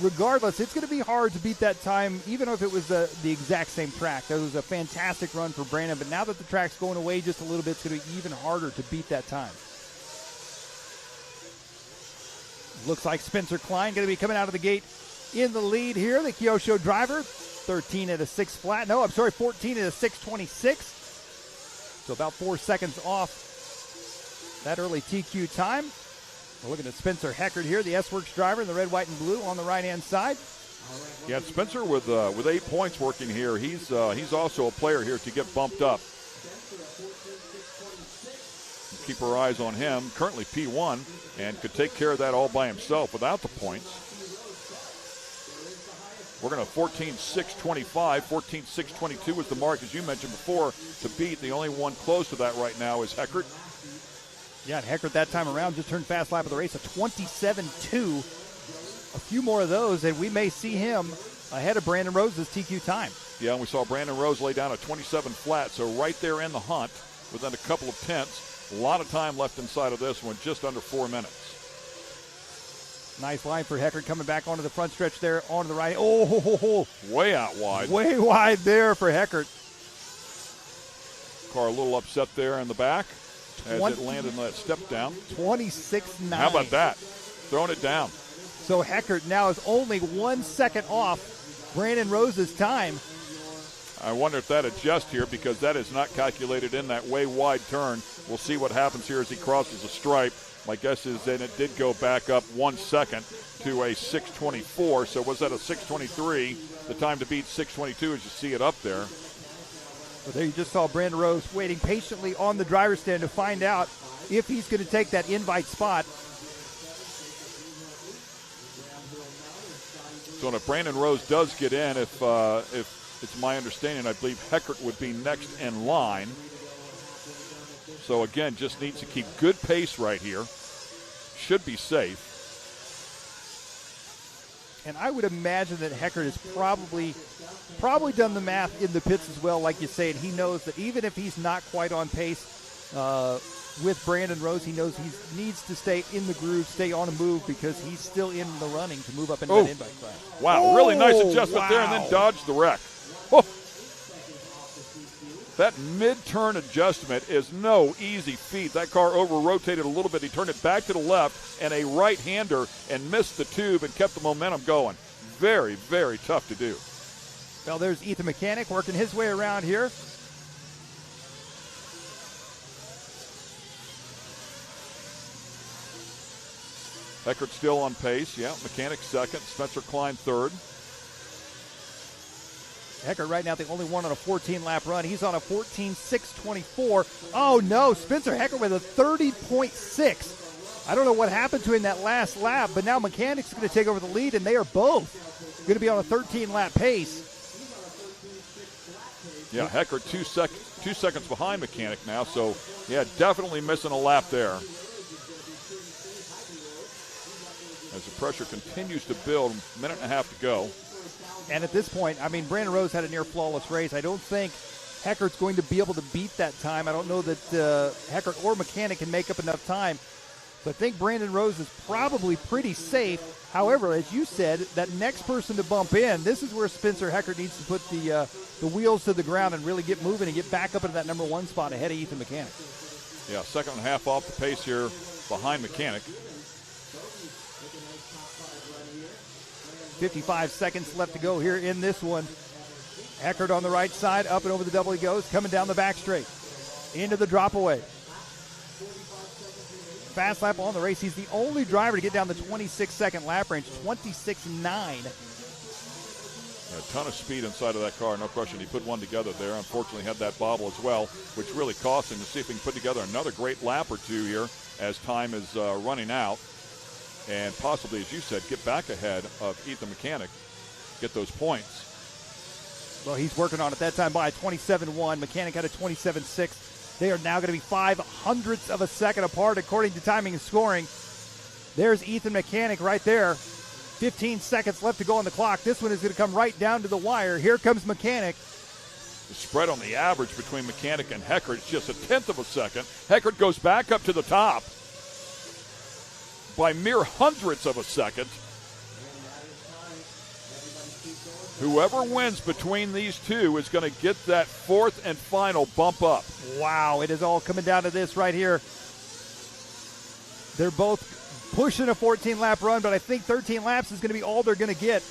regardless, it's going to be hard to beat that time, even if it was the exact same track. That was a fantastic run for Brandon, but now that the track's going away just a little bit, it's going to be even harder to beat that time. Looks like Spencer Klein going to be coming out of the gate in the lead here, the Kyosho driver. 13 at a 6 flat. No, I'm sorry, 14 at a 6:26. So about 4 seconds off that early TQ time. We're looking at Spencer Heckert here, the S-Works driver in the red, white, and blue on the right-hand side. Yeah, Spencer with 8 points working here. He's also a player here to get bumped up. Keep our eyes on him. Currently P1 and could take care of that all by himself without the points. We're going to 14.625. 14.622 was the mark, as you mentioned before, to beat. The only one close to that right now is Heckert. Yeah, and Heckert that time around just turned fast lap of the race, a 27.2. A few more of those, and we may see him ahead of Brandon Rose's TQ time. Yeah, and we saw Brandon Rose lay down a 27 flat, so right there in the hunt within a couple of tenths. A lot of time left inside of this one, just under 4 minutes. Nice line for Heckert coming back onto the front stretch there, onto the right. Oh, way out wide. Way wide there for Heckert. Car a little upset there in the back as it landed in that step down. 26.9. How about that? Throwing it down. So Heckert now is only 1 second off Brandon Rose's time. I wonder if that adjusts here because that is not calculated in that way wide turn. We'll see what happens here as he crosses the stripe. My guess is then it did go back up 1 second to a 6:24. So was that a 6:23? The time to beat 6:22 as you see it up there. But there you just saw Brandon Rose waiting patiently on the driver's stand to find out if he's going to take that invite spot. So if Brandon Rose does get in, if it's my understanding, I believe Heckert would be next in line. So again, just needs to keep good pace right here. Should be safe. And I would imagine that Heckert has probably done the math in the pits as well, like you say, and he knows that even if he's not quite on pace with Brandon Rose, he knows he needs to stay in the groove, stay on a move, because he's still in the running to move up into that invite class. Wow, really nice adjustment there, and then dodged the wreck. Oh. That mid-turn adjustment is no easy feat. That car over-rotated a little bit. He turned it back to the left and a right-hander and missed the tube and kept the momentum going. Very, very tough to do. Well, there's Ethan Mechanic working his way around here. Heckert still on pace. Yeah, Mechanic second. Spencer Klein third. Heckert right now the only one on a 14-lap run. He's on a 14.624. Oh, no, Spencer Heckert with a 30.6. I don't know what happened to him that last lap, but now Mechanic's going to take over the lead, and they are both going to be on a 13-lap pace. Yeah, Heckert 2 seconds behind Mechanic now, so, yeah, definitely missing a lap there. As the pressure continues to build, a minute and a half to go. And at this point, I mean, Brandon Rose had a near flawless race. I don't think Heckert's going to be able to beat that time. I don't know that Heckert or Mechanic can make up enough time. So I think Brandon Rose is probably pretty safe. However, as you said, that next person to bump in, this is where Spencer Heckert needs to put the wheels to the ground and really get moving and get back up into that number one spot ahead of Ethan Mechanic. Yeah, second and a half off the pace here behind Mechanic. 55 seconds left to go here in this one. Eckert on the right side, up and over the double he goes, coming down the back straight. Into the drop away. Fast lap on the race. He's the only driver to get down the 26-second lap range, 26.9. A ton of speed inside of that car, no question. He put one together there. Unfortunately, had that bobble as well, which really cost him. To see if he can put together another great lap or two here as time is running out, and possibly, as you said, get back ahead of Ethan Mechanic, get those points. Well, he's working on it. That time by 27.1. Mechanic had a 27.6. They are now going to be 0.05 of a second apart according to timing and scoring. There's Ethan Mechanic right there. 15 seconds left to go on the clock. This one is going to come right down to the wire. Here comes Mechanic. The spread on the average between Mechanic and Heckert is just 1/10 of a second. Heckert goes back up to the top by mere hundredths of a second. Whoever wins between these two is going to get that fourth and final bump up. Wow, it is all coming down to this right here. They're both pushing a 14-lap run, but I think 13 laps is going to be all they're going to get.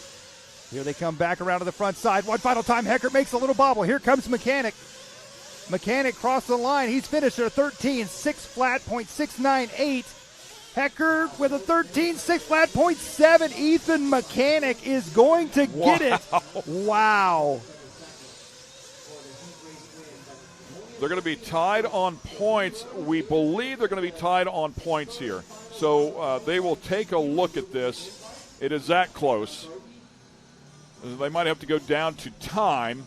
Here they come back around to the front side. One final time, Heckert makes a little bobble. Here comes Mechanic. Mechanic crossed the line. He's finished at a 13.6 flat, .698. Heckert with a 13.6 flat, .7. Ethan Mechanic is going to get it. Wow. They're going to be tied on points. We believe they're going to be tied on points here. So they will take a look at this. It is that close. They might have to go down to time.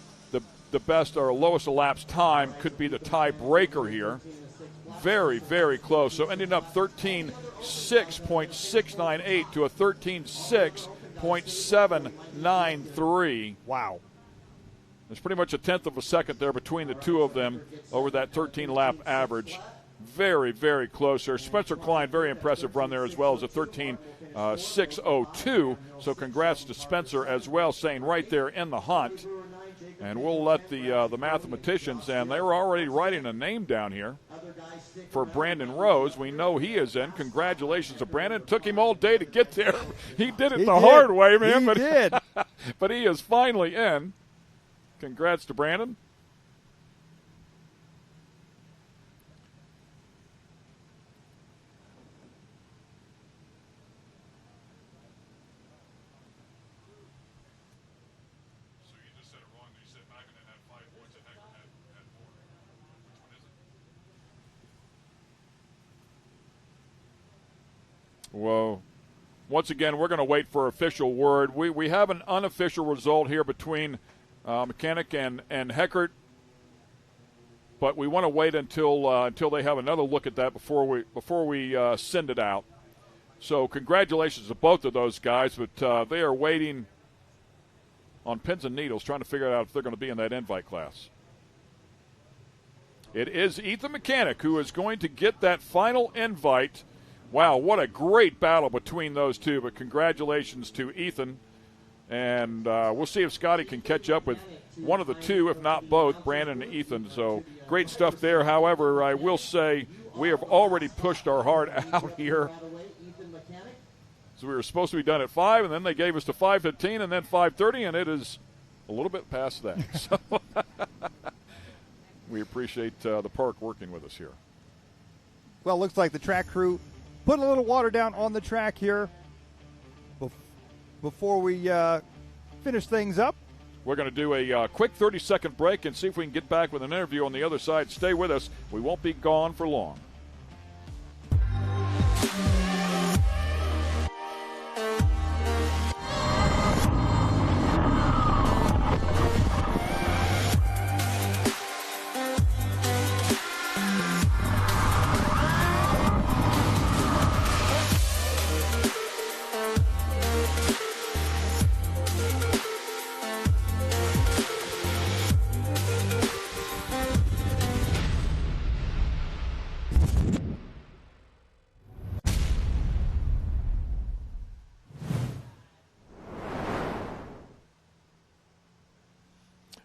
The best or lowest elapsed time could be the tiebreaker here. Very, very close. So ending up 13.6.698 to a 13.6.793. Wow. There's pretty much 1/10 of a second there between the two of them over that 13-lap average. Very, very close there. Spencer Klein, very impressive run there as well as a 13.602. So congrats to Spencer as well, staying right there in the hunt. And we'll let the mathematicians, and they were already writing a name down here for Brandon Rose. We know he is in. Congratulations to Brandon. It took him all day to get there. He did it hard way, man. He did. But he is finally in. Congrats to Brandon. Well, once again, we're going to wait for official word. We have an unofficial result here between Mechanic and Heckert, but we want to wait until they have another look at that before we send it out. So congratulations to both of those guys, but they are waiting on pins and needles, trying to figure out if they're going to be in that invite class. It is Ethan Mechanic who is going to get that final invite. Wow, what a great battle between those two, but congratulations to Ethan. And we'll see if Scotty can catch up with one of the two, if not both, Brandon and Ethan. So great stuff there. However, I will say we have already pushed our heart out here. So we were supposed to be done at 5, and then they gave us to 5:15 and then 5:30, and it is a little bit past that. So we appreciate the park working with us here. Well, it looks like the track crew put a little water down on the track here before we finish things up. We're going to do a quick 30-second break and see if we can get back with an interview on the other side. Stay with us. We won't be gone for long.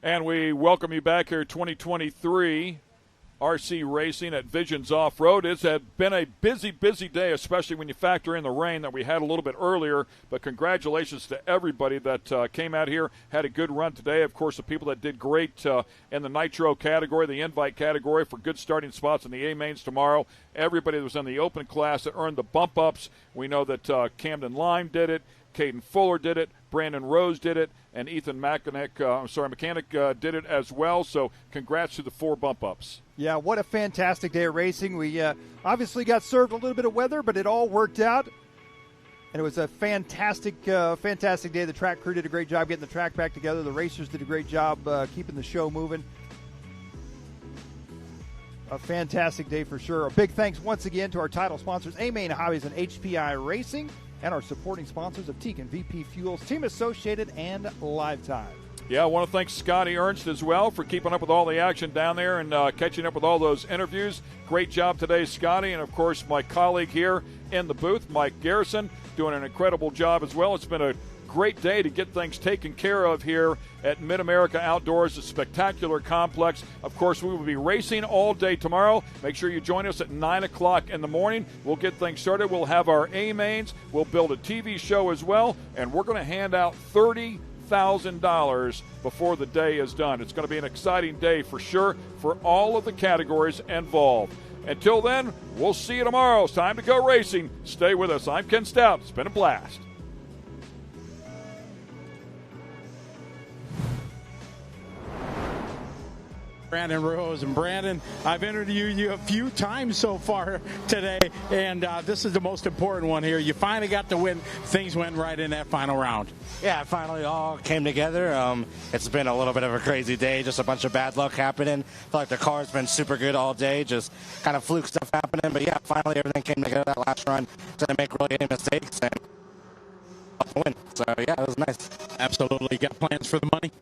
And we welcome you back here, 2023 RC Racing at Visions Off-Road. It's been a busy, busy day, especially when you factor in the rain that we had a little bit earlier. But congratulations to everybody that came out here, had a good run today. Of course, the people that did great in the Nitro category, the invite category, for good starting spots in the A-Mains tomorrow. Everybody that was in the open class that earned the bump-ups. We know that Camden Lime did it, Caden Fuller did it, Brandon Rose did it, and Ethan Mechanic did it as well. So congrats to the 4 bump-ups. Yeah, what a fantastic day of racing. We obviously got served a little bit of weather, but it all worked out. And it was a fantastic day. The track crew did a great job getting the track back together. The racers did a great job keeping the show moving. A fantastic day for sure. A big thanks once again to our title sponsors, Main Hobbies and HPI Racing, and our supporting sponsors of Teak and VP Fuels, Team Associated, and Lifetime. Yeah, I want to thank Scotty Ernst as well for keeping up with all the action down there and catching up with all those interviews. Great job today, Scotty. And, of course, my colleague here in the booth, Mike Garrison, doing an incredible job as well. It's been a great day to get things taken care of here at Mid-America Outdoors, a spectacular complex. Of course, we will be racing all day tomorrow. Make sure you join us at 9 o'clock in the morning. We'll get things started. We'll have our A-Mains. We'll build a TV show as well, and we're going to hand out $30,000 before the day is done. It's going to be an exciting day for sure for all of the categories involved. Until then, we'll see you tomorrow. It's time to go racing. Stay with us. I'm Ken Stout. It's been a blast. Brandon Rose. And Brandon, I've interviewed you a few times so far today, and this is the most important one here. You finally got to win. Things went right in that final round. Yeah, it finally all came together. It's been a little bit of a crazy day, just a bunch of bad luck happening. I feel like the car's been super good all day, just kind of fluke stuff happening. But yeah, finally everything came together that last run. Didn't make really any mistakes and win. So yeah, it was nice. Absolutely. Got plans for the money?